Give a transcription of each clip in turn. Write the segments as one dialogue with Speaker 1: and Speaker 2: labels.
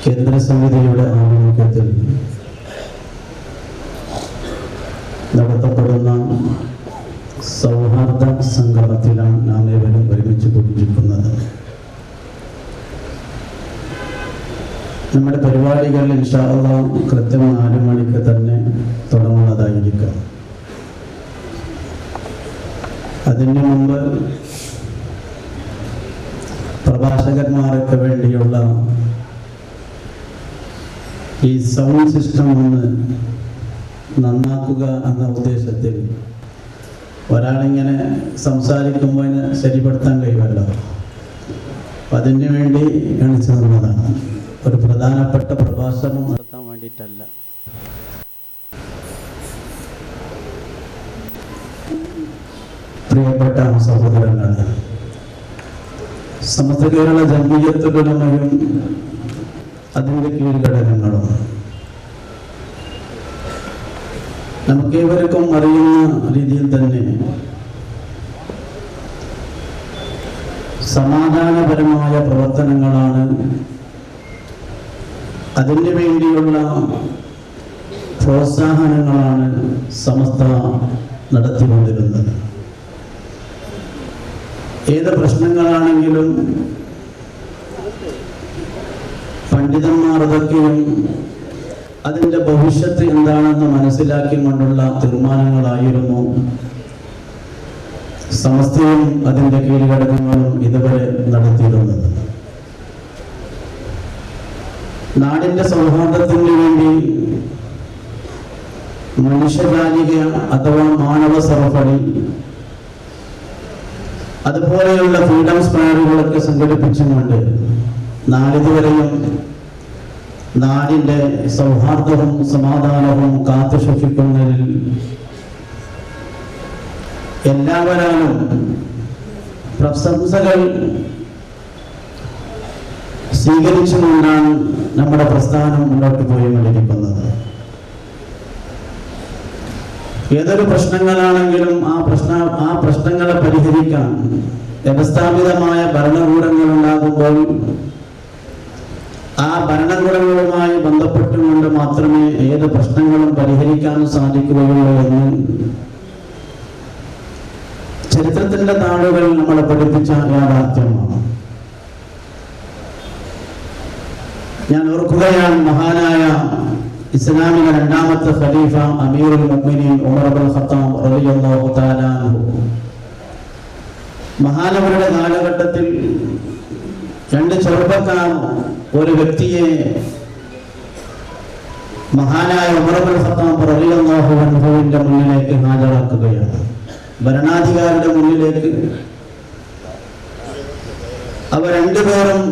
Speaker 1: കേന്ദ്ര സമിതിയുടെ ആഭിമുഖ്യത്തിൽ നടത്തപ്പെടുന്ന സൗഹാർദ്ദ സംഗമത്തിലാണ് നാം ഏവരും ഒരുമിച്ച് കൂടിയിരിക്കുന്നത്. നമ്മുടെ പരിപാടികൾ ഇൻഷാ അല്ലാഹ് കൃത്യം 4 മണിക്ക് തന്നെ തുടങ്ങുന്നതായിരിക്കും. അതിന് മുമ്പ് പ്രഭാഷകന്മാർക്ക് വേണ്ടിയുള്ള ഈ സൗണ്ട് സിസ്റ്റം ഒന്ന് നന്നാക്കുക എന്ന ഉദ്ദേശത്തിൽ ഒരാളിങ്ങനെ സംസാരിക്കുമ്പോൾ ശരിപ്പെടുത്താൻ കഴിയുമല്ലോ, അപ്പം അതിന് വേണ്ടി എണിച്ചു തന്നതാണ്. ഒരു പ്രധാനപ്പെട്ട പ്രഭാഷണം നടത്താൻ വേണ്ടിയിട്ടല്ല. പ്രിയപ്പെട്ട സഹോദരങ്ങളെ, സമസ്ത കേരള ജംഇയ്യത്തുൽ ഉലമയും അതിൻ്റെ കീഴ്ഘടകങ്ങളും നമുക്കേവർക്കും അറിയുന്ന രീതിയിൽ തന്നെ സമാധാനപരമായ പ്രവർത്തനങ്ങളാണ്, അതിനു വേണ്ടിയുള്ള പ്രോത്സാഹനങ്ങളാണ് സമസ്ത നടത്തിക്കൊണ്ടിരുന്നത്. ഏത് പ്രശ്നങ്ങളാണെങ്കിലും പണ്ഡിതന്മാർ അതൊക്കെയും അതിൻ്റെ ഭവിഷ്യത്ത് എന്താണെന്ന് മനസ്സിലാക്കിക്കൊണ്ടുള്ള തീരുമാനങ്ങളായിരുന്നു സമസ്തയും അതിൻ്റെ കീഴ്ഘടകങ്ങളും ഇതുവരെ നടത്തിയിരുന്നത്. നാടിൻ്റെ സൗഹാർദ്ദത്തിന് വേണ്ടി മനുഷ്യജാലിക അഥവാ മാനവ സറഫടി, അതുപോലെയുള്ള ഫ്രീഡം സ്ക്വയറുകളൊക്കെ സംഘടിപ്പിച്ചുകൊണ്ട് നാളിതുവരെയും നാടിൻ്റെ സൗഹാർദ്ദവും സമാധാനവും കാത്തുസൂക്ഷിക്കുന്നതിൽ എല്ലാവരാലും പ്രശംസകൾ സ്വീകരിച്ചുകൊണ്ടാണ് നമ്മുടെ പ്രസ്ഥാനം മുന്നോട്ട് പോയിക്കൊണ്ടിരിക്കുന്നത്. ഏതൊരു പ്രശ്നങ്ങളാണെങ്കിലും ആ പ്രശ്നങ്ങളെ പരിഹരിക്കാൻ വ്യവസ്ഥാപിതമായ ഭരണകൂടങ്ങൾ ഉണ്ടാകുമ്പോൾ ആ ഭരണകൂടങ്ങളുമായി ബന്ധപ്പെട്ടുകൊണ്ട് മാത്രമേ ഏത് പ്രശ്നങ്ങളും പരിഹരിക്കാൻ സാധിക്കുകയുള്ളൂ എന്ന് ചരിത്രത്തിന്റെ താളുകൾ നമ്മളെ പഠിപ്പിച്ച യാഥാർത്ഥ്യമാണ്. ഞാൻ ഓർക്കുകയാണ്, മഹാനായ ഇസ്ലാമിക 2ാമത്തെ ഖലീഫ അമീറുൽ മുഅ്മിനീൻ ഉമർ ഇബ്നുൽ ഖത്താബ് റളിയല്ലാഹു തആല അൻഹു മഹാനവരുടെ കാലഘട്ടത്തിൽ 2 ചെറുപ്പക്കാർ ഒരു വ്യക്തിയെ മഹാനായ ഉമർ ഇബ്നുൽ ഖത്താബ് റളിയല്ലാഹു അൻഹുവിന്റെ മുന്നിലേക്ക് ഹാജരാക്കുകയാണ്. ഭരണാധികാരിയുടെ മുന്നിലേക്ക് അവർ 2 പേരും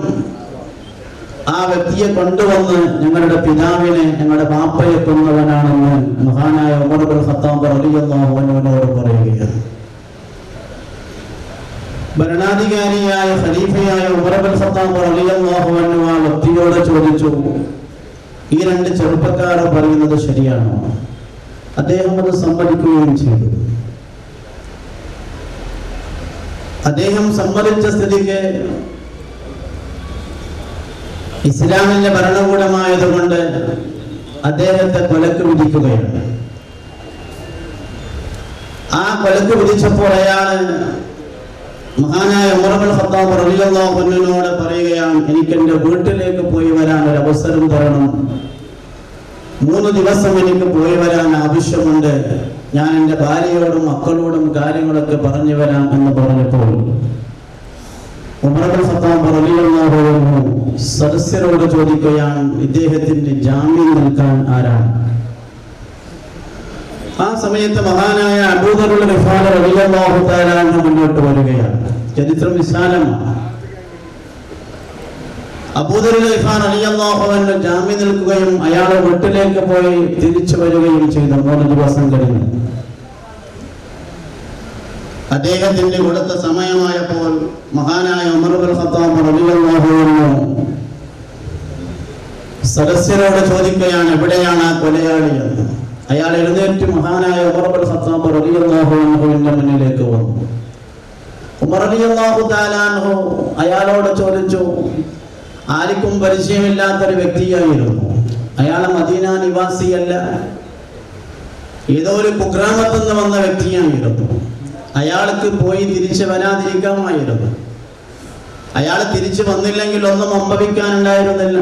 Speaker 1: ആ വ്യക്തിയെ കൊണ്ടുവന്ന് ഞങ്ങളുടെ പിതാവിനെ, ഞങ്ങളുടെ ബാപ്പയെ കൊന്നവനാണെന്ന് മഹാനായ ഉമർ ഇബ്നുൽ ഖത്താബ് റളിയല്ലാഹു അൻഹുവിനോട് പറയുകയാണ്. ഭരണാധികാരിയായ ഖലീഫയായ ഉമർ ഇബ്നുൽ ഖത്താബ് റളിയല്ലാഹു അൻഹു ആ വ്യക്തിയോട് ചോദിച്ചു, ഈ 2 ചെറുപ്പക്കാർ പറയുന്നത് ശരിയാണോ? അദ്ദേഹം അത് സമ്മതിക്കുകയും ചെയ്തു. അദ്ദേഹം സമ്മതിച്ച സ്ഥിതിക്ക് ഇസ്ലാമിന്റെ ഭരണകൂടമായതുകൊണ്ട് അദ്ദേഹത്തെ കൊലക്ക് വിധിക്കുകയാണ്. ആ കൊലക്ക് വിധിച്ചപ്പോൾ അയാൾ മഹാനായ ഉമർ ഇബ്നുൽ ഖത്താബ് റളിയല്ലാഹു അൻഹുവിനോട് പറയുകയാണ്, എനിക്ക് എൻ്റെ വീട്ടിലേക്ക് പോയി വരാൻ ഒരു അവസരം തരണം, 3 ദിവസം എനിക്ക് പോയി വരാൻ ആവശ്യമുണ്ട്, ഞാൻ എൻ്റെ ഭാര്യയോടും മക്കളോടും കാര്യങ്ങളൊക്കെ പറഞ്ഞു വരാം എന്ന് പറഞ്ഞപ്പോൾ ഉമർ ഇബ്നുൽ ഖത്താബ് റളിയല്ലാഹു അൻഹു സദസ്യരോട് ചോദിക്കുകയാണ്, ഇദ്ദേഹത്തിന്റെ ജാമ്യം നിൽക്കാൻ ആരാണ്? സമയത്ത് മഹാനായ അബൂദർ ഗിഫാരി റളിയല്ലാഹു തആല അൻഹു മുന്നോട്ട് വരികയാണ്. ചരിത്രം വിശാലമാണ്. അബൂദർ ഗിഫാരി റളിയല്ലാഹു അൻഹു ജാമ്യം നിൽക്കുകയും അയാൾ വീട്ടിലേക്ക് പോയി തിരിച്ചു വരികയും ചെയ്തു. 3 ദിവസം കഴിഞ്ഞു അദ്ദേഹത്തിന്റെ കൊടുത്ത സമയമായപ്പോൾ മഹാനായ ഉമർ ഇബ്നുൽ ഖത്താബ് റളിയല്ലാഹു അൻഹു സദസ്യരോട് ചോദിക്കുകയാണ്, എവിടെയാണ് ആ കൊലയാളി എന്ന്. അയാൾ എഴുന്നേറ്റ് മഹാനായ ഉമർ ഇബ്നുൽ ഖത്താബ് റളിയല്ലാഹു അൻഹുവിന്റെ മുന്നിലേക്ക് വന്നു. ഉമർ റളിയല്ലാഹു തആല അൻഹു അയാളോട് ചോദിച്ചു. ആർക്കും പരിചയമില്ലാത്തൊരു വ്യക്തിയായിരുന്നു. അയാൾ മദീന നിവാസിയല്ല, ഏതോ ഒരു കുഗ്രാമത്തിൽ നിന്ന് വന്ന വ്യക്തിയായിരുന്നു. അയാൾക്ക് പോയി തിരിച്ചു വരാതിരിക്കാമായിരുന്നു. അയാൾ തിരിച്ചു വന്നില്ലെങ്കിൽ ഒന്നും സംഭവിക്കാനുണ്ടായിരുന്നില്ല.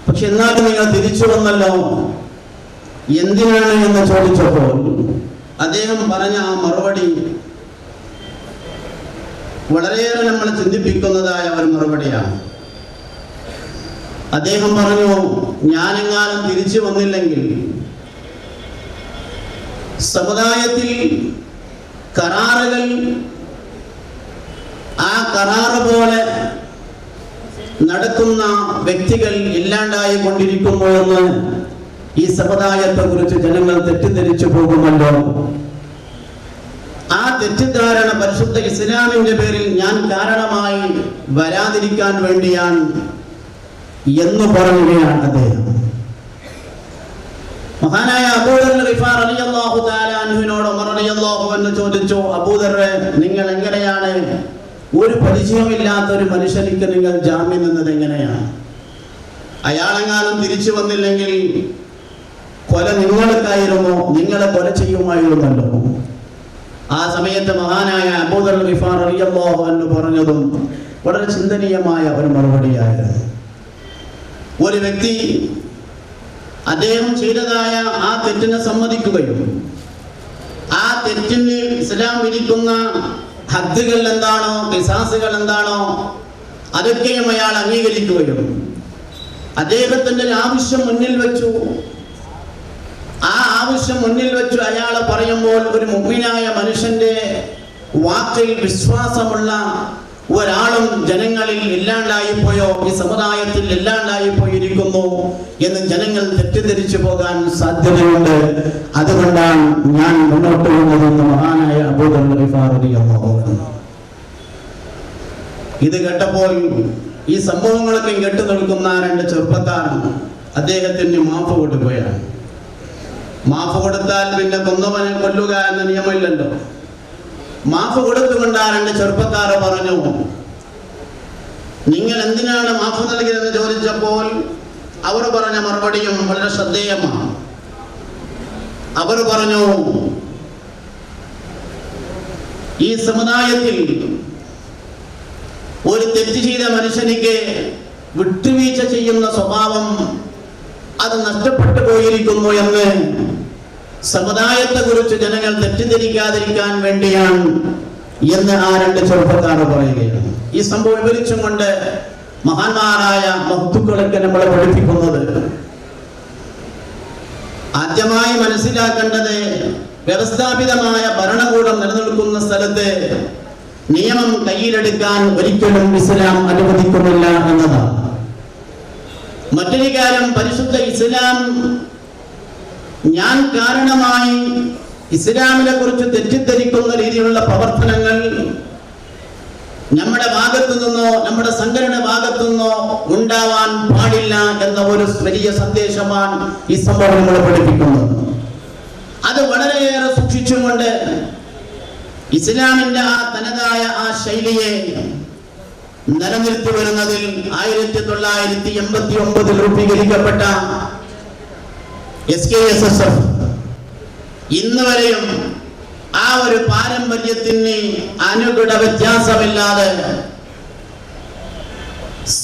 Speaker 1: പക്ഷെ എന്നാലും നിങ്ങൾ തിരിച്ചു വന്നല്ലോ, എന്തിനാണ് എന്ന് ചോദിച്ചപ്പോൾ അദ്ദേഹം പറഞ്ഞ ആ മറുപടി വളരെയേറെ നമ്മൾ ചിന്തിപ്പിക്കുന്നതായ ഒരു മറുപടിയാണ്. അദ്ദേഹം പറഞ്ഞു, ഞാനെങ്ങാനും തിരിച്ചു വന്നില്ലെങ്കിൽ സമുദായത്തിൽ കരാറുകൾ ആ കരാറ് പോലെ നടക്കുന്ന വ്യക്തികൾ ഇല്ലാണ്ടായി കൊണ്ടിരിക്കുന്നു എന്ന് ഈ സമുദായത്തെ കുറിച്ച് ജനങ്ങൾ തെറ്റിദ്ധരിച്ചു പോകുമല്ലോ. ആ തെറ്റിദ്ധാരണ പരിശുദ്ധ ഇസ്ലാമിന്റെ പേരിൽ ഞാൻ കാരണമായി വരാതിരിക്കാൻ വേണ്ടിയാണ് എന്ന് പറയുകയാണ് അദ്ദേഹം. മഹാനായ അബൂദർ ഗിഫാരി റളിയല്ലാഹു തആല അൻഹുവിനോട് ഉമർ റളിയല്ലാഹു അൻഹു ചോദിച്ചു, അബൂദറെ, നിങ്ങൾ എങ്ങനെയാണ് ഒരു പരിചയമില്ലാത്ത ഒരു മനുഷ്യനിക്ക് നിങ്ങൾ ജാമ്യം നിന്നത് എങ്ങനെയാണ്? അയാളെങ്ങാനും തിരിച്ചു വന്നില്ലെങ്കിൽ കൊല നിങ്ങൾക്കായിരുന്നു, നിങ്ങളെ കൊല ചെയ്യുമായിരുന്നല്ലോ. ആ സമയത്ത് മഹാനായ അബൂദർ ഗിഫാരി റളിയല്ലാഹു അൻഹു പറഞ്ഞതും വളരെ ചിന്തനീയമായ ഒരു മറുപടിയായിരുന്നു. ഒരു വ്യക്തി അദ്ദേഹം ചെയ്തതായ ആ തെറ്റിനെ സമ്മതിക്കുകയും ആ തെറ്റിന് ഇസ്ലാം വിധിക്കുന്ന ഹദ്ദുകൾ എന്താണോ, ഖിസാസുകൾ എന്താണോ, അതൊക്കെയും അയാൾ അംഗീകരിക്കുകയും അദ്ദേഹത്തിന്റെ ഒരു ആവശ്യം മുന്നിൽ വെച്ചു. ആ ആവശ്യം മുന്നിൽ വെച്ചു അയാൾ പറയുമ്പോൾ ഒരു മുഅ്മിനായ മനുഷ്യന്റെ വാക്കിൽ വിശ്വാസമുള്ള ഒരാളും ജനങ്ങളിൽ ഇല്ലാണ്ടായിപ്പോയോ, ഈ സമുദായത്തിൽ ഇല്ലാണ്ടായിപ്പോയിരിക്കുന്നു എന്ന് ജനങ്ങൾ തെറ്റിദ്ധരിച്ചു പോകാൻ സാധ്യതയുണ്ട്. അതുകൊണ്ടാണ് ഞാൻ മുന്നോട്ട് വന്നതെന്ന് മഹാനായ അബൂദർ ഗിഫാരി റളിയല്ലാഹു അൻഹു. ഇത് കേട്ടപ്പോൾ ഈ സംഭവങ്ങളൊക്കെ കേട്ടു നിൽക്കുന്ന 2 ചെറുപ്പക്കാർ അദ്ദേഹത്തിന് മാഫ് കൊടുക്കുകയാണ്. മാഫ് കൊടുത്താൽ പിന്നെ കൊന്നവനെ കൊല്ലുക എന്ന നിയമമില്ലല്ലോ. മാഫ് കൊടുത്തുകൊണ്ട് 2 ചെറുപ്പക്കാർ പറഞ്ഞു, നിങ്ങൾ എന്തിനാണ് മാഫ് നൽകിയതെന്ന് ചോദിച്ചപ്പോൾ അവർ പറഞ്ഞ മറുപടിയും വളരെ ശ്രദ്ധേയമാണ്. അവർ പറഞ്ഞു, ഈ സമുദായത്തിൽ ഒരു തെറ്റ് ചെയ്ത മനുഷ്യനിക്ക് വിട്ടുവീഴ്ച ചെയ്യുന്ന സ്വഭാവം അത് നഷ്ടപ്പെട്ടു പോയിരിക്കുന്നു എന്ന് സമുദായത്തെ കുറിച്ച് ജനങ്ങൾ തെറ്റിദ്ധരിക്കാതിരിക്കാൻ വേണ്ടിയാണ് എന്ന് ആ 2 ചെറുപ്പക്കാർ പറയുകയാണ്. ഈ സംഭവം വിവരിച്ചും കൊണ്ട് മഹാന്മാരായ മഹത്തുക്കളൊക്കെ നമ്മളെ പഠിപ്പിക്കുന്നത്, ആദ്യമായി മനസ്സിലാക്കേണ്ടത് വ്യവസ്ഥാപിതമായ ഭരണകൂടം നിലനിൽക്കുന്ന സ്ഥലത്ത് നിയമം കയ്യിലെടുക്കാൻ ഒരിക്കലും ഇസ്ലാം അനുവദിക്കുന്നില്ല എന്നതാണ്. മറ്റൊരു കാര്യം, പരിശുദ്ധ ഇസ്ലാം ഞാൻ കാരണമായി ഇസ്ലാമിനെ കുറിച്ച് തെറ്റിദ്ധരിക്കുന്ന രീതിയിലുള്ള പ്രവർത്തനങ്ങൾ നമ്മുടെ ഭാഗത്തു നിന്നോ നമ്മുടെ സംഘടന ഭാഗത്തു നിന്നോ ഉണ്ടാവാൻ പാടില്ല എന്ന ഒരു വലിയ സന്ദേശമാണ് ഈ സംഭവം നമ്മളെ പഠിപ്പിക്കുന്നത്. അത് വളരെയേറെ സൂക്ഷിച്ചുകൊണ്ട് ഇസ്ലാമിന്റെ ആ തനതായ ആ ശൈലിയെ നിലനിർത്തി വരുന്നതിൽ 1989 രൂപീകരിക്കപ്പെട്ട SKSSF ഇന്ന് വരെയും ആ ഒരു പാരമ്പര്യത്തിന് അനുഗുണ വ്യത്യാസമില്ലാതെ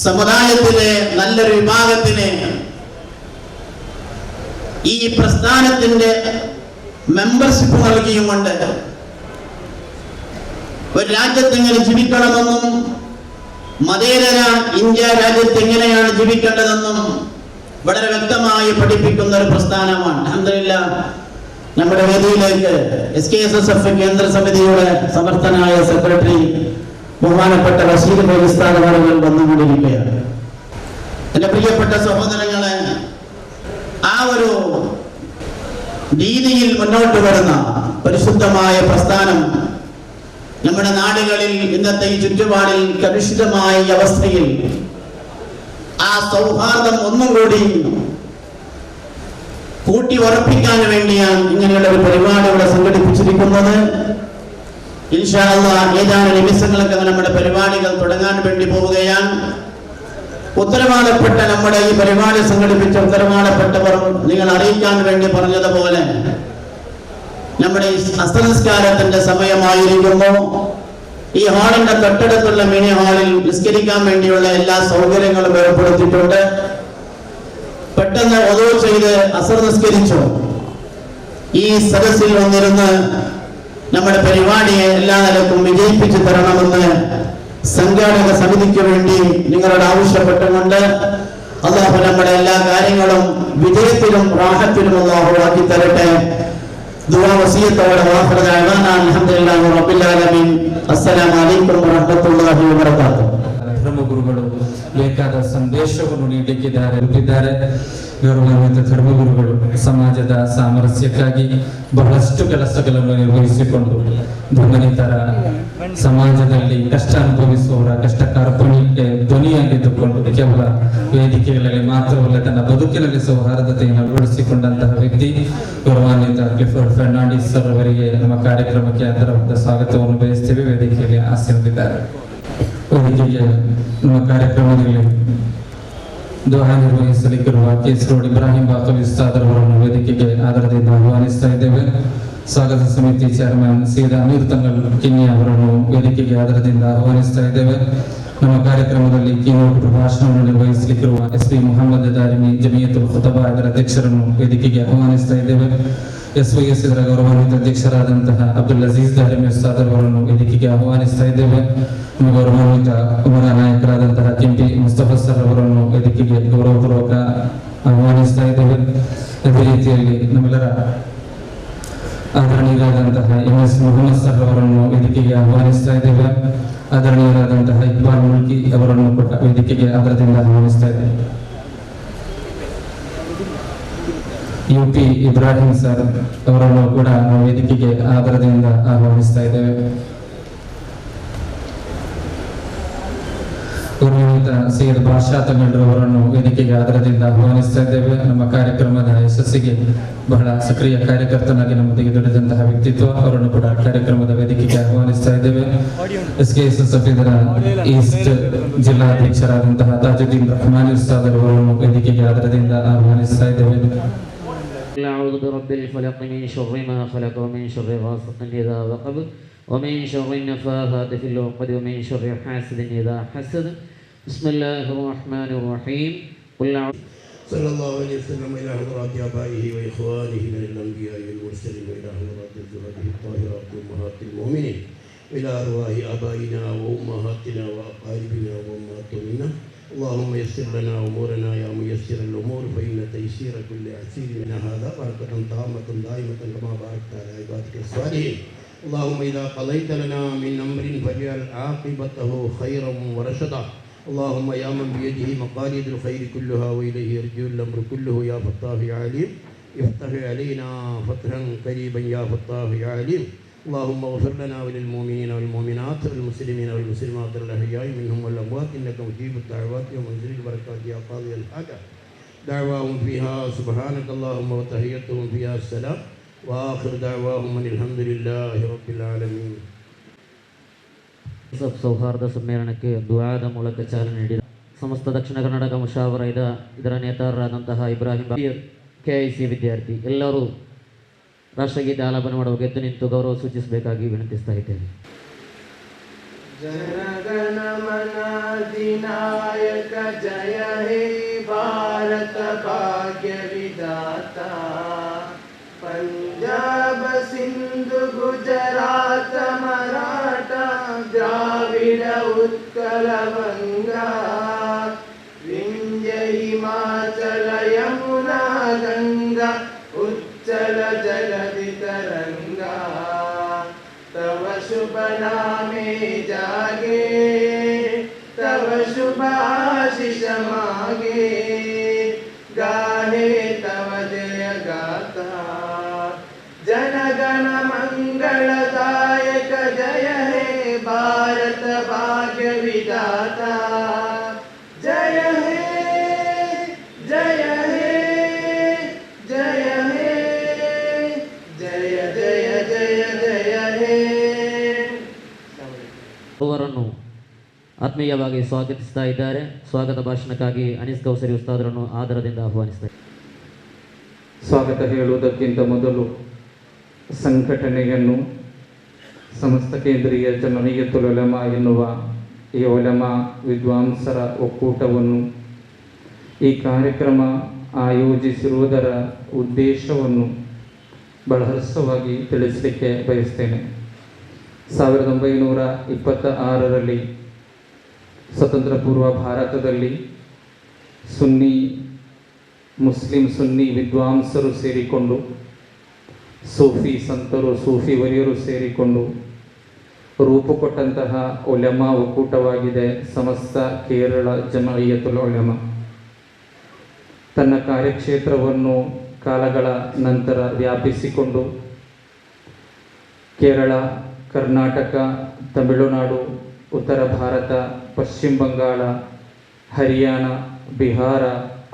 Speaker 1: സമുദായത്തിലെ നല്ലൊരു വിഭാഗത്തിന് ഈ പ്രസ്ഥാനത്തിന്റെ മെമ്പർഷിപ്പ് നൽകിയുമുണ്ട് ഒരു രാജ്യത്ത് എങ്ങനെ ജീവിക്കണമെന്നും മതേതര ഇന്ത്യ രാജ്യത്ത് എങ്ങനെയാണ് ജീവിക്കേണ്ടതെന്നും വളരെ വ്യക്തമായി പഠിപ്പിക്കുന്ന ഒരു പ്രസ്ഥാനമാണ്. അൽഹംദുലില്ലാഹ് നമ്മുടെ വേദിയിലേക്ക് SKSSF കേന്ദ്ര സമിതിയുടെ സമർത്ഥനായ സെക്രട്ടറി ബഹുമാനപ്പെട്ട റഷീദ് ഉസ്താദ് അവர்கள் വന്നുകൊണ്ടിരിക്കുകയാണ്. എന്റെ പ്രിയപ്പെട്ട സഹോദരങ്ങളെ, ആ ഒരു രീതിയിൽ മുന്നോട്ട് വരുന്ന പരിശുദ്ധമായ പ്രസ്ഥാനം നമ്മുടെ നാടുകളിൽ ഇന്നത്തെ ഈ ചുറ്റുപാടിൽ കലുഷിതമായ ഈ അവസ്ഥയിൽ ആ സൗഹാർദ്ദം ഒന്നും കൂടി കൂട്ടി ഉറപ്പിക്കാൻ വേണ്ടിയാണ് ഇങ്ങനെയുള്ള ഒരു പരിപാടി ഇവിടെ സംഘടിപ്പിച്ചിരിക്കുന്നത്. ഇൻഷാ അല്ലാഹ് ഏതാനും നിമിഷങ്ങളൊക്കെ നമ്മുടെ പരിപാടികൾ തുടങ്ങാൻ വേണ്ടി പോവുകയാണ്. ഉത്തരവാദപ്പെട്ട നമ്മുടെ ഈ പരിപാടി സംഘടിപ്പിച്ച ഉത്തരവാദപ്പെട്ടവർ നിങ്ങൾ അറിയിക്കാൻ വേണ്ടി പറഞ്ഞതുപോലെ നമ്മുടെ ഈ അസ്തനിസ്കാരത്തിന്റെ സമയമായിരിക്കുമ്പോൾ ഈ ഹാളിന്റെ തൊട്ടടുത്തുള്ള മിനി ഹാളിൽ നിസ്കരിക്കാൻ വേണ്ടിയുള്ള എല്ലാ സൗകര്യങ്ങളും ഏർപ്പെടുത്തിയിട്ടുണ്ട്. പെട്ടെന്ന് ഒതു ചെയ്ത് അസർ നിസ്കരിച്ചു ഈ സദസ്സിൽ വന്നിരുന്ന് നമ്മുടെ പരിപാടിയെ എല്ലാ നിലക്കും വിജയിപ്പിച്ചു തരണമെന്ന് സംഘാടക സമിതിക്ക് വേണ്ടി നിങ്ങളോട് ആവശ്യപ്പെട്ടുകൊണ്ട് അല്ലാഹു നമ്മുടെ എല്ലാ കാര്യങ്ങളും വിജയത്തിലും റാഹത്തിലും അല്ലാഹു ആക്കി തരട്ടെ. ദുആ വസിയത്തോടെ വാഫിറ ദഅവാന അൽഹംദുലില്ലാഹി റബ്ബിൽ ആലമീൻ. അസ്സലാമു അലൈക്കും വറഹ്മത്തുള്ളാഹി ವಬರಕಾತು.
Speaker 2: ಧರ್ಮಗುರುಗಳು ಬೇಕಾದ ಸಂದೇಶವನ್ನು ನೀಡಿದ್ದಾರೆ. ಗೌರವಾನ್ವಿತ ಧರ್ಮಗುರುಗಳು ಸಮಾಜದ ಸಾಮರಸ್ಯಕ್ಕಾಗಿ ಬಹಳಷ್ಟು ಕೆಲಸಗಳನ್ನು ನಿರ್ವಹಿಸಿಕೊಂಡು ಧರ್ಮನಿತರ ಸಮಾಜದಲ್ಲಿ ಕಷ್ಟ ಅನುಭವಿಸುವವರ ಕಷ್ಟ ಕಾರ್ಪಣ್ಯಕ್ಕೆ ಧ್ವನಿಯಾಗಿದ್ದುಕೊಂಡು ಕೇವಲ ವೇದಿಕೆಗಳಲ್ಲಿ ಮಾತ್ರವಲ್ಲ ತನ್ನ ಬದುಕಿನಲ್ಲಿ ಸೌಹಾರ್ದತೆಯನ್ನು ಅಳವಡಿಸಿಕೊಂಡಂತಹ ವ್ಯಕ್ತಿ ಗೌರವಾನ್ವಿತ ಕ್ಲಿಫರ್ಡ್ ಫರ್ನಾಂಡಿಸ್ ಸರ್ ಅವರಿಗೆ ನಮ್ಮ ಕಾರ್ಯಕ್ರಮಕ್ಕೆ ಅದರ ಸ್ವಾಗತವನ್ನು ಬಯಸ್ತೇವೆ. ವೇದಿಕೆಯಲ್ಲಿ ಆಸೀನರಿದ್ದಾರೆ. ವೇದಿಕೆಗೆ ನಮ್ಮ ಕಾರ್ಯಕ್ರಮದಲ್ಲಿ ದುಆ ನಿರ್ವಹಿಸಲಿಕ್ಕಿರುವ KS ರೋಡ್ ಇಬ್ರಾಹಿಂ ಬಾಕವಿ ಉಸ್ತಾದ್ ಅವರನ್ನು ವೇದಿಕೆಗೆ ಆದರದಿಂದ ಆಹ್ವಾನಿಸ್ತಾ ಇದ್ದೇವೆ. ಸ್ವಾಗತ ಸಮಿತಿ ಚೇರ್ಮನ್ ಸೀದಾ ಅಮೀರ್ ತಂಗಲ್ ಕಿನ್ನಿ ಅವರನ್ನು ವೇದಿಕೆಗೆ ಆದರದಿಂದ ಆಹ್ವಾನಿಸ್ತಾ ಇದ್ದೇವೆ. ನಮ್ಮ ಕಾರ್ಯಕ್ರಮದಲ್ಲಿ ಕೀನೋಟ್ ಭಾಷಣವನ್ನು ನಿರ್ವಹಿಸಲಿಕ್ಕಿರುವ SP ಮುಹಮ್ಮದ್ ದಾರಿಮಿ ಜಮಿಯತುಲ್ ಖುತಬಾ ಇದರ ಅಧ್ಯಕ್ಷರನ್ನು ವೇದಿಕೆಗೆ ಆಹ್ವಾನಿಸ್ತಾ ಇದ್ದೇವೆ. SYS ಇದರ ಗೌರವಾನ್ವಿತ ಅಧ್ಯಕ್ಷರಾದಂತಹ ಅಬ್ದುಲ್ ಅಜೀಜ್ ದಾರಿಮಿ ಉಸ್ತಾದ್ ಅವರನ್ನು ವೇದಿಕೆಗೆ ಆಹ್ವಾನಿಸ್ತಾ ಇದ್ದೇವೆ. ನಮ್ಮ ಗೌರವಾನ್ವಿತ ಉಮರ ನಾಯಕರಾದಂತಹ KMP ಮುಸ್ತಫಾ ಸರ್ ಅವರನ್ನು ವೇದಿಕೆಗೆ ಗೌರವಪೂರ್ವಕ ಆಹ್ವಾನಿಸ್ತಾ ಇದ್ದೇವೆ. ಅದೇ ರೀತಿಯಲ್ಲಿ ನಮ್ಮೆಲ್ಲರ ಆದರಣೀಯರಾದಂತಹ MS ಮುಹಮ್ಮದ್ ಸರ್ ಅವರನ್ನು ವೇದಿಕೆಗೆ ಆಹ್ವಾನಿಸ್ತಾ ಇದ್ದೇವೆ. ಆದರಣೀಯರಾದಂತಹ ಇಕ್ಬಾಲ್ ಮುಲ್ಕಿ ಅವರನ್ನು ಕೂಡ ವೇದಿಕೆಗೆ ಆದರದಿಂದ ಆಹ್ವಾನಿಸ್ತಾ ಇದ್ದೇವೆ. UP ಇಬ್ರಾಹಿಂ ಸರ್ ಅವರನ್ನು ಕೂಡ ವೇದಿಕೆಗೆ ಆದರದಿಂದ ಆಹ್ವಾನಿಸ್ತಾ ಇದ್ದೇವೆ. ಗೌರವಾನ್ವಿತ ಸೈಯದ್ ಬಾಷಾ ತಂಗಡ್ರು ಅವರನ್ನು ವೇದಿಕೆಗೆ ಆದರದಿಂದ ಆಹ್ವಾನಿಸ್ತಾ ಇದ್ದೇವೆ. ನಮ್ಮ ಕಾರ್ಯಕ್ರಮದ ಯಶಸ್ಸಿಗೆ ಬಹಳ ಸಕ್ರಿಯ ಕಾರ್ಯಕರ್ತನಾಗಿ ನಮ್ಮೊಂದಿಗೆ ದುಡಿದಂತಹ ವ್ಯಕ್ತಿತ್ವ ಅವರನ್ನು ಕೂಡ ಕಾರ್ಯಕ್ರಮದ ವೇದಿಕೆಗೆ ಆಹ್ವಾನಿಸ್ತಾ ಇದ್ದೇವೆ. SKSSF ಇದರ ಈಸ್ಟ್ ಜಿಲ್ಲಾಧ್ಯಕ್ಷರಾದಂತಹ ತಾಜುದ್ದೀನ್ ರಹಮಾನಿ ಉಸ್ತಾದ್ ಅವರನ್ನು ವೇದಿಕೆಗೆ ಆದರದಿಂದ ಆಹ್ವಾನಿಸ್ತಾ ಇದ್ದೇವೆ.
Speaker 3: أعوذ برب الفلق من شر ما خلق ومن شر غاسق إذا وقب ومن شر النفاثات في العقد ومن شر حاسد إذا حسد. بسم الله الرحمن الرحيم. قل
Speaker 4: صلى الله عليه وسلم إلى حضرات آبائه وإخوانه من الأنبياء والمرسلين وإلى حضرات أزواجه الطاهرات أمهات المؤمنين وإلى أرواح آبائنا وأمهاتنا وأقاربنا وأمهاتنا. اللهم يسر لنا أمورنا يا ميسر الأمور فإن تيسير كل عسير من هذا بركة تامة دائمة كما باركت على عبادك الصالحين. اللهم إذا قضيت لنا من أمر فاجعل عاقبته خيرا ورشدا. اللهم يا من بيده مقاليد الخير كلها وإليه يرجع الأمر كله يا فتاح يا عليم افتح علينا فتحا قريبا يا فتاح يا عليم. اللهم اغفر لنا وللمؤمنين والمؤمنات والمسلمين والمسلمات الأحياء منهم والأموات إنك مجيب الدعوات ومنزل البركات يا قاضي الحاجات. دعواهم فيها سبحانك اللهم وتحيتهم فيها السلام وآخر دعواهم أن الحمد لله رب العالمين.
Speaker 3: ಸೌಹಾರ್ದ ಸಮ್ಮೇಳನಕ್ಕೆ ದುಆದ ಮೂಲಕ ಚಾಲನೆ ನೀಡಿದ ಸಮಸ್ತ ದಕ್ಷಿಣ ಕರ್ನಾಟಕ ಮುಷಾವರ ಇದರ ನೇತಾರರಾದಂತಹ ಇಬ್ರಾಹಿಂ KIC ವಿದ್ಯಾರ್ಥಿ ಎಲ್ಲರೂ ರಾಷ್ಟ್ರಗೀತೆ ಆಲಾಪನೆ ಮಾಡುವಾಗ ಎದ್ದು ನಿಂತು ಗೌರವ ಸೂಚಿಸಬೇಕಾಗಿ ವಿನಂತಿಸ್ತಾ ಇದ್ದೇನೆ.
Speaker 5: ಜನಗಣ ಮನ ಅಧಿನಾಯಕ ಜಯ ಹೇ ಭಾರತ ಭಾಗ್ಯ ವಿಧಾತ ಪಂಜಾಬ ಸಿಂಧು ಗುಜರಾತ ಮರಾಠ ದ್ರಾವಿಡ ಉತ್ಕಲ ಬಂಗ ವಿಂಧ್ಯ ಹಿಮಾಚಲ ಯಮುನಾ ಗಂಗಾ ಉಚ್ಚಲ ಜಲಧಿ सपना में जागे, तब शुभ आशीष मांगे, गाहे तब जय गाथा। जन गण मंगलदायक जय हे भारत भाग्य विधाता। जय हे जय हे जय हे जय जय जय जय हे।
Speaker 3: ಅವರನ್ನು ಆತ್ಮೀಯವಾಗಿ ಸ್ವಾಗತಿಸ್ತಾ ಇದ್ದಾರೆ. ಸ್ವಾಗತ ಭಾಷಣಕ್ಕಾಗಿ ಅನೀಸ್ ಕೌಸರಿ ಉಸ್ತಾದರನ್ನು ಆದರದಿಂದ ಆಹ್ವಾನಿಸ್ತಾರೆ.
Speaker 2: ಸ್ವಾಗತ ಹೇಳುವುದಕ್ಕಿಂತ ಮೊದಲು ಸಂಘಟನೆಯನ್ನು ಸಮಸ್ತ ಕೇಂದ್ರೀಯ ಜಮೀಯತುಲ್ ಉಲಮಾ ಎನ್ನುವ ಈ ಉಲಮಾ ವಿದ್ವಾಂಸರ ಒಕ್ಕೂಟವನ್ನು ಈ ಕಾರ್ಯಕ್ರಮ ಆಯೋಜಿಸಿರುವುದರ ಉದ್ದೇಶವನ್ನು ಬಹಳ ಹರ್ಷವಾಗಿ ತಿಳಿಸಲಿಕ್ಕೆ ಬಯಸ್ತೇನೆ. 1926ರಲ್ಲಿ ಸ್ವತಂತ್ರ ಪೂರ್ವ ಭಾರತದಲ್ಲಿ ಮುಸ್ಲಿಂ ಸುನ್ನಿ ವಿದ್ವಾಂಸರು ಸೇರಿಕೊಂಡು, ಸೂಫಿ ಸಂತರು, ಸೂಫಿ ವರಿಯರು ಸೇರಿಕೊಂಡು ರೂಪುಕೊಟ್ಟಂತಹ ಉಲಮಾ ಒಕ್ಕೂಟವಾಗಿದೆ ಸಮಸ್ತ ಕೇರಳ ಜಮೀಯತುಲ್ ಉಲಮಾ. ತನ್ನ ಕಾರ್ಯಕ್ಷೇತ್ರವನ್ನು ಕಾಲಗಳ ನಂತರ ವ್ಯಾಪಿಸಿಕೊಂಡು ಕೇರಳ, ಕರ್ನಾಟಕ, ತಮಿಳುನಾಡು, ಉತ್ತರ ಭಾರತ, ಪಶ್ಚಿಮ ಬಂಗಾಳ, ಹರಿಯಾಣ, ಬಿಹಾರ,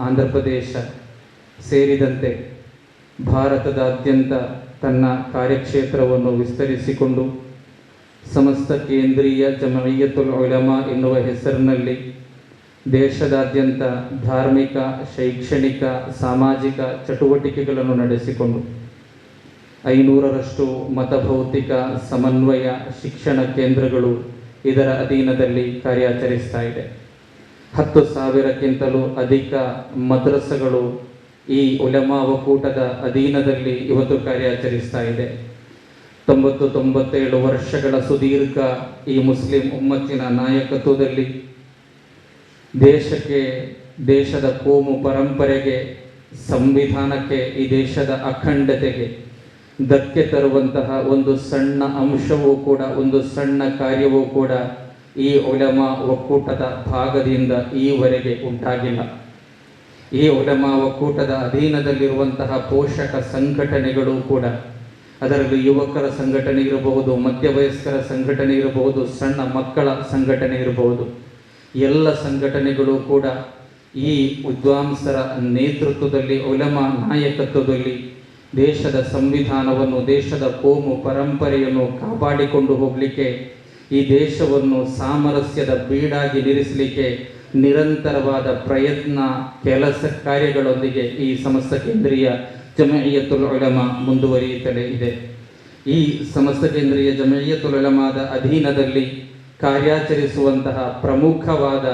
Speaker 2: ಆಂಧ್ರ ಪ್ರದೇಶ ಸೇರಿದಂತೆ ಭಾರತದಾದ್ಯಂತ ತನ್ನ ಕಾರ್ಯಕ್ಷೇತ್ರವನ್ನು ವಿಸ್ತರಿಸಿಕೊಂಡು ಸಮಸ್ತ ಕೇಂದ್ರೀಯ ಜಮೀಯತುಲ್ ಉಲಮಾ ಎನ್ನುವ ಹೆಸರಿನಲ್ಲಿ ದೇಶದಾದ್ಯಂತ ಧಾರ್ಮಿಕ, ಶೈಕ್ಷಣಿಕ, ಸಾಮಾಜಿಕ ಚಟುವಟಿಕೆಗಳನ್ನು ನಡೆಸಿಕೊಂಡು 500ರಷ್ಟು ಮತಭೌತಿಕ ಸಮನ್ವಯ ಶಿಕ್ಷಣ ಕೇಂದ್ರಗಳು ಇದರ ಅಧೀನದಲ್ಲಿ ಕಾರ್ಯಾಚರಿಸ್ತಾ ಇದೆ. 10,000ಕ್ಕಿಂತಲೂ ಅಧಿಕ ಮದ್ರಸಗಳು ಈ ಉಲಮಾ ಒಕ್ಕೂಟದ ಅಧೀನದಲ್ಲಿ ಇವತ್ತು ಕಾರ್ಯಾಚರಿಸ್ತಾ ಇದೆ. 90-97 ವರ್ಷಗಳ ಸುದೀರ್ಘ ಈ ಮುಸ್ಲಿಂ ಉಮ್ಮತ್ತಿನ ನಾಯಕತ್ವದಲ್ಲಿ ದೇಶಕ್ಕೆ, ದೇಶದ ಕೋಮು ಪರಂಪರೆಗೆ, ಸಂವಿಧಾನಕ್ಕೆ, ಈ ದೇಶದ ಅಖಂಡತೆಗೆ ಧಕ್ಕೆ ತರುವಂತಹ ಒಂದು ಸಣ್ಣ ಅಂಶವೂ ಕೂಡ, ಒಂದು ಸಣ್ಣ ಕಾರ್ಯವೂ ಕೂಡ ಈ ಉಲಮಾ ಒಕ್ಕೂಟದ ಭಾಗದಿಂದ ಈವರೆಗೆ ಉಂಟಾಗಿಲ್ಲ. ಈ ಉಲಮಾ ಒಕ್ಕೂಟದ ಅಧೀನದಲ್ಲಿರುವಂತಹ ಪೋಷಕ ಸಂಘಟನೆಗಳು ಕೂಡ, ಅದರಲ್ಲಿ ಯುವಕರ ಸಂಘಟನೆ ಇರಬಹುದು, ಮಧ್ಯವಯಸ್ಕರ ಸಂಘಟನೆ ಇರಬಹುದು, ಸಣ್ಣ ಮಕ್ಕಳ ಸಂಘಟನೆ ಇರಬಹುದು, ಎಲ್ಲ ಸಂಘಟನೆಗಳು ಕೂಡ ಈ ವಿದ್ವಾಂಸರ ನೇತೃತ್ವದಲ್ಲಿ, ಉಲಮಾ ನಾಯಕತ್ವದಲ್ಲಿ ದೇಶದ ಸಂವಿಧಾನವನ್ನು, ದೇಶದ ಕೋಮು ಪರಂಪರೆಯನ್ನು ಕಾಪಾಡಿಕೊಂಡು ಹೋಗಲಿಕ್ಕೆ, ಈ ದೇಶವನ್ನು ಸಾಮರಸ್ಯದ ಬೀಡಾಗಿ ನಿಲ್ಲಿಸಲಿಕ್ಕೆ ನಿರಂತರವಾದ ಪ್ರಯತ್ನ, ಕೆಲಸ ಕಾರ್ಯಗಳೊಂದಿಗೆ ಈ ಸಮಸ್ತ ಕೇಂದ್ರೀಯ ಜಮೀಯತುಲ್ ಉಲಮಾ ಮುಂದುವರಿಯುತ್ತಲೇ ಇದೆ. ಈ ಸಮಸ್ತ ಕೇಂದ್ರೀಯ ಜಮೀಯತುಲ್ ಉಲಮಾದ ಅಧೀನದಲ್ಲಿ ಕಾರ್ಯಾಚರಿಸುವಂತಹ ಪ್ರಮುಖವಾದ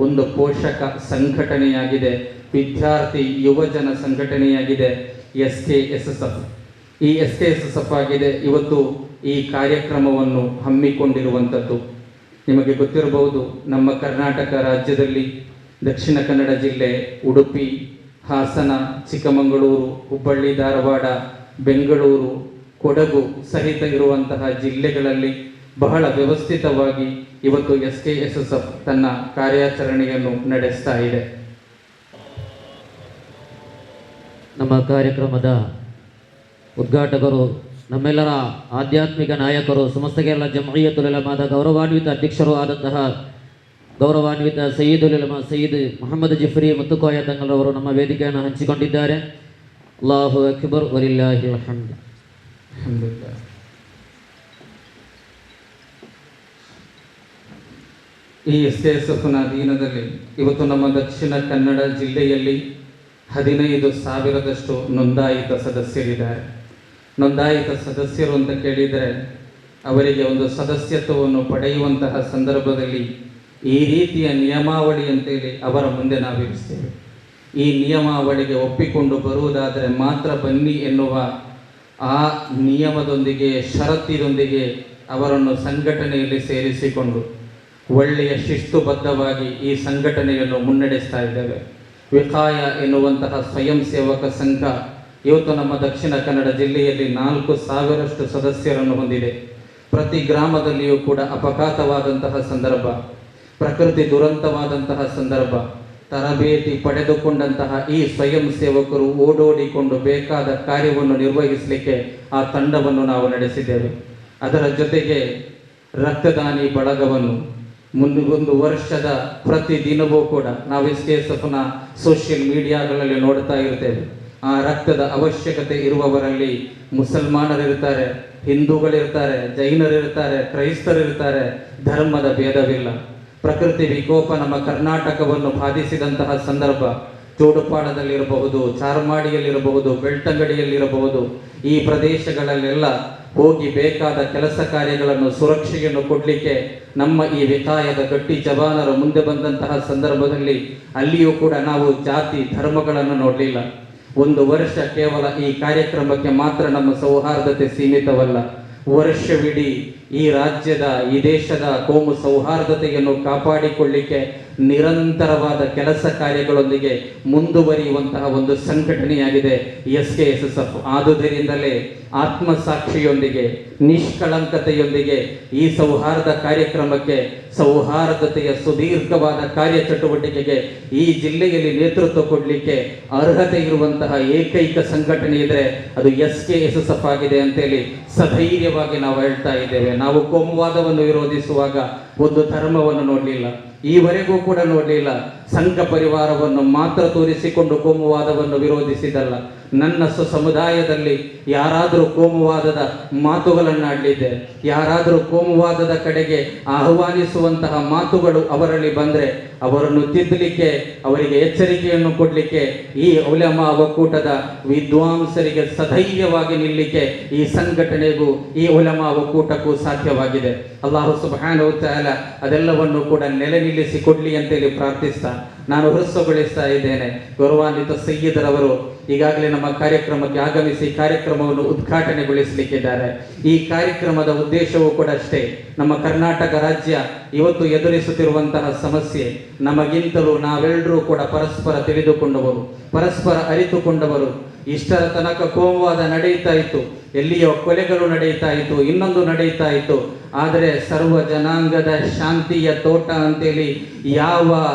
Speaker 2: ಒಂದು ಪೋಷಕ ಸಂಘಟನೆಯಾಗಿದೆ, ವಿದ್ಯಾರ್ಥಿ ಯುವಜನ ಸಂಘಟನೆಯಾಗಿದೆ SKSSF. ಈ SKSSF ಆಗಿದೆ ಇವತ್ತು ಈ ಕಾರ್ಯಕ್ರಮವನ್ನು ಹಮ್ಮಿಕೊಂಡಿರುವಂಥದ್ದು. ನಿಮಗೆ ಗೊತ್ತಿರಬಹುದು, ನಮ್ಮ ಕರ್ನಾಟಕ ರಾಜ್ಯದಲ್ಲಿ ದಕ್ಷಿಣ ಕನ್ನಡ ಜಿಲ್ಲೆ, ಉಡುಪಿ, ಹಾಸನ, ಚಿಕ್ಕಮಗಳೂರು, ಹುಬ್ಬಳ್ಳಿ, ಧಾರವಾಡ, ಬೆಂಗಳೂರು, ಕೊಡಗು ಸಹಿತ ಇರುವಂತಹ ಜಿಲ್ಲೆಗಳಲ್ಲಿ ಬಹಳ ವ್ಯವಸ್ಥಿತವಾಗಿ ಇವತ್ತು SKSSF ತನ್ನ ಕಾರ್ಯಾಚರಣೆಯನ್ನು ನಡೆಸ್ತಾ ಇದೆ.
Speaker 3: ನಮ್ಮ ಕಾರ್ಯಕ್ರಮದ ಉದ್ಘಾಟಕರು, ನಮ್ಮೆಲ್ಲರ ಆಧ್ಯಾತ್ಮಿಕ ನಾಯಕರು, ಸಮಸ್ತ ಕೇರಳ ಜಮೀಯತುಲ್ ಉಲಮಾದ ಗೌರವಾನ್ವಿತ ಅಧ್ಯಕ್ಷರು ಆದಂತಹ ಗೌರವಾನ್ವಿತ ಸಯ್ಯದುಲ್ ಉಲಮಾ ಸಯ್ಯದ್ ಮೊಹಮ್ಮದ್ ಜಿಫ್ರಿ ಮುತ್ತುಕೋಯ ತಂಗಲವರು ನಮ್ಮ ವೇದಿಕೆಯನ್ನು ಹಂಚಿಕೊಂಡಿದ್ದಾರೆ. ಅಲ್ಲಾಹು ಅಕ್ಬರ್ ವಲಿಲ್ಲಾಹಿಲ್ ಹಮ್ದ್.
Speaker 2: ಈ SKSSFನ ಅಧೀನದಲ್ಲಿ ಇವತ್ತು ನಮ್ಮ ದಕ್ಷಿಣ ಕನ್ನಡ ಜಿಲ್ಲೆಯಲ್ಲಿ 15,000ದಷ್ಟು ನೋಂದಾಯಿತ ಸದಸ್ಯರಿದ್ದಾರೆ. ನೋಂದಾಯಿತ ಸದಸ್ಯರು ಅಂತ ಕೇಳಿದರೆ ಅವರಿಗೆ ಒಂದು ಸದಸ್ಯತ್ವವನ್ನು ಪಡೆಯುವಂತಹ ಸಂದರ್ಭದಲ್ಲಿ ಈ ರೀತಿಯ ನಿಯಮಾವಳಿ ಅಂತೇಳಿ ಅವರ ಮುಂದೆ ನಾವಿರಿಸ್ತೇವೆ. ಈ ನಿಯಮಾವಳಿಗೆ ಒಪ್ಪಿಕೊಂಡು ಬರುವುದಾದರೆ ಮಾತ್ರ ಬನ್ನಿ ಎನ್ನುವ ಆ ನಿಯಮದೊಂದಿಗೆ, ಷರತ್ತಿನೊಂದಿಗೆ ಅವರನ್ನು ಸಂಘಟನೆಯಲ್ಲಿ ಸೇರಿಸಿಕೊಂಡು ಒಳ್ಳೆಯ ಶಿಸ್ತುಬದ್ಧವಾಗಿ ಈ ಸಂಘಟನೆಯನ್ನು ಮುನ್ನಡೆಸ್ತಾ ಇದ್ದೇವೆ. ವಿಕಾಯ ಎನ್ನುವಂತಹ ಸ್ವಯಂ ಸೇವಕ ಸಂಘ ಇವತ್ತು ನಮ್ಮ ದಕ್ಷಿಣ ಕನ್ನಡ ಜಿಲ್ಲೆಯಲ್ಲಿ 4,000ರಷ್ಟು ಸದಸ್ಯರನ್ನು ಹೊಂದಿದೆ. ಪ್ರತಿ ಗ್ರಾಮದಲ್ಲಿಯೂ ಕೂಡ ಅಪಘಾತವಾದಂತಹ ಸಂದರ್ಭ, ಪ್ರಕೃತಿ ದುರಂತವಾದಂತಹ ಸಂದರ್ಭ, ತರಬೇತಿ ಪಡೆದುಕೊಂಡಂತಹ ಈ ಸ್ವಯಂ ಸೇವಕರು ಓಡೋಡಿಕೊಂಡು ಬೇಕಾದ ಕಾರ್ಯವನ್ನು ನಿರ್ವಹಿಸಲಿಕ್ಕೆ ಆ ತಂಡವನ್ನು ನಾವು ನಡೆಸಿದ್ದೇವೆ. ಅದರ ಜೊತೆಗೆ ರಕ್ತದಾನಿ ಬಳಗವನ್ನು ಒಂದು ವರ್ಷದ ಪ್ರತಿ ದಿನವೂ ಕೂಡ ನಾವು SKSFನ ಸೋಷಿಯಲ್ ಮೀಡಿಯಾಗಳಲ್ಲಿ ನೋಡ್ತಾ ಇರ್ತೇವೆ. ಆ ರಕ್ತದ ಅವಶ್ಯಕತೆ ಇರುವವರಲ್ಲಿ ಮುಸಲ್ಮಾನರಿರ್ತಾರೆ, ಹಿಂದೂಗಳಿರ್ತಾರೆ, ಜೈನರಿರ್ತಾರೆ, ಕ್ರೈಸ್ತರಿರ್ತಾರೆ, ಧರ್ಮದ ಭೇದವಿಲ್ಲ. ಪ್ರಕೃತಿ ವಿಕೋಪ ನಮ್ಮ ಕರ್ನಾಟಕವನ್ನು ಬಾಧಿಸಿದಂತಹ ಸಂದರ್ಭ ಜೋಡುಪಾಡದಲ್ಲಿರಬಹುದು, ಚಾರ್ಮಾಡಿಯಲ್ಲಿರಬಹುದು, ಬೆಳ್ತಂಗಡಿಯಲ್ಲಿರಬಹುದು, ಈ ಪ್ರದೇಶಗಳಲ್ಲೆಲ್ಲ ಹೋಗಿ ಬೇಕಾದ ಕೆಲಸ ಕಾರ್ಯಗಳನ್ನು ಸುರಕ್ಷೆಯನ್ನು ಕೊಡಲಿಕ್ಕೆ ನಮ್ಮ ಈ ವಿಕಾಯದ ಗಟ್ಟಿ ಜವಾನರು ಮುಂದೆ ಬಂದಂತಹ ಸಂದರ್ಭದಲ್ಲಿ ಅಲ್ಲಿಯೂ ಕೂಡ ನಾವು ಜಾತಿ ಧರ್ಮಗಳನ್ನು ನೋಡಲಿಲ್ಲ. ಒಂದು ವರ್ಷ ಕೇವಲ ಈ ಕಾರ್ಯಕ್ರಮಕ್ಕೆ ಮಾತ್ರ ನಮ್ಮ ಸೌಹಾರ್ದತೆ ಸೀಮಿತವಲ್ಲ. ವರ್ಷವಿಡೀ ಈ ರಾಜ್ಯದ, ಈ ದೇಶದ ಕೋಮು ಸೌಹಾರ್ದತೆಯನ್ನು ಕಾಪಾಡಿಕೊಳ್ಳಿಕ್ಕೆ ನಿರಂತರವಾದ ಕೆಲಸ ಕಾರ್ಯಗಳೊಂದಿಗೆ ಮುಂದುವರಿಯುವಂತಹ ಒಂದು ಸಂಘಟನೆಯಾಗಿದೆ SKSF. ಆದುದರಿಂದಲೇ ಆತ್ಮಸಾಕ್ಷಿಯೊಂದಿಗೆ, ನಿಷ್ಕಳಂಕತೆಯೊಂದಿಗೆ ಈ ಸೌಹಾರ್ದ ಕಾರ್ಯಕ್ರಮಕ್ಕೆ, ಸೌಹಾರ್ದತೆಯ ಸುದೀರ್ಘವಾದ ಕಾರ್ಯಚಟುವಟಿಕೆಗೆ ಈ ಜಿಲ್ಲೆಯಲ್ಲಿ ನೇತೃತ್ವ ಕೊಡಲಿಕ್ಕೆ ಅರ್ಹತೆ ಇರುವಂತಹ ಏಕೈಕ ಸಂಘಟನೆ ಇದ್ರೆ ಅದು SKSF ಆಗಿದೆ ಅಂತೇಳಿ ಸಧೈರ್ಯವಾಗಿ ನಾವು ಹೇಳ್ತಾ ಇದ್ದೇವೆ. ನಾವು ಕೋಮುವಾದವನ್ನು ವಿರೋಧಿಸುವಾಗ ಒಂದು ಧರ್ಮವನ್ನು ನೋಡಲಿಲ್ಲ, ಈವರೆಗೂ ಕೂಡ ನೋಡಲಿಲ್ಲ. ಸಂಘ ಪರಿವಾರವನ್ನು ಮಾತ್ರ ತೋರಿಸಿಕೊಂಡು ಕೋಮುವಾದವನ್ನು ವಿರೋಧಿಸಿದಲ್ಲ. ನನ್ನ ಸಮುದಾಯದಲ್ಲಿ ಯಾರಾದರೂ ಕೋಮುವಾದದ ಮಾತುಗಳನ್ನಾಡಲಿದೆ, ಯಾರಾದರೂ ಕೋಮುವಾದದ ಕಡೆಗೆ ಆಹ್ವಾನಿಸುವಂತಹ ಮಾತುಗಳು ಅವರಲ್ಲಿ ಬಂದರೆ ಅವರನ್ನು ತಿದ್ದಲಿಕ್ಕೆ, ಅವರಿಗೆ ಎಚ್ಚರಿಕೆಯನ್ನು ಕೊಡಲಿಕ್ಕೆ ಈ ಉಲಮಾ ಒಕ್ಕೂಟದ ವಿದ್ವಾಂಸರಿಗೆ ಸಧೈರ್ಯವಾಗಿ ನಿಲ್ಲಲಿಕ್ಕೆ ಈ ಸಂಘಟನೆಗೂ ಈ ಉಲಮಾ ಒಕ್ಕೂಟಕ್ಕೂ ಸಾಧ್ಯವಾಗಿದೆ. ಅಲ್ಲಾಹು ಸುಬ್ಹಾನಹು ವ ತಆಲಾ ಅದೆಲ್ಲವನ್ನು ಕೂಡ ನೆಲೆ ನಿಲ್ಲಿಸಿ ಕೊಡಲಿ ಅಂತೇಳಿ ಪ್ರಾರ್ಥಿಸ್ತಾ ನಾನು ಹೃಸ್ವಗೊಳಿಸ್ತಾ ಇದ್ದೇನೆ. ಗೌರವಾನ್ವಿತ ಸಯ್ಯಿದರವರು ಈಗಾಗಲೇ ನಮ್ಮ ಕಾರ್ಯಕ್ರಮಕ್ಕೆ ಆಗಮಿಸಿ ಕಾರ್ಯಕ್ರಮವನ್ನು ಉದ್ಘಾಟನೆಗೊಳಿಸಲಿಕ್ಕಿದ್ದಾರೆ. ಈ ಕಾರ್ಯಕ್ರಮದ ಉದ್ದೇಶವೂ ಕೂಡ ಅಷ್ಟೇ. ನಮ್ಮ ಕರ್ನಾಟಕ ರಾಜ್ಯ ಇವತ್ತು ಎದುರಿಸುತ್ತಿರುವಂತಹ ಸಮಸ್ಯೆ, ನಮಗಿಂತಲೂ ನಾವೆಲ್ಲರೂ ಕೂಡ ಪರಸ್ಪರ ತಿಳಿದುಕೊಂಡವರು, ಪರಸ್ಪರ ಅರಿತುಕೊಂಡವರು. ಇಷ್ಟರ ತನಕ ಕೋಮುವಾದ ನಡೆಯುತ್ತಾ ಇತ್ತು, ಎಲ್ಲಿಯೋ ಕೊಲೆಗಳು ನಡೆಯುತ್ತಾ ಇತ್ತು, ಇನ್ನೊಂದು ನಡೆಯುತ್ತಾ ಇತ್ತು. ಆದರೆ ಸರ್ವ ಜನಾಂಗದ ಶಾಂತಿಯ ತೋಟ ಅಂತೇಳಿ ಯಾವ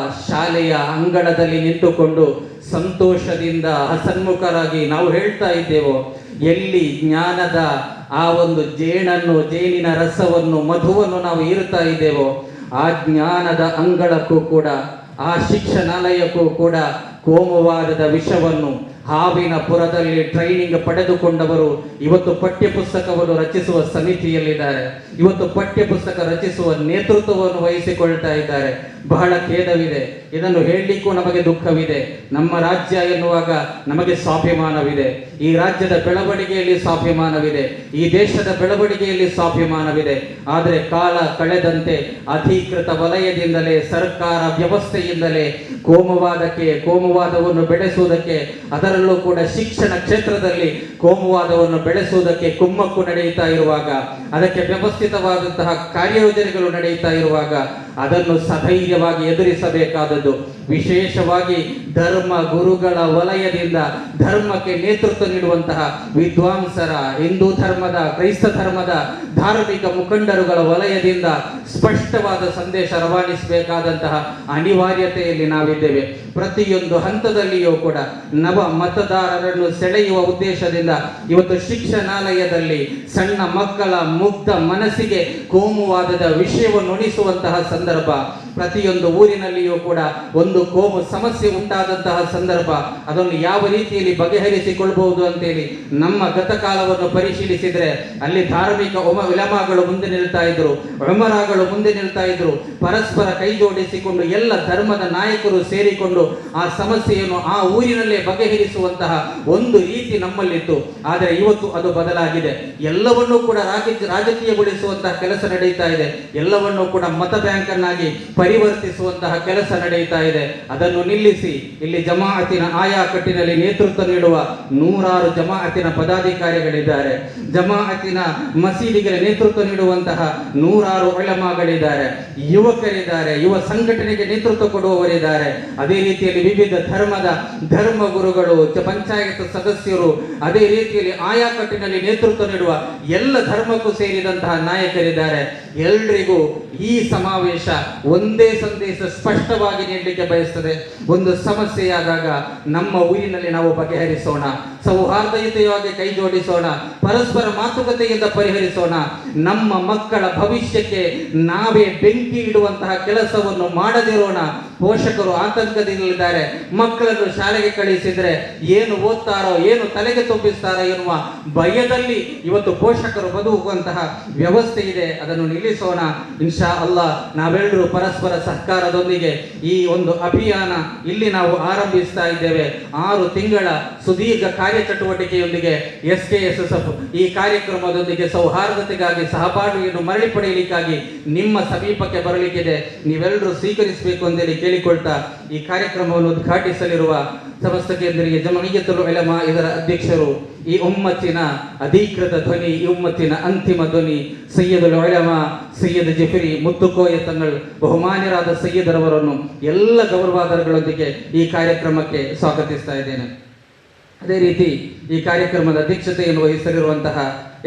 Speaker 2: ಶಾಲೆಯ ಅಂಗಳದಲ್ಲಿ ನಿಂತುಕೊಂಡು ಸಂತೋಷದಿಂದ ಹಸನ್ಮುಖರಾಗಿ ನಾವು ಹೇಳ್ತಾ ಇದ್ದೇವೋ, ಎಲ್ಲಿ ಜ್ಞಾನದ ಆ ಒಂದು ಜೇನನ್ನು, ಜೇನಿನ ರಸವನ್ನು, ಮಧುವನ್ನು ನಾವು ಹೀರುತ್ತಾ ಇದ್ದೇವೋ, ಆ ಜ್ಞಾನದ ಅಂಗಳಕ್ಕೂ ಕೂಡ, ಆ ಶಿಕ್ಷಣಾಲಯಕ್ಕೂ ಕೂಡ ಕೋಮುವಾದದ ವಿಷವನ್ನು ಹಾವಿನ ಪುರದಲ್ಲಿ ಟ್ರೈನಿಂಗ್ ಪಡೆದುಕೊಂಡವರು ಇವತ್ತು ಪಠ್ಯಪುಸ್ತಕವನ್ನು ರಚಿಸುವ ಸಮಿತಿಯಲ್ಲಿದ್ದಾರೆ, ಇವತ್ತು ಪಠ್ಯಪುಸ್ತಕ ರಚಿಸುವ ನೇತೃತ್ವವನ್ನು ವಹಿಸಿಕೊಳ್ತಾ ಇದ್ದಾರೆ. ಬಹಳ ಖೇದವಿದೆ, ಇದನ್ನು ಹೇಳಲಿಕ್ಕೂ ನಮಗೆ ದುಃಖವಿದೆ. ನಮ್ಮ ರಾಜ್ಯ ಎನ್ನುವಾಗ ನಮಗೆ ಸ್ವಾಭಿಮಾನವಿದೆ, ಈ ರಾಜ್ಯದ ಬೆಳವಣಿಗೆಯಲ್ಲಿ ಸ್ವಾಭಿಮಾನವಿದೆ, ಈ ದೇಶದ ಬೆಳವಣಿಗೆಯಲ್ಲಿ ಸ್ವಾಭಿಮಾನವಿದೆ. ಆದರೆ ಕಾಲ ಕಳೆದಂತೆ ಅಧಿಕೃತ ವಲಯದಿಂದಲೇ, ಸರ್ಕಾರ ವ್ಯವಸ್ಥೆಯಿಂದಲೇ ಕೋಮುವಾದವನ್ನು ಬೆಳೆಸುವುದಕ್ಕೆ, ಅದರಲ್ಲೂ ಕೂಡ ಶಿಕ್ಷಣ ಕ್ಷೇತ್ರದಲ್ಲಿ ಕೋಮುವಾದವನ್ನು ಬೆಳೆಸುವುದಕ್ಕೆ ಕುಮ್ಮಕ್ಕು ನಡೆಯುತ್ತಾ ಇರುವಾಗ, ಅದಕ್ಕೆ ವ್ಯವಸ್ಥಿತವಾದಂತಹ ಕಾರ್ಯಯೋಜನೆಗಳು ನಡೆಯುತ್ತಾ ಇರುವಾಗ ಅದನ್ನು ಸಧೈರ್ಯವಾಗಿ ಎದುರಿಸಬೇಕಾದದ್ದು ವಿಶೇಷವಾಗಿ ಧರ್ಮ ಗುರುಗಳ ವಲಯದಿಂದ ಧರ್ಮಕ್ಕೆ ನೇತೃತ್ವ ನೀಡುವಂತಹ ವಿದ್ವಾಂಸರ, ಹಿಂದೂ ಧರ್ಮದ, ಕ್ರೈಸ್ತ ಧರ್ಮದ ಧಾರ್ಮಿಕ ಮುಖಂಡರುಗಳ ವಲಯದಿಂದ ಸ್ಪಷ್ಟವಾದ ಸಂದೇಶ ರವಾನಿಸಬೇಕಾದಂತಹ ಅನಿವಾರ್ಯತೆಯಲ್ಲಿ ನಾವಿದ್ದೇವೆ. ಪ್ರತಿಯೊಂದು ಹಂತದಲ್ಲಿಯೂ ಕೂಡ ನವ ಮತದಾರರನ್ನು ಸೆಳೆಯುವ ಉದ್ದೇಶದಿಂದ ಇವತ್ತು ಶಿಕ್ಷಣಾಲಯದಲ್ಲಿ ಸಣ್ಣ ಮಕ್ಕಳ ಮುಗ್ಧ ಮನಸ್ಸಿಗೆ ಕೋಮುವಾದದ ವಿಷಯವನ್ನು ನುಡಿಸುವಂತಹ ಸಂದರ್ಭ, ಪ್ರತಿಯೊಂದು ಊರಿನಲ್ಲಿಯೂ ಕೂಡ ಒಂದು ಕೋಮು ಸಮಸ್ಯೆ ಉಂಟಾದಂತಹ ಸಂದರ್ಭ, ಅದನ್ನು ಯಾವ ರೀತಿಯಲ್ಲಿ ಬಗೆಹರಿಸಿಕೊಳ್ಳಬಹುದು ಅಂತೇಳಿ ನಮ್ಮ ಗತಕಾಲವನ್ನು ಪರಿಶೀಲಿಸಿದರೆ ಅಲ್ಲಿ ಧಾರ್ಮಿಕ ಉಲಮಾಗಳು ಮುಂದೆ ನಿಲ್ತಾ ಇದ್ರು, ಉಮರಾಗಳು ಮುಂದೆ ನಿಲ್ತಾ ಇದ್ರು. ಪರಸ್ಪರ ಕೈ ಜೋಡಿಸಿಕೊಂಡು ಎಲ್ಲ ಧರ್ಮದ ನಾಯಕರು ಸೇರಿಕೊಂಡು ಆ ಸಮಸ್ಯೆಯನ್ನು ಆ ಊರಿನಲ್ಲೇ ಬಗೆಹರಿಸುವಂತಹ ಒಂದು ರೀತಿ ನಮ್ಮಲ್ಲಿತ್ತು. ಆದರೆ ಇವತ್ತು ಅದು ಬದಲಾಗಿದೆ. ಎಲ್ಲವನ್ನೂ ಕೂಡ ರಾಜಕೀಯಗೊಳಿಸುವಂತಹ ಕೆಲಸ ನಡೆಯುತ್ತಾ ಇದೆ. ಎಲ್ಲವನ್ನೂ ಕೂಡ ಮತ ಬ್ಯಾಂಕ್ ಅನ್ನಾಗಿ ಪರಿವರ್ತಿಸಿ ಪರಿವರ್ತಿಸುವಂತಹ ಕೆಲಸ ನಡೆಯುತ್ತಾ ಇದೆ. ಅದನ್ನು ನಿಲ್ಲಿಸಿ ಇಲ್ಲಿ ಜಮಾಅತಿನ ಆಯಾ ಕಟ್ಟಿನಲ್ಲಿ ನೇತೃತ್ವ ನೀಡುವ ನೂರಾರು ಜಮಾಅತಿನ ಪದಾಧಿಕಾರಿಗಳಿದ್ದಾರೆ. ಜಮಾಅತಿನ ಮಸೀದಿಗೆ ನೇತೃತ್ವ ನೀಡುವಂತಹ ನೂರಾರು ಉಲಮಾಗಳಿದ್ದಾರೆ, ಯುವಕರಿದ್ದಾರೆ, ಯುವ ಸಂಘಟನೆಗೆ ನೇತೃತ್ವ ಕೊಡುವವರಿದ್ದಾರೆ. ಅದೇ ರೀತಿಯಲ್ಲಿ ವಿವಿಧ ಧರ್ಮದ ಧರ್ಮ ಗುರುಗಳು, ಪಂಚಾಯತ್ ಸದಸ್ಯರು, ಅದೇ ರೀತಿಯಲ್ಲಿ ಆಯಾ ಕಟ್ಟಿನಲ್ಲಿ ನೇತೃತ್ವ ನೀಡುವ ಎಲ್ಲ ಧರ್ಮಕ್ಕೂ ಸೇರಿದಂತಹ ನಾಯಕರಿದ್ದಾರೆ. ಎಲ್ರಿಗೂ ಈ ಸಮಾವೇಶ ಒಂದೇ ಸಂದೇಶ ಸ್ಪಷ್ಟವಾಗಿ ನೀಡಲಿಕ್ಕೆ ಬಯಸ್ತದೆ. ಒಂದು ಸಮಸ್ಯೆಯಾದಾಗ ನಮ್ಮ ಊರಿನಲ್ಲಿ ನಾವು ಬಗೆಹರಿಸೋಣ, ಸೌಹಾರ್ದಯುತವಾಗಿ ಕೈ ಜೋಡಿಸೋಣ, ಪರಸ್ಪರ ಮಾತುಕತೆಯಿಂದ ಪರಿಹರಿಸೋಣ. ನಮ್ಮ ಮಕ್ಕಳ ಭವಿಷ್ಯಕ್ಕೆ ನಾವೇ ಬೆಂಕಿ ಇಡುವಂತಹ ಕೆಲಸವನ್ನು ಮಾಡದಿರೋಣ. ಪೋಷಕರು ಆತಂಕದಲ್ಲಿದ್ದಾರೆ. ಮಕ್ಕಳನ್ನು ಶಾಲೆಗೆ ಕಳಿಸಿದ್ರೆ ಏನು ಓದ್ತಾರೋ, ಏನು ತಲೆಗೆ ತುಂಬಿಸ್ತಾರೋ ಎನ್ನುವ ಭಯದಲ್ಲಿ ಇವತ್ತು ಪೋಷಕರು ಬದುಕುವಂತಹ ವ್ಯವಸ್ಥೆ ಇದೆ. ಅದನ್ನು ನಿಲ್ಲಿಸೋಣ. ಇನ್ಶಾ ಅಲ್ಲಾ ನಾವೆಲ್ಲರೂ ಪರಸ್ಪರ ಸಹಕಾರದೊಂದಿಗೆ ಈ ಒಂದು ಅಭಿಯಾನ ಇಲ್ಲಿ ನಾವು ಆರಂಭಿಸ್ತಾ ಇದ್ದೇವೆ. 6 ತಿಂಗಳ ಸುದೀರ್ಘ ಕಾರ್ಯಚಟುವಟಿಕೆಯೊಂದಿಗೆ SKSSF ಈ ಕಾರ್ಯಕ್ರಮದೊಂದಿಗೆ ಸೌಹಾರ್ದತೆಗಾಗಿ ಸಹಬಾಳ್ವೆಯನ್ನು ಮರಳಿ ಪಡೆಯಲಿಕ್ಕಾಗಿ ನಿಮ್ಮ ಸಮೀಪಕ್ಕೆ ಬರಲಿಕ್ಕಿದೆ. ನೀವೆಲ್ಲರೂ ಸ್ವೀಕರಿಸಬೇಕು ಅಂತೇಳಿ ಕೇಳಿಕೊಳ್ತಾ ಈ ಕಾರ್ಯಕ್ರಮವನ್ನು ಉದ್ಘಾಟಿಸಲಿರುವ ಸಮಸ್ತ ಕೇಂದ್ರೀಯ ಜಮೀಯತುಲ್ ಉಲಮಾ ಇದರ ಅಧ್ಯಕ್ಷರು, ಈ ಉಮ್ಮತ್ತಿನ ಅಧಿಕೃತ ಧ್ವನಿ, ಈ ಉಮ್ಮತ್ತಿನ ಅಂತಿಮ ಧ್ವನಿ ಸಯ್ಯದುಲ್ ಉಲಮಾ ಸಯ್ಯದ್ ಜಿಫ್ರಿ ಮುತ್ತುಕೋಯ ತಂಗಳ್ ಬಹುಮಾನ್ಯರಾದ ಸಯ್ಯದರವರನ್ನು ಎಲ್ಲ ಗೌರವಾದರಗಳೊಂದಿಗೆ ಈ ಕಾರ್ಯಕ್ರಮಕ್ಕೆ ಸ್ವಾಗತಿಸ್ತಾ ಇದ್ದೇನೆ. ಅದೇ ರೀತಿ ಈ ಕಾರ್ಯಕ್ರಮದ ಅಧ್ಯಕ್ಷತೆಯನ್ನು ವಹಿಸಲಿರುವಂತಹ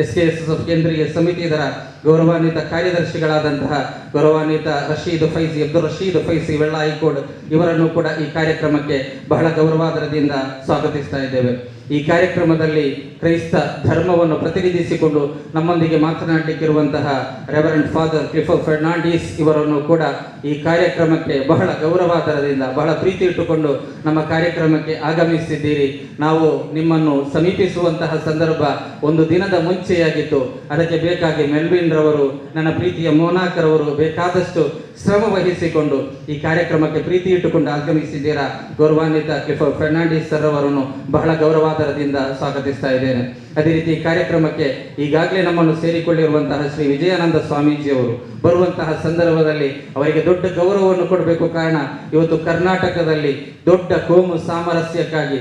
Speaker 2: SKSSF ಕೇಂದ್ರೀಯ ಸಮಿತಿ ಇದರ ಗೌರವಾನ್ವಿತ ಕಾರ್ಯದರ್ಶಿಗಳಾದಂತಹ ಗೌರವಾನ್ವಿತ ಅಬ್ದುಲ್ ರಶೀದ್ ಫೈಸಿ ವೆಳ್ಳಾಯಿಕೋಡ್ ಇವರನ್ನು ಕೂಡ ಈ ಕಾರ್ಯಕ್ರಮಕ್ಕೆ ಬಹಳ ಗೌರವಾದರದಿಂದ ಸ್ವಾಗತಿಸ್ತಾ ಇದ್ದೇವೆ. ಈ ಕಾರ್ಯಕ್ರಮದಲ್ಲಿ ಕ್ರೈಸ್ತ ಧರ್ಮವನ್ನು ಪ್ರತಿನಿಧಿಸಿಕೊಂಡು ನಮ್ಮೊಂದಿಗೆ ಮಾತನಾಡಲಿಕ್ಕಿರುವಂತಹ ರೆವರೆಂಡ್ ಫಾದರ್ ಕ್ಲಿಫರ್ಡ್ ಫರ್ನಾಂಡಿಸ್ ಇವರನ್ನು ಕೂಡ ಈ ಕಾರ್ಯಕ್ರಮಕ್ಕೆ ಬಹಳ ಗೌರವಾದರದಿಂದ ಬಹಳ ಪ್ರೀತಿ ಇಟ್ಟುಕೊಂಡು ನಮ್ಮ ಕಾರ್ಯಕ್ರಮಕ್ಕೆ ಆಗಮಿಸಿದ್ದೀರಿ. ನಾವು ನಿಮ್ಮನ್ನು ಸಮೀಪಿಸುವಂತಹ ಸಂದರ್ಭ ಒಂದು ದಿನದ ಮುಂಚೆಯಾಗಿತ್ತು. ಅದಕ್ಕೆ ಬೇಕಾಗಿ ಮೆಲ್ವಿನ್ ರವರು, ನನ್ನ ಪ್ರೀತಿಯ ಮೋನಾಕರ್ ಅವರು ಬೇಕಾದಷ್ಟು ಶ್ರಮ ವಹಿಸಿಕೊಂಡು ಈ ಕಾರ್ಯಕ್ರಮಕ್ಕೆ ಪ್ರೀತಿ ಇಟ್ಟುಕೊಂಡು ಆಗಮಿಸಿದ್ದೀರಾ. ಗೌರವಾನ್ವಿತ ಕ್ಲಿಫರ್ಡ್ ಫರ್ನಾಂಡಿಸ್ ಸರ್ ಅವರನ್ನು ಬಹಳ ಗೌರವಾದರದಿಂದ ಸ್ವಾಗತಿಸ್ತಾ ಇದ್ದೇನೆ. ಅದೇ ರೀತಿ ಈ ಕಾರ್ಯಕ್ರಮಕ್ಕೆ ಈಗಾಗಲೇ ನಮ್ಮನ್ನು ಸೇರಿಕೊಂಡಿರುವಂತಹ ಶ್ರೀ ವಿಜಯಾನಂದ ಸ್ವಾಮೀಜಿಯವರು ಬರುವಂತಹ ಸಂದರ್ಭದಲ್ಲಿ ಅವರಿಗೆ ದೊಡ್ಡ ಗೌರವವನ್ನು ಕೊಡಬೇಕು. ಕಾರಣ ಇವತ್ತು ಕರ್ನಾಟಕದಲ್ಲಿ ದೊಡ್ಡ ಕೋಮು ಸಾಮರಸ್ಯಕ್ಕಾಗಿ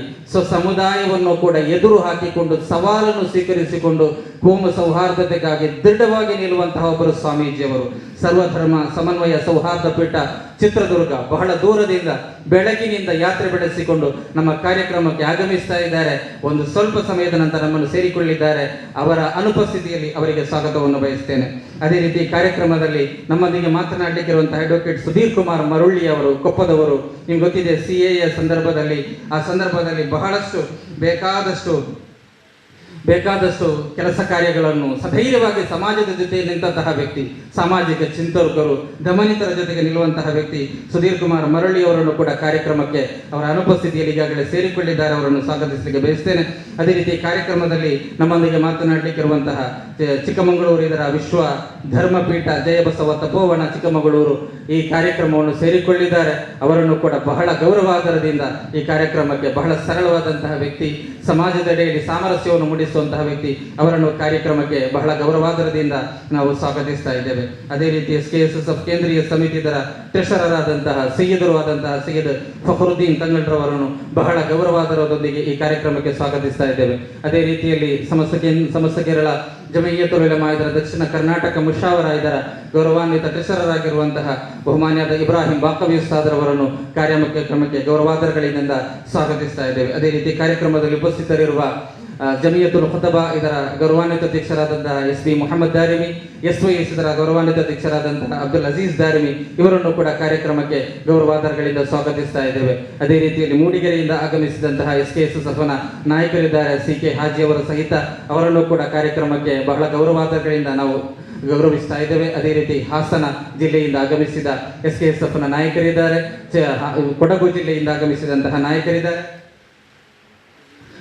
Speaker 2: ಸಮುದಾಯವನ್ನು ಕೂಡ ಎದುರು ಹಾಕಿಕೊಂಡು ಸವಾಲನ್ನು ಸ್ವೀಕರಿಸಿಕೊಂಡು ಕೋಮು ಸೌಹಾರ್ದತೆಗಾಗಿ ದೃಢವಾಗಿ ನಿಲ್ಲುವಂತಹ ಒಬ್ಬರು ಸ್ವಾಮೀಜಿಯವರು. ಸರ್ವಧರ್ಮ ಸಮನ್ವಯ ಸೌಹಾರ್ದ ಪೀಠ ಚಿತ್ರದುರ್ಗ ಬಹಳ ದೂರದಿಂದ ಬೆಳಗಿನಿಂದ ಯಾತ್ರೆ ಬೆಳೆಸಿಕೊಂಡು ನಮ್ಮ ಕಾರ್ಯಕ್ರಮಕ್ಕೆ ಆಗಮಿಸ್ತಾ ಇದ್ದಾರೆ. ಒಂದು ಸ್ವಲ್ಪ ಸಮಯದ ನಂತರ ನಮ್ಮನ್ನು ಸೇರಿಕೊಳ್ಳಿದ್ದಾರೆ. ಅವರ ಅನುಪಸ್ಥಿತಿಯಲ್ಲಿ ಅವರಿಗೆ ಸ್ವಾಗತವನ್ನು ಬಯಸ್ತೇನೆ. ಅದೇ ರೀತಿ ಕಾರ್ಯಕ್ರಮದಲ್ಲಿ ನಮ್ಮೊಂದಿಗೆ ಮಾತನಾಡಲಿಕ್ಕಿರುವಂತಹ ಅಡ್ವೊಕೇಟ್ ಸುಧೀರ್ ಕುಮಾರ್ ಮರುಳ್ಳಿ ಅವರು, ಕೊಪ್ಪದವರು. ನಿಮ್ಗೆ ಗೊತ್ತಿದೆ, CAA ಸಂದರ್ಭದಲ್ಲಿ ಆ ಸಂದರ್ಭದಲ್ಲಿ ಬಹಳಷ್ಟು ಬೇಕಾದಷ್ಟು ಕೆಲಸ ಕಾರ್ಯಗಳನ್ನು ಸಧೈರ್ಯವಾಗಿ ಸಮಾಜದ ಜೊತೆ ನಿಂತಹ ವ್ಯಕ್ತಿ, ಸಾಮಾಜಿಕ ಚಿಂತಕರು, ಗಮನಿತರ ಜೊತೆಗೆ ನಿಲ್ಲುವಂತಹ ವ್ಯಕ್ತಿ ಸುಧೀರ್ ಕುಮಾರ್ ಮರಳಿ ಅವರನ್ನು ಕೂಡ ಕಾರ್ಯಕ್ರಮಕ್ಕೆ ಅವರ ಅನುಪಸ್ಥಿತಿಯಲ್ಲಿ ಈಗಾಗಲೇ ಸೇರಿಕೊಂಡಿದ್ದಾರೆ. ಅವರನ್ನು ಸ್ವಾಗತಿಸಲಿಕ್ಕೆ ಬಯಸ್ತೇನೆ. ಅದೇ ರೀತಿ ಕಾರ್ಯಕ್ರಮದಲ್ಲಿ ನಮ್ಮೊಂದಿಗೆ ಮಾತನಾಡಲಿಕ್ಕಿರುವಂತಹ ಚಿಕ್ಕಮಗಳೂರು ಇದರ ವಿಶ್ವ ಧರ್ಮಪೀಠ ಜಯಬಸವ ತಪೋವನ ಚಿಕ್ಕಮಗಳೂರು ಈ ಕಾರ್ಯಕ್ರಮವನ್ನು ಸೇರಿಕೊಂಡಿದ್ದಾರೆ. ಅವರನ್ನು ಕೂಡ ಬಹಳ ಗೌರವಾದರದಿಂದ ಈ ಕಾರ್ಯಕ್ರಮಕ್ಕೆ ಬಹಳ ಸರಳವಾದಂತಹ ವ್ಯಕ್ತಿ, ಸಮಾಜದೆಡೆಯಲ್ಲಿ ಸಾಮರಸ್ಯವನ್ನು ಮೂಡಿಸುವಂತಹ ವ್ಯಕ್ತಿ, ಅವರನ್ನು ಕಾರ್ಯಕ್ರಮಕ್ಕೆ ಬಹಳ ಗೌರವಾದರದಿಂದ ನಾವು ಸ್ವಾಗತಿಸ್ತಾ ಇದ್ದೇವೆ. ಅದೇ ರೀತಿ SKSSF ಕೇಂದ್ರೀಯ ಸಮಿತಿ ಇದರ ಟ್ರೆಷರರಾದಂತಹ ಸಯ್ಯದರು ಆದಂತಹ ಸಯ್ಯದ್ ಫಖರುದ್ದೀನ್ ತಂಗಳ್ರವರನ್ನು ಬಹಳ ಗೌರವಾದರದೊಂದಿಗೆ ಈ ಕಾರ್ಯಕ್ರಮಕ್ಕೆ ಸ್ವಾಗತಿಸ್ತಾ ಇದ್ದೇವೆ. ಅದೇ ರೀತಿಯಲ್ಲಿ ಸಮಸ್ತ ಕೇರಳ ಜಮೀಯತುಲ್ ಉಲಮಾ ಇದರ ದಕ್ಷಿಣ ಕರ್ನಾಟಕ ಮುಷಾವರ ಇದರ ಗೌರವಾನ್ವಿತ ಟ್ರೆಷರರಾಗಿರುವಂತಹ ಬಹುಮಾನ್ಯದ ಇಬ್ರಾಹಿಂ ಬಾಕವಿ ಉಸ್ತಾದ್ ರವರನ್ನು ಕಾರ್ಯಕ್ರಮಕ್ಕೆ ಗೌರವಾದರಗಳಿಂದ ಸ್ವಾಗತಿಸ್ತಾ ಇದ್ದೇವೆ. ಅದೇ ರೀತಿ ಕಾರ್ಯಕ್ರಮದಲ್ಲಿ ಉಪಸ್ಥಿತರಿರುವ ಜಮಿಯತುಲ್ ಖುತಬಾ ಇದರ ಗೌರವಾನ್ವಿತ ಅಧ್ಯಕ್ಷರಾದಂತಹ SB ಮೊಹಮ್ಮದ್ ದಾರಿಮಿ, SYS ಇದರ ಗೌರವಾನ್ವಿತ ಅಧ್ಯಕ್ಷರಾದಂತಹ ಅಬ್ದುಲ್ ಅಜೀಜ್ ದಾರಿಮಿ ಇವರನ್ನು ಕೂಡ ಕಾರ್ಯಕ್ರಮಕ್ಕೆ ಗೌರವಾದರಗಳಿಂದ ಸ್ವಾಗತಿಸ್ತಾ ಇದ್ದೇವೆ. ಅದೇ ರೀತಿಯಲ್ಲಿ ಮೂಡಿಗೆರೆಯಿಂದ ಆಗಮಿಸಿದಂತಹ SKSSFನ ನಾಯಕರಿದ್ದಾರೆ, CK ಹಾಜಿ ಅವರ ಸಹಿತ ಅವರನ್ನು ಕೂಡ ಕಾರ್ಯಕ್ರಮಕ್ಕೆ ಬಹಳ ಗೌರವಾದರಗಳಿಂದ ನಾವು ಗೌರವಿಸ್ತಾ ಇದ್ದೇವೆ. ಅದೇ ರೀತಿ ಹಾಸನ ಜಿಲ್ಲೆಯಿಂದ ಆಗಮಿಸಿದ SKSSFನ ನಾಯಕರಿದ್ದಾರೆ, ಕೊಡಗು ಜಿಲ್ಲೆಯಿಂದ ಆಗಮಿಸಿದಂತಹ ನಾಯಕರಿದ್ದಾರೆ.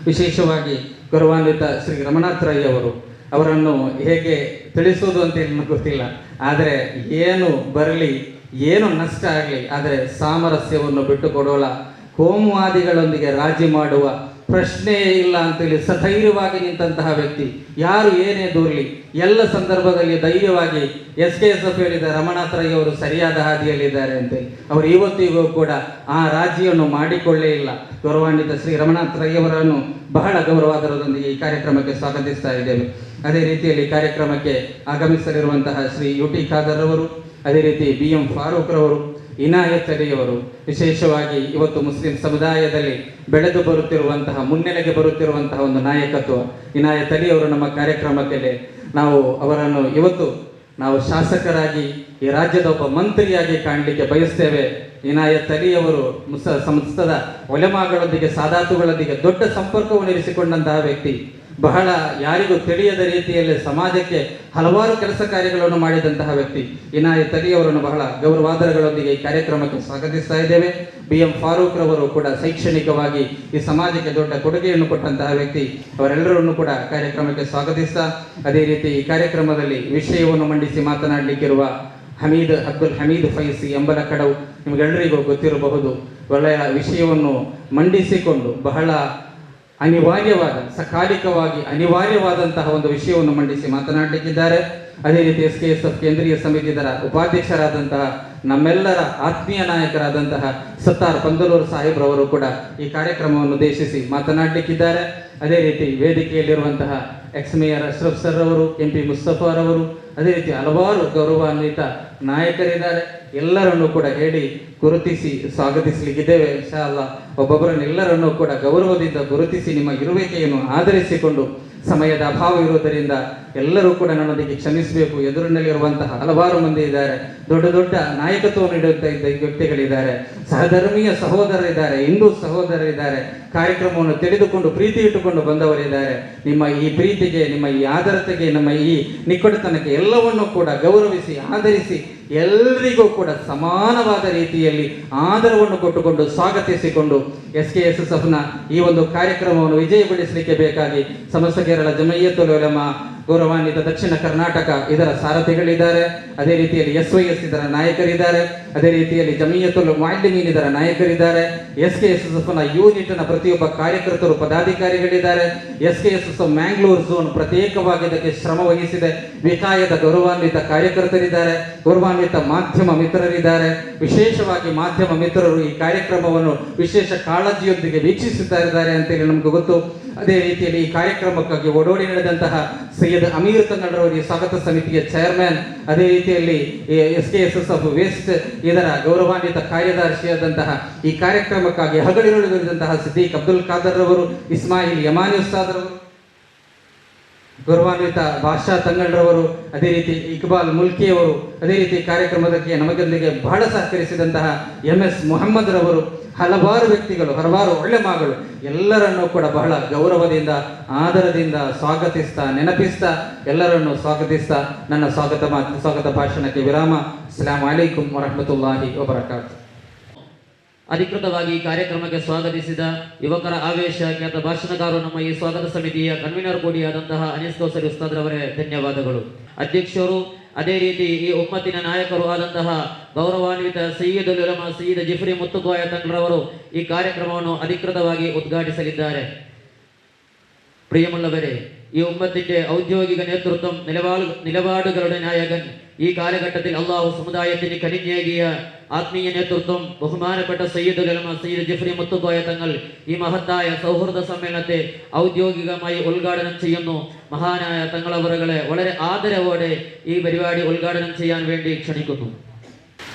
Speaker 2: ವಿಶೇಷವಾಗಿ ಗೌರವಾನ್ವಿತ ಶ್ರೀ ರಮನಾಥ್ ರೈ ಅವರನ್ನು ಹೇಗೆ ತಿಳಿಸುವುದು ಅಂತ ನನಗೆ ಗೊತ್ತಿಲ್ಲ. ಆದರೆ ಏನು ಬರಲಿ, ಏನು ನಷ್ಟ ಆಗಲಿ, ಆದರೆ ಸಾಮರಸ್ಯವನ್ನು ಬಿಟ್ಟುಕೊಡೋಲ್ಲ, ಕೋಮುವಾದಿಗಳೊಂದಿಗೆ ರಾಜಿ ಮಾಡುವ ಪ್ರಶ್ನೆಯೇ ಇಲ್ಲ ಅಂತೇಳಿ ಸಧೈರ್ಯವಾಗಿ ನಿಂತಹ ವ್ಯಕ್ತಿ. ಯಾರು ಏನೇ ದೂರಲಿ ಎಲ್ಲ ಸಂದರ್ಭದಲ್ಲಿ ಧೈರ್ಯವಾಗಿ SKSF ಹೇಳಿದ ರಮಣಾಥ ರೈ ಅವರು ಸರಿಯಾದ ಹಾದಿಯಲ್ಲಿದ್ದಾರೆ ಅಂತೇಳಿ ಅವರು ಇವತ್ತಿಗೂ ಕೂಡ ಆ ರಾಜಿಯನ್ನು ಮಾಡಿಕೊಳ್ಳೇ ಇಲ್ಲ. ಗೌರವಾನ್ವಿತ ಶ್ರೀ ರಮಣಾಥ ರೈ ಅವರನ್ನು ಬಹಳ ಗೌರವಾದರದೊಂದಿಗೆ ಈ ಕಾರ್ಯಕ್ರಮಕ್ಕೆ ಸ್ವಾಗತಿಸ್ತಾ ಇದ್ದೇವೆ. ಅದೇ ರೀತಿಯಲ್ಲಿ ಕಾರ್ಯಕ್ರಮಕ್ಕೆ ಆಗಮಿಸಲಿರುವಂತಹ ಶ್ರೀ UT ಖಾದರ್ ಅವರು, ಅದೇ ರೀತಿ BM ಫಾರೂಕ್ ರವರು, ಇನಾಯತ್ ಅಲಿ ಅವರು, ವಿಶೇಷವಾಗಿ ಇವತ್ತು ಮುಸ್ಲಿಂ ಸಮುದಾಯದಲ್ಲಿ ಬೆಳೆದು ಬರುತ್ತಿರುವಂತಹ ಮುನ್ನೆಲೆಗೆ ಬರುತ್ತಿರುವಂತಹ ಒಂದು ನಾಯಕತ್ವ ಇನಾಯತ್ ಅಲಿ ಅವರು ನಮ್ಮ ಕಾರ್ಯಕ್ರಮಕ್ಕೆ ನಾವು ಅವರನ್ನು ಇವತ್ತು ನಾವು ಶಾಸಕರಾಗಿ ಈ ರಾಜ್ಯದ ಒಬ್ಬ ಮಂತ್ರಿಯಾಗಿ ಕಾಣಲಿಕ್ಕೆ ಬಯಸ್ತೇವೆ. ಇನಾಯತ್ ಅಲಿ ಅವರು ಸಂಸ್ಥದ ಒಲೆಮಾಗಳೊಂದಿಗೆ ಸಾದಾತುಗಳೊಂದಿಗೆ ದೊಡ್ಡ ಸಂಪರ್ಕವನ್ನು ಇರಿಸಿಕೊಂಡಂತಹ ವ್ಯಕ್ತಿ. ಬಹಳ ಯಾರಿಗೂ ತಿಳಿಯದ ರೀತಿಯಲ್ಲಿ ಸಮಾಜಕ್ಕೆ ಹಲವಾರು ಕೆಲಸ ಕಾರ್ಯಗಳನ್ನು ಮಾಡಿದಂತಹ ವ್ಯಕ್ತಿ ಇನಾಯತ್ ಅಲಿ ಅವರನ್ನು ಬಹಳ ಗೌರವಾದರಗಳೊಂದಿಗೆ ಈ ಕಾರ್ಯಕ್ರಮಕ್ಕೆ ಸ್ವಾಗತಿಸ್ತಾ ಇದ್ದೇವೆ. BM ಫಾರೂಕ್ ರವರು ಕೂಡ ಶೈಕ್ಷಣಿಕವಾಗಿ ಈ ಸಮಾಜಕ್ಕೆ ದೊಡ್ಡ ಕೊಡುಗೆಯನ್ನು ಕೊಟ್ಟಂತಹ ವ್ಯಕ್ತಿ. ಅವರೆಲ್ಲರನ್ನು ಕೂಡ ಕಾರ್ಯಕ್ರಮಕ್ಕೆ ಸ್ವಾಗತಿಸ್ತಾ ಅದೇ ರೀತಿ ಈ ಕಾರ್ಯಕ್ರಮದಲ್ಲಿ ವಿಷಯವನ್ನು ಮಂಡಿಸಿ ಮಾತನಾಡಲಿಕ್ಕಿರುವ ಅಬ್ದುಲ್ ಹಮೀದ್ ಫೈಸಿ ಎಂಬಲಕಡವು, ನಿಮಗೆಲ್ಲರಿಗೂ ಗೊತ್ತಿರಬಹುದು. ಒಳ್ಳೆಯ ವಿಷಯವನ್ನು ಮಂಡಿಸಿಕೊಂಡು ಬಹಳ ಅನಿವಾರ್ಯವಾದ ಸಕಾಲಿಕವಾಗಿ ಅನಿವಾರ್ಯವಾದಂತಹ ಒಂದು ವಿಷಯವನ್ನು ಮಂಡಿಸಿ ಮಾತನಾಡಲಿಕ್ಕಿದ್ದಾರೆ. ಅದೇ ರೀತಿ SKSF ಕೇಂದ್ರೀಯ ಸಮಿತಿದರ ಉಪಾಧ್ಯಕ್ಷರಾದಂತಹ ನಮ್ಮೆಲ್ಲರ ಆತ್ಮೀಯ ನಾಯಕರಾದಂತಹ ಸತ್ತಾರ್ ಪಂದಲೂರು ಸಾಹೇಬ್ರವರು ಕೂಡ ಈ ಕಾರ್ಯಕ್ರಮವನ್ನು ಉದ್ದೇಶಿಸಿ ಮಾತನಾಡಲಿಕ್ಕಿದ್ದಾರೆ. ಅದೇ ರೀತಿ ವೇದಿಕೆಯಲ್ಲಿರುವಂತಹ ಮೇಯರ್ ಅಶ್ರಫ್ ಸರ್ ಅವರು, MP ಮುಸ್ತಫಾರವರು, ಅದೇ ರೀತಿ ಹಲವಾರು ಗೌರವಾನ್ವಿತ ನಾಯಕರಿದ್ದಾರೆ. ಎಲ್ಲರನ್ನೂ ಕೂಡ ಹೇಳಿ ಗುರುತಿಸಿ ಸ್ವಾಗತಿಸಲಿಕ್ಕಿದ್ದೇವೆ. ಇನ್ಶಾ ಅಲ್ಲಾಹ್ ಒಬ್ಬೊಬ್ಬರನ್ನೆಲ್ಲರನ್ನೂ ಕೂಡ ಗೌರವದಿಂದ ಗುರುತಿಸಿ ನಿಮ್ಮ ಇರುವಿಕೆಯನ್ನು ಆಧರಿಸಿಕೊಂಡು, ಸಮಯದ ಅಭಾವ ಇರುವುದರಿಂದ ಎಲ್ಲರೂ ಕೂಡ ನನ್ನೊಂದಿಗೆ ಕ್ಷಮಿಸಬೇಕು. ಎದುರಿನಲ್ಲಿರುವಂತಹ ಹಲವಾರು ಮಂದಿ ಇದ್ದಾರೆ, ದೊಡ್ಡ ದೊಡ್ಡ ನಾಯಕತ್ವವನ್ನು ನೀಡುತ್ತಾ ಇದ್ದ ವ್ಯಕ್ತಿಗಳಿದ್ದಾರೆ, ಸಹಧರ್ಮೀಯ ಸಹೋದರರಿದ್ದಾರೆ, ಹಿಂದೂ ಸಹೋದರರಿದ್ದಾರೆ, ಕಾರ್ಯಕ್ರಮವನ್ನು ತಿಳಿದುಕೊಂಡು ಪ್ರೀತಿ ಇಟ್ಟುಕೊಂಡು ಬಂದವರಿದ್ದಾರೆ. ನಿಮ್ಮ ಈ ಪ್ರೀತಿಗೆ, ನಿಮ್ಮ ಈ ಆದರತೆಗೆ, ನಮ್ಮ ಈ ನಿಕಟತನಕ್ಕೆ ಎಲ್ಲವನ್ನೂ ಕೂಡ ಗೌರವಿಸಿ ಆಧರಿಸಿ ಎಲ್ಲರಿಗೂ ಕೂಡ ಸಮಾನವಾದ ರೀತಿಯಲ್ಲಿ ಆದರವನ್ನು ಕೊಟ್ಟುಕೊಂಡು ಸ್ವಾಗತಿಸಿಕೊಂಡು SKSFನ ಈ ಒಂದು ಕಾರ್ಯಕ್ರಮವನ್ನು ವಿಜಯಗೊಳಿಸಲಿಕ್ಕೆ ಬೇಕಾಗಿ ಸಮಸ್ತ ಕೇರಳ ಜಮಯಿಯತುಲ್ ಉಲಮಾ, ಗೌರವಾನ್ವಿತ ದಕ್ಷಿಣ ಕರ್ನಾಟಕ ಇದರ ಸಾರಥಿಗಳಿದ್ದಾರೆ. ಅದೇ ರೀತಿಯಲ್ಲಿ SYS ಇದರ ನಾಯಕರಿದ್ದಾರೆ. ಅದೇ ರೀತಿಯಲ್ಲಿ ಜಮಯಿಯತುಲ್ ಮುಅಲ್ಲಿಮೀನ್ ಇದರ ನಾಯಕರಿದ್ದಾರೆ. SKSFನ ಯೂನಿಟ್ನ ಪ್ರತಿಯೊಬ್ಬ ಕಾರ್ಯಕರ್ತರು ಪದಾಧಿಕಾರಿಗಳಿದ್ದಾರೆ. SKSF ಮ್ಯಾಂಗ್ಳೂರ್ ಝೋನ್ ಪ್ರತ್ಯೇಕವಾಗಿ ಇದಕ್ಕೆ ಶ್ರಮ ವಹಿಸಿದೆ. ವಿಕಾಯದ ಗೌರವಾನ್ವಿತ ಕಾರ್ಯಕರ್ತರಿದ್ದಾರೆ, ಗೌರವಾನ್ವಿತ ಮಾಧ್ಯಮ ಮಿತ್ರರಿದ್ದಾರೆ. ವಿಶೇಷವಾಗಿ ಮಾಧ್ಯಮ ಮಿತ್ರರು ಈ ಕಾರ್ಯಕ್ರಮವನ್ನು ವಿಶೇಷ ಕಾಳಜಿಯೊಂದಿಗೆ ವೀಕ್ಷಿಸುತ್ತಾ ಇದ್ದಾರೆ ಅಂತೇಳಿ ನಮ್ಗೆ ಗೊತ್ತು. ಅದೇ ರೀತಿಯಲ್ಲಿ ಈ ಕಾರ್ಯಕ್ರಮಕ್ಕಾಗಿ ಓಡೋಡಿ ನಡೆದಂತಹ ಸೈಯದ್ ಅಮೀರ್ ಕನ್ನಡರವರಿಗೆ ಸ್ವಾಗತ ಸಮಿತಿಯ ಚೇರ್ಮನ್, ಅದೇ ರೀತಿಯಲ್ಲಿ SKSF ವೆಸ್ಟ್ ಇದರ ಗೌರವಾನ್ವಿತ ಕಾರ್ಯದರ್ಶಿಯಾದಂತಹ ಈ ಕಾರ್ಯಕ್ರಮಕ್ಕಾಗಿ ಹಗಲಿರುಳಿದಂತಹ ಸಿದ್ದೀಕ್ ಅಬ್ದುಲ್ ಖಾದರ್ ರವರು, ಇಸ್ಮಾಯಿಲ್ ಯಮಾನಿ ಉಸ್ತಾದ್ ರವರು, ಗೌರವಾನ್ವಿತ ಬಾಷಾ ತಂಗಳ್ರವರು, ಅದೇ ರೀತಿ ಇಕ್ಬಾಲ್ ಮುಲ್ಕಿಯವರು, ಅದೇ ರೀತಿ ಕಾರ್ಯಕ್ರಮದಕ್ಕೆ ನಮಗೊಂದಿಗೆ ಬಹಳ ಸಹಕರಿಸಿದಂತಹ MS ಮೊಹಮ್ಮದ್ ರವರು, ಹಲವಾರು ವ್ಯಕ್ತಿಗಳು, ಹಲವಾರು ಒಳ್ಳೆ ಮಗಳು ಎಲ್ಲರನ್ನೂ ಕೂಡ ಬಹಳ ಗೌರವದಿಂದ ಆದರದಿಂದ ಸ್ವಾಗತಿಸ್ತಾ ನೆನಪಿಸ್ತಾ ಎಲ್ಲರನ್ನು ಸ್ವಾಗತಿಸ್ತಾ ನನ್ನ ಸ್ವಾಗತ ಭಾಷಣಕ್ಕೆ ವಿರಾಮ. ಅಸ್ಸಲಾಮು ಅಲೈಕುಂ ವರಹಮತುಲ್ಲಾಹಿ ವಬರಕಾತು.
Speaker 3: ಅಧಿಕೃತವಾಗಿ ಈ ಕಾರ್ಯಕ್ರಮಕ್ಕೆ ಸ್ವಾಗತಿಸಿದ ಯುವಕರ ಆವೇಶ ಖ್ಯಾತ ಭಾಷಣಕಾರರು, ನಮ್ಮ ಈ ಸ್ವಾಗತ ಸಮಿತಿಯ ಕನ್ವೀನರ್ ಕೂಡಿಯಾದಂತಹ ಅನೀಸ್ ಕೌಸರಿ ಉಸ್ತಾದ್ರವರೇ ಧನ್ಯವಾದಗಳು. ಅಧ್ಯಕ್ಷರು, ಅದೇ ರೀತಿ ಈ ಒಮ್ಮತ್ತಿನ ನಾಯಕರು ಆದಂತಹ ಗೌರವಾನ್ವಿತ ಸಯ್ಯದುಲ್ ಉಲಮಾ ಸಯ್ಯದ್ ಜಿಫ್ರಿ ಮುತ್ತುಕೋಯ ತಂಗ್ರವರು ಈ ಕಾರ್ಯಕ್ರಮವನ್ನು ಅಧಿಕೃತವಾಗಿ ಉದ್ಘಾಟಿಸಲಿದ್ದಾರೆ. പ്രിയമുള്ളവരെ, ഈ ഉമ്മത്തിന്റെ ഔദ്യോഗിക നേതൃത്വം നിലപാടുകളുടെ നായകൻ, ഈ കാലഘട്ടത്തിൽ അള്ളാഹു സമുദായത്തിന് കനിഞ്ഞേകിയ ആത്മീയ നേതൃത്വം ബഹുമാനപ്പെട്ട സയ്യിദുൽ ഉലമ സയ്യിദ് ജിഫ്രി മുത്തുക്കോയ തങ്ങൾ ഈ മഹത്തായ സൗഹൃദ സമ്മേളനത്തെ ഔദ്യോഗികമായി ഉദ്ഘാടനം ചെയ്യുന്നു. മഹാനായ തങ്ങളവറുകളെ വളരെ ആദരവോടെ ഈ പരിപാടി ഉദ്ഘാടനം ചെയ്യാൻ വേണ്ടി ക്ഷണിക്കുന്നു.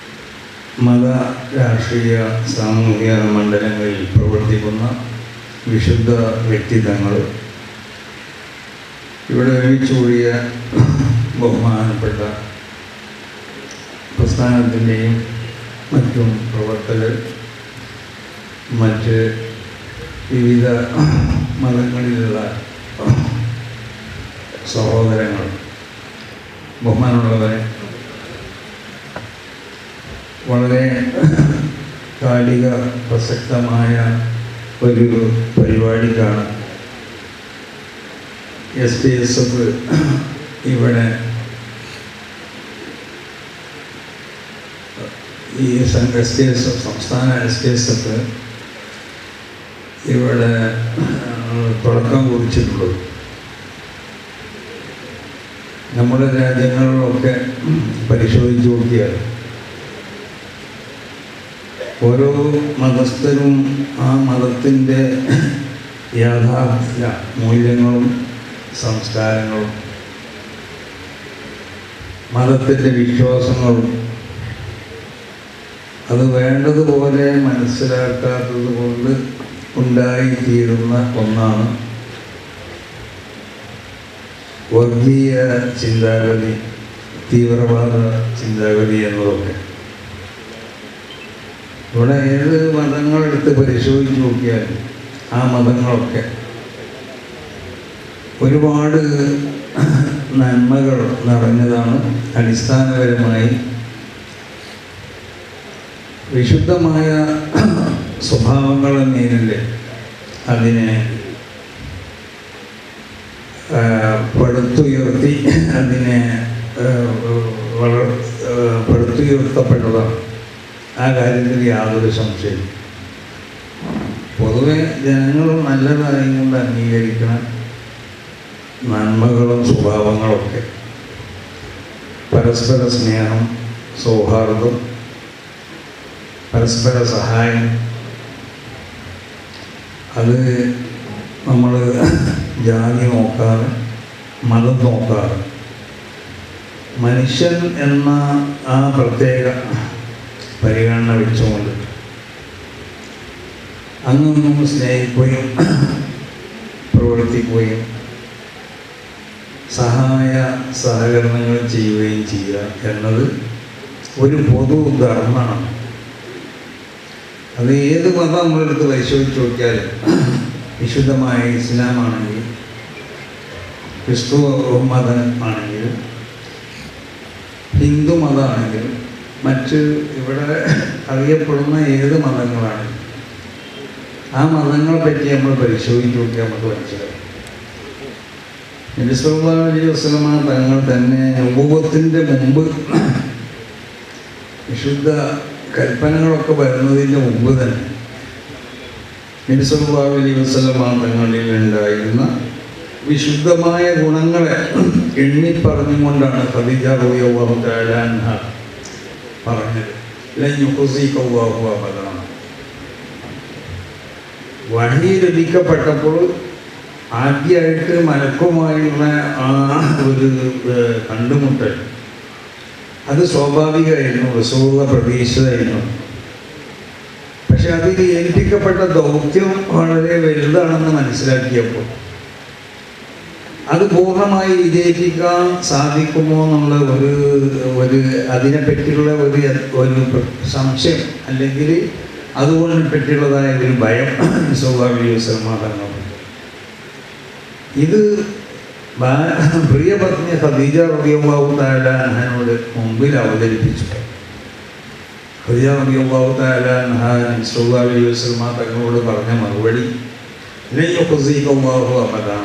Speaker 6: മത രാഷ്ട്രീയ സാമൂഹിക മണ്ഡലങ്ങളിൽ പ്രവർത്തിക്കുന്ന വിശുദ്ധ വ്യക്തിത്വങ്ങൾ, ഇവിടെ ഒരുമിച്ച് കൂടിയ ബഹുമാനപ്പെട്ട പ്രസ്ഥാനത്തിൻ്റെയും മറ്റും പ്രവർത്തകർ, മറ്റ് വിവിധ മതങ്ങളിലുള്ള സഹോദരങ്ങൾ, ബഹുമാനമുള്ളവരെ, വളരെ കാലിക പ്രസക്തമായ ഒരു പരിപാടിക്കാണ് SKSF ഇവിടെ ഈ SKSF സംസ്ഥാന SKSF ഇവിടെ തുടക്കം കുറിച്ചിട്ടുള്ളത്. നമ്മുടെ രാജ്യങ്ങളിലൊക്കെ പരിശോധിച്ച് നോക്കിയാൽ ഓരോ മതസ്ഥരും ആ മതത്തിൻ്റെ യാഥാർത്ഥ്യ മൂല്യങ്ങളും സംസ്കാരങ്ങളും മതത്തിൻ്റെ വിശ്വാസങ്ങളും അത് വേണ്ടതുപോലെ മനസ്സിലാക്കാത്തത് കൊണ്ട് ഉണ്ടായിത്തീരുന്ന ഒന്നാണ് വർഗീയ ചിന്താഗതി, തീവ്രവാദ ചിന്താഗതി എന്നതൊക്കെ. ഇവിടെ ഏത് മതങ്ങളെടുത്ത് പരിശോധിച്ച് നോക്കിയാൽ ആ മതങ്ങളൊക്കെ ഒരുപാട് നന്മകൾ നിറഞ്ഞതാണ്. അടിസ്ഥാനപരമായി വിശുദ്ധമായ സ്വഭാവങ്ങൾ നേരില്ലേ അതിനെ പടുത്തുയർത്തി അതിനെ പടുത്തുയർത്തപ്പെട്ടതാണ്. ആ കാര്യത്തിൽ യാതൊരു സംശയം. പൊതുവെ ജനങ്ങൾ നല്ലതായി കൊണ്ട് അംഗീകരിക്കണം നന്മകളും സ്വഭാവങ്ങളൊക്കെ, പരസ്പര സ്നേഹം, സൗഹാർദ്ദം, പരസ്പര സഹായം. അത് നമ്മൾ ജാതി നോക്കാതെ മതം നോക്കാതെ മനുഷ്യൻ എന്ന ആ പ്രത്യേക പരിഗണന വെച്ചുകൊണ്ട് അങ്ങൊന്നും സ്നേഹിക്കുകയും പ്രവർത്തിക്കുകയും സഹായ സഹകരണങ്ങൾ ചെയ്യുകയും ചെയ്യുക എന്നത് ഒരു പൊതു ധർമ്മമാണ്. അത് ഏത് മതം നമ്മളെടുത്ത് പരിശോധിച്ച് നോക്കിയാലും, വിശുദ്ധമായ ഇസ്ലാമാണെങ്കിലും ക്രിസ്തു മതം ആണെങ്കിലും ഹിന്ദു മതമാണെങ്കിലും മറ്റ് ഇവിടെ അറിയപ്പെടുന്ന ഏത് മതങ്ങളാണെങ്കിലും ആ മതങ്ങളെ പറ്റി നമ്മൾ പരിശോധിച്ച് നോക്കിയാൽ നമുക്ക് മനസ്സിലാവും. നബി സല്ലല്ലാഹു അലൈഹി വസല്ലമ തങ്ങൾ തന്നെ നുബുവത്തിൻ്റെ മുമ്പ്, വിശുദ്ധ കൽപ്പനകളൊക്കെ വരുന്നതിൻ്റെ മുമ്പ് തന്നെ നബി സല്ലല്ലാഹു അലൈഹി വസല്ലമ തങ്ങളിൽ ഉണ്ടായിരുന്ന വിശുദ്ധമായ ഗുണങ്ങളെ എണ്ണിപ്പറഞ്ഞുകൊണ്ടാണ് ഖദീജ റളിയല്ലാഹു തആല അൻഹ പറഞ്ഞത്, ലൻ യുഖ്സിക അല്ലാഹു അബദാ. വഹി ലഭിക്കപ്പെട്ടപ്പോൾ ആദ്യമായിട്ട് മലക്കുമായുള്ള ആ ഒരു കണ്ടുമുട്ടൽ അത് സ്വാഭാവികമായിരുന്നു, റസൂലുള്ളാഹി പ്രതീക്ഷിതമായിരുന്നു. പക്ഷെ അതിൽ ഏൽപ്പിക്കപ്പെട്ട ദൗത്യം വളരെ വലുതാണെന്ന് മനസ്സിലാക്കിയപ്പോൾ അത് പൂർണ്ണമായി വിജയിപ്പിക്കാൻ സാധിക്കുമോ എന്നുള്ള ഒരു അതിനെപ്പറ്റിയുള്ള ഒരു സംശയം അല്ലെങ്കിൽ അതുകൊണ്ട് പറ്റിയുള്ളതായ ഒരു ഭയം സല്ലല്ലാഹു അലൈഹി വസല്ലം തങ്ങൾ ഇത് പ്രിയപത്നി ഖദീജ റളിയല്ലാഹു തആല അൻഹയോട് മുമ്പിൽ അവതരിപ്പിച്ചു. ഖദീജ റളിയല്ലാഹു തആല അൻഹ സല്ലല്ലാഹു അലൈഹി വസല്ലം തങ്ങളോട് പറഞ്ഞ മറുപടി ലൻ യുഖ്സിക അല്ലാഹു അബദാ,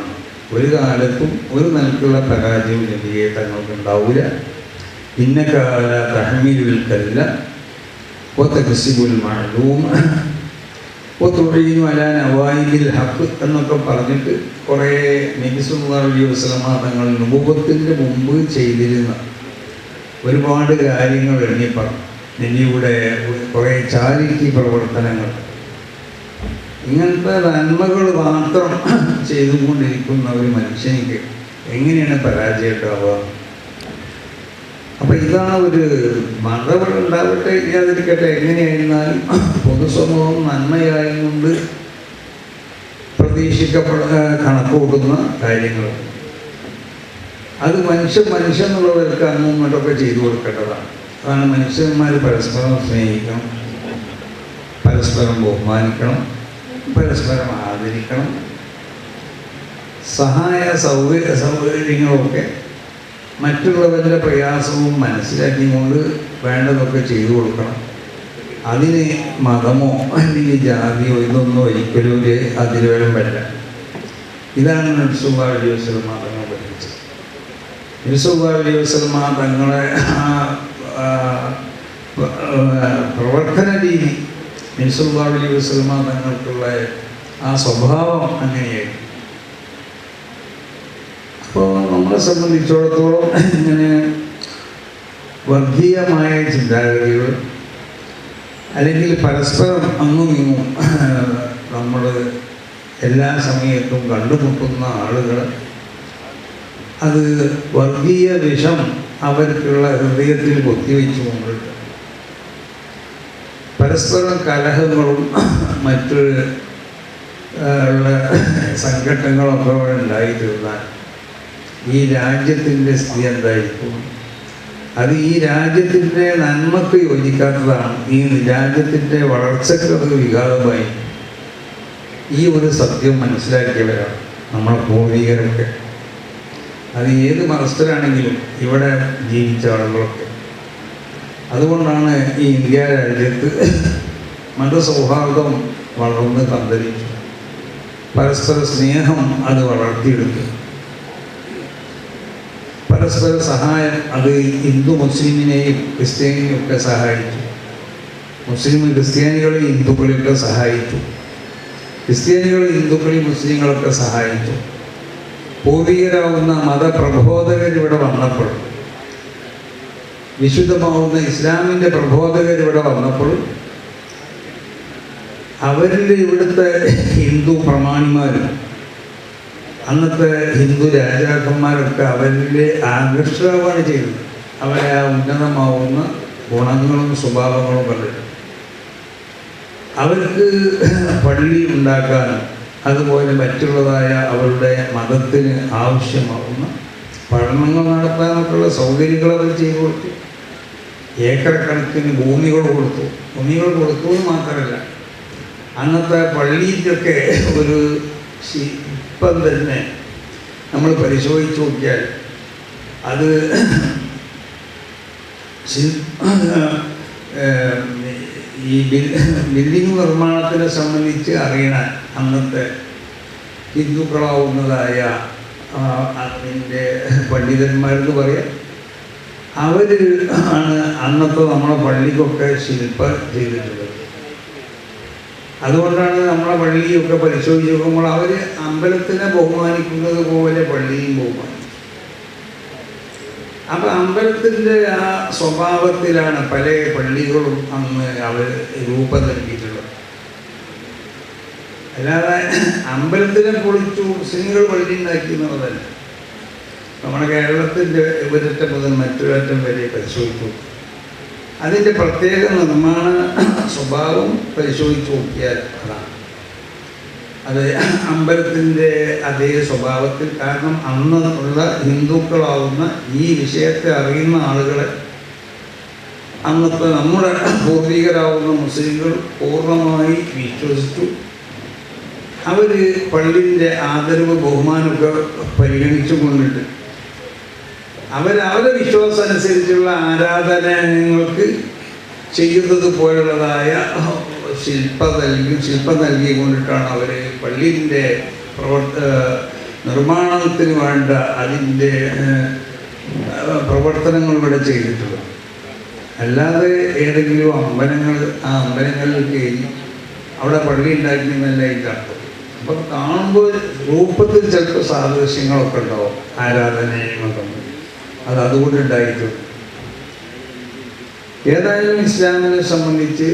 Speaker 6: ഒരു കാലത്തും ഒരു നിലക്കുള്ള പരാജയവും നബിയെ തങ്ങൾക്ക് ഉണ്ടാവില്ല. ഇന്നക ലാ തഹ്മിലുൽ കല്ല വതക്സിബുൽ മഅലൂം വതുഈനു അലാ നവായിലിൽ ഹഖ് എന്നൊക്കെ പറഞ്ഞിട്ട് കുറേ നബി സല്ലല്ലാഹു അലൈഹി വസല്ലം തങ്ങൾ നുബുവത്തിൻ്റെ മുമ്പ് ചെയ്തിരുന്ന ഒരുപാട് കാര്യങ്ങൾ എണ്ണി പറഞ്ഞു. നബിയുടെ കുറേ ചാരിറ്റി പ്രവർത്തനങ്ങൾ, ഇങ്ങനത്തെ നന്മകൾ മാത്രം ചെയ്തുകൊണ്ടിരിക്കുന്ന ഒരു മനുഷ്യനിക്ക് എങ്ങനെയാണ് പരാജയം ഉണ്ടാവുക? അപ്പം ഇതാണ് ഒരു മതം ഉണ്ടാവട്ടെ ഇല്ലാതിരിക്കട്ടെ, എങ്ങനെയായിരുന്നാലും പൊതുസമൂഹം നന്മയായതുകൊണ്ട് കണക്ക് കൂട്ടുന്ന കാര്യങ്ങൾ അത് മനുഷ്യൻ എന്നുള്ളവർക്ക് അങ്ങും ഇങ്ങോട്ടൊക്കെ ചെയ്തു കൊടുക്കേണ്ടതാണ്. അതാണ് മനുഷ്യന്മാർ പരസ്പരം സ്നേഹിക്കണം, പരസ്പരം ബഹുമാനിക്കണം, പരസ്പരം ആദരിക്കണം, സഹായ സൗകര്യങ്ങളൊക്കെ മറ്റുള്ളവരുടെ പ്രയാസവും മനസ്സിലാക്കിക്കൊണ്ട് വേണ്ടതൊക്കെ ചെയ്തു കൊടുക്കണം. അതിന് മതമോ അല്ലെങ്കിൽ ജാതിയോ ഇതൊന്നും ഒരിക്കലും ഒരു അതിരുവരം പറ്റില്ല. ഇതാണ് നബി സല്ലല്ലാഹു അലൈഹി വസല്ലം തങ്ങൾ പഠിപ്പിച്ചത്. നബി സല്ലല്ലാഹു അലൈഹി വസല്ലം തങ്ങളെ പ്രവർത്തന രീതി, നബി സല്ലല്ലാഹു അലൈഹി വസല്ലം തങ്ങൾക്കുള്ള ആ സ്വഭാവം അങ്ങനെയായി. അപ്പോൾ നമ്മളെ സംബന്ധിച്ചിടത്തോളം ഇങ്ങനെ വർഗീയമായ ചിന്താഗതികൾ അല്ലെങ്കിൽ പരസ്പരം അങ്ങും ഇങ്ങും നമ്മൾ എല്ലാ സമയത്തും കണ്ടുമുട്ടുന്ന ആളുകൾ അത് വർഗീയ വിഷം അവർക്കുള്ള ഹൃദയത്തിൽ കൊത്തിവെച്ചുകൊണ്ട് പരസ്പരം കലഹങ്ങളും മറ്റ് ഉള്ള സംഘട്ടങ്ങളൊക്കെ അവിടെ ഉണ്ടായിത്തീർന്നാൽ ഈ രാജ്യത്തിൻ്റെ സ്ഥിതി എന്തായിരിക്കും? അത് ഈ രാജ്യത്തിൻ്റെ നന്മക്ക് യോജിക്കാത്തതാണ്. ഈ രാജ്യത്തിൻ്റെ വളർച്ചയ്ക്ക് അത് വിഘാതമായി. ഈ ഒരു സത്യം മനസ്സിലാക്കിയവരാണ് നമ്മളെ പൂർവികരൊക്കെ. അത് ഏത് മതസ്ഥരാണെങ്കിലും ഇവിടെ ജീവിച്ച ആളുകളൊക്കെ. അതുകൊണ്ടാണ് ഈ ഇന്ത്യ രാജ്യത്ത് മതസൗഹാർദ്ദം വളർന്ന് പന്തലിച്ചു. പരസ്പര സ്നേഹം അത് വളർത്തിയെടുത്തു. പരസ്പര സഹായം അത് ഹിന്ദു മുസ്ലിമിനെയും ക്രിസ്ത്യാനിയെയും ഒക്കെ സഹായിച്ചു. മുസ്ലിം ക്രിസ്ത്യാനികളെ ഹിന്ദുക്കളെയൊക്കെ സഹായിച്ചു. ക്രിസ്ത്യാനികൾ ഹിന്ദുക്കളെയും മുസ്ലിങ്ങളൊക്കെ സഹായിച്ചു. പൂർവികരാവുന്ന മതപ്രബോധകർ ഇവിടെ വന്നപ്പോൾ, വിശുദ്ധമാവുന്ന ഇസ്ലാമിൻ്റെ പ്രബോധകർ ഇവിടെ വന്നപ്പോൾ അവരിൽ ഇവിടുത്തെ ഹിന്ദു പ്രമാണിമാരും അന്നത്തെ ഹിന്ദു രാജാക്കന്മാരൊക്കെ അവരിൽ ആകർഷകമാണ് ചെയ്തത്. അവരെ ആ ഉന്നതമാവുന്ന ഗുണങ്ങളും സ്വഭാവങ്ങളും കണ്ടിട്ട് അവർക്ക് പള്ളി ഉണ്ടാക്കാനും അതുപോലെ മറ്റുള്ളതായ അവരുടെ മതത്തിന് ആവശ്യമാവുന്ന പഠനങ്ങൾ നടത്താനൊക്കെയുള്ള സൗകര്യങ്ങൾ അവർ ചെയ്തു കൊടുത്തു. ഏക്കർ കണക്കിന് ഭൂമികൾ കൊടുത്തു. ഭൂമികൾ കൊടുത്തു എന്ന് മാത്രമല്ല, അന്നത്തെ പള്ളിയിലൊക്കെ ഒരു ഇപ്പം തന്നെ നമ്മൾ പരിശോധിച്ച് നോക്കിയാൽ അത് ഈ ബിൽഡിംഗ് നിർമ്മാണത്തിനെ സംബന്ധിച്ച് അറിയണ അന്നത്തെ ഹിന്ദുക്കളാവുന്നതായ അതിൻ്റെ പണ്ഡിതന്മാരെന്ന് പറയാം. അവർ ആണ് അന്നത്തെ നമ്മളെ പള്ളിക്കൊക്കെ ശില്പം ചെയ്തിട്ടുള്ളത്. അതുകൊണ്ടാണ് നമ്മളെ പള്ളിയൊക്കെ പരിശോധിച്ച് നോക്കുമ്പോൾ അവർ അമ്പലത്തിനെ ബഹുമാനിക്കുന്നത് പോലെ പള്ളിയും ബഹുമാനിക്കും. അപ്പം അമ്പലത്തിൻ്റെ ആ സ്വഭാവത്തിലാണ് പല പള്ളികളും അന്ന് അവർ രൂപം നൽകിയിട്ടുള്ളത്. അല്ലാതെ അമ്പലത്തിനെ പൊളിച്ചു മുസ്ലിങ്ങൾ പള്ളി ഉണ്ടാക്കി എന്നുള്ളതല്ല. നമ്മുടെ കേരളത്തിൻ്റെ ഒരറ്റം മുതൽ മറ്റൊരറ്റം വരെ പരിശോധിച്ചു. അതിൻ്റെ പ്രത്യേക നിർമ്മാണ സ്വഭാവം പരിശോധിച്ച് നോക്കിയാൽ അതാണ്. അത് അമ്പലത്തിൻ്റെ അതേ സ്വഭാവത്തിൽ. കാരണം അന്ന് ഉള്ള ഹിന്ദുക്കളാവുന്ന ഈ വിഷയത്തെ അറിയുന്ന ആളുകളെ അന്നത്തെ നമ്മുടെ പൂർവികരാവുന്ന മുസ്ലിങ്ങൾ പൂർണ്ണമായി വിശ്വസിച്ചു. അവർ പള്ളിൻ്റെ ആദരവ് ബഹുമാനമൊക്കെ പരിഗണിച്ചു കൊണ്ടിട്ട് അവരവരുടെ വിശ്വാസം അനുസരിച്ചുള്ള ആരാധനങ്ങൾക്ക് ചെയ്യുന്നത് പോലുള്ളതായ ശില്പം നൽകിക്കൊണ്ടിട്ടാണ് അവർ പള്ളിൻ്റെ നിർമ്മാണത്തിന് വേണ്ട അതിൻ്റെ പ്രവർത്തനങ്ങൾ ഇവിടെ ചെയ്തിട്ടുള്ളത്. അല്ലാതെ ഏതെങ്കിലും ആ അമ്പലങ്ങളിൽ കയറി അവിടെ പള്ളി ഉണ്ടാക്കിയെന്നല്ല ഇതിൻ്റെ അർത്ഥം. അപ്പം കാണുമ്പോൾ രൂപത്തിൽ ചിലപ്പോൾ സാദൃശ്യങ്ങളൊക്കെ ഉണ്ടാവും ആരാധനയൊക്കെ. അതുകൊണ്ടുണ്ടായിട്ടുണ്ട്. ഏതായാലും ഇസ്ലാമിനെ സംബന്ധിച്ച്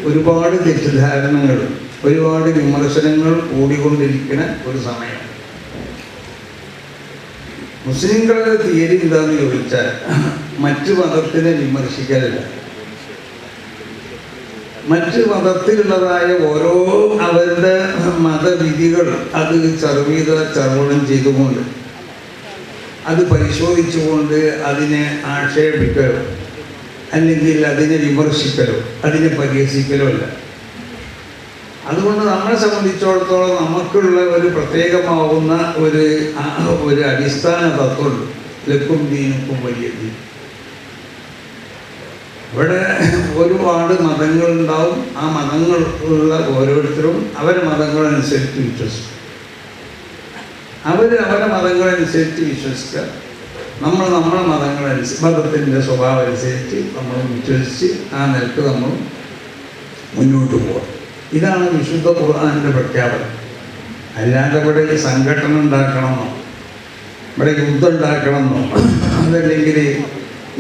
Speaker 6: ഒരുപാട് തെറ്റിദ്ധാരണകൾ, ഒരുപാട് വിമർശനങ്ങൾ കൂടിക്കൊണ്ടിരിക്കുന്ന ഒരു സമയം. മുസ്ലിങ്ങളുടെ തിയറി എന്താണെന്ന് ചോദിച്ചാൽ മറ്റു മതത്തിനെ വിമർശിക്കലല്ല. മറ്റ് മതത്തിലുള്ളതായ ഓരോ അവരുടെ മതവിധികൾ അത് ചർവണം ചെയ്തുകൊണ്ട് അത് പരിശോധിച്ചുകൊണ്ട് അതിനെ ആക്ഷേപിക്കലോ അല്ലെങ്കിൽ അതിനെ വിമർശിക്കലോ അതിനെ പരിഹസിക്കലോ അല്ല. അതുകൊണ്ട് നമ്മളെ സംബന്ധിച്ചിടത്തോളം നമുക്കുള്ള ഒരു പ്രത്യേകമാവുന്ന ഒരു അടിസ്ഥാന തത്വമുണ്ട്. ലക്കും ദീനുക്കും വലിയ ദീൻ. ഇവിടെ ഒരുപാട് മതങ്ങളുണ്ടാവും. ആ മതങ്ങളുള്ള ഓരോരുത്തരും അവരുടെ മതങ്ങളനുസരിച്ച് വിശ്വസിക്കും. അവരുടെ മതങ്ങളനുസരിച്ച് വിശ്വസിക്കുക. നമ്മൾ നമ്മളെ മതത്തിൻ്റെ സ്വഭാവം അനുസരിച്ച് നമ്മൾ വിശ്വസിച്ച് ആ നിലക്ക് നമ്മൾ മുന്നോട്ട് പോകാം. ഇതാണ് വിശുദ്ധ ഖുർആനിൻ്റെ പ്രഖ്യാപനം. അല്ലാതെ ഇവിടെ സംഘടന ഉണ്ടാക്കണമെന്നോ ഇവിടെ യുദ്ധം ഉണ്ടാക്കണമെന്നോ അതല്ലെങ്കിൽ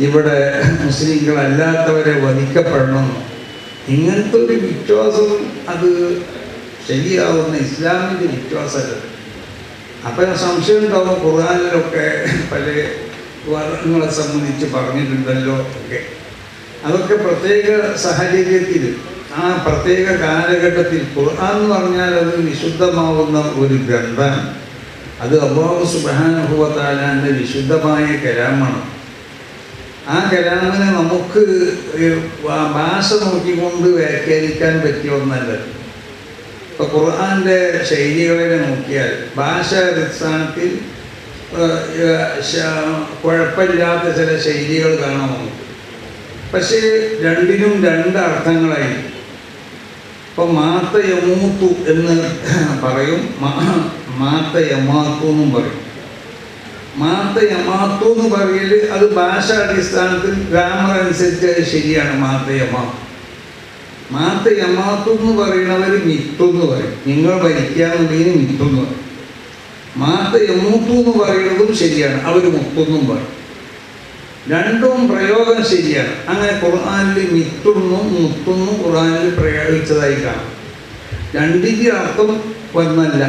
Speaker 6: ഇവിടെ മുസ്ലിങ്ങളല്ലാത്തവരെ വധിക്കപ്പെടണമെന്നോ ഇങ്ങനത്തെ ഒരു വിശ്വാസം അത് ശരിയാവുന്ന ഇസ്ലാമിൻ്റെ വിശ്വാസമല്ല. അപ്പം സംശയം ഉണ്ടാവും, ഖുർആനിലൊക്കെ പല വർഗങ്ങളെ സംബന്ധിച്ച് പറഞ്ഞിട്ടുണ്ടല്ലോ ഒക്കെ. അതൊക്കെ പ്രത്യേക സാഹചര്യത്തിൽ ആ പ്രത്യേക കാലഘട്ടത്തിൽ ഖുർആൻ എന്ന് പറഞ്ഞാൽ അത് വിശുദ്ധമാവുന്ന ഒരു ഗ്രന്ഥമാണ്. അത് അല്ലാഹു സുബ്ഹാനഹു വ തആലയുടെ വിശുദ്ധമായ കലാമാണ്. ആ കലാമിനെ നമുക്ക് ഭാഷ നോക്കിക്കൊണ്ട് വ്യാഖ്യാനിക്കാൻ പറ്റിയ ഒന്നല്ല. ഇപ്പോൾ ഖുർആൻ്റെ ശൈലികളെ നോക്കിയാൽ ഭാഷ അടിസ്ഥാനത്തിൽ കുഴപ്പമില്ലാത്ത ചില ശൈലികൾ കാണാം നമുക്ക്. പക്ഷേ രണ്ടിനും രണ്ട് അർത്ഥങ്ങളായി. ഇപ്പോൾ മാത്ത യമൂത്തു എന്ന് പറയും, മാത്ത യമാത്തു എന്നും പറയും. മാത്ത യമാത്തു എന്ന് പറയൽ അത് ഭാഷ അടിസ്ഥാനത്തിൽ ഗ്രാമർ അനുസരിച്ച് ശരിയാണ്. മാത്ത യമാത്തു എന്ന് പറയുന്നവർ മിത്തെന്ന് പറയും. നിങ്ങൾ ഭരിക്കാന്നുള്ളതിന് മിത്തെന്ന് പറയും. മാത്ത യമൂത്തു എന്ന് പറയുന്നതും ശരിയാണ്, അവർ മുത്തെന്നും പറയും. രണ്ടും പ്രയോഗം ശരിയാണ്. അങ്ങനെ ഖുർആനിൽ മിത്തെന്നും മുത്തെന്നും ഖുർആനിൽ പ്രയോഗിച്ചതായി കാണാം. രണ്ടിൻ്റെ അർത്ഥം ഒന്നല്ല.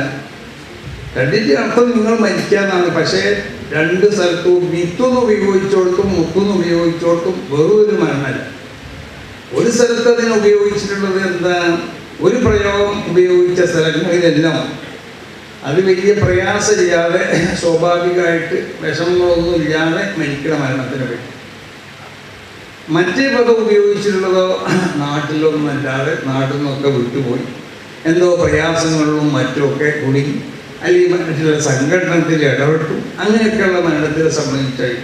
Speaker 6: രണ്ടിൻ്റെ അർത്ഥം നിങ്ങൾ മരിക്കാന്നാണ്. പക്ഷേ രണ്ട് സ്ഥലത്തും മിത്തെന്ന് ഉപയോഗിച്ചോടത്തും മുത്തെന്ന് ഉപയോഗിച്ചോടത്തും വെറുതൊരു മരണമല്ല. ഒരു സ്ഥലത്ത് അതിനെ ഉപയോഗിച്ചിട്ടുള്ളത് എന്താണ്? ഒരു പ്രയോഗം ഉപയോഗിച്ച സ്ഥലങ്ങളിലെല്ലാം അത് വലിയ പ്രയാസമില്ലാതെ സ്വാഭാവികമായിട്ട് വിഷമങ്ങളൊന്നും ഇല്ലാതെ മരിക്കണ മരണത്തിന് പറ്റും. മറ്റേ പദം ഉപയോഗിച്ചിട്ടുള്ളതോ നാട്ടിലൊന്നുമല്ലാതെ നാട്ടിൽ നിന്നൊക്കെ വിട്ടുപോയി എന്തോ പ്രയാസങ്ങളിലും മറ്റുമൊക്കെ കുടുങ്ങി അല്ലെങ്കിൽ മറ്റുള്ള സംഘടനത്തിൽ ഇടപെട്ടു അങ്ങനെയൊക്കെയുള്ള മരണത്തിനെ സംബന്ധിച്ചായി.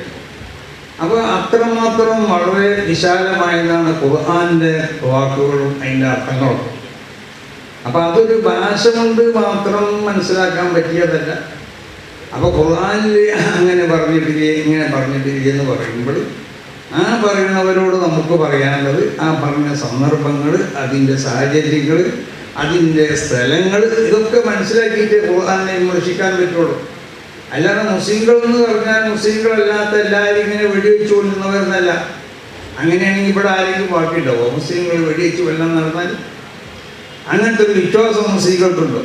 Speaker 6: അപ്പോൾ അത്രമാത്രം വളരെ വിശാലമായതാണ് ഖുർആൻ്റെ വാക്കുകളും അതിൻ്റെ അർത്ഥങ്ങളും. അപ്പം അതൊരു ഭാഷ കൊണ്ട് മാത്രം മനസ്സിലാക്കാൻ പറ്റിയതല്ല. അപ്പോൾ ഖുർആനിൽ അങ്ങനെ പറഞ്ഞിട്ടില്ലേ ഇങ്ങനെ പറഞ്ഞിട്ടില്ലേ എന്ന് പറയുമ്പോൾ ആ പറയുന്നവരോട് നമുക്ക് പറയാനുള്ളത് ആ പറഞ്ഞ സന്ദർഭങ്ങൾ, അതിൻ്റെ സാഹചര്യങ്ങൾ, അതിൻ്റെ സ്ഥലങ്ങൾ, ഇതൊക്കെ മനസ്സിലാക്കിയിട്ട് ഖുർആനെ വിമർശിക്കാൻ പറ്റുള്ളൂ. അല്ലാതെ മുസ്ലിങ്ങൾ എന്ന് പറഞ്ഞാൽ മുസ്ലിങ്ങളല്ലാത്ത എല്ലാവരും ഇങ്ങനെ വെടിവെച്ച് കൊല്ലുന്നവരെന്നല്ല. അങ്ങനെയാണെങ്കിൽ ഇവിടെ ആരെങ്കിലും ബാക്കിയുണ്ടാവോ? മുസ്ലിങ്ങൾ വെടിവെച്ച് കൊല്ലാൻ നടന്നാൽ അങ്ങനത്തെ ഒരു വിശ്വാസം മുസ്ലിങ്ങൾക്കുണ്ടോ?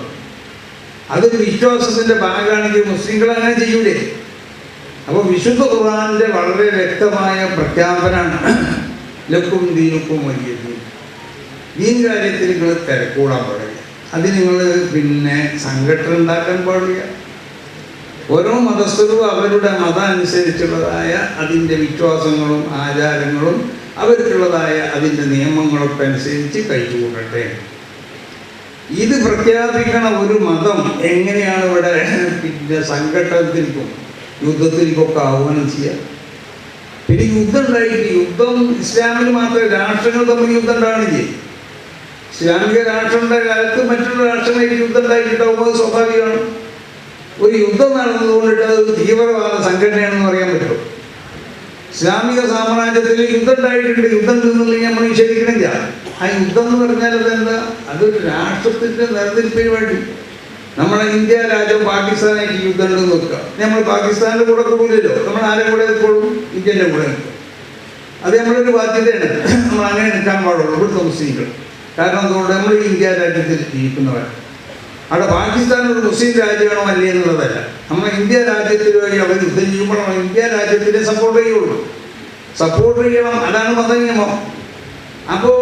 Speaker 6: അതൊരു വിശ്വാസത്തിൻ്റെ ഭാഗമാണെങ്കിൽ മുസ്ലിങ്ങൾ അങ്ങനെ ചെയ്യൂലേ? അപ്പോൾ വിശുദ്ധ ഖുർആനിൻ്റെ വളരെ വ്യക്തമായ പ്രഖ്യാപനമാണ് ലക്കും ദീനുക്കും വലിയ ദീൻ കാര്യത്തിൽ നിങ്ങൾ തിരക്കൂടാൻ പാടില്ല. അത് നിങ്ങൾ പിന്നെ സംഘടന ഉണ്ടാക്കാൻ പാടില്ല. ഓരോ മതസ്ഥരും അവരുടെ മതം അനുസരിച്ചുള്ളതായ അതിൻ്റെ വിശ്വാസങ്ങളും ആചാരങ്ങളും അവർക്കുള്ളതായ അതിൻ്റെ നിയമങ്ങളൊക്കെ അനുസരിച്ച് കഴിച്ചുകൂടട്ടെ. ഇത് പ്രഖ്യാപിക്കണ ഒരു മതം എങ്ങനെയാണ് ഇവിടെ പിന്നെ സംഘട്ടനത്തിൽക്കും യുദ്ധത്തിലേക്കൊക്കെ ആഹ്വാനം ചെയ്യുക? പിന്നെ യുദ്ധം ഉണ്ടായിട്ട് യുദ്ധം ഇസ്ലാമിൽ മാത്രമേ രാഷ്ട്രങ്ങൾ തമ്മിൽ യുദ്ധം ഉണ്ടാകണില്ലേ? ഇസ്ലാമിക രാഷ്ട്രങ്ങളുടെ കാലത്ത് മറ്റുള്ള രാഷ്ട്രങ്ങളിൽ യുദ്ധം ഉണ്ടായിട്ടുണ്ടാവുമ്പോൾ സ്വാഭാവികമാണ്. ഒരു യുദ്ധം നടന്നതുകൊണ്ടിട്ട് അത് തീവ്രവാദ സംഘടനയാണെന്ന് പറയാൻ പറ്റുമോ? ഇസ്ലാമിക സാമ്രാജ്യത്തിൽ യുദ്ധം ഉണ്ടായിട്ടുണ്ട്, യുദ്ധം നിന്നുണ്ടെങ്കിൽ നമ്മൾ നിഷേധിക്കണില്ല. ആ യുദ്ധം എന്ന് പറഞ്ഞാൽ അതെന്താ? അതൊരു രാഷ്ട്രത്തിൻ്റെ നിലനിൽപ്പിന് വേണ്ടി. നമ്മളെ ഇന്ത്യ രാജ്യം പാകിസ്ഥാനായിട്ട് യുദ്ധം ഉണ്ടെന്ന് വെക്കുക, നമ്മൾ പാകിസ്ഥാനിൻ്റെ കൂടെ കൂടില്ലല്ലോ, നമ്മൾ ആരെ കൂടെ നിൽക്കുള്ളൂ? ഇന്ത്യൻ്റെ കൂടെ നിൽക്കും. അത് നമ്മളൊരു ബാധ്യതയാണ്. നമ്മൾ അങ്ങനെ നിൽക്കാൻ പാടുള്ളൂ ഇവിടുത്തെ മുസ്ലിങ്ങൾ. കാരണം എന്തുകൊണ്ട്? നമ്മൾ ഇന്ത്യ രാജ്യത്തിൽ ജീവിക്കുന്നവർ. അവിടെ പാകിസ്ഥാൻ ഒരു മുസ്ലിം രാജ്യമാണോ അല്ലേ എന്നുള്ളതല്ല. നമ്മൾ ഇന്ത്യ രാജ്യത്തിന് വേണ്ടി അവർ യുദ്ധം ചെയ്യുമ്പോൾ നമ്മൾ ഇന്ത്യ രാജ്യത്തിനെ സപ്പോർട്ട് ചെയ്യുള്ളൂ, സപ്പോർട്ട് ചെയ്യണം. അതാണ് മതനിയമം. അപ്പോൾ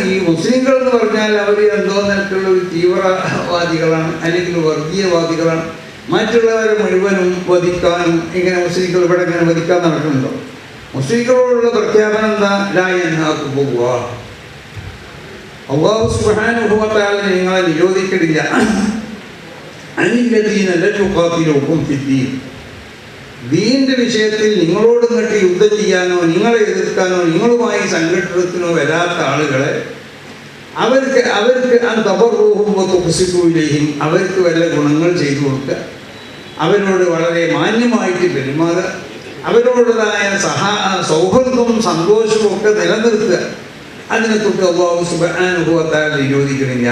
Speaker 6: ഈ മുസ്ലിങ്ങൾ എന്ന് പറഞ്ഞാൽ അവർ എന്തോ നിലക്കുള്ള ഒരു തീവ്രവാദികളാണ്, അല്ലെങ്കിൽ വർഗീയവാദികളാണ്. മറ്റുള്ളവരെ മുഴുവനും വധിക്കാനും ഇങ്ങനെ മുസ്ലിങ്ങൾ ഇവിടെ ഇങ്ങനെ വധിക്കാൻ നടക്കുന്നുണ്ടോ? മുസ്ലിങ്ങളോടുള്ള പ്രഖ്യാപനം എന്താ? ലാ യൻഹാകും അല്ലാഹു സുബ്ഹാനഹു വ തആല നിങ്ങളെ നിരോധിക്കലില്ല. അനില്ലദീന ലം യുഖാതിലൂകും ഫിദ്ദീൻ, ദീനിന്റെ വിഷയത്തിൽ നിങ്ങളോട് ഇങ്ങോട്ട് യുദ്ധം ചെയ്യാനോ നിങ്ങളെ എതിർക്കാനോ നിങ്ങളുമായി സംഘടനത്തിനോ വരാത്ത ആളുകളെ അവർക്ക് അവർക്ക് വല്ല ഗുണങ്ങൾ ചെയ്തു കൊടുക്കുക, അവരോട് വളരെ മാന്യമായിട്ട് പെരുമാറുക, അവരോടേതായ സൗഹൃദവും സന്തോഷവും ഒക്കെ നിലനിർത്തുക. അതിനെ തൊട്ട് അല്ലാഹു സുബ്ഹാനഹു വ തആല നിരോധിക്കുന്നില്ല.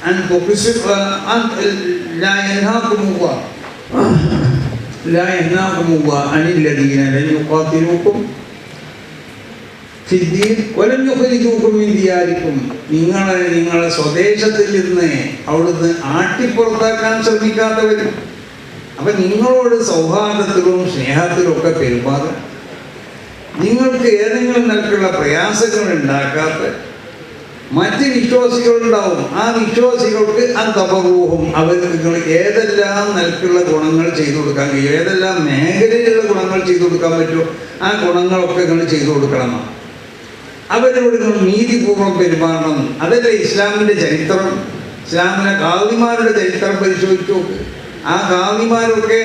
Speaker 6: أن تقسط لا ينهاكم الله عن الذين لم يقاتلوكم في الدين ولم يخرجوكم من دياركم. നിങ്ങളെ സ്വദേശത്തിൽ നിന്ന് അവിടുന്ന് ആട്ടിപ്പുറത്താക്കാൻ ശ്രമിക്കാത്തവർ. അപ്പം നിങ്ങളോട് സൗഹാർദ്ദത്തിലും സ്നേഹത്തിലും ഒക്കെ പെരുമാറുക, നിങ്ങൾക്ക് ഏതെങ്കിലും നിലക്കുള്ള പ്രയാസങ്ങൾ ഉണ്ടാക്കാത്ത മറ്റ് വിശ്വാസികളുണ്ടാവും. ആ വിശ്വാസികൾക്ക് അന്തപൂർവം അവർക്ക് നിങ്ങൾ ഏതെല്ലാം നിലക്കുള്ള ഗുണങ്ങൾ ചെയ്തു കൊടുക്കാൻ കഴിയും, ഏതെല്ലാം മേഖലയിലുള്ള ഗുണങ്ങൾ ചെയ്തു കൊടുക്കാൻ പറ്റുമോ ആ ഗുണങ്ങളൊക്കെ നിങ്ങൾ ചെയ്തു കൊടുക്കണം. അവരോട് നിങ്ങൾ നീതിപൂർവ്വം പെരുമാറണം. അതല്ലേ ഇസ്ലാമിൻ്റെ ചരിത്രം. ഇസ്ലാമിലെ ഖാദിമാരുടെ ചരിത്രം പരിശോധിച്ചു നോക്ക്. ആ ഖാദിമാരൊക്കെ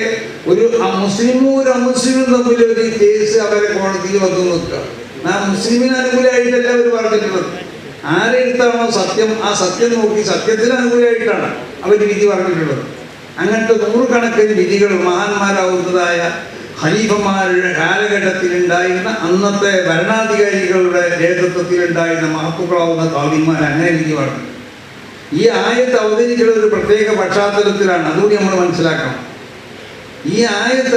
Speaker 6: ഒരു മുസ്ലിമും ഒരു അമുസ്ലിമും തമ്മിൽ ഒരു കേസ് അവരെ കോടതിയിൽ വന്നു നിൽക്കുക. ആ മുസ്ലിമിന് അനുകൂലമായിട്ടല്ല അവർ പറഞ്ഞിട്ടുള്ളത്. ആരെടുത്താണോ സത്യം ആ സത്യം നോക്കി സത്യത്തിന് അനുകൂലമായിട്ടാണ് അവർ വിധി പറഞ്ഞിട്ടുള്ളത്. അങ്ങനത്തെ നൂറുകണക്കിന് വിധികൾ മഹാന്മാരാവുന്നതായ ഖലീഫമാരുടെ കാലഘട്ടത്തിലുണ്ടായിരുന്ന അന്നത്തെ ഭരണാധികാരികളുടെ നേതൃത്വത്തിലുണ്ടായിരുന്ന മഹത്തുക്കളാവുന്ന ഖാദിമാർ അങ്ങനെ വിധി പറഞ്ഞു. ഈ ആയത്ത് അവതരിക്കുന്ന ഒരു പ്രത്യേക പശ്ചാത്തലത്തിലാണ്. അതുകൂടി നമ്മൾ മനസ്സിലാക്കണം. ഈ ആയത്ത്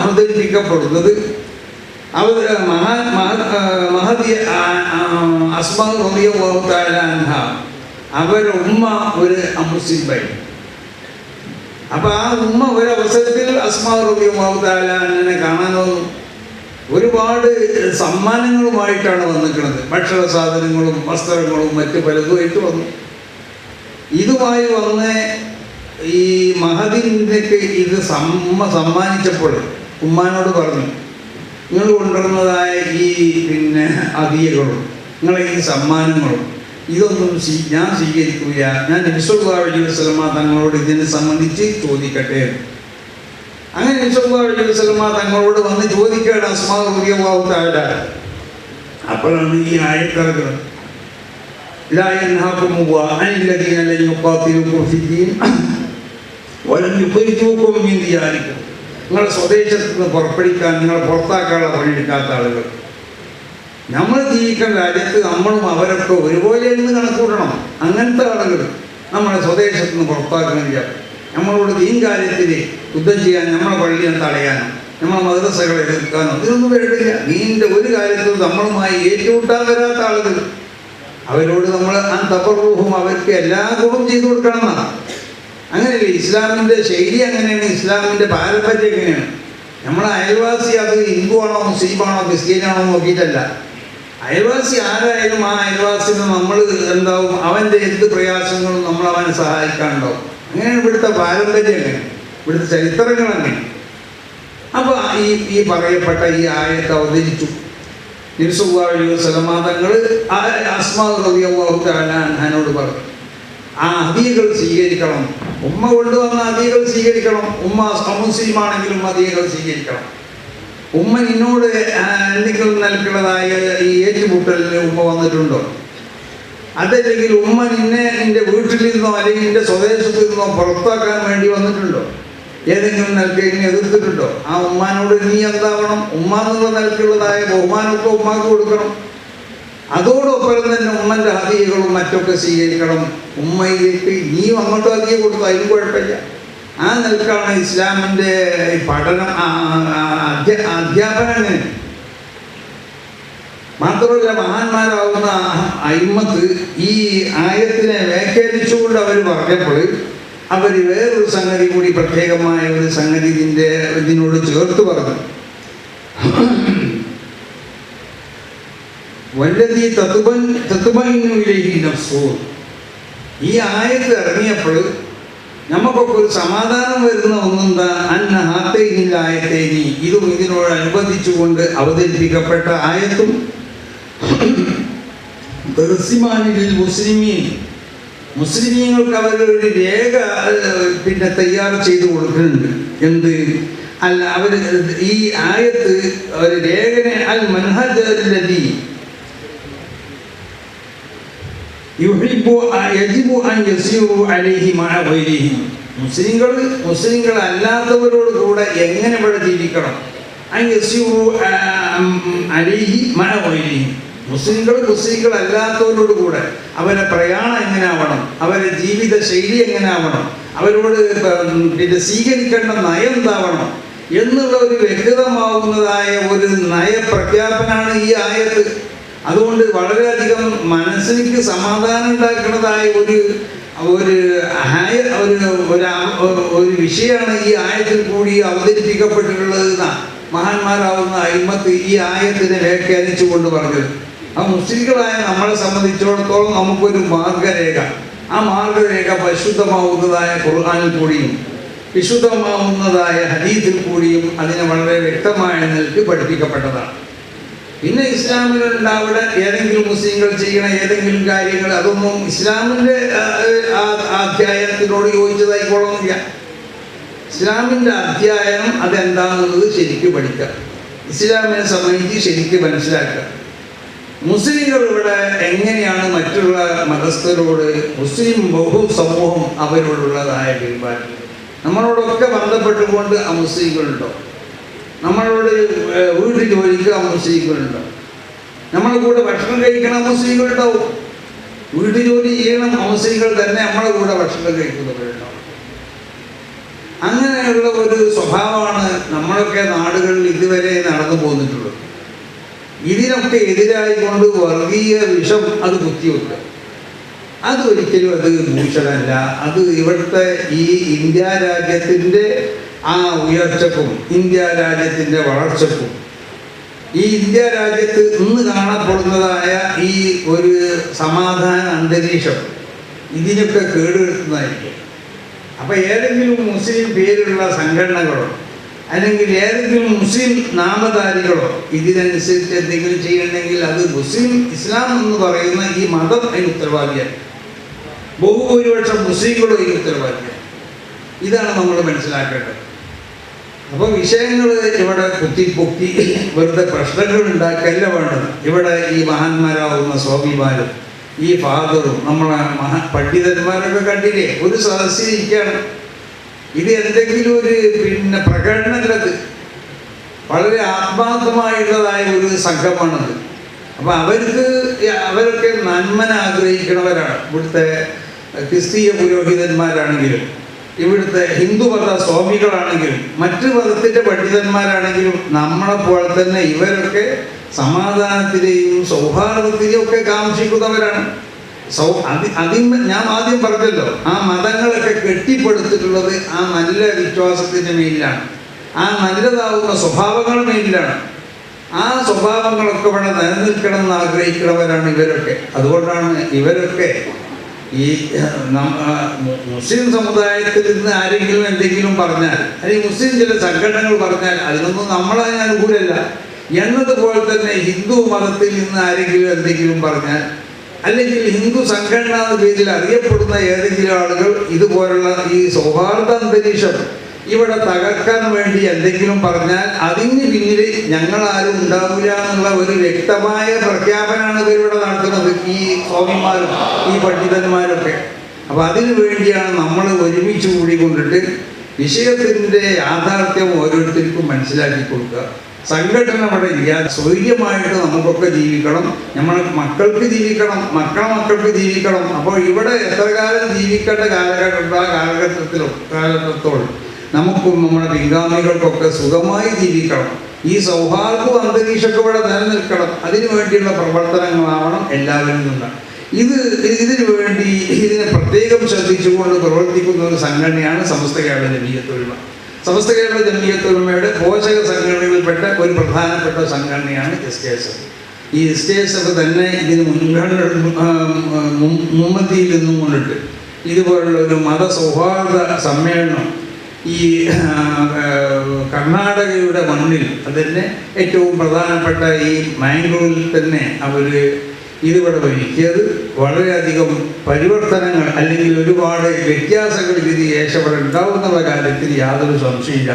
Speaker 6: അവതരിപ്പിക്കപ്പെടുന്നത് അസ്മാ റളിയല്ലാഹു തആല അൻഹ അവരുടെ ഉമ്മ ഒരു അമുസ്ലിം. അപ്പൊ ആ ഉമ്മ ഒരവസരത്തിൽ അസ്മാ റളിയല്ലാഹു തആല അൻഹനെ കാണാൻ വന്നു. ഒരുപാട് സമ്മാനങ്ങളുമായിട്ടാണ് വന്നിട്ടുള്ളത്. ഭക്ഷണ സാധനങ്ങളും വസ്ത്രങ്ങളും മറ്റു പലതുമായിട്ട് വന്നു. ഇതുമായി വന്ന് ഈ മഹദിക്ക് ഇത് സമ്മാനിച്ചപ്പോൾ ഉമ്മാനോട് പറഞ്ഞു, നിങ്ങൾ കൊണ്ടുവരുന്നതായ ഈ അതിയകളും നിങ്ങളെ ഈ സമ്മാനങ്ങളും ഇതൊന്നും ഞാൻ സ്വീകരിക്കില്ല. ഞാൻ നബി സല്ലല്ലാഹു അലൈഹി വസല്ലമ തങ്ങളോട് ഇതിനെ സംബന്ധിച്ച് ചോദിക്കട്ടെ. അങ്ങനെ നബി സല്ലല്ലാഹു അലൈഹി വസല്ലമ തങ്ങളോട് വന്ന് ചോദിക്കുകയാണ് അസ്മാ റളിയല്ലാഹു തആല. അപ്പോഴാണ് ഈ ആയത്തിറങ്ങുന്നത്. لا ينهاكم الله عن الذين لم يقاتلوكم في الدين ولم يخرجوكم من دياركم. നിങ്ങളെ സ്വദേശത്ത് നിന്ന് പുറപ്പെടുവിക്കാൻ നിങ്ങളെ പുറത്താക്കാനുള്ള പണിയെടുക്കാത്ത ആളുകൾ. നമ്മൾ ജീവിക്കുന്ന രാജ്യത്ത് നമ്മളും അവരൊക്കെ ഒരുപോലെയെന്ന് കണക്കൂട്ടണം. അങ്ങനത്തെ ആളുകൾ നമ്മളെ സ്വദേശത്ത് നിന്ന് പുറത്താക്കണില്ല. നമ്മളോട് ദീൻ കാര്യത്തിൽ യുദ്ധം ചെയ്യാൻ, നമ്മളെ പള്ളിയെ തടയാനോ നമ്മളെ മദ്രസകളെ എതിർക്കാനോ ഇതൊന്നും വേണ്ടില്ല. ദീനിൻ്റെ ഒരു കാര്യത്തിലും നമ്മളുമായി ഏറ്റുമുട്ടാൻ വരാത്ത ആളുകൾ, അവരോട് നമ്മൾ അന്തപൂർവ്വം അവർക്ക് എല്ലാ ഗുണവും ചെയ്തു കൊടുക്കണം എന്നാണ്. അങ്ങനെയല്ലേ ഇസ്ലാമിൻ്റെ ശൈലി? അങ്ങനെയാണ് ഇസ്ലാമിൻ്റെ പാരമ്പര്യം. എങ്ങനെയാണ് നമ്മളെ അയൽവാസി അത് ഹിന്ദുവാണോ മുസ്ലിമാണോ ക്രിസ്ത്യാനാണോ നോക്കിയിട്ടല്ല. അയൽവാസി ആരായാലും ആ അയൽവാസിന് നമ്മൾ എന്താവും അവൻ്റെ എന്ത് പ്രയാസങ്ങളും നമ്മൾ അവനെ സഹായിക്കാനുണ്ടാവും. അങ്ങനെയാണ് ഇവിടുത്തെ പാരമ്പര്യം, അങ്ങനെ ഇവിടുത്തെ ചരിത്രങ്ങൾ അങ്ങനെ. അപ്പോൾ ഈ പറയപ്പെട്ട ഈ ആയത്ത് അവതരിച്ചു. നബി സല്ലല്ലാഹു അലൈഹി വസല്ലമ തങ്ങൾ അസ്മാ റളിയല്ലാഹു തആല അൻഹയോട് പറഞ്ഞു, ആ ഹദിയകൾ സ്വീകരിക്കണം. ഉമ്മ കൊണ്ടുവന്ന ഹദിയകൾ സ്വീകരിക്കണം. ഉമ്മ അമുസ്ലിമാണെങ്കിലും ഹദിയകൾ സ്വീകരിക്കണം. ഉമ്മ നിന്നോട് എന്തെങ്കിലും നൽകുന്നതായ ഈ ഏറ്റുമുട്ടലിന് ഉമ്മ വന്നിട്ടുണ്ടോ? അതല്ലെങ്കിൽ ഉമ്മ നിന്റെ വീട്ടിൽ നിന്നോ അല്ലെങ്കിൽ നിന്റെ സ്വദേശത്ത് നിന്നോ പുറത്താക്കാൻ വേണ്ടി വന്നിട്ടുണ്ടോ? ഏതെങ്കിലും നിലക്ക് എന്നെ എതിർത്തിട്ടുണ്ടോ? ആ ഉമ്മാനോട് നീ എന്താവണം? ഉമ്മ എന്നുള്ള നിലക്കുള്ളതായ ബഹുമാനമൊക്കെ ഉമ്മാക്ക് കൊടുക്കണം. അതോടൊപ്പം തന്നെ ഉമ്മൻ്റെ ഹദിയകളും മറ്റൊക്കെ സ്വീകരിക്കണം. ഉമ്മയിലേക്ക് നീ അങ്ങോട്ട് ഹദിയ കൊടുത്തു, അതിന് കുഴപ്പമില്ല. ആ നിലക്കാണ് ഇസ്ലാമിൻ്റെ പഠനം, അധ്യാപനം. അങ്ങനെ മാത്രമല്ല മഹാന്മാരാവുന്ന അയിമ്മത്ത് ഈ ആയത്തിനെ വ്യാഖ്യാനിച്ചുകൊണ്ട് അവർ പറഞ്ഞപ്പോൾ അവർ വേറൊരു സംഗതി കൂടി, പ്രത്യേകമായ ഒരു സംഗതി ഇതിനോട് ചേർത്ത് പറഞ്ഞു. വല്ലതീ തത്മഇന്നു ഇലൈഹി നഫ്സു. ഈ ആയത്ത് ഇറങ്ങിയപ്പോൾ നമുക്കൊക്കെ ഒരു സമാധാനം വരുന്ന ഒന്നെന്താ? അന്ന ഹാത്തൈനിൽ ആയത്തേനി, ഇതും ഇതിനോടനുബന്ധിച്ചുകൊണ്ട് അവതരിപ്പിക്കപ്പെട്ട ആയത്തും മുസ്ലിമീൻ, മുസ്ലിമീങ്ങൾക്ക് അവരൊരു രേഖ തയ്യാർ ചെയ്ത് കൊടുക്കുന്നുണ്ട്. എന്ത്? അല്ല, അവർ ഈ ആയത്ത് ഒരു രേഖനെ അൽ മൻഹജല്ലദീ യജിബു അൻ യസീറു അലൈഹി മഅ ഗൈരിഹി. മുസ്ലിങ്ങൾ അല്ലാത്തവരോട് കൂടെ എങ്ങനെ ഇവിടെ ജീവിക്കണം? അൻ യസീറു അലിഹി മഴവൈലി മുസ്ലിങ്ങൾ അല്ലാത്തവരോട് കൂടെ അവരെ പ്രയാണം എങ്ങനെയാവണം, അവരുടെ ജീവിത ശൈലി എങ്ങനെയാവണം, അവരോട് പിന്നെ സ്വീകരിക്കേണ്ട നയം എന്താവണം എന്നുള്ള ഒരു വ്യക്തമാവുന്നതായ ഒരു നയപ്രഖ്യാപനാണ് ഈ ആയത്ത്. അതുകൊണ്ട് വളരെയധികം മനസ്സിലേക്ക് സമാധാനം ഉണ്ടാക്കുന്നതായ ഒരു വിഷയമാണ് ഈ ആയത്തിൽ കൂടി അവതരിപ്പിക്കപ്പെട്ടിട്ടുള്ളത് എന്നാണ് മഹാന്മാരാവുന്ന അയിമത്ത് ഈ ആയത്തിനെ വ്യാഖ്യാനിച്ചു കൊണ്ട് പറഞ്ഞത്. ആ മുസ്ലിങ്ങളായ നമ്മളെ സംബന്ധിച്ചിടത്തോളം നമുക്കൊരു മാർഗരേഖ, ആ മാർഗരേഖ പരിശുദ്ധമാവുന്നതായ ഖുർആനിൽ കൂടിയും വിശുദ്ധമാവുന്നതായ ഹദീസിൽ കൂടിയും അതിനെ വളരെ വ്യക്തമായ നിലയ്ക്ക് പഠിപ്പിക്കപ്പെട്ടതാണ്. പിന്നെ ഇസ്ലാമിലുണ്ടാവിടെ ഏതെങ്കിലും മുസ്ലിങ്ങൾ ചെയ്യണ ഏതെങ്കിലും കാര്യങ്ങൾ അതൊന്നും ഇസ്ലാമിൻ്റെ അധ്യായത്തിനോട് യോജിച്ചതായിക്കോളന്നില്ല. ഇസ്ലാമിൻ്റെ അധ്യായനം അതെന്താണെന്നുള്ളത് ശരിക്കും പഠിക്കുക, ഇസ്ലാമിനെ സംബന്ധിച്ച് ശരിക്കും മനസ്സിലാക്കുക. മുസ്ലിങ്ങൾ ഇവിടെ എങ്ങനെയാണ് മറ്റുള്ള മതസ്ഥരോട് മുസ്ലിം ബഹുസമൂഹം അവരോടുള്ളതായ പെരുമാറ്റം, നമ്മളോടൊക്കെ ബന്ധപ്പെട്ടുകൊണ്ട് ആ മുസ്ലിങ്ങളുണ്ടോ, നമ്മളോട് വീട്ടിൽ ജോലിക്ക് ആ മുസ്ലിങ്ങളുണ്ടോ, നമ്മളെ കൂടെ ഭക്ഷണം കഴിക്കണം മുസ്ലിങ്ങളുണ്ടാവും, വീട്ടിൽ ജോലി ചെയ്യണം മുസ്ലിങ്ങൾ തന്നെ നമ്മളെ കൂടെ ഭക്ഷണം കഴിക്കുന്നവരുണ്ടാവും. അങ്ങനെയുള്ള ഒരു സ്വഭാവമാണ് നമ്മളൊക്കെ നാടുകളിൽ ഇതുവരെ നടന്നു പോന്നിട്ടുള്ളത്. ഇതിനൊക്കെ എതിരായിക്കൊണ്ട് വർഗീയ വിഷം അത് കുത്തിവെക്കുക, അതൊരിക്കലും അത് ഭൂഷണമല്ല. അത് ഇവിടുത്തെ ഈ ഇന്ത്യ രാജ്യത്തിൻ്റെ ആ ഉയർച്ചക്കും ഇന്ത്യ രാജ്യത്തിൻ്റെ വളർച്ചക്കും ഈ ഇന്ത്യ രാജ്യത്ത് ഇന്ന് കാണപ്പെടുന്നതായ ഈ ഒരു സമാധാന അന്തരീക്ഷം ഇതിനൊക്കെ കേടുവരുത്തുന്നതായിരിക്കും. അപ്പം ഏതെങ്കിലും മുസ്ലിം പേരുള്ള സംഘടനകളോ അല്ലെങ്കിൽ ഏതെങ്കിലും മുസ്ലിം നാമധാരികളോ ഇതിനനുസരിച്ച് എന്തെങ്കിലും ചെയ്യണമെങ്കിൽ അത് മുസ്ലിം ഇസ്ലാം എന്ന് പറയുന്ന ഈ മതം അതിന് ഉത്തരവാദിയാണ്, ബഹുഭൂരിപക്ഷം മുസ്ലിങ്ങളും അതിന് ഉത്തരവാദിയാണ്. ഇതാണ് നമ്മൾ മനസ്സിലാക്കേണ്ടത്. അപ്പോൾ വിഷയങ്ങൾ ഇവിടെ കുത്തിപ്പൊക്കി വെറുതെ പ്രശ്നങ്ങൾ ഉണ്ടാക്കല്ല വേണ്ടത്. ഇവിടെ ഈ മഹാന്മാരാവുന്ന സ്വാമിമാരും ഈ ഫാദറും നമ്മളെ പണ്ഡിതന്മാരൊക്കെ കണ്ടില്ലേ ഒരു സദസ്സിരിക്കുകയാണ്. ഇത് എന്തെങ്കിലും ഒരു പിന്നെ പ്രകടനമില്ലത്, വളരെ ആത്മാർത്ഥമായുള്ളതായ ഒരു സംഘമാണത്. അപ്പം അവരൊക്കെ നന്മന ആഗ്രഹിക്കുന്നവരാണ്. ഇവിടുത്തെ ക്രിസ്തീയ പുരോഹിതന്മാരാണെങ്കിലും ഇവിടുത്തെ ഹിന്ദു മത സ്വാമികളാണെങ്കിലും മറ്റു മതത്തിൻ്റെ പണ്ഡിതന്മാരാണെങ്കിലും നമ്മളെപ്പോലെ തന്നെ ഇവരൊക്കെ സമാധാനത്തിലെയും സൗഹാർദ്ദത്തിലെയും ഒക്കെ കാംക്ഷിക്കുന്നവരാണ്. ഞാൻ ആദ്യം പറഞ്ഞല്ലോ, ആ മതങ്ങളൊക്കെ കെട്ടിപ്പടുത്തിട്ടുള്ളത് ആ നല്ല വിശ്വാസത്തിൻ്റെ മേലിലാണ്, ആ നല്ലതാവുന്ന സ്വഭാവങ്ങളുടെ മേലിലാണ്. ആ സ്വഭാവങ്ങളൊക്കെ ഇവിടെ നിലനിൽക്കണം എന്ന് ആഗ്രഹിക്കുന്നവരാണ് ഇവരൊക്കെ. അതുകൊണ്ടാണ് ഇവരൊക്കെ ഈ മുസ്ലിം സമുദായത്തിൽ നിന്ന് ആരെങ്കിലും എന്തെങ്കിലും പറഞ്ഞാൽ അല്ലെങ്കിൽ മുസ്ലിം ചില സംഘടനകൾ പറഞ്ഞാൽ അതിനൊന്നും നമ്മളതിന് അനുകൂലമല്ല എന്നതുപോലെ തന്നെ ഹിന്ദു മതത്തിൽ നിന്ന് ആരെങ്കിലും എന്തെങ്കിലും പറഞ്ഞാൽ അല്ലെങ്കിൽ ഹിന്ദു സംഘടന എന്ന പേരിൽ അറിയപ്പെടുന്ന ഏതെങ്കിലും ആളുകൾ ഇതുപോലുള്ള ഈ സൗഹാർദ്ദ അന്തരീക്ഷം ഇവിടെ തകർക്കാൻ വേണ്ടി എന്തെങ്കിലും പറഞ്ഞാൽ അതിന് പിന്നിൽ ഞങ്ങളാരും ഉണ്ടാവില്ല എന്നുള്ള ഒരു വ്യക്തമായ പ്രഖ്യാപനമാണ് ഇവരിവിടെ നടത്തുന്നത്, ഈ സ്വാമിമാരും ഈ പണ്ഡിതന്മാരൊക്കെ. അപ്പം അതിനു വേണ്ടിയാണ് നമ്മൾ ഒരുമിച്ച് കൂടിക്കൊണ്ടിട്ട് വിഷയത്തിൻ്റെ യാഥാർത്ഥ്യം ഓരോരുത്തർക്കും മനസ്സിലാക്കി കൊടുക്കുക. സംഘടന ഇവിടെ ഇല്ല, സ്വൈര്യമായിട്ട് നമുക്കൊക്കെ ജീവിക്കണം, നമ്മളെ മക്കൾക്ക് ജീവിക്കണം, മക്കൾക്ക് ജീവിക്കണം. അപ്പോൾ ഇവിടെ എത്ര കാലം ജീവിക്കേണ്ട കാലഘട്ടത്തോളം നമുക്കും നമ്മുടെ പിൻഗാമികൾക്കൊക്കെ സുഖമായി ജീവിക്കണം. ഈ സൗഹാർദ്ദ അന്തരീക്ഷമൊക്കെ ഇവിടെ നിലനിൽക്കണം. അതിനു വേണ്ടിയുള്ള പ്രവർത്തനങ്ങളാവണം എല്ലാവരിൽ നിന്നും. ഇതിനു വേണ്ടി ഇതിനെ പ്രത്യേകം ശ്രദ്ധിച്ചുകൊണ്ട് പ്രവർത്തിക്കുന്ന ഒരു സംഘടനയാണ് സമസ്ത കേരള ജമിയത്തുൽ ഉലമ. സമസ്ത കേരള ജമിയത്തുൽ ഉലമയുടെ പോഷക സംഘടനകളിൽപ്പെട്ട ഒരു പ്രധാനപ്പെട്ട സംഘടനയാണ് SKSF. ഈ SKSF തന്നെ ഇതിന് മുമ്പന്തിയിൽ നിന്നും കൊണ്ടിട്ട് ഇതുപോലുള്ള ഒരു മതസൗഹാർദ്ദ സമ്മേളനം ഈ കർണാടകയുടെ മണ്ണിൽ അതിന് ഏറ്റവും പ്രധാനപ്പെട്ട ഈ മാംഗ്ലൂരിൽ തന്നെ അവർ ഇതിവിടെ ഒരുക്കിയത് വളരെയധികം പരിവർത്തനങ്ങൾ അല്ലെങ്കിൽ ഒരുപാട് വ്യത്യാസങ്ങൾ ഇതിന് ശേഷം ഇവിടെ ഉണ്ടാവുന്ന കാര്യത്തിൽ യാതൊരു സംശയമില്ല.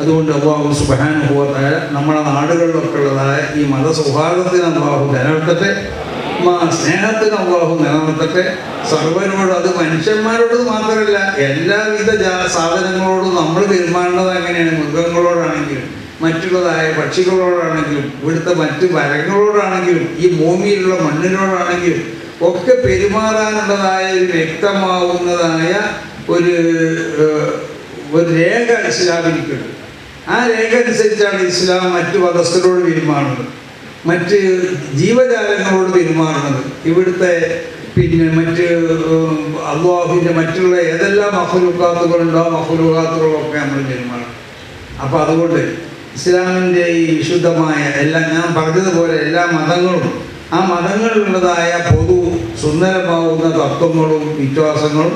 Speaker 6: അതുകൊണ്ട് അല്ലാഹു സുബ്ഹാനഹു വ തആല നമ്മുടെ നാടുകളിലൊക്കെ ഉള്ളതായ ഈ മതസൗഹാർദ്ദത്തിന് അല്ലാഹു നിലനിർത്തട്ടെ, സ്നേഹത്തിന് അല്ലാഹു നിലനിർത്തട്ടെ. സർവ്വരോട്, അത് മനുഷ്യന്മാരോട് മാത്രമല്ല എല്ലാവിധ സാധനങ്ങളോടും നമ്മൾ പെരുമാറേണ്ടത് എങ്ങനെയാണ്, മൃഗങ്ങളോടാണെങ്കിലും മറ്റുള്ളതായ പക്ഷികളോടാണെങ്കിലും ഇവിടുത്തെ മറ്റ് മരങ്ങളോടാണെങ്കിലും ഈ ഭൂമിയിലുള്ള മണ്ണിനോടാണെങ്കിലും ഒക്കെ പെരുമാറാനുള്ളതായ ഒരു വ്യക്തമാവുന്നതായ ഒരു രേഖ ഇസ്ലാമിനുണ്ട്. ആ രേഖ അനുസരിച്ചാണ് ഇസ്ലാം മറ്റു മതസ്ഥരോട് പെരുമാറുന്നത്, മറ്റ് ജീവജാലങ്ങളോട് പെരുമാറുന്നത്. ഇവിടുത്തെ മറ്റ് അള്ളാഹുവിൻ്റെ മറ്റുള്ള ഏതെല്ലാം മഖ്ലൂഖാത്തുകളുണ്ടോ മഖ്ലൂഖാത്തുകളൊക്കെ നമ്മൾ പെരുമാറും. അപ്പോൾ അതുകൊണ്ട് ഇസ്ലാമിൻ്റെ ഈ വിശുദ്ധമായ എല്ലാം ഞാൻ പറഞ്ഞതുപോലെ എല്ലാ മതങ്ങളും ആ മതങ്ങളിലുള്ളതായ പൊതു സുന്ദരമാവുന്ന തത്വങ്ങളും വിശ്വാസങ്ങളും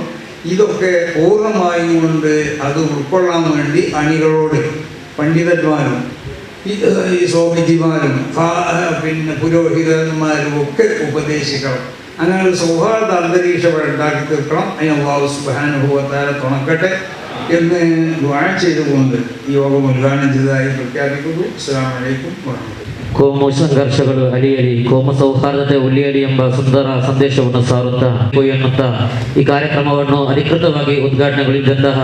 Speaker 6: ഇതൊക്കെ പൂർണ്ണമായും കൊണ്ട് അത് ഉൾക്കൊള്ളാൻ വേണ്ടി അണികളോട് പണ്ഡിതന്മാരും ഈ സ്വാമിജിമാരും പുരോഹിതന്മാരും ഒക്കെ ഉപദേശിക്കണം. അങ്ങനെ ഒരു സൗഹാർദ്ദ അന്തരീക്ഷം ഉണ്ടാക്കി തീർക്കണം. അതിന് അല്ലാഹു സുബ്ഹാനഹു വ തആല തുണക്കട്ടെ എന്ന് ദുആ ചെയ്തുകൊണ്ട് ഈ യോഗം ഉദ്ഘാടനം ചെയ്തതായി പ്രഖ്യാപിക്കുന്നു. അസ്സലാമു അലൈക്കും വറഹ്മത്തുള്ളാഹി.
Speaker 3: ಕೋಮು ಸಂಘರ್ಷಗಳು ಅಲಿಯಲಿ, ಕೋಮು ಸೌಹಾರ್ದತೆ ಉಳಿಯಲಿ ಎಂಬ ಸುಂದರ ಸಂದೇಶವನ್ನು ಸಾರುತ್ತಾ ಎನ್ನುತ್ತಾ ಈ ಕಾರ್ಯಕ್ರಮವನ್ನು ಅಧಿಕೃತವಾಗಿ ಉದ್ಘಾಟನೆಗೊಳಿಸಿದಂತಹ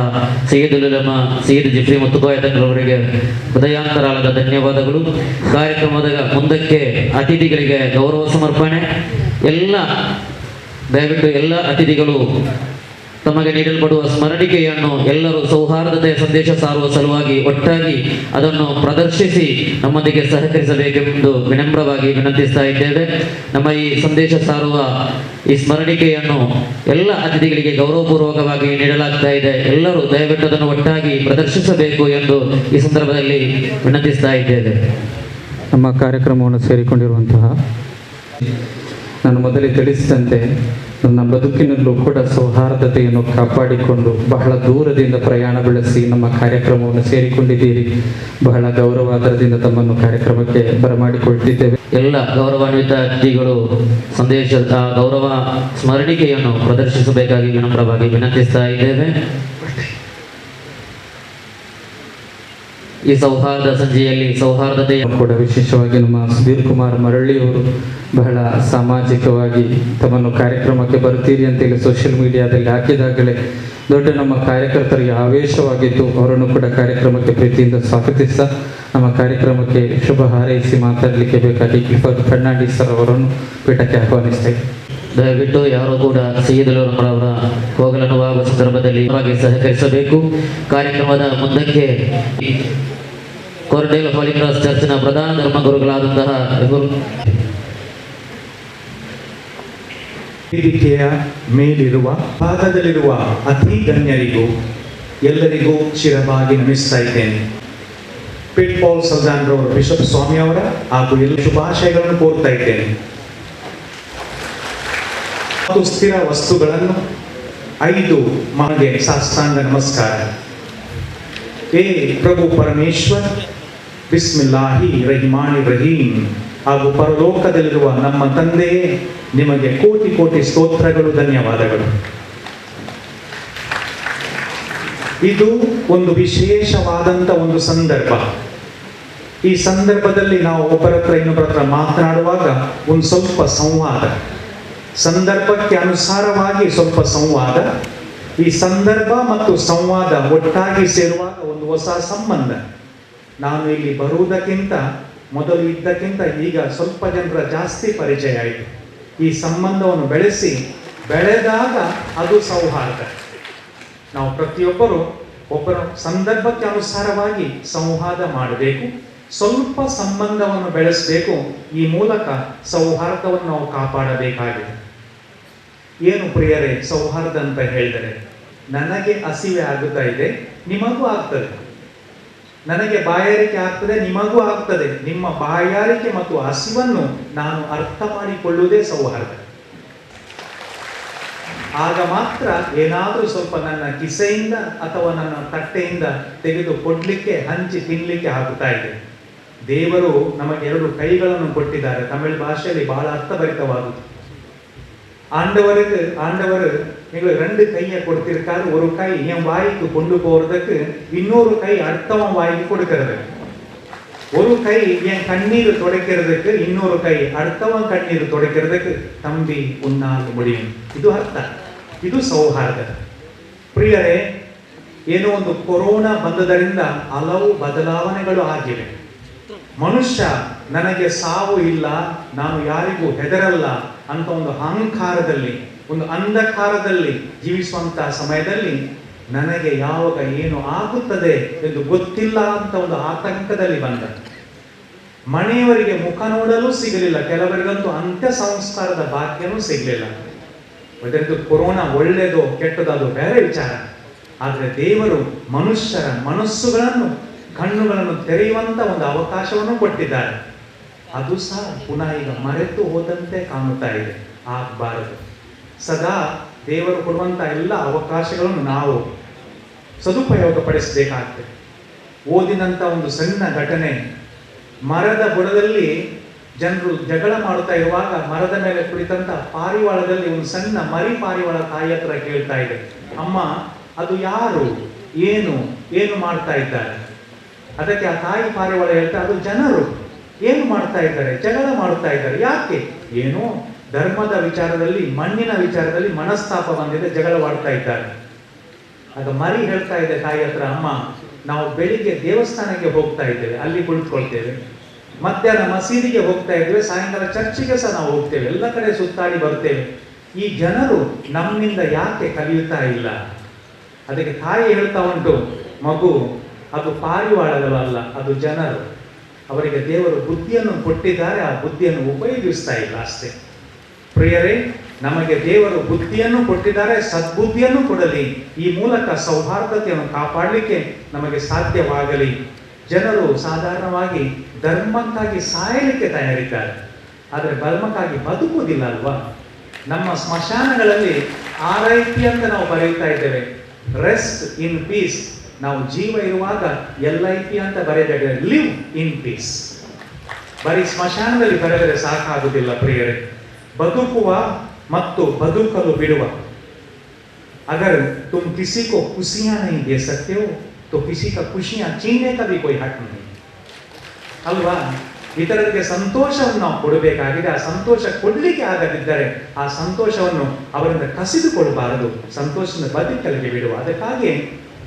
Speaker 3: ಸೈಯದುಲ್ ಉಲಮಾ ಸೈಯದ್ ಜಿಫ್ರಿ ಮುತ್ತುಕೋಯತಂಗಳವರಿಗೆ ಹೃದಯಾಂತರಾಳದ ಧನ್ಯವಾದಗಳು. ಕಾರ್ಯಕ್ರಮದ ಮುಂದಕ್ಕೆ ಅತಿಥಿಗಳಿಗೆ ಗೌರವ ಸಮರ್ಪಣೆ. ದಯವಿಟ್ಟು ಎಲ್ಲ ಅತಿಥಿಗಳು ತಮಗೆ ನೀಡಲ್ಪಡುವ ಸ್ಮರಣಿಕೆಯನ್ನು ಎಲ್ಲರೂ ಸೌಹಾರ್ದತೆಯ ಸಂದೇಶ ಸಾರುವ ಸಲುವಾಗಿ ಒಟ್ಟಾಗಿ ಅದನ್ನು ಪ್ರದರ್ಶಿಸಿ ನಮ್ಮೊಂದಿಗೆ ಸಹಕರಿಸಬೇಕೆಂದು ವಿನಮ್ರವಾಗಿ ವಿನಂತಿಸ್ತಾ ಇದ್ದೇವೆ. ನಮ್ಮ ಈ ಸಂದೇಶ ಸಾರುವ ಈ ಸ್ಮರಣಿಕೆಯನ್ನು ಎಲ್ಲ ಅತಿಥಿಗಳಿಗೆ ಗೌರವಪೂರ್ವಕವಾಗಿ ನೀಡಲಾಗ್ತಾ ಇದೆ. ಎಲ್ಲರೂ ದಯವಿಟ್ಟು ಅದನ್ನು ಒಟ್ಟಾಗಿ ಪ್ರದರ್ಶಿಸಬೇಕು ಎಂದು ಈ ಸಂದರ್ಭದಲ್ಲಿ ವಿನಂತಿಸ್ತಾ ಇದ್ದೇವೆ.
Speaker 2: ನಮ್ಮ ಕಾರ್ಯಕ್ರಮವನ್ನು ಸೇರಿಕೊಂಡಿರುವಂತಹ ನಾನು ಮೊದಲೇ ತಿಳಿಸಿದಂತೆ ನನ್ನ ಬದುಕಿನಲ್ಲೂ ಕೂಡ ಸೌಹಾರ್ದತೆಯನ್ನು ಕಾಪಾಡಿಕೊಂಡು ಬಹಳ ದೂರದಿಂದ ಪ್ರಯಾಣ ಬೆಳೆಸಿ ನಮ್ಮ ಕಾರ್ಯಕ್ರಮವನ್ನು ಸೇರಿಕೊಂಡಿದ್ದೀರಿ. ಬಹಳ ಗೌರವಾದರದಿಂದ ತಮ್ಮನ್ನು ಕಾರ್ಯಕ್ರಮಕ್ಕೆ ಬರಮಾಡಿಕೊಳ್ತಿದ್ದೇವೆ.
Speaker 3: ಎಲ್ಲ ಗೌರವಾನ್ವಿತ ಅತಿಥಿಗಳು ಸಂದೇಶದ ಗೌರವ ಸ್ಮರಣಿಕೆಯನ್ನು ಪ್ರದರ್ಶಿಸಬೇಕಾಗಿ ವಿನಮ್ರವಾಗಿ ವಿನಂತಿಸ್ತಾ ಇದ್ದೇವೆ. ಈ ಸೌಹಾರ್ದ ಸಂಜೆಯಲ್ಲಿ ಸೌಹಾರ್ದತೆಯ
Speaker 2: ಕೂಡ ವಿಶೇಷವಾಗಿ ನಮ್ಮ ಸುಧೀರ್ ಕುಮಾರ್ ಮರಳಿಯವರು ಬಹಳ ಸಾಮಾಜಿಕವಾಗಿ ತಮ್ಮನ್ನು ಕಾರ್ಯಕ್ರಮಕ್ಕೆ ಬರ್ತೀರಿ ಅಂತೇಳಿ ಸೋಷಿಯಲ್ ಮೀಡಿಯಾದಲ್ಲಿ ಹಾಕಿದಾಗಲೇ ದೊಡ್ಡ ನಮ್ಮ ಕಾರ್ಯಕರ್ತರಿಗೆ ಆವೇಶವಾಗಿದ್ದು ಅವರನ್ನು ಕೂಡ ಕಾರ್ಯಕ್ರಮಕ್ಕೆ ಪ್ರೀತಿಯಿಂದ ಸ್ವಾಗತಿಸ್ತಾ ನಮ್ಮ ಕಾರ್ಯಕ್ರಮಕ್ಕೆ ಶುಭ ಹಾರೈಸಿ ಮಾತಾಡಲಿಕ್ಕೆ ಬೇಕಾಗಿ ಗಿಫರ್ ಫರ್ನಾಂಡಿಸ್ ಸರ್ ಅವರನ್ನು ಪೀಠಕ್ಕೆ ಆಹ್ವಾನಿಸ್ತೇವೆ.
Speaker 3: ದಯವಿಟ್ಟು ಯಾರು ಕೂಡ ಸೈಯದುಲ್ ಉಲಮಾ ಅವರ ಹೋಗಲನುವಾಗುವ ಸಂದರ್ಭದಲ್ಲಿ ಸಹಕರಿಸಬೇಕು. ಕಾರ್ಯಕ್ರಮದ ಮುಂದಕ್ಕೆ ಕೊರ್ಡೇಲ್ ಹೋಲಿ ಕ್ರಾಸ್ ಚರ್ಚ್ನ ಪ್ರಧಾನ ಧರ್ಮಗುರುಗಳಾದಂತಹ
Speaker 7: ವೇದಿಕೆಯ ಮೇಲಿರುವ ಭಾಗದಲ್ಲಿರುವ ಅತಿ ಗಣ್ಯರಿಗೂ ಎಲ್ಲರಿಗೂ ಶಿರಬಾಗಿ ನಮಿಸ್ತಾ ಇದ್ದೇನೆ. ಪಿಟ್ ಪಾಲ್ ಸಲ್ಜಾನ್ರವರು ಬಿಷಪ್ ಸ್ವಾಮಿ ಅವರ ಹಾಗೂ ಎಲ್ಲ ಶುಭಾಶಯಗಳನ್ನು ಕೋರ್ತಾ ಇದ್ದೇನೆ. ಮತ್ತು ಸ್ಥಿರ ವಸ್ತುಗಳನ್ನು 5 ಮಾಗೆ ಸಾಷ್ಟಾಂಗ ನಮಸ್ಕಾರ. ಏ ಪ್ರಭು ಪರಮೇಶ್ವರ್, ಬಿಸ್ಮಿಲ್ಲಾಹಿ ರಹಿಮಾನಿ ರಹೀಂ. ಹಾಗೂ ಪರಲೋಕದಲ್ಲಿರುವ ನಮ್ಮ ತಂದೆಯೇ, ನಿಮಗೆ ಕೋಟಿ ಕೋಟಿ ಸ್ತೋತ್ರಗಳು, ಧನ್ಯವಾದಗಳು. ಇದು ಒಂದು ವಿಶೇಷವಾದಂಥ ಒಂದು ಸಂದರ್ಭ. ಈ ಸಂದರ್ಭದಲ್ಲಿ ನಾವು ಒಬ್ಬರ ಹತ್ರ ಇನ್ನೊಬ್ಬರ ಹತ್ರ ಮಾತನಾಡುವಾಗ ಒಂದು ಸ್ವಲ್ಪ ಸಂವಾದ, ಸಂದರ್ಭಕ್ಕೆ ಅನುಸಾರವಾಗಿ ಸ್ವಲ್ಪ ಸಂವಾದ. ಈ ಸಂದರ್ಭ ಮತ್ತು ಸಂವಾದ ಒಟ್ಟಾಗಿ ಸೇರುವಾಗ ಒಂದು ಹೊಸ ಸಂಬಂಧ. ನಾನು ಇಲ್ಲಿ ಬರುವುದಕ್ಕಿಂತ ಮೊದಲು ಇದ್ದಕ್ಕಿಂತ ಈಗ ಸ್ವಲ್ಪ ಜನರ ಜಾಸ್ತಿ ಪರಿಚಯ ಆಯಿತು. ಈ ಸಂಬಂಧವನ್ನು ಬೆಳೆದಾಗ ಅದು ಸೌಹಾರ್ದ. ನಾವು ಪ್ರತಿಯೊಬ್ಬರು ಒಬ್ಬರ ಸಂದರ್ಭಕ್ಕೆ ಅನುಸಾರವಾಗಿ ಸಂವಾದ ಮಾಡಬೇಕು, ಸ್ವಲ್ಪ ಸಂಬಂಧವನ್ನು ಬೆಳೆಸಬೇಕು. ಈ ಮೂಲಕ ಸೌಹಾರ್ದವನ್ನು ನಾವು ಕಾಪಾಡಬೇಕಾಗಿದೆ. ಏನು ಪ್ರಿಯರೇ, ಸೌಹಾರ್ದ ಅಂತ ಹೇಳಿದರೆ, ನನಗೆ ಹಸಿವೆ ಆಗುತ್ತಾ ಇದೆ, ನಿಮಗೂ ಆಗ್ತದೆ. ನನಗೆ ಬಾಯಾರಿಕೆ ಆಗ್ತದೆ, ನಿಮಗೂ ಆಗ್ತದೆ. ನಿಮ್ಮ ಬಾಯಾರಿಕೆ ಮತ್ತು ಹಸಿವನ್ನು ನಾನು ಅರ್ಥ ಮಾಡಿಕೊಳ್ಳುವುದೇ ಸೌಹಾರ್ದ. ಆಗ ಮಾತ್ರ ಏನಾದರೂ ಸ್ವಲ್ಪ ನನ್ನ ಕಿಸೆಯಿಂದ ಅಥವಾ ನನ್ನ ತಟ್ಟೆಯಿಂದ ತೆಗೆದು ಕೊಡ್ಲಿಕ್ಕೆ, ಹಂಚಿ ತಿನ್ಲಿಕ್ಕೆ ಆಗುತ್ತಾ ಇದೆ. ದೇವರು ನಮಗೆ 2 ಕೈಗಳನ್ನು ಕೊಟ್ಟಿದ್ದಾರೆ. ತಮಿಳು ಭಾಷೆಯಲ್ಲಿ ಬಹಳ ಅರ್ಥಭರಿತವಾದುದು. ஆண்டவர் எங்களுக்கு 2 கையை கொடுத்திருக்காரு. ஒரு கை என் வாய்க்கு கொண்டு போறதுக்கு, இன்னொரு கை அடுத்தவன் வாய்க்கு கொடுக்கிறது. ஒரு கை என் கண்ணீர் துடைக்கிறதுக்கு, இன்னொரு கை அடுத்தவன் கண்ணீர் துடைக்கிறதுக்கு. தம்பி, உன்னால் முடியும். ಇದು ಅರ್ಥ, ಇದು ಸೌಹಾರ್ದ. ಪ್ರಿಯರೇ, ಏನೋ ಒಂದು ಕೊರೋನಾ ಬಂದದರಿಂದ ಹಲವು ಬದಲಾವಣೆಗಳು ಆಗಿವೆ. ಮನುಷ್ಯ ನನಗೆ ಸಾವು ಇಲ್ಲ, ನಾನು ಯಾರಿಗೂ ಹೆದರಲ್ಲ ಅಂತ ಒಂದು ಅಹಂಕಾರದಲ್ಲಿ, ಒಂದು ಅಂಧಕಾರದಲ್ಲಿ ಜೀವಿಸುವಂತಹ ಸಮಯದಲ್ಲಿ ನನಗೆ ಯಾವಾಗ ಏನು ಆಗುತ್ತದೆ ಎಂದು ಗೊತ್ತಿಲ್ಲ ಅಂತ ಒಂದು ಆತಂಕದಲ್ಲಿ ಬಂದ. ಮನೆಯವರಿಗೆ ಮುಖ ನೋಡಲು ಸಿಗಲಿಲ್ಲ, ಕೆಲವರಿಗಂತೂ ಅಂತ್ಯ ಸಂಸ್ಕಾರದ ಭಾಗ್ಯನೂ ಸಿಗಲಿಲ್ಲ. ಅದರಿಂದ ಕೊರೋನಾ ಒಳ್ಳೆಯದು ಕೆಟ್ಟದ್ದು ಅದು ಬೇರೆ ವಿಚಾರ. ಆದರೆ ದೇವರು ಮನುಷ್ಯರ ಮನಸ್ಸುಗಳನ್ನು, ಕಣ್ಣುಗಳನ್ನು ತೆರೆಯುವಂತ ಒಂದು ಅವಕಾಶವನ್ನು ಕೊಟ್ಟಿದ್ದಾರೆ. ಅದು ಸಹ ಪುನಃ ಈಗ ಮರೆತು ಹೋದಂತೆ ಕಾಣುತ್ತಾ ಇದೆ. ಆಗಬಾರದು. ಸದಾ ದೇವರು ಕೊಡುವಂತ ಎಲ್ಲ ಅವಕಾಶಗಳನ್ನು ನಾವು ಸದುಪಯೋಗ ಪಡಿಸಬೇಕಾಗ್ತದೆ. ಓದಿನಂತ ಒಂದು ಸಣ್ಣ ಘಟನೆ, ಮರದ ಬುಡದಲ್ಲಿ ಜನರು ಜಗಳ ಮಾಡುತ್ತಾ ಇರುವಾಗ ಮರದ ಮೇಲೆ ಕುಳಿತಂತ ಪಾರಿವಾಳದಲ್ಲಿ ಒಂದು ಸಣ್ಣ ಮರಿ ಪಾರಿವಾಳ ತಾಯಿ ಹತ್ರ ಕೇಳ್ತಾ ಇದೆ, ಅಮ್ಮ ಅದು ಯಾರು, ಏನು ಏನು ಮಾಡ್ತಾ ಇದ್ದಾರೆ? ಅದಕ್ಕೆ ಆ ತಾಯಿ ಪಾರಿವಾಳ ಹೇಳ್ತಾ, ಅದು ಜನರು. ಏನು ಮಾಡ್ತಾ ಇದ್ದಾರೆ? ಜಗಳ ಮಾಡ್ತಾ ಇದ್ದಾರೆ. ಯಾಕೆ? ಏನೋ ಧರ್ಮದ ವಿಚಾರದಲ್ಲಿ, ಮಣ್ಣಿನ ವಿಚಾರದಲ್ಲಿ ಮನಸ್ತಾಪ ಬಂದಿದೆ, ಜಗಳವಾಡ್ತಾ ಇದ್ದಾರೆ. ಆಗ ಮರಿ ಹೇಳ್ತಾ ಇದೆ ತಾಯಿ ಹತ್ರ, ಅಮ್ಮ ನಾವು ಬೆಳಿಗ್ಗೆ ದೇವಸ್ಥಾನಕ್ಕೆ ಹೋಗ್ತಾ ಇದ್ದೇವೆ, ಅಲ್ಲಿ ಕುಳಿತುಕೊಳ್ತೇವೆ, ಮಧ್ಯಾಹ್ನ ಮಸೀದಿಗೆ ಹೋಗ್ತಾ ಇದ್ದೇವೆ, ಸಾಯಂಕಾಲ ಚರ್ಚಿಗೆ ಸಹ ನಾವು ಹೋಗ್ತೇವೆ, ಎಲ್ಲ ಕಡೆ ಸುತ್ತಾಡಿ ಬರ್ತೇವೆ. ಈ ಜನರು ನಮ್ಮಿಂದ ಯಾಕೆ ಕಲಿಯುತ್ತಾ ಇಲ್ಲ? ಅದಕ್ಕೆ ತಾಯಿ ಹೇಳ್ತಾ ಉಂಟು, ಮಗು ಅದು ಪಾರಿವಾಳಗಳಲ್ಲ, ಅದು ಜನರು. ಅವರಿಗೆ ದೇವರು ಬುದ್ಧಿಯನ್ನು ಕೊಟ್ಟಿದ್ದಾರೆ, ಆ ಬುದ್ಧಿಯನ್ನು ಉಪಯೋಗಿಸ್ತಾ ಇಲ್ಲ ಅಷ್ಟೇ. ಪ್ರಿಯರೇ, ನಮಗೆ ದೇವರು ಬುದ್ಧಿಯನ್ನು ಕೊಟ್ಟಿದ್ದಾರೆ, ಸದ್ಬುದ್ಧಿಯನ್ನು ಕೊಡಲಿ. ಈ ಮೂಲಕ ಸೌಹಾರ್ದತೆಯನ್ನು ಕಾಪಾಡಲಿಕ್ಕೆ ನಮಗೆ ಸಾಧ್ಯವಾಗಲಿ. ಜನರು ಸಾಧಾರಣವಾಗಿ ಧರ್ಮಕ್ಕಾಗಿ ಸಾಯಲಿಕ್ಕೆ ತಯಾರಿದ್ದಾರೆ, ಆದರೆ ಧರ್ಮಕ್ಕಾಗಿ ಬದುಕುವುದಿಲ್ಲ ಅಲ್ವಾ? ನಮ್ಮ ಸ್ಮಶಾನಗಳಲ್ಲಿ RIP ಅಂತ ನಾವು ಬರೆಯುತ್ತಾ ಇದ್ದೇವೆ, ರೆಸ್ಟ್ ಇನ್ ಪೀಸ್. ನಾವು ಜೀವ ಇರುವಾಗ LIP ಅಂತ ಬರೆಯಬೇಕಾದ್ರೆ ಲಿವ್ ಇನ್ ಪೀಸ್. ಬರೀ ಸ್ಮಶಾನದಲ್ಲಿ ಬರೆದರೆ ಸಾಕಾಗುವುದಿಲ್ಲ ಪ್ರಿಯರೇ. ಬದುಕುವ ಮತ್ತು ಬದುಕಲು ಬಿಡುವ. अगर तुम किसी को खुशियां नहीं दे सकते हो तो किसी का खुशियां छीनने का भी कोई हक नहीं ಅಲ್ವಾ? ಇತರರಿಗೆ ಸಂತೋಷವನ್ನು ನಾವು ಕೊಡಬೇಕಾಗಿದೆ. ಆ ಸಂತೋಷ ಕೊಡ್ಲಿಕ್ಕೆ ಆಗದಿದ್ದರೆ ಆ ಸಂತೋಷವನ್ನು ಅವರಿಂದ ಕಸಿದುಕೊಡಬಾರದು, ಸಂತೋಷದಿಂದ ಬದುಕಲಿಗೆ ಬಿಡುವ. ಅದಕ್ಕಾಗಿ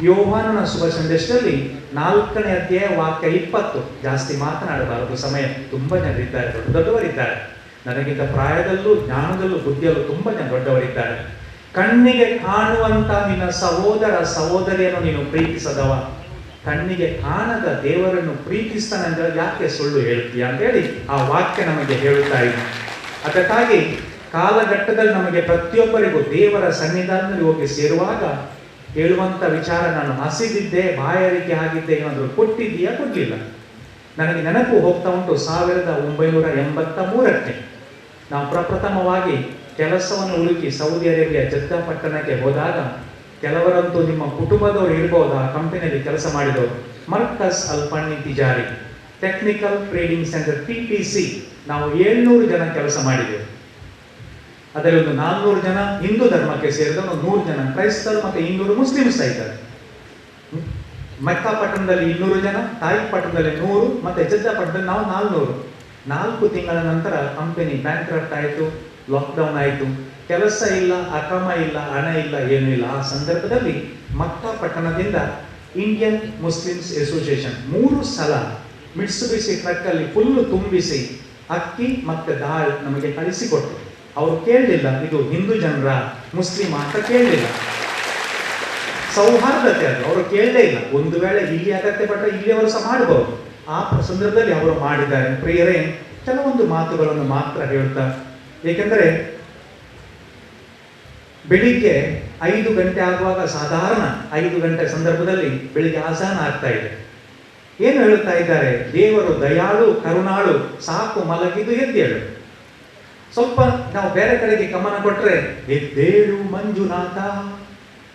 Speaker 7: ಯೋಹಾನನ ಶುಭ ಸಂದೇಶದಲ್ಲಿ 4ನೇ ಅಧ್ಯಾಯ ವಾಕ್ಯ 20, ಜಾಸ್ತಿ ಮಾತನಾಡಬಾರದು, ಸಮಯ ತುಂಬಾ ಜನರಿದ್ದಾರೆ, ದೊಡ್ಡವರಿದ್ದಾರೆ, ನನಗಿಂತ ಪ್ರಾಯದಲ್ಲೂ ಜ್ಞಾನದಲ್ಲೂ ಬುದ್ಧಿಯಲ್ಲೂ ತುಂಬಾ ಜನ ದೊಡ್ಡವರಿದ್ದಾರೆ. ಕಣ್ಣಿಗೆ ಕಾಣುವಂತ ನಿನ್ನ ಸಹೋದರ ಸಹೋದರಿಯನ್ನು ನೀನು ಪ್ರೀತಿಸದವ, ಕಣ್ಣಿಗೆ ಕಾಣದ ದೇವರನ್ನು ಪ್ರೀತಿಸ್ತಾನೆ ಅಂದ್ರೆ ಯಾಕೆ ಸುಳ್ಳು ಹೇಳ್ತೀಯ ಅಂತ ಹೇಳಿ ಆ ವಾಕ್ಯ ನಮಗೆ ಹೇಳುತ್ತಾ ಇದೆ. ಅದಕ್ಕಾಗಿ ಕಾಲಘಟ್ಟದಲ್ಲಿ ನಮಗೆ ಪ್ರತಿಯೊಬ್ಬರಿಗೂ ದೇವರ ಸನ್ನಿಧಾನದಲ್ಲಿ ಹೋಗಿ ಸೇರುವಾಗ ಹೇಳುವಂತ ವಿಚಾರ, ನಾನು ಹಸಿದಿದ್ದೆ, ಬಾಯಾರಿಕೆ ಆಗಿದ್ದೆ, ಏನಾದರೂ ಕೊಟ್ಟಿದ್ದೀಯಾ? ಕೊಡ್ಲಿಲ್ಲ. ನನಗೆ ನೆನಪು ಹೋಗ್ತಾ ಉಂಟು 1983ಕ್ಕೆ ನಾವು ಪ್ರಪ್ರಥಮವಾಗಿ ಕೆಲಸವನ್ನು ಹುಡುಕಿ ಸೌದಿ ಅರೇಬಿಯಾ ಜದ್ದಾ ಪಟ್ಟಣಕ್ಕೆ ಹೋದಾಗ, ಕೆಲವರಂತೂ ನಿಮ್ಮ ಕುಟುಂಬದವರು ಇರಬಹುದು ಆ ಕಂಪನಿಯಲ್ಲಿ ಕೆಲಸ ಮಾಡಿದವರು, Markaz al Fanni Tijari technical trading center TTC, ನಾವು 700 ಜನ ಕೆಲಸ ಮಾಡಿದೆವು. ಅದರಲ್ಲಿ ಒಂದು 400 ಜನ ಹಿಂದೂ ಧರ್ಮಕ್ಕೆ ಸೇರಿದ, 100 ಜನ ಕ್ರೈಸ್ತರು ಮತ್ತೆ 200 ಮುಸ್ಲಿಮ್ಸ್ ಇದ್ದಾರೆ. ಮಕ್ಕಾ ಪಟ್ಟಣದಲ್ಲಿ 200 ಜನ, ತಾಯಿಫ್ ಪಟ್ಟಣದಲ್ಲಿ 100, ಮತ್ತೆ ಜದ್ದಾ ಪಟ್ಟಣದಲ್ಲಿ ನಾವು 400. 4 ತಿಂಗಳ ನಂತರ ಕಂಪನಿ ಬ್ಯಾಂಕ್ರಪ್ಟ್ ಆಯಿತು, ಲಾಕ್ಡೌನ್ ಆಯಿತು, ಕೆಲಸ ಇಲ್ಲ, ಅಕ್ರಮ ಇಲ್ಲ, ಹಣ ಇಲ್ಲ, ಏನೂ ಇಲ್ಲ. ಆ ಸಂದರ್ಭದಲ್ಲಿ ಮಕ್ಕಾ ಪಟ್ಟಣದಿಂದ ಇಂಡಿಯನ್ ಮುಸ್ಲಿಮ್ಸ್ ಅಸೋಸಿಯೇಷನ್ 3 ಸಲ ಮಿಟ್ಸುಬಿಸಿ ಟ್ರಕ್ಕಲ್ಲಿ ಫುಲ್ಲು ತುಂಬಿಸಿ ಅಕ್ಕಿ ಮತ್ತೆ ದಾಲ್ ನಮಗೆ ಕಳಿಸಿಕೊಟ್ರು. ಅವರು ಕೇಳಲಿಲ್ಲ ಇದು ಹಿಂದೂ ಜನರ ಮುಸ್ಲಿಂ ಅಂತ ಕೇಳಲಿಲ್ಲ, ಸೌಹಾರ್ದತೆ ಅದು, ಅವರು ಕೇಳಲೇ ಇಲ್ಲ. ಒಂದು ವೇಳೆ ಇಲ್ಲಿ ಅಗತ್ಯ ಪಟ್ಟರೆ ಇಲ್ಲಿ ಅವರು ಸಹ ಮಾಡಬಹುದು. ಆ ಸಂದರ್ಭದಲ್ಲಿ ಅವರು ಮಾಡಿದ್ದಾರೆ. ಪ್ರಿಯರೇ, ಕೆಲವೊಂದು ಮಾತುಗಳನ್ನು ಮಾತ್ರ ಹೇಳ್ತಾ, ಏಕೆಂದರೆ ಬೆಳಿಗ್ಗೆ 5 ಗಂಟೆ ಆಗುವಾಗ ಸಾಧಾರಣ 5 ಗಂಟೆ ಸಂದರ್ಭದಲ್ಲಿ ಬೆಳಿಗ್ಗೆ ಆಜಾನ ಆಗ್ತಾ ಇದೆ. ಏನು ಹೇಳುತ್ತಾ ಇದ್ದಾರೆ? ದೇವರು ದಯಾಳು, ಕರುಣಾಳು, ಸಾಕು ಮಲಗಿದು ಎದ್ದೇಳು. ಸ್ವಲ್ಪ ನಾವು ಬೇರೆ ಕಡೆಗೆ ಗಮನ ಕೊಟ್ರೆ ಎದ್ದೇಳು ಮಂಜುನಾಥ,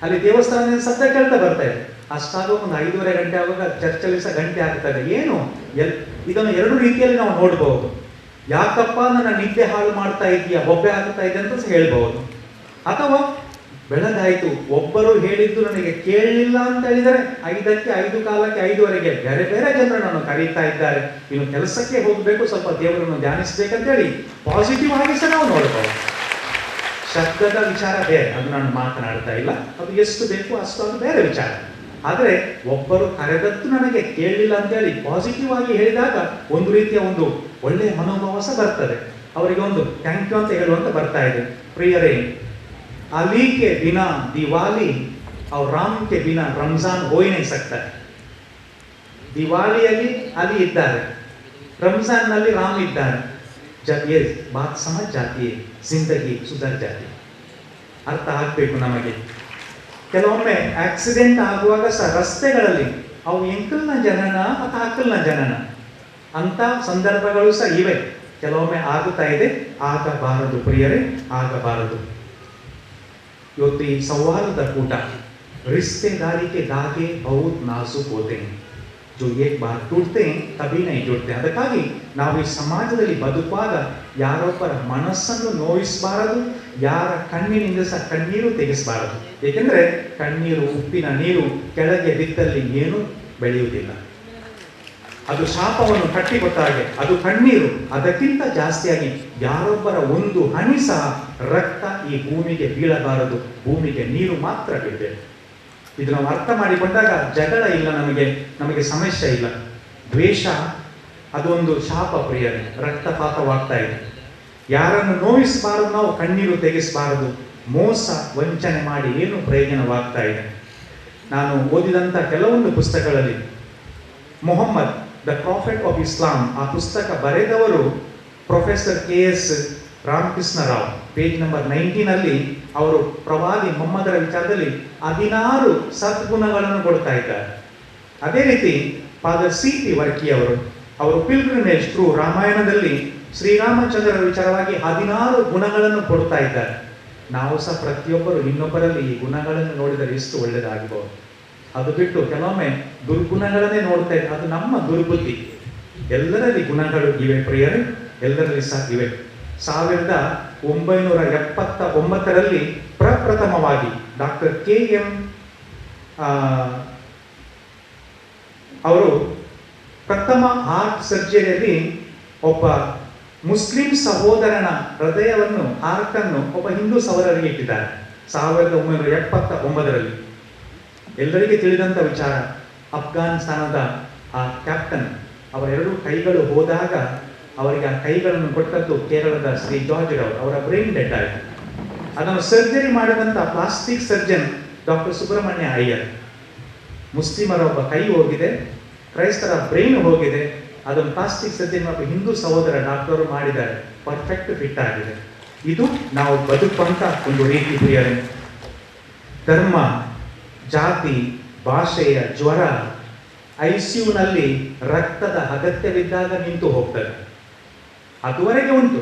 Speaker 7: ಅಲ್ಲಿ ದೇವಸ್ಥಾನದಿಂದ ಶಬ್ದ ಕೇಳ್ತಾ ಬರ್ತಾ ಇದೆ. ಅಷ್ಟಾಗುವ ಒಂದು 5:30 ಗಂಟೆ ಆಗುವಾಗ ಚರ್ಚಲ್ಲಿ ಸಹ ಗಂಟೆ ಆಗ್ತದೆ. ಏನು ಇದನ್ನು 2 ರೀತಿಯಲ್ಲಿ ನಾವು ನೋಡಬಹುದು. ಯಾಕಪ್ಪ ನನ್ನ ನಿದ್ದೆ ಹಾಳು ಮಾಡ್ತಾ ಇದೆಯಾ, ಬೊಬ್ಬೆ ಹಾಕ್ತಾ ಇದೆ ಅಂತ ಸಹ ಹೇಳ್ಬಹುದು. ಅಥವಾ ಬೆಳಗಾಯಿತು, ಒಬ್ಬರು ಹೇಳಿದ್ದು ನನಗೆ ಕೇಳಲಿಲ್ಲ ಅಂತ ಹೇಳಿದರೆ 5ಕ್ಕೆ, 5:15ಕ್ಕೆ, 5:15ಗೆ ಬೇರೆ ಬೇರೆ ಜನರು ನಾನು ಕರೀತಾ ಇದ್ದಾರೆ, ಇನ್ನು ಕೆಲಸಕ್ಕೆ ಹೋಗಬೇಕು, ಸ್ವಲ್ಪ ದೇವರನ್ನು ಧ್ಯಾನಿಸ್ಬೇಕಂತ ಹೇಳಿ ಪಾಸಿಟಿವ್ ಆಗಿ ಸಹ ನಾವು ನೋಡಬಹುದು. ಶಬ್ದದ ವಿಚಾರ ಬೇರೆ, ಅದು ನಾನು ಮಾತನಾಡ್ತಾ ಇಲ್ಲ, ಅದು ಎಷ್ಟು ಬೇಕು ಅಷ್ಟು ಅದು ಬೇರೆ ವಿಚಾರ. ಆದರೆ ಒಬ್ಬರು ಕರೆದದ್ದು ನನಗೆ ಕೇಳಲಿಲ್ಲ ಅಂತೇಳಿ ಪಾಸಿಟಿವ್ ಆಗಿ ಹೇಳಿದಾಗ ಒಂದು ರೀತಿಯ ಒಂದು ಒಳ್ಳೆಯ ಮನೋಭಾವ ಸಹ ಬರ್ತದೆ, ಅವರಿಗೆ ಒಂದು ಥ್ಯಾಂಕ್ ಯು ಅಂತ ಹೇಳುವಂತ ಬರ್ತಾ ಇದೆ. ಪ್ರಿಯರೇ, ಅಲಿ ಕೆ ಬಿನಾ ದಿವಾಲಿ और राम के बिना रमजान हो ही नहीं सकता है. ದಿವಾಲಿಯಲ್ಲಿ ಅಲಿ ಇದ್ದಾರೆ, ರಂಜಾನ್ ನಲ್ಲಿ ರಾಮ್ ಇದ್ದಾರೆ. जब ये बात समझ जाती है जिंदगी सुधर जाती है. ಅರ್ಥ ಆಗ್ಬೇಕು ನಮಗೆ. ಕೆಲವೊಮ್ಮೆ ಆಕ್ಸಿಡೆಂಟ್ ಆಗುವಾಗ ಸಹ ರಸ್ತೆಗಳಲ್ಲಿ ಅವು ಎಂಕಲ್ನ ಜನನ ಅಥವಾ ಅಕ್ಕಲ್ನ ಜನನ ಅಂತ ಸಂದರ್ಭಗಳು ಸಹ ಇವೆ. ಕೆಲವೊಮ್ಮೆ ಆಗುತ್ತಾ ಇದೆ, ಆಗಬಾರದು ಪ್ರಿಯರೇ, ಆಗಬಾರದು. ಇವತ್ತು ಈ ಸೌಹಾರ್ದದ ಕೂಟ, रिश्तेदारी के धागे बहुत नाजुक होते हैं, जो एक बार टूटते हैं कभी नहीं जुड़ते. ಅದಕ್ಕಾಗಿ ನಾವು ಈ ಸಮಾಜದಲ್ಲಿ ಬದುಕುವಾಗ ಯಾರೊಬ್ಬರ ಮನಸ್ಸನ್ನು ನೋಯಿಸಬಾರದು, ಯಾರ ಕಣ್ಣಿನಿಂದ ಸಹ ಕಣ್ಣೀರು ತೆಗೆಸಬಾರದು. ಏಕೆಂದರೆ ಕಣ್ಣೀರು, ಉಪ್ಪಿನ ನೀರು ಕೆಳಗೆ ಬಿದ್ದಲ್ಲಿ ಏನು ಬೆಳೆಯುವುದಿಲ್ಲ. ಅದು ಶಾಪವನ್ನು ಕಟ್ಟಿಕೊಟ್ಟಾಗೆ ಅದು ಕಣ್ಣೀರು. ಅದಕ್ಕಿಂತ ಜಾಸ್ತಿಯಾಗಿ ಯಾರೊಬ್ಬರ ಒಂದು ಹನಿ ಸಹ ರಕ್ತ ಈ ಭೂಮಿಗೆ ಬೀಳಬಾರದು, ಭೂಮಿಗೆ ನೀರು ಮಾತ್ರ ಬೀಳಬೇಕು. ಇದು ನಾವು ಅರ್ಥ ಮಾಡಿಕೊಂಡಾಗ ಜಗಳ ಇಲ್ಲ, ನಮಗೆ ಸಮಸ್ಯೆ ಇಲ್ಲ. ದ್ವೇಷ ಅದೊಂದು ಶಾಪ ಪ್ರಿಯರೇ, ರಕ್ತಪಾತವಾಗ್ತಾ ಇದೆ. ಯಾರನ್ನು ನೋಯಿಸಬಾರದು, ನಾವು ಕಣ್ಣೀರು ತೆಗೆಸಬಾರದು. ಮೋಸ ವಂಚನೆ ಮಾಡಿ ಏನು ಪ್ರಯೋಜನವಾಗ್ತಾ ಇದೆ. ನಾನು ಓದಿದಂಥ ಕೆಲವೊಂದು ಪುಸ್ತಕಗಳಲ್ಲಿ Muhammad the prophet of Islam, ಆ ಪುಸ್ತಕ ಬರೆದವರು professor KS Ramakrishna Rao. Page number 19 ಅವರು ಪ್ರವಾದಿ ಮೊಹಮ್ಮದರ ವಿಚಾರದಲ್ಲಿ 16 ಸದ್ಗುಣಗಳನ್ನು ಕೊಡ್ತಾ ಇದ್ದಾರೆ. ಅದೇ ರೀತಿ ಫಾದರ್ CP ವರ್ಕಿ ಅವರು ಪಿಲ್ಗ್ರಿಮೇಜ್ ಥ್ರೂ ರಾಮಾಯಣದಲ್ಲಿ ಶ್ರೀರಾಮಚಂದ್ರರ ವಿಚಾರವಾಗಿ 16 ಗುಣಗಳನ್ನು ಕೊಡ್ತಾ ಇದ್ದಾರೆ. ನಾವು ಸಹ ಪ್ರತಿಯೊಬ್ಬರು ಇನ್ನೊಬ್ಬರಲ್ಲಿ ಈ ಗುಣಗಳನ್ನು ನೋಡಿದರೆ ಎಷ್ಟು ಒಳ್ಳೆಯದಾಗಬಹುದು. ಅದು ಬಿಟ್ಟು ಕೆಲವೊಮ್ಮೆ ದುರ್ಗುಣಗಳನ್ನೇ ನೋಡ್ತಾ ಇದ್ದಾರೆ, ಅದು ನಮ್ಮ ದುರ್ಬುದ್ಧಿ. ಎಲ್ಲರಲ್ಲಿ ಗುಣಗಳು ಇವೆ ಪ್ರಿಯರೇ, ಎಲ್ಲರಲ್ಲಿ ಸಹ ಇವೆ. 1979 ಪ್ರಪ್ರಥಮವಾಗಿ ಡಾಕ್ಟರ್ KM ಅವರು ಪ್ರಥಮ ಹಾರ್ಟ್ ಸರ್ಜರಿಯಲ್ಲಿ ಒಬ್ಬ ಮುಸ್ಲಿಂ ಸಹೋದರನ ಹೃದಯವನ್ನು, ಹಾರ್ಟ್ ಅನ್ನು ಒಬ್ಬ ಹಿಂದೂ ಸಹೋದರರಿಗೆ ಇಟ್ಟಿದ್ದಾರೆ 1979. ಎಲ್ಲರಿಗೆ ತಿಳಿದಂತ ವಿಚಾರ, ಅಫ್ಘಾನಿಸ್ತಾನದ ಆ ಕ್ಯಾಪ್ಟನ್ ಅವರ 2 ಕೈಗಳು ಹೋದಾಗ ಅವರಿಗೆ ಆ ಕೈಗಳನ್ನು ಕೊಟ್ಟದ್ದು ಕೇರಳದ ಶ್ರೀ ಜಾರ್ಜ್ ರವರು. ಅವರ ಬ್ರೈನ್ ಡೆಡ್ ಆಯಿತು. ಅದನ್ನು ಸರ್ಜರಿ ಮಾಡಿದಂಥ plastic surgeon doctor Subramanya Iyer. ಮುಸ್ಲಿಮರ ಒಬ್ಬ ಕೈ ಹೋಗಿದೆ, ಕ್ರೈಸ್ತರ ಬ್ರೈನ್ ಹೋಗಿದೆ, ಅದನ್ನು ಪ್ಲಾಸ್ಟಿಕ್ ಸರ್ಜರಿ ಒಬ್ಬ ಹಿಂದೂ ಸಹೋದರ ಡಾಕ್ಟರ್ ಮಾಡಿದ್ದಾರೆ, ಪರ್ಫೆಕ್ಟ್ ಫಿಟ್ ಆಗಿದೆ. ಇದು ನಾವು ಬದುಕುವಂತ ಒಂದು ರೀತಿ ಪ್ರಿಯರೇ. ಧರ್ಮ, ಜಾತಿ, ಭಾಷೆಯ ಜ್ವರ ICUನಲ್ಲಿ ರಕ್ತದ ಅಗತ್ಯವಿದ್ದಾಗ ನಿಂತು ಹೋಗ್ತದೆ. ಅದುವರೆಗೆ ಉಂಟು.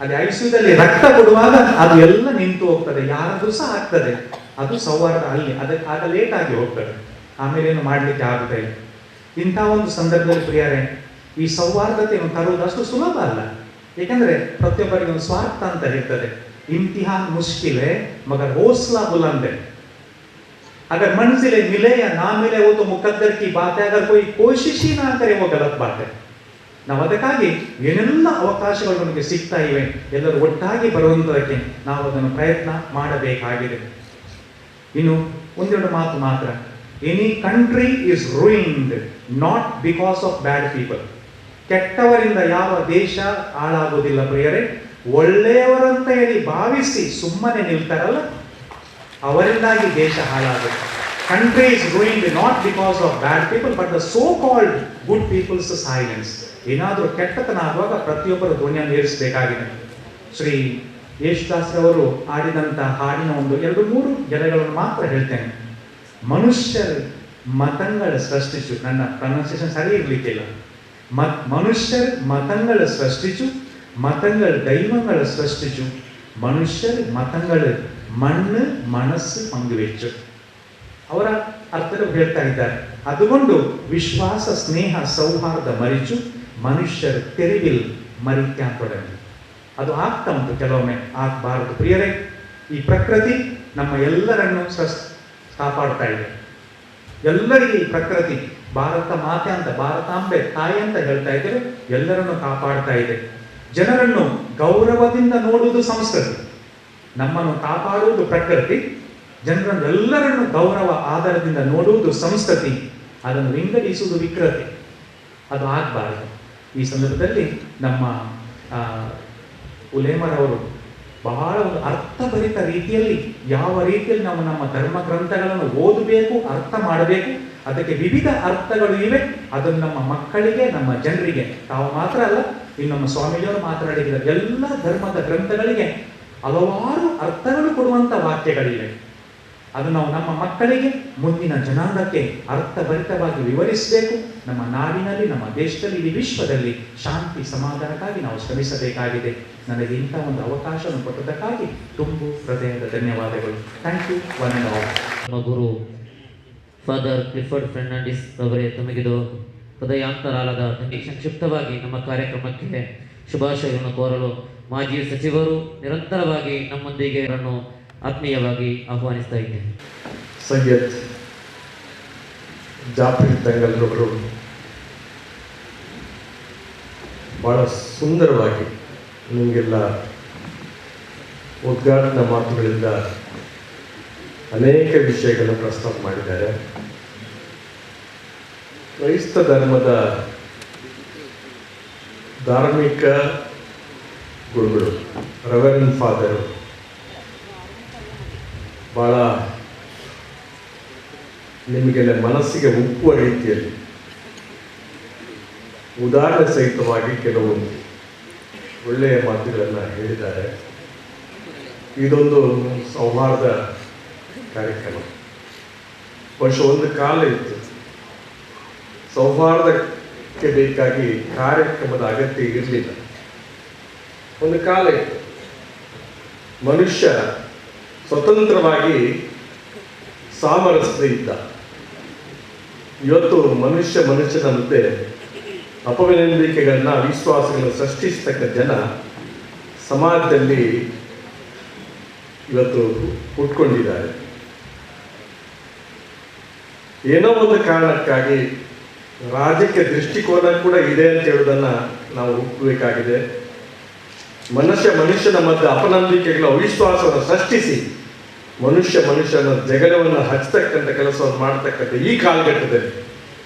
Speaker 7: ಅದೇ ICUದಲ್ಲಿ ರಕ್ತ ಕೊಡುವಾಗ ಅದು ಎಲ್ಲ ನಿಂತು ಹೋಗ್ತದೆ, ಯಾರದು ಸಹ ಆಗ್ತದೆ. ಅದು ಸೌಹಾರ್ದ ಅಲ್ಲಿ, ಅದಕ್ಕೆ ಆಗ ಲೇಟ್ ಆಗಿ ಹೋಗ್ತದೆ, ಆಮೇಲೆ ಏನು ಮಾಡಲಿಕ್ಕೆ ಆಗುತ್ತೆ. ಇಂಥ ಒಂದು ಸಂದರ್ಭದಲ್ಲಿ ಪ್ರಿಯರೇ, ಈ ಸೌಹಾರ್ದತೆಯನ್ನು ತರುವುದು ಅಷ್ಟು ಸುಲಭ ಅಲ್ಲ. ಏಕೆಂದರೆ ಪ್ರತಿಯೊಬ್ಬರಿಗೆ ಒಂದು ಸ್ವಾರ್ಥ ಅಂತ ಹೇಳ್ತದೆ. इम्तिहान मुश्किल है मगर हौसला बुलंद है. अगर मंजिलें मिले या ना मिले वो तो मुकद्दर की बात है. अगर कोई कोशिश ही ना करे वो गलत बात है. ನಾವು ಅದಕ್ಕಾಗಿ ಏನೆಲ್ಲ ಅವಕಾಶಗಳು ನಮಗೆ ಸಿಗ್ತಾ ಇವೆ, ಎಲ್ಲರೂ ಒಟ್ಟಾಗಿ ಬರುವಂತದಕ್ಕೆ ನಾವು ಅದನ್ನು ಪ್ರಯತ್ನ ಮಾಡಬೇಕಾಗಿದೆ. ಇನ್ನು ಒಂದೆರಡು ಮಾತು ಮಾತ್ರ. Any country is ruined not because of bad people. ಕೆಟ್ಟವರಿಂದ ಯಾವ ದೇಶ ಹಾಳಾಗುವುದಿಲ್ಲ ಪ್ರಿಯರೇ. ಒಳ್ಳೆಯವರಂತ ಹೇಳಿ ಭಾವಿಸಿ ಸುಮ್ಮನೆ ನಿಲ್ತಾರಲ್ಲ, ಅವರಿಂದಾಗಿ ದೇಶ ಹಾಳಾಗುತ್ತೆ. Country is ruined not because of bad people but the so-called good people's silence. ಏನಾದರೂ ಕೆಟ್ಟತನ ಆಗುವಾಗ ಪ್ರತಿಯೊಬ್ಬರು ಧ್ವನಿಯನ್ನು ಏರಿಸಬೇಕಾಗಿದೆ. ಶ್ರೀ ಯೇಸುದಾಸರವರು ಆಡಿದಂಥ ಹಾಡಿನ ಒಂದು 2-3 ಗೆರೆಗಳನ್ನು ಮಾತ್ರ ಹೇಳ್ತೇನೆ. ಮನುಷ್ಯರು ಮತಂಗಳ ಸೃಷ್ಟಿಸು, ನನ್ನ ಪ್ರೊನೌನ್ಸಿಯೇಷನ್ ಸರಿ ಇರಲಿಕ್ಕಿಲ್ಲ. ಮನುಷ್ಯರು ಮತಂಗಳ ಸೃಷ್ಟಿಸು, ಮತಂಗಳ ದೈವಗಳ ಸೃಷ್ಟಿಸು, ಮನುಷ್ಯರು ಮತಂಗಳ ಮಣ್ಣು ಮನಸ್ಸು ಪಂಗುವೆಚ್ಚು. ಅವರ ಅರ್ಥದಲ್ಲಿ ಹೇಳ್ತಾ ಇದ್ದಾರೆ. അതുകൊണ്ട് ವಿಶ್ವಾಸ ಸ್ನೇಹ ಸೌಹಾರ್ದ ಮರಿಚು ಮನುಷ್ಯರು ತೆರಿವಿಲ್ ಮರಿತ್ಯಾಂ ತೊಡಗಿ. ಅದು ಆಗ್ತಾ ಉಂಟು, ಕೆಲವೊಮ್ಮೆ ಆಗಬಾರದು ಪ್ರಿಯರೇ. ಈ ಪ್ರಕೃತಿ ನಮ್ಮ ಎಲ್ಲರನ್ನು ಕಾಪಾಡ್ತಾ ಇದೆ. ಎಲ್ಲರಿಗೆ ಈ ಪ್ರಕೃತಿ ಭಾರತ ಮಾತೆ ಅಂತ, ಭಾರತಾಂಬೆ ತಾಯಿ ಅಂತ ಹೇಳ್ತಾ ಇದ್ದಾರೆ, ಎಲ್ಲರನ್ನು ಕಾಪಾಡ್ತಾ ಇದೆ. ಜನರನ್ನು ಗೌರವದಿಂದ ನೋಡುವುದು ಸಂಸ್ಕೃತಿ, ನಮ್ಮನ್ನು ಕಾಪಾಡುವುದು ಪ್ರಕೃತಿ. ಜನರನ್ನೆಲ್ಲರನ್ನು ಗೌರವ ಆಧಾರದಿಂದ ನೋಡುವುದು ಸಂಸ್ಕೃತಿ, ಅದನ್ನು ವಿಂಗಡಿಸುವುದು ವಿಕೃತಿ. ಅದು ಆಗಬಾರದು. ಈ ಸಂದರ್ಭದಲ್ಲಿ ನಮ್ಮ ಉಲೇಮರವರು ಬಹಳ ಒಂದು ಅರ್ಥಭರಿತ ರೀತಿಯಲ್ಲಿ ಯಾವ ರೀತಿಯಲ್ಲಿ ನಾವು ನಮ್ಮ ಧರ್ಮ ಗ್ರಂಥಗಳನ್ನು ಓದಬೇಕು, ಅರ್ಥ ಮಾಡಬೇಕು, ಅದಕ್ಕೆ ವಿವಿಧ ಅರ್ಥಗಳು ಇವೆ. ಅದನ್ನು ನಮ್ಮ ಮಕ್ಕಳಿಗೆ, ನಮ್ಮ ಜನರಿಗೆ, ತಾವು ಮಾತ್ರ ಅಲ್ಲ, ಇನ್ನು ನಮ್ಮ ಸ್ವಾಮಿಜಿಯವರು ಮಾತನಾಡಿದ ಎಲ್ಲ ಧರ್ಮದ ಗ್ರಂಥಗಳಿಗೆ ಹಲವಾರು ಅರ್ಥಗಳು ಕೊಡುವಂಥ ವಾಕ್ಯಗಳಿವೆ. ಅದು ನಾವು ನಮ್ಮ ಮಕ್ಕಳಿಗೆ, ಮುಂದಿನ ಜನಾಂಗಕ್ಕೆ ಅರ್ಥಭರಿತವಾಗಿ ವಿವರಿಸಬೇಕು. ನಮ್ಮ ನಾಡಿನಲ್ಲಿ, ನಮ್ಮ ದೇಶದಲ್ಲಿ, ಇಡೀ ವಿಶ್ವದಲ್ಲಿ ಶಾಂತಿ ಸಮಾಧಾನಕ್ಕಾಗಿ ನಾವು ಶ್ರಮಿಸಬೇಕಾಗಿದೆ. ನನಗೆ ಇಂಥ ಒಂದು ಅವಕಾಶವನ್ನು ಕೊಟ್ಟದಕ್ಕಾಗಿ ತುಂಬು ಹೃದಯದ ಧನ್ಯವಾದಗಳು. Thank you one and all.
Speaker 3: ನಮ್ಮ ಗುರು ಫಾದರ್ ಕ್ಲಿಫರ್ಡ್ ಫರ್ನಾಂಡಿಸ್ ಅವರೇ, ತಮಗಿದು ಹೃದಯಾಂತರಾಳದ ಸಂಕ್ಷಿಪ್ತವಾಗಿ ನಮ್ಮ ಕಾರ್ಯಕ್ರಮಕ್ಕೆ ಶುಭಾಶಯಗಳನ್ನು ಕೋರಲು ಮಾಜಿ ಸಚಿವರು ನಿರಂತರವಾಗಿ ನಮ್ಮೊಂದಿಗೆ ಅವರನ್ನು ಆತ್ಮೀಯವಾಗಿ ಆಹ್ವಾನಿಸ್ತಾ ಇದ್ದೇನೆ.
Speaker 8: ಸೈಯದ್ ಜಾಫರ್ ತಂಗಲ್ರವರು ಬಹಳ ಸುಂದರವಾಗಿ ನಿಮಗೆಲ್ಲ ಉದ್ಘಾಟನಾ ಮಾತುಗಳಿಂದ ಅನೇಕ ವಿಷಯಗಳನ್ನು ಪ್ರಸ್ತಾಪ ಮಾಡಿದ್ದಾರೆ. ಕ್ರೈಸ್ತ ಧರ್ಮದ ಧಾರ್ಮಿಕ ಗುರುಗಳು ರೆವರೆಂಡ್ ಫಾದರು ಭಾಳ ನಿಮಗೆಲ್ಲ ಮನಸ್ಸಿಗೆ ಒಪ್ಪುವ ರೀತಿಯಲ್ಲಿ ಉದಾಹರಣೆ ಸಹಿತವಾಗಿ ಕೆಲವು ಒಳ್ಳೆಯ ಮಾತುಗಳನ್ನು ಹೇಳಿದ್ದಾರೆ. ಇದೊಂದು ಸೌಹಾರ್ದ ಕಾರ್ಯಕ್ರಮ. ಬಹುಶಃ ಒಂದು ಕಾಲ ಇತ್ತು, ಸೌಹಾರ್ದಕ್ಕೆ ಬೇಕಾಗಿ ಕಾರ್ಯಕ್ರಮದ ಅಗತ್ಯ ಇರಲಿಲ್ಲ. ಒಂದು ಕಾಲ ಇತ್ತು, ಮನುಷ್ಯ ಸ್ವತಂತ್ರವಾಗಿ ಸಾಮರಸ್ಯ ಇದ್ದ. ಇವತ್ತು ಮನುಷ್ಯನ ಮಧ್ಯೆ ಅಪನಂಬಿಕೆಗಳನ್ನ, ವಿಶ್ವಾಸಗಳನ್ನು ಸೃಷ್ಟಿಸ್ತಕ್ಕ ಜನ ಸಮಾಜದಲ್ಲಿ ಇವತ್ತು ಹುಟ್ಕೊಂಡಿದ್ದಾರೆ. ಏನೋ ಒಂದು ಕಾರಣಕ್ಕಾಗಿ ರಾಜ್ಯಕ್ಕೆ ದೃಷ್ಟಿಕೋನ ಕೂಡ ಇದೆ ಅಂತ ಹೇಳೋದನ್ನ ನಾವು ಒಪ್ಪಬೇಕಾಗಿದೆ. ಮನುಷ್ಯನ ಮಧ್ಯೆ ಅಪನಂಬಿಕೆಗಳ ಅವಿಶ್ವಾಸವನ್ನು ಸೃಷ್ಟಿಸಿ ಮನುಷ್ಯನ ಜಗಳವನ್ನು ಹಚ್ಚತಕ್ಕಂಥ ಕೆಲಸವನ್ನು ಮಾಡ್ತಕ್ಕಂಥ ಈ ಕಾಲಘಟ್ಟದಲ್ಲಿ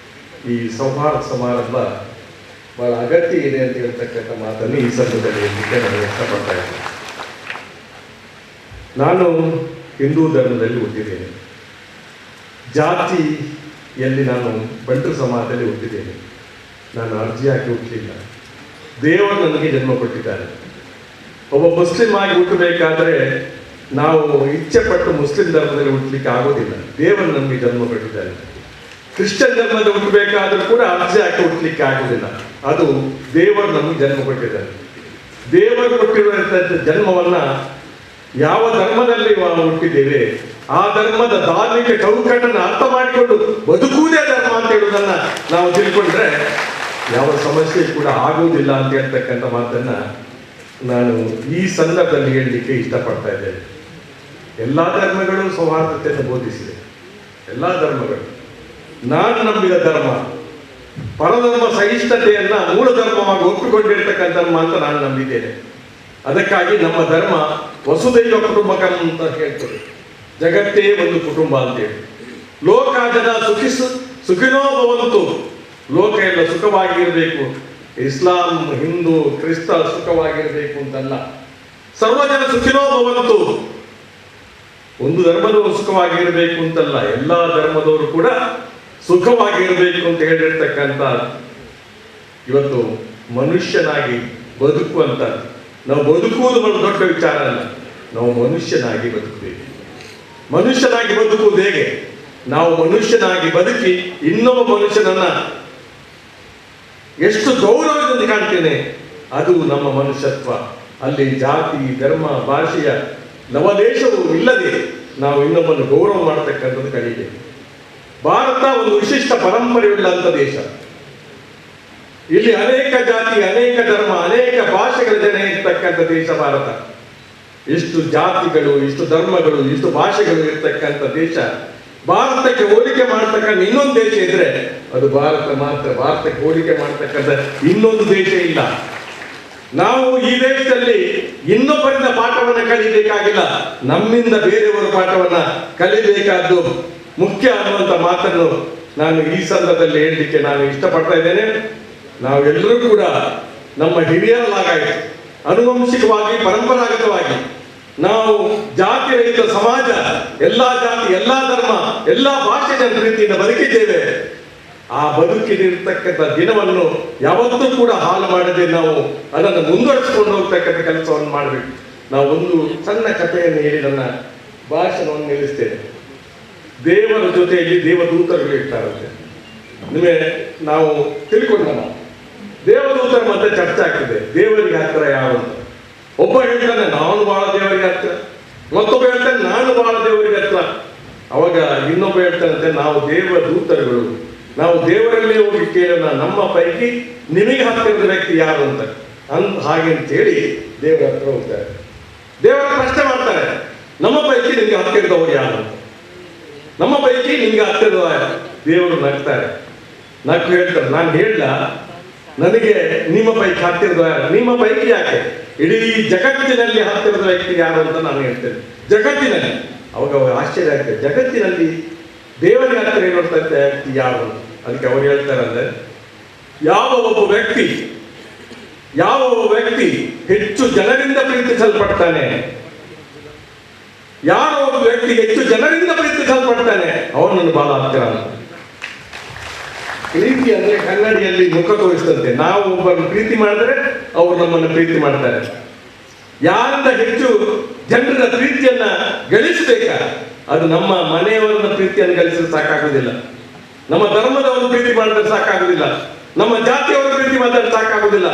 Speaker 8: ಈ ಸೌಹಾರ್ದ ಸಮಾರಂಭ ಬಹಳ ಅಗತ್ಯ ಇದೆ ಅಂತ ಹೇಳ್ತಕ್ಕಂಥ ಮಾತನ್ನು ಈ ಸಂದರ್ಭದಲ್ಲಿ ಹೇಳಲಿಕ್ಕೆ ನಾನು ಇಷ್ಟಪಡ್ತಾ ಇದ್ದೇನೆ. ನಾನು ಹಿಂದೂ ಧರ್ಮದಲ್ಲಿ ಹುಟ್ಟಿದ್ದೇನೆ. ಜಾತಿಯಲ್ಲಿ ನಾನು ಬಂಟು ಸಮಾಜದಲ್ಲಿ ಹುಟ್ಟಿದ್ದೇನೆ. ನಾನು ಅರ್ಜಿ ಹಾಕಿ ಹುಟ್ಟಲಿಲ್ಲ. ದೇವರು ನನಗೆ ಜನ್ಮ ಕೊಟ್ಟಿದ್ದಾರೆ. ಒಬ್ಬ ಮುಸ್ಲಿಂ ಆಗಿ ಹುಟ್ಟಬೇಕಾದ್ರೆ ನಾವು ಇಚ್ಛೆ ಪಟ್ಟು ಮುಸ್ಲಿಂ ಧರ್ಮದಲ್ಲಿ ಹುಟ್ಟಲಿಕ್ಕೆ ಆಗೋದಿಲ್ಲ. ದೇವರು ನಮಗೆ ಜನ್ಮ ಕೊಟ್ಟಿದ್ದಾರೆ. ಕ್ರಿಶ್ಚಿಯನ್ ಧರ್ಮದಲ್ಲಿ ಹುಟ್ಟಬೇಕಾದ್ರೂ ಕೂಡ ಅರ್ಜಿ ಹಾಕಿ ಹುಟ್ಟಲಿಕ್ಕೆ ಆಗೋದಿಲ್ಲ. ಅದು ದೇವರು ನಮಗೆ ಜನ್ಮ ಕೊಟ್ಟಿದ್ದಾರೆ. ದೇವರು ಕೊಟ್ಟಿರುವಂಥ ಜನ್ಮವನ್ನ ಯಾವ ಧರ್ಮದಲ್ಲಿ ನಾವು ಹುಟ್ಟಿದ್ದೇವೆ ಆ ಧರ್ಮದ ಧಾರ್ಮಿಕ ಚೌಕಟ್ಟನ್ನು ಅರ್ಥ ಮಾಡಿಕೊಂಡು ಬದುಕುವುದೇ ಧರ್ಮ ಅಂತ ಹೇಳುವುದನ್ನ ನಾವು ತಿಳ್ಕೊಂಡ್ರೆ ಯಾವ ಸಮಸ್ಯೆ ಕೂಡ ಆಗುವುದಿಲ್ಲ ಅಂತ ಹೇಳ್ತಕ್ಕಂಥ ಮಾತನ್ನ ನಾನು ಈ ಸಂದರ್ಭದಲ್ಲಿ ಹೇಳಲಿಕ್ಕೆ ಇಷ್ಟಪಡ್ತಾ ಇದ್ದೇನೆ. ಎಲ್ಲ ಧರ್ಮಗಳು ಸೌಹಾರ್ದತೆಯನ್ನು ಬೋಧಿಸಿದೆ. ಎಲ್ಲ ಧರ್ಮಗಳು. ನಾನು ನಂಬಿದ ಧರ್ಮ ಪರಧರ್ಮ ಸಹಿಷ್ಣುತೆಯನ್ನ ಮೂಲ ಧರ್ಮವಾಗಿ ಒಪ್ಪಿಕೊಂಡಿರ್ತಕ್ಕಂಥ ಧರ್ಮ ಅಂತ ನಾನು ನಂಬಿದ್ದೇನೆ. ಅದಕ್ಕಾಗಿ ನಮ್ಮ ಧರ್ಮ ವಸುದೈವ ಕುಟುಂಬಕಂ ಅಂತ ಹೇಳ್ತದೆ. ಜಗತ್ತೇ ಒಂದು ಕುಟುಂಬ ಅಂತೇಳಿ. ಲೋಕ ಜನ ಸುಖಿನೋ ಭವಂತು. ಲೋಕ ಎಲ್ಲ ಸುಖವಾಗಿರಬೇಕು. ಇಸ್ಲಾಂ, ಹಿಂದೂ, ಕ್ರಿಸ್ತ ಸುಖವಾಗಿರಬೇಕು ಅಂತಲ್ಲ. ಸರ್ವಜನ ಸುಖಿನೋ ಭವಂತು. ಒಂದು ಧರ್ಮದವರು ಸುಖವಾಗಿರಬೇಕು ಅಂತಲ್ಲ, ಎಲ್ಲ ಧರ್ಮದವರು ಕೂಡ ಸುಖವಾಗಿರಬೇಕು ಅಂತ ಹೇಳಿರ್ತಕ್ಕಂಥ ಇವತ್ತು ಮನುಷ್ಯನಾಗಿ ಬದುಕುವಂತ ನಾವು ಬದುಕುವುದು ದೊಡ್ಡ ವಿಚಾರ ಅಲ್ಲ. ನಾವು ಮನುಷ್ಯನಾಗಿ ಬದುಕಬೇಕು. ಮನುಷ್ಯನಾಗಿ ಬದುಕುವುದು ಹೇಗೆ? ನಾವು ಮನುಷ್ಯನಾಗಿ ಬದುಕಿ ಇನ್ನೊಬ್ಬ ಮನುಷ್ಯನನ್ನ ಎಷ್ಟು ಗೌರವದಿಂದ ಕಾಣ್ತೇನೆ, ಅದು ನಮ್ಮ ಮನುಷ್ಯತ್ವ. ಅಲ್ಲಿ ಜಾತಿ, ಧರ್ಮ, ಭಾಷೆಯ ಲವಲೇಶವು ಇಲ್ಲದೆ ನಾವು ಇನ್ನೊಬ್ಬನ್ನು ಗೌರವ ಮಾಡತಕ್ಕಂಥದ್ದು ಕಲಿಬೇಕು. ಭಾರತ ಒಂದು ವಿಶಿಷ್ಟ ಪರಂಪರೆಯುಳ್ಳಂಥ ದೇಶ. ಇಲ್ಲಿ ಅನೇಕ ಜಾತಿ, ಅನೇಕ ಧರ್ಮ, ಅನೇಕ ಭಾಷೆಗಳ ಜನ ಇರ್ತಕ್ಕಂಥ ದೇಶ ಭಾರತ. ಇಷ್ಟು ಜಾತಿಗಳು, ಇಷ್ಟು ಧರ್ಮಗಳು, ಇಷ್ಟು ಭಾಷೆಗಳು ಇರ್ತಕ್ಕಂಥ ದೇಶ. ಭಾರತಕ್ಕೆ ಹೋಲಿಕೆ ಮಾಡತಕ್ಕಂಥ ಇನ್ನೊಂದು ದೇಶ ಇದ್ರೆ ಅದು ಭಾರತ ಮಾತ್ರ. ಭಾರತಕ್ಕೆ ಹೋಲಿಕೆ ಮಾಡತಕ್ಕಂಥ ಇನ್ನೊಂದು ದೇಶ ಇಲ್ಲ. ನಾವು ಈ ದೇಶದಲ್ಲಿ ಇನ್ನೊಬ್ಬರಿಂದ ಪಾಠವನ್ನ ಕಲಿಬೇಕಾಗಿಲ್ಲ, ನಮ್ಮಿಂದ ಬೇರೆಯವರು ಪಾಠವನ್ನ ಕಲಿಬೇಕಾದ್ದು ಮುಖ್ಯ ಅನ್ನುವಂಥ ಮಾತನ್ನು ನಾನು ಈ ಸಂದರ್ಭದಲ್ಲಿ ಹೇಳಲಿಕ್ಕೆ ನಾನು ಇಷ್ಟಪಡ್ತಾ ಇದ್ದೇನೆ. ನಾವೆಲ್ಲರೂ ಕೂಡ ನಮ್ಮ ಹಿರಿಯರಲ್ಲಾಗಾಯಿತು ಅನುವಂಶಿಕವಾಗಿ ಪರಂಪರಾಗತವಾಗಿ ನಾವು ಜಾತಿ ರಹಿತ ಸಮಾಜ, ಎಲ್ಲಾ ಜಾತಿ, ಎಲ್ಲಾ ಧರ್ಮ, ಎಲ್ಲಾ ಭಾಷೆ ಜನರ ರೀತಿಯಿಂದ ಬದುಕಿದ್ದೇವೆ. ಆ ಬದುಕಿನಿರ್ತಕ್ಕಂಥ ದಿನವನ್ನು ಯಾವತ್ತೂ ಕೂಡ ಹಾಳು ಮಾಡದೆ ನಾವು ಅದನ್ನು ಮುಂದುವರಿಸಿಕೊಂಡು ಹೋಗ್ತಕ್ಕಂಥ ಕೆಲಸವನ್ನು ಮಾಡಬೇಕು. ನಾವು ಒಂದು ಸಣ್ಣ ಕಥೆಯನ್ನು ಹೇಳಿ ನನ್ನ ಭಾಷಣವನ್ನು ನಿಲ್ಲಿಸ್ತೇನೆ. ದೇವರ ಜೊತೆಯಲ್ಲಿ ದೇವದೂತರುಗಳು ಇರ್ತಾರಂತೆ. ನಿಮಗೆ ನಾವು ತಿಳ್ಕೊಂಡ ದೇವದೂತರ ಮತ್ತೆ ಚರ್ಚೆ ಆಗ್ತದೆ, ದೇವರಿಗೆ ಹತ್ತಿರ ಯಾರು ಅಂತ. ಒಬ್ಬ ಹೇಳ್ತಾನೆ ನಾನು ಬಹಳ ದೇವರಿಗೆ ಹತ್ತಿರ, ಮತ್ತೊಬ್ಬ ಹೇಳ್ತಾನೆ ನಾನು ಬಹಳ ದೇವರಿಗೆ ಹತ್ತಿರ. ಅವಾಗ ಇನ್ನೊಬ್ಬ ಹೇಳ್ತಾನಂತೆ ನಾವು ದೇವದೂತರುಗಳು, ನಾವು ದೇವರಲ್ಲೇ ಹೋಗಿ ಕೇಳೋಣ, ನಮ್ಮ ಪೈಕಿ ನಿಮಗೆ ಹತ್ತಿರದ ವ್ಯಕ್ತಿ ಯಾರು ಅಂತ. ಹಾಗೆ ಅಂತೇಳಿ ದೇವರ ಹತ್ರ ಹೋಗ್ತಾರೆ. ದೇವರ ಪ್ರಶ್ನೆ ಮಾಡ್ತಾರೆ, ನಮ್ಮ ಪೈಕಿ ನಿಮ್ಗೆ ಹತ್ತಿರದವರು ಯಾರು ಅಂತ, ನಮ್ಮ ಪೈಕಿ ನಿಮ್ಗೆ ಹತ್ತಿರದ. ದೇವರು ನಗ್ತಾರೆ, ನಕ್ಕು ಹೇಳ್ತಾರೆ, ನಾನು ಹೇಳ ನನಗೆ ನಿಮ್ಮ ಪೈಕಿ ಹತ್ತಿರದ ಯಾರು, ನಿಮ್ಮ ಪೈಕಿ ಯಾಕೆ ಇಡೀ ಜಗತ್ತಿನಲ್ಲಿ ಹತ್ತಿರದ ವ್ಯಕ್ತಿ ಯಾರು ಅಂತ ನಾನು ಹೇಳ್ತೇನೆ. ಜಗತ್ತಿನಲ್ಲಿ. ಅವಾಗ ಆಶ್ಚರ್ಯ ಆಗ್ತದೆ, ಜಗತ್ತಿನಲ್ಲಿ ದೇವರಿಗೆ ಹತ್ತಿರ ಇರುವಂತ ವ್ಯಕ್ತಿ ಯಾರು ಅಂತ. ಅದಕ್ಕೆ ಅವ್ರು ಹೇಳ್ತಾರೆ ಅಂದ್ರೆ, ಯಾವ ಒಬ್ಬ ವ್ಯಕ್ತಿ ಹೆಚ್ಚು ಜನರಿಂದ ಪ್ರೀತಿಸಲ್ಪಡ್ತಾನೆ, ಯಾರೋ ಒಬ್ಬ ವ್ಯಕ್ತಿ ಹೆಚ್ಚು ಜನರಿಂದ ಪ್ರೀತಿಸಲ್ಪಡ್ತಾನೆ ಅವನನ್ನು ಬಹಳ ಹತ್ತಿರ ಅಂತ. ಪ್ರೀತಿ ಅಂದ್ರೆ ಕನ್ನಡಿಯಲ್ಲಿ ಮುಖ ತೋರಿಸ್ತಂತೆ. ನಾವು ಒಬ್ಬರನ್ನು ಪ್ರೀತಿ ಮಾಡಿದ್ರೆ ಅವರು ನಮ್ಮನ್ನು ಪ್ರೀತಿ ಮಾಡ್ತಾರೆ. ಯಾರಿಂದ ಹೆಚ್ಚು ಜನರ ಪ್ರೀತಿಯನ್ನ ಗಳಿಸಬೇಕ, ಅದು ನಮ್ಮ ಮನೆಯವರನ್ನ ಪ್ರೀತಿಯನ್ನು ಗಳಿಸಲು ಸಾಕಾಗುವುದಿಲ್ಲ, ನಮ್ಮ ಧರ್ಮದವರು ಪ್ರೀತಿ ಮಾಡಿದ್ರೆ ಸಾಕಾಗುವುದಿಲ್ಲ, ನಮ್ಮ ಜಾತಿಯವರ ಪ್ರೀತಿ ಮಾಡಿದ್ರೆ ಸಾಕಾಗುವುದಿಲ್ಲ.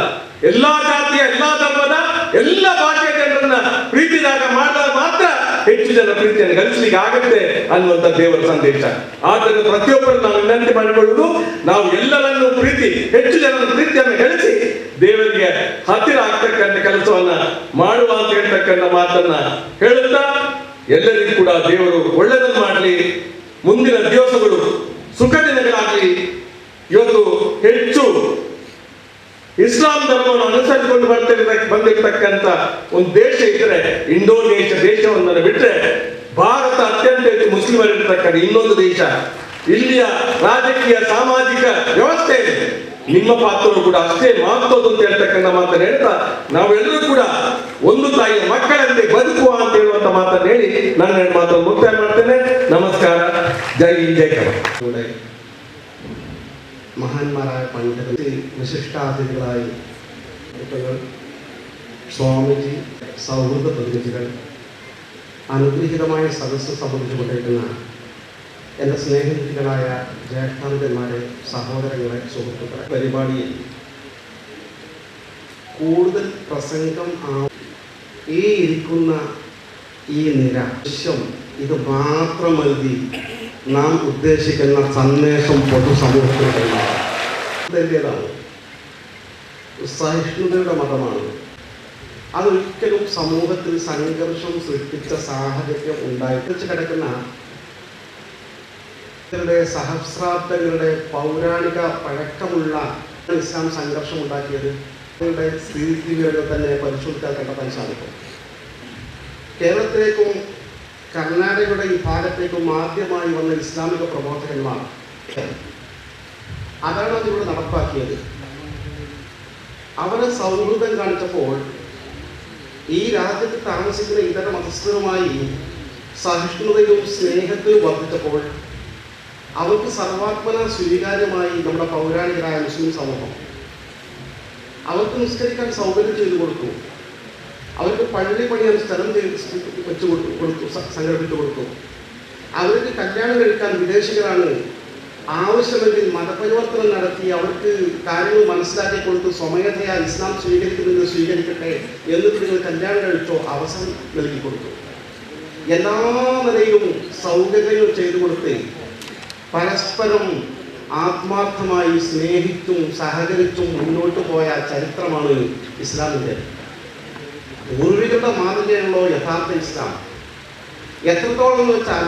Speaker 8: ಎಲ್ಲಾ ಜಾತಿಯ, ಎಲ್ಲಾ ಧರ್ಮದ, ಎಲ್ಲ ಭಾಷೆಯ ಜನರನ್ನ ಪ್ರೀತಿದಾಗ ಮಾಡಿದಾಗ ಮಾತ್ರ ಹೆಚ್ಚು ಜನ ಪ್ರೀತಿಯನ್ನು ಗಳಿಸಲಿಕ್ಕೆ ಆಗತ್ತೆ ಅನ್ನುವಂಥ ದೇವರ ಸಂದೇಶ. ಆದ್ದರಿಂದ ಪ್ರತಿಯೊಬ್ಬರು ನಾವು ವಿನಂತಿ ಮಾಡಿಕೊಳ್ಳುವುದು, ನಾವು ಎಲ್ಲರನ್ನೂ ಹೆಚ್ಚು ಜನರ ಪ್ರೀತಿಯನ್ನು ಗಳಿಸಿ ದೇವರಿಗೆ ಹತ್ತಿರ ಆಗ್ತಕ್ಕಂಥ ಕೆಲಸವನ್ನ ಮಾಡುವ ಅಂತ ಹೇಳ್ತಕ್ಕಂಥ ಮಾತನ್ನ ಹೇಳುತ್ತಾ, ಎಲ್ಲರಿಗೂ ಕೂಡ ದೇವರು ಒಳ್ಳೆಯದನ್ನು ಮಾಡಲಿ, ಮುಂದಿನ ದಿವಸಗಳು ಸುಖ ದಿನಗಳಾಗಲಿ. ಇವತ್ತು ಹೆಚ್ಚು ಇಸ್ಲಾಂ ಧರ್ಮವನ್ನು ಅನುಸರಿಸಿಕೊಂಡು ಬಂದಿರತಕ್ಕಂಥ ಒಂದು ದೇಶ ಇದ್ರೆ ಇಂಡೋನೇಷ್ಯಾ ದೇಶವನ್ನು ಬಿಟ್ಟರೆ ಭಾರತ ಅತ್ಯಂತ ಹೆಚ್ಚು ಮುಸ್ಲಿಮರಿರ್ತಕ್ಕಂಥ ಇನ್ನೊಂದು ದೇಶ. ಇಲ್ಲಿಯ ರಾಜಕೀಯ ಸಾಮಾಜಿಕ ವ್ಯವಸ್ಥೆ ಇದೆ, ನಿಮ್ಮ ಪಾತ್ರವು ಕೂಡ ಅಷ್ಟೇ ಮಹತ್ವದ್ದು ಅಂತ ಹೇಳ್ತಕ್ಕಂಥ ಮಾತನ್ನು ಹೇಳ್ತಾ, ನಾವೆಲ್ಲರೂ ಕೂಡ ಒಂದು ತಾಯಿಯ ಮಕ್ಕಳಂತೆ ಬದುಕುವ ಅಂತ ಹೇಳುವಂತ ಮಾತನ್ನು ಹೇಳಿ ನನ್ನ ಮಾತನ್ನು ಮುಕ್ತಾಯ ಮಾಡ್ತೇನೆ. ನಮಸ್ಕಾರ. ಜೈ ಹಿಂದ್, ಜೈ ಕರ್ನಾಟಕ.
Speaker 4: മഹാന്മാരായ പണ്ഡിതർ, വിശിഷ്ടാതിഥികളായി സ്വാമിജി, സൗഹൃദ പ്രതിനിധികൾ, അനുഗ്രഹീതമായ സദസ്സ് സംബന്ധിച്ചുകൊണ്ടിരിക്കുന്ന എൻ്റെ സ്നേഹനിധികളായ ജ്യേഷ്ഠാന്തന്മാരെ, സഹോദരങ്ങളെ, സുഹൃത്തുക്കളെ, പരിപാടിയിൽ കൂടുതൽ പ്രസംഗം ഈ ഇരിക്കുന്ന ഈ നിര ഇത് മാത്രം മതി നാം ഉദ്ദേശിക്കുന്ന സന്ദേശം പൊതുസമൂഹത്തിൻ്റെതാണ്. സഹിഷ്ണുതയുടെ മതമാണ്. അതൊരിക്കലും സമൂഹത്തിൽ സംഘർഷം സൃഷ്ടിച്ച സാഹചര്യം ഉണ്ടായിട്ട് കിടക്കുന്ന സഹസ്രാബ്ദങ്ങളുടെ പൗരാണിക പഴക്കമുള്ള ഇസ്ലാം സംഘർഷം ഉണ്ടാക്കിയത് സ്ഥിതിഗതികൾ തന്നെ പരിശോധിക്കാൻ കണ്ടെത്താൻ സാധിക്കും. കേരളത്തിലേക്കും കർണാടകയുടെ ഈ ഭാഗത്തേക്കും ആദ്യമായി വന്ന ഇസ്ലാമിക പ്രബോധകന്മാർ അതാണ് അതിലൂടെ നടപ്പാക്കിയത്. അവരെ സൗഹൃദം കാണിച്ചപ്പോൾ ഈ രാജ്യത്ത് താമസിക്കുന്ന ഇതര മതസ്ഥരുമായി സഹിഷ്ണുതയും സ്നേഹത്തിലും വർദ്ധിച്ചപ്പോൾ അവർക്ക് സർവാത്മന സ്വീകാര്യമായി നമ്മുടെ പൗരാണികരായ മുസ്ലിം സമൂഹം അവർക്ക് നിസ്കരിക്കാൻ സൗകര്യം ചെയ്തു കൊടുത്തു. അവർക്ക് പള്ളി പണിയാൻ സ്ഥലം വെച്ചു കൊടുത്തു, സംഘടിപ്പിച്ചു കൊടുത്തു. അവർക്ക് കല്യാണം കഴിക്കാൻ വിദേശികളാണ്, ആവശ്യമെങ്കിൽ മതപരിവർത്തനം നടത്തി അവർക്ക് കാര്യങ്ങൾ മനസ്സിലാക്കി കൊടുത്ത് സ്വമേധയാ ഇസ്ലാം സ്വീകരിക്കുന്നത് സ്വീകരിക്കട്ടെ, എന്നിട്ട് നിങ്ങൾ കല്യാണം കഴിച്ചോ അവസരം നൽകി കൊടുത്തു. എല്ലാ നിലയിലും സൗകര്യങ്ങൾ ചെയ്തു കൊടുത്ത് പരസ്പരം ആത്മാർത്ഥമായി സ്നേഹിച്ചും സഹകരിച്ചും മുന്നോട്ട് പോയ ചരിത്രമാണ് ഇസ്ലാമിൻ്റെ. പൂർവികളുടെ മാതൃകയാണല്ലോ യഥാർത്ഥ ഇസ്ലാം. എത്രത്തോളം എന്ന് വെച്ചാൽ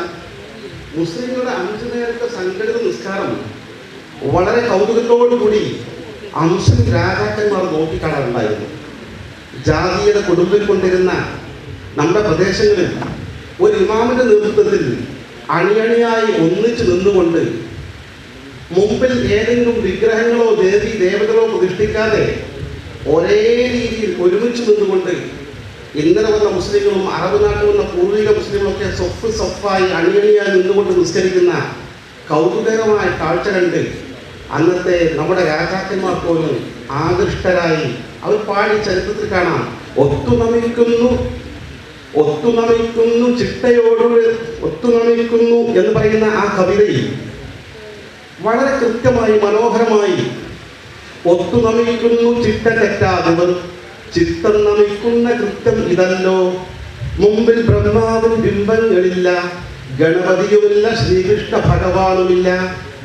Speaker 4: മുസ്ലിങ്ങളുടെ 5 നേരത്തെ സംഘടിത നിസ്കാരം വളരെ കൗതുകത്തോടുകൂടി മുസ്ലിം രാജാക്കന്മാർ നോക്കിക്കാണാറുണ്ടായിരുന്നു.
Speaker 9: ജാതീയത കൊടുമ്പിക്കൊണ്ടിരുന്ന നമ്മുടെ പ്രദേശങ്ങളിൽ ഒരു ഇമാമിന്റെ നേതൃത്വത്തിൽ അണിയണിയായി ഒന്നിച്ചു നിന്നുകൊണ്ട് മുമ്പിൽ ഏതെങ്കിലും വിഗ്രഹങ്ങളോ ദേവതകളോ പ്രതിഷ്ഠിക്കാതെ ഒരേ രീതിയിൽ ഒരുമിച്ച് നിന്നുകൊണ്ട് ഇന്നലെ വന്ന മുസ്ലിങ്ങളും അറബ് നാട്ടിൽ വന്ന പൂർവിക മുസ്ലിങ്ങളൊക്കെ സൊഫായി അണിയണിയായി നിന്നുകൊണ്ട് നിസ്കരിക്കുന്ന കൗതുകകരമായ കാഴ്ച കണ്ട് അന്നത്തെ നമ്മുടെ രാജാക്കന്മാർ പോലും ആകൃഷ്ടരായി അവർ പാടി ചരിത്രത്തിൽ കാണാം. ഒത്തുനമിക്കുന്നു ചിട്ടയോട് ഒത്തുനമിക്കുന്നു എന്ന് പറയുന്ന ആ കവിതയിൽ വളരെ കൃത്യമായി മനോഹരമായി ഒത്തുനമിക്കുന്നു ചിട്ട തെറ്റാതവർ ചിത്തം നമിക്കുന്ന കൃത്യം ഇതല്ലോ, മുമ്പിൽ ബ്രഹ്മാവിന് ബിംബങ്ങളില്ല, ഗണപതിയുമില്ല, ശ്രീകൃഷ്ണ ഭഗവാനുമില്ല.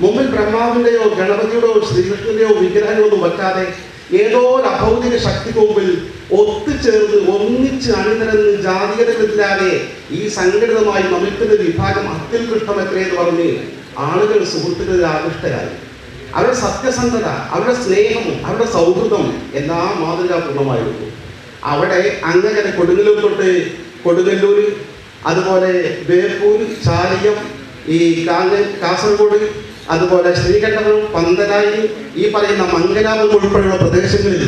Speaker 9: മുമ്പിൽ ബ്രഹ്മാവിൻ്റെയോ ഗണപതിയുടെയോ ശ്രീകൃഷ്ണന്റെയോ വിഗ്രഹങ്ങളൊന്നും വെക്കാതെ ഏതോ ഒരു അഭൗതിക ശക്തിക്ക് മുമ്പിൽ ഒത്തുചേർന്ന് ഒന്നിച്ച് അണിനിരന്ന് ജാതീയതകളില്ലാതെ ഈ സംഘടിതമായി നമിക്കുന്ന വിഭാഗം അത്യുത്കൃഷ്ടം എത്രയെന്ന് പറഞ്ഞ് ആളുകൾ സുഹൃത്തുക്കളിൽ ആകൃഷ്ടരായി. അവരുടെ സത്യസന്ധത, അവരുടെ സ്നേഹം, അവരുടെ സൗഹൃദം എല്ലാം മാതൃകാപൂർണമായിരുന്നു. അവിടെ അങ്ങനെ കൊടുങ്ങല്ലൂർ തൊട്ട് കൊടുങ്ങല്ലൂർ, അതുപോലെ ബേപ്പൂർ, ചാലിയം, ഈ കാസർഗോഡ്, അതുപോലെ ശ്രീകണ്ഠപുരം, പന്തലായി, ഈ പറയുന്ന മംഗലാപുരം ഉൾപ്പെടെയുള്ള പ്രദേശങ്ങളിൽ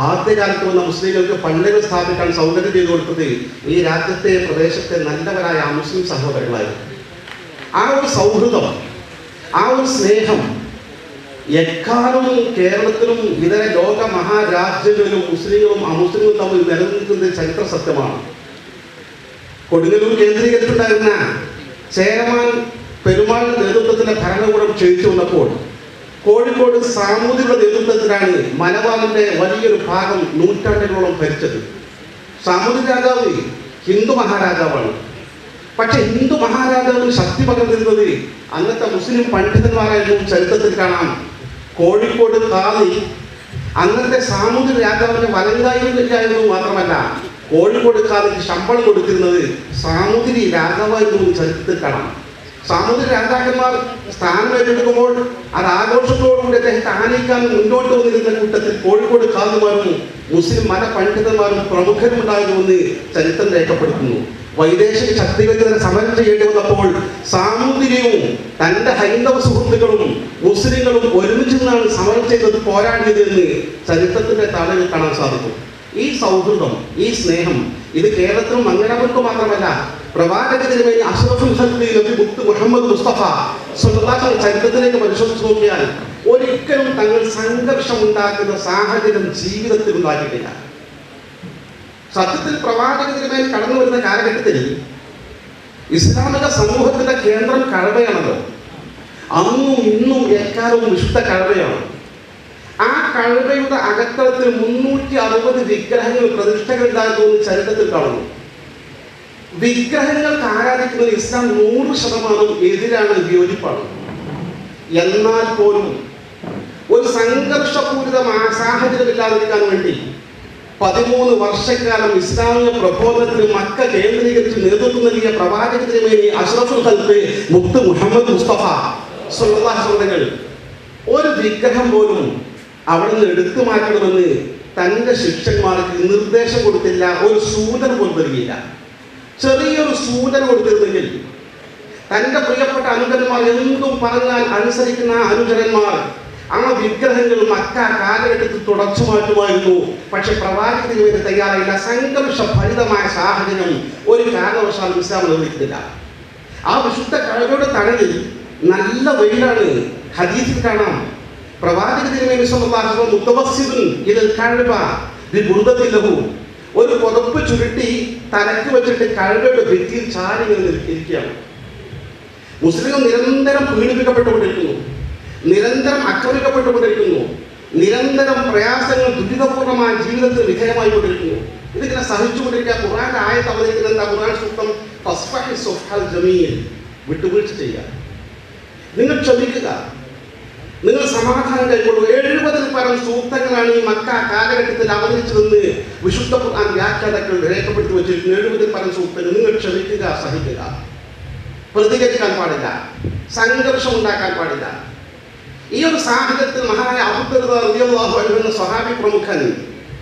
Speaker 9: ആദ്യകാലത്ത് വന്ന മുസ്ലിങ്ങൾക്ക് പള്ളികൾ സ്ഥാപിക്കാൻ സൗകര്യം ചെയ്തു കൊടുത്തത് ഈ രാജ്യത്തെ പ്രദേശത്തെ നല്ലവരായ മുസ്ലിം സഹോദരങ്ങളായിരുന്നു. ആ ഒരു സൗഹൃദം, ആ ഒരു സ്നേഹം എക്കാലവും കേരളത്തിലും ഇതര ലോക മഹാരാജ്യങ്ങളിലും മുസ്ലിങ്ങളും അമുസ്ലിങ്ങളും തമ്മിൽ നിലനിൽക്കുന്നത് ചരിത്ര സത്യമാണ്. കൊടുങ്ങല്ലൂർ കേന്ദ്രീകരിച്ചിട്ടുണ്ടായിരുന്ന ചേരമാൻ പെരുമാളിന്റെ നേതൃത്വത്തിലെ ഭരണകൂടം ക്ഷയിച്ചു വന്നപ്പോൾ കോഴിക്കോട് സാമൂതിരിയുടെ നേതൃത്വത്തിലാണ് മലബാറിന്റെ വലിയൊരു ഭാഗം നൂറ്റാണ്ടുകളോളം ഭരിച്ചത്. സാമൂതിരി രാജാവ് ഹിന്ദു മഹാരാജാവാണ്. പക്ഷെ ഹിന്ദു മഹാരാജാവിന് ശക്തി പകർന്നിരുന്നത് അന്നത്തെ മുസ്ലിം പണ്ഡിതന്മാരായിരുന്നു. ചരിത്രത്തിൽ കാണാം. കോഴിക്കോട് കാളി അന്നത്തെ സാമൂതിരി രാജാവിന്റെ വലങ്കായിരുന്നു മാത്രമല്ല, കോഴിക്കോട് കാളിക്ക് ശമ്പളം കൊടുത്തിരുന്നത് സാമൂതിരി രാജാവായിരുന്നു. ചരിത്രത്തിൽ കാണാം. സാമൂതിരി രാജാക്കന്മാർ സ്ഥാനം ഏറ്റെടുക്കുമ്പോൾ അത് ആഘോഷത്തോടുകൂടി അദ്ദേഹത്തെ ആനയിക്കാൻ മുന്നോട്ട് വന്നിരുന്ന കൂട്ടത്തിൽ കോഴിക്കോട് കാളിമാരും മുസ്ലിം മത പണ്ഡിതന്മാരും പ്രമുഖരും ഉണ്ടായിരുന്നുവെന്ന് ചരിത്രം രേഖപ്പെടുത്തുന്നു. വൈദേശിക ശക്തികൾക്കെതിരെ സമരം ചെയ്യേണ്ടി വന്നപ്പോൾ സാമൂതിരിയും തൻ്റെ ഹൈന്ദവ സുഹൃത്തുക്കളും മുസ്ലിങ്ങളും ഒരുമിച്ച് നിന്നാണ് സമരം ചെയ്തത്, പോരാടിയത് എന്ന് ചരിത്രത്തിന്റെ താളുകൾ കാണാൻ സാധിക്കും. ഈ സൗഹൃദം, ഈ സ്നേഹം ഇത് കേരളത്തിലും മംഗലാപുരത്തും മാത്രമല്ല, പ്രവാചക തിരുമേനി അഷ്റഫുൽ ഖൽഖ് നബി മുത്ത് മുഹമ്മദ് മുസ്തഫ സ്വല്ലല്ലാഹു അലൈഹി ചരിത്രത്തിലേക്ക് പരിശോധിച്ച് നോക്കിയാൽ ഒരിക്കലും തങ്ങൾ സംഘർഷം ഉണ്ടാക്കുന്ന സാഹചര്യം ജീവിതത്തിൽ ഉണ്ടാക്കിയിട്ടില്ല. സത്യത്തിൽ പ്രവാചക തിരുമേനി കടന്നു വരുന്ന കാലഘട്ടത്തിൽ ഇസ്ലാമിക സമൂഹത്തിന്റെ കേന്ദ്രം കഴവയാണല്ലോ. അന്നും ഇന്നും എക്കാലവും വിശുദ്ധ കഴവയാണ്. ആ കഴവയുടെ അകത്തളത്തിൽ 360 വിഗ്രഹങ്ങൾ പ്രതിഷ്ഠകളുണ്ടാകുമെന്ന് ചരിത്രത്തിൽ കാണുന്നു. വിഗ്രഹങ്ങൾക്ക് ആരാധിക്കുന്നത് ഇസ്ലാം 100% എതിരാണ്, വിയോജിപ്പാണ്. എന്നാൽ പോലും ഒരു സംഘർഷപൂരിതമായ സാഹചര്യം ഇല്ലാതിരിക്കാൻ വേണ്ടി 13 വർഷക്കാലം ഇസ്ലാമിക പ്രബോധനത്തിന് മക്ക കേന്ദ്രീകരിച്ച് നേതൃത്വം നൽകിയ പ്രവാചക തിരുമേനി അഷ്റഫുൽ ഖൽഖ് മുത്ത് മുഹമ്മദ് മുസ്തഫ സ്വല്ലല്ലാഹു അലൈഹി വസല്ലം ഒരു വിഗ്രഹം പോലും അവിടെ നിന്ന് എടുത്തു മാറ്റണമെന്ന് തൻ്റെ ശിഷ്യന്മാർക്ക് നിർദ്ദേശം കൊടുത്തില്ല, ഒരു സൂചന പോലും നൽകിയില്ല. ചെറിയൊരു സൂചന കൊടുത്തിരുന്നെങ്കിൽ തൻ്റെ പ്രിയപ്പെട്ട അനുചരന്മാർ എന്തും പറഞ്ഞാൽ അനുസരിക്കുന്ന അനുചരന്മാർ ആ വിഗ്രഹങ്ങൾ മക്ക കാലഘട്ടത്തിൽ തുടച്ചു മാറ്റുമായിരുന്നു. പക്ഷെ പ്രവാചകന് വേണ്ടി തയ്യാറായില്ല. സംഘർഷഭരിതമായ സാഹചര്യം ഒരു കാരണവശാലും ഇസ്ലാം നിർവഹിക്കുന്നില്ല. ആ വിശുദ്ധ കഴവയുടെ തണലിൽ നല്ല വെയിലാണ്. ഹദീസിൽ കാണാം, പ്രവാചക തിരുമേനി സ്വല്ലല്ലാഹു അലൈഹി വസല്ലം മുതവസ്സിദുൻ ഇലൽ കഅബ ബിബുർദത്തിലഹു, ഒരു പുതപ്പ് ചുരുട്ടി തലക്ക് വെച്ചിട്ട് കഅബയുടെ ഭിത്തിയിൽ ചാരി ഇരിക്കുകയാണ്. മുസ്ലിങ്ങൾ നിരന്തരം പീഡിപ്പിക്കപ്പെട്ടുകൊണ്ടിരിക്കുന്നു, നിരന്തരം ആക്രമിക്കപ്പെട്ടുകൊണ്ടിരിക്കുന്നു, നിരന്തരം പ്രയാസങ്ങൾ ദുരിതപൂർണമായ ജീവിതത്തിന് വിധേയമായിക്കൊണ്ടിരിക്കുന്നു. ഇതിങ്ങനെ സഹിച്ചുകൊണ്ടിരിക്കുക. ഖുർആന്റെ ആയത്ത് അവതരിക്കുന്ന ഖുർആൻ സൂക്തം ഫസ്ഫഹി സുഫ്ഹൽ ജമീൽ, വിട്ടുവീഴ്ച ചെയ്യുക, നിങ്ങൾ ക്ഷമിക്കുക, നിങ്ങൾ സമാധാനം കൈക്കൊള്ളുക. 70-ൽ പരം സൂക്തങ്ങളാണ് ഈ മക്ക കാലഘട്ടത്തിൽ അവതരിച്ചതെന്ന് വിശുദ്ധ ഖുർആൻ വ്യാഖ്യാതാക്കൾ രേഖപ്പെടുത്തി വെച്ചിരിക്കുന്നു. 70-ൽ പരം സൂക്തങ്ങൾ. നിങ്ങൾ ക്ഷമിക്കുക, സഹിക്കുക, പ്രതികരിക്കാൻ പാടില്ല, സംഘർഷം ഉണ്ടാക്കാൻ പാടില്ല. ഈ ഒരു സാഹചര്യത്തിൽ മഹാനായ അബൂ ദർദാ റളിയല്ലാഹു അൻഹു എന്ന സ്വഹാബി പ്രമുഖൻ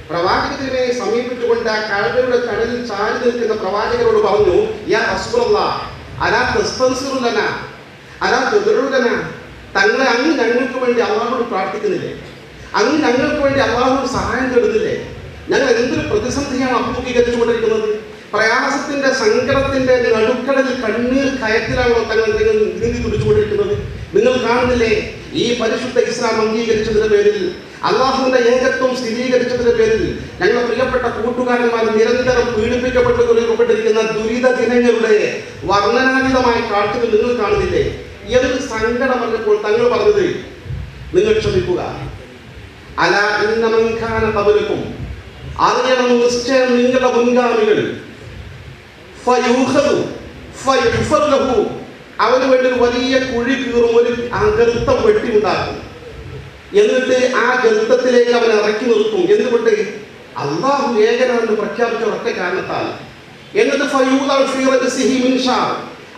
Speaker 9: പ്രവാചകനെ സമീപിച്ചുകൊണ്ട് ആ കഴവയുടെ കടലിൽ ചാരി നിൽക്കുന്ന പ്രവാചകരോട് പറഞ്ഞു, യാ റസൂലല്ലാഹ് അലാ തസ്തൻസിറു ലനാ അലാ തുദ്ഉ ലനാ, തങ്ങളെ അങ്ങ് ഞങ്ങൾക്ക് വേണ്ടി അള്ളാഹുവോട് പ്രാർത്ഥിക്കുന്നില്ലേ? അങ്ങ് ഞങ്ങൾക്ക് വേണ്ടി അള്ളാഹുവോട് സഹായം തേടുന്നില്ലേ? ഞങ്ങൾ എന്തൊരു പ്രതിസന്ധിയാണ് അഭിമുഖീകരിച്ചുകൊണ്ടിരിക്കുന്നത്? പ്രയാസത്തിന്റെ സങ്കടത്തിന്റെ നടുക്കടലിൽ കണ്ണീർ കയത്തിലാണോ തങ്ങൾ നീന്തി തുടിച്ചുകൊണ്ടിരിക്കുന്നത്? നിങ്ങൾ കാണുന്നില്ലേ, ഈ പരിശുദ്ധ ഇസ്ലാം അംഗീകരിച്ചതിന്റെ പേരിൽ, അള്ളാഹുവിന്റെ ഏകത്വം സ്ഥിരീകരിച്ചതിന്റെ പേരിൽ ഞങ്ങളുടെ പ്രിയപ്പെട്ട കൂട്ടുകാരന്മാർ നിരന്തരം പീഡിപ്പിക്കപ്പെട്ടിരിക്കുന്ന ദുരിത ദിനങ്ങളുടെ വർണ്ണനാതീതമായ കാഴ്ചകൾ നിങ്ങൾ കാണുന്നില്ലേ? എന്ത് സങ്കടം പറഞ്ഞപ്പോൾ തങ്ങൾ പറഞ്ഞത്, നിങ്ങൾ ക്ഷമിക്കുക, അല ഇന്ന മൻ കാന ഖബലകും, അറിയണം നിശ്ചയം നിങ്ങളുടെ മുൻഗാമികൾ, ഫയുഖദു ഫയുഫർ ലഹു, അവന് വേണ്ടി ഒരു വലിയ കുഴി കീറും, ഒരു ഗർത്തം വെട്ടി ഉണ്ടാക്കും, എന്നിട്ട് ആ ഗർത്തത്തിലേക്ക് അവൻ ഇറക്കി നിർത്തും. എന്തുകൊണ്ട്? അള്ളാഹു ഏകനാണെന്ന് പ്രഖ്യാപിച്ച ഒറ്റ കാരണത്താൽ. എന്നിട്ട് ഫയൂദൽ ഫീ റഅസിഹി മിൻഷാർ,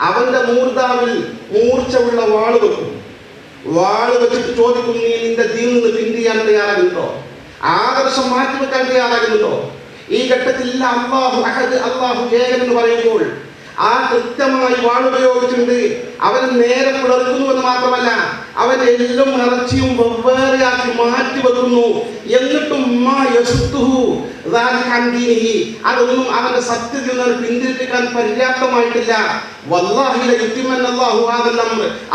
Speaker 9: അവന്റെ മൂർധാവിൽ മൂർച്ചയുള്ള വാള് വെക്കും. വാള് വെച്ചിട്ട് ചോദിക്കും, നീ നിന്റെ ദീനിൽ നിന്ന് പിന്തിയാൻ തയ്യാറാകുന്നുണ്ടോ? ആദർശം മാറ്റിവെക്കാൻ തയ്യാറാകുന്നുണ്ടോ? ഈ ഘട്ടത്തിൽ അല്ലാഹു അഹദ്, അല്ലാഹു ഏകൻ എന്ന് പറയുമ്പോൾ ആ കൃത്യമായി വാളുപയോഗിച്ചിട്ടുണ്ട്. അവൻ നേരെ പുലർത്തുന്നു എന്ന് മാത്രമല്ല, അവൻ എല്ലും ഇറച്ചിയും വെവ്വേറെയാക്കി മാറ്റി വെക്കുന്നു. എന്നിട്ടും അതൊന്നും അവന്റെ സത്യത്തിൽ നിന്ന് പിന്തിരിപ്പിക്കാൻ പര്യാപ്തമായിട്ടില്ല.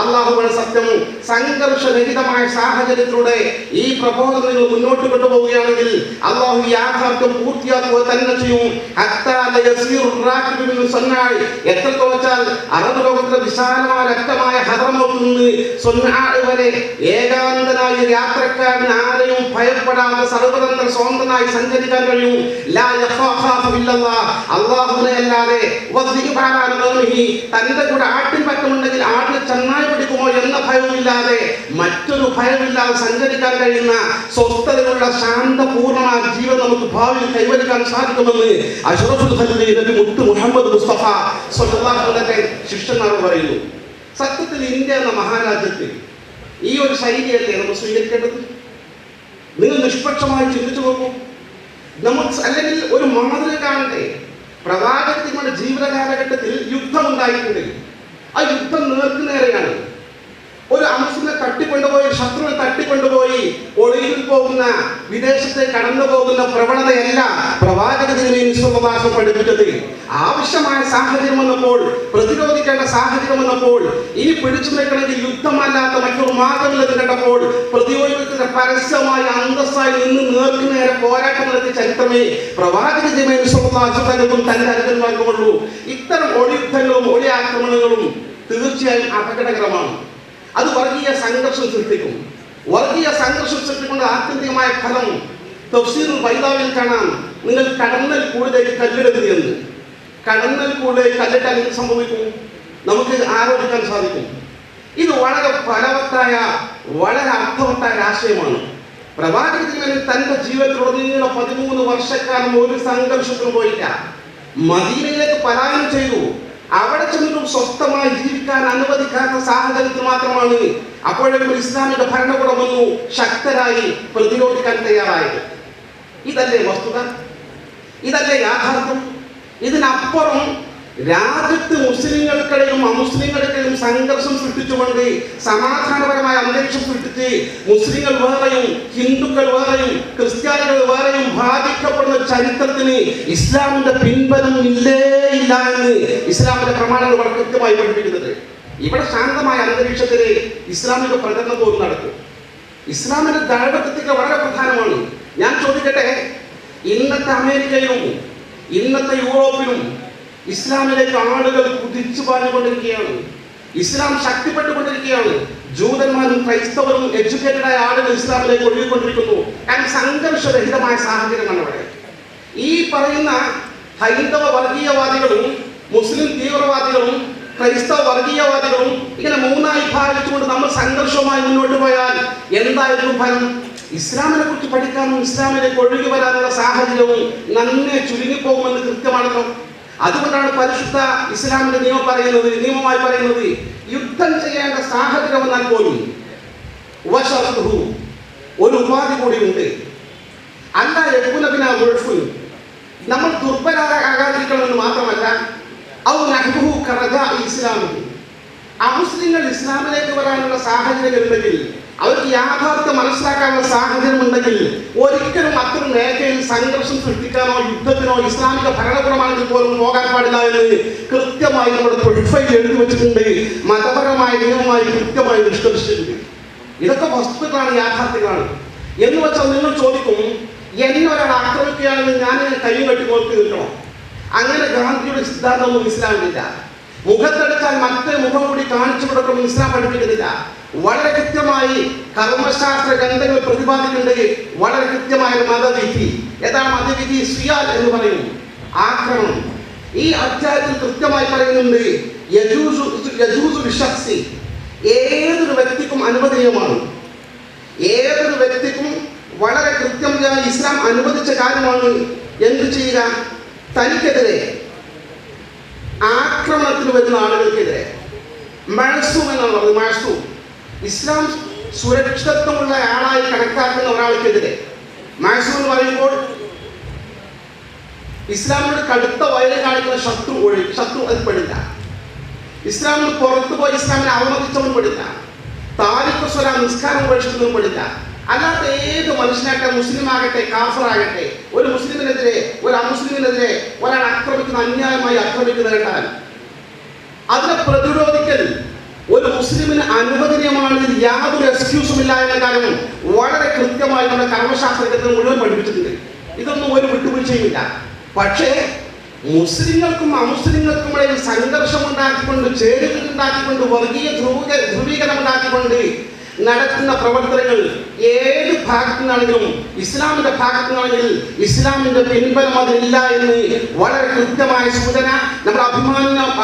Speaker 9: അള്ളാഹുവാണ് സത്യം. സംഘർഷരഹിതമായ സാഹചര്യത്തിലൂടെ ഈ പ്രബോധനം നിങ്ങൾ മുന്നോട്ട് കൊണ്ടുപോവുകയാണെങ്കിൽ അള്ളാഹു യാഥാർത്ഥ്യം പൂർത്തിയാക്കുക തന്നെ ചെയ്യും. എത്രത്തോളം വെച്ചാൽ അറബ് ലോകത്തിലെ വിശാലമായ രക്തമായ ഹദ്റമൗത്ത് നിന്ന് സ്വന്നാഅ് വരെ ഏകാന്തനായ യാത്രക്കാരൻ ആരെയും ഭയപ്പെടാതെ സർവതന്ത്ര സ്വതന്ത്രനായി സഞ്ചരിക്കാൻ കഴിയും. ലാ യഖാഫു ഇല്ലല്ലാഹ്, അല്ലാഹുവിനെ അല്ലാതെ തന്റെ കൂടെ ആട്ടിൻ പറ്റമുണ്ടെങ്കിൽ ആട്ടിൽ ചെന്നായി പിടിക്കുമോ എന്ന ഭയവുമില്ലാതെ, മറ്റൊരു ഭയമില്ലാതെ സഞ്ചരിക്കാൻ കഴിയുന്ന സ്വസ്ഥതയുള്ള ശാന്തപൂർണ്ണമായ ജീവൻ നമുക്ക് ഭാവിയിൽ കൈവരിക്കാൻ സാധിക്കുമെന്ന് അഷ്റഫുൽ ഖൽഖി നബി മുത്ത് മുഹമ്മദ് മുസ്തഫ സ്വല്ലല്ലാഹു അലൈഹി വസല്ലം ശിഷ്യന്മാരോട് പറയുന്നു. സത്യത്തിൽ ഇന്ത്യ എന്ന മഹാരാജ്യത്തിൽ ഈ ഒരു ശൈലിയല്ലേ നമ്മൾ സ്വീകരിക്കേണ്ടത്? നിങ്ങൾ നിഷ്പക്ഷമായി ചിന്തിച്ചു നോക്കൂ. നമ്മൾ അല്ലെങ്കിൽ ഒരു മാതൃക കാണട്ടെ. പ്രവാചകന്മാരുടെ ജീവിത കാലഘട്ടത്തിൽ യുദ്ധം ഉണ്ടായിട്ടുണ്ട്. ആ യുദ്ധം നേർക്കുനേരെയാണ്. ഒരു അംശനെ തട്ടിക്കൊണ്ടുപോയി, ശത്രുവിനെ തട്ടിക്കൊണ്ടുപോയി ഒളിവിൽ പോകുന്ന, വിദേശത്തെ കടന്നു പോകുന്ന പ്രവണതയല്ല പ്രവാചകനെ പഠിപ്പിച്ചത്. ആവശ്യമായ സാഹചര്യം വന്നപ്പോൾ, പ്രതിരോധിക്കേണ്ട സാഹചര്യം വന്നപ്പോൾ, ഇനി പിടിച്ചു നിൽക്കണമെങ്കിൽ യുദ്ധമല്ലാത്ത മറ്റൊരു മാർഗമില്ലെന്ന് കണ്ടപ്പോൾ പ്രതിരോധത്തിന് പരസ്യമായി അന്തസ്സായി നിന്ന് നേർക്കുനേരെ പോരാട്ടം നടത്തിയ ചരിത്രമേ പ്രവാചക തന്റെ അനുജന്മാർക്കുമുള്ളൂ. ഇത്തരം ഒളിയുദ്ധങ്ങളും ഒളി ആക്രമണങ്ങളും തീർച്ചയായും അപകടകരമാണ്. അത് വർഗീയ സംഘർഷം സൃഷ്ടിക്കും. വർഗീയ സംഘർഷം സൃഷ്ടിക്കുന്ന ആത്യന്തികമായ ഫലം തഫ്സീറുൽ ബൈദാവിൽ കാണാം. നിങ്ങൾ കടന്നൽ കൂടുതലേക്ക് കല്ലിടരുത് എന്ന്. കടന്നൽ കൂടുതലേക്ക് കല്ലിട്ടാൽ എന്ത് സംഭവിക്കും? നമുക്ക് ആലോചിക്കാൻ സാധിക്കും. ഇത് വളരെ ഫലവത്തായ, വളരെ അർത്ഥവത്തായ ആശയമാണ്. പ്രവാചകൻ തന്റെ ജീവിതത്തിലുടനീളം 13 വർഷക്കാലം ഒരു സംഘർഷത്തിനും പോയില്ല. മദീനയിലേക്ക് പലായനം ചെയ്തു. അവിടെ ചെന്നിട്ടും സ്വസ്ഥമായി ജീവിക്കാൻ അനുവദിക്കാത്ത സാഹചര്യത്തിൽ മാത്രമാണ് അപ്പോഴേക്കും ഇസ്ലാമിക ഭരണകൂടം വന്നു ശക്തരായി പ്രതിരോധിക്കാൻ തയ്യാറായത്. ഇതല്ലേ വസ്തുത? ഇതല്ലേ യാഥാർത്ഥ്യം? ഇതിനപ്പുറം രാജ്യത്ത് മുസ്ലിങ്ങൾക്കിടയിലും അമുസ്ലിങ്ങൾക്കിടയിലും സംഘർഷം സൃഷ്ടിച്ചുകൊണ്ട് സമാധാനപരമായ അന്തരീക്ഷം സൃഷ്ടിച്ച് മുസ്ലിങ്ങൾ വേറെയും ഹിന്ദുക്കൾ വേറെയും ക്രിസ്ത്യാനികൾ വേറെയും ബാധിക്കപ്പെടുന്ന ചരിത്രത്തിന് ഇസ്ലാമിന്റെ പിൻബലം ഇല്ല എന്ന് ഇസ്ലാമിന്റെ പ്രമാണങ്ങൾ വളരെ കൃത്യമായി പഠിപ്പിക്കുന്നത്. ഇവിടെ ശാന്തമായ അന്തരീക്ഷത്തില് ഇസ്ലാമിക പ്രചരണം പോലും നടക്കും. ഇസ്ലാമിന്റെ ദഴവത്വത്തിക്ക് വളരെ പ്രധാനമാണ്. ഞാൻ ചോദിക്കട്ടെ, ഇന്നത്തെ അമേരിക്കയിലും ഇന്നത്തെ യൂറോപ്പിലും ഇസ്ലാമിലേക്ക് ആളുകൾ കുതിച്ചു പാഞ്ഞുകൊണ്ടിരിക്കുകയാണ്. ഇസ്ലാം ശക്തിപ്പെട്ടുകൊണ്ടിരിക്കുകയാണ്. ജൂതന്മാരും ക്രൈസ്തവരും എഡ്യൂക്കേറ്റഡായ ആളുകൾ ഇസ്ലാമിലേക്ക് ഒഴുകിക്കൊണ്ടിരിക്കുന്നു. കാരണം സംഘർഷരഹിതമായ സാഹചര്യമാണ് അവിടെ. ഈ പറയുന്ന ഹൈന്ദവ വർഗീയവാദികളും മുസ്ലിം തീവ്രവാദികളും ക്രൈസ്തവ വർഗീയവാദികളും ഇങ്ങനെ മൂന്നായി ഭാഗിച്ചുകൊണ്ട് നമ്മൾ സംഘർഷവുമായി മുന്നോട്ട് പോയാൽ എന്തായിരുന്നു ഫലം? ഇസ്ലാമിനെ കുറിച്ച് പഠിക്കാനും ഇസ്ലാമിലേക്ക് ഒഴുകി വരാനുള്ള സാഹചര്യവും നന്നെ ചുരുങ്ങിപ്പോകുമെന്ന് കൃത്യമാണല്ലോ. അതുകൊണ്ടാണ് പരിശുദ്ധ ഇസ്ലാമിന്റെ നിയമമായി പറയുന്നത് യുദ്ധം ചെയ്യേണ്ട സാഹചര്യം വന്നാൽ പോലും ഒരു ഉപാധി കൂടി ഉണ്ട്. അല്ല യക്കൂനബിന ഗുഴഫുൻ, നമ്മൾ ദുർബലരാകാതിരിക്കണമെന്ന് മാത്രമല്ല, ഔ നഹ്ബുഹു കറജാ ഇസ്ലാമി, അമുസ്ലിങ്ങൾ ഇസ്ലാമിലേക്ക് വരാനുള്ള സാഹചര്യം ഉണ്ടെങ്കിൽ, അവർക്ക് യാഥാർത്ഥ്യം മനസ്സിലാക്കാനുള്ള സാഹചര്യം ഉണ്ടെങ്കിൽ ഒരിക്കലും അത്തരം മേഖലയിൽ സംഘർഷം സൃഷ്ടിക്കാനോ യുദ്ധത്തിനോ ഇസ്ലാമിക ഭരണകൂടമാണെങ്കിൽ പോലും പോകാൻ പാടില്ല എന്ന് കൃത്യമായി നമ്മുടെ തൊഴിഫയിൽ എഴുതി വെച്ചിട്ടുണ്ട്. മതപരമായ നിയമമായി കൃത്യമായി നിഷ്കർഷിച്ചിട്ടുണ്ട്. ഇതൊക്കെ വസ്തുക്കളാണ്, യാഥാർത്ഥ്യങ്ങളാണ്. എന്ന് വെച്ചാൽ നിങ്ങൾ ചോദിക്കും, എന്നെ ഒരാൾ ആക്രമിക്കുകയാണെന്ന് ഞാൻ കൈ കെട്ടി നോക്കി നിൽക്കണം? അങ്ങനെ ഗാന്ധിയുടെ സിദ്ധാന്തമൊന്നും ഇസ്ലാമിലില്ല. മുഖത്തെടുത്താൽ മറ്റേ മുഖം കൂടി കാണിച്ചു കൊടുക്കണം ഇസ്ലാം പഠിപ്പിക്കുന്നില്ല. വളരെ കൃത്യമായി കർമ്മശാസ്ത്ര ഗ്രന്ഥങ്ങൾ പ്രതിപാദിക്കുന്നുണ്ട് വളരെ കൃത്യമായ മതവിധി. ഏതാണ് മതവിധി? സിയാൽ എന്ന് പറയും, ആക്രമണം. ഈ അധ്യായത്തിൽ കൃത്യമായി പറയുന്നുണ്ട്, യജൂസു ലിശഖ്സി, ഏതൊരു വ്യക്തിക്കും അനുവദനീയമാണ്. ഏതൊരു വ്യക്തിക്കും വളരെ കൃത്യമായി ഇസ്ലാം അനുവദിച്ച കാര്യമാണ് എന്ത് ചെയ്യുക? തനിക്കെതിരെ ആക്രമണത്തിന് വരുന്ന ആളുകൾക്കെതിരെ മഴസൂം എന്നാണ് പറയുന്നത്. മഴസൂം, ഇസ്ലാം സുരക്ഷിതത്വമുള്ള ആളായി കണക്കാക്കുന്ന ഒരാൾക്കെതിരെ. മഴസൂം എന്ന് പറയുമ്പോൾ ഇസ്ലാമിനോട് കടുത്ത വയല് കാണിക്കുന്ന ശത്രു അത് പെടില്ല. ഇസ്ലാമിന് പുറത്തു പോയി ഇസ്ലാമിനെ അവമതിച്ചവനും പെടില്ല. താരിഖ് സ്വലാം നിസ്കാരം ഉപേക്ഷിക്കുന്നതും പെടില്ല. അല്ലാത്ത ഏത് മനുഷ്യനാകട്ടെ, മുസ്ലിം ആകട്ടെ, കാഫറാകട്ടെ, ഒരു മുസ്ലിമിനെതിരെ ഒരു അമുസ്ലിമിനെതിരെ ഒരാൾ ആക്രമിക്കുന്ന, അന്യായമായി ആക്രമിക്കുന്ന കേട്ടാൽ അതിനെ പ്രതിരോധിക്കൽ ഒരു മുസ്ലിമിന് അനുവദനീയമാണ്. യാതൊരു എക്സ്ക്യൂസും ഇല്ല എന്ന കാര്യം വളരെ കൃത്യമായി നമ്മുടെ കർമ്മശാസ്ത്രത്തിൽ മുഴുവൻ പഠിപ്പിച്ചിട്ടുണ്ട്. ഇതൊന്നും ഒരു വിട്ടുവീഴ്ചയുമില്ല. പക്ഷേ മുസ്ലിങ്ങൾക്കും അമുസ്ലിങ്ങൾക്കും ഇടയിൽ സംഘർഷം ഉണ്ടാക്കിക്കൊണ്ട്, ചേരുകൾ ഉണ്ടാക്കിക്കൊണ്ട്, വർഗീയ ധ്രുവീകരണം ഉണ്ടാക്കിക്കൊണ്ട് നടത്തുന്ന പ്രവർത്തനങ്ങൾ ഏത് ഭാഗത്തു നിന്നാണെങ്കിലും, ഇസ്ലാമിന്റെ ഭാഗത്തു നിന്നാണെങ്കിൽ ഇസ്ലാമിന്റെ പിൻബലം അതില്ല എന്ന് വളരെ കൃത്യമായ സൂചന നമ്മുടെ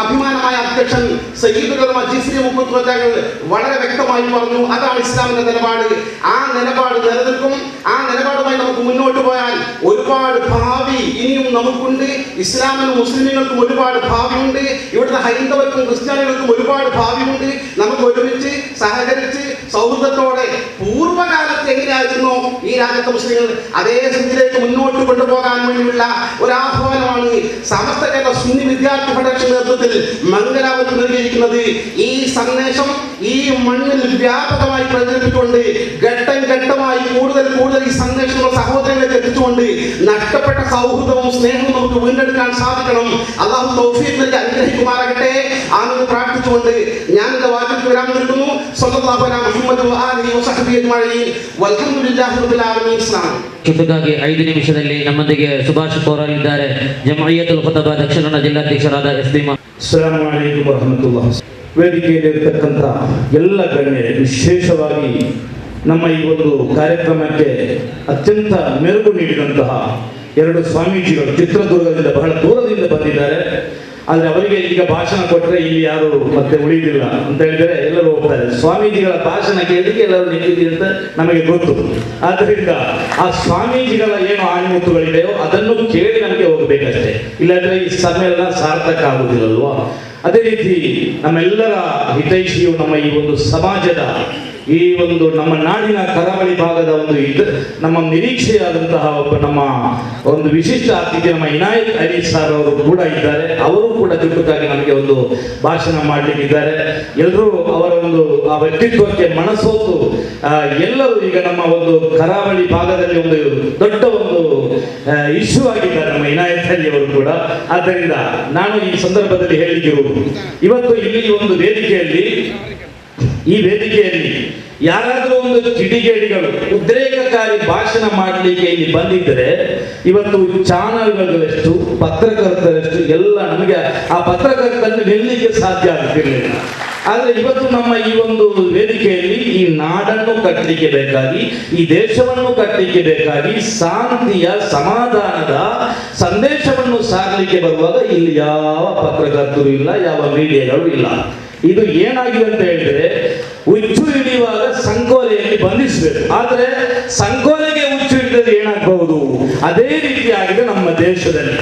Speaker 9: അഭിമാനമായ അധ്യക്ഷൻ സയ്യിദുൽ ഉലമ ജിഫ്രി മുഖ്യമന്ത്രി വളരെ വ്യക്തമായി പറഞ്ഞു. അതാണ് ഇസ്ലാമിന്റെ നിലപാട്. ആ നിലപാട് നിലനിൽക്കും. ആ നിലപാടുമായി നമുക്ക് മുന്നോട്ട് പോയാൽ ഒരുപാട് ഭാവി ഇനിയും നമുക്കുണ്ട്. ഇസ്ലാമിനും മുസ്ലിമുകൾക്കും ഒരുപാട് ഭാവിയുണ്ട്. ഇവിടുത്തെ ഹൈന്ദവർക്കും ക്രിസ്ത്യാനികൾക്കും ഒരുപാട് ഭാവിയുണ്ട്. നമുക്ക് ഒരുമിച്ച് സഹകരിച്ച് സൗഹൃദത്തോടെ പൂർവ്വകാലത്ത് എങ്ങനെയായിരുന്നു ഈ രാജ്യത്തെ മുസ്ലിങ്ങൾ അതേ സ്ഥിതിയിലേക്ക് മുന്നോട്ട് കൊണ്ടുപോകാൻ വേണ്ടിയുള്ള ഒരു ആഹ്വാനമാണ് സമസ്ത കേരള സുന്നി വിദ്യാർത്ഥി ഫെഡറേഷൻ നേതൃത്വത്തിൽ മംഗലാപുരത്ത് നൽകിയിരിക്കുന്നത്. ഈ സന്ദേശം ഈ മണ്ണിൽ വ്യാപകമായി പ്രചരിപ്പിച്ചുകൊണ്ട് ഘട്ടം ഘട്ടമായി കൂടുതൽ ഈ സന്ദേശങ്ങൾ സഹോദരങ്ങളിലേക്ക് എത്തിച്ചുകൊണ്ട് നഷ്ടപ്പെട്ട സൗഹൃദവും സ്നേഹവും നമുക്ക് വീണ്ടെടുക്കാൻ സാധിക്കണം. അല്ലാഹു തൗഫീഖ് നൽകി അനുഗ്രഹിക്കുമാറാകട്ടെ. ആണെന്ന് പ്രാർത്ഥിച്ചുകൊണ്ട് ഞാൻ എന്റെ വാക്കിൽ വിരാമം നൽകുന്നു. സ്വല്ലല്ലാഹു അലൈഹി മുഹമ്മദ് വആലിഹി വസഹ്ബിഹി അജ്മഈൻ വൽഹംദുലില്ലാഹി റബ്ബിൽ ಆಲಮೀൻ. ಇಸ್ಲಾಂ
Speaker 3: ಕಿತ್ತುಗಾಗಿ 5 ನಿಮಿಷದಲ್ಲಿ ನಮ್ಮೊಂದಿಗೆ ಸುಭಾಷ್ ಕೋರಲಿದ್ದಾರೆ. ಜಮಯಿಯತುಲ್ ಖುತಬಾ Dakshina Kannada ಜಿಲ್ಲಾಧ್ಯಕ್ಷರಾದ S B.
Speaker 7: ಅಸ್ಸಲಾಮು ಅಲೈಕುಂ ವರಹಮತುಲ್ಲಾಹ್. ವೇದಿಕೆಯಲ್ಲಿರತಕ್ಕಂಥ ಎಲ್ಲ ಗಣ್ಯರು, ವಿಶೇಷವಾಗಿ ನಮ್ಮ ಈ ಒಂದು ಕಾರ್ಯಕ್ರಮಕ್ಕೆ ಅತ್ಯಂತ ಮೆರುಗು ನೀಡಿದಂತಹ 2 ಸ್ವಾಮೀಜಿಗಳು ಚಿತ್ರದುರ್ಗದಿಂದ ಬಹಳ ದೂರದಿಂದ ಬಂದಿದ್ದಾರೆ. ಆದರೆ ಅವರಿಗೆ ಈಗ ಭಾಷಣ ಕೊಟ್ಟರೆ ಇಲ್ಲಿ ಯಾರು ಮತ್ತೆ ಉಳಿಯುವುದಿಲ್ಲ ಅಂತ ಹೇಳಿದರೆ ಎಲ್ಲರೂ ಹೋಗ್ತಾರೆ. ಸ್ವಾಮೀಜಿಗಳ ಭಾಷಣ ಕೇಳಲಿಕ್ಕೆ ಎಲ್ಲರೂ ನಿಂತಿದ್ದೀರಿ ಅಂತ ನಮಗೆ ಗೊತ್ತು. ಆದ್ದರಿಂದ ಆ ಸ್ವಾಮೀಜಿಗಳ ಏನು ಆಣಿಮುತ್ತುಗಳಿದೆಯೋ ಅದನ್ನು ಕೇಳಿ ನಮಗೆ ಹೋಗಬೇಕಷ್ಟೇ. ಇಲ್ಲಾಂದ್ರೆ ಈ ಸಮ್ಮೇಳನ ಸಾರ್ಥಕ ಆಗುವುದಿಲ್ಲಲ್ವಾ? ಅದೇ ರೀತಿ ನಮ್ಮೆಲ್ಲರ ಹಿತೈಷಿಯು ನಮ್ಮ ಈ ಒಂದು ಸಮಾಜದ ಈ ಒಂದು ನಮ್ಮ ನಾಡಿನ ಕರಾವಳಿ ಭಾಗದ ಒಂದು ನಮ್ಮ ನಿರೀಕ್ಷೆಯಾದಂತಹ ನಮ್ಮ ಒಂದು ವಿಶಿಷ್ಟ ಅತಿಥಿ ನಮ್ಮ ಇನಾಯತ್ ಅಲಿ ಸರ್ ಅವರು ಕೂಡ ಇದ್ದಾರೆ. ಅವರು ಕೂಡ ಚುಟುಕಾಗಿ ನಮಗೆ ಒಂದು ಭಾಷಣ ಮಾಡಲಿಕ್ಕಿದ್ದಾರೆ. ಎಲ್ಲರೂ ಅವರ ಒಂದು ಆ ವ್ಯಕ್ತಿತ್ವಕ್ಕೆ ಮನಸೋತು ಎಲ್ಲರೂ ಈಗ ನಮ್ಮ ಒಂದು ಕರಾವಳಿ ಭಾಗದಲ್ಲಿ ಒಂದು ದೊಡ್ಡ ಒಂದು ಇಶ್ಯೂ ಆಗಿದ್ದಾರೆ ನಮ್ಮ ಇನಾಯತ್ ಅಲಿ ಅವರು ಕೂಡ. ಆದ್ದರಿಂದ ನಾನು ಈ ಸಂದರ್ಭದಲ್ಲಿ ಹೇಳಿರುವುದು, ಇವತ್ತು ಇಲ್ಲಿ ಒಂದು ಈ ವೇದಿಕೆಯಲ್ಲಿ ಯಾರಾದರೂ ಒಂದು ಕಿಡಿಗೇಡಿಗಳು ಉದ್ರೇಕಕಾರಿ ಭಾಷಣ ಮಾಡಲಿಕ್ಕೆ ಇಲ್ಲಿ ಬಂದಿದ್ದರೆ ಇವತ್ತು ಚಾನಲ್ಗಳೆಷ್ಟು, ಪತ್ರಕರ್ತರೆಷ್ಟು ಎಲ್ಲ ನಮಗೆ ಆ ಪತ್ರಕರ್ತರನ್ನು ನಿಲ್ಲಲಿಕ್ಕೆ ಸಾಧ್ಯ ಆಗ್ತಿರಲಿಲ್ಲ. ಆದರೆ ಇವತ್ತು ನಮ್ಮ ಈ ಒಂದು ವೇದಿಕೆಯಲ್ಲಿ ಈ ನಾಡನ್ನು ಕಟ್ಟಲಿಕ್ಕೆ ಬೇಕಾಗಿ, ಈ ದೇಶವನ್ನು ಕಟ್ಟಲಿಕ್ಕೆ ಬೇಕಾಗಿ ಶಾಂತಿಯ, ಸಮಾಧಾನದ ಸಂದೇಶವನ್ನು ಸಾರಲಿಕ್ಕೆ ಬರುವಾಗ ಇಲ್ಲಿ ಯಾವ ಪತ್ರಕರ್ತರು ಇಲ್ಲ, ಯಾವ ಮೀಡಿಯಾಗಳು ಇಲ್ಲ. ಇದು ಏನಾಗಿದೆ ಅಂತ ಹೇಳಿದ್ರೆ, ಹುಚ್ಚು ಹಿಡಿಯುವಾಗ ಸಂಕೋಲೆಯಲ್ಲಿ ಬಂಧಿಸಬೇಕು. ಆದರೆ ಸಂಕೋಲೆಗೆ ಹುಚ್ಚು ಹಿಡಿದರೆ ಏನಾಗಬಹುದು? ಅದೇ ರೀತಿಯಾಗಿದೆ ನಮ್ಮ ದೇಶದಲ್ಲಿ.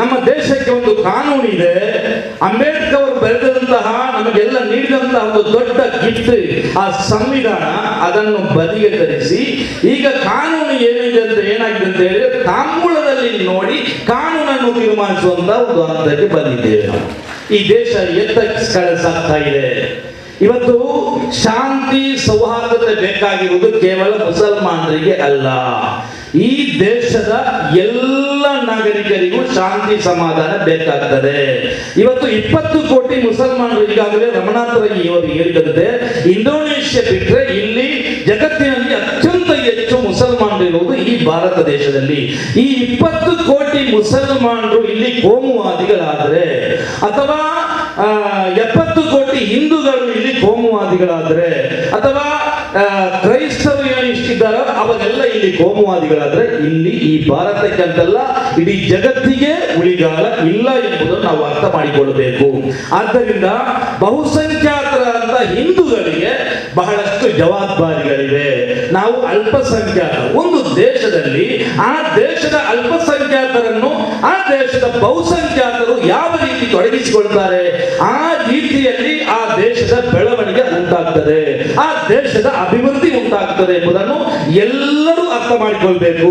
Speaker 7: ನಮ್ಮ ದೇಶಕ್ಕೆ ಒಂದು ಕಾನೂನು ಇದೆ.
Speaker 6: ಅಂಬೇಡ್ಕರ್ ಅವರು ಬರೆದಂತಹ ನಮಗೆಲ್ಲ ನೀಡಿದಂತಹ ಒಂದು ದೊಡ್ಡ ಗಿಫ್ಟ್ ಆ ಸಂವಿಧಾನ, ಅದನ್ನು ಬದಿಗೆ ತರಿಸಿ ಈಗ ಕಾನೂನು ಏನಿದೆ ಅಂತ ಏನಾಗಿದೆ ಅಂತ ಹೇಳಿದ್ರೆ ತಾಂಬೂಲದಲ್ಲಿ ನೋಡಿ ಕಾನೂನನ್ನು ತೀರ್ಮಾನಿಸುವಂತ ಒಂದು ಹಂತಕ್ಕೆ ಬಂದಿದ್ದೇವೆ ನಾವು. ಈ ದೇಶ ಎತ್ತ ಕಳಿಸಾಗ್ತಾ ಇದೆ. ಇವತ್ತು ಶಾಂತಿ ಸೌಹಾರ್ದತೆ ಬೇಕಾಗಿರುವುದು ಕೇವಲ ಮುಸಲ್ಮಾನರಿಗೆ ಅಲ್ಲ, ಈ ದೇಶದ ಎಲ್ಲ ನಾಗರಿಕರಿಗೂ ಶಾಂತಿ ಸಮಾಧಾನ ಬೇಕಾಗ್ತದೆ. ಇವತ್ತು 20 ಕೋಟಿ ಮುಸಲ್ಮಾನರು, ಈಗಾಗಲೇ ರಮನಾಥ್ ರೈ ಅವರು ಹೇಳಿದಂತೆ ಇಂಡೋನೇಷ್ಯಾ ಬಿಟ್ಟರೆ ಇಲ್ಲಿ ಜಗತ್ತಿನಲ್ಲಿ ಅತ್ಯಂತ ಹೆಚ್ಚು ಮುಸಲ್ಮಾನರು ಇರುವುದು ಈ ಭಾರತ ದೇಶದಲ್ಲಿ. ಈ 20 ಕೋಟಿ ಮುಸಲ್ಮಾನರು ಇಲ್ಲಿ ಕೋಮುವಾದಿಗಳಾದರೆ ಅಥವಾ 70 ಕೋಟಿ ಹಿಂದೂಗಳು ಇಲ್ಲಿ ಕೋಮುವಾದಿಗಳಾದರೆ ಅಥವಾ ಕ್ರೈಸ್ತರು ಏನಿಷ್ಟಿದ್ದಾರೋ ಅವರೆಲ್ಲ ಇಲ್ಲಿ ಕೋಮುವಾದಿಗಳಾದ್ರೆ ಇಲ್ಲಿ ಈ ಭಾರತಕ್ಕಂತಲ್ಲ ಇಡೀ ಜಗತ್ತಿಗೆ ಉಳಿಗಾಲ ಇಲ್ಲ ಎಂಬುದನ್ನು ನಾವು ಅರ್ಥ ಮಾಡಿಕೊಳ್ಳಬೇಕು. ಆದ್ದರಿಂದ ಬಹುಸಂಖ್ಯಾತರಾದ ಹಿಂದೂಗಳಿಗೆ ಬಹಳಷ್ಟು ಜವಾಬ್ದಾರಿಗಳಿವೆ. ನಾವು ಅಲ್ಪಸಂಖ್ಯಾತರು. ಒಂದು ದೇಶದಲ್ಲಿ ಆ ದೇಶದ ಅಲ್ಪಸಂಖ್ಯಾತರನ್ನು ಆ ದೇಶದ ಬಹುಸಂಖ್ಯಾತರು ಯಾವ ರೀತಿ ತೊಡಗಿಸಿಕೊಳ್ತಾರೆ, ಆ ರೀತಿಯಲ್ಲಿ ಆ ದೇಶದ ಬೆಳವಣಿಗೆ ಉಂಟಾಗ್ತದೆ, ಆ ದೇಶದ ಅಭಿವೃದ್ಧಿ ಉಂಟಾಗ್ತದೆ ಎಂಬುದನ್ನು ಎಲ್ಲರೂ ಅರ್ಥ ಮಾಡಿಕೊಳ್ಬೇಕು.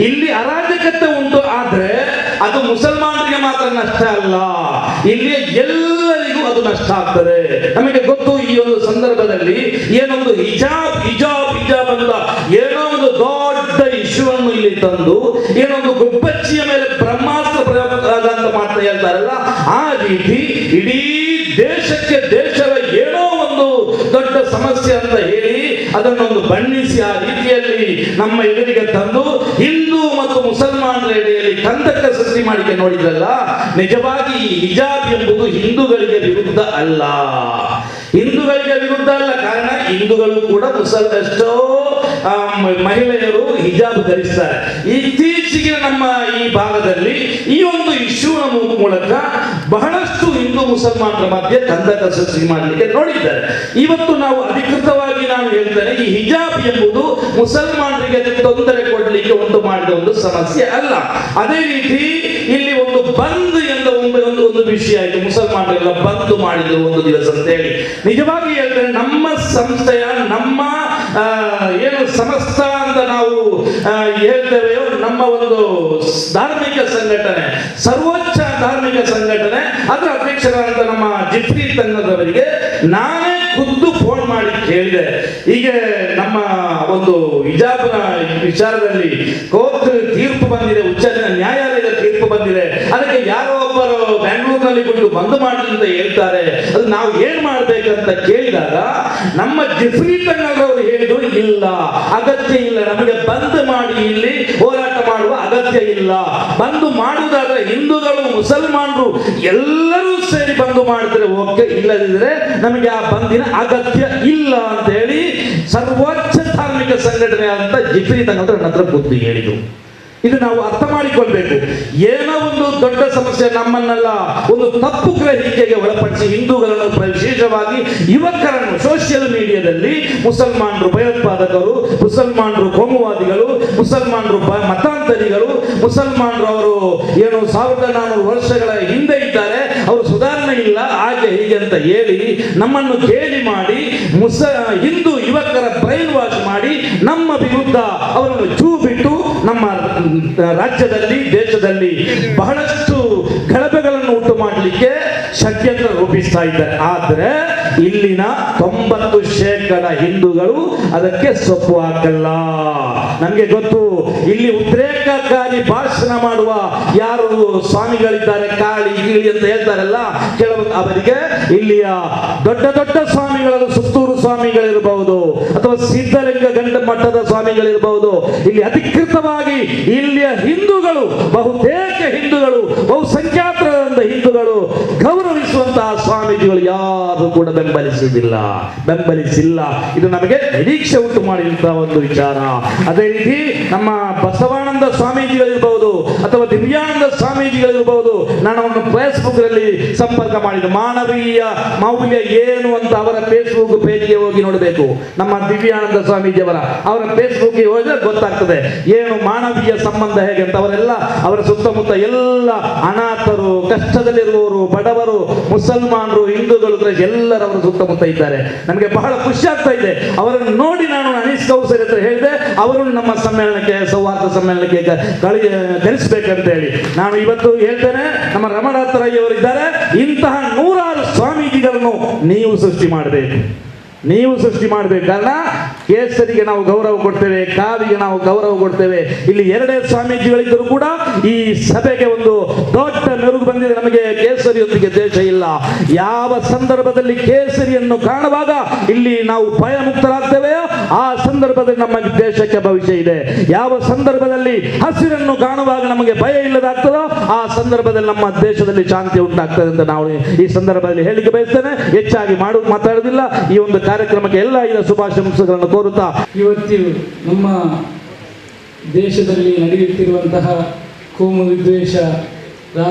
Speaker 6: ಇಲ್ಲಿ ಅರಾಜಕತೆ ಉಂಟು ಆದ್ರೆ ಅದು ಮುಸಲ್ಮಾನರಿಗೆ ಮಾತ್ರ ನಷ್ಟ ಅಲ್ಲ, ಇಲ್ಲಿ ಎಲ್ಲರಿಗೂ ಅದು ನಷ್ಟ ಆಗ್ತದೆ. ನಮಗೆ ಗೊತ್ತು, ಈ ಒಂದು ಸಂದರ್ಭದಲ್ಲಿ ಏನೊಂದು ಹಿಜಾಬ್ ಅಂತ ಏನೋ ಒಂದು ದೊಡ್ಡ ಇಶ್ಯೂವನ್ನು ಇಲ್ಲಿ ತಂದು ಏನೊಂದು ಗುಬ್ಬಚ್ಚಿಯ ಮೇಲೆ ಬ್ರಹ್ಮಾಸ್ತ್ರ ಪ್ರಯೋಗ ಅಂತ ಮಾಡ್ತಾ ಹೇಳ್ತಾರಲ್ಲ, ಆ ರೀತಿ ಇಡೀ ದೇಶಕ್ಕೆ ದೇಶದ ಏನೋ ಒಂದು ದೊಡ್ಡ ಸಮಸ್ಯೆ ಅಂತ ಹೇಳಿ ಅದನ್ನೊಂದು ಬಣ್ಣಿಸಿ ಆ ರೀತಿಯಲ್ಲಿ ನಮ್ಮ ಎದುರಿಗೆ ತಂದು ಹಿಂದೂ ಮತ್ತು ಮುಸಲ್ಮಾನರ ಎಡೆಯಲ್ಲಿ ಕಂದಕ ಸೃಷ್ಟಿ ಮಾಡಿಕೆ ನೋಡಿದ್ರಲ್ಲ. ನಿಜವಾಗಿ ಈ ಹಿಜಾಬ್ ಎಂಬುದು ಹಿಂದೂಗಳಿಗೆ ವಿರುದ್ಧ ಅಲ್ಲ, ಹಿಂದೂಗಳಿಗೆ ವಿರುದ್ಧ ಅಲ್ಲ. ಕಾರಣ ಹಿಂದೂಗಳು ಕೂಡ ಎಷ್ಟೋ ಮಹಿಳೆಯರು ಹಿಜಾಬ್ ಧರಿಸ್ತಾರೆ. ಇತ್ತೀಚೆಗೆ ನಮ್ಮ ಈ ಭಾಗದಲ್ಲಿ ಈ ಒಂದು ಇಶ್ಯೂನ ಮೂಲಕ ಬಹಳಷ್ಟು ಹಿಂದೂ ಮುಸಲ್ಮಾನರ ಮಧ್ಯೆ ಕಂದಕ ಸೃಷ್ಟಿ ಮಾಡಲಿಕ್ಕೆ ನೋಡಿದ್ದಾರೆ. ಇವತ್ತು ನಾವು ಅಧಿಕೃತವಾಗಿ ನಾನು ಹೇಳ್ತೇನೆ, ಈ ಹಿಜಾಬ್ ಎಂಬುದು ಮುಸಲ್ಮಾನರಿಗೆ ತೊಂದರೆ ಕೊಡಲಿಕ್ಕೆ ಉಂಟು ಮಾಡಿದ ಒಂದು ಸಮಸ್ಯೆ ಅಲ್ಲ. ಅದೇ ರೀತಿ ಇಲ್ಲಿ ಒಂದು ಬಂದ್ ಎಂದ ಒಂದು ವಿಷಯ ಆಯಿತು, ಮುಸಲ್ಮಾನರೆಲ್ಲ ಬಂದ್ ಮಾಡಿದ್ರು ಒಂದು ದಿವಸ ಅಂತ ಹೇಳಿ. ನಿಜವಾಗಿ ಹೇಳ್ತೇನೆ, ನಮ್ಮ ಸಂಸ್ಥೆಯ ನಮ್ಮ ಏನು ಸಮಸ್ತ ಅಂತ ನಾವು ಹೇಳ್ತೇವೆಯೋ, ನಮ್ಮ ಒಂದು ಧಾರ್ಮಿಕ ಸಂಘಟನೆ, ಸರ್ವೋಚ್ಚ ಧಾರ್ಮಿಕ ಸಂಘಟನೆ, ಅದರ ಅಧ್ಯಕ್ಷರಾದ ನಮ್ಮ ಜಿಫ್ರಿ ತಂಗದವರಿಗೆ ನಾನೇ ಖುದ್ದು ಫೋನ್ ಮಾಡಿ ಕೇಳಿದೆ. ಹೀಗೆ ನಮ್ಮ ಒಂದು ಹಿಜಾಬ್ನ ವಿಚಾರದಲ್ಲಿ ಕೋರ್ಟ್ ತೀರ್ಪು ಬಂದಿದೆ, ಉಚ್ಚ ನ್ಯಾಯಾಲಯದ ತೀರ್ಪು ಬಂದಿದೆ, ಅದಕ್ಕೆ ಯಾರೋ ಒಬ್ಬರು ಬೆಂಗಳೂರಿನಲ್ಲಿ ಕುಳಿತು ಬಂದ್ ಮಾಡಿ ಅಂತ ಹೇಳ್ತಾರೆ, ಅದು ನಾವು ಏನ್ ಮಾಡ್ಬೇಕಂತ ಕೇಳಿದಾಗ ನಮ್ಮ ಜಿಫ್ರಿ ತಂಗದವರು ಹೇಳಿದ್ರು, ಇಲ್ಲ ಅಗತ್ಯ ಇಲ್ಲ, ನಮಗೆ ಬಂದ್ ಮಾಡಿ ಇಲ್ಲಿ ಹೋರಾಟ ಮಾಡುವ ಅಗತ್ಯ ಇಲ್ಲ. ಬಂದು ಮಾಡುವುದಾದ್ರೆ ಹಿಂದೂಗಳು ಮುಸಲ್ಮಾನರು ಎಲ್ಲರೂ ಸೇರಿ ಬಂದು ಮಾಡಿದ್ರೆ ಓಕೆ, ಇಲ್ಲದಿದ್ರೆ ನಮಗೆ ಆ ಬಂದಿನ ಅಗತ್ಯ ಇಲ್ಲ ಅಂತ ಹೇಳಿ ಸರ್ವೋಚ್ಚ ಧಾರ್ಮಿಕ ಸಂಘಟನೆ ಅಂತ ಜಿಫ್ರಿ ತಂಗದವರು ನನ್ನ ಹತ್ರ ಬುದ್ಧಿ ಹೇಳಿದ್ರು. ಇದು ನಾವು ಅರ್ಥ ಮಾಡಿಕೊಳ್ಬೇಕು. ಏನೋ ಒಂದು ದೊಡ್ಡ ಸಮಸ್ಯೆ ನಮ್ಮನ್ನೆಲ್ಲ ಒಂದು ತಪ್ಪು ಗ್ರಹಿಕೆಗೆ ಒಳಪಡಿಸಿ ಹಿಂದೂಗಳನ್ನು ವಿಶೇಷವಾಗಿ ಯುವಕರನ್ನು ಸೋಷಿಯಲ್ ಮೀಡಿಯಾದಲ್ಲಿ ಮುಸಲ್ಮಾನರು ಭಯೋತ್ಪಾದಕರು, ಮುಸಲ್ಮಾನರು ಕೋಮುವಾದಿಗಳು, ಮುಸಲ್ಮಾನರು ಮತಾಂತರಿಗಳು, ಮುಸಲ್ಮಾನರು ಅವರು ಏನು 1400 ವರ್ಷಗಳ ಹಿಂದೆ ಇದ್ದಾರೆ, ಅವರು ಸುಧಾರಣೆ ಇಲ್ಲ, ಹಾಗೆ ಹೀಗೆ ಅಂತ ಹೇಳಿ ನಮ್ಮನ್ನು ಕೇಳಿ ಮಾಡಿ ಹಿಂದೂ ಯುವಕರ ಬ್ರೈನ್ ವಾಶ್ ಮಾಡಿ ನಮ್ಮ ವಿರುದ್ಧ ಅವರನ್ನು ಚೂ ಬಿಟ್ಟು ನಮ್ಮ ರಾಜ್ಯದಲ್ಲಿ ದೇಶದಲ್ಲಿ ಬಹಳಷ್ಟು ಗಲಭೆಗಳನ್ನು ಉಂಟು ಮಾಡಲಿಕ್ಕೆ ಷಡ್ಯಂತ್ರ ರೂಪಿಸ್ತಾ ಇದ್ದಾರೆ. ಆದ್ರೆ ಇಲ್ಲಿನ 90% ಹಿಂದೂಗಳು ಅದಕ್ಕೆ ಸೊಪ್ಪು ಹಾಕಲ್ಲ. ನಮ್ಗೆ ಗೊತ್ತು, ಇಲ್ಲಿ ಉದ್ರೇಕಕಾರಿ ಭಾಷಣ ಮಾಡುವ ಯಾರು ಸ್ವಾಮಿಗಳಿದ್ದಾರೆ, ಕಾಳಿ ಗೀಳಿ ಅಂತ ಹೇಳ್ತಾರಲ್ಲ, ಕೆಲವೊಂದು ಅವರಿಗೆ ಇಲ್ಲಿಯ ದೊಡ್ಡ ದೊಡ್ಡ ಸ್ವಾಮಿಗಳು, ಸುತ್ತೂರು ಸ್ವಾಮಿಗಳಿರಬಹುದು ಅಥವಾ ಸಿದ್ಧಲಿಂಗ ಗಂಡ ಮಠದ ಸ್ವಾಮಿಗಳಿರಬಹುದು, ಇಲ್ಲಿ ಅಧಿಕೃತವಾಗಿ ಇಲ್ಲಿಯ ಹಿಂದೂಗಳು, ಬಹುತೇಕ ಹಿಂದೂಗಳು, ಬಹುಸಂಖ್ಯಾತರಾದ ಹಿಂದೂಗಳು ಗೌರವಿಸುವಂತಹ ಸ್ವಾಮೀಜಿಗಳು ಯಾರು ಕೂಡ ಬೆಂಬಲಿಸಿಲ್ಲ. ಇದು ನಮಗೆ ನಿರೀಕ್ಷೆ ಉಂಟು ಮಾಡಿದಂತಹ ಒಂದು ವಿಚಾರ. ಅದೇ ರೀತಿ ನಮ್ಮ ಬಸವಾನಂದ ಸ್ವಾಮೀಜಿಗಳಿರಬಹುದು ಅಥವಾ ದಿವ್ಯಾನಂದ ಸ್ವಾಮಿ
Speaker 10: ಸ್ವಾಮೀಜಿಗಳಿರ್ಬೋದು, ನಾನು ಅವರನ್ನು ಫೇಸ್ಬುಕ್ನಲ್ಲಿ ಸಂಪರ್ಕ ಮಾಡಿದೆ. ಮಾನವೀಯ ಮೌಲ್ಯ ಏನು ಅಂತ ಅವರ ಫೇಸ್ಬುಕ್ ಪೇಜ್ಗೆ ಹೋಗಿ ನೋಡಬೇಕು. ನಮ್ಮ ದಿವ್ಯಾನಂದ ಸ್ವಾಮೀಜಿಯವರ ಫೇಸ್ಬುಕ್ಗೆ ಹೋದ್ರೆ ಗೊತ್ತಾಗ್ತದೆ ಏನು ಮಾನವೀಯ ಸಂಬಂಧ ಹೇಗೆ ಅಂತ. ಅವರ ಸುತ್ತಮುತ್ತ ಎಲ್ಲ ಅನಾಥರು, ಕಷ್ಟದಲ್ಲಿರುವವರು, ಬಡವರು, ಮುಸಲ್ಮಾನರು, ಹಿಂದೂಗಳು, ಎಲ್ಲರ ಅವರ ಸುತ್ತಮುತ್ತ ಇದ್ದಾರೆ. ನಮಗೆ ಬಹಳ ಖುಷಿ ಆಗ್ತಾ ಇದೆ ಅವರನ್ನು ನೋಡಿ. ನಾನು ಅನೀಸ್ ಕೌಸರಿ ಹತ್ರ ಹೇಳಿದೆ, ಅವರನ್ನು ನಮ್ಮ ಸಮ್ಮೇಳನಕ್ಕೆ, ಸೌಹಾರ್ದ ಸಮ್ಮೇಳನಕ್ಕೆ ಕಳಿಸ್ಬೇಕಂತ ಹೇಳಿ. ನಾನು ಇವತ್ತು ಹೇಳ್ತೇನೆ, ನಮ್ಮ ರಮಣಾಥ ರೈ ಅವರಿದ್ದಾರೆ, ಇಂತಹ 100 ಸ್ವಾಮೀಜಿಗಳನ್ನು ನೀವು ಸೃಷ್ಟಿ ಮಾಡಬೇಕು. ಕಾರಣ ಕೇಸರಿಗೆ ನಾವು ಗೌರವ ಕೊಡ್ತೇವೆ, ಕಾವಿಗೆ ನಾವು ಗೌರವ ಕೊಡ್ತೇವೆ. ಇಲ್ಲಿ 2 ಸ್ವಾಮೀಜಿಗಳಿದ್ದರೂ ಕೂಡ ಈ ಸಭೆಗೆ ಒಂದು ದೊಡ್ಡ ಮೆರುಗು ಬಂದಿದೆ. ನಮಗೆ ಕೇಸರಿಯೊಂದಿಗೆ ದೇಶ ಇಲ್ಲ. ಯಾವ ಸಂದರ್ಭದಲ್ಲಿ ಕೇಸರಿಯನ್ನು ಕಾಣುವಾಗ ಇಲ್ಲಿ ನಾವು ಭಯ ಮುಕ್ತರಾಗ್ತೇವೆಯೋ ಆ ಸಂದರ್ಭದಲ್ಲಿ ನಮ್ಮ ದೇಶಕ್ಕೆ ಭವಿಷ್ಯ ಇದೆ. ಯಾವ ಸಂದರ್ಭದಲ್ಲಿ ಹಸಿರನ್ನು ಕಾಣುವಾಗ ನಮಗೆ ಭಯ ಇಲ್ಲದಾಗ್ತದೋ ಆ ಸಂದರ್ಭದಲ್ಲಿ ನಮ್ಮ ದೇಶದಲ್ಲಿ ಶಾಂತಿ ಉಂಟಾಗ್ತದೆ ಅಂತ ನಾವು ಈ ಸಂದರ್ಭದಲ್ಲಿ ಹೇಳಿಕೆ ಬಯಸ್ತೇನೆ. ಹೆಚ್ಚಾಗಿ ಮಾತಾಡುವುದಿಲ್ಲ. ಈ ಒಂದು ಕಾರ್ಯಕ್ರಮಕ್ಕೆ ಎಲ್ಲ ಇದರ ಶುಭಾಶಂಸೆಗಳನ್ನು ಕೋರುತ್ತಾ,
Speaker 11: ಇವತ್ತು ನಮ್ಮ ದೇಶದಲ್ಲಿ ನಡೆಯುತ್ತಿರುವಂತಹ ಕೋಮು ವಿದ್ವೇಷ,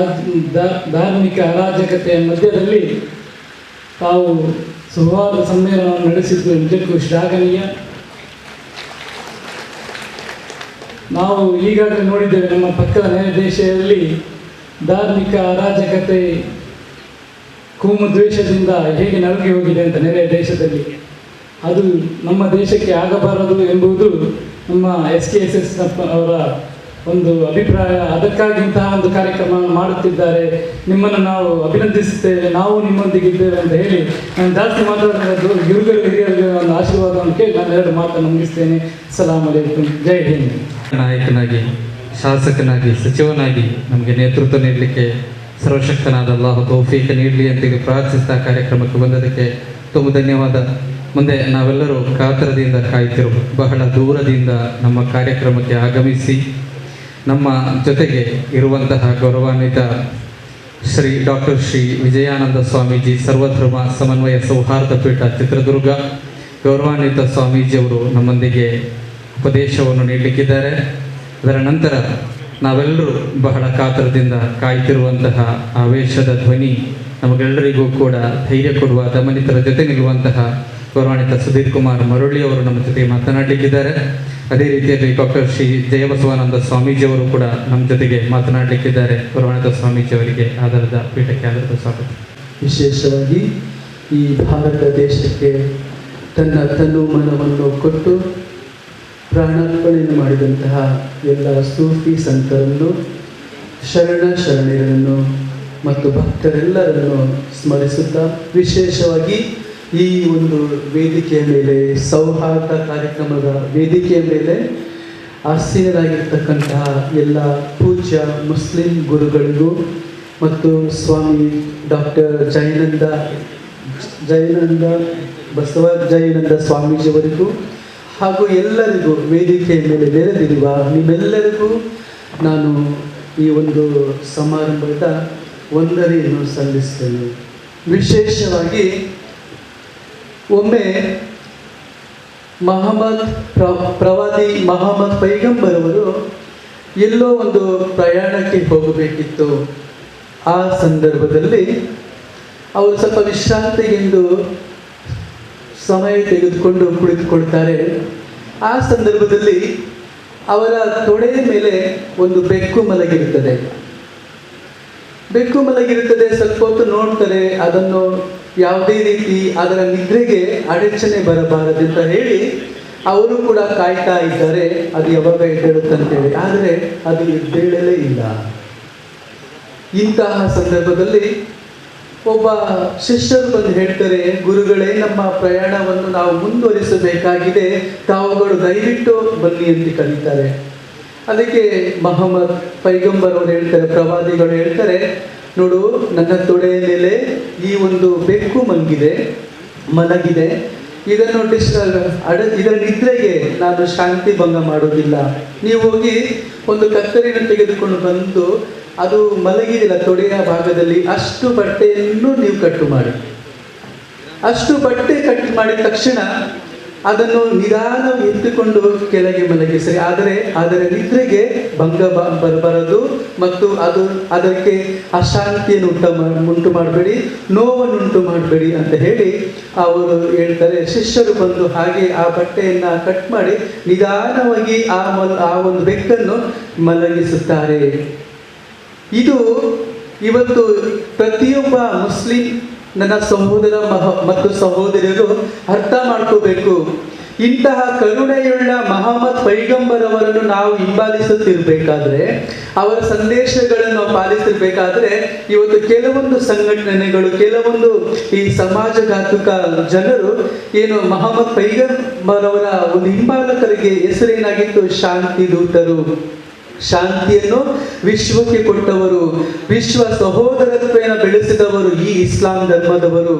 Speaker 11: ಧಾರ್ಮಿಕ ಅರಾಜಕತೆಯ ಮಧ್ಯದಲ್ಲಿ ತಾವು ಸೌಹಾರ್ದ ಸಮ್ಮೇಳನವನ್ನು ನಡೆಸಿದ್ದು ನಿಜಕ್ಕೂ ಶ್ಲಾಘನೀಯ. ನಾವು ಈಗಾಗಲೇ ನೋಡಿದ್ದೇವೆ, ನಮ್ಮ ಪಕ್ಕದ ನೆರೆ ದೇಶದಲ್ಲಿ ಧಾರ್ಮಿಕ ಅರಾಜಕತೆ, ಕೋಮು ದ್ವೇಷದಿಂದ ಹೇಗೆ ನಲುಗಿ ಹೋಗಿದೆ ಅಂತ ನೆರೆಯ ದೇಶದಲ್ಲಿ. ಅದು ನಮ್ಮ ದೇಶಕ್ಕೆ ಆಗಬಾರದು ಎಂಬುದು ನಮ್ಮ SKSS ಅವರ ಒಂದು ಅಭಿಪ್ರಾಯ. ಅದಕ್ಕಾಗಿ ಇಂತಹ ಒಂದು ಕಾರ್ಯಕ್ರಮವನ್ನು ಮಾಡುತ್ತಿದ್ದಾರೆ. ನಿಮ್ಮನ್ನು ನಾವು ಅಭಿನಂದಿಸುತ್ತೇವೆ, ನಾವು ನಿಮ್ಮೊಂದಿಗಿದ್ದೇವೆ ಅಂತ ಹೇಳಿ ನಾನು ಜಾಸ್ತಿ ಮಾತಾಡೋದು ಗುರುಗಳು ಹಿರಿಯರಿಗೆ ಒಂದು ಆಶೀರ್ವಾದವನ್ನು ಕೇಳಿ ನಾನು 2 ಮಾತನ್ನು ಮುಗಿಸ್ತೇನೆ. ಸಲಾಮ್ ಅಲೈಕುಂ, ಜೈ ಹಿಂದ್.
Speaker 2: ನಾಯಕನಾಗಿ, ಶಾಸಕನಾಗಿ, ಸಚಿವನಾಗಿ ನಮಗೆ ನೇತೃತ್ವ ನೀಡಲಿಕ್ಕೆ ಸರ್ವಶಕ್ತನಾದ ಅಲ್ಲಾಹು ತೌಫೀಕ ನೀಡಲಿ ಅಂತ ಪ್ರಾರ್ಥಿಸಿದ ಕಾರ್ಯಕ್ರಮಕ್ಕೆ ಬಂದದಕ್ಕೆ ತುಂಬ ಧನ್ಯವಾದ. ಮುಂದೆ ನಾವೆಲ್ಲರೂ ಕಾತರದಿಂದ ಕಾಯ್ತಿರು, ಬಹಳ ದೂರದಿಂದ ನಮ್ಮ ಕಾರ್ಯಕ್ರಮಕ್ಕೆ ಆಗಮಿಸಿ ನಮ್ಮ ಜೊತೆಗೆ ಇರುವಂತಹ ಗೌರವಾನ್ವಿತ ಡಾಕ್ಟರ್ ಶ್ರೀ ವಿಜಯಾನಂದ ಸ್ವಾಮೀಜಿ, ಸರ್ವಧರ್ಮ ಸಮನ್ವಯ ಸೌಹಾರ್ದ ಪೀಠ ಚಿತ್ರದುರ್ಗ, ಗೌರವಾನ್ವಿತ ಸ್ವಾಮೀಜಿಯವರು ನಮ್ಮೊಂದಿಗೆ ಉಪದೇಶವನ್ನು ನೀಡಲಿಕ್ಕಿದ್ದಾರೆ. ಅದರ ನಂತರ ನಾವೆಲ್ಲರೂ ಬಹಳ ಕಾತರದಿಂದ ಕಾಯ್ತಿರುವಂತಹ ಆವೇಶದ ಧ್ವನಿ, ನಮಗೆಲ್ಲರಿಗೂ ಕೂಡ ಧೈರ್ಯ ಕೊಡುವ, ದಮನಿತರ ಜೊತೆ ನಿಲ್ಲುವಂತಹ ಗೌರವಾನ್ವಿತ ಸುಧೀರ್ ಕುಮಾರ್ ಮರಳಿ ಅವರು ನಮ್ಮ ಜೊತೆ ಮಾತನಾಡಲಿಕ್ಕಿದ್ದಾರೆ. ಅದೇ ರೀತಿಯಲ್ಲಿ ಡಾಕ್ಟರ್ ಶ್ರೀ ಜಯಬಸವಾನಂದ ಸ್ವಾಮೀಜಿಯವರು ಕೂಡ ನಮ್ಮ ಜೊತೆಗೆ ಮಾತನಾಡಲಿಕ್ಕಿದ್ದಾರೆ. ಗೌರವಾನ್ವಿತ ಸ್ವಾಮೀಜಿಯವರಿಗೆ ಆಧಾರದ ಪೀಠಕ್ಕೆ ಆಧಾರದ ಸ್ವಾಗತ.
Speaker 12: ವಿಶೇಷವಾಗಿ ಈ ಭಾರತ ದೇಶಕ್ಕೆ ತನ್ನ ತನು ಮನವನ್ನು ಕೊಟ್ಟು ಪ್ರಾಣಾರ್ಪಣೆಯನ್ನು ಮಾಡಿದಂತಹ ಎಲ್ಲ ಸೂಫಿ ಸಂತರನ್ನು, ಶರಣೆಯರನ್ನು ಮತ್ತು ಭಕ್ತರೆಲ್ಲರನ್ನು ಸ್ಮರಿಸುತ್ತಾ, ವಿಶೇಷವಾಗಿ ಈ ಒಂದು ವೇದಿಕೆಯ ಮೇಲೆ, ಸೌಹಾರ್ದ ಕಾರ್ಯಕ್ರಮದ ವೇದಿಕೆಯ ಮೇಲೆ ಆಸೀನರಾಗಿರ್ತಕ್ಕಂತಹ ಎಲ್ಲ ಪೂಜ್ಯ ಮುಸ್ಲಿಂ ಗುರುಗಳಿಗೂ ಮತ್ತು ಸ್ವಾಮಿ ಡಾಕ್ಟರ್ ಜಯಾನಂದ ಸ್ವಾಮೀಜಿಯವರಿಗೂ ಹಾಗೂ ಎಲ್ಲರಿಗೂ ವೇದಿಕೆಯ ಮೇಲೆ ನೆರೆದಿರುವ ನಿಮ್ಮೆಲ್ಲರಿಗೂ ನಾನು ಈ ಒಂದು ಸಮಾರಂಭದ ವಂದನೆಯನ್ನು ಸಲ್ಲಿಸ್ತೇನೆ. ವಿಶೇಷವಾಗಿ ಒಮ್ಮೆ ಪ್ರವಾದಿ ಮಹಮ್ಮದ್ ಪೈಗಂಬರ್ ಅವರು ಎಲ್ಲೋ ಒಂದು ಪ್ರಯಾಣಕ್ಕೆ ಹೋಗಬೇಕಿತ್ತು. ಆ ಸಂದರ್ಭದಲ್ಲಿ ಅವರು ಸ್ವಲ್ಪ ವಿಶ್ರಾಂತಿಗೆಂದು ಸಮಯ ತೆಗೆದುಕೊಂಡು ಕುಳಿತುಕೊಳ್ತಾರೆ. ಆ ಸಂದರ್ಭದಲ್ಲಿ ಅವರ ತೊಡೆಯ ಮೇಲೆ ಒಂದು ಬೆಕ್ಕು ಮಲಗಿರುತ್ತದೆ. ಸ್ವಲ್ಪ ಹೊತ್ತು ನೋಡ್ತಾರೆ. ಅದನ್ನು ಯಾವುದೇ ರೀತಿ ಅದರ ನಿದ್ರೆಗೆ ಅಡಚಣೆ ಬರಬಾರದೆಂತ ಹೇಳಿ ಅವರು ಕೂಡ ಕಾಯ್ತಾ ಇದ್ದಾರೆ, ಅದು ಯಾವಾಗ ಎದ್ದೇಳುತ್ತಂತೇಳಿ. ಆದರೆ ಅದು ಎದ್ದೇಳಲೇ ಇಲ್ಲ. ಇಂತಹ ಸಂದರ್ಭದಲ್ಲಿ ಒಬ್ಬ ಶಿಷ್ಯರು ಬಂದು ಹೇಳ್ತಾರೆ, ಗುರುಗಳೇ, ನಮ್ಮ ಪ್ರಯಾಣವನ್ನು ನಾವು ಮುಂದುವರಿಸಬೇಕಾಗಿದೆ, ತಾವುಗಳು ದಯವಿಟ್ಟು ಬನ್ನಿ ಅಂತ ಕರೀತಾರೆ. ಅದಕ್ಕೆ ಮಹಮ್ಮದ್ ಪೈಗಂಬರ್ ಅವರು ಹೇಳ್ತಾರೆ, ಪ್ರವಾದಿಗಳು ಹೇಳ್ತಾರೆ, ನೋಡು, ನನ್ನ ತೊಡೆಯ ಮೇಲೆ ಈ ಒಂದು ಬೆಕ್ಕು ಮಲಗಿದೆ, ಇದನ್ನು ಇದರ ನಿದ್ರೆಗೆ ನಾನು ಶಾಂತಿ ಭಂಗ ಮಾಡೋದಿಲ್ಲ. ನೀವು ಹೋಗಿ ಒಂದು ಕತ್ತರಿಯನ್ನು ತೆಗೆದುಕೊಂಡು ಬಂದು ಅದು ಮಲಗಿದಿಲ್ಲ ತೊಡೆಯ ಭಾಗದಲ್ಲಿ, ಅಷ್ಟು ಬಟ್ಟೆಯನ್ನು ನೀವು ಕಟ್ಟು ಮಾಡಿ. ಅಷ್ಟು ಬಟ್ಟೆ ಕಟ್ಟು ಮಾಡಿದ ತಕ್ಷಣ ಅದನ್ನು ನಿಧಾನ ಎತ್ತಿಕೊಂಡು ಕೆಳಗೆ ಮಲಗಿಸಿರಿ. ಆದರೆ ಅದರ ನಿದ್ರೆಗೆ ಭಂಗ ಬರಬಾರದು ಮತ್ತು ಅದಕ್ಕೆ ಅಶಾಂತಿಯನ್ನು ಉಂಟು ಮಾಡಬೇಡಿ, ನೋವನ್ನುಂಟು ಮಾಡಬೇಡಿ ಅಂತ ಹೇಳಿ ಅವರು ಹೇಳ್ತಾರೆ. ಶಿಷ್ಯರು ಬಂದು ಹಾಗೆ ಆ ಬಟ್ಟೆಯನ್ನು ಕಟ್ ಮಾಡಿ ನಿಧಾನವಾಗಿ ಆ ಒಂದು ಬೆಕ್ಕನ್ನು ಮಲಗಿಸುತ್ತಾರೆ. ಇದು ಇವತ್ತು ಪ್ರತಿಯೊಬ್ಬ ಮುಸ್ಲಿಂ ನನ್ನ ಸಹೋದರ ಮತ್ತು ಸಹೋದರಿಯರು ಅರ್ಥ ಮಾಡ್ಕೋಬೇಕು. ಇಂತಹ ಕರುಣೆಯುಳ್ಳ ಮಹಮ್ಮದ್ ಪೈಗಂಬರ್ ಅವರನ್ನು ನಾವು ಹಿಂಬಾಲಿಸುತ್ತಿರ್ಬೇಕಾದ್ರೆ, ಅವರ ಸಂದೇಶಗಳನ್ನು ಪಾಲಿಸಿರ್ಬೇಕಾದ್ರೆ, ಇವತ್ತು ಕೆಲವೊಂದು ಸಂಘಟನೆಗಳು, ಕೆಲವೊಂದು ಈ ಸಮಾಜಘಾತುಕ ಜನರು ಏನು ಮಹಮ್ಮದ್ ಪೈಗಂಬರ್ ಅವರ ಒಂದು ಹಿಂಬಾಲಕರಿಗೆ ಹೆಸರೇನಾಗಿತ್ತು? ಶಾಂತಿ ದೂತರು. ಶಾಂತಿಯನ್ನು ವಿಶ್ವಕ್ಕೆ ಕೊಟ್ಟವರು, ವಿಶ್ವ ಸಹೋದರತ್ವವನ್ನು ಬೆಳೆಸಿದವರು ಈ ಇಸ್ಲಾಂ ಧರ್ಮದವರು.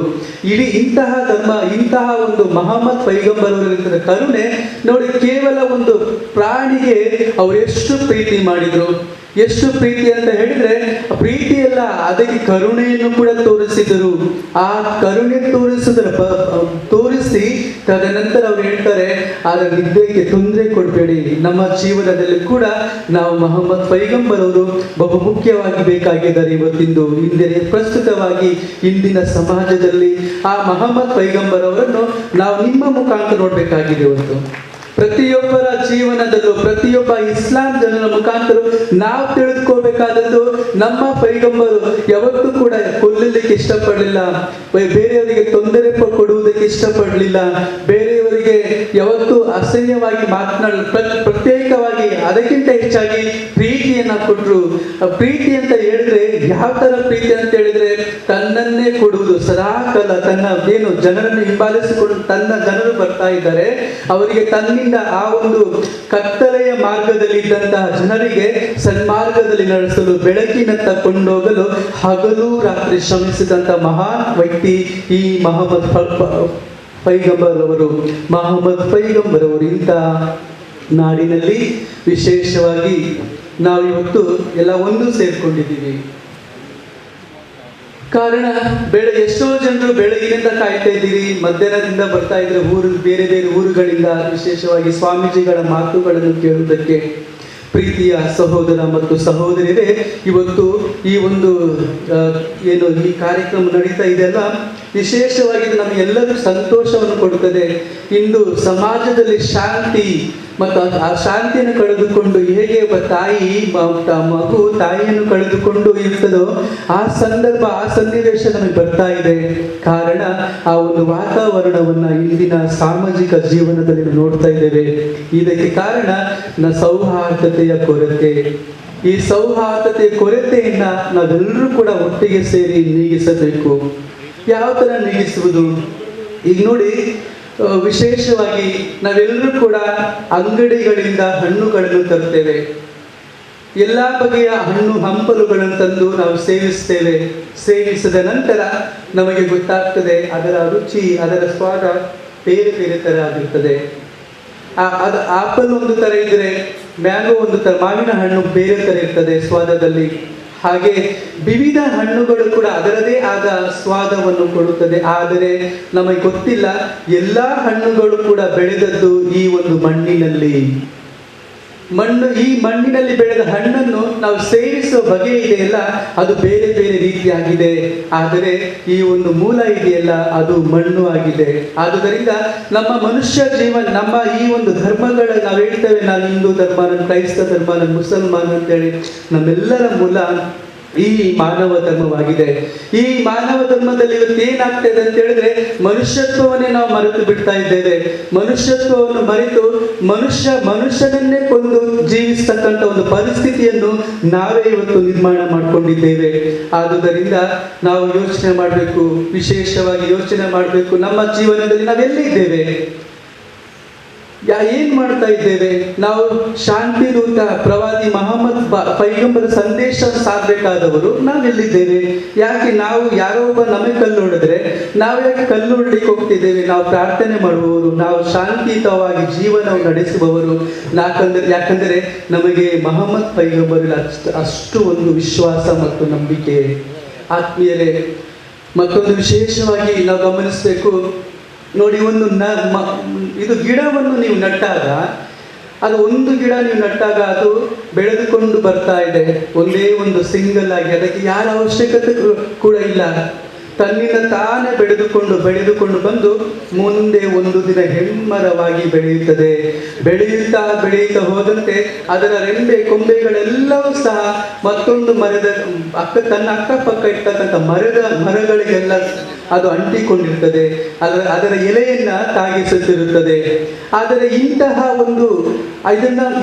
Speaker 12: ಇಡೀ ಇಂತಹ ಒಂದು ಮಹಮ್ಮದ್ ಪೈಗಂಬರ್ ಅವರ ಕರುಣೆ ನೋಡಿ. ಕೇವಲ ಒಂದು ಪ್ರಾಣಿಗೆ ಅವರು ಎಷ್ಟು ಪ್ರೀತಿ ಮಾಡಿದ್ರು, ಎಷ್ಟು ಪ್ರೀತಿ ಅಂತ ಹೇಳಿದ್ರೆ ಪ್ರೀತಿ ಅಲ್ಲ, ಅದಕ್ಕೆ ಕರುಣೆಯನ್ನು ಕೂಡ ತೋರಿಸಿದರು. ಆ ಕರುಣೆ ತೋರಿಸಿ ತದನಂತರ ಅವ್ರು ಹೇಳ್ತಾರೆ, ಅದರ ನಿದ್ದೆಗೆ ತೊಂದರೆ ಕೊಡಬೇಡಿ. ನಮ್ಮ ಜೀವನದಲ್ಲಿ ಕೂಡ ನಾವು ಮಹಮ್ಮದ್ ಪೈಗಂಬರ್ ಅವರು ಬಹುಮುಖ್ಯವಾಗಿ ಬೇಕಾಗಿದ್ದಾರೆ. ಪ್ರಸ್ತುತವಾಗಿ ಇಂದಿನ ಸಮಾಜದಲ್ಲಿ ಆ ಮಹಮ್ಮದ್ ಪೈಗಂಬರ್ ಅವರನ್ನು ನಾವು ನಿಮ್ಮ ಮುಖಾಂತರ ನೋಡ್ಬೇಕಾಗಿದೆ. ಇವತ್ತು ಪ್ರತಿಯೊಬ್ಬರ ಜೀವನದಲ್ಲೂ, ಪ್ರತಿಯೊಬ್ಬ ಇಸ್ಲಾಂ ಜನರ ಮುಖಾಂತರ ನಾವು ತಿಳಿದುಕೋಬೇಕಾದದ್ದು, ನಮ್ಮ ಪೈಗಂಬರು ಯಾವತ್ತೂ ಕೂಡ ಕೊಲ್ಲಲಿಕ್ಕೆ ಇಷ್ಟಪಡಲಿಲ್ಲ, ಬೇರೆಯವರಿಗೆ ತೊಂದರೆ ಕೊಡುವುದಕ್ಕೆ ಇಷ್ಟಪಡಲಿಲ್ಲ, ಬೇರೆಯವರಿಗೆ ಯಾವತ್ತೂ ಅಸಹ್ಯವಾಗಿ ಪ್ರತ್ಯೇಕವಾಗಿ ಅದಕ್ಕಿಂತ ಹೆಚ್ಚಾಗಿ ಪ್ರೀತಿಯನ್ನ ಕೊಟ್ಟರು. ಪ್ರೀತಿ ಅಂತ ಹೇಳಿದ್ರೆ ಯಾವ ತರ ಪ್ರೀತಿ ಅಂತ ಹೇಳಿದ್ರೆ, ತನ್ನನ್ನೇ ಕೊಡುವುದು ಸದಾಕಾಲ. ತನ್ನ ಜನರನ್ನು ಹಿಂಬಾಲಿಸಿಕೊಂಡು ತನ್ನ ಜನರು ಬರ್ತಾ ಇದ್ದಾರೆ, ಅವರಿಗೆ ತನ್ನಿಂದ ಆ ಒಂದು ಕತ್ತಲೆಯ ಮಾರ್ಗದಲ್ಲಿ ಇದ್ದಂತಹ ಜನರಿಗೆ ಸನ್ಮಾರ್ಗದಲ್ಲಿ ನಡೆಸಲು, ಬೆಳಕಿನತ್ತ ಕೊಂಡೋಗಲು ಹಗಲು ರಾತ್ರಿ ಶ್ರಮಿಸಿದಂತ ಮಹಾನ್ ವ್ಯಕ್ತಿ ಈ ಮಹಮ್ಮದ್ ಪೈಗಂಬರ್ ಅವರು. ಇಂಥ ನಾಡಿನಲ್ಲಿ ವಿಶೇಷವಾಗಿ ನಾವು ಇವತ್ತು ಎಲ್ಲ ಒಂದು ಸೇರ್ಕೊಂಡಿದ್ದೀವಿ. ಕಾರಣ ಎಷ್ಟೋ ಜನರು ಬೆಳಗಿನಿಂದ ಕಾಯ್ತಾ ಇದ್ದೀರಿ, ಮಧ್ಯಾಹ್ನದಿಂದ ಬರ್ತಾ ಇದ್ರೆ ಬೇರೆ ಬೇರೆ ಊರುಗಳಿಂದ, ವಿಶೇಷವಾಗಿ ಸ್ವಾಮೀಜಿಗಳ ಮಾತುಗಳನ್ನು ಕೇಳುವುದಕ್ಕೆ. ಪ್ರೀತಿಯ ಸಹೋದರ ಮತ್ತು ಸಹೋದರಿಯರೇ, ಇವತ್ತು ಈ ಒಂದು ಈ ಕಾರ್ಯಕ್ರಮ ನಡೀತಾ ಇದೆಯಲ್ಲ, ವಿಶೇಷವಾಗಿ ನಮಗೆಲ್ಲರೂ ಸಂತೋಷವನ್ನು ಕೊಡುತ್ತದೆ. ಇಂದು ಸಮಾಜದಲ್ಲಿ ಶಾಂತಿ ಮತ್ತು ಆ ಶಾಂತಿಯನ್ನು ಕಳೆದುಕೊಂಡು ಹೇಗೆ ಒಬ್ಬ ಮಗು ತಾಯಿಯನ್ನು ಕಳೆದುಕೊಂಡು ಇರ್ತದೋ ಆ ಸಂದರ್ಭ, ಆ ಸನ್ನಿವೇಶ ನಮಗೆ ಬರ್ತಾ ಇದೆ. ಕಾರಣ ಆ ಒಂದು ವಾತಾವರಣವನ್ನ ಇಂದಿನ ಸಾಮಾಜಿಕ ಜೀವನದಲ್ಲಿ ನೋಡ್ತಾ ಇದ್ದೇವೆ. ಇದಕ್ಕೆ ಕಾರಣ ಸೌಹಾರ್ದತೆಯ ಕೊರತೆ. ಈ ಸೌಹಾರ್ದತೆಯ ಕೊರತೆಯನ್ನ ನಾವೆಲ್ಲರೂ ಕೂಡ ಒಟ್ಟಿಗೆ ಸೇರಿ ನೀಗಿಸಬೇಕು. ಯಾವ ತರ ನೀಗಿಸುವುದು? ಈಗ ನೋಡಿ, ವಿಶೇಷವಾಗಿ ನಾವೆಲ್ಲರೂ ಕೂಡ ಅಂಗಡಿಗಳಿಂದ ಹಣ್ಣುಗಳನ್ನು ತರ್ತೇವೆ. ಎಲ್ಲ ಬಗೆಯ ಹಣ್ಣು ಹಂಪಲುಗಳನ್ನು ತಂದು ನಾವು ಸೇವಿಸ್ತೇವೆ. ಸೇವಿಸಿದ ನಂತರ ನಮಗೆ ಗೊತ್ತಾಗ್ತದೆ ಅದರ ರುಚಿ, ಅದರ ಸ್ವಾದ ಬೇರೆ ಬೇರೆ ತರ ಆಗಿರ್ತದೆ. ಆಪಲ್ ಒಂದು ತರ ಇದ್ರೆ, ಮ್ಯಾಂಗೋ ಒಂದು ತರ, ಮಾವಿನ ಹಣ್ಣು ಬೇರೆ ತರ ಇರ್ತದೆ ಸ್ವಾದದಲ್ಲಿ. ಹಾಗೆ ವಿವಿಧ ಹಣ್ಣುಗಳು ಕೂಡ ಅದರದೇ ಆದ ಸ್ವಾದವನ್ನು ಕೊಡುತ್ತದೆ. ಆದರೆ ನಮಗೆ ಗೊತ್ತಿಲ್ಲ, ಎಲ್ಲ ಹಣ್ಣುಗಳು ಕೂಡ ಬೆಳೆದದ್ದು ಈ ಒಂದು ಮಣ್ಣಿನಲ್ಲಿ. ಈ ಮಣ್ಣಿನಲ್ಲಿ ಬೆಳೆದ ಹಣ್ಣನ್ನು ನಾವು ಸೇವಿಸುವ ಬಗೆ ಇದೆಯಲ್ಲ, ಅದು ಬೇರೆ ಬೇರೆ ರೀತಿಯಾಗಿದೆ. ಆದರೆ ಈ ಒಂದು ಮೂಲ ಇದೆಯಲ್ಲ, ಅದು ಮಣ್ಣು ಆಗಿದೆ. ಆದುದರಿಂದ ನಮ್ಮ ಮನುಷ್ಯ ಜೀವನ, ನಮ್ಮ ಈ ಒಂದು ಧರ್ಮಗಳ ನಾವು ಹೇಳ್ತೇವೆ, ನಾನು ಹಿಂದೂ ಧರ್ಮ, ನಾನು ಕ್ರೈಸ್ತ ಧರ್ಮ, ನಾನು ಮುಸಲ್ಮಾನ್ ಅಂತೇಳಿ, ನಮ್ಮೆಲ್ಲರ ಮೂಲ ಈ ಮಾನವ ಧರ್ಮವಾಗಿದೆ. ಈ ಮಾನವ ಧರ್ಮದಲ್ಲಿ ಇವತ್ತು ಏನಾಗ್ತದೆ ಅಂತ ಹೇಳಿದ್ರೆ, ಮನುಷ್ಯತ್ವವನ್ನೇ ನಾವು ಮರೆತು ಬಿಡ್ತಾ ಇದ್ದೇವೆ. ಮನುಷ್ಯತ್ವವನ್ನು ಮರೆತು ಮನುಷ್ಯನನ್ನೇ ಕೊಂದು ಜೀವಿಸ್ತಕ್ಕಂಥ ಒಂದು ಪರಿಸ್ಥಿತಿಯನ್ನು ನಾವೇ ಇವತ್ತು ನಿರ್ಮಾಣ ಮಾಡಿಕೊಂಡಿದ್ದೇವೆ. ಆದುದರಿಂದ ನಾವು ಯೋಚನೆ ಮಾಡಬೇಕು, ವಿಶೇಷವಾಗಿ ಯೋಚನೆ ಮಾಡಬೇಕು, ನಮ್ಮ ಜೀವನದಲ್ಲಿ ನಾವೆಲ್ಲಿದ್ದೇವೆ, ಏನ್ ಮಾಡ್ತಾ ಇದ್ದೇವೆ ನಾವು? ಶಾಂತಿ ದೂತ ಪ್ರವಾದಿ ಮಹಮ್ಮದ್ ಪೈಗಂಬರ ಸಂದೇಶ ಸಾರಬೇಕಾದವರು ನಾವೆಲ್ಲಿದ್ದೇವೆ? ಯಾಕೆ ನಾವು ಯಾರೋ ಒಬ್ಬ ನಮಗೆ ಕಲ್ಲು ಹೊಡೆದ್ರೆ ನಾವು ಯಾಕೆ ಕಲ್ಲು ಹೊಡ್ಲಿಕ್ಕೆ ಹೋಗ್ತಿದ್ದೇವೆ? ನಾವು ಪ್ರಾರ್ಥನೆ ಮಾಡುವವರು, ನಾವು ಶಾಂತಿಯುತವಾಗಿ ಜೀವನವನ್ನು ನಡೆಸುವವರು. ಯಾಕಂದರೆ ನಮಗೆ ಮಹಮ್ಮದ್ ಪೈಗಂಬರಲ್ಲಿ ಅಷ್ಟು ಒಂದು ವಿಶ್ವಾಸ ಮತ್ತು ನಂಬಿಕೆ. ಆತ್ಮೀಯರೇ, ಮತ್ತೊಂದು ವಿಶೇಷವಾಗಿ ನಾವು ಗಮನಿಸಬೇಕು, ನೋಡಿ, ಇದು ಗಿಡವನ್ನು ನೀವು ನಟ್ಟಾಗ, ಅದು ಒಂದು ಗಿಡ ನೀವು ನಟ್ಟಾಗ ಅದು ಬೆಳೆದುಕೊಂಡು ಬರ್ತಾ ಇದೆ, ಒಂದೇ ಒಂದು ಸಿಂಗಲ್ ಆಗಿ, ಅದಕ್ಕೆ ಯಾರ ಅವಶ್ಯಕತೆ ಕೂಡ ಇಲ್ಲ. ತನ್ನಿಂದ ತಾನೇ ಬೆಳೆದುಕೊಂಡು ಬಂದು ಮುಂದೆ ಒಂದು ದಿನ ಹೆಮ್ಮರವಾಗಿ ಬೆಳೆಯುತ್ತದೆ. ಬೆಳೆಯುತ್ತಾ ಹೋದಂತೆ ಅದರ ರೆಂಬೆ ಕೊಂಬೆಗಳೆಲ್ಲವೂ ಸಹ ಮತ್ತೊಂದು ಮರದ ತನ್ನ ಅಕ್ಕಪಕ್ಕ ಇರ್ತಕ್ಕಂಥ ಮರಗಳಿಗೆಲ್ಲ ಅದು ಅಂಟಿಕೊಂಡಿರ್ತದೆ, ಅದರ ಎಲೆಯನ್ನ ತಾಗಿಸುತ್ತಿರುತ್ತದೆ. ಆದರೆ ಇಂತಹ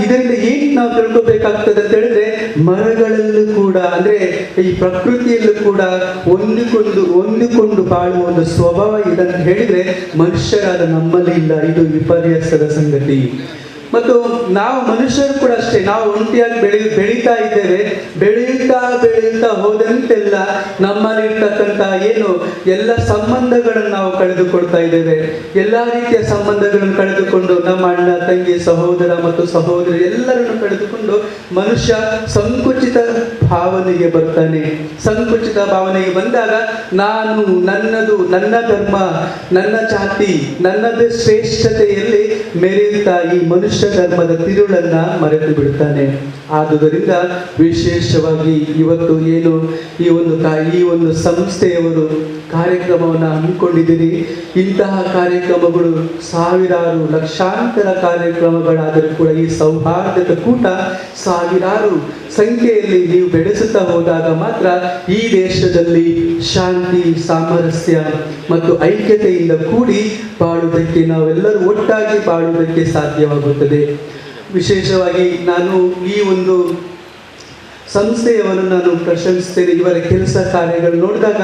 Speaker 12: ಇದರಿಂದ ಏನು ನಾವು ತಿಳ್ಕೊಬೇಕಾಗ್ತದೆ ಅಂತ ಹೇಳಿದ್ರೆ, ಮರಗಳಲ್ಲೂ ಕೂಡ ಅಂದ್ರೆ ಈ ಪ್ರಕೃತಿಯಲ್ಲೂ ಕೂಡ ಹೊಂದಿಕೊಂಡು ಬಾಳುವ ಒಂದು ಸ್ವಭಾವ ಇದೆ ಅಂತ ಹೇಳಿದ್ರೆ ಮನುಷ್ಯರಾದ ನಮ್ಮಲ್ಲಿ ಇಲ್ಲ. ಇದು ವಿಪರ್ಯಾಸದ ಸಂಗತಿ. ಮತ್ತು ನಾವು ಮನುಷ್ಯರು ಕೂಡ ಅಷ್ಟೇ, ನಾವು ಒಂಟಿಯಾಗಿ ಬೆಳೀತಾ ಇದ್ದೇವೆ. ಬೆಳೆಯುತ್ತಾ ಹೋದಂತೆಲ್ಲ ನಮ್ಮಲ್ಲಿರ್ತಕ್ಕಂಥ ಎಲ್ಲ ಸಂಬಂಧಗಳನ್ನು ನಾವು ಕಳೆದುಕೊಳ್ತಾ ಇದ್ದೇವೆ. ಎಲ್ಲಾ ರೀತಿಯ ಸಂಬಂಧಗಳನ್ನು ಕಳೆದುಕೊಂಡು ನಮ್ಮ ಅಣ್ಣ ತಂಗಿ ಸಹೋದರ ಮತ್ತು ಸಹೋದರಿ ಎಲ್ಲರನ್ನು ಕಳೆದುಕೊಂಡು ಮನುಷ್ಯ ಸಂಕುಚಿತ ಭಾವನೆಗೆ ಬರ್ತಾನೆ. ಸಂಕುಚಿತ ಭಾವನೆಗೆ ಬಂದಾಗ ನಾನು, ನನ್ನದು, ನನ್ನ ಧರ್ಮ, ನನ್ನ ಜಾತಿ, ನನ್ನದೇ ಶ್ರೇಷ್ಠತೆಯಲ್ಲಿ ಮೆರೆಯುತ್ತಾ ಈ ಮನುಷ್ಯ ಧರ್ಮದ ತಿರುಳನ್ನ ಮರೆತು ಬಿಡ್ತಾನೆ. ಆದುದರಿಂದ ವಿಶೇಷವಾಗಿ ಇವತ್ತು ಈ ಒಂದು ಸಂಸ್ಥೆಯವರು ಕಾರ್ಯಕ್ರಮವನ್ನು ಹಮ್ಮಿಕೊಂಡಿದ್ದೀರಿ. ಇಂತಹ ಕಾರ್ಯಕ್ರಮಗಳು ಸಾವಿರಾರು ಲಕ್ಷಾಂತರ ಕಾರ್ಯಕ್ರಮಗಳಾದರೂ ಕೂಡ ಈ ಸೌಹಾರ್ದದ ಕೂಟ ಸಾವಿರಾರು ಸಂಖ್ಯೆಯಲ್ಲಿ ನೀವು ಬೆಳೆಸುತ್ತಾ ಹೋದಾಗ ಮಾತ್ರ ಈ ದೇಶದಲ್ಲಿ ಶಾಂತಿ, ಸಾಮರಸ್ಯ ಮತ್ತು ಐಕ್ಯತೆಯಿಂದ ಕೂಡಿ ಬಾಳುವುದಕ್ಕೆ, ನಾವೆಲ್ಲರೂ ಒಟ್ಟಾಗಿ ಬಾಳುವುದಕ್ಕೆ ಸಾಧ್ಯವಾಗುತ್ತದೆ. ವಿಶೇಷವಾಗಿ ನಾನು ಈ ಒಂದು ಸಂಸ್ಥೆಯವರು ನಾನು ಪ್ರಶಂಸಿಸ್ತೇನೆ. ಇವರ ಕೆಲಸ ಕಾರ್ಯಗಳು ನೋಡಿದಾಗ,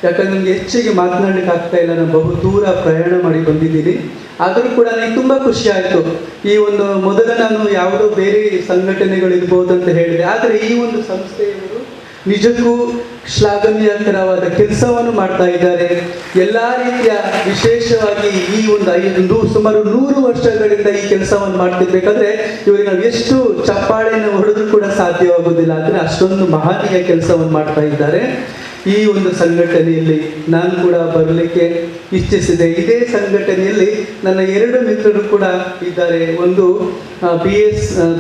Speaker 12: ಯಾಕಂದ್ರೆ ನನಗೆ ಹೆಚ್ಚಿಗೆ ಮಾತನಾಡಲಿಕ್ಕೆ ಆಗ್ತಾ ಇಲ್ಲ, ನಾನು ಬಹು ದೂರ ಪ್ರಯಾಣ ಮಾಡಿ ಬಂದಿದ್ದೀನಿ. ಆದರೂ ಕೂಡ ನನಗೆ ತುಂಬ ಖುಷಿ ಆಯಿತು. ಮೊದಲು ನಾನು ಯಾವುದೋ ಬೇರೆ ಸಂಘಟನೆಗಳಿರ್ಬೋದು ಅಂತ ಹೇಳಿದೆ, ಆದರೆ ಈ ಒಂದು ಸಂಸ್ಥೆಯವರು ನಿಜಕ್ಕೂ ಶ್ಲಾಘನೀಯಕರವಾದ ಕೆಲಸವನ್ನು ಮಾಡ್ತಾ ಇದ್ದಾರೆ. ಎಲ್ಲ ರೀತಿಯ, ವಿಶೇಷವಾಗಿ ಈ ಸುಮಾರು 100 ವರ್ಷಗಳಿಂದ ಈ ಕೆಲಸವನ್ನು ಮಾಡ್ತಿರ್ಬೇಕಾದ್ರೆ ಇವರಿಗೆ ನಾವು ಎಷ್ಟು ಚಪ್ಪಾಳೆಯನ್ನು ಹೊಡೆದ್ರು ಕೂಡ ಸಾಧ್ಯವಾಗುವುದಿಲ್ಲ. ಆದರೆ ಅಷ್ಟೊಂದು ಮಹನೀಯ ಕೆಲಸವನ್ನು ಮಾಡ್ತಾ ಇದ್ದಾರೆ. ಈ ಒಂದು ಸಂಘಟನೆಯಲ್ಲಿ ನಾನು ಕೂಡ ಬರಲಿಕ್ಕೆ ಇಚ್ಛಿಸಿದೆ. ಇದೇ ಸಂಘಟನೆಯಲ್ಲಿ ನನ್ನ 2 ಮಿತ್ರರು ಕೂಡ ಇದ್ದಾರೆ. ಒಂದು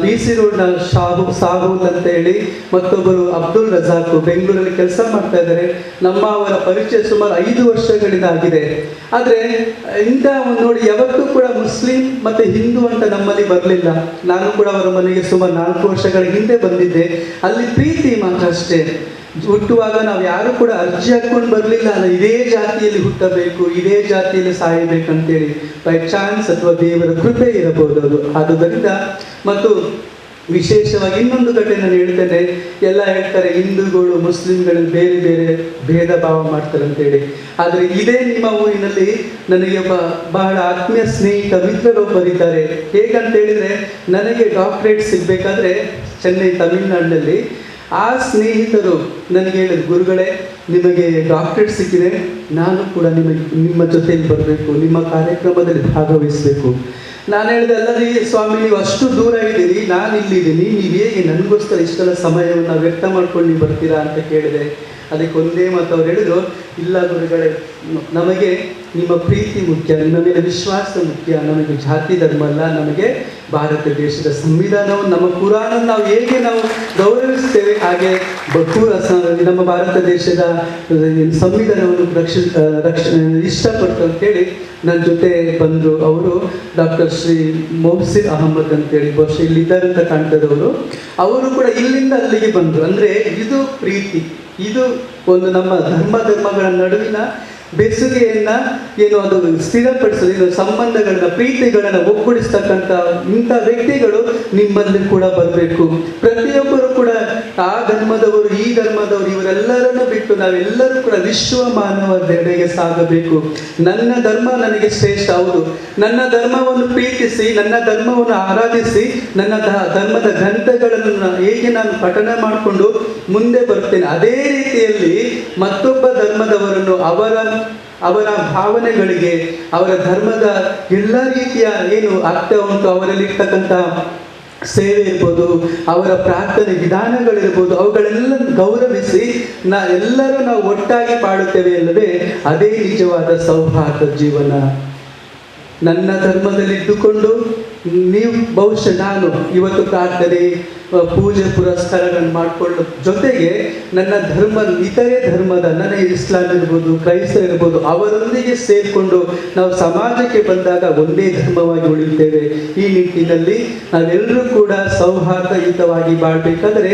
Speaker 12: BC ರೋಡ್ನ ಸಾಹುಲ್ ಅಂತ ಹೇಳಿ, ಮತ್ತೊಬ್ಬರು ಅಬ್ದುಲ್ ರಜಾಕ್, ಬೆಂಗಳೂರಲ್ಲಿ ಕೆಲಸ ಮಾಡ್ತಾ ಇದ್ದಾರೆ. ಅವರ ಪರಿಚಯ ಸುಮಾರು 5 ವರ್ಷಗಳಿಂದ ಆಗಿದೆ. ಆದರೆ ನೋಡಿ, ಯಾವತ್ತೂ ಕೂಡ ಮುಸ್ಲಿಂ ಮತ್ತೆ ಹಿಂದೂ ಅಂತ ನಮ್ಮಲ್ಲಿ ಬರಲಿಲ್ಲ. ನಾನು ಕೂಡ ಅವರ ಮನೆಗೆ ಸುಮಾರು 4 ವರ್ಷಗಳ ಹಿಂದೆ ಬಂದಿದ್ದೆ. ಅಲ್ಲಿ ಪ್ರೀತಿ ಮಾತ್ರ ಅಷ್ಟೇ. ಹುಟ್ಟುವಾಗ ನಾವು ಯಾರು ಕೂಡ ಅರ್ಜಿ ಹಾಕೊಂಡು ಬರಲಿಲ್ಲ, ಇದೇ ಜಾತಿಯಲ್ಲಿ ಹುಟ್ಟಬೇಕು, ಇದೇ ಜಾತಿಯಲ್ಲಿ ಸಾಯಬೇಕಂತೇಳಿ. ಬೈ ಚಾನ್ಸ್ ಅಥವಾ ದೇವರ ಕೃಪೆ ಇರಬಹುದು ಅದು. ಆದುದರಿಂದ ಮತ್ತು ವಿಶೇಷವಾಗಿ ಇನ್ನೊಂದು ಘಟನೆ ನಾನು ಹೇಳ್ತೇನೆ. ಎಲ್ಲ ಹೇಳ್ತಾರೆ ಹಿಂದೂಗಳು ಮುಸ್ಲಿಂಗಳಲ್ಲಿ ಬೇರೆ ಬೇರೆ ಭೇದ ಭಾವ ಮಾಡ್ತಾರೆ ಅಂತೇಳಿ. ಆದರೆ ಇದೇ ನಿಮ್ಮ ಊರಿನಲ್ಲಿ ನನಗೆ ಬಹಳ ಆತ್ಮೀಯ ಸ್ನೇಹಿತ ಮಿತ್ರರೊಬ್ಬರಿದ್ದಾರೆ. ಹೇಗಂತ ಹೇಳಿದ್ರೆ, ನನಗೆ ಡಾಕ್ಟರೇಟ್ ಸಿಗಬೇಕಾದ್ರೆ ಚೆನ್ನೈ, ತಮಿಳುನಾಡಿನಲ್ಲಿ, ಆ ಸ್ನೇಹಿತರು ನನಗೆ ಹೇಳಿದ್ರು, ಗುರುಗಳೇ ನಿಮಗೆ ಡಾಕ್ಟರೇಟ್ ಸಿಕ್ಕಿದೆ, ನಾನು ಕೂಡ ನಿಮ್ಮ ಜೊತೆಯಲ್ಲಿ ಬರಬೇಕು, ನಿಮ್ಮ ಕಾರ್ಯಕ್ರಮದಲ್ಲಿ ಭಾಗವಹಿಸಬೇಕು. ನಾನು ಹೇಳಿದೆ, ಅಲ್ಲರಿ ಸ್ವಾಮಿ, ನೀವು ಅಷ್ಟು ದೂರ ಇದ್ದೀರಿ, ನಾನು ಇಲ್ಲಿದ್ದೀನಿ, ನೀವು ಹೇಗೆ ನನಗೋಸ್ಕರ ಇಷ್ಟೆಲ್ಲ ಸಮಯವನ್ನು ವ್ಯಕ್ತ ಮಾಡ್ಕೊಂಡು ನೀವು ಬರ್ತೀರಾ ಅಂತ ಕೇಳಿದೆ. ಅದಕ್ಕೆ ಒಂದೇ ಮಾತು ಅವ್ರು ಹೇಳಿದ್ರು, ಇಲ್ಲ ಗುರುಗಳೇ, ನಮಗೆ ನಿಮ್ಮ ಪ್ರೀತಿ ಮುಖ್ಯ, ನಿಮ್ಮ ಮೇಲೆ ವಿಶ್ವಾಸ ಮುಖ್ಯ, ನಮಗೆ ಜಾತಿ ಧರ್ಮ ಅಲ್ಲ, ನಮಗೆ ಭಾರತ ದೇಶದ ಸಂವಿಧಾನವನ್ನು, ನಮ್ಮ ಪುರಾಣ ನಾವು ಹೇಗೆ ನಾವು ಗೌರವಿಸ್ತೇವೆ ಹಾಗೆ ನಮ್ಮ ಭಾರತ ದೇಶದ ಸಂವಿಧಾನವನ್ನು ಇಷ್ಟಪಟ್ಟು ಅಂತೇಳಿ ನನ್ನ ಜೊತೆ ಬಂದರು. ಅವರು ಡಾಕ್ಟರ್ ಶ್ರೀ ಮೊಹಸಿನ್ ಅಹಮದ್ ಅಂತೇಳಿ, ಬಹುಶಃ ಇಲ್ಲಿದ್ದಾರಂತ ಕಾಣ್ತದವರು. ಅವರು ಕೂಡ ಇಲ್ಲಿಂದ ಅಲ್ಲಿಗೆ ಬಂದರು. ಅಂದರೆ ಇದು ಪ್ರೀತಿ, ಇದು ಒಂದು ನಮ್ಮ ಧರ್ಮಗಳ ನಡುವಿನ ಬೆಸುಗೆಯನ್ನ ಅದು ಸ್ಥಿರಪಡಿಸೋದು, ಸಂಬಂಧಗಳನ್ನ, ಪ್ರೀತಿಗಳನ್ನ ಒಗ್ಗೂಡಿಸ್ತಕ್ಕಂಥ ಇಂಥ ವ್ಯಕ್ತಿಗಳು ನಿಮ್ಮಲ್ಲಿ ಕೂಡ ಬರಬೇಕು. ಪ್ರತಿಯೊಬ್ಬರು ಕೂಡ ಆ ಧರ್ಮದವರು, ಈ ಧರ್ಮದವರು, ಇವರೆಲ್ಲರನ್ನು ಬಿಟ್ಟು ನಾವೆಲ್ಲರೂ ಕೂಡ ವಿಶ್ವ ಮಾನವದೆಡೆಗೆ ಸಾಗಬೇಕು. ನನ್ನ ಧರ್ಮ ನನಗೆ ಶ್ರೇಷ್ಠ, ಹೌದು, ನನ್ನ ಧರ್ಮವನ್ನು ಪ್ರೀತಿಸಿ, ನನ್ನ ಧರ್ಮವನ್ನು ಆರಾಧಿಸಿ, ನನ್ನ ಧರ್ಮದ ಗ್ರಂಥಗಳನ್ನು ಹೇಗೆ ನಾನು ಪಠಣ ಮಾಡಿಕೊಂಡು ಮುಂದೆ ಬರ್ತೇನೆ, ಅದೇ ರೀತಿಯಲ್ಲಿ ಮತ್ತೊಬ್ಬ ಧರ್ಮದವರನ್ನು ಅವರ ಭಾವನೆಗಳಿಗೆ, ಅವರ ಧರ್ಮದ ಎಲ್ಲ ರೀತಿಯ ಅರ್ಥ ಉಂಟು, ಅವರಲ್ಲಿರ್ತಕ್ಕಂಥ ಸೇವೆ ಇರ್ಬೋದು, ಅವರ ಪ್ರಾರ್ಥನೆ ವಿಧಾನಗಳಿರ್ಬೋದು, ಅವುಗಳೆಲ್ಲ ಗೌರವಿಸಿ ಎಲ್ಲರೂ ನಾವು ಒಟ್ಟಾಗಿ ಬಾಳುತ್ತೇವೆ ಅಲ್ಲವೇ, ಅದೇ ನಿಜವಾದ ಸೌಹಾರ್ದ ಜೀವನ. ನನ್ನ ಧರ್ಮದಲ್ಲಿದ್ದುಕೊಂಡು ನೀವು ಬಹುಶಃ ನಾನು ಇವತ್ತು ಪ್ರಾರ್ಥನೆ ಪೂಜೆ ಪುರಸ್ಕಾರಗಳನ್ನು ಮಾಡಿಕೊಳ್ಳೋ ಜೊತೆಗೆ ನನ್ನ ಧರ್ಮ ಇತರೆ ಧರ್ಮದ ನನ್ನ ಇಸ್ಲಾಂ ಇರ್ಬೋದು ಕ್ರೈಸ್ತ ಇರ್ಬೋದು ಅವರೊಂದಿಗೆ ಸೇರಿಕೊಂಡು ನಾವು ಸಮಾಜಕ್ಕೆ ಬಂದಾಗ ಒಂದೇ ಧರ್ಮವಾಗಿ ಉಳಿಯುತ್ತೇವೆ. ಈ ನಿಟ್ಟಿನಲ್ಲಿ ನಾವೆಲ್ಲರೂ ಕೂಡ ಸೌಹಾರ್ದಯುತವಾಗಿ ಬಾಳ್ಬೇಕಾದ್ರೆ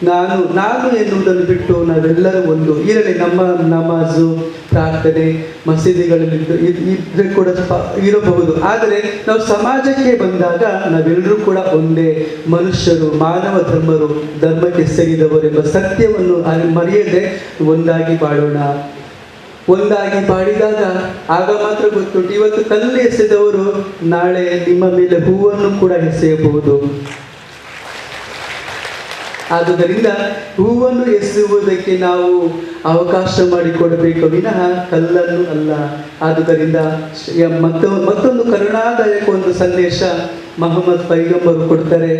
Speaker 12: ನಾನು ಎನ್ನುವುದನ್ನು ಬಿಟ್ಟು ನಾವೆಲ್ಲರೂ ಒಂದು ಇರಲಿ. ನಮ್ಮ ನಮಾಜು ಪ್ರಾರ್ಥನೆ ಮಸೀದಿಗಳಲ್ಲಿ ಇದ್ರೆ ಕೂಡ ಇರಬಹುದು, ಆದರೆ ನಾವು ಸಮಾಜಕ್ಕೆ ಬಂದಾಗ ನಾವೆಲ್ಲರೂ ಕೂಡ ಒಂದೇ ಮನುಷ್ಯರು, ಮಾನವ ಧರ್ಮಕ್ಕೆ ಸೇರಿದವರೆಂಬ ಸತ್ಯವನ್ನು ಮರೆಯದೆ ಒಂದಾಗಿ ಬಾಳೋಣ. ಒಂದಾಗಿ ಬಾಳಿದಾಗ ಆಗ ಮಾತ್ರ ಗೊತ್ತುಂಟು, ಇವತ್ತು ಕಲ್ಲು ಎಸೆದವರು ನಾಳೆ ನಿಮ್ಮ ಮೇಲೆ ಹೂವನ್ನು ಕೂಡ ಎಸೆಯಬಹುದು. ಆದುದರಿಂದ ಹೂವನ್ನು ಎಸೆಯುವುದಕ್ಕೆ ನಾವು ಅವಕಾಶ ಮಾಡಿಕೊಡಬೇಕು ವಿನಃ ಕಲ್ಲನ್ನು ಅಲ್ಲ. ಆದುದರಿಂದ ಮತ್ತೊಂದು ಕರುಣಾದಾಯಕ ಒಂದು ಸಂದೇಶ ಮೊಹಮ್ಮದ್ ಪೈಗಂಬರು ಕೊಡ್ತಾರೆ.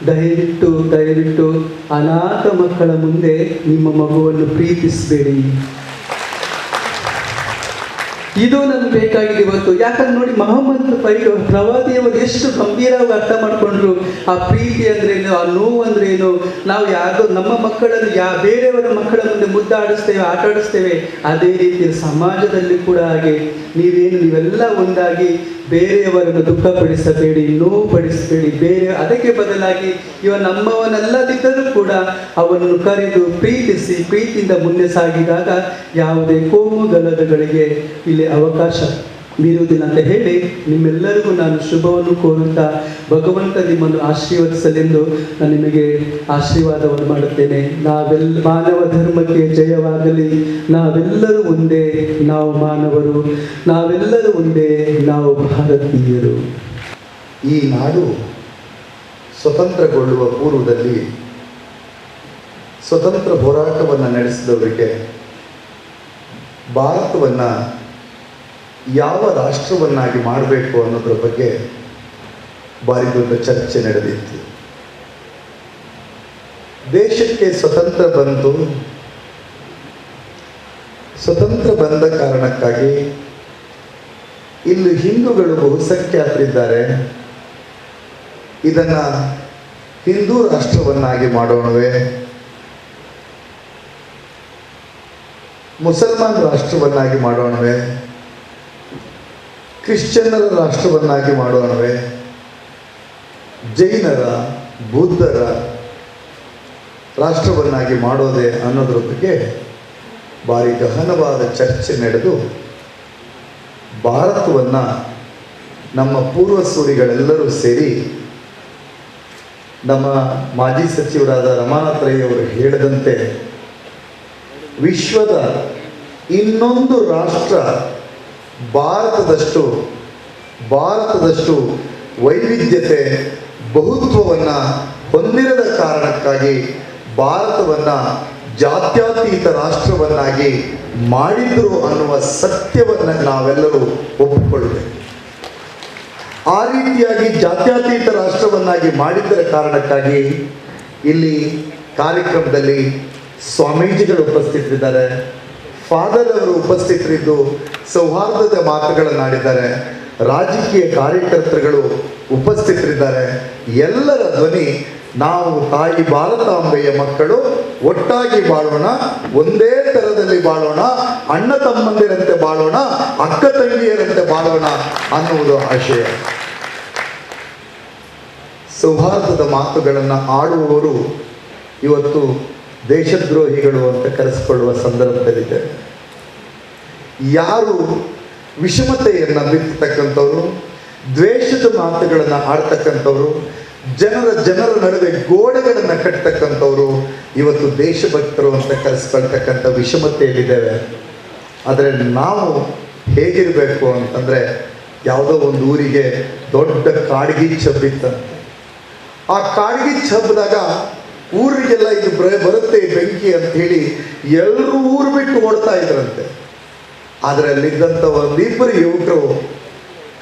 Speaker 12: ದಯವಿಟ್ಟು ಅನಾಥ ಮಕ್ಕಳ ಮುಂದೆ ನಿಮ್ಮ ಮಗುವನ್ನು ಪ್ರೀತಿಸಬೇಡಿ. ಇದು ನಮ್ಗೆ ಬೇಕಾಗಿದೆ ಇವತ್ತು. ಯಾಕಂದ್ರೆ ನೋಡಿ, ಮೊಹಮ್ಮದ್ ಪ್ರವಾದಿಯವರು ಎಷ್ಟು ಗಂಭೀರವಾಗಿ ಅರ್ಥ ಮಾಡ್ಕೊಂಡ್ರು. ಆ ಪ್ರೀತಿ ಅಂದ್ರೇನು, ಆ ನೋವು ಅಂದ್ರೇನು. ನಾವು ಯಾರು ನಮ್ಮ ಮಕ್ಕಳನ್ನು ಬೇರೆಯವರ ಮಕ್ಕಳ ಮುಂದೆ ಮುದ್ದಾಡಿಸ್ತೇವೆ, ಆಟ ಆಡಿಸ್ತೇವೆ, ಅದೇ ರೀತಿ ಸಮಾಜದಲ್ಲಿ ಕೂಡ ಹಾಗೆ ನೀವೆಲ್ಲ ಒಂದಾಗಿ ಬೇರೆಯವರನ್ನು ದುಃಖಪಡಿಸಬೇಡಿ, ನೋವು ಪಡಿಸಬೇಡಿ. ಅದಕ್ಕೆ ಬದಲಾಗಿ ನಮ್ಮವನಲ್ಲದಿದ್ದರೂ ಕೂಡ ಅವನನ್ನು ಕರೆದು ಪ್ರೀತಿಸಿ ಪ್ರೀತಿಯಿಂದ ಮುಂದೆ ಸಾಗಿದಾಗ ಯಾವುದೇ ಕೋಮು ಗಲಭೆಗಳಿಗೆ ಇಲ್ಲಿ ಅವಕಾಶ ಬೀರುವುದಿಲ್ಲ ಅಂತ ಹೇಳಿ ನಿಮ್ಮೆಲ್ಲರಿಗೂ ನಾನು ಶುಭವನ್ನು ಕೋರುತ್ತಾ ಭಗವಂತ ನಿಮ್ಮನ್ನು ಆಶೀರ್ವದಿಸಲೆಂದು ನಾನು ನಿಮಗೆ ಆಶೀರ್ವಾದವನ್ನು ಮಾಡುತ್ತೇನೆ. ಮಾನವ ಧರ್ಮಕ್ಕೆ ಜಯವಾಗಲಿ. ನಾವೆಲ್ಲರೂ ಒಂದೇ, ನಾವು ಮಾನವರು, ನಾವೆಲ್ಲರೂ ಒಂದೇ, ನಾವು ಭಾರತೀಯರು.
Speaker 13: ಈ ನಾಡು ಸ್ವತಂತ್ರಗೊಳ್ಳುವ ಪೂರ್ವದಲ್ಲಿ ಸ್ವತಂತ್ರ ಹೋರಾಟವನ್ನು ನಡೆಸಿದವರಿಗೆ ಭಾರತವನ್ನು ಯಾವ ರಾಷ್ಟ್ರವನ್ನಾಗಿ ಮಾಡಬೇಕು ಅನ್ನೋದ್ರ ಬಗ್ಗೆ ಭಾರಿ ದೊಡ್ಡ ಚರ್ಚೆ ನಡೆದಿತ್ತು. ದೇಶಕ್ಕೆ ಸ್ವತಂತ್ರ ಬಂದ ಕಾರಣಕ್ಕಾಗಿ ಇಲ್ಲಿ ಹಿಂದೂಗಳು ಬಹುಸಂಖ್ಯಾತರಿದ್ದಾರೆ. ಇದನ್ನು ಹಿಂದೂ ರಾಷ್ಟ್ರವನ್ನಾಗಿ ಮಾಡೋಣವೇ, ಮುಸಲ್ಮಾನ್ ರಾಷ್ಟ್ರವನ್ನಾಗಿ ಮಾಡೋಣವೇ, ಕ್ರಿಶ್ಚಿಯನ್ನರ ರಾಷ್ಟ್ರವನ್ನಾಗಿ ಮಾಡೋಣವೇ, ಜೈನರ ಬುದ್ಧರ ರಾಷ್ಟ್ರವನ್ನಾಗಿ ಮಾಡೋದೆ ಅನ್ನೋದ್ರ ಬಗ್ಗೆ ಭಾರಿ ಗಹನವಾದ ಚರ್ಚೆ ನಡೆದು ಭಾರತವನ್ನು ನಮ್ಮ ಪೂರ್ವಸೂರಿಗಳೆಲ್ಲರೂ ಸೇರಿ ನಮ್ಮ ಮಾಜಿ ಸಚಿವರಾದ ರಮಾನಾಥ್ ರೈ ಅವರು ಹೇಳಿದಂತೆ ವಿಶ್ವದ ಇನ್ನೊಂದು ರಾಷ್ಟ್ರ ಭಾರತದಷ್ಟು ವೈವಿಧ್ಯತೆ ಬಹುತ್ವವನ್ನು ಹೊಂದಿರದ ಕಾರಣಕ್ಕಾಗಿ ಭಾರತವನ್ನು ಜಾತ್ಯತೀತ ರಾಷ್ಟ್ರವನ್ನಾಗಿ ಮಾಡಿದ್ರು ಅನ್ನುವ ಸತ್ಯವನ್ನು ನಾವೆಲ್ಲರೂ ಒಪ್ಪಿಕೊಳ್ಳಬೇಕು. ಆ ರೀತಿಯಾಗಿ ಜಾತ್ಯತೀತ ರಾಷ್ಟ್ರವನ್ನಾಗಿ ಮಾಡಿದ್ದರ ಕಾರಣಕ್ಕಾಗಿ ಇಲ್ಲಿ ಕಾರ್ಯಕ್ರಮದಲ್ಲಿ ಸ್ವಾಮೀಜಿಗಳು ಉಪಸ್ಥಿತರಿದ್ದಾರೆ, ಫಾದರ್ ಅವರು ಉಪಸ್ಥಿತರಿದ್ದು ಸೌಹಾರ್ದದ ಮಾತುಗಳನ್ನಾಡಿದ್ದಾರೆ, ರಾಜಕೀಯ ಕಾರ್ಯಕರ್ತರುಗಳು ಉಪಸ್ಥಿತರಿದ್ದಾರೆ. ಎಲ್ಲರ ಧ್ವನಿ ನಾವು ತಾಯಿ ಭಾರತಾಂಬೆಯ ಮಕ್ಕಳು ಒಟ್ಟಾಗಿ ಬಾಳೋಣ, ಒಂದೇ ಥರದಲ್ಲಿ ಬಾಳೋಣ, ಅಣ್ಣ ತಮ್ಮಂದಿರಂತೆ ಬಾಳೋಣ, ಅಕ್ಕ ತಂಗಿಯರಂತೆ ಬಾಳೋಣ ಅನ್ನುವುದು ಆಶಯ. ಸೌಹಾರ್ದದ ಮಾತುಗಳನ್ನು ಆಡುವವರು ಇವತ್ತು ದೇಶದ್ರೋಹಿಗಳು ಅಂತ ಕರೆಸಿಕೊಳ್ಳುವ ಸಂದರ್ಭದಲ್ಲಿದೆ. ಯಾರು ವಿಷಮತೆಯನ್ನು ಬಿತ್ತತಕ್ಕಂಥವ್ರು, ದ್ವೇಷದ ಮಾತುಗಳನ್ನು ಆಡ್ತಕ್ಕಂಥವ್ರು, ಜನರ ನಡುವೆ ಗೋಡೆಗಳನ್ನು ಕಟ್ಟತಕ್ಕಂಥವ್ರು ಇವತ್ತು ದೇಶಭಕ್ತರು ಅಂತ ಕರೆಸ್ಕೊಳ್ತಕ್ಕಂಥ ವಿಷಮತೆಯಲ್ಲಿದ್ದೇವೆ. ಆದರೆ ನಾವು ಹೇಗಿರಬೇಕು ಅಂತಂದರೆ, ಯಾವುದೋ ಒಂದು ಊರಿಗೆ ದೊಡ್ಡ ಕಾಡ್ಗಿಚ್ಚು ಹಬ್ಬಿತ್ತಂತೆ. ಆ ಕಾಡ್ಗಿಚ್ಚು ಹಬ್ಬಿದಾಗ ಊರಿಗೆಲ್ಲ ಇದು ಬರುತ್ತೆ ಬೆಂಕಿ ಅಂತ ಹೇಳಿ ಎಲ್ಲರೂ ಊರು ಬಿಟ್ಟು ಓಡ್ತಾ ಇದ್ರಂತೆ. ಆದರೆ ಅಲ್ಲಿದ್ದಂಥ ಒಂದಿಬ್ಬರು ಯುವಕರು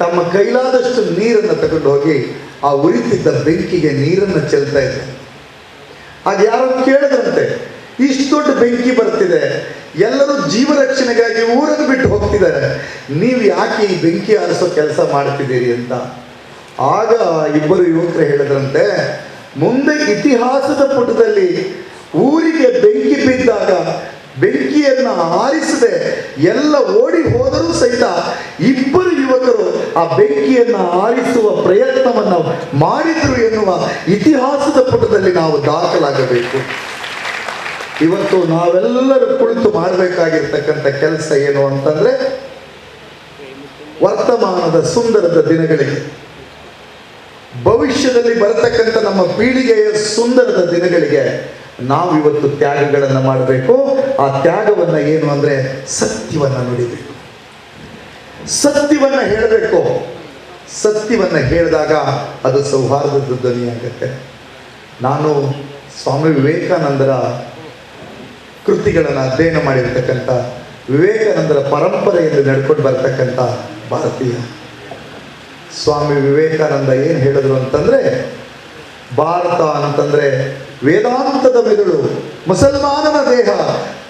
Speaker 13: ತಮ್ಮ ಕೈಲಾದಷ್ಟು ನೀರನ್ನು ತಗೊಂಡು ಹೋಗಿ ಆ ಉರಿತಿದ್ದ ಬೆಂಕಿಗೆ ನೀರನ್ನು ಚೆಲ್ತಾ ಇದ್ದಾರೆ. ಆಗ ಯಾರೋ ಕೇಳಿದ್ರಂತೆ, ಇಷ್ಟು ದೊಡ್ಡ ಬೆಂಕಿ ಬರ್ತಿದೆ, ಎಲ್ಲರೂ ಜೀವ ರಕ್ಷಣೆಗಾಗಿ ಊರನ್ನು ಬಿಟ್ಟು ಹೋಗ್ತಿದ್ದಾರೆ, ನೀವು ಯಾಕೆ ಈ ಬೆಂಕಿ ಆರಿಸೋ ಕೆಲಸ ಮಾಡ್ತಿದ್ದೀರಿ ಅಂತ. ಆಗ ಇಬ್ಬರು ಯುವಕರು ಹೇಳಿದ್ರಂತೆ, ಮುಂದೆ ಇತಿಹಾಸದ ಪುಟದಲ್ಲಿ ಊರಿಗೆ ಬೆಂಕಿ ಬಿದ್ದಾಗ ಬೆಂಕಿಯನ್ನು ಆರಿಸದೆ ಎಲ್ಲ ಓಡಿ ಹೋದರೂ ಸಹಿತ ಇಬ್ಬರು ಯುವಕರು ಆ ಬೆಂಕಿಯನ್ನು ಆರಿಸುವ ಪ್ರಯತ್ನವನ್ನು ಮಾಡಿದ್ರು ಎನ್ನುವ ಇತಿಹಾಸದ ಪುಟದಲ್ಲಿ ನಾವು ದಾಖಲಾಗಬೇಕು. ಇವತ್ತು ನಾವೆಲ್ಲರೂ ಕುಳಿತು ಮಾಡಬೇಕಾಗಿರ್ತಕ್ಕಂಥ ಕೆಲಸ ಏನು ಅಂತಂದ್ರೆ, ವರ್ತಮಾನದ ಸುಂದರದ ದಿನಗಳಿಗೆ, ಭವಿಷ್ಯದಲ್ಲಿ ಬರತಕ್ಕಂಥ ನಮ್ಮ ಪೀಳಿಗೆಯ ಸುಂದರದ ದಿನಗಳಿಗೆ ನಾವು ಇವತ್ತು ತ್ಯಾಗಗಳನ್ನು ಮಾಡಬೇಕು. ಆ ತ್ಯಾಗವನ್ನ ಏನು ಅಂದ್ರೆ ಸತ್ಯವನ್ನ ನುಡಿಬೇಕು, ಸತ್ಯವನ್ನ ಹೇಳಬೇಕು. ಸತ್ಯವನ್ನ ಹೇಳಿದಾಗ ಅದು ಸೌಹಾರ್ದದ ಧ್ವನಿಯಾಗತ್ತೆ. ನಾನು ಸ್ವಾಮಿ ವಿವೇಕಾನಂದರ ಕೃತಿಗಳನ್ನು ಅಧ್ಯಯನ ಮಾಡಿರ್ತಕ್ಕಂಥ, ವಿವೇಕಾನಂದರ ಪರಂಪರೆಯಲ್ಲಿ ನಡ್ಕೊಂಡು ಬರ್ತಕ್ಕಂಥ ಭಾರತೀಯ. ಸ್ವಾಮಿ ವಿವೇಕಾನಂದ ಏನು ಹೇಳಿದ್ರು ಅಂತಂದ್ರೆ, ಭಾರತ ಅಂತಂದ್ರೆ ವೇದಾಂತದ ಮೆದುಳು, ಮುಸಲ್ಮಾನನ ದೇಹ,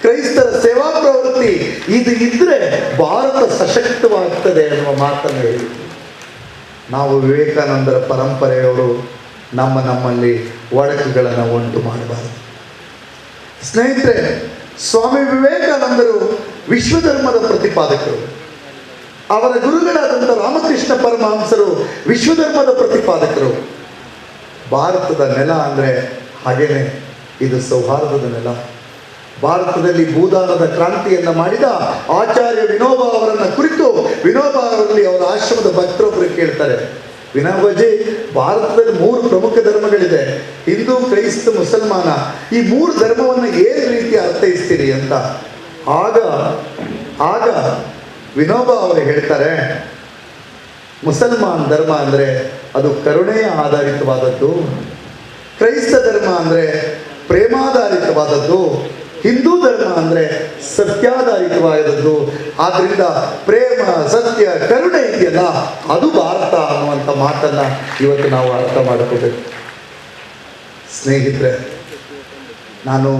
Speaker 13: ಕ್ರೈಸ್ತರ ಸೇವಾ ಪ್ರವೃತ್ತಿ, ಇದು ಇದ್ರೆ ಭಾರತ ಸಶಕ್ತವಾಗ್ತದೆ ಎನ್ನುವ ಮಾತನ್ನು ಹೇಳಿದ್ರು. ನಾವು ವಿವೇಕಾನಂದರ ಪರಂಪರೆಯವರು ನಮ್ಮಲ್ಲಿ ಒಡಕುಗಳನ್ನು ಉಂಟು ಮಾಡಬಾರದು. ಸ್ನೇಹಿತರೆ, ಸ್ವಾಮಿ ವಿವೇಕಾನಂದರು ವಿಶ್ವಧರ್ಮದ ಪ್ರತಿಪಾದಕರು. ಅವರ ಗುರುಗಳಾದಂಥ ರಾಮಕೃಷ್ಣ ಪರಮಹಂಸರು ವಿಶ್ವಧರ್ಮದ ಪ್ರತಿಪಾದಕರು. ಭಾರತದ ನೆಲ ಅಂದರೆ ಹಾಗೇನೆ ಇದು ಸೌಹಾರ್ದದ ನೆಲ. ಭಾರತದಲ್ಲಿ ಭೂದಾನದ ಕ್ರಾಂತಿಯನ್ನು ಮಾಡಿದ ಆಚಾರ್ಯ ವಿನೋಬಾ ಅವರನ್ನು ಕುರಿತು ವಿನೋಬಾ ಅವರಲ್ಲಿ ಅವರ ಆಶ್ರಮದ ಭಕ್ತರೊಬ್ಬರು ಕೇಳ್ತಾರೆ, ವಿನೋಬಾಜಿ, ಭಾರತದಲ್ಲಿ 3 ಪ್ರಮುಖ ಧರ್ಮಗಳಿದೆ, ಹಿಂದೂ, ಕ್ರೈಸ್ತ, ಮುಸಲ್ಮಾನ. ಈ 3 ಧರ್ಮವನ್ನು ಏನು ರೀತಿ ಅರ್ಥೈಸ್ತೀರಿ ಅಂತ. ಆಗ ವಿನೋಬಾ ಅವರು ಹೇಳ್ತಾರೆ, ಮುಸಲ್ಮಾನ್ ಧರ್ಮ ಅಂದರೆ ಅದು ಕರುಣೆಯ ಆಧಾರಿತವಾದದ್ದು, ಕ್ರೈಸ್ತ ಧರ್ಮ ಅಂದರೆ ಪ್ರೇಮಾಧಾರಿತವಾದದ್ದು, ಹಿಂದೂ ಧರ್ಮ ಅಂದರೆ ಸತ್ಯಾಧಾರಿತವಾದದ್ದು. ಆದ್ದರಿಂದ ಪ್ರೇಮ, ಸತ್ಯ, ಕರುಣೆ ಇದೆಯಲ್ಲ, ಅದು ಭಾರತ ಅನ್ನುವಂಥ ಮಾತನ್ನು ಇವತ್ತು ನಾವು ಅರ್ಥ ಮಾಡಿಕೋಬೇಕು. ಸ್ನೇಹಿತರೆ, ನಾನು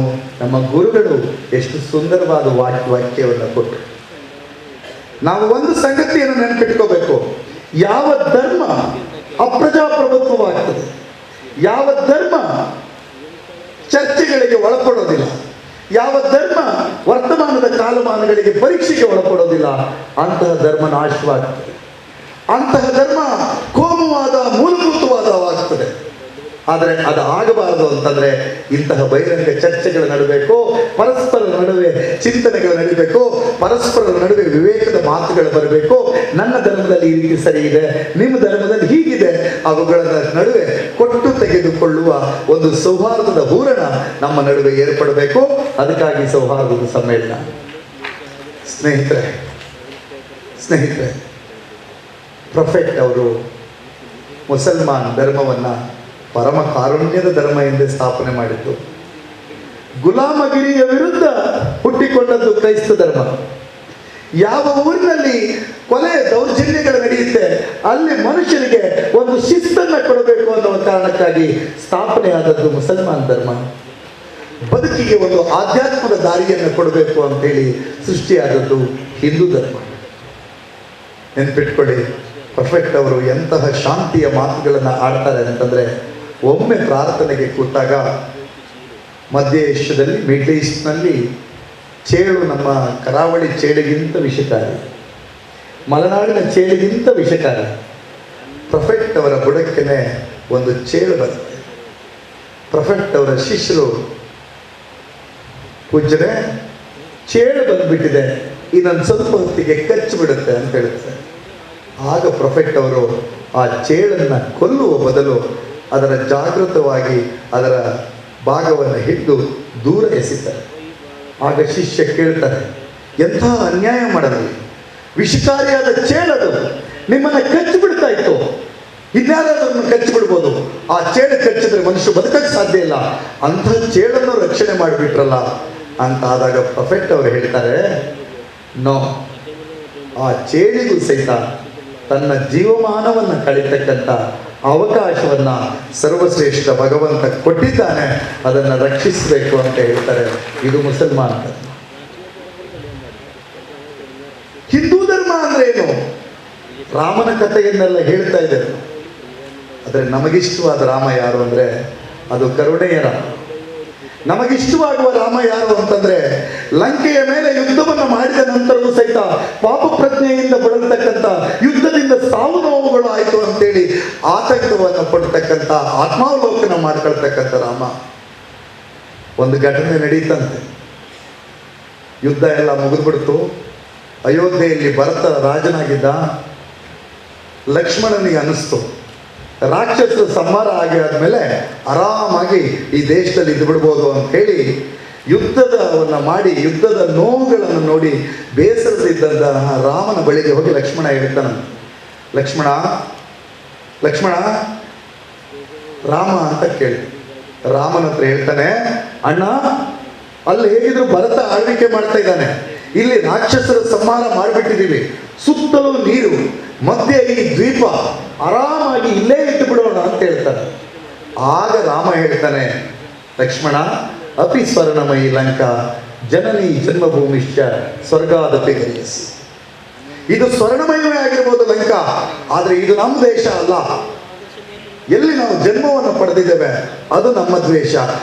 Speaker 13: ನಮ್ಮ ಗುರುಗಳು ಎಷ್ಟು ಸುಂದರವಾದ ವಾಕ್ಯವನ್ನು ಕೊಟ್ಟರು. ನಾವು ಒಂದು ಸಂಗತಿಯನ್ನು ನೆನಪಿಟ್ಕೋಬೇಕು, ಯಾವ ಧರ್ಮ ಅಪ್ರಜಾಪ್ರಭುತ್ವವಾಗ್ತದೆ, ಯಾವ ಧರ್ಮ ಚರ್ಚೆಗಳಿಗೆ ಒಳಪಡೋದಿಲ್ಲ, ಯಾವ ಧರ್ಮ ವರ್ತಮಾನದ ಕಾಲಮಾನಗಳಿಗೆ ಪರೀಕ್ಷೆಗೆ ಒಳಪಡೋದಿಲ್ಲ, ಅಂತಹ ಧರ್ಮ ನಾಶವಾಗ್ತದೆ. ಅಂತಹ ಧರ್ಮ ಕೋಮುವಾದ, ಮೂಲಭೂತವಾದವಾಗ್ತದೆ. ಆದರೆ ಅದು ಆಗಬಾರದು ಅಂತಂದ್ರೆ ಇಂತಹ ಬಹಿರಂಗ ಚರ್ಚೆಗಳ ನಡಬೇಕು, ಪರಸ್ಪರ ನಡುವೆ ಚಿಂತನೆಗಳು ನಡೀಬೇಕು, ಪರಸ್ಪರರ ನಡುವೆ ವಿವೇಕದ ಮಾತುಗಳು ಬರಬೇಕು. ನನ್ನ ಧರ್ಮದಲ್ಲಿ ಈ ರೀತಿ ಸರಿ ಇದೆ, ನಿಮ್ಮ ಧರ್ಮದಲ್ಲಿ ಹೀಗಿದೆ, ಅವುಗಳ ನಡುವೆ ಕೊಟ್ಟು ತೆಗೆದುಕೊಳ್ಳುವ ಒಂದು ಸೌಹಾರ್ದದ ಹೂರಣ ನಮ್ಮ ನಡುವೆ ಏರ್ಪಡಬೇಕು. ಅದಕ್ಕಾಗಿ ಸೌಹಾರ್ದದ ಸಮ್ಮೇಳನ. ಸ್ನೇಹಿತರೆ, ಪ್ರೊಫೆಟ್ ಅವರು ಮುಸಲ್ಮಾನ್ ಧರ್ಮವನ್ನು ಪರಮ ಕಾರುಣ್ಯದ ಧರ್ಮ ಎಂದೇ ಸ್ಥಾಪನೆ ಮಾಡಿದ್ದು. ಗುಲಾಮಗಿರಿಯ ವಿರುದ್ಧ ಹುಟ್ಟಿಕೊಂಡದ್ದು ಕ್ರೈಸ್ತ ಧರ್ಮ. ಯಾವ ಊರಿನಲ್ಲಿ ಕೊಲೆ ದೌರ್ಜನ್ಯಗಳು ನಡೆಯುತ್ತೆ ಅಲ್ಲಿ ಮನುಷ್ಯನಿಗೆ ಒಂದು ಶಿಸ್ತನ್ನು ಕೊಡಬೇಕು ಅನ್ನುವ ಕಾರಣಕ್ಕಾಗಿ ಸ್ಥಾಪನೆಯಾದದ್ದು ಮುಸಲ್ಮಾನ್ ಧರ್ಮ. ಬದುಕಿಗೆ ಒಂದು ಆಧ್ಯಾತ್ಮದ ದಾರಿಯನ್ನು ಕೊಡಬೇಕು ಅಂತೇಳಿ ಸೃಷ್ಟಿಯಾದದ್ದು ಹಿಂದೂ ಧರ್ಮ. ನೆನ್ಪಿಟ್ಕೊಳ್ಳಿ, ಪ್ರೊಫೆಟ್ ಅವರು ಎಂತಹ ಶಾಂತಿಯ ಮಾತುಗಳನ್ನು ಆಡ್ತಾರೆ ಅಂತಂದರೆ, ಒಮ್ಮೆ ಪ್ರಾರ್ಥನೆಗೆ ಕೂತಾಗ ಮಧ್ಯ ಏಷ್ಯಾದಲ್ಲಿ, ಮಿಡ್ಲ್ ಈಸ್ಟ್ನಲ್ಲಿ ಚೇಳು ನಮ್ಮ ಕರಾವಳಿ ಚೇಳಿಗಿಂತ ವಿಷಕಾರಿ, ಮಲೆನಾಡಿನ ಚೇಳಿಗಿಂತ ವಿಷಕಾರಿ. ಪ್ರೊಫೆಟ್ ಅವರ ಬುಡಕ್ಕೇನೆ ಒಂದು ಚೇಳು ಬರುತ್ತೆ. ಪ್ರೊಫೆಟ್ ಅವರ ಶಿಷ್ಯರು, ಪೂಜ್ಯರೇ, ಚೇಳು ಬಂದ್ಬಿಟ್ಟಿದೆ, ಇನ್ನೊಂದು ಸ್ವಲ್ಪ ಹೊತ್ತಿಗೆ ಕಚ್ಚಿಬಿಡುತ್ತೆ ಅಂತ ಹೇಳ್ತಾರೆ. ಆಗ ಪ್ರೊಫೆಟ್ ಅವರು ಆ ಚೇಳನ್ನು ಕೊಲ್ಲುವ ಬದಲು ಅದರ ಜಾಗೃತವಾಗಿ ಅದರ ಭಾಗವನ್ನು ಹಿಡಿದು ದೂರ ಎಸಿತಾರೆ. ಆಗ ಶಿಷ್ಯ ಕೇಳ್ತಾರೆ, ಎಂಥ ಅನ್ಯಾಯ ಮಾಡಲಿ, ವಿಷಕಾರಿಯಾದ ಚೇಳದು ನಿಮ್ಮನ್ನು ಕಚ್ಚಿಬಿಡ್ತಾ ಇತ್ತು, ಇನ್ಯಾರಾದ್ರನ್ನು ಕಚ್ಚಿಬಿಡ್ಬೋದು, ಆ ಚೇಳು ಕಚ್ಚಿದ್ರೆ ಮನುಷ್ಯ ಬದುಕಕ್ಕೆ ಸಾಧ್ಯ ಇಲ್ಲ, ಅಂಥ ಚೇಳನ್ನು ರಕ್ಷಣೆ ಮಾಡಿಬಿಟ್ರಲ್ಲ ಅಂತ ಆದಾಗ ಪ್ರೊಫೆಟ್ ಅವರು ಹೇಳ್ತಾರೆ, ನೋ, ಆ ಚೇಳಿಗೂ ಸಹಿತ ತನ್ನ ಜೀವಮಾನವನ್ನು ಕಳೀತಕ್ಕಂಥ ಅವಕಾಶವನ್ನ ಸರ್ವಶ್ರೇಷ್ಠ ಭಗವಂತ ಕೊಟ್ಟಿದ್ದಾನೆ, ಅದನ್ನು ರಕ್ಷಿಸಬೇಕು ಅಂತ ಹೇಳ್ತಾರೆ. ಇದು ಮುಸಲ್ಮಾನ ಧರ್ಮ. ಹಿಂದೂ ಧರ್ಮ ಅಂದ್ರೆ ಏನು? ರಾಮನ ಕಥೆಯನ್ನೆಲ್ಲ ಹೇಳ್ತಾ ಇದ್ದಾರೆ. ಆದರೆ ನಮಗಿಷ್ಟವಾದ ರಾಮ ಯಾರು ಅಂದ್ರೆ ಅದು ಕರುಣೆಯ ರಾಮ. ನಮಗಿಷ್ಟವಾಗುವ ರಾಮ ಯಾರು ಅಂತಂದ್ರೆ ಲಂಕೆಯ ಮೇಲೆ ಯುದ್ಧವನ್ನು ಮಾಡಿದ ನಂತರವೂ ಸಹಿತ ಪಾಪ ಪ್ರಜ್ಞೆಯಿಂದ ಬಳಲ್ತಕ್ಕಂಥ, ಯುದ್ಧದಿಂದ ಸಾವು ನೋವುಗಳು ಆಯಿತು ಅಂತೇಳಿ ಆತಂಕವನ್ನು ಪಡ್ತಕ್ಕಂಥ, ಆತ್ಮಾವಲೋಕನ ಮಾಡ್ಕೊಳ್ತಕ್ಕಂಥ ರಾಮ. ಒಂದು ಘಟನೆ ನಡೀತಂತೆ. ಯುದ್ಧ ಎಲ್ಲ ಮುಗಿದ್ಬಿಡ್ತು. ಅಯೋಧ್ಯೆಯಲ್ಲಿ ಭರತ ರಾಜನಾಗಿದ್ದ. ಲಕ್ಷ್ಮಣನಿಗೆ ಅನಿಸ್ತು ರಾಕ್ಷಸರ ಸಂಹಾರ ಆದ್ಮೇಲೆ ಆರಾಮಾಗಿ ಈ ದೇಶದಲ್ಲಿ ಇದ್ದು ಬಿಡ್ಬೋದು ಅಂತ ಹೇಳಿ ಯುದ್ಧವನ್ನು ಮಾಡಿ, ಯುದ್ಧದ ನೋವುಗಳನ್ನು ನೋಡಿ ಬೇಸರದಿದ್ದಂತಹ ರಾಮನ ಬಳಿಗೆ ಹೋಗಿ ಲಕ್ಷ್ಮಣ ಹೇಳ್ತಾನೆ, ಲಕ್ಷ್ಮಣ ಲಕ್ಷ್ಮಣ ರಾಮ ಅಂತ ಕೇಳಿ ರಾಮನ ಹತ್ರ ಹೇಳ್ತಾನೆ, ಅಣ್ಣ ಅಲ್ಲಿ ಹೇಗಿದ್ರು ಭರತ ಆಳ್ವಿಕೆ ಮಾಡ್ತಾ ಇದ್ದಾನೆ, ಇಲ್ಲಿ ರಾಕ್ಷಸರ ಸಂಹಾರ ಮಾಡಿಬಿಟ್ಟಿದ್ದೀವಿ, ಸುತ್ತಲೂ ನೀರು, ಮಧ್ಯೆ ಈ ದ್ವೀಪ, ಆರಾಮಾಗಿ ಇಲ್ಲೇ ಇಟ್ಟು ಬಿಡೋಣ ಅಂತ ಹೇಳ್ತಾನೆ. ಆಗ ರಾಮ ಹೇಳ್ತಾನೆ, ಲಕ್ಷ್ಮಣ ಅಪಿ ಸ್ವರ್ಣಮಯಿ ಲಂಕಾ ಜನನಿ ಜನ್ಮಭೂಮಿಶ್ಚ ಸ್ವರ್ಗಾದಪಿ ಗರಿಯಸಿ. ಇದು ಸ್ವರ್ಣಮಯವೇ ಆಗಿರ್ಬೋದು ಲಂಕಾ, ಆದರೆ ಇದು ನಮ್ಮ ದೇಶ ಅಲ್ಲ. ಎಲ್ಲಿ ನಾವು ಜನ್ಮವನ್ನು ಪಡೆದಿದ್ದೇವೆ ಅದು ನಮ್ಮ ದ್ವೇಷ.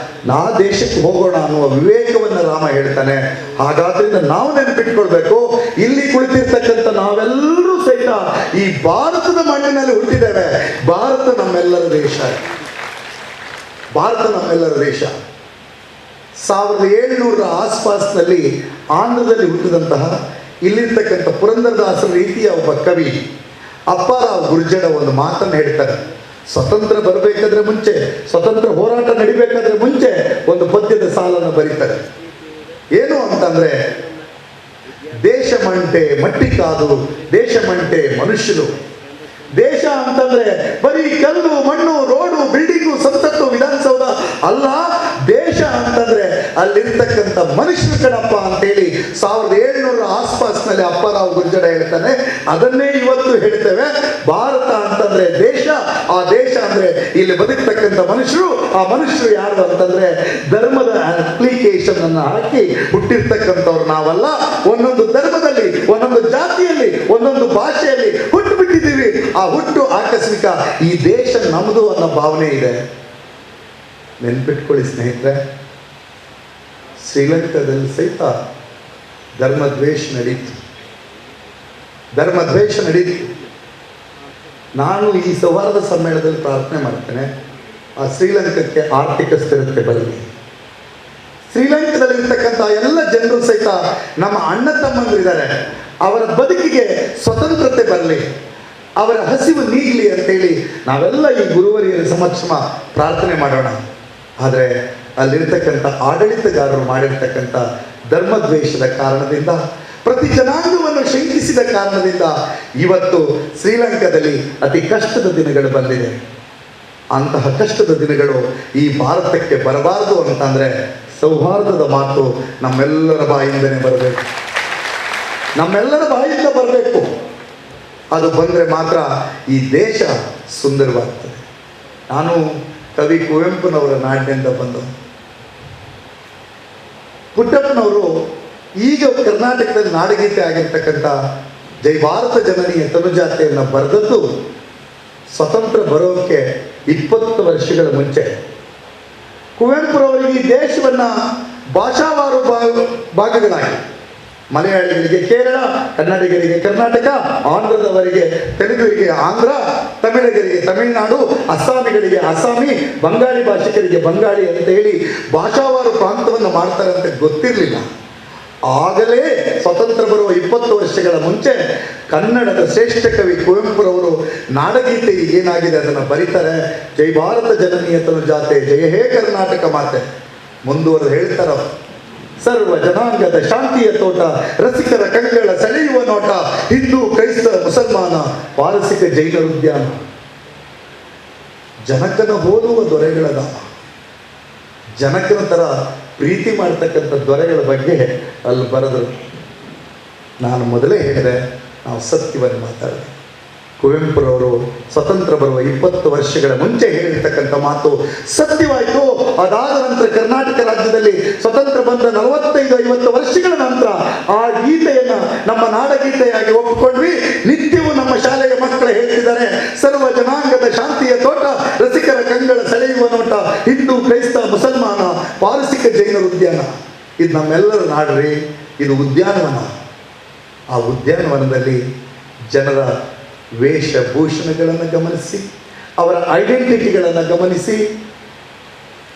Speaker 13: ನಾ ದೇಶಕ್ಕೆ ಹೋಗೋಣ ಅನ್ನುವ ವಿವೇಕವನ್ನು ರಾಮ ಹೇಳ್ತಾನೆ. ಹಾಗಾದ್ರಿಂದ ನಾವು ನೆನಪಿಟ್ಕೊಳ್ಬೇಕು, ಇಲ್ಲಿ ಕುಳಿತಿರ್ತಕ್ಕಂಥ ನಾವೆಲ್ಲರೂ ಸಹಿತ ಈ ಭಾರತದ ಮಣ್ಣಿನಲ್ಲಿ ಹುಟ್ಟಿದ್ದೇವೆ. ಭಾರತ ನಮ್ಮೆಲ್ಲರ ದೇಶ. ಭಾರತ ನಮ್ಮೆಲ್ಲರ ದೇಶ. 1700 ಆಸ್ಪಾಸ್ನಲ್ಲಿ ಆಂಧ್ರದಲ್ಲಿ ಹುಟ್ಟಿದಂತಹ ಇಲ್ಲಿರ್ತಕ್ಕಂಥ ಪುರಂದರದಾಸರ ರೀತಿಯ ಒಬ್ಬ ಕವಿ ಅಪ್ಪಾರಾವ್ ಗುರ್ಜಡ ಒಂದು ಮಾತನ್ನು ಹೇಳ್ತಾರೆ. ಸ್ವತಂತ್ರ ಬರಬೇಕಾದ್ರೆ ಮುಂಚೆ, ಸ್ವತಂತ್ರ ಹೋರಾಟ ನಡಿಬೇಕಾದ್ರೆ ಮುಂಚೆ ಒಂದು ಪದ್ಯದ ಸಾಲನ್ನು ಬರೀತಾರೆ. ಏನು ಅಂತಂದ್ರೆ, ದೇಶ ಮಂಟೆ ಮಟ್ಟಿ ಕಾದು ದೇಶ ಮಂಟೆ ಮನುಷ್ಯರು. ದೇಶ ಅಂತಂದ್ರೆ ಬರೀ ಕಲ್ಲು ಮಣ್ಣು ರೋಡು ಬಿಲ್ಡಿಂಗು ಸಂಸತ್ತು ವಿಧಾನಸೌಧ ಅಲ್ಲ. ದೇಶ ಅಂತಂದ್ರೆ ಅಲ್ಲಿರ್ತಕ್ಕಂಥ ಮನುಷ್ಯರು ಕಣಪ್ಪ ಅಂತೇಳಿ 1700 ಆಸ್ಪಾಸ್ನಲ್ಲಿ ಅಪ್ಪಾರಾವ್ ಗುರ್ಜಡ ಹೇಳ್ತಾನೆ. ಅದನ್ನೇ ಇವತ್ತು ಹೇಳ್ತೇವೆ. ಭಾರತ ಅಂತಂದ್ರೆ ದೇಶ, ಆ ದೇಶ ಅಂದ್ರೆ ಇಲ್ಲಿ ಬದುಕ್ತಕ್ಕಂಥ ಮನುಷ್ಯರು. ಆ ಮನುಷ್ಯರು ಯಾರು ಅಂತಂದ್ರೆ ಧರ್ಮದ ಅಪ್ಲಿಕೇಶನ್ ಅನ್ನು ಹಾಕಿ ಹುಟ್ಟಿರ್ತಕ್ಕಂಥವ್ರು ನಾವಲ್ಲ. ಒಂದೊಂದು ಧರ್ಮದಲ್ಲಿ, ಒಂದೊಂದು ಜಾತಿಯಲ್ಲಿ, ಒಂದೊಂದು ಭಾಷೆಯಲ್ಲಿ ಹುಟ್ಟು ಬಿಟ್ಟಿದ್ದೀವಿ. ಆ ಹುಟ್ಟು ಆಕಸ್ಮಿಕ. ಈ ದೇಶ ನಮ್ಮದು ಅನ್ನೋ ಭಾವನೆ ಇದೆ. ನೆನ್ಪಿಟ್ಕೊಳ್ಳಿ ಸ್ನೇಹಿತರೆ, ಶ್ರೀಲಂಕಾದಲ್ಲಿ ಸಹಿತ ಧರ್ಮದ್ವೇಷ ನಡೀತು. ಧರ್ಮದ್ವೇಷ ನಡೀತು. ನಾನು ಈ ಸೌಹಾರ್ದ ಸಮ್ಮೇಳನದಲ್ಲಿ ಪ್ರಾರ್ಥನೆ ಮಾಡ್ತೇನೆ, ಆ ಶ್ರೀಲಂಕಕ್ಕೆ ಆರ್ಥಿಕ ಸ್ಥಿರತೆ ಬರಲಿ. ಶ್ರೀಲಂಕಾದಲ್ಲಿರ್ತಕ್ಕಂಥ ಎಲ್ಲ ಜನರು ಸಹಿತ ನಮ್ಮ ಅಣ್ಣ ತಮ್ಮಂದಿರಿದ್ದಾರೆ, ಅವರ ಬದುಕಿಗೆ ಸ್ವತಂತ್ರತೆ ಬರಲಿ, ಅವರ ಹಸಿವು ನೀಗಲಿ ಅಂತೇಳಿ ನಾವೆಲ್ಲ ಈ ಗುರುವರಿಯರ ಸಮಕ್ಷ ಪ್ರಾರ್ಥನೆ ಮಾಡೋಣ. ಆದರೆ ಅಲ್ಲಿರ್ತಕ್ಕಂಥ ಆಡಳಿತಗಾರರು ಮಾಡಿರ್ತಕ್ಕಂಥ ಧರ್ಮದ್ವೇಷದ ಕಾರಣದಿಂದ, ಪ್ರತಿ ಜನಾಂಗವನ್ನು ಶಂಕಿಸಿದ ಕಾರಣದಿಂದ ಇವತ್ತು ಶ್ರೀಲಂಕಾದಲ್ಲಿ ಅತಿ ಕಷ್ಟದ ದಿನಗಳು ಬಂದಿದೆ. ಅಂತಹ ಕಷ್ಟದ ದಿನಗಳು ಈ ಭಾರತಕ್ಕೆ ಬರಬಾರದು ಅಂತಂದರೆ ಸೌಹಾರ್ದದ ಮಾತು ನಮ್ಮೆಲ್ಲರ ಬಾಯಿಂದನೇ ಬರಬೇಕು. ನಮ್ಮೆಲ್ಲರ ಬಾಯಿಂದ ಬರಬೇಕು. ಅದು ಬಂದರೆ ಮಾತ್ರ ಈ ದೇಶ ಸುಂದರವಾಗ್ತದೆ. ನಾನು ಕವಿ ಕುವೆಂಪುನವರ ನಾಡಿನಿಂದ ಬಂದವು. ಪುಟ್ಟಪ್ಪನವರು ಈಗ ಕರ್ನಾಟಕದಲ್ಲಿ ನಾಡಗೀತೆ ಆಗಿರ್ತಕ್ಕಂಥ ಜೈ ಭಾರತ ಜನನಿಯ ತನುಜಾತೆಯನ್ನು ಬರೆದದ್ದು ಸ್ವತಂತ್ರ ಬರೋಕ್ಕೆ 20 ವರ್ಷಗಳ ಮುಂಚೆ. ಕುವೆಂಪುರವರಿಗೆ ಈ ದೇಶವನ್ನು ಭಾಷಾವಾರು ಭಾಗಗಳಾಗಿ, ಮಲಯಾಳಿಗಳಿಗೆ ಕೇರಳ, ಕನ್ನಡಿಗರಿಗೆ ಕರ್ನಾಟಕ, ಆಂಧ್ರದವರಿಗೆ ತೆಲುಗುವಿಗೆ ಆಂಧ್ರ, ತಮಿಳಿಗರಿಗೆ ತಮಿಳುನಾಡು, ಅಸ್ಸಾಮಿಗಳಿಗೆ ಅಸ್ಸಾಮಿ, ಬಂಗಾಳಿ ಭಾಷಿಕರಿಗೆ ಬಂಗಾಳಿ ಅಂತ ಹೇಳಿ ಭಾಷಾವಾರು ಪ್ರಾಂತವನ್ನು ಮಾಡ್ತಾರೆ ಅಂತ ಗೊತ್ತಿರಲಿಲ್ಲ. ಆಗಲೇ ಸ್ವತಂತ್ರ ಬರುವ 20 ವರ್ಷಗಳ ಮುಂಚೆ ಕನ್ನಡದ ಶ್ರೇಷ್ಠ ಕವಿ ಕುವೆಂಪುರವರು ನಾಡಗೀತೆ ಏನಾಗಿದೆ ಅದನ್ನು ಬರೀತಾರೆ. ಜೈ ಭಾರತ ಜನನೀಯ ತನುಜಾತೆ ಜಯ ಹೇ ಕರ್ನಾಟಕ ಮಾತೆ. ಮುಂದುವರೆದು ಹೇಳ್ತಾರ, ಸರ್ವ ಜನಾಂಗದ ಶಾಂತಿಯ ತೋಟ, ರಸಿಕರ ಕಣ್ಗಳ ಸೆಳೆಯುವ ನೋಟ, ಹಿಂದೂ ಕ್ರೈಸ್ತ ಮುಸಲ್ಮಾನ ಪಾರಸಿಕ ಜೈನರ ಉದ್ಯಾನ, ಜನಕನ ಹೋಲುವ ದೊರೆಗಳ ಧಾಮ. ಜನಕನ ಥರ ಪ್ರೀತಿ ಮಾಡ್ತಕ್ಕಂಥ ದೊರೆಗಳ ಬಗ್ಗೆ ಅಲ್ಲಿ ಬರೆದರು. ನಾನು ಮೊದಲೇ ಹೇಳಿದೆ, ನಾವು ಸತ್ಯವನ್ನು ಮಾತಾಡಿದೆ. ಕುವೆಂಪುರವರು ಸ್ವತಂತ್ರ ಬರುವ 20 ವರ್ಷಗಳ ಮುಂಚೆ ಹೇಳಿರ್ತಕ್ಕಂಥ ಮಾತು ಸತ್ಯವಾಯಿತು. ಅದಾದ ನಂತರ ಕರ್ನಾಟಕ ರಾಜ್ಯದಲ್ಲಿ ಸ್ವತಂತ್ರ ಬಂದ 45-50 ವರ್ಷಗಳ ನಂತರ ಆ ಗೀತೆಯನ್ನ ನಮ್ಮ ನಾಡಗೀತೆಯಾಗಿ ಒಪ್ಪಿಕೊಂಡ್ವಿ. ನಿತ್ಯವೂ ನಮ್ಮ ಶಾಲೆಯ ಮಕ್ಕಳು ಹೇಳ್ತಿದ್ದಾರೆ, ಸರ್ವ ಜನಾಂಗದ ಶಾಂತಿಯ ತೋಟ, ರಸಿಕರ ಕಂಗಳ ಸೆಳೆಯುವ ನೋಟ, ಹಿಂದೂ ಕ್ರೈಸ್ತ ಮುಸಲ್ಮಾನ ಪಾರಸಿಕ ಜೈನರ ಉದ್ಯಾನ. ಇದು ನಮ್ಮೆಲ್ಲರ ನಾಡ್ರಿ, ಇದು ಉದ್ಯಾನವನ. ಆ ಉದ್ಯಾನವನದಲ್ಲಿ ಜನರ ವೇಷಭೂಷಣಗಳನ್ನು ಗಮನಿಸಿ, ಅವರ ಐಡೆಂಟಿಟಿಗಳನ್ನು ಗಮನಿಸಿ,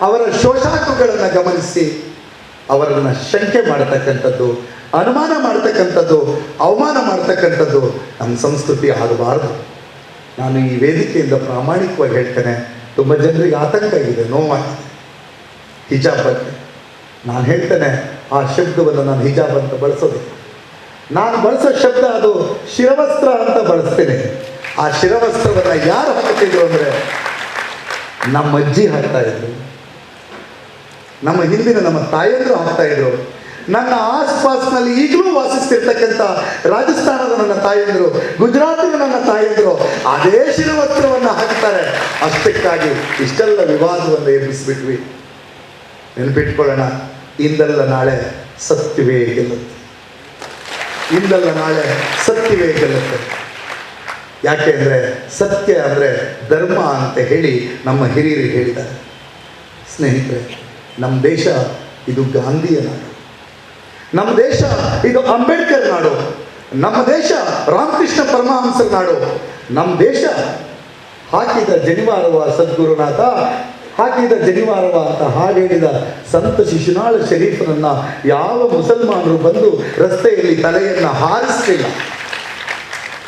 Speaker 13: ಅವರ ಶೋಷಾಕಗಳನ್ನು ಗಮನಿಸಿ, ಅವರನ್ನು ಶಂಕೆ ಮಾಡತಕ್ಕಂಥದ್ದು, ಅನುಮಾನ ಮಾಡ್ತಕ್ಕಂಥದ್ದು, ಅವಮಾನ ಮಾಡ್ತಕ್ಕಂಥದ್ದು ನಮ್ಮ ಸಂಸ್ಕೃತಿ ಆಗಬಾರದು. ನಾನು ಈ ವೇದಿಕೆಯಿಂದ ಪ್ರಾಮಾಣಿಕವಾಗಿ ಹೇಳ್ತೇನೆ, ತುಂಬ ಜನರಿಗೆ ಆತಂಕ ಇದೆ, ನೋವಾಗಿದೆ ಹಿಜಾಬ್ ಬಗ್ಗೆ. ನಾನು ಹೇಳ್ತೇನೆ, ಆ ಶಬ್ದವನ್ನು ನಾನು ಹಿಜಾಬ್ ಅಂತ ಬಳಸೋದಿಲ್ಲ. ನಾನು ಬಳಸೋ ಶಬ್ದ ಅದು ಶಿರವಸ್ತ್ರ ಅಂತ ಬಳಸ್ತೇನೆ. ಆ ಶಿರವಸ್ತ್ರವನ್ನು ಯಾರು ಹಾಕ್ತಿದ್ರು ಅಂದರೆ ನಮ್ಮ ಅಜ್ಜಿ ಹಾಕ್ತಾ ಇದ್ರು, ನಮ್ಮ ಹಿಂದಿನ ನಮ್ಮ ತಾಯಂದ್ರು ಹಾಕ್ತಾ ಇದ್ರು. ನನ್ನ ಆಸ್ಪಾಸ್ನಲ್ಲಿ ಈಗಲೂ ವಾಸಿಸ್ತಿರ್ತಕ್ಕಂಥ ರಾಜಸ್ಥಾನದ ನನ್ನ ತಾಯಂದ್ರು, ಗುಜರಾತಿನ ನನ್ನ ತಾಯಂದ್ರು ಅದೇ ಶಿರವಸ್ತ್ರವನ್ನು ಹಾಕ್ತಾರೆ. ಅಷ್ಟಕ್ಕಾಗಿ ಇಷ್ಟೆಲ್ಲ ವಿವಾದವನ್ನು ಎಬ್ಬಿಸಿಬಿಟ್ವಿ. ನೆನಪಿಟ್ಕೊಳ್ಳೋಣ, ಇಂದಲ್ಲ ನಾಳೆ ಸತ್ಯವೇ ಗೆಲ್ಲುತ್ತೆ. ಇಂದಲ್ಲ ನಾಳೆ ಸತ್ಯವೇ ಗೆಲ್ಲುತ್ತೆ. ಯಾಕೆ ಅಂದರೆ ಸತ್ಯ ಅಂದರೆ ಧರ್ಮ ಅಂತ ಹೇಳಿ ನಮ್ಮ ಹಿರಿಯರು ಹೇಳಿದ್ದಾರೆ. ಸ್ನೇಹಿತರೆ, ನಮ್ಮ ದೇಶ ಇದು ಗಾಂಧಿಯ ನಾಡು, ನಮ್ಮ ದೇಶ ಇದು ಅಂಬೇಡ್ಕರ್ ನಾಡು, ನಮ್ಮ ದೇಶ ರಾಮಕೃಷ್ಣ ಪರಮಹಂಸರ ನಾಡು, ನಮ್ಮ ದೇಶ ಹಾಕಿದ ಜನಿವಾರವ ಸದ್ಗುರುನಾಥ, ಹಾಕಿದ ಜನಿವಾರವ ಅಂತ ಹಾಡು ಹೇಳಿದ ಸಂತ ಶಿಶುನಾಳ ಶರೀಫನನ್ನು ಯಾವ ಮುಸಲ್ಮಾನರು ಬಂದು ರಸ್ತೆಯಲ್ಲಿ ತಲೆಯನ್ನು ಹಾರಿಸಲಿಲ್ಲ.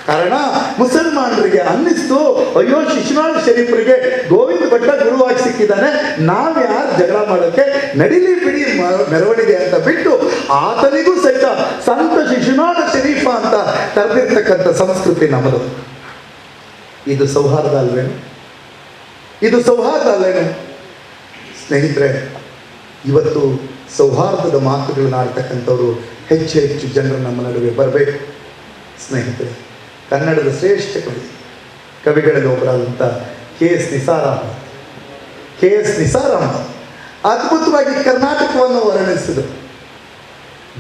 Speaker 13: ಕಾರಣ ಮುಸಲ್ಮಾನರಿಗೆ ಅನ್ನಿಸ್ತು, ಅಯ್ಯೋ ಶಿಶುನಾಳ ಶರೀಫರಿಗೆ ಗೋವಿಂದ ಭಟ್ಟ ಗುರುವಾಗಿ ಸಿಕ್ಕಿದ್ದಾನೆ, ನಾವು ಯಾರು ಜಗಳ ಮಾಡೋಕ್ಕೆ, ನಡಿಲಿ ಬಿಡಿ ಮೆರವಣಿಗೆ ಅಂತ ಬಿಟ್ಟು ಆತನಿಗೂ ಸಹಿತ ಸಂತ ಶಿಶುನಾಳ ಶರೀಫ ಅಂತ ಕರೆದಿರ್ತಕ್ಕಂಥ ಸಂಸ್ಕೃತಿ ನಮ್ಮದು. ಇದು ಸೌಹಾರ್ದ ಅಲ್ವೇನು? ಇದು ಸೌಹಾರ್ದ ಅಲ್ವೇನು? ಸ್ನೇಹಿತರೆ, ಇವತ್ತು ಸೌಹಾರ್ದದ ಮಾತುಗಳನ್ನ ಆಡ್ತಕ್ಕಂಥವ್ರು ಹೆಚ್ಚು ಹೆಚ್ಚು ಜನರು ನಮ್ಮ ನಡುವೆ ಬರಬೇಕು. ಸ್ನೇಹಿತರೆ, ಕನ್ನಡದ ಶ್ರೇಷ್ಠ ಕವಿಗಳಲ್ಲಿ ಒಬ್ಬರಾದಂಥ ಕೆ.ಎಸ್. ನಿಸಾರ್ ಅಹಮದ್ ಅದ್ಭುತವಾಗಿ ಕರ್ನಾಟಕವನ್ನು ವರ್ಣಿಸಿದರು.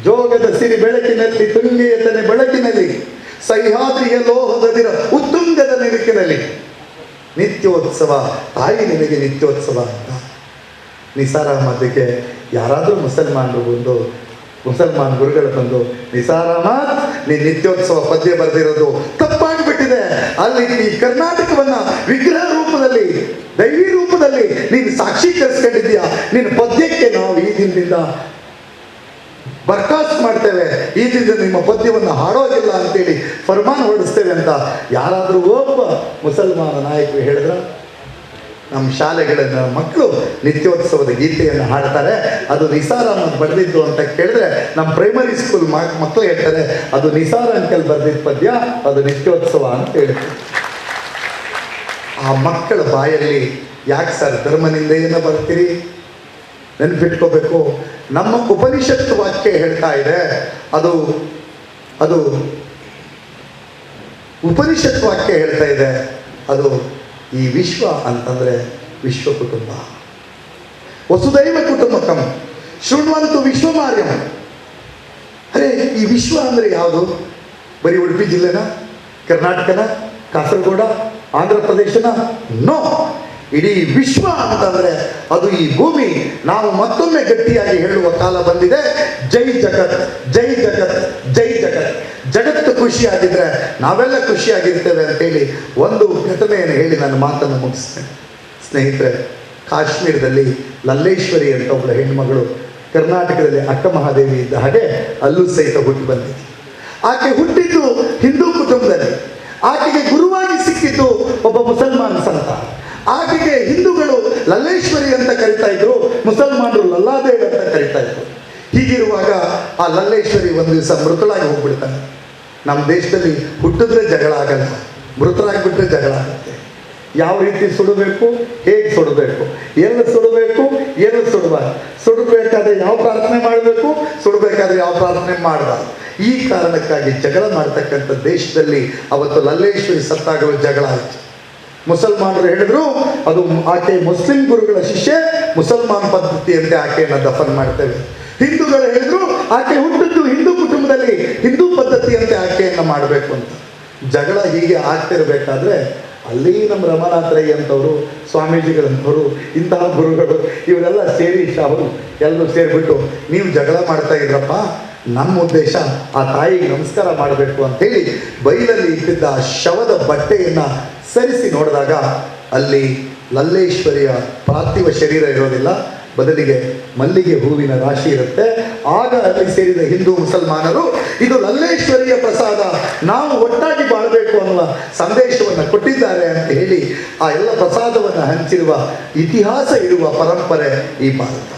Speaker 13: ಜೋಗದ ಸಿರಿ ಬೆಳಕಿನಲ್ಲಿ, ತುಂಗೆಯ ತನೆ ಬೆಳಕಿನಲ್ಲಿ, ಸಹ್ಯಾದ್ರಿಯ ಲೋಹದದಿರ ಉತ್ತುಂಗದ ನಿಲುಕಿನಲ್ಲಿ ನಿತ್ಯೋತ್ಸವ, ತಾಯಿ ನಿನಗೆ ನಿತ್ಯೋತ್ಸವ ಅಂತ ನಿಸಾರ್ ಅಹಮದ್ಗೆ ಯಾರಾದರೂ ಮುಸಲ್ಮಾನ್ ಗುರುಗಳು ಬಂದು, ನಿಸಾರ್ ಅಹಮದ್ ನೀನು ನಿತ್ಯೋತ್ಸವ ಪದ್ಯ ಬರೆದಿರೋದು ತಪ್ಪಾಗಿಬಿಟ್ಟಿದೆ, ಅಲ್ಲಿ ಈ ಕರ್ನಾಟಕವನ್ನ ವಿಗ್ರಹ ರೂಪದಲ್ಲಿ, ದೈವಿ ರೂಪದಲ್ಲಿ ನೀನು ಸಾಕ್ಷೀಕರಿಸ್ಕೊಂಡಿದ್ದೀಯಾ, ನಿನ್ನ ಪದ್ಯಕ್ಕೆ ನಾವು ಈ ದಿನದಿಂದ ಬರ್ಖಾಸ್ತ್ ಮಾಡ್ತೇವೆ, ಈ ದಿನದಿಂದ ನಿಮ್ಮ ಪದ್ಯವನ್ನು ಹಾಡೋದಿಲ್ಲ ಅಂತೇಳಿ ಫರ್ಮಾನ್ ಹೊರಡಿಸ್ತೇವೆ ಅಂತ ಯಾರಾದರೂ ಒಬ್ಬ ಮುಸಲ್ಮಾನ ನಾಯಕರು ಹೇಳಿದ್ರ? ನಮ್ಮ ಶಾಲೆಗಳ ಮಕ್ಕಳು ನಿತ್ಯೋತ್ಸವದ ಗೀತೆಯನ್ನು ಹಾಡ್ತಾರೆ, ಅದು ನಿಸಾರ್ ಅಹಮದ್ ಬರೆದಿದ್ದು ಅಂತ ಕೇಳಿದ್ರೆ ನಮ್ಮ ಪ್ರೈಮರಿ ಸ್ಕೂಲ್ ಮಕ್ಕಳು ಹೇಳ್ತಾರೆ, ಅದು ನಿಸಾರ್ ಅಂಕಲ್ ಬರೆದಿದ್ದ ಪದ್ಯ, ಅದು ನಿತ್ಯೋತ್ಸವ ಅಂತ ಹೇಳ್ತಾರೆ. ಆ ಮಕ್ಕಳ ಬಾಯಲ್ಲಿ ಯಾಕೆ ಸರ್ ಧರ್ಮನಿಂದೆಯನ್ನು ಬರ್ತೀರಿ? ನೆನಪಿಟ್ಕೋಬೇಕು, ನಮ್ಮ ಉಪನಿಷತ್ತು ವಾಕ್ಯ ಹೇಳ್ತಾ ಇದೆ, ಅದು ಉಪನಿಷತ್ ವಾಕ್ಯ ಹೇಳ್ತಾ ಇದೆ, ಅದು ಈ ವಿಶ್ವ ಅಂತಂದರೆ ವಿಶ್ವ ಕುಟುಂಬ, ವಸುದೈವ ಕುಟುಂಬಕಂ ಶೃಣ್ವಂತು ವಿಶ್ವಮಾರ್ಯಂ. ಅರೆ, ಈ ವಿಶ್ವ ಅಂದರೆ ಯಾವುದು? ಬರೀ ಉಡುಪಿ ಜಿಲ್ಲೆನ, ಕರ್ನಾಟಕನ, ಕಾಸರಗೋಡ, ಆಂಧ್ರ ಪ್ರದೇಶನ? ನೋ, ಇಡೀ ವಿಶ್ವ ಅಂತಂದರೆ ಅದು ಈ ಭೂಮಿ. ನಾವು ಮತ್ತೊಮ್ಮೆ ಗಟ್ಟಿಯಾಗಿ ಹೇಳುವ ಕಾಲ ಬಂದಿದೆ, ಜೈ ಜಗತ್, ಜೈ ಜಗತ್, ಜೈ ಜಗತ್. ಜಗತ್ತು ಖುಷಿಯಾಗಿದ್ದರೆ ನಾವೆಲ್ಲ ಖುಷಿಯಾಗಿರ್ತೇವೆ ಅಂತೇಳಿ ಒಂದು ಘಟನೆಯನ್ನು ಹೇಳಿ ನನ್ನ ಮಾತನ್ನು ಮುಗಿಸ್ತೇನೆ. ಸ್ನೇಹಿತರೆ, ಕಾಶ್ಮೀರದಲ್ಲಿ ಲಲ್ಲೇಶ್ವರಿ ಅಂತ ಒಬ್ಬಳ ಹೆಣ್ಣುಮಗಳು ಕರ್ನಾಟಕದಲ್ಲಿ ಅಕ್ಕ ಮಹಾದೇವಿ ಇದ್ದ ಹಾಗೆ ಅಲ್ಲೂ ಸಹಿತ ಹುಟ್ಟಿ ಬಂದಿದೆ. ಆಕೆ ಹುಟ್ಟಿದ್ದು ಹಿಂದೂ ಕುಟುಂಬದಲ್ಲಿ, ಆಕೆಗೆ ಗುರುವಾಗಿ ಸಿಕ್ಕಿದ್ದು ಒಬ್ಬ ಮುಸಲ್ಮಾನ್ ಸಂತ. ಆಕೆಗೆ ಹಿಂದೂಗಳು ಲಲ್ಲೇಶ್ವರಿ ಅಂತ ಕರಿತಾ ಇದ್ರು, ಮುಸಲ್ಮಾನರು ಲಲ್ಲಾದೇವಿ ಅಂತ ಕರಿತಾ ಇದ್ರು. ಹೀಗಿರುವಾಗ ಆ ಲಲ್ಲೇಶ್ವರಿ ಒಂದು ದಿವಸ ಮೃತಳಾಗಿ ಹೋಗ್ಬಿಡ್ತಾನೆ. ನಮ್ಮ ದೇಶದಲ್ಲಿ ಹುಟ್ಟಿದ್ರೆ ಜಗಳ ಆಗಲ್ಲ, ಮೃತರಾಗಿಬಿಟ್ರೆ ಜಗಳ ಆಗುತ್ತೆ. ಯಾವ ರೀತಿ ಸುಡಬೇಕು, ಹೇಗೆ ಸುಡಬೇಕು, ಎಲ್ಲ ಸುಡಬೇಕು, ಎಲ್ಲ ಸುಡಬಾರ್ದು, ಸುಡಬೇಕಾದ್ರೆ ಯಾವ ಪ್ರಾರ್ಥನೆ ಮಾಡಬೇಕು, ಸುಡಬೇಕಾದ್ರೆ ಯಾವ ಪ್ರಾರ್ಥನೆ ಮಾಡಬಾರ್ದು, ಈ ಕಾರಣಕ್ಕಾಗಿ ಜಗಳ ಮಾಡ್ತಕ್ಕಂಥ ದೇಶದಲ್ಲಿ ಅವತ್ತು ಲಲ್ಲೇಶ್ವರಿ ಸತ್ತಾಗ ಜಗಳ ಆಯಿತು. ಮುಸಲ್ಮಾನರು ಹೇಳಿದ್ರು ಅದು ಆಕೆ ಮುಸ್ಲಿಂ ಗುರುಗಳ ಶಿಷ್ಯೆ, ಮುಸಲ್ಮಾನ್ ಪದ್ಧತಿಯಂತೆ ಆಕೆಯನ್ನು ದಫನ್ ಮಾಡ್ತೇವೆ. ಹಿಂದೂಗಳು ಹೇಳಿದ್ರು ಆಕೆ ಹುಟ್ಟಿದ್ದು ಹಿಂದೂ ಕುಟುಂಬದಲ್ಲಿ, ಹಿಂದೂ ಪದ್ಧತಿಯಂತೆ ಆಕೆಯನ್ನು ಮಾಡಬೇಕು ಅಂತ. ಜಗಳ ಹೀಗೆ ಆಗ್ತಿರ್ಬೇಕಾದ್ರೆ ಅಲ್ಲಿ ನಮ್ಮ ರಮಾನಾಥ ರೈ ಅಂತವರು, ಸ್ವಾಮೀಜಿಗಳಂಥವರು, ಇಂತಹ ಗುರುಗಳು ಇವರೆಲ್ಲ ಸೇರಿ ಅವರು ಎಲ್ಲರೂ ಸೇರಿಬಿಟ್ಟು ನೀವು ಜಗಳ ಮಾಡ್ತಾ ಇದ್ರಪ್ಪ, ನಮ್ಮ ಉದ್ದೇಶ ಆ ತಾಯಿಗೆ ನಮಸ್ಕಾರ ಮಾಡಬೇಕು ಅಂತೇಳಿ ಬೈಲಲ್ಲಿ ಇಟ್ಟಿದ್ದ ಆ ಶವದ ಬಟ್ಟೆಯನ್ನು ಸರಿಸಿ ನೋಡಿದಾಗ ಅಲ್ಲಿ ಲಲ್ಲೇಶ್ವರಿಯ ಪಾರ್ಥಿವ ಶರೀರ ಇರೋದಿಲ್ಲ, ಬದಲಿಗೆ ಮಲ್ಲಿಗೆ ಹೂವಿನ ರಾಶಿ ಇರುತ್ತೆ. ಆಗ ಅಲ್ಲಿ ಸೇರಿದ ಹಿಂದೂ ಮುಸಲ್ಮಾನರು ಇದು ಲಲ್ಲೇಶ್ವರಿಯ ಪ್ರಸಾದ, ನಾವು ಒಟ್ಟಾಗಿ ಬಾಳಬೇಕು ಅನ್ನುವ ಸಂದೇಶವನ್ನು ಕೊಟ್ಟಿದ್ದಾರೆ ಅಂತ ಹೇಳಿ ಆ ಎಲ್ಲ ಪ್ರಸಾದವನ್ನು ಹಂಚಿರುವ ಇತಿಹಾಸ ಇರುವ ಪರಂಪರೆ ಈ ಭಾರತ,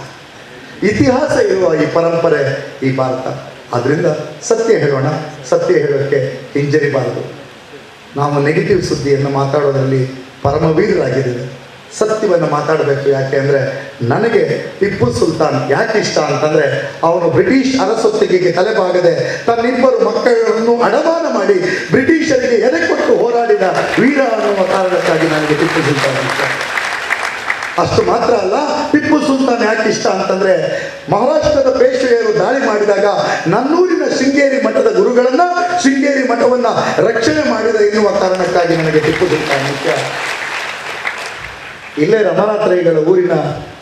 Speaker 13: ಇತಿಹಾಸ ಇರುವ ಈ ಪರಂಪರೆ ಈ ಭಾರತ. ಆದ್ದರಿಂದ ಸತ್ಯ ಹೇಳೋಣ, ಸತ್ಯ ಹೇಳೋಕ್ಕೆ ಹಿಂಜರಿಬಾರದು. ನಾವು ನೆಗೆಟಿವ್ ಸುದ್ದಿಯನ್ನು ಮಾತಾಡೋದ್ರಲ್ಲಿ ಪರಮವೀರರಾಗಿದ್ದೇವೆ. ಸತ್ಯವನ್ನು ಮಾತಾಡಬೇಕು. ಯಾಕೆ ಅಂದರೆ ನನಗೆ ಟಿಪ್ಪು ಸುಲ್ತಾನ್ ಯಾಕೆ ಇಷ್ಟ ಅಂತಂದರೆ ಅವನು ಬ್ರಿಟಿಷ್ ಅರಸೊತ್ತಿಗೆಗೆ ತಲೆಬಾಗದೆ ತನ್ನಿಬ್ಬರು ಮಕ್ಕಳನ್ನು ಅಡಮಾನ ಮಾಡಿ ಬ್ರಿಟಿಷರಿಗೆ ಎದೆ ಕೊಟ್ಟು ಹೋರಾಡಿದ ವೀರ ಅನ್ನುವ ಕಾರಣಕ್ಕಾಗಿ ನನಗೆ ಟಿಪ್ಪು ಸುಲ್ತಾನ್ ಇಷ್ಟ. ಅಷ್ಟು ಮಾತ್ರ ಅಲ್ಲ, ಟಿಪ್ಪು ಸುಲ್ತಾನ್ ಯಾಕೆ ಇಷ್ಟ ಅಂತಂದರೆ ಮಹಾರಾಷ್ಟ್ರದ ಪೇಶ್ವೆಯರು ದಾಳಿ ಮಾಡಿದಾಗ ನನ್ನೂರಿನ ಶೃಂಗೇರಿ ಮಠದ ಗುರುಗಳನ್ನು, ಶೃಂಗೇರಿ ಮಠವನ್ನು ರಕ್ಷಣೆ ಮಾಡಿದ ಎನ್ನುವ ಕಾರಣಕ್ಕಾಗಿ ನನಗೆ ಟಿಪ್ಪು ಸುಲ್ತಾನ್ ಮುಖ್ಯ. ಇಲ್ಲೇ ರಮಾನಾಥ ರೈಗಳ ಊರಿನ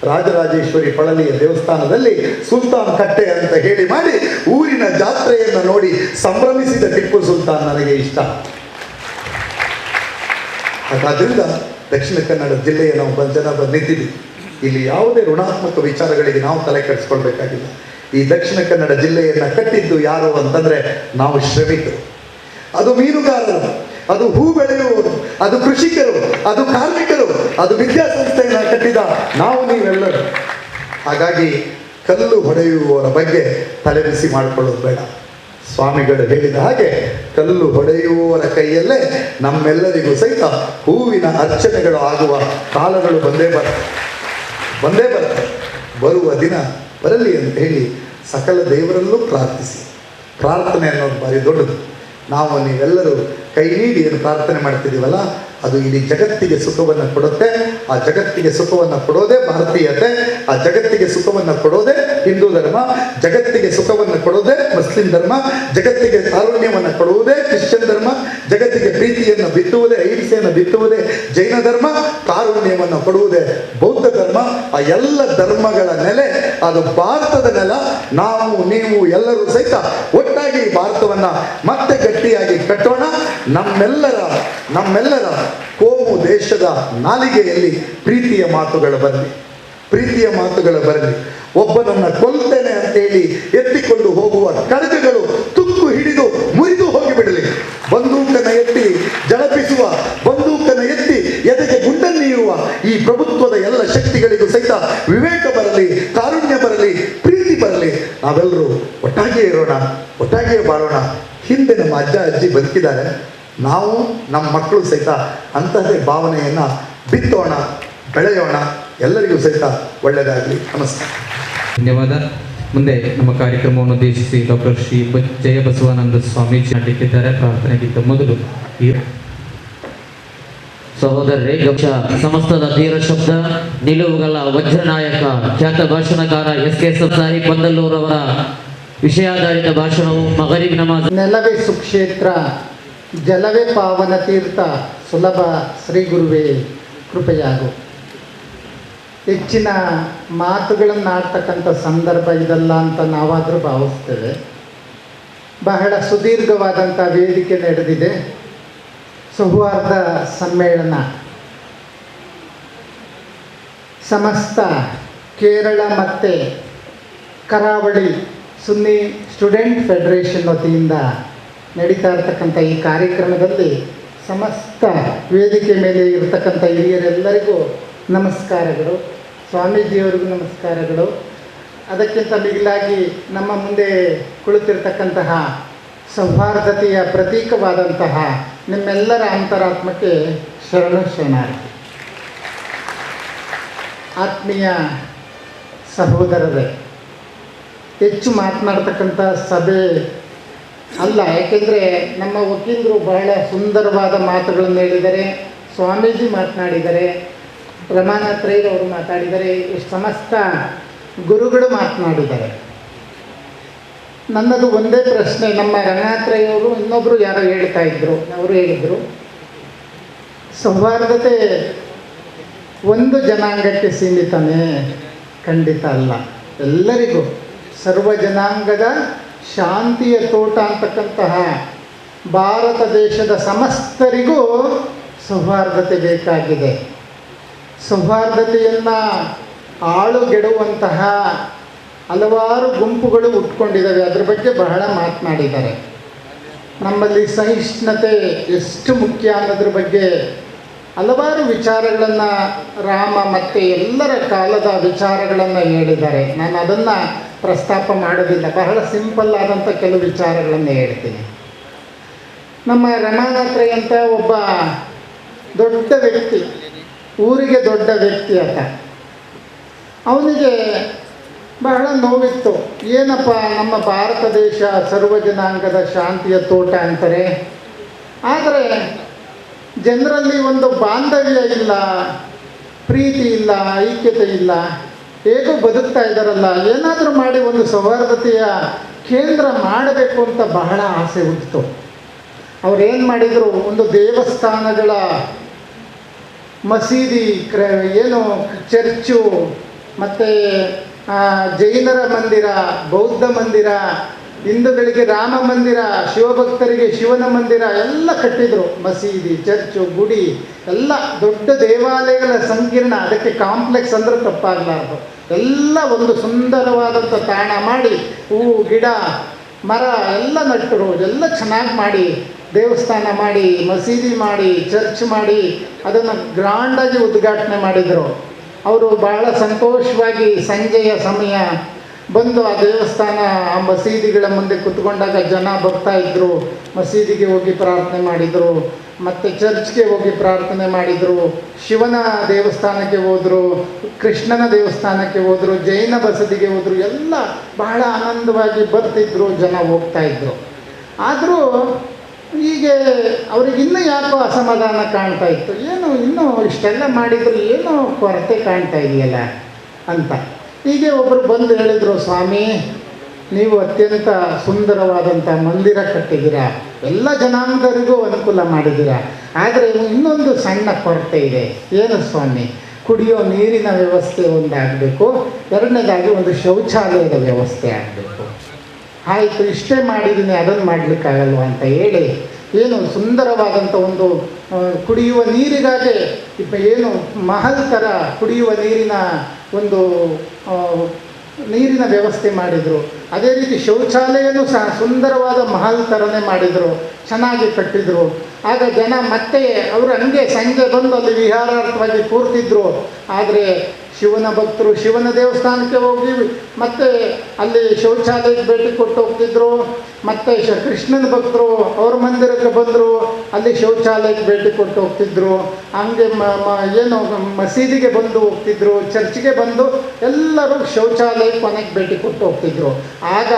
Speaker 13: ರಾಜರಾಜೇಶ್ವರಿ ಪಳಲಿಯ ದೇವಸ್ಥಾನದಲ್ಲಿ ಸುಲ್ತಾನ್ ಕಟ್ಟೆ ಅಂತ ಹೇಳಿ ಮಾಡಿ ಊರಿನ ಜಾತ್ರೆಯನ್ನು ನೋಡಿ ಸಂಭ್ರಮಿಸಿದ ಟಿಪ್ಪು ಸುಲ್ತಾನ್ ನನಗೆ ಇಷ್ಟ. ಹಾಗಾದ್ರಿಂದ ದಕ್ಷಿಣ ಕನ್ನಡ ಜಿಲ್ಲೆಯ ನಾವು ಜನ ನಿಂತಿದ್ದೀವಿ. ಇಲ್ಲಿ ಯಾವುದೇ ಋಣಾತ್ಮಕ ವಿಚಾರಗಳಿಗೆ ನಾವು ತಲೆ ಕೆಡಿಸ್ಕೊಳ್ಬೇಕಾಗಿಲ್ಲ. ಈ ದಕ್ಷಿಣ ಕನ್ನಡ ಜಿಲ್ಲೆಯನ್ನು ಕಟ್ಟಿದ್ದು ಯಾರು ಅಂತಂದರೆ ನಾವು ಶ್ರಮಿಕರು, ಅದು ಮೀನುಗಾರರು, ಅದು ಹೂ ಬೆಳೆಯುವವರು, ಅದು ಕೃಷಿಕರು, ಅದು ಕಾರ್ಮಿಕರು, ಅದು ವಿದ್ಯಾಸಂಸ್ಥೆಯನ್ನು ಕಟ್ಟಿದ ನಾವು ನೀವೆಲ್ಲರೂ. ಹಾಗಾಗಿ ಕಲ್ಲು ಹೊಡೆಯುವವರ ಬಗ್ಗೆ ತಲೆಬಿಸಿ ಮಾಡಿಕೊಳ್ಳೋದು ಬೇಡ. ಸ್ವಾಮಿಗಳು ಹೇಳಿದ ಹಾಗೆ ಕಲ್ಲು ಹೊಡೆಯುವವರ ಕೈಯಲ್ಲೇ ನಮ್ಮೆಲ್ಲರಿಗೂ ಸಹಿತ ಹೂವಿನ ಅರ್ಚನೆಗಳು ಆಗುವ ಕಾಲಗಳು ಬಂದೇ ಬರ್ತವೆ. ಬರುವ ದಿನ ಬರಲಿ ಅಂತ ಹೇಳಿ ಸಕಲ ದೇವರಲ್ಲೂ ಪ್ರಾರ್ಥಿಸಿ. ಪ್ರಾರ್ಥನೆ ಅನ್ನೋದು ಭಾರಿ ದೊಡ್ಡದು. ನಾವು ನೀವೆಲ್ಲರೂ ಕೈ ನೀಡಿ ಏನು ಪ್ರಾರ್ಥನೆ ಮಾಡ್ತಿದ್ದೀವಲ್ಲ, ಅದು ಇಡೀ ಜಗತ್ತಿಗೆ ಸುಖವನ್ನು ಕೊಡುತ್ತೆ. ಆ ಜಗತ್ತಿಗೆ ಸುಖವನ್ನು ಕೊಡೋದೇ ಭಾರತೀಯತೆ, ಆ ಜಗತ್ತಿಗೆ ಸುಖವನ್ನು ಕೊಡೋದೇ ಹಿಂದೂ ಧರ್ಮ, ಜಗತ್ತಿಗೆ ಸುಖವನ್ನು ಕೊಡೋದೇ ಮುಸ್ಲಿಂ ಧರ್ಮ, ಜಗತ್ತಿಗೆ ಕಾರುಣ್ಯವನ್ನು ಕೊಡುವುದೇ ಕ್ರಿಶ್ಚಿಯನ್ ಧರ್ಮ, ಜಗತ್ತಿಗೆ ಪ್ರೀತಿಯನ್ನು ಬಿತ್ತುವುದೇ, ಅಹಿಂಸೆಯನ್ನು ಬಿತ್ತುವುದೇ ಜೈನ ಧರ್ಮ, ಕಾರುಣ್ಯವನ್ನು ಕೊಡುವುದೇ ಬೌದ್ಧ ಧರ್ಮ. ಆ ಎಲ್ಲ ಧರ್ಮಗಳ ನೆಲೆ ಅದು ಭಾರತದ ನೆಲ. ನಾವು ನೀವು ಎಲ್ಲರೂ ಸಹಿತ ಒಟ್ಟಾಗಿ ಭಾರತವನ್ನು ಮತ್ತೆ ಗಟ್ಟಿಯಾಗಿ ಕಟ್ಟೋಣ. ನಮ್ಮೆಲ್ಲರ ಕೋಮು ದೇಶದ ನಾಲಿಗೆಯಲ್ಲಿ ಪ್ರೀತಿಯ ಮಾತುಗಳು ಬರಲಿ, ಪ್ರೀತಿಯ ಮಾತುಗಳು ಬರಲಿ. ಒಬ್ಬನನ್ನು ಕೊಲ್ತೇನೆ ಅಂತೇಳಿ ಎತ್ತಿಕೊಂಡು ಹೋಗುವ ಖಡ್ಗಗಳು ತುಕ್ಕು ಹಿಡಿದು ಮುರಿದು ಹೋಗಿಬಿಡಲಿ. ಬಂದೂಕನ್ನು ಎತ್ತಿ ಜಳಪಿಸುವ, ಬಂದೂಕನ್ನು ಎತ್ತಿ ಎದೆಗೆ ಗುಂಡನ್ನೀಯುವ ಈ ಪ್ರಭುತ್ವದ ಎಲ್ಲ ಶಕ್ತಿಗಳಿಗೂ ಸಹಿತ ವಿವೇಕ ಬರಲಿ, ಕಾರುಣ್ಯ ಬರಲಿ, ಪ್ರೀತಿ ಬರಲಿ. ನಾವೆಲ್ಲರೂ ಒಟ್ಟಾಗಿಯೇ ಇರೋಣ, ಒಟ್ಟಾಗಿಯೇ ಬಾಳೋಣ. ಹಿಂದೆ ನಮ್ಮ ಅಜ್ಜ ಅಜ್ಜಿ ಬದುಕಿದ್ದಾರೆ, ನಾವು ನಮ್ಮ ಮಕ್ಕಳು ಸಹಿತ ಅಂತಹದೇ ಭಾವನೆಯನ್ನು ಬಿತ್ತೋಣ, ಬೆಳೆಯೋಣ. ಎಲ್ಲರಿಗೂ ಸಹಿತ ಒಳ್ಳೆಯದಾಗಲಿ. ನಮಸ್ಕಾರ,
Speaker 2: ಧನ್ಯವಾದ. ಮುಂದೆ ನಮ್ಮ ಕಾರ್ಯಕ್ರಮವನ್ನು ಉದ್ದೇಶಿಸಿ ಡಾಕ್ಟರ್ ಶ್ರೀ ಜಯ ಬಸವಾನಂದ ಸ್ವಾಮೀಜಿ ನಡೆಯುತ್ತಿದ್ದಾರೆ. ಪ್ರಾರ್ಥನೆಗಿಂತ ಮೊದಲು
Speaker 3: ಸಹೋದರರೇ, ಸಮಸ್ತದ ತೀರ ಶಬ್ದ ನಿಲುವುಗಳ ವಜ್ರನಾಯಕ ಖ್ಯಾತ ಭಾಷಣಕಾರ SK ಸಾಹಿಬ್ ಬಂದಲ್ಲೂರವರ ವಿಷಯಾಧಾರಿತ ಭಾಷಣವು ಮಗರಿಬ್ ನಮಾಜ್.
Speaker 14: ನೆಲವೇ ಸುಕ್ಷೇತ್ರ, ಜಲವೇ ಪಾವನ ತೀರ್ಥ, ಸುಲಭ ಶ್ರೀ ಗುರುವೇ ಕೃಪೆಯಾಗು. ಹೆಚ್ಚಿನ ಮಾತುಗಳನ್ನು ಆಡ್ತಕ್ಕಂಥ ಸಂದರ್ಭ ಇದಲ್ಲ ಅಂತ ನಾವಾದರೂ ಭಾವಿಸ್ತೇವೆ. ಬಹಳ ಸುದೀರ್ಘವಾದಂಥ ವೇದಿಕೆ ನಡೆದಿದೆ. ಸೌಹಾರ್ದ ಸಮ್ಮೇಳನ ಸಮಸ್ತ ಕೇರಳ ಮತ್ತು ಕರಾವಳಿ ಸುನ್ನಿ ಸ್ಟೂಡೆಂಟ್ ಫೆಡರೇಷನ್ ವತಿಯಿಂದ ನಡೀತಾ ಇರತಕ್ಕಂಥ ಈ ಕಾರ್ಯಕ್ರಮದಲ್ಲಿ ಸಮಸ್ತ ವೇದಿಕೆ ಮೇಲೆ ಇರತಕ್ಕಂಥ ಹಿರಿಯರೆಲ್ಲರಿಗೂ ನಮಸ್ಕಾರಗಳು, ಸ್ವಾಮೀಜಿಯವರಿಗೂ ನಮಸ್ಕಾರಗಳು. ಅದಕ್ಕಿಂತ ಮಿಗಿಲಾಗಿ ನಮ್ಮ ಮುಂದೆ ಕುಳಿತಿರ್ತಕ್ಕಂತಹ ಸೌಹಾರ್ದತೆಯ ಪ್ರತೀಕವಾದಂತಹ ನಿಮ್ಮೆಲ್ಲರ ಅಂತರಾತ್ಮಕ್ಕೆ ಶರಣಾರ್ಥಿ. ಆತ್ಮೀಯ ಸಹೋದರರೇ, ಹೆಚ್ಚು ಮಾತನಾಡ್ತಕ್ಕಂಥ ಸಭೆ ಅಲ್ಲ, ಯಾಕೆಂದರೆ ನಮ್ಮ ವಕೀಲರು ಬಹಳ ಸುಂದರವಾದ ಮಾತುಗಳನ್ನು ಹೇಳಿದ್ದಾರೆ, ಸ್ವಾಮೀಜಿ ಮಾತನಾಡಿದ್ದಾರೆ, ರಮಾನಾಥ್ರಯ್ಯವರು ಮಾತಾಡಿದ್ದಾರೆ, ಸಮಸ್ತ ಗುರುಗಳು ಮಾತನಾಡಿದ್ದಾರೆ. ನನ್ನದು ಒಂದೇ ಪ್ರಶ್ನೆ. ನಮ್ಮ ರಂಗನಾಥ್ರಯ್ಯವರು ಇನ್ನೊಬ್ಬರು ಯಾರೋ ಹೇಳ್ತಾ ಇದ್ರು, ಅವರು ಹೇಳಿದರು ಸೌಹಾರ್ದತೆ ಒಂದು ಜನಾಂಗಕ್ಕೆ ಸೀಮಿತನೇ. ಖಂಡಿತ ಅಲ್ಲ, ಎಲ್ಲರಿಗೂ ಸರ್ವ ಜನಾಂಗದ ಶಾಂತಿಯ ತೋಟ ಅಂತಕ್ಕಂತಹ ಭಾರತ ದೇಶದ ಸಮಸ್ತರಿಗೂ ಸೌಹಾರ್ದತೆ ಬೇಕಾಗಿದೆ. ಸೌಹಾರ್ದತೆಯನ್ನು ಆಳುಗೆಡುವಂತಹ ಹಲವಾರು ಗುಂಪುಗಳು ಹುಟ್ಕೊಂಡಿದ್ದಾವೆ, ಅದ್ರ ಬಗ್ಗೆ ಬಹಳ ಮಾತನಾಡಿದ್ದಾರೆ. ನಮ್ಮಲ್ಲಿ ಸಹಿಷ್ಣುತೆ ಎಷ್ಟು ಮುಖ್ಯ ಅನ್ನೋದ್ರ ಬಗ್ಗೆ ಹಲವಾರು ವಿಚಾರಗಳನ್ನು ರಾಮ ಮತ್ತು ಎಲ್ಲರ ಕಾಲದ ವಿಚಾರಗಳನ್ನು ಹೇಳಿದ್ದಾರೆ. ನಾನು ಅದನ್ನು ಪ್ರಸ್ತಾಪ ಮಾಡೋದಿಲ್ಲ, ಬಹಳ ಸಿಂಪಲ್ ಆದಂಥ ಕೆಲವು ವಿಚಾರಗಳನ್ನು ಹೇಳ್ತೀನಿ. ನಮ್ಮ ರಮಾನಾಥ್ರಯ್ಯ ಅಂತ ಒಬ್ಬ ದೊಡ್ಡ ವ್ಯಕ್ತಿ, ಊರಿಗೆ ದೊಡ್ಡ ವ್ಯಕ್ತಿ ಆತ. ಅವನಿಗೆ ಬಹಳ ನೋವಿತ್ತು. ಏನಪ್ಪ, ನಮ್ಮ ಭಾರತ ದೇಶ ಸರ್ವ ಜನಾಂಗದ ಶಾಂತಿಯ ತೋಟ ಅಂತಾರೆ, ಆದರೆ ಜನರಲ್ಲಿ ಒಂದು ಬಾಂಧವ್ಯ ಇಲ್ಲ, ಪ್ರೀತಿ ಇಲ್ಲ, ಐಕ್ಯತೆ ಇಲ್ಲ, ಹೇಗೋ ಬದುಕ್ತಾ ಇದ್ದಾರಲ್ಲ, ಏನಾದರೂ ಮಾಡಿ ಒಂದು ಸೌಹಾರ್ದತೆಯ ಕೇಂದ್ರ ಮಾಡಬೇಕು ಅಂತ ಬಹಳ ಆಸೆ ಹುಟ್ಟಿತು. ಅವ್ರೇನು ಮಾಡಿದರು, ಒಂದು ದೇವಸ್ಥಾನಗಳ ಮಸೀದಿ, ಏನು ಚರ್ಚು, ಮತ್ತು ಜೈನರ ಮಂದಿರ, ಬೌದ್ಧ ಮಂದಿರ, ಹಿಂದೂಗಳಿಗೆ ರಾಮ ಮಂದಿರ, ಶಿವಭಕ್ತರಿಗೆ ಶಿವನ ಮಂದಿರ ಎಲ್ಲ ಕಟ್ಟಿದರು. ಮಸೀದಿ, ಚರ್ಚು, ಗುಡಿ ಎಲ್ಲ ದೊಡ್ಡ ದೇವಾಲಯಗಳ ಸಂಕೀರ್ಣ, ಅದಕ್ಕೆ ಕಾಂಪ್ಲೆಕ್ಸ್ ಅಂದರೆ ತಪ್ಪಾಗಲಾರ್ದು, ಎಲ್ಲ ಒಂದು ಸುಂದರವಾದಂಥ ತಾಣ ಮಾಡಿ ಹೂವು ಗಿಡ ಮರ ಎಲ್ಲ ನಟ್ಟರು, ಎಲ್ಲ ಚೆನ್ನಾಗಿ ಮಾಡಿ ದೇವಸ್ಥಾನ ಮಾಡಿ, ಮಸೀದಿ ಮಾಡಿ, ಚರ್ಚ್ ಮಾಡಿ ಅದನ್ನು ಗ್ರ್ಯಾಂಡಾಗಿ ಉದ್ಘಾಟನೆ ಮಾಡಿದರು. ಅವರು ಬಹಳ ಸಂತೋಷವಾಗಿ ಸಂಜೆಯ ಸಮಯ ಬಂದು ಆ ದೇವಸ್ಥಾನ, ಆ ಮಸೀದಿಗಳ ಮುಂದೆ ಕೂತ್ಕೊಂಡಾಗ ಜನ ಬರ್ತಾಯಿದ್ರು. ಮಸೀದಿಗೆ ಹೋಗಿ ಪ್ರಾರ್ಥನೆ ಮಾಡಿದರು, ಮತ್ತು ಚರ್ಚ್ಗೆ ಹೋಗಿ ಪ್ರಾರ್ಥನೆ ಮಾಡಿದರು, ಶಿವನ ದೇವಸ್ಥಾನಕ್ಕೆ ಹೋದರು, ಕೃಷ್ಣನ ದೇವಸ್ಥಾನಕ್ಕೆ ಹೋದರು, ಜೈನ ಬಸದಿಗೆ ಹೋದರು, ಎಲ್ಲ ಬಹಳ ಆನಂದವಾಗಿ ಬರ್ತಿದ್ರು, ಜನ ಹೋಗ್ತಾಯಿದ್ರು. ಆದರೂ ಹೀಗೆ ಅವ್ರಿಗೆ ಇನ್ನೂ ಯಾಕೋ ಅಸಮಾಧಾನ ಕಾಣ್ತಾ ಇತ್ತು. ಏನು ಇನ್ನೂ ಇಷ್ಟೆಲ್ಲ ಮಾಡಿದ್ರು ಏನೋ ಕೊರತೆ ಕಾಣ್ತಾ ಇದೆಯಲ್ಲ ಅಂತ. ಹೀಗೆ ಒಬ್ಬರು ಬಂದು ಹೇಳಿದರು, ಸ್ವಾಮಿ ನೀವು ಅತ್ಯಂತ ಸುಂದರವಾದಂಥ ಮಂದಿರ ಕಟ್ಟಿದ್ದೀರಾ, ಎಲ್ಲ ಜನಾಂಗರಿಗೂ ಅನುಕೂಲ ಮಾಡಿದ್ದೀರಾ, ಆದರೆ ಇನ್ನೊಂದು ಸಣ್ಣ ಕೊರತೆ ಇದೆ. ಏನು ಸ್ವಾಮಿ? ಕುಡಿಯೋ ನೀರಿನ ವ್ಯವಸ್ಥೆ ಒಂದಾಗಬೇಕು, ಎರಡನೇದಾಗಿ ಒಂದು ಶೌಚಾಲಯದ ವ್ಯವಸ್ಥೆ ಆಗಬೇಕು. ಆಯಿತು, ಇಷ್ಟೇ ಮಾಡಿದ್ದೀನಿ, ಅದನ್ನು ಮಾಡಲಿಕ್ಕಾಗಲ್ವ ಅಂತ ಹೇಳಿ ಏನು ಸುಂದರವಾದಂಥ ಒಂದು ಕುಡಿಯುವ ನೀರಿಗಾಗಿ ಏನು ಮಹಲ್ ಥರ ಕುಡಿಯುವ ನೀರಿನ ವ್ಯವಸ್ಥೆ ಮಾಡಿದರು. ಅದೇ ರೀತಿ ಶೌಚಾಲಯನೂ ಸಹ ಸುಂದರವಾದ ಮಹಲ್ ಥರನೇ ಮಾಡಿದರು, ಚೆನ್ನಾಗಿ ಕಟ್ಟಿದರು. ಆಗ ಜನ ಮತ್ತೆ ಅವರು ಹಂಗೆ ಸಂಜೆ ಬಂದು ಅಲ್ಲಿ ವಿಹಾರಾರ್ಥವಾಗಿ ಕೂರ್ತಿದ್ರು. ಆದರೆ ಶಿವನ ಭಕ್ತರು ಶಿವನ ದೇವಸ್ಥಾನಕ್ಕೆ ಹೋಗಿ ಮತ್ತೆ ಅಲ್ಲಿ ಶೌಚಾಲಯಕ್ಕೆ ಭೇಟಿ ಕೊಟ್ಟು ಹೋಗ್ತಿದ್ರು. ಮತ್ತು ಕೃಷ್ಣನ ಭಕ್ತರು ಅವ್ರ ಮಂದಿರಕ್ಕೆ ಬಂದರು, ಅಲ್ಲಿ ಶೌಚಾಲಯಕ್ಕೆ ಭೇಟಿ ಕೊಟ್ಟು ಹೋಗ್ತಿದ್ರು. ಹಂಗೆ ಏನು ಮಸೀದಿಗೆ ಬಂದು ಹೋಗ್ತಿದ್ರು, ಚರ್ಚ್ಗೆ ಬಂದು ಎಲ್ಲರೂ ಶೌಚಾಲಯಕ್ಕೆ ಕೊನೆಗೆ ಭೇಟಿ ಕೊಟ್ಟು ಹೋಗ್ತಿದ್ರು. ಆಗ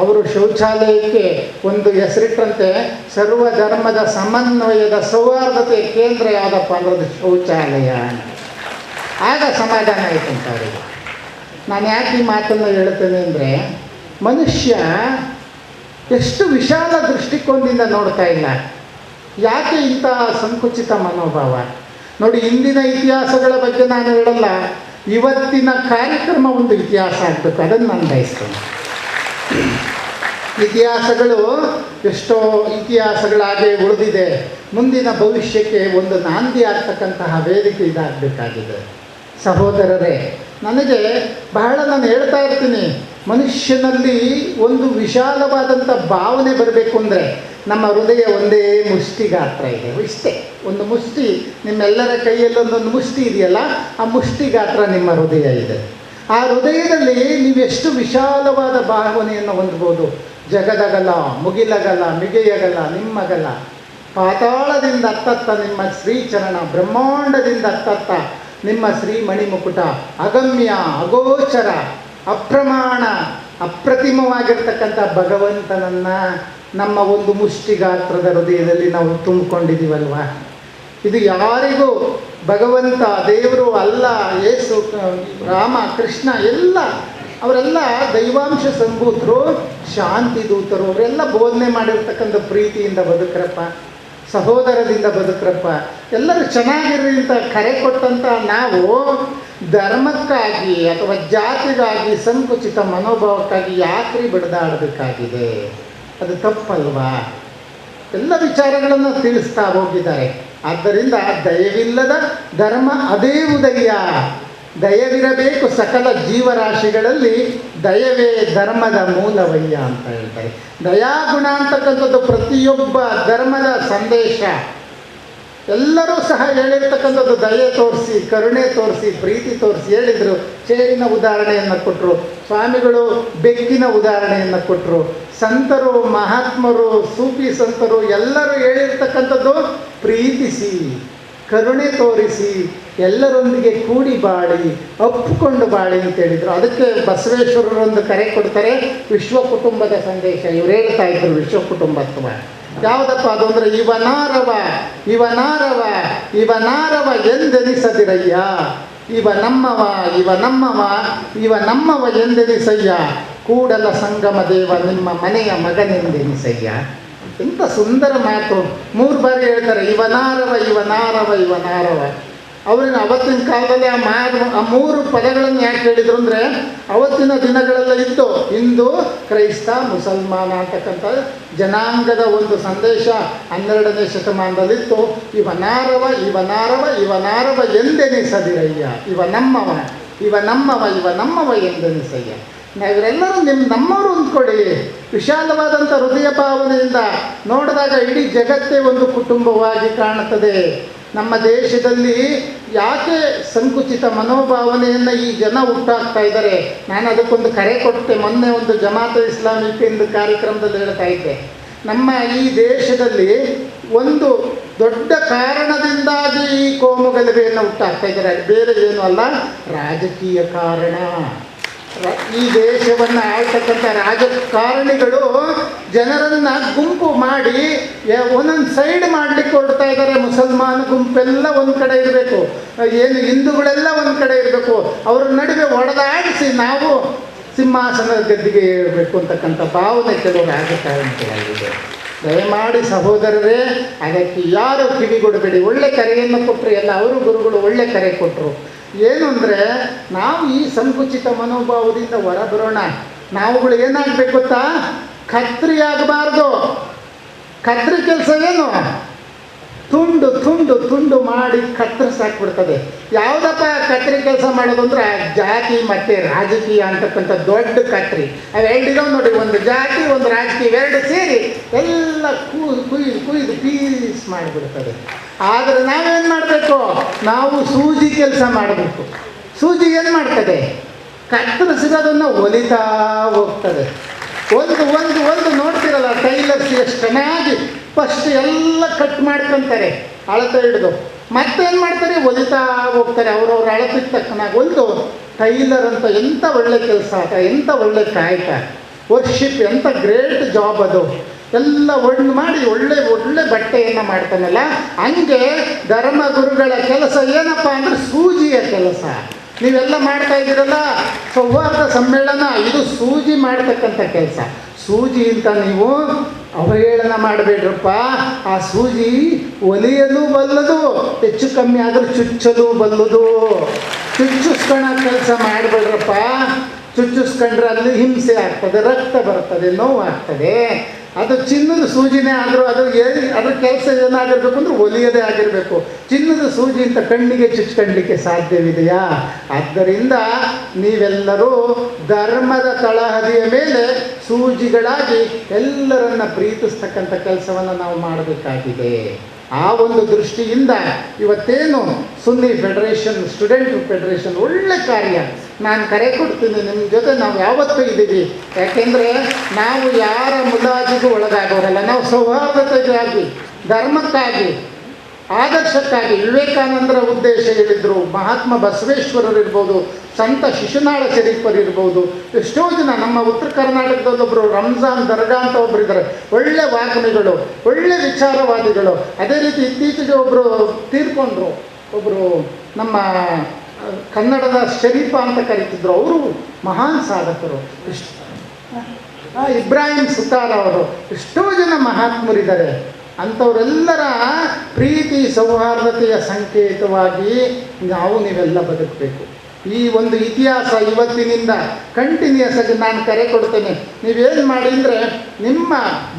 Speaker 14: ಅವರು ಶೌಚಾಲಯಕ್ಕೆ ಒಂದು ಹೆಸರಿಟ್ಟಂತೆ ಸರ್ವ ಧರ್ಮದ ಸಮನ್ವಯದ ಸೌಹಾರ್ದತೆ ಕೇಂದ್ರ ಯಾವುದಪ್ಪ ಅನ್ನೋದು ಶೌಚಾಲಯ. ಆಗ ಸಮಾಧಾನ ಆಯ್ತಂತ ಅವರಿಗೆ. ನಾನು ಯಾಕೆ ಈ ಮಾತನ್ನು ಹೇಳ್ತೇನೆ ಅಂದರೆ, ಮನುಷ್ಯ ಎಷ್ಟು ವಿಶಾಲ ದೃಷ್ಟಿಕೋನದಿಂದ ನೋಡ್ತಾ ಇಲ್ಲ. ಯಾಕೆ ಇಂಥ ಸಂಕುಚಿತ ಮನೋಭಾವ? ನೋಡಿ, ಇಂದಿನ ಇತಿಹಾಸಗಳ ಬಗ್ಗೆ ನಾನು ಹೇಳಲ್ಲ, ಇವತ್ತಿನ ಕಾರ್ಯಕ್ರಮ ಒಂದು ಇತಿಹಾಸ ಆಗಬೇಕು, ಅದನ್ನು ನಾನು ಬಯಸ್ತೇನೆ. ಇತಿಹಾಸಗಳು ಎಷ್ಟೋ ಇತಿಹಾಸಗಳಾಗೆ ಉಳಿದಿದೆ, ಮುಂದಿನ ಭವಿಷ್ಯಕ್ಕೆ ಒಂದು ನಾಂದಿ ಆಗ್ತಕ್ಕಂತಹ ವೇದಿಕೆ ಇದಾಗಬೇಕಾಗಿದೆ. ಸಹೋದರರೇ, ನನಗೆ ಬಹಳ ನಾನು ಹೇಳ್ತಾ ಇರ್ತೀನಿ, ಮನುಷ್ಯನಲ್ಲಿ ಒಂದು ವಿಶಾಲವಾದಂಥ ಭಾವನೆ ಬರಬೇಕು ಅಂದರೆ ನಮ್ಮ ಹೃದಯ ಒಂದೇ ಮುಷ್ಟಿ ಗಾತ್ರ ಇದೆ. ಇಷ್ಟೇ, ಒಂದು ಮುಷ್ಟಿ, ನಿಮ್ಮೆಲ್ಲರ ಕೈಯಲ್ಲಿ ಒಂದೊಂದು ಮುಷ್ಟಿ ಇದೆಯಲ್ಲ, ಆ ಮುಷ್ಟಿ ಗಾತ್ರ ನಿಮ್ಮ ಹೃದಯ ಇದೆ. ಆ ಹೃದಯದಲ್ಲಿ ನೀವೆಷ್ಟು ವಿಶಾಲವಾದ ಭಾವನೆಯನ್ನು ಹೊಂದ್ಬೋದು. ಜಗದಗಲ, ಮುಗಿಲಗಲ, ಮಿಗೆಯಗಲ ನಿಮ್ಮಗಲ, ಪಾತಾಳದಿಂದ ಅತ್ತತ್ತ ನಿಮ್ಮ ಶ್ರೀಚರಣ, ಬ್ರಹ್ಮಾಂಡದಿಂದ ಅತ್ತತ್ತ ನಿಮ್ಮ ಶ್ರೀ ಮಣಿಮುಕುಟ, ಅಗಮ್ಯ, ಅಗೋಚರ, ಅಪ್ರಮಾಣ, ಅಪ್ರತಿಮವಾಗಿರ್ತಕ್ಕಂಥ ಭಗವಂತನನ್ನು ನಮ್ಮ ಒಂದು ಮುಷ್ಟಿಗಾತ್ರದ ಹೃದಯದಲ್ಲಿ ನಾವು ತುಂಬಿಕೊಂಡಿದ್ದೀವಲ್ವ. ಇದು ಯಾರಿಗೂ ಭಗವಂತ ದೇವರು ಅಲ್ಲ, ಯೇಸು, ರಾಮ, ಕೃಷ್ಣ ಎಲ್ಲ ಅವರೆಲ್ಲ ದೈವಾಂಶ ಸಂಭೂತರು, ಶಾಂತಿ ದೂತರು. ಅವರೆಲ್ಲ ಬೋಧನೆ ಮಾಡಿರ್ತಕ್ಕಂಥ ಪ್ರೀತಿಯಿಂದ ಬದುಕ್ರಪ್ಪ, ಸಹೋದರದಿಂದ ಬದುಕ್ರಪ್ಪ, ಎಲ್ಲರೂ ಚೆನ್ನಾಗಿರ್ರಿ ಅಂತ ಕರೆ ಕೊಟ್ಟಂಥ ನಾವು ಧರ್ಮಕ್ಕಾಗಿ ಅಥವಾ ಜಾತಿಗಾಗಿ ಸಂಕುಚಿತ ಮನೋಭಾವಕ್ಕಾಗಿ ಯಾಕ್ರಿ ಬಡಿದಾಡಬೇಕಾಗಿದೆ? ಅದು ತಪ್ಪಲ್ವಾ? ಎಲ್ಲ ವಿಚಾರಗಳನ್ನು ತಿಳಿಸ್ತಾ ಹೋಗಿದ್ದಾರೆ. ಆದ್ದರಿಂದ ದಯವಿಲ್ಲದ ಧರ್ಮ ಅದೇ ಉದಯ. ದಯವಿರಬೇಕು ಸಕಲ ಜೀವರಾಶಿಗಳಲ್ಲಿ, ದಯವೇ ಧರ್ಮದ ಮೂಲವಯ್ಯ ಅಂತ ಹೇಳ್ತಾರೆ. ದಯಾಗುಣ ಅಂತಕ್ಕಂಥದ್ದು ಪ್ರತಿಯೊಬ್ಬ ಧರ್ಮದ ಸಂದೇಶ. ಎಲ್ಲರೂ ಸಹ ಹೇಳಿರ್ತಕ್ಕಂಥದ್ದು ದಯೆ ತೋರಿಸಿ, ಕರುಣೆ ತೋರಿಸಿ, ಪ್ರೀತಿ ತೋರಿಸಿ ಹೇಳಿದರು. ಚೇರಿನ ಉದಾಹರಣೆಯನ್ನು ಕೊಟ್ಟರು, ಸ್ವಾಮಿಗಳು ಬೆಕ್ಕಿನ ಉದಾಹರಣೆಯನ್ನು ಕೊಟ್ಟರು, ಸಂತರು, ಮಹಾತ್ಮರು, ಸೂಫಿ ಸಂತರು ಎಲ್ಲರೂ ಹೇಳಿರ್ತಕ್ಕಂಥದ್ದು ಪ್ರೀತಿಸಿ, ಕರುಣೆ ತೋರಿಸಿ, ಎಲ್ಲರೊಂದಿಗೆ ಕೂಡಿ ಬಾಳಿ, ಒಪ್ಪಿಕೊಂಡು ಬಾಳಿ ಅಂತ ಹೇಳಿದರು. ಅದಕ್ಕೆ ಬಸವೇಶ್ವರರೊಂದು ಕರೆ ಕೊಡ್ತಾರೆ, ವಿಶ್ವ ಕುಟುಂಬದ ಸಂದೇಶ. ಇವ್ರು ಹೇಳ್ತಾ ಇದ್ರು ವಿಶ್ವ ಕುಟುಂಬತ್ವ ಯಾವುದಪ್ಪ ಅದು ಅಂದರೆ ಇವನಾರವ ಇವನಾರವ ಇವನಾರವ ಎಂದೆನಿಸದಿರಯ್ಯ, ಇವ ನಮ್ಮವ ಇವ ನಮ್ಮವ ಇವ ನಮ್ಮವ ಎಂದೆನಿಸಯ್ಯ, ಕೂಡಲ ಸಂಗಮ ದೇವ ನಿಮ್ಮ ಮನೆಯ ಮಗನೆಂದೆನಿಸಯ್ಯ. ಎಂಥ ಸುಂದರ ಮಾತು. 3 ಬಾರಿ ಹೇಳ್ತಾರೆ ಇವನಾರವ ಇವನಾರವ ಇವನಾರವ. ಅವರಿನ ಅವತ್ತಿನ ಕಾಲದಲ್ಲಿ ಆ 3 ಪದಗಳನ್ನು ಯಾಕೆ ಹೇಳಿದರು ಅಂದರೆ, ಅವತ್ತಿನ ದಿನಗಳೆಲ್ಲ ಇತ್ತು ಹಿಂದೂ, ಕ್ರೈಸ್ತ, ಮುಸಲ್ಮಾನ ಅಂತಕ್ಕಂಥ ಜನಾಂಗದ ಒಂದು ಸಂದೇಶ 12ನೇ ಶತಮಾನದಲ್ಲಿತ್ತು. ಇವನಾರವ ಇವನಾರವ ಇವನಾರವ ಎಂದೆನಿಸದಿರಯ್ಯ, ಇವ ನಮ್ಮವ ಇವ ನಮ್ಮವ ಇವ ನಮ್ಮವ ಎಂದೆನಿಸಯ್ಯ. ಇವರೆಲ್ಲರೂ ನಮ್ಮವರು ಅಂದ್ಕೊಡಿ. ವಿಶಾಲವಾದಂಥ ಹೃದಯ ಭಾವನೆಯಿಂದ ನೋಡಿದಾಗ ಇಡೀ ಜಗತ್ತೇ ಒಂದು ಕುಟುಂಬವಾಗಿ ಕಾಣುತ್ತದೆ. ನಮ್ಮ ದೇಶದಲ್ಲಿ ಯಾಕೆ ಸಂಕುಚಿತ ಮನೋಭಾವನೆಯನ್ನು ಈ ಜನ ಹುಟ್ಟಾಕ್ತಾ ಇದ್ದಾರೆ? ನಾನು ಅದಕ್ಕೊಂದು ಕರೆ ಕೊಟ್ಟೆ ಮೊನ್ನೆ, ಒಂದು ಜಮಾತ ಇಸ್ಲಾಮಿಕ್ ಎಂದು ಕಾರ್ಯಕ್ರಮದಲ್ಲಿ ಹೇಳ್ತಾ ಇದ್ದೆ. ನಮ್ಮ ಈ ದೇಶದಲ್ಲಿ ಒಂದು ದೊಡ್ಡ ಕಾರಣದಿಂದಾಗಿ ಈ ಕೋಮುಗಲಭೆಯನ್ನು ಹುಟ್ಟಾಕ್ತಾ ಇದ್ದಾರೆ. ಬೇರೆ ಏನೂ ಅಲ್ಲ, ರಾಜಕೀಯ ಕಾರಣ. ಈ ದೇಶವನ್ನು ಆಳ್ತಕ್ಕಂಥ ರಾಜಕಾರಣಿಗಳು ಜನರನ್ನು ಗುಂಪು ಮಾಡಿ ಒಂದೊಂದು ಸೈಡ್ ಮಾಡಲಿಕ್ಕೆ ಹೊರಡ್ತಾ ಇದ್ದಾರೆ. ಮುಸಲ್ಮಾನ ಗುಂಪೆಲ್ಲ ಒಂದು ಕಡೆ ಇರಬೇಕು, ಏನು ಹಿಂದೂಗಳೆಲ್ಲ ಒಂದು ಕಡೆ ಇರಬೇಕು, ಅವ್ರ ನಡುವೆ ಒಡೆದಾಡಿಸಿ ನಾವು ಸಿಂಹಾಸನದ ಗದ್ದಿಗೆ ಏಳಬೇಕು ಅಂತಕ್ಕಂಥ ಭಾವನೆ ಕೆಲವು ರಾಜಕಾರಣಿಗಳಾಗಿದೆ. ದಯಮಾಡಿ ಸಹೋದರರೇ, ಅದಕ್ಕೆ ಯಾರು ಕಿವಿಗೊಡಬೇಡಿ. ಒಳ್ಳೆ ಕರೆಯನ್ನು ಕೊಟ್ಟರು, ಎಲ್ಲ ಅವರು ಗುರುಗಳು ಒಳ್ಳೆ ಕರೆ ಕೊಟ್ಟರು. ಏನು ಅಂದರೆ, ನಾವು ಈ ಸಂಕುಚಿತ ಮನೋಭಾವದಿಂದ ಹೊರಬರೋಣ. ನಾವುಗಳು ಏನಾಗಬೇಕು ಗೊತ್ತಾ? ಕತ್ರಿ ಆಗಬಾರ್ದು. ಕತ್ರಿ ಕೆಲಸ ಏನು? ತುಂಡು ತುಂಡು ತುಂಡು ಮಾಡಿ ಕತ್ತರಿಸಾಕ್ಬಿಡ್ತದೆ. ಯಾವುದಪ್ಪ ಕತ್ರಿ ಕೆಲಸ ಮಾಡೋದು ಅಂದರೆ ಜಾತಿ ಮತ್ತು ರಾಜಕೀಯ ಅಂತಕ್ಕಂಥ ದೊಡ್ಡ ಕತ್ರಿ. ಅವೆರಡಿರೋ ನೋಡಿ, ಒಂದು ಜಾತಿ ಒಂದು ರಾಜಕೀಯ ಇವೆರಡು ಸೇರಿ ಎಲ್ಲ ಕುಯ್ದು ಪೀಸ್ ಮಾಡಿಬಿಡ್ತದೆ. ಆದರೆ ನಾವೇನು ಮಾಡಬೇಕು? ನಾವು ಸೂಜಿ ಕೆಲಸ ಮಾಡಬೇಕು. ಸೂಜಿ ಏನು ಮಾಡ್ತದೆ? ಕತ್ತರಿಸಿರೋದನ್ನು ಒಲಿತಾ ಹೋಗ್ತದೆ. ಒಂದು ನೋಡ್ತಿರಲ್ಲ, ಟೈಲರ್ಸ್ ಎಷ್ಟು ಚೆನ್ನಾಗಿ ಫಸ್ಟ್ ಎಲ್ಲ ಕಟ್ ಮಾಡ್ಕೊತಾರೆ ಅಳತೆ ಹಿಡಿದು, ಮತ್ತೇನು ಮಾಡ್ತಾರೆ? ಒಲಿತಾ ಹೋಗ್ತಾರೆ. ಅವ್ರವ್ರ ಅಳತೆಗೆ ತಕ್ಕನಾಗಿ ಒಂದು ಟೈಲರ್ ಅಂತ ಎಂಥ ಒಳ್ಳೆ ಕೆಲಸ, ಎಂಥ ಒಳ್ಳೆ ಕಾಯಕ, ವರ್ಷಿಪ್, ಎಂಥ ಗ್ರೇಟ್ ಜಾಬ್ ಅದು. ಎಲ್ಲ ಒಣ್ಣು ಮಾಡಿ ಒಳ್ಳೆ ಒಳ್ಳೆ ಬಟ್ಟೆಯನ್ನು ಮಾಡ್ತಾನಲ್ಲ, ಹಂಗೆ ಧರ್ಮ ಗುರುಗಳ ಕೆಲಸ ಏನಪ್ಪ ಅಂದರೆ ಸೂಜಿಯ ಕೆಲಸ. ನೀವೆಲ್ಲ ಮಾಡ್ತಾ ಇದ್ದೀರಲ್ಲ ಸೌಹಾರ್ದ ಸಮ್ಮೇಳನ, ಇದು ಸೂಜಿ ಮಾಡ್ತಕ್ಕಂಥ ಕೆಲಸ. ಸೂಜಿ ಅಂತ ನೀವು ಅವಹೇಳನ ಮಾಡಬೇಡ್ರಪ್ಪ. ಆ ಸೂಜಿ ಒಲಿಯಲು ಬಲ್ಲದು, ಹೆಚ್ಚು ಕಮ್ಮಿ ಆದರೂ ಚುಚ್ಚಲು ಬಲ್ಲದು. ಚುಚ್ಚಿಸ್ಕೊಳ ಕೆಲಸ ಮಾಡಬೇಡ್ರಪ್ಪ. ಚುಚ್ಚಿಸ್ಕೊಂಡ್ರೆ ಅಲ್ಲಿ ಹಿಂಸೆ ಆಗ್ತದೆ, ರಕ್ತ ಬರ್ತದೆ, ನೋವು ಆಗ್ತದೆ. ಅದು ಚಿನ್ನದ ಸೂಜಿನೇ ಆದರೂ ಅದ್ರ ಕೆಲಸ ಏನಾಗಿರ್ಬೇಕು ಅಂದರೆ ಒಲಿಯದೇ ಆಗಿರಬೇಕು. ಚಿನ್ನದ ಸೂಜಿ ಅಂತ ಕಣ್ಣಿಗೆ ಚುಚ್ಕೊಳ್ಳಲಿಕ್ಕೆ ಸಾಧ್ಯವಿದೆಯಾ? ಆದ್ದರಿಂದ ನೀವೆಲ್ಲರೂ ಧರ್ಮದ ತಳಹದಿಯ ಮೇಲೆ ಸೂಜಿಗಳಾಗಿ ಎಲ್ಲರನ್ನ ಪ್ರೀತಿಸ್ತಕ್ಕಂಥ ಕೆಲಸವನ್ನು ನಾವು ಮಾಡಬೇಕಾಗಿದೆ. ಆ ಒಂದು ದೃಷ್ಟಿಯಿಂದ ಇವತ್ತೇನು ಸುನ್ನಿ ಫೆಡರೇಷನ್, ಸ್ಟೂಡೆಂಟ್ ಫೆಡರೇಷನ್ ಒಳ್ಳೆ ಕಾರ್ಯ. ನಾನು ಕರೆ ಕೊಡ್ತೀನಿ, ನಿಮ್ಮ ಜೊತೆ ನಾವು ಯಾವತ್ತೂ ಇದ್ದೀವಿ. ಯಾಕೆಂದರೆ ನಾವು ಯಾರ ಮುಲಾಜಿಗೂ ಒಳಗಾಗೋರಲ್ಲ. ನಾವು ಸೌಹಾರ್ದತೆಗಾಗಿ, ಧರ್ಮಕ್ಕಾಗಿ ಆದರ್ಶಕ್ಕಾಗಿ ವಿವೇಕಾನಂದರ ಉದ್ದೇಶ ಹೇಳಿದರು, ಮಹಾತ್ಮ ಬಸವೇಶ್ವರರು ಇರ್ಬೋದು, ಸಂತ ಶಿಶುನಾಳ ಶರೀಫರು ಇರ್ಬೋದು, ಎಷ್ಟೋ ಜನ ನಮ್ಮ ಉತ್ತರ ಕರ್ನಾಟಕದಲ್ಲೊಬ್ಬರು ರಂಜಾನ್ ದರ್ಗಾ ಅಂತ ಒಬ್ಬರು ಇದ್ದಾರೆ, ಒಳ್ಳೆ ವಾಗ್ಮಿಗಳು, ಒಳ್ಳೆ ವಿಚಾರವಾದಿಗಳು. ಅದೇ ರೀತಿ ಇತ್ತೀಚೆಗೆ ಒಬ್ಬರು ತೀರ್ಕೊಂಡ್ರು, ಒಬ್ಬರು ನಮ್ಮ ಕನ್ನಡದ ಶರೀಫ ಅಂತ ಕರೀತಿದ್ರು, ಅವರು ಮಹಾನ್ ಸಾಧಕರು. ಇಬ್ರಾಹಿಂ ಸುತಾರ್ ಅವರು, ಎಷ್ಟೋ ಜನ ಮಹಾತ್ಮರಿದ್ದಾರೆ. ಅಂಥವರೆಲ್ಲರ ಪ್ರೀತಿ ಸೌಹಾರ್ದತೆಯ ಸಂಕೇತವಾಗಿ ನೀವೆಲ್ಲ ಬದುಕಬೇಕು. ಈ ಒಂದು ಇತಿಹಾಸ ಇವತ್ತಿನಿಂದ ಕಂಟಿನ್ಯೂಸ್ ಆಗಿ ನಾನು ಕರೆ ಕೊಡ್ತೇನೆ. ನೀವೇನು ಮಾಡಿ ಅಂದರೆ ನಿಮ್ಮ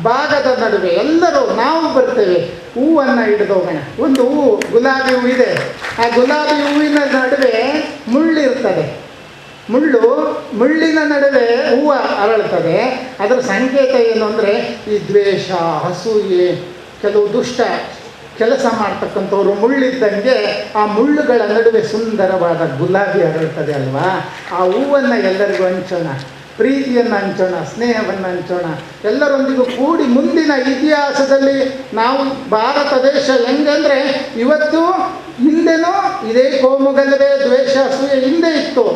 Speaker 14: ಭಾಗದ ನಡುವೆ ಎಲ್ಲರೂ ನಾವು ಬರ್ತೇವೆ, ಹೂವನ್ನು ಹಿಡಿದೋಗೋಣ. ಒಂದು ಹೂವು, ಗುಲಾಬಿ ಹೂವು ಇದೆ, ಆ ಗುಲಾಬಿ ಹೂವಿನ ನಡುವೆ ಮುಳ್ಳಿರ್ತದೆ. ಮುಳ್ಳಿನ ನಡುವೆ ಹೂವು ಅರಳುತ್ತದೆ. ಅದರ ಸಂಕೇತ ಏನು ಅಂದರೆ ಈ ದ್ವೇಷ, ಅಸೂಯೆ, ಕೆಲವು ದುಷ್ಟ ಕೆಲಸ ಮಾಡ್ತಕ್ಕಂಥವ್ರು ಮುಳ್ಳಿದ್ದಂಗೆ ಆ ಮುಳ್ಳುಗಳ ನಡುವೆ ಸುಂದರವಾದ ಗುಲಾಬಿ ಅರಳುತ್ತದೆ ಅಲ್ವಾ. ಆ ಹೂವನ್ನು ಎಲ್ಲರಿಗೂ ಹಂಚೋಣ, ಪ್ರೀತಿಯನ್ನು ಹಂಚೋಣ, ಸ್ನೇಹವನ್ನು ಹಂಚೋಣ, ಎಲ್ಲರೊಂದಿಗೂ ಕೂಡಿ ಮುಂದಿನ ಇತಿಹಾಸದಲ್ಲಿ ನಾವು ಭಾರತ ದೇಶ ಹೆಂಗಂದರೆ ಇವತ್ತು, ಹಿಂದೆನೂ ಇದೇ ಕೋಮುಗಲಭೆ, ದ್ವೇಷ, ಅಸೂಯೆ ಹಿಂದೆ ಇತ್ತು,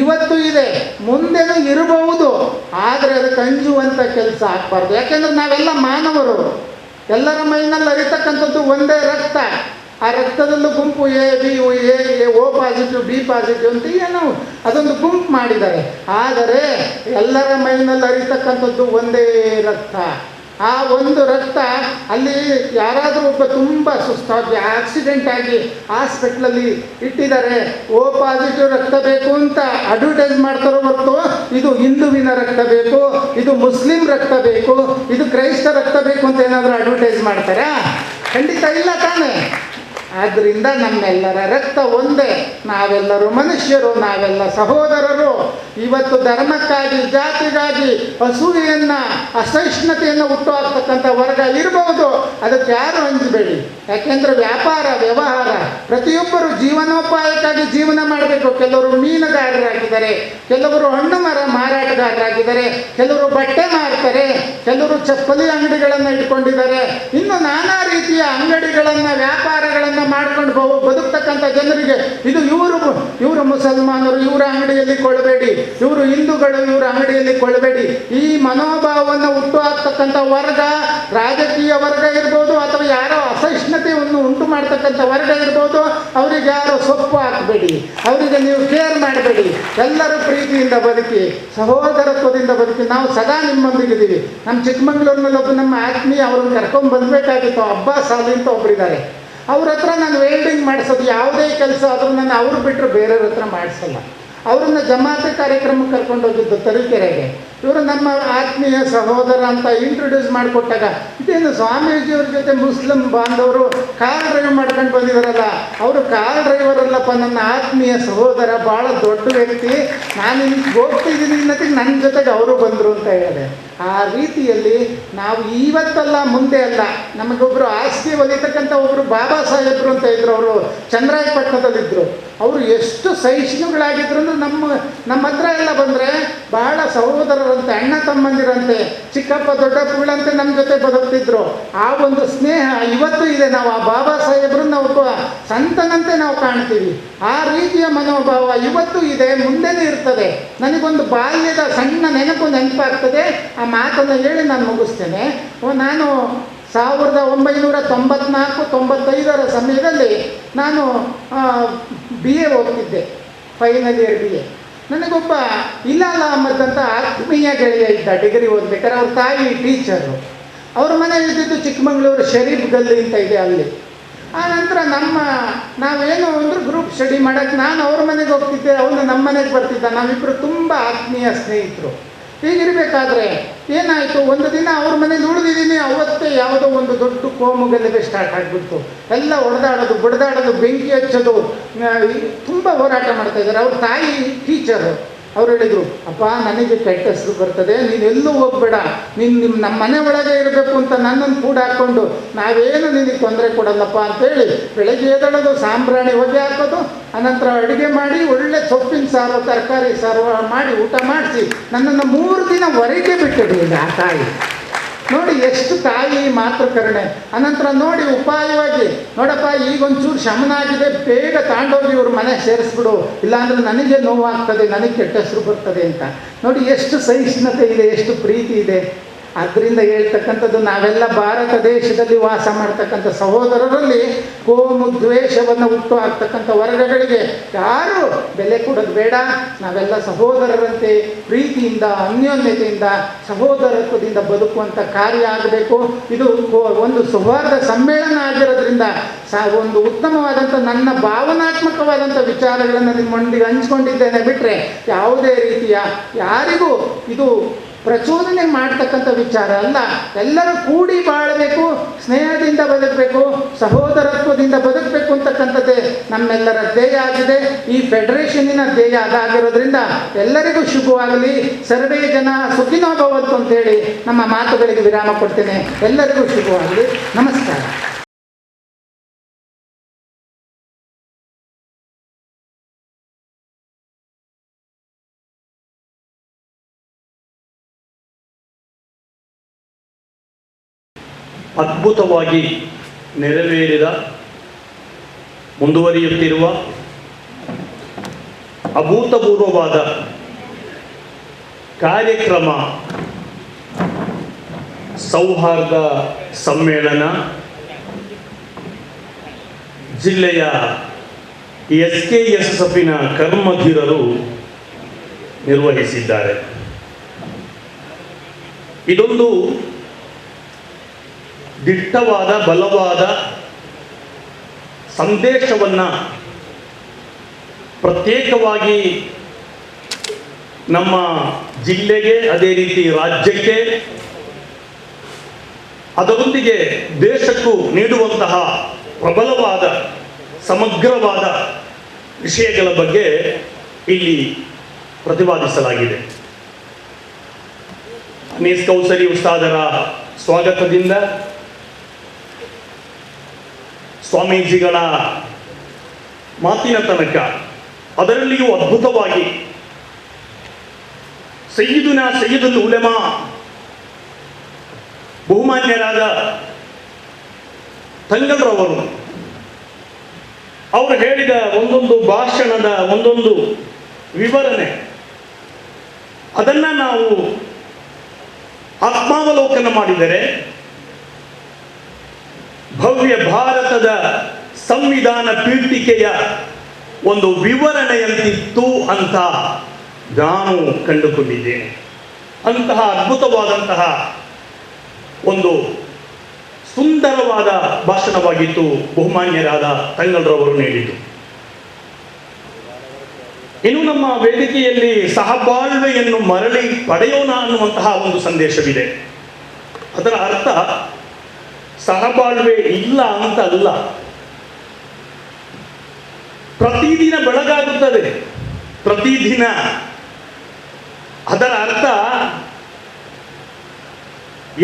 Speaker 14: ಇವತ್ತು ಇದೆ, ಮುಂದೆನೂ ಇರಬಹುದು. ಆದರೆ ಅದಕ್ಕೆ ಅಂಜುವಂಥ ಕೆಲಸ ಆಗಬಾರ್ದು. ಯಾಕೆಂದರೆ ನಾವೆಲ್ಲ ಮಾನವರು, ಎಲ್ಲರ ಮೈನಲ್ಲಿ ಅರಿತಕ್ಕಂಥದ್ದು ಒಂದೇ ರಕ್ತ. ಆ ರಕ್ತದಲ್ಲೂ ಗುಂಪು A B O positive, B positive ಅಂತ ಏನೋ ಅದೊಂದು ಗುಂಪು ಮಾಡಿದ್ದಾರೆ. ಆದರೆ ಎಲ್ಲರ ಮೈನಲ್ಲಿ ಅರಿತಕ್ಕಂಥದ್ದು ಒಂದೇ ರಕ್ತ. ಆ ಒಂದು ರಕ್ತ ಅಲ್ಲಿ ಯಾರಾದರೂ ಒಬ್ಬ ತುಂಬ ಸುಸ್ತಾಗಿ ಆಕ್ಸಿಡೆಂಟ್ ಆಗಿ ಹಾಸ್ಪಿಟ್ಲಲ್ಲಿ ಇಟ್ಟಿದ್ದಾರೆ, ಓ ಪಾಸಿಟಿವ್ ರಕ್ತ ಬೇಕು ಅಂತ ಅಡ್ವರ್ಟೈಸ್ ಮಾಡ್ತಾರೋ ಹೊರತು ಇದು ಹಿಂದುವಿನ ರಕ್ತ ಬೇಕು, ಇದು ಮುಸ್ಲಿಂ ರಕ್ತ ಬೇಕು, ಇದು ಕ್ರೈಸ್ತ ರಕ್ತ ಬೇಕು ಅಂತ ಏನಾದರೂ ಅಡ್ವರ್ಟೈಸ್ ಮಾಡ್ತಾರಾ? ಖಂಡಿತ ಇಲ್ಲ ತಾನೇ. ಆದ್ದರಿಂದ ನಮ್ಮೆಲ್ಲರ ರಕ್ತ ಒಂದೇ, ನಾವೆಲ್ಲರೂ ಮನುಷ್ಯರು, ನಾವೆಲ್ಲ ಸಹೋದರರು. ಇವತ್ತು ಧರ್ಮಕ್ಕಾಗಿ, ಜಾತಿಗಾಗಿ ಅಸೂಯೆಯನ್ನು, ಅಸಹಿಷ್ಣುತೆಯನ್ನು ಹುಟ್ಟು ಹಾಕ್ತಕ್ಕಂಥ ವರ್ಗ ಇರಬಹುದು, ಅದಕ್ಕೆ ಯಾರು ಹಂಚಬೇಡಿ. ಯಾಕೆಂದರೆ ವ್ಯಾಪಾರ ವ್ಯವಹಾರ, ಪ್ರತಿಯೊಬ್ಬರು ಜೀವನೋಪಾಯಕ್ಕಾಗಿ ಜೀವನ ಮಾಡಬೇಕು. ಕೆಲವರು ಮೀನುಗಾರರಾಗಿದ್ದಾರೆ, ಕೆಲವರು ಹಣ್ಣು ಮರ ಮಾರಾಟಗಾರರಾಗಿದ್ದಾರೆ, ಕೆಲವರು ಬಟ್ಟೆ ಮಾರ್ತಾರೆ, ಕೆಲವರು ಚಪ್ಪಲಿ ಅಂಗಡಿಗಳನ್ನು ಇಟ್ಕೊಂಡಿದ್ದಾರೆ, ಇನ್ನು ನಾನಾ ರೀತಿಯ ಅಂಗಡಿಗಳನ್ನು, ವ್ಯಾಪಾರಗಳನ್ನು ಮಾಡ್ಕೊಂಡು ಬದುಕ್ತಕ್ಕಂಥ ಜನರಿಗೆ ಇದು ಇವರು ಮುಸಲ್ಮಾನರು, ಇವರ ಅಂಗಡಿಯಲ್ಲಿ ಕೊಳ್ಳಬೇಡಿ, ಇವರು ಹಿಂದೂಗಳು, ಇವರ ಅಂಗಡಿಯಲ್ಲಿ ಕೊಳ್ಳಬೇಡಿ. ಈ ಮನೋಭಾವವನ್ನು ಹುಟ್ಟು ಹಾಕ್ತಕ್ಕಂಥ ವರ್ಗ, ರಾಜಕೀಯ ವರ್ಗ ಇರ್ಬೋದು, ಅಥವಾ ಯಾರೋ ಅಸಹಿಷ್ಣುತೆಯನ್ನು ಉಂಟು ಮಾಡ್ತಕ್ಕಂಥ ವರ್ಗ ಇರ್ಬೋದು, ಅವರಿಗೆ ಯಾರೋ ಸೊಪ್ಪು ಹಾಕಬೇಡಿ, ಅವರಿಗೆ ನೀವು ಕೇರ್ ಮಾಡಬೇಡಿ. ಎಲ್ಲರೂ ಪ್ರೀತಿಯಿಂದ ಬದುಕಿ, ಸಹೋದರತ್ವದಿಂದ ಬದುಕಿ. ನಾವು ಸದಾ ನಿಮ್ಮೊಂದಿಗಿದ್ದೀವಿ. ನಮ್ಮ ಚಿಕ್ಕಮಂಗ್ಳೂರಿನಲ್ಲಿ ಒಬ್ಬ ನಮ್ಮ ಆತ್ಮೀಯ ಅವ್ರನ್ನ ಕರ್ಕೊಂಡು ಬಂದಬೇಕಾಗಿತ್ತು, ಅಬ್ಬಾಸ್ ಅಲಿ ಅಂತ ಒಬ್ಬರಿದ್ದಾರೆ. ಅವ್ರ ಹತ್ರ ನಾನು ವೆಲ್ಡಿಂಗ್ ಮಾಡಿಸೋದು, ಯಾವುದೇ ಕೆಲಸ ಆದರೂ ನಾನು ಅವ್ರು ಬಿಟ್ಟರೆ ಬೇರೆಯವ್ರ ಹತ್ರ ಮಾಡಿಸಲ್ಲ. ಅವರನ್ನು ಜಮಾತೆ ಕಾರ್ಯಕ್ರಮಕ್ಕೆ ಕರ್ಕೊಂಡು ಹೋಗಿದ್ದು ತರೀಕೆರೆಗೆ. ಇವರು ನಮ್ಮ ಆತ್ಮೀಯ ಸಹೋದರ ಅಂತ ಇಂಟ್ರೊಡ್ಯೂಸ್ ಮಾಡಿಕೊಟ್ಟಾಗ, ಇದೇನು ಸ್ವಾಮೀಜಿಯವ್ರ ಜೊತೆ ಮುಸ್ಲಿಂ ಬಾಂಧವರು ಕಾರ್ ಡ್ರೈವ್ ಮಾಡ್ಕೊಂಡು ಬಂದಿದ್ದಾರಲ್ಲ, ಅವರು ಕಾರ್ ಡ್ರೈವರ್ ಅಲ್ಲಪ್ಪ, ನನ್ನ ಆತ್ಮೀಯ ಸಹೋದರ, ಭಾಳ ದೊಡ್ಡ ವ್ಯಕ್ತಿ, ನಾನು ಇಲ್ಲಿ ಹೋಗ್ತಿದ್ದೀನಿ ಅನ್ನೋದಕ್ಕೆ ನನ್ನ ಜೊತೆಗೆ ಅವರು ಬಂದರು ಅಂತ ಹೇಳಿದೆ. ಆ ರೀತಿಯಲ್ಲಿ ನಾವು ಇವತ್ತಲ್ಲ ಮುಂದೆ ಅಲ್ಲ, ನಮಗೊಬ್ಬರು ಆಸ್ತಿ ಒಲಿತಕ್ಕಂಥ ಒಬ್ಬರು ಬಾಬಾ ಸಾಹೇಬರು ಅಂತ ಇದ್ರು, ಅವರು ಚಂದ್ರಾಯಪಟ್ಟಣದಲ್ಲಿದ್ದರು. ಅವರು ಎಷ್ಟು ಸಹಿಷ್ಣುಗಳಾಗಿದ್ರು ಅಂದ್ರೆ ನಮ್ಮ ಹತ್ರ ಎಲ್ಲ ಬಂದರೆ ಬಹಳ ಸಹೋದರರಂತೆ, ಅಣ್ಣ ತಮ್ಮಂದಿರಂತೆ, ಚಿಕ್ಕಪ್ಪ ದೊಡ್ಡಪ್ಪಗಳಂತೆ ನಮ್ಮ ಜೊತೆ ಬದುಕ್ತಿದ್ರು. ಆ ಒಂದು ಸ್ನೇಹ ಇವತ್ತು ಇದೆ. ನಾವು ಆ ಬಾಬಾ ಸಾಹೇಬ್ರನ್ನ ಒಬ್ಬ ಸಂತನಂತೆ ನಾವು ಕಾಣ್ತೀವಿ. ಆ ರೀತಿಯ ಮನೋಭಾವ ಇವತ್ತು ಇದೆ, ಮುಂದೆನೇ ಇರ್ತದೆ. ನನಗೊಂದು ಬಾಲ್ಯದ ಸಣ್ಣ ನೆನಪಾಗ್ತದೆ. ಆ ಮಾತನ್ನು ಹೇಳಿ ನಾನು ಮುಗಿಸ್ತೇನೆ. ನಾನು 1994-95 ಸಮಯದಲ್ಲಿ ನಾನು BA ಓದ್ತಿದ್ದೆ, ಫೈನಲ್ ಇಯರ್ BA. ನನಗೊಬ್ಬ ಇಲಾಲ್ ಅಹಮದ್ ಅಂತ ಆತ್ಮೀಯ ಗೆಳೆಯ ಇದ್ದ, ಡಿಗ್ರಿ ಓದ್ಬೇಕಾದ್ರೆ. ಅವ್ರ ತಾಯಿ ಟೀಚರು. ಅವ್ರ ಮನೆ ಇದ್ದಿದ್ದು ಚಿಕ್ಕಮಂಗ್ಳೂರು ಶರೀಫ್ ಗಲ್ಲಿ ಅಂತ ಇದೆ, ಅಲ್ಲಿ. ಆ ನಂತರ ನಾವೇನು ಅಂದ್ರೆ ಗ್ರೂಪ್ ಸ್ಟಡಿ ಮಾಡೋಕ್ಕೆ ನಾನು ಅವ್ರ ಮನೆಗೆ ಹೋಗ್ತಿದ್ದೆ, ಅವನು ನಮ್ಮ ಮನೆಗೆ ಬರ್ತಿದ್ದ. ನಾವಿಬ್ಬರು ತುಂಬ ಆತ್ಮೀಯ ಸ್ನೇಹಿತರು. ಹೀಗಿರಬೇಕಾದ್ರೆ ಏನಾಯಿತು, ಒಂದು ದಿನ ಅವ್ರ ಮನೇಲಿ ಉಳಿದಿದ್ದೀನಿ. ಅವತ್ತೇ ಯಾವುದೋ ಒಂದು ದೊಡ್ಡ ಕೋಮುಗಲಭೆ ಸ್ಟಾರ್ಟ್ ಆಗಿಬಿಡ್ತು. ಎಲ್ಲ ಹೊಡೆದಾಡೋದು, ಬಡ್ದಾಡೋದು, ಬೆಂಕಿ ಹಚ್ಚೋದು, ತುಂಬ ಹೋರಾಟ ಮಾಡ್ತಾಯಿದ್ದಾರೆ. ಅವ್ರ ತಾಯಿ ಟೀಚರು. ಅವ್ರು ಹೇಳಿದರು, ಅಪ್ಪ ನನಗೆ ಕೆಟ್ಟ ಹೆಸರು ಬರ್ತದೆ, ನೀನು ಎಲ್ಲೂ ಹೋಗಬೇಡ, ನೀನು ನಮ್ಮ ಮನೆ ಒಳಗೆ ಇರಬೇಕು ಅಂತ ನನ್ನನ್ನು ಕೂಡ ಹಾಕ್ಕೊಂಡು ನಾವೇನು ನಿನಗೆ ತೊಂದರೆ ಕೊಡಲ್ಲಪ್ಪ ಅಂತೇಳಿ ಬೆಳಗ್ಗೆ ಎದ್ದೇಳೋದು, ಸಾಂಬ್ರಾಣಿ ಹೊಗೆ ಹಾಕೋದು, ಅನಂತರ ಅಡುಗೆ ಮಾಡಿ ಒಳ್ಳೆ ಸೊಪ್ಪಿನ ಸಾರು, ತರಕಾರಿ ಸಾರು ಮಾಡಿ ಊಟ ಮಾಡಿಸಿ ನನ್ನನ್ನು 3 ದಿನ ಹೊರಗೆ ಬಿಟ್ಟಿರಲಿಲ್ಲ ಆ ತಾಯಿ. ನೋಡಿ ಎಷ್ಟು ತಾಯಿ ಮಾತೃಕರುಣೆ. ಅನಂತರ ನೋಡಿ ಉಪಾಯವಾಗಿ, ನೋಡಪ್ಪ ಈಗೊಂಚೂರು ಶಮನ ಆಗಿದೆ, ಬೇಗ ತಾಂಡೋಗಿ ಇವ್ರ ಮನೆ ಸೇರಿಸ್ಬಿಡು, ಇಲ್ಲಾಂದ್ರೆ ನನಗೆ ನೋವಾಗ್ತದೆ, ನನಗೆ ಕೆಟ್ಟ ಹೆಸರು ಬರ್ತದೆ ಅಂತ. ನೋಡಿ ಎಷ್ಟು ಸಹಿಷ್ಣುತೆ ಇದೆ, ಎಷ್ಟು ಪ್ರೀತಿ ಇದೆ. ಅದರಿಂದ ಹೇಳ್ತಕ್ಕಂಥದ್ದು, ನಾವೆಲ್ಲ ಭಾರತ ದೇಶದಲ್ಲಿ ವಾಸ ಮಾಡ್ತಕ್ಕಂಥ ಸಹೋದರರಲ್ಲಿ ಕೋಮು ದ್ವೇಷವನ್ನು ಹುಟ್ಟು ಹಾಕ್ತಕ್ಕಂಥ ವರ್ಗಗಳಿಗೆ ಯಾರು ಬೆಲೆ ಕೊಡೋದು ಬೇಡ. ನಾವೆಲ್ಲ ಸಹೋದರರಂತೆ ಪ್ರೀತಿಯಿಂದ, ಅನ್ಯೋನ್ಯತೆಯಿಂದ, ಸಹೋದರತ್ವದಿಂದ ಬದುಕುವಂಥ ಕಾರ್ಯ ಆಗಬೇಕು. ಇದು ಒಂದು ಸೌಹಾರ್ದ ಸಮ್ಮೇಳನ ಆಗಿರೋದ್ರಿಂದ ಒಂದು ಉತ್ತಮವಾದಂಥ ನನ್ನ ಭಾವನಾತ್ಮಕವಾದಂಥ ವಿಚಾರಗಳನ್ನು ನಿಮ್ಮೊಂದಿಗೆ ಹಂಚ್ಕೊಂಡಿದ್ದೇನೆ ಬಿಟ್ಟರೆ ಯಾವುದೇ ರೀತಿಯ ಯಾರಿಗೂ ಇದು ಪ್ರಚೋದನೆ ಮಾಡ್ತಕ್ಕಂಥ ವಿಚಾರ ಅಲ್ಲ. ಎಲ್ಲರೂ ಕೂಡಿ ಬಾಳಬೇಕು, ಸ್ನೇಹದಿಂದ ಬದುಕಬೇಕು, ಸಹೋದರತ್ವದಿಂದ ಬದುಕಬೇಕು ಅಂತಕ್ಕಂಥದ್ದೇ ನಮ್ಮೆಲ್ಲರ ಧ್ಯೇಯ ಆಗಿದೆ. ಈ ಫೆಡರೇಷನ್ನಿನ ಧ್ಯೇಯ ಅದಾಗಿರೋದ್ರಿಂದ ಎಲ್ಲರಿಗೂ ಶುಭವಾಗಲಿ. ಸರ್ವೇ ಜನ ಸುಖಿನೋ ಭವಂತು ಅಂತೇಳಿ ನಮ್ಮ ಮಾತುಗಳಿಗೆ ವಿರಾಮ ಕೊಡ್ತೇನೆ. ಎಲ್ಲರಿಗೂ ಶುಭವಾಗಲಿ. ನಮಸ್ಕಾರ.
Speaker 15: ಅದ್ಭುತವಾಗಿ ನೆರವೇರಿದ, ಮುಂದುವರಿಯುತ್ತಿರುವ ಅಭೂತಪೂರ್ವವಾದ ಕಾರ್ಯಕ್ರಮ ಸೌಹಾರ್ದ ಸಮ್ಮೇಳನ ಜಿಲ್ಲೆಯ SKSSFನ ಕರ್ಮಧೀರರು ನಿರ್ವಹಿಸಿದ್ದಾರೆ. ಇದೊಂದು ದಿಟ್ಟವಾದ, ಬಲವಾದ ಸಂದೇಶವನ್ನು ಪ್ರತ್ಯೇಕವಾಗಿ ನಮ್ಮ ಜಿಲ್ಲೆಗೆ, ಅದೇ ರೀತಿ ರಾಜ್ಯಕ್ಕೆ, ಅದರೊಂದಿಗೆ ದೇಶಕ್ಕೂ ನೀಡುವಂತಹ ಪ್ರಬಲವಾದ, ಸಮಗ್ರವಾದ ವಿಷಯಗಳ ಬಗ್ಗೆ ಇಲ್ಲಿ ಪ್ರತಿಪಾದಿಸಲಾಗಿದೆ. ಅನೀಸ್ ಕೌಸರಿ ಉಸ್ತಾದರ ಸ್ವಾಗತದಿಂದ ಸ್ವಾಮೀಜಿಗಳ ಮಾತಿನ ತನಕ, ಅದರಲ್ಲಿಯೂ ಅದ್ಭುತವಾಗಿ ಸಯ್ಯಿದುಲ್ ಉಲೆಮಾ ಬಹುಮಾನ್ಯರಾದ ತಂಗಳ್ರವರು ಅವರು ಹೇಳಿದ ಒಂದೊಂದು ಭಾಷಣದ ಒಂದೊಂದು ವಿವರಣೆ, ಅದನ್ನು ನಾವು ಆತ್ಮಾವಲೋಕನ ಮಾಡಿದರೆ ಭವ್ಯ ಭಾರತದ ಸಂವಿಧಾನ ಪೀಠಿಕೆಯ ಒಂದು ವಿವರಣೆಯಂತಿತ್ತು ಅಂತ ನಾನು ಕಂಡುಕೊಂಡಿದ್ದೇನೆ. ಅಂತಹ ಅದ್ಭುತವಾದಂತಹ ಒಂದು ಸುಂದರವಾದ ಭಾಷಣವಾಗಿತ್ತು ಬಹುಮಾನ್ಯರಾದ ತಂಗಳ್ರವರು ನೀಡಿದ್ದು. ಇನ್ನು ನಮ್ಮ ವೇದಿಕೆಯಲ್ಲಿ ಸಹಬಾಳ್ವೆಯನ್ನು ಮರಳಿ ಪಡೆಯೋಣ ಅನ್ನುವಂತಹ ಒಂದು ಸಂದೇಶವಿದೆ. ಅದರ ಅರ್ಥ ಸಹಬಾಳ್ವೆ ಇಲ್ಲ ಅಂತ ಅಲ್ಲ, ಪ್ರತಿದಿನ ಬೆಳಗಾಗುತ್ತದೆ, ಪ್ರತಿದಿನ. ಅದರ ಅರ್ಥ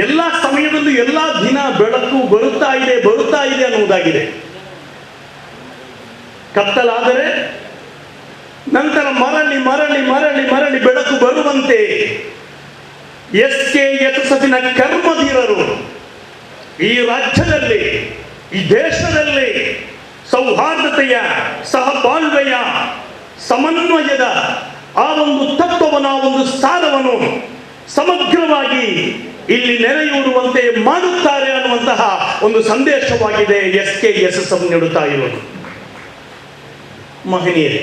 Speaker 15: ಎಲ್ಲ ಸಮಯದಲ್ಲೂ ಎಲ್ಲ ದಿನ ಬೆಳಕು ಬರುತ್ತಾ ಇದೆ ಅನ್ನುವುದಾಗಿದೆ. ಕತ್ತಲಾದರೆ ನಂತರ ಮರಳಿ ಮರಳಿ ಮರಳಿ ಮರಳಿ ಬೆಳಕು ಬರುವಂತೆ SKSSFನ ಕರ್ಮಧೀರರು ಈ ರಾಜ್ಯದಲ್ಲಿ, ಈ ದೇಶದಲ್ಲಿ ಸೌಹಾರ್ದತೆಯ, ಸಹಬಾಳ್ವೆಯ, ಸಮನ್ವಯದ ಆ ಒಂದು ತತ್ವವನ್ನು, ಆ ಒಂದು ಸಾರವನ್ನು ಸಮಗ್ರವಾಗಿ ಇಲ್ಲಿ ನೆರೆಯೂರುವಂತೆ ಮಾಡುತ್ತಾರೆ ಅನ್ನುವಂತಹ ಒಂದು ಸಂದೇಶವಾಗಿದೆ SKSSF ನೀಡುತ್ತಾ ಇರೋದು. ಮಹನೀಯರೇ,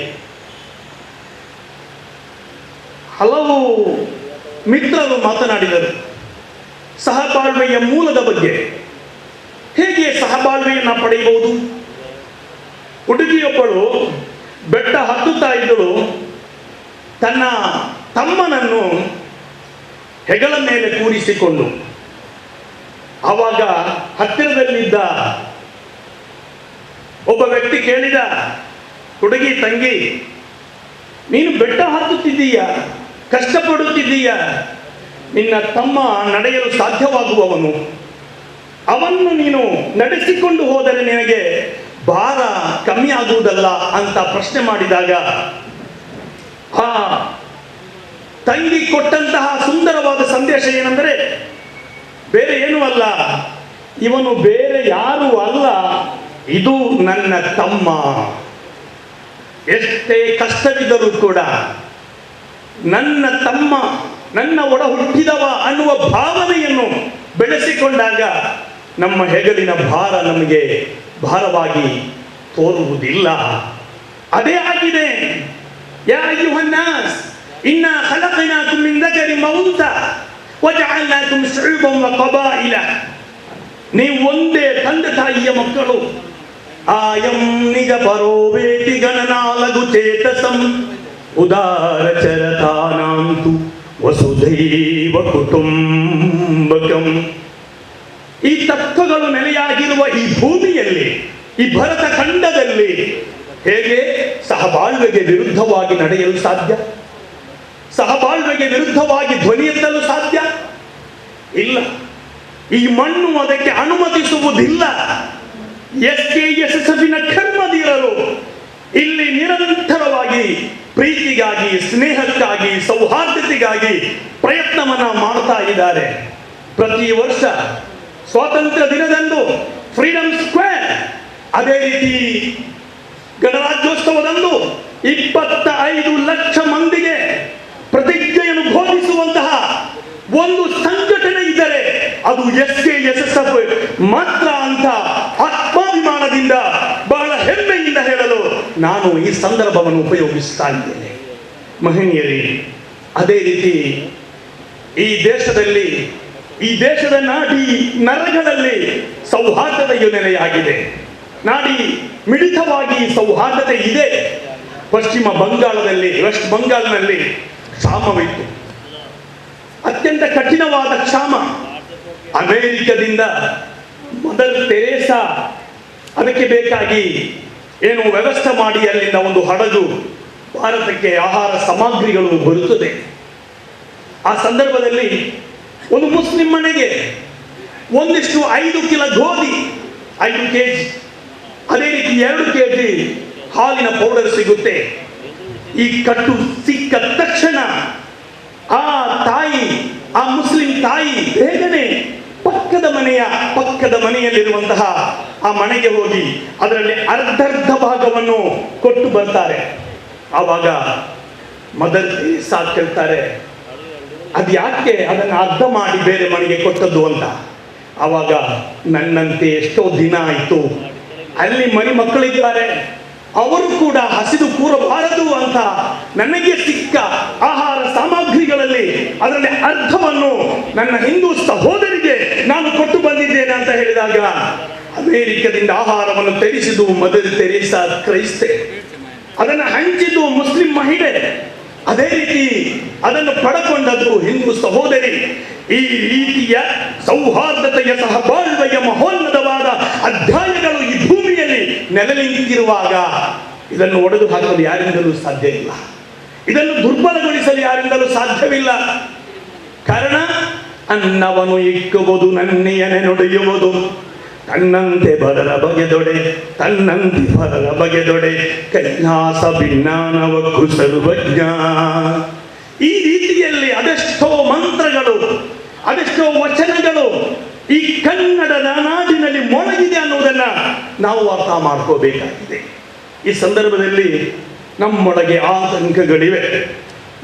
Speaker 15: ಹಲವು ಮಿತ್ರರು ಮಾತನಾಡಿದರು ಸಹಬಾಳ್ವೆಯ ಮೂಲದ ಬಗ್ಗೆ. ಹೇಗೆ ಸಹಬಾಳ್ವೆಯನ್ನು ಪಡೆಯಬಹುದು? ಹುಡುಗಿಯೊಬ್ಬಳು ಬೆಟ್ಟ ಹತ್ತುತ್ತಾ ಇದ್ದಳು. ತನ್ನ ತಮ್ಮನನ್ನು ಹೆಗಲ ಮೇಲೆ ಕೂರಿಸಿಕೊಂಡು, ಆವಾಗ ಹತ್ತಿರದಲ್ಲಿದ್ದ ಒಬ್ಬ ವ್ಯಕ್ತಿ ಕೇಳಿದ, ಹುಡುಗಿ ತಂಗಿ, ನೀನು ಬೆಟ್ಟ ಹತ್ತುತ್ತಿದ್ದೀಯ, ಕಷ್ಟಪಡುತ್ತಿದ್ದೀಯ, ನಿನ್ನ ತಮ್ಮ ನಡೆಯಲು ಸಾಧ್ಯವಾಗುವವನು, ಅವನ್ನು ನೀನು ನಡೆಸಿಕೊಂಡು ಹೋದರೆ ನಿನಗೆ ಭಾರ ಕಮ್ಮಿ ಆಗುವುದಲ್ಲ ಅಂತ ಪ್ರಶ್ನೆ ಮಾಡಿದಾಗ ಆ ತಂಗಿ ಕೊಟ್ಟಂತಹ ಸುಂದರವಾದ ಸಂದೇಶ ಏನೆಂದರೆ, ಬೇರೆ ಏನೂ ಅಲ್ಲ, ಇವನು ಬೇರೆ ಯಾರೂ ಅಲ್ಲ, ಇದು ನನ್ನ ತಮ್ಮ. ಎಷ್ಟೇ ಕಷ್ಟವಿದ್ದರೂ ಕೂಡ ನನ್ನ ತಮ್ಮ, ನನ್ನ ಒಡ ಹುಟ್ಟಿದವ ಅನ್ನುವ ಭಾವನೆಯನ್ನು ಬೆಳೆಸಿಕೊಂಡಾಗ ನಮ್ಮ ಹೆಗಲಿನ ಭಾರ ನಮಗೆ ಭಾರವಾಗಿ ತೋರುವುದಿಲ್ಲ. ಅದೇ ಆಗಿದೆ. ಯಾ ಅಯ್ಯುಹನ್ನಾಸ್ ಇನ್ನ ಖಲಕ್ನಾಕುಂ ಮಿನ್ ذكر وأنثى وجعلناكم شعوبا وقبائل. ನೀವು ಒಂದೇ ತಂದೆ ತಾಯಿಯ ಮಕ್ಕಳು. ಆಯಂ ನಿಜ ಪರೋವೇತಿ ಗಣನಾಲಗು ಚೇತಸಂ ಉದಾರ ಚರತಾನಾಂತು ವಸುಧೈವ ಕುಟುಂಬಕಂ. ಈ ತತ್ವಗಳು ನೆಲೆಯಾಗಿರುವ ಈ ಭೂಮಿಯಲ್ಲಿ, ಈ ಭರತ ಖಂಡದಲ್ಲಿ ಹೇಗೆ ಸಹಬಾಳ್ವೆಗೆ ವಿರುದ್ಧವಾಗಿ ನಡೆಯಲು ಸಾಧ್ಯ? ಸಹಬಾಳ್ವೆಗೆ ವಿರುದ್ಧವಾಗಿ ಧ್ವನಿ ಎತ್ತಲು ಸಾಧ್ಯ ಇಲ್ಲ. ಈ ಮಣ್ಣು ಅದಕ್ಕೆ ಅನುಮತಿಸುವುದಿಲ್ಲ. SKSSFನ ಕರ್ಮಧೀರರು ಇಲ್ಲಿ ನಿರಂತರವಾಗಿ ಪ್ರೀತಿಗಾಗಿ, ಸ್ನೇಹಕ್ಕಾಗಿ, ಸೌಹಾರ್ದತೆಗಾಗಿ ಪ್ರಯತ್ನವನ್ನ ಮಾಡ್ತಾ ಇದ್ದಾರೆ. ಪ್ರತಿ ವರ್ಷ ಸ್ವಾತಂತ್ರ್ಯ ದಿನದಂದು ಫ್ರೀಡಂ ಸ್ಕ್ವೇರ್, ಅದೇ ರೀತಿ ಗಣರಾಜ್ಯೋತ್ಸವದಂದು 25 ಲಕ್ಷ ಮಂದಿಗೆ ಪ್ರತಿಜ್ಞೆಯನ್ನು ಬೋಧಿಸುವಂತಹ ಒಂದು ಸಂಘಟನೆ ಇದ್ದರೆ ಅದು SKSSF ಮಾತ್ರ ಅಂತ ಆತ್ಮಾಭಿಮಾನದಿಂದ, ಬಹಳ ಹೆಮ್ಮೆಯಿಂದ ಹೇಳಲು ನಾನು ಈ ಸಂದರ್ಭವನ್ನು ಉಪಯೋಗಿಸ್ತಾ ಇದ್ದೇನೆ. ಮಹನೀಯರೇ, ಅದೇ ರೀತಿ ಈ ದೇಶದಲ್ಲಿ, ಈ ದೇಶದ ನಾಡಿ ನರಗಳಲ್ಲಿ ಸೌಹಾರ್ದತೆಯು ನೆಲೆಯಾಗಿದೆ. ನಾಡಿ ಮಿಡಿತವಾಗಿ ಸೌಹಾರ್ದತೆ ಇದೆ. ಪಶ್ಚಿಮ ಬಂಗಾಳದಲ್ಲಿ, ವೆಸ್ಟ್ ಬಂಗಾಲ್ನಲ್ಲಿ ಕ್ಷಾಮವಿತ್ತು, ಅತ್ಯಂತ ಕಠಿಣವಾದ ಕ್ಷಾಮ. ಅಮೆರಿಕದಿಂದ ಮದರ್ ತೆರೇಸಾ ಅದಕ್ಕೆ ಬೇಕಾಗಿ ಏನು ವ್ಯವಸ್ಥೆ ಮಾಡಿ ಅಲ್ಲಿಂದ ಒಂದು ಹಡಗು ಭಾರತಕ್ಕೆ ಆಹಾರ ಸಾಮಗ್ರಿಗಳು ಬರುತ್ತದೆ. ಆ ಸಂದರ್ಭದಲ್ಲಿ ಒಂದು ಮುಸ್ಲಿಂ ಮನೆಗೆ ಒಂದಿಷ್ಟು 5 ಕಿಲೋ ಗೋಧಿ, 5 kg, ಅದೇ ರೀತಿ 2 kg ಹಾಲಿನ ಪೌಡರ್ ಸಿಗುತ್ತೆ. ಈ ಕಟ್ಟು ಸಿಕ್ಕ ತಕ್ಷಣ ಆ ತಾಯಿ, ಆ ಮುಸ್ಲಿಂ ತಾಯಿ ಬೇಗನೆ ಪಕ್ಕದ ಮನೆಯಲ್ಲಿರುವಂತಹ ಆ ಮನೆಗೆ ಹೋಗಿ ಅದರಲ್ಲಿ ಅರ್ಧ ಭಾಗವನ್ನು ಕೊಟ್ಟು ಬರ್ತಾರೆ. ಆವಾಗ ಮದರ್ ತೆರೇಸಾ ಕೇಳ್ತಾರೆ, ಅದು ಯಾಕೆ ಅದನ್ನು ಅರ್ಧ ಮಾಡಿ ಬೇರೆ ಮನೆಗೆ ಕೊಟ್ಟದ್ದು ಅಂತ. ಆವಾಗ ನನ್ನಂತೆ ಎಷ್ಟೋ ದಿನ ಆಯಿತು, ಅಲ್ಲಿ ಮರಿ ಮಕ್ಕಳಿದ್ದಾರೆ, ಅವರು ಕೂಡ ಹಸಿದು ಕೂರಬಾರದು ಅಂತ ನನಗೆ ಸಿಕ್ಕ ಆಹಾರ ಸಾಮಗ್ರಿಗಳಲ್ಲಿ ಅದರಲ್ಲಿ ಅರ್ಧವನ್ನು ನನ್ನ ಹಿಂದೂ ಸಹೋದರಿಗೆ ನಾನು ಕೊಟ್ಟು ಬಂದಿದ್ದೇನೆ ಅಂತ ಹೇಳಿದಾಗ ಅಮೆರಿಕದಿಂದ ಆಹಾರವನ್ನು ತರಿಸಿದ್ದು ಮದರ್ ತೆರೇಸಾ ಕ್ರೈಸ್ತೆ, ಅದನ್ನು ಹಂಚಿದ್ದು ಮುಸ್ಲಿಂ ಮಹಿಳೆ, ಅದೇ ರೀತಿ ಅದನ್ನು ಪಡಕೊಂಡದ್ದು ಹಿಂದೂ ಸಹೋದರಿ. ಈ ರೀತಿಯ ಸೌಹಾರ್ದತೆಯ ಸಹಬಾಳ್ವೆಯ ಮಹೋನ್ನತವಾದ ಅಧ್ಯಾಯಗಳು ಈ ಭೂಮಿಯಲ್ಲಿ ನೆಲೆ ನಿಂತಿರುವಾಗ ಇದನ್ನು ಒಡೆದು ಹಾಕಲು ಯಾರಿಂದಲೂ ಸಾಧ್ಯ ಇಲ್ಲ, ಇದನ್ನು ದುರ್ಬಲಗೊಳಿಸಲು ಯಾರಿಂದಲೂ ಸಾಧ್ಯವಿಲ್ಲ. ಕಾರಣ ಅನ್ನವನ್ನು ಇಕ್ಕುವುದು ನನ್ನೆಯನೆ ನುಡಿಯುವುದು, ತನ್ನಂತೆ ಬರಲ ಬಗೆದೊಡೆ ತನ್ನಂತೆ ಬರಲ ಬಗೆದೊಡೆ ಕೈಲಾಸ ಭಿನ್ನಾನವಕ್ಕೂ ಸರ್ವಜ್ಞ. ಈ ರೀತಿಯಲ್ಲಿ ಅದೆಷ್ಟೋ ಮಂತ್ರಗಳು, ಅದೆಷ್ಟೋ ವಚನಗಳು ಈ ಕನ್ನಡದ ನಾಡಿನಲ್ಲಿ ಮೊಳಗಿದೆ ಅನ್ನುವುದನ್ನ ನಾವು ಅರ್ಥ ಮಾಡ್ಕೋಬೇಕಾಗಿದೆ. ಈ ಸಂದರ್ಭದಲ್ಲಿ ನಮ್ಮೊಳಗೆ ಆತಂಕಗಳಿವೆ,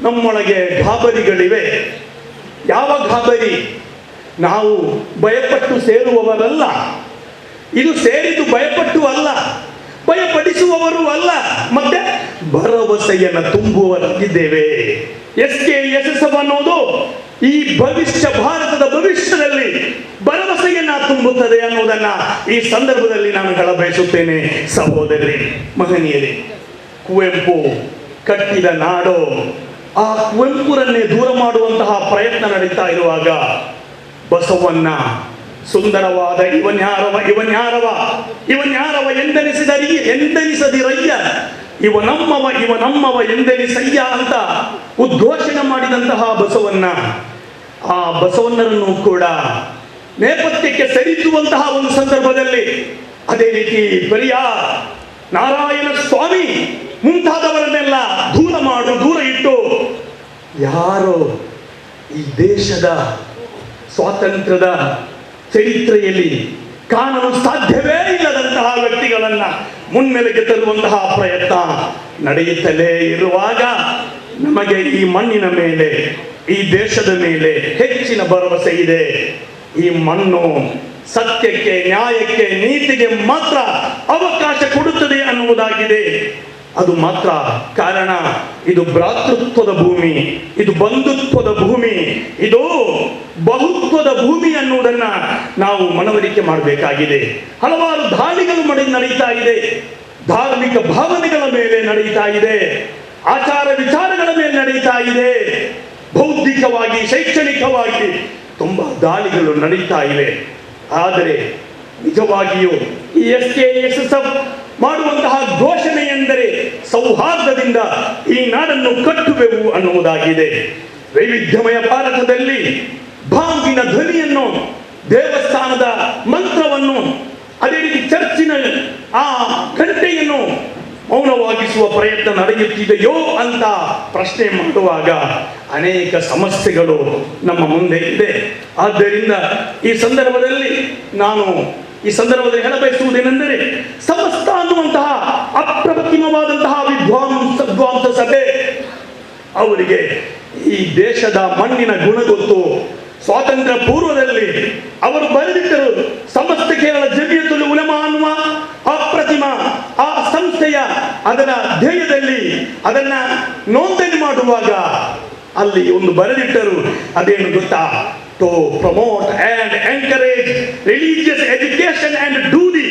Speaker 15: ನಮ್ಮೊಳಗೆ ಗಾಬರಿಗಳಿವೆ. ಯಾವ ಗಾಬರಿ? ನಾವು ಭಯಪಟ್ಟು ಸೇರುವವರಲ್ಲ, ಇದು ಸೇರಿದ್ದು ಭಯಪಟ್ಟು ಅಲ್ಲ, ಭಯಪಡಿಸುವವರು ಅಲ್ಲ, ಮತ್ತೆ ಭರವಸೆಯನ್ನು ತುಂಬುವವರಾಗಿದ್ದೇವೆ. SKSSF ಅನ್ನೋದು ಈ ಭವಿಷ್ಯ, ಭಾರತದ ಭವಿಷ್ಯದಲ್ಲಿ ಭರವಸೆಯನ್ನ ತುಂಬುತ್ತದೆ ಅನ್ನೋದನ್ನ ಈ ಸಂದರ್ಭದಲ್ಲಿ ನಾನು ಹೇಳಬಯಸುತ್ತೇನೆ. ಸಹೋದರಿ, ಮಹನೀಯರೇ, ಕುವೆಂಪು ಕಟ್ಟಿದ ನಾಡು, ಆ ಕುವೆಂಪುರನ್ನೇ ದೂರ ಮಾಡುವಂತಹ ಪ್ರಯತ್ನ ನಡೀತಾ ಇರುವಾಗ ಬಸವಣ್ಣ ಸುಂದರವಾದ ಇವನ್ಯಾರವ ಎಂದೆನಿಸದಿರಯ್ಯ, ಇವನಮ್ಮವ ಎಂದೆನಿಸಯ್ಯ ಅಂತ ಉದ್ಘೋಷಣೆ ಮಾಡಿದಂತಹ ಬಸವಣ್ಣ, ಆ ಬಸವಣ್ಣರನ್ನು ಕೂಡ ನೇಪಥ್ಯಕ್ಕೆ ಸರಿಸುವಂತಹ ಒಂದು ಸಂದರ್ಭದಲ್ಲಿ, ಅದೇ ರೀತಿ ಪೆರಿಯಾರ್, ನಾರಾಯಣ ಸ್ವಾಮಿ ಮುಂತಾದವರನ್ನೆಲ್ಲ ದೂರ ಇಟ್ಟು ಯಾರೋ ಈ ದೇಶದ ಸ್ವಾತಂತ್ರ್ಯದ ಚರಿತ್ರೆಯಲ್ಲಿ ಕಾಣಲು ಸಾಧ್ಯವೇ ಇಲ್ಲದಂತಹ ವ್ಯಕ್ತಿಗಳನ್ನು ಮುನ್ನೆಲೆಗೆ ತರುವಂತಹ ಪ್ರಯತ್ನ ನಡೆಯುತ್ತಲೇ ಇರುವಾಗ ನಮಗೆ ಈ ಮಣ್ಣಿನ ಮೇಲೆ, ಈ ದೇಶದ ಮೇಲೆ ಹೆಚ್ಚಿನ ಭರವಸೆ ಇದೆ. ಈ ಮಣ್ಣು ಸತ್ಯಕ್ಕೆ, ನ್ಯಾಯಕ್ಕೆ, ನೀತಿಗೆ ಮಾತ್ರ ಅವಕಾಶ ಕೊಡುತ್ತದೆ ಅನ್ನುವುದಾಗಿದೆ. ಅದು ಮಾತ್ರ ಕಾರಣ ಇದು ಭ್ರಾತೃತ್ವದ ಭೂಮಿ, ಇದು ಬಂಧುತ್ವದ ಭೂಮಿ, ಇದು ಬಹುತ್ವದ ಭೂಮಿ ಅನ್ನುವುದನ್ನ ನಾವು ಮನವರಿಕೆ ಮಾಡಬೇಕಾಗಿದೆ. ಹಲವಾರು ದಾಳಿಗಳು ನಡೀತಾ ಇದೆ, ಧಾರ್ಮಿಕ ಭಾವನೆಗಳ ಮೇಲೆ ನಡೀತಾ ಇದೆ, ಆಚಾರ ವಿಚಾರಗಳ ಮೇಲೆ ನಡೀತಾ ಇದೆ, ಬೌದ್ಧಿಕವಾಗಿ, ಶೈಕ್ಷಣಿಕವಾಗಿ ತುಂಬಾ ದಾಳಿಗಳು ನಡೀತಾ ಇವೆ. ಆದರೆ ನಿಜವಾಗಿಯೂ ಈ SKSSF ಮಾಡುವಂತಹ ಘೋಷಣೆ ಎಂದರೆ ಸೌಹಾರ್ದದಿಂದ ಈ ನಾಡನ್ನು ಕಟ್ಟುವೆವು ಅನ್ನುವುದಾಗಿದೆ. ವೈವಿಧ್ಯಮಯ ಭಾರತದಲ್ಲಿ ಬಾಂಬಿನ ಧ್ವನಿಯನ್ನು, ದೇವಸ್ಥಾನದ ಮಂತ್ರವನ್ನು, ಅದೇ ರೀತಿ ಚರ್ಚಿನ ಆ ಗಂಟೆಯನ್ನು ಮೌನವಾಗಿಸುವ ಪ್ರಯತ್ನ ನಡೆಯುತ್ತಿದೆಯೋ ಅಂತ ಪ್ರಶ್ನೆ ಮಾಡುವಾಗ ಅನೇಕ ಸಮಸ್ಯೆಗಳು ನಮ್ಮ ಮುಂದೆ ಇದೆ. ಆದ್ದರಿಂದ ಈ ಸಂದರ್ಭದಲ್ಲಿ ಹೇಳಬಯಸುವುದೇನೆಂದರೆ, ಸಮಸ್ತ ಅನ್ನುವಂತಹ ಅಪ್ರತಿಮವಾದಂತಹ ವಿದ್ವಾಂಸ ಸಭೆ ಅವರಿಗೆ ಈ ದೇಶದ ಮಣ್ಣಿನ ಗುಣ ಗೊತ್ತು. ಸ್ವಾತಂತ್ರ್ಯ ಪೂರ್ವದಲ್ಲಿ ಅವರು ಬರೆದಿದ್ದರು, ಸಮಸ್ತ ಕೇರಳ ಜಮಿಯತುಲ್ ಉಲಮಾ ಅನ್ನುವ ಅಪ್ರತಿಮ ಆ ಸಂಸ್ಥೆಯ ಅದರ ಧ್ಯೇಯದಲ್ಲಿ ಅದನ್ನ ನೋಂದಣಿ ಮಾಡುವಾಗ ಅಲ್ಲಿ ಒಂದು ಬರೆದಿಟ್ಟರು. ಅದೇನು ಗೊತ್ತಾ? To promote and encourage religious education and do the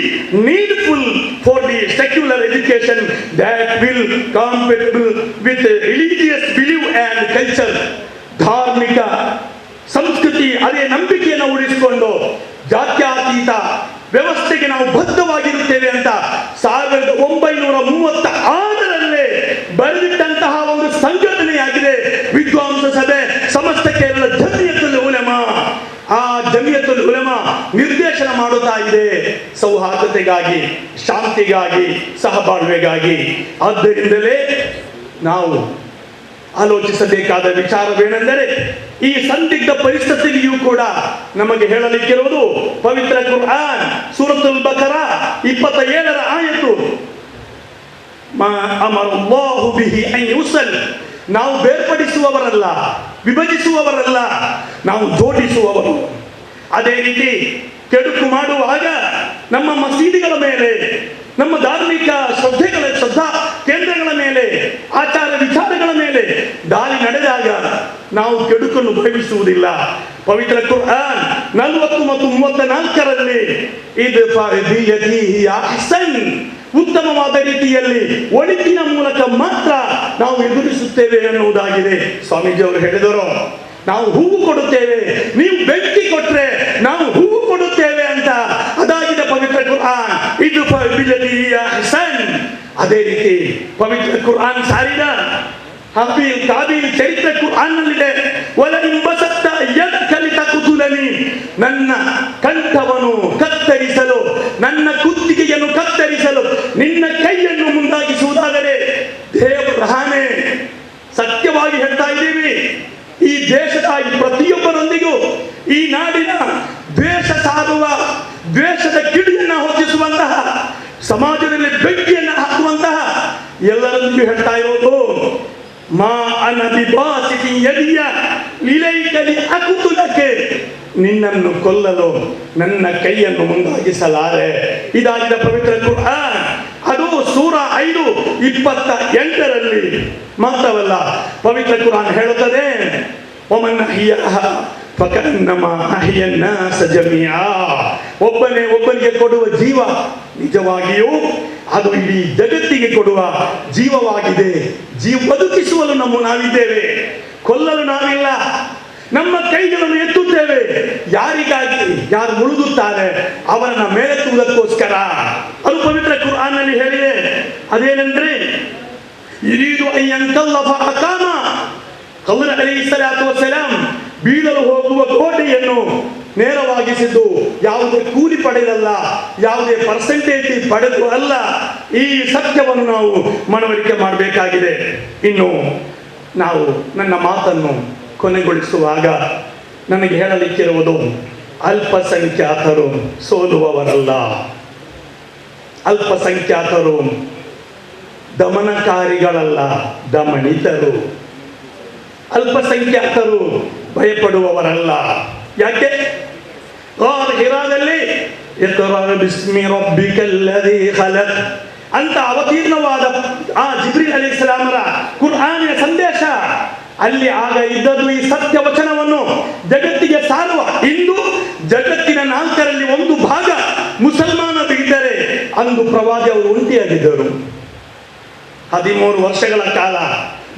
Speaker 15: needful for the secular education that will compatible with religious believe and culture. ಧಾರ್ಮಿಕ ಸಂಸ್ಕೃತಿ, ಅದೇ ನಂಬಿಕೆಯನ್ನು ಉಳಿಸಿಕೊಂಡು ಜಾತ್ಯತೀತ ವ್ಯವಸ್ಥೆಗೆ ನಾವು ಬದ್ಧವಾಗಿರುತ್ತೇವೆ ಅಂತ 1936 ಬರೆದಿಟ್ಟಂತಹ ಒಂದು ಸಂಘಟನೆಯಾಗಿದೆ ವಿದ್ವಾಂಸ ಸಭೆ ಸಮಸ್ತ ಕೇರಳ ಜಮಿಯತುಲ್ ಉಲಮಾ. ಆ ಜಮಿಯತುಲ್ ಉಲಮಾ ನಿರ್ದೇಶನ ಮಾಡುತ್ತಾ ಇದೆ ಸೌಹಾರ್ದತೆಗಾಗಿ, ಶಾಂತಿಗಾಗಿ, ಸಹಬಾಳ್ವೆಗಾಗಿ. ಆದ್ದರಿಂದಲೇ ನಾವು ಆಲೋಚಿಸಬೇಕಾದ ವಿಚಾರವೇನೆಂದರೆ, ಈ ಸಂದಿಗ್ಧ ಪರಿಸ್ಥಿತಿಯೂ ಕೂಡ ನಮಗೆ ಹೇಳಲಿಕ್ಕಿರುವುದು ಪವಿತ್ರ ಕುರ್ಆನ್ ಸೂರತುಲ್ ಬಕರಾ 27ರ ಆಯತು. ಅಮರಲ್ಲಾಹು ಬಿಹಿ ಅನ್ ಯುಸಲ್. ನಾವು ಬೇರ್ಪಡಿಸುವವರಲ್ಲ, ವಿಭಜಿಸುವವರಲ್ಲ, ನಾವು ಜೋಡಿಸುವವರು. ಅದೇ ರೀತಿ ಕೆಡುಕು ಮಾಡುವಾಗ ನಮ್ಮ ಮಸೀದಿಗಳ ಮೇಲೆ, ನಮ್ಮ ಧಾರ್ಮಿಕ ಶ್ರದ್ಧಾ ಕೇಂದ್ರಗಳ ಮೇಲೆ, ಆಚಾರ ವಿಚಾರಗಳ ಮೇಲೆ ದಾಳಿ ನಡೆದಾಗ ನಾವು ಕೆಡುಕನ್ನು ಭಾವಿಸುವುದಿಲ್ಲ. ಪವಿತ್ರ ಕುರ್ಆನ್ 40 ಮತ್ತು 34ರಲ್ಲಿ ಉತ್ತಮವಾದ ರೀತಿಯಲ್ಲಿ ಒಳಿತಿನ ಮೂಲಕ ಮಾತ್ರ ನಾವು ಎದುರಿಸುತ್ತೇವೆ ಅನ್ನುವುದಾಗಿದೆ. ಸ್ವಾಮೀಜಿ ಅವರು ಹೇಳಿದರು, ನಾವು ಹೂವು ಕೊಡುತ್ತೇವೆ, ನೀವು ಬೆಂಕಿ ಕೊಟ್ರೆ ನಾವು ಹೂವು ಕೊಡುತ್ತೇವೆ ಅಂತ. ಅದಾಗಿದೆ ಪವಿತ್ರ ಕುರ್ಆನ್. ಇದು ಅದೇ ರೀತಿ ಪವಿತ್ರ ಕುರ್ಆನ್ ಸಾರಿದ ಹಾಬೀಲ್ ಕಾಬೀಲ್ ಚರಿತ್ರೆ ಕುರ್ಆನ್ನಲ್ಲಿದೆ. ನನ್ನ ಕಂಠವನ್ನು ಕತ್ತರಿಸಲು, ನನ್ನ ಕುತ್ತಿಗೆಯನ್ನು ಕತ್ತರಿಸಲು ನಿನ್ನ ಕೈಯನ್ನು ಮುಂದಾಗಿಸುವುದಾದರೆ ದೇವರಹಾನೆ ಸತ್ಯವಾಗಿ ಹೇಳ್ತಾ ಇದ್ದೀವಿ, ಈ ದೇಶದ ಪ್ರತಿಯೊಬ್ಬರೊಂದಿಗೂ ಈ ನಾಡಿನ ದ್ವೇಷ ಸಾರುವ, ದ್ವೇಷದ ಕಿಡಿಯನ್ನು ಹೊತ್ತಿಸುವಂತಹ, ಸಮಾಜದಲ್ಲಿ ಬೆಂಕಿಯನ್ನು ಹಾಕುವಂತಹ ಎಲ್ಲರೊಂದಿಗೂ ಹೇಳ್ತಾ ಇರೋದು, ಮಾ ಅನಬಿಬಾಸಿತಿ ಯದಿಯ ಇಲೈಕಲಿ ಅಕುತುಲಕೆ, ನಿನ್ನನ್ನು ಕೊಲ್ಲಲು ನನ್ನ ಕೈಯನ್ನು ಮುಂದಾಗಿಸಲಾರೆ. ಇದಾಗಿದೆ ಪವಿತ್ರ ಕುರ್ಆನ್. ಅದು ಸೂರ 5:28ರಲ್ಲಿ. ಮಾತ್ರವಲ್ಲ, ಪವಿತ್ರ ಕುರ್ಆನ್ ಹೇಳುತ್ತದೆ, ಒಮನ್ ಅಹಿಯಹ ಫಕನ್ನಮಾ ಅಹಿಯನ್ನ ಸಜಮಿಯಾ. ಒಬ್ಬನಿಗೆ ಕೊಡುವ ಜೀವ ನಿಜವಾಗಿಯೂ ಅದು ಇಡೀ ಜಗತ್ತಿಗೆ ಕೊಡುವ ಜೀವವಾಗಿದೆ. ಬದುಕಿಸುವಲು ನಾವಿದ್ದೇವೆ, ಕೊಲ್ಲಲು ನಾವಿಲ್ಲ. ನಮ್ಮ ಕೈಗಳನ್ನು ಎತ್ತುತ್ತೇವೆ ಯಾರಿಗಾಗಿ? ಯಾರು ಮುಳುಗುತ್ತಾರೆ ಅವರನ್ನ ಮೇಲೆತ್ತುವುದಕ್ಕೋಸ್ಕರ. ಅದು ಪವಿತ್ರ ಕುರ್ಆನ್ನಲ್ಲಿ ಹೇಳಿದೆ. ಅದೇನೆಂದ್ರೆ, ಯುರೀದು ಅನ್ ಯನ್ಕಲ್ಲಫ ಅಕಾಮ. ಖಲ್ರ್ ಅಲೈಹಿಸ್ಸಲಾತು ವಸ್ಸಲಾಂ ಬೀಳಲು ಹೋಗುವ ಗೋಡೆಯನ್ನು ನೇರವಾಗಿಸಿದ್ದು ಯಾವುದೇ ಕೂಲಿ ಪಡೆದಲ್ಲ, ಯಾವುದೇ ಪರ್ಸೆಂಟೇಜ್ ಪಡೆದು ಅಲ್ಲ. ಈ ಸತ್ಯವನ್ನು ನಾವು ಮನವರಿಕೆ ಮಾಡಬೇಕಾಗಿದೆ. ಇನ್ನು ನಾವು ನನ್ನ ಮಾತನ್ನು ಕೊನೆಗೊಳಿಸುವಾಗ ನನಗೆ ಹೇಳಲಿಕ್ಕಿರುವುದು ಅಲ್ಪಸಂಖ್ಯಾತರು ಸೋಲುವವರಲ್ಲ, ಅಲ್ಪಸಂಖ್ಯಾತರು ದಮನಕಾರಿಗಳಲ್ಲ, ದಮನಿತರು. ಅಲ್ಪಸಂಖ್ಯಾತರು ಭಯಪಡುವವರಲ್ಲ. ಯಾಕೆ? ಹಿರಾದಲ್ಲಿ ಬಿಸ್ಮಿ ರಬ್ಬಿಕಲ್ಲದೀ ಖಲಕ್ ಅಂತ ಅವತೀರ್ಣವಾದ ಆ ಜಿಬ್ರೀಲ್ ಅಲೈಹಿಸ್ಸಲಾಮರ ಕುರ್ಆನಿನ ಸಂದೇಶ ಅಲ್ಲಿ ಆಗ ಇದ್ದದ್ದು ಈ ಸತ್ಯ ವಚನವನ್ನು ಜಗತ್ತಿಗೆ ಸಾರುವ. ಇಂದು ಜಗತ್ತಿನ 4ರಲ್ಲಿ 1 ಭಾಗ ಮುಸಲ್ಮಾನರು ಇದ್ದರೆ ಅಂದು ಪ್ರವಾದಿ ಅವರು ಒಂಟಿಯಾಗಿದ್ದರು. 13 ವರ್ಷಗಳ ಕಾಲ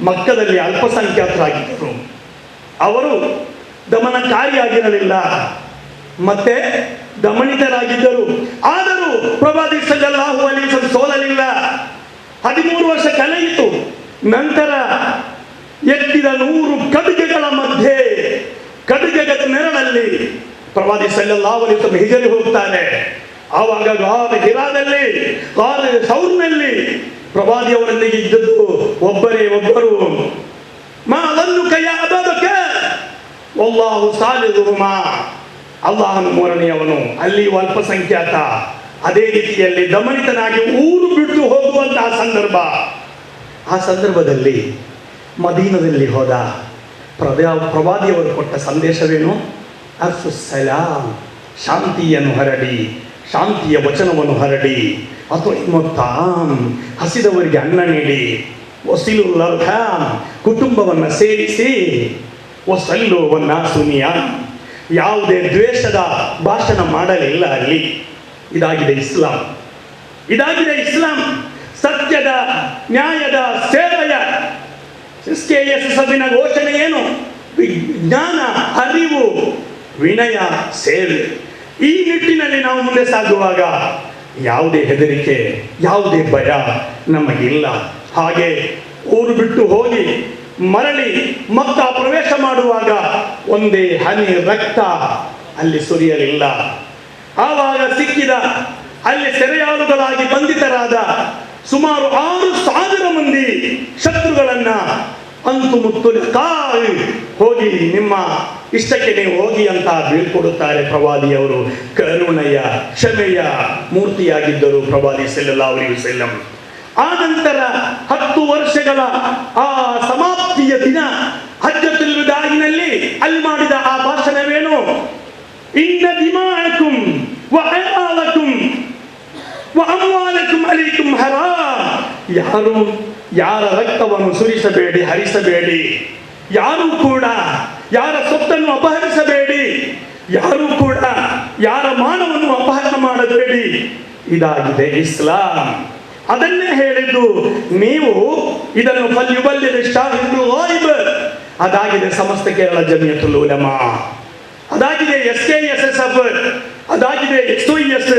Speaker 15: ಮಕ್ಕದಲ್ಲಿ ಅಲ್ಪಸಂಖ್ಯಾತರಾಗಿದ್ದರು. ಅವರು ದಮನಕಾರಿಯಾಗಿರಲಿಲ್ಲ, ಮತ್ತೆ ದಮನಿತರಾಗಿದ್ದರು. ಆದರೂ ಪ್ರವಾದಿ ಸಲ್ಲಲ್ಲಾಹು ಅಲೈಹಿ ವಸಲ್ಲಂ ಸೋಲಲಿಲ್ಲ. 13 ವರ್ಷ ಕಳೆಯಿತು. ನಂತರ ಎತ್ತಿದ 100 ಖಡ್ಗಗಳ ಮಧ್ಯೆ, ಖಡ್ಗದ ನೆರಳಲ್ಲಿ ಪ್ರವಾದಿ ಸಲ್ಲಲ್ಲಾಹು ಅಲೈಹಿ ವಸಲ್ಲಂ ಹಿಜರಿ ಹೋಗ್ತಾರೆ. ಆವಾಗ ಗಾರ್ ಹಿರಾದಲ್ಲಿ, ಗಾರ್ ಸೌರ್ನಲ್ಲಿ ಪ್ರವಾದಿಯವರೊಂದಿಗೆ ಇದ್ದದ್ದು ಒಬ್ಬರೇ ಒಬ್ಬರು. ಮಾ ಲನ್ನುಕ ಯಾ ಅಬೂಬಕರ್ ವಲ್ಲಾಹು ಸಾಲಿಹುಮಾ, ಅಲ್ಲಾಹನು ಮೂರನೆಯವನು. ಅಲ್ಲಿ ಅಲ್ಪಸಂಖ್ಯಾತ. ಅದೇ ರೀತಿಯಲ್ಲಿ ದಮನಿತನಾಗಿ ಊರು ಬಿಟ್ಟು ಹೋಗುವಂತಹ ಸಂದರ್ಭ. ಆ ಸಂದರ್ಭದಲ್ಲಿ ಮದೀನದಲ್ಲಿ ಹೋದ ಪ್ರವಾದಿಯವರು ಕೊಟ್ಟ ಸಂದೇಶವೇನು? ಅಫ್ಸಲಾಂ, ಶಾಂತಿಯನ್ನು ಹರಡಿ, ಶಾಂತಿಯ ವಚನವನ್ನು ಹರಡಿ. ಅತ್ವಯಿಮುತ್ತಾಂ, ಹಸಿದವರಿಗೆ ಅನ್ನ ನೀಡಿ. ವಸಿಲುಲ್ ಅರ್ಹಾಮ್, ಕುಟುಂಬವನ್ನು ಸೇರಿಸಿ. ವಸಲ್ಲು ವನ್ನಾಸು ನಿಯಾಮ್, ಯಾವುದೇ ದ್ವೇಷದ ಭಾಷಣ ಮಾಡಲಿಲ್ಲ ಅಲ್ಲಿ. ಇದಾಗಿದೆ ಇಸ್ಲಾಂ. ಇದಾಗಿದೆ ಇಸ್ಲಾಂ. ಸತ್ಯದ, ನ್ಯಾಯದ, ಸೇವೆಯ SKSSನ ಘೋಷಣೆ ಏನು? ವಿಜ್ಞಾನ, ಅರಿವು, ವಿನಯ, ಸೇವೆ. ಈ ನಿಟ್ಟಿನಲ್ಲಿ ನಾವು ಮುಂದೆ ಸಾಗುವಾಗ ಯಾವುದೇ ಹೆದರಿಕೆ, ಯಾವುದೇ ಭಯ ನಮಗಿಲ್ಲ. ಹಾಗೆ ಊರು ಬಿಟ್ಟು ಹೋಗಿ ಮರಳಿ ಮಕ್ಕಾ ಪ್ರವೇಶ ಮಾಡುವಾಗ ಒಂದೇ ಹನಿ ರಕ್ತ ಅಲ್ಲಿ ಸುರಿಯಲಿಲ್ಲ. ಆವಾಗ ಸಿಕ್ಕಿದ, ಅಲ್ಲಿ ಸೆರೆಯಾಳುಗಳಾಗಿ ಬಂಧಿತರಾದ ಸುಮಾರು 6,000 ಮಂದಿ ಶತ್ರುಗಳನ್ನ ಅಂತು ಮುತ್ತು ಹೋಗಿ ನಿಮ್ಮ ಇಷ್ಟಕ್ಕೆ ನೀವು ಹೋಗಿ ಅಂತ ಬೀಳ್ಕೊಡುತ್ತಾರೆ ಪ್ರವಾದಿಯವರು. ಕರುಣೆಯ, ಕ್ಷಮೆಯ ಮೂರ್ತಿಯಾಗಿದ್ದರು ಪ್ರವಾದಿ ಸಲ್ಲಲ್ಲಾಹು ಅಲೈಹಿ ವಸಲ್ಲಂ. ಆ ನಂತರ 10 ವರ್ಷಗಳ ಆ ಸಮಾಪ್ತಿಯ ದಿನ ಹಜ್ಜತುಲ್ ವಿದಾಯಿನಲ್ಲಿ ಅಲ್ಲಿ ಮಾಡಿದ ಆ ಭಾಷಣವೇನು? ಇನ್ನ ದಿಮಾಅಕುಂ ವ ಅಮ್ವಾಲಕುಂ ವ ಅಮ್ವಾಲಕುಂ ಅಲೈಕುಂ ಹರಾಮ್. ಯಾರ ರಕ್ತವನ್ನು ಸುರಿಸಬೇಡಿ, ಹರಿಸಬೇಡಿ. ಯಾರು ಕೂಡ ಯಾರ ಸೊತ್ತನ್ನು ಅಪಹರಿಸಬೇಡಿ. ಯಾರು ಕೂಡ ಯಾರ ಮಾನವನ್ನು ಅಪಹರಣ ಮಾಡಬೇಡಿ. ಇದಾಗಿದೆ ಇಸ್ಲಾಂ. ಅದನ್ನೇ ಹೇಳಿದ್ದು. ನೀವು ಇದನ್ನು ಫಲ್ಯುಬಲ್ಲಿಗ್ ಶಾಹಿದುಲ್ ಗಾಯಿಬ್. ಅದಾಗಿದೆ ಸಮಸ್ತ ಕೇರಳ ಜಮಿಯತುಲ್ ಉಲಮಾ, ಅದಾಗಿದೆ SKSSF, ಅದಾಗಿದೆ SOES.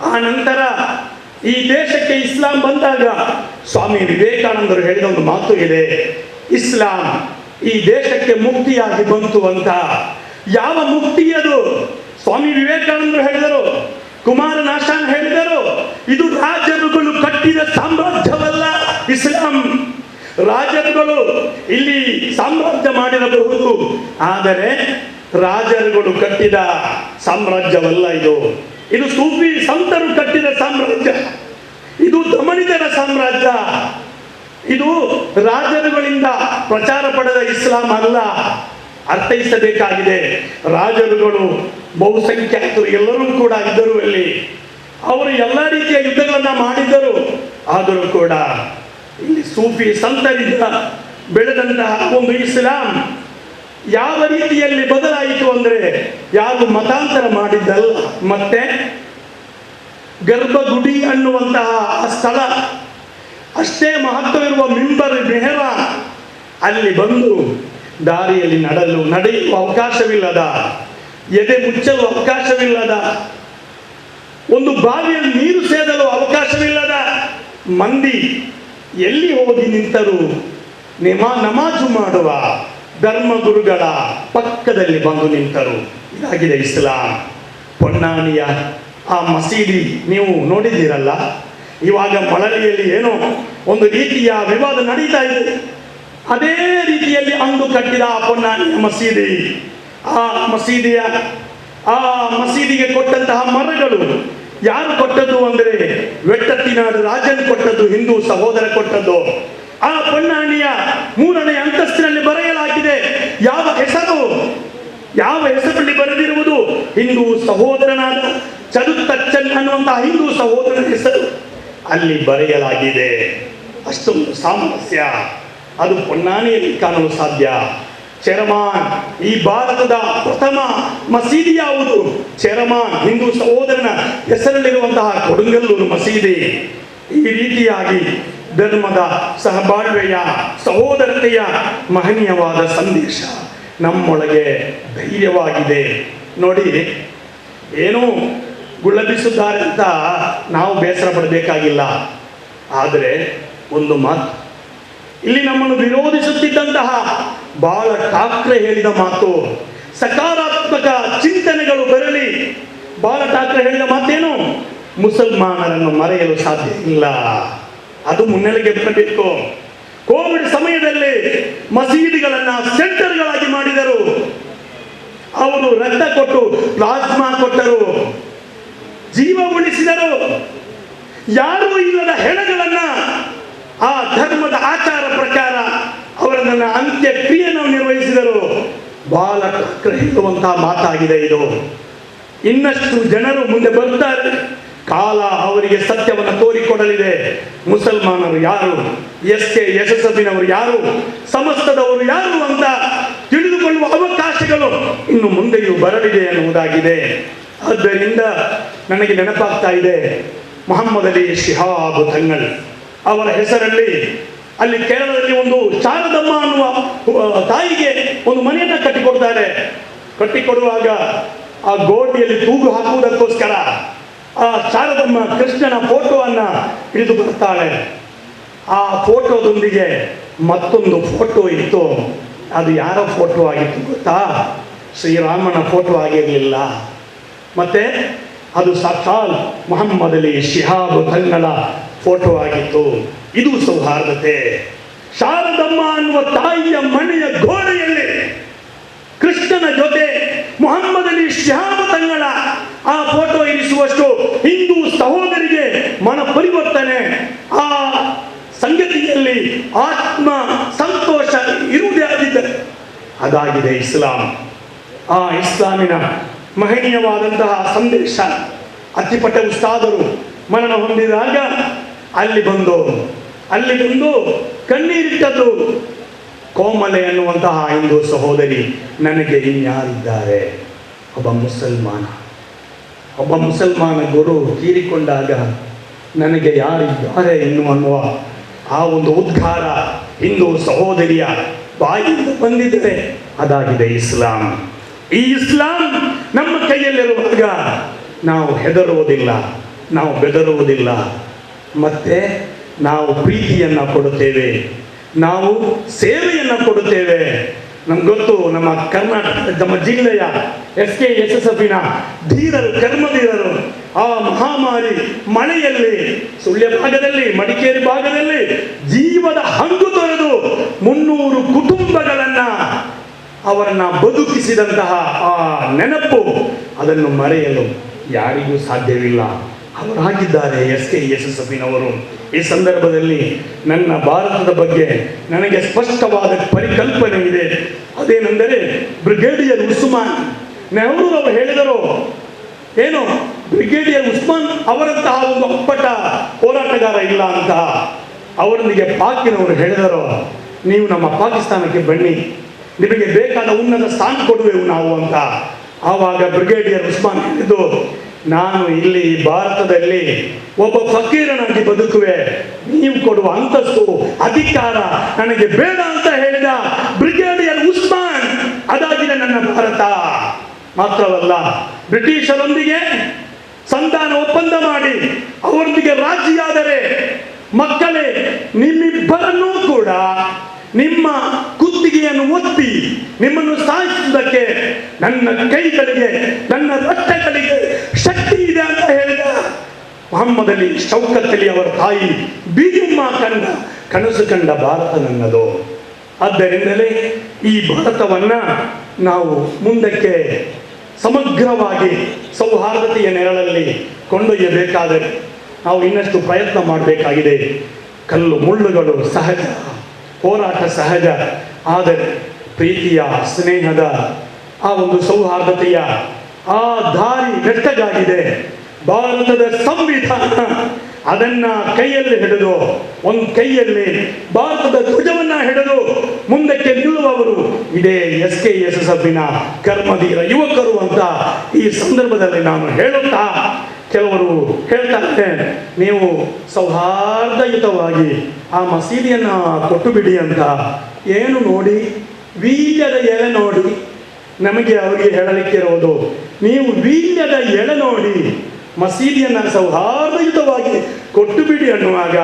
Speaker 15: ಆ ನಂತರ ಈ ದೇಶಕ್ಕೆ ಇಸ್ಲಾಂ ಬಂದಾಗ ಸ್ವಾಮಿ ವಿವೇಕಾನಂದರು ಹೇಳಿದ ಒಂದು ಮಾತು ಇದೆ. ಇಸ್ಲಾಂ ಈ ದೇಶಕ್ಕೆ ಮುಕ್ತಿಯಾಗಿ ಬಂತು ಅಂತ. ಯಾವ ಮುಕ್ತಿಯದು? ಸ್ವಾಮಿ ವಿವೇಕಾನಂದರು ಹೇಳಿದರು, ಕುಮಾರನ್ ಆಶಾನ್ ಹೇಳಿದರು, ಇದು ರಾಜರುಗಳು ಕಟ್ಟಿದ ಸಾಮ್ರಾಜ್ಯವಲ್ಲ ಇಸ್ಲಾಂ. ರಾಜರುಗಳು ಇಲ್ಲಿ ಸಾಮ್ರಾಜ್ಯ ಮಾಡಿರಬಹುದು, ಆದರೆ ರಾಜರುಗಳು ಕಟ್ಟಿದ ಸಾಮ್ರಾಜ್ಯವಲ್ಲ ಇದು. ಇದು ಸೂಫಿ ಸಂತರು ಕಟ್ಟಿದ ಸಾಮ್ರಾಜ್ಯ. ಇದು ದಮನಿತರ ಸಾಮ್ರಾಜ್ಯ. ಇದು ರಾಜರುಗಳಿಂದ ಪ್ರಚಾರ ಪಡೆದ ಇಸ್ಲಾಂ ಅಲ್ಲ. ಅರ್ಥೈಸಬೇಕಾಗಿದೆ. ರಾಜರುಗಳು ಬಹುಸಂಖ್ಯಾತರು ಎಲ್ಲರೂ ಕೂಡ ಇದ್ದರು ಅಲ್ಲಿ. ಅವರು ಎಲ್ಲ ರೀತಿಯ ಯುದ್ಧಗಳನ್ನ ಮಾಡಿದ್ದರು. ಆದರೂ ಕೂಡ ಇಲ್ಲಿ ಸೂಫಿ ಸಂತರಿಂದ ಬೆಳೆದಂತಹ ಒಂದು ಇಸ್ಲಾಂ ಯಾವ ರೀತಿಯಲ್ಲಿ ಬದಲಾಯಿತು ಅಂದ್ರೆ ಯಾರು ಮತಾಂತರ ಮಾಡಿದ್ದಲ್ಲ. ಮತ್ತೆ ಗರ್ಭಗುಡಿ ಅನ್ನುವಂತಹ ಸ್ಥಳ ಅಷ್ಟೇ ಮಹತ್ವವಿರುವ ಮಿಂಬರ್ ಮೆಹರಾನ್, ಅಲ್ಲಿ ಬಂದು ದಾರಿಯಲ್ಲಿ ನಡೆಯುವ ಅವಕಾಶವಿಲ್ಲದ, ಎದೆ ಮುಚ್ಚಲು ಅವಕಾಶವಿಲ್ಲದ, ಒಂದು ಬಾವಿಯಲ್ಲಿ ನೀರು ಸೇದಲು ಅವಕಾಶವಿಲ್ಲದ ಮಂದಿ ಎಲ್ಲಿ ಹೋಗಿ ನಿಂತರು? ನಮಾಜು ಮಾಡುವ ಧರ್ಮಗುರುಗಳ ಪಕ್ಕದಲ್ಲಿ ಬಂದು ನಿಂತರು. ಇದಾಗಿದೆ ಇಸ್ಲಾಂ. ಪೊನ್ನಾನಿಯ ಆ ಮಸೀದಿ ನೀವು ನೋಡಿದ್ದೀರಲ್ಲ. ಇವಾಗ ಮಳಲಿಯಲ್ಲಿ ಏನೋ ಒಂದು ರೀತಿಯ ವಿವಾದ ನಡೀತಾ ಇದೆ. ಅದೇ ರೀತಿಯಲ್ಲಿ ಅಂದು ಕಟ್ಟಿದ ಆ ಪೊನ್ನಾನಿಯ ಮಸೀದಿ ಆ ಮಸೀದಿಗೆ ಕೊಟ್ಟಂತಹ ಮರಗಳು ಯಾರು ಕೊಟ್ಟದ್ದು ಅಂದರೆ ವೆಟ್ಟತ್ತಿನಾಡು ರಾಜನ್ ಕೊಟ್ಟದ್ದು, ಹಿಂದೂ ಸಹೋದರ ಕೊಟ್ಟದ್ದು. ಆ ಪೊನ್ನಾಣಿಯ 3ನೇ ಅಂತಸ್ತಿನಲ್ಲಿ ಬರೆಯಲಾಗಿದೆ ಯಾವ ಹೆಸರಲ್ಲಿ ಬರೆದಿರುವುದು? ಹಿಂದೂ ಸಹೋದರನಾದ ಚದುತ್ತಚ್ಚನ್ ಅನ್ನುವಂತಹ ಹಿಂದೂ ಸಹೋದರನ ಹೆಸರು ಅಲ್ಲಿ ಬರೆಯಲಾಗಿದೆ. ಅಷ್ಟೊಂದು ಸಾಮರಸ್ಯ ಅದು ಪೊನ್ನಾಣಿಯಲ್ಲಿ ಕಾಣಲು ಸಾಧ್ಯ. ಚೆರಮಾನ್, ಈ ಭಾರತದ ಪ್ರಥಮ ಮಸೀದಿ ಯಾವುದು? ಚೆರಮಾನ್, ಹಿಂದೂ ಸಹೋದರನ ಹೆಸರಲ್ಲಿರುವಂತಹ ಕೊಡುಂಗಲ್ಲೂರು ಮಸೀದಿ. ಈ ರೀತಿಯಾಗಿ ಧರ್ಮದ ಸಹಬಾಳ್ವೆಯ, ಸಹೋದರತೆಯ ಮಹನೀಯವಾದ ಸಂದೇಶ ನಮ್ಮೊಳಗೆ ಧೈರ್ಯವಾಗಿದೆ. ನೋಡಿ, ಏನೋ ಗುಳ್ಳಬಿಸುತ್ತಾರೆ ಅಂತ ನಾವು ಬೇಸರ ಪಡಬೇಕಾಗಿಲ್ಲ. ಆದರೆ ಒಂದು ಮಾತು, ಇಲ್ಲಿ ನಮ್ಮನ್ನು ವಿರೋಧಿಸುತ್ತಿದ್ದಂತಹ ಬಾಳ ಠಾಕ್ರೆ ಹೇಳಿದ ಮಾತು, ಸಕಾರಾತ್ಮಕ ಚಿಂತನೆಗಳು ಬರಲಿ. ಬಾಳ ಠಾಕ್ರೆ ಹೇಳಿದ ಮಾತೇನು? ಮುಸಲ್ಮಾನರನ್ನು ಮರೆಯಲು ಸಾಧ್ಯ ಇಲ್ಲ, ಅದು ಮುನ್ನೆಲೆಗೆ ಬರಬೇಕು. ಕೋವಿಡ್ ಸಮಯದಲ್ಲಿ ಮಸೀದಿಗಳನ್ನ ಸೆಂಟರ್ಗಳಾಗಿ ಮಾಡಿದರು. ಅವರು ರಕ್ತ ಕೊಟ್ಟು ಪ್ಲಾಸ್ಮಾ ಕೊಟ್ಟರು, ಜೀವ ಉಳಿಸಿದರು. ಯಾರೂ ಇಲ್ಲದ ಹೆಣಗಳನ್ನ ಆ ಧರ್ಮದ ಆಚಾರ ಪ್ರಕಾರ ಅವರನ್ನ ಅಂತ್ಯಕ್ರಿಯೆಯನ್ನು ನಿರ್ವಹಿಸಿದರು. ಬಹಳ ಹೇಳುವಂತಹ ಮಾತಾಗಿದೆ ಇದು. ಇನ್ನಷ್ಟು ಜನರು ಮುಂದೆ ಬರ್ತಾರೆ, ಕಾಲ ಅವರಿಗೆ ಸತ್ಯವನ್ನು ತೋರಿಕೊಡಲಿದೆ. ಮುಸಲ್ಮಾನರು ಯಾರು, SSFನವರು ಯಾರು, ಸಮಸ್ತದವರು ಯಾರು ಅಂತ ತಿಳಿದುಕೊಳ್ಳುವ ಅವಕಾಶಗಳು ಇನ್ನು ಮುಂದೆಯೂ ಬರಲಿದೆ ಎನ್ನುವುದಾಗಿದೆ. ಆದ್ದರಿಂದ ನನಗೆ ನೆನಪಾಗ್ತಾ ಇದೆ, ಮೊಹಮ್ಮದ್ ಅಲಿ ಶಿಹಾಬ್ ತಂಗಳ್ ಅವರ ಹೆಸರಲ್ಲಿ ಅಲ್ಲಿ ಕೇರಳದಲ್ಲಿ ಒಂದು ಶಾರದಮ್ಮ ಅನ್ನುವ ತಾಯಿಗೆ ಒಂದು ಮನೆಯನ್ನ ಕಟ್ಟಿಕೊಡ್ತಾರೆ. ಕಟ್ಟಿಕೊಡುವಾಗ ಆ ಗೋಡೆಯಲ್ಲಿ ತೂಗು ಹಾಕುವುದಕ್ಕೋಸ್ಕರ ಆ ಶಾರದಮ್ಮ ಕೃಷ್ಣನ ಫೋಟೋವನ್ನ ಹಿಡಿದು ಬರ್ತಾಳೆ. ಆ ಫೋಟೋದೊಂದಿಗೆ ಮತ್ತೊಂದು ಫೋಟೋ ಇತ್ತು. ಅದು ಯಾರ ಫೋಟೋ ಆಗಿತ್ತು ಗೊತ್ತಾ? ಶ್ರೀರಾಮನ ಫೋಟೋ ಆಗಿರಲಿಲ್ಲ. ಮತ್ತೆ ಅದು ಸಾಕ್ಷಾತ್ ಮೊಹಮ್ಮದ್ ಅಲಿ ಶಿಹಾಬ್ ತಂಗಳ ಫೋಟೋ ಆಗಿತ್ತು. ಇದು ಸೌಹಾರ್ದತೆ. ಶಾರದಮ್ಮ ಅನ್ನುವ ತಾಯಿಯ ಮನೆಯ ಗೋಡೆಯಲ್ಲಿ ಕೃಷ್ಣನ ಜೊತೆ ಮೊಹಮ್ಮದ್ ಅಲಿ ಶಿಹಾಬ್ ತಂಗಳ ಆ ಫೋಟೋ ಇರಿಸುವಷ್ಟು ಹಿಂದೂ ಸಹೋದರಿಗೆ ಮನ ಪರಿವರ್ತನೆ, ಆ ಸಂಗತಿಯಲ್ಲಿ ಆತ್ಮ ಸಂತೋಷ ಇರುವುದೇ ಆಗಿದ್ದರೆ ಅದಾಗಿದೆ ಇಸ್ಲಾಂ. ಆ ಇಸ್ಲಾಮಿನ ಮಹನೀಯವಾದಂತಹ ಸಂದೇಶ ಅತ್ತಿಪಟ್ಟ ಉಸ್ತಾದರು ಮರಣ ಹೊಂದಿದಾಗ ಅಲ್ಲಿ ಬಂದು ಕಣ್ಣೀರಿಟ್ಟದ್ದು ಕೋಮಲೆ ಅನ್ನುವಂತಹ ಹಿಂದೂ ಸಹೋದರಿ. ನನಗೆ ಇನ್ಯಾರಿದ್ದಾರೆ? ಒಬ್ಬ ಮುಸಲ್ಮಾನ ಗುರು ತೀರಿಕೊಂಡಾಗ ನನಗೆ ಯಾರಿದ್ದಾರೆ ಅನ್ನುವ ಆ ಒಂದು ಉದ್ಗಾರ ಹಿಂದೂ ಸಹೋದರಿಯ ಬಾಯಿಂದ ಬಂದಿದ್ದರೆ ಅದಾಗಿದೆ ಇಸ್ಲಾಂ. ಈ ಇಸ್ಲಾಂ ನಮ್ಮ ಕೈಯಲ್ಲಿರುವಾಗ ನಾವು ಹೆದರುವುದಿಲ್ಲ, ನಾವು ಬೆದರುವುದಿಲ್ಲ. ಮತ್ತೆ ನಾವು ಪ್ರೀತಿಯನ್ನು ಕೊಡುತ್ತೇವೆ, ನಾವು ಸೇವೆಯನ್ನು ಕೊಡುತ್ತೇವೆ. ನಮ್ಗೆ ಗೊತ್ತು, ನಮ್ಮ ಕರ್ನಾಟಕ, ನಮ್ಮ ಜಿಲ್ಲೆಯ SSFನ ಧೀರರು, ಕರ್ಮಧೀರರು ಆ ಮಹಾಮಾರಿ ಮಳೆಯಲ್ಲಿ ಸುಳ್ಯ ಭಾಗದಲ್ಲಿ, ಮಡಿಕೇರಿ ಭಾಗದಲ್ಲಿ ಜೀವದ ಹಂಗು ತೊರೆದು 300 ಕುಟುಂಬಗಳನ್ನ ಅವರನ್ನ ಬದುಕಿಸಿದಂತಹ ಆ ನೆನಪು, ಅದನ್ನು ಮರೆಯಲು ಯಾರಿಗೂ ಸಾಧ್ಯವಿಲ್ಲ. ಅವರಾಗಿದ್ದಾರೆ SSFನವರು. ಈ ಸಂದರ್ಭದಲ್ಲಿ ನನ್ನ ಭಾರತದ ಬಗ್ಗೆ ನನಗೆ ಸ್ಪಷ್ಟವಾದ ಪರಿಕಲ್ಪನೆ ಇದೆ. ಅದೇನೆಂದರೆ, ಬ್ರಿಗೇಡಿಯರ್ ಉಸ್ಮಾನ್ ನೆಹರು ಅವರು ಹೇಳಿದರು, ಏನು ಬ್ರಿಗೇಡಿಯರ್ ಉಸ್ಮಾನ್ ಅವರಂತಹ ಒಂದು ಅಪ್ಪಟ ಹೋರಾಟಗಾರ ಇಲ್ಲ ಅಂತ. ಅವರೊಂದಿಗೆ ಪಾಕಿನವರು ಹೇಳಿದರು, ನೀವು ನಮ್ಮ ಪಾಕಿಸ್ತಾನಕ್ಕೆ ಬನ್ನಿ, ನಿಮಗೆ ಬೇಕಾದ ಉನ್ನತ ಸ್ಥಾನ ಕೊಡುವೆವು ನಾವು ಅಂತ. ಆವಾಗ ಬ್ರಿಗೇಡಿಯರ್ ಉಸ್ಮಾನ್ ಹೇಳಿದ್ದು, ನಾನು ಇಲ್ಲಿ ಭಾರತದಲ್ಲಿ ಒಬ್ಬ ಫಕೀರನಾಗಿ ಬದುಕುವೆ, ನೀವು ಕೊಡುವ ಅಂತಸ್ತು ಅಧಿಕಾರ ನನಗೆ ಬೇಡ ಅಂತ ಹೇಳಿದ ಬ್ರಿಗೇಡಿಯರ್ ಉಸ್ಮಾನ್. ಅದಾಗಿದೆ ನನ್ನ ಭಾರತ. ಮಾತ್ರವಲ್ಲ, ಬ್ರಿಟಿಷರೊಂದಿಗೆ ಸಂಧಾನ ಒಪ್ಪಂದ ಮಾಡಿ ಅವರೊಂದಿಗೆ ರಾಜಿಯಾದರೆ, ಮಕ್ಕಳೇ ನಿಮ್ಮಿಬ್ಬರನ್ನೂ ಕೂಡ ನಿಮ್ಮ ಕುತ್ತಿಗೆಯನ್ನು ಒತ್ತಿ ನಿಮ್ಮನ್ನು ಸಾಯಿಸುವುದಕ್ಕೆ ನನ್ನ ಕೈಗಳಿಗೆ, ನನ್ನ ರಕ್ತಗಳಿಗೆ ಶಕ್ತಿ ಇದೆ ಅಂತ ಹೇಳಿದ ಮೊಹಮ್ಮದ್ ಅಲಿ ಶೌಕತ್ ಅಲಿ ಅವರ ತಾಯಿ ಬೀಗಮ್ಮ ಕನಸು ಕಂಡ ಭಾರತ ನನ್ನದು. ಆದ್ದರಿಂದಲೇ ಈ ಭಾರತವನ್ನ ನಾವು ಮುಂದಕ್ಕೆ ಸಮಗ್ರವಾಗಿ ಸೌಹಾರ್ದತೆಯ ನೆರಳಲ್ಲಿ ಕೊಂಡೊಯ್ಯಬೇಕಾದರೆ ನಾವು ಇನ್ನಷ್ಟು ಪ್ರಯತ್ನ ಮಾಡಬೇಕಾಗಿದೆ. ಕಲ್ಲು ಮುಳ್ಳುಗಳು ಸಹಜ, ಹೋರಾಟ ಸಹಜ, ಆದರೆ ಪ್ರೀತಿಯ, ಸ್ನೇಹದ, ಆ ಒಂದು ಸೌಹಾರ್ದತೆಯ ಆ ದಾರಿ ನೆಟ್ಟಗಾಗಿದೆ. ಭಾರತದ ಸಂವಿಧಾನ ಅದನ್ನ ಕೈಯಲ್ಲಿ ಹಿಡಿದು, ಒಂದು ಕೈಯಲ್ಲಿ ಭಾರತದ ಧ್ವಜವನ್ನ ಹಿಡಿದು ಮುಂದಕ್ಕೆ ನಿಲ್ಲುವವರು ಇದೇ SKSSFನ ಕರ್ಮಧೀರ ಯುವಕರು ಅಂತ ಈ ಸಂದರ್ಭದಲ್ಲಿ ನಾನು ಹೇಳುತ್ತಾ, ಕೆಲವರು ಹೇಳ್ತಾರೆ ನೀವು ಸೌಹಾರ್ದಯುತವಾಗಿ ಆ ಮಸೀದಿಯನ್ನ ಕೊಟ್ಟು ಬಿಡಿ ಅಂತ. ಏನು ನೋಡಿ, ವೀಳ್ಯದ ಎಲೆ ನೋಡಿ. ನಮಗೆ ಅವರಿಗೆ ಹೇಳಲಿಕ್ಕಿರೋದು, ನೀವು ವೀಳ್ಯದ ಎಲೆ ನೋಡಿ ಮಸೀದಿಯನ್ನು ಸೌಹಾರ್ದಯುತವಾಗಿ ಕೊಟ್ಟು ಬಿಡಿ ಅನ್ನುವಾಗ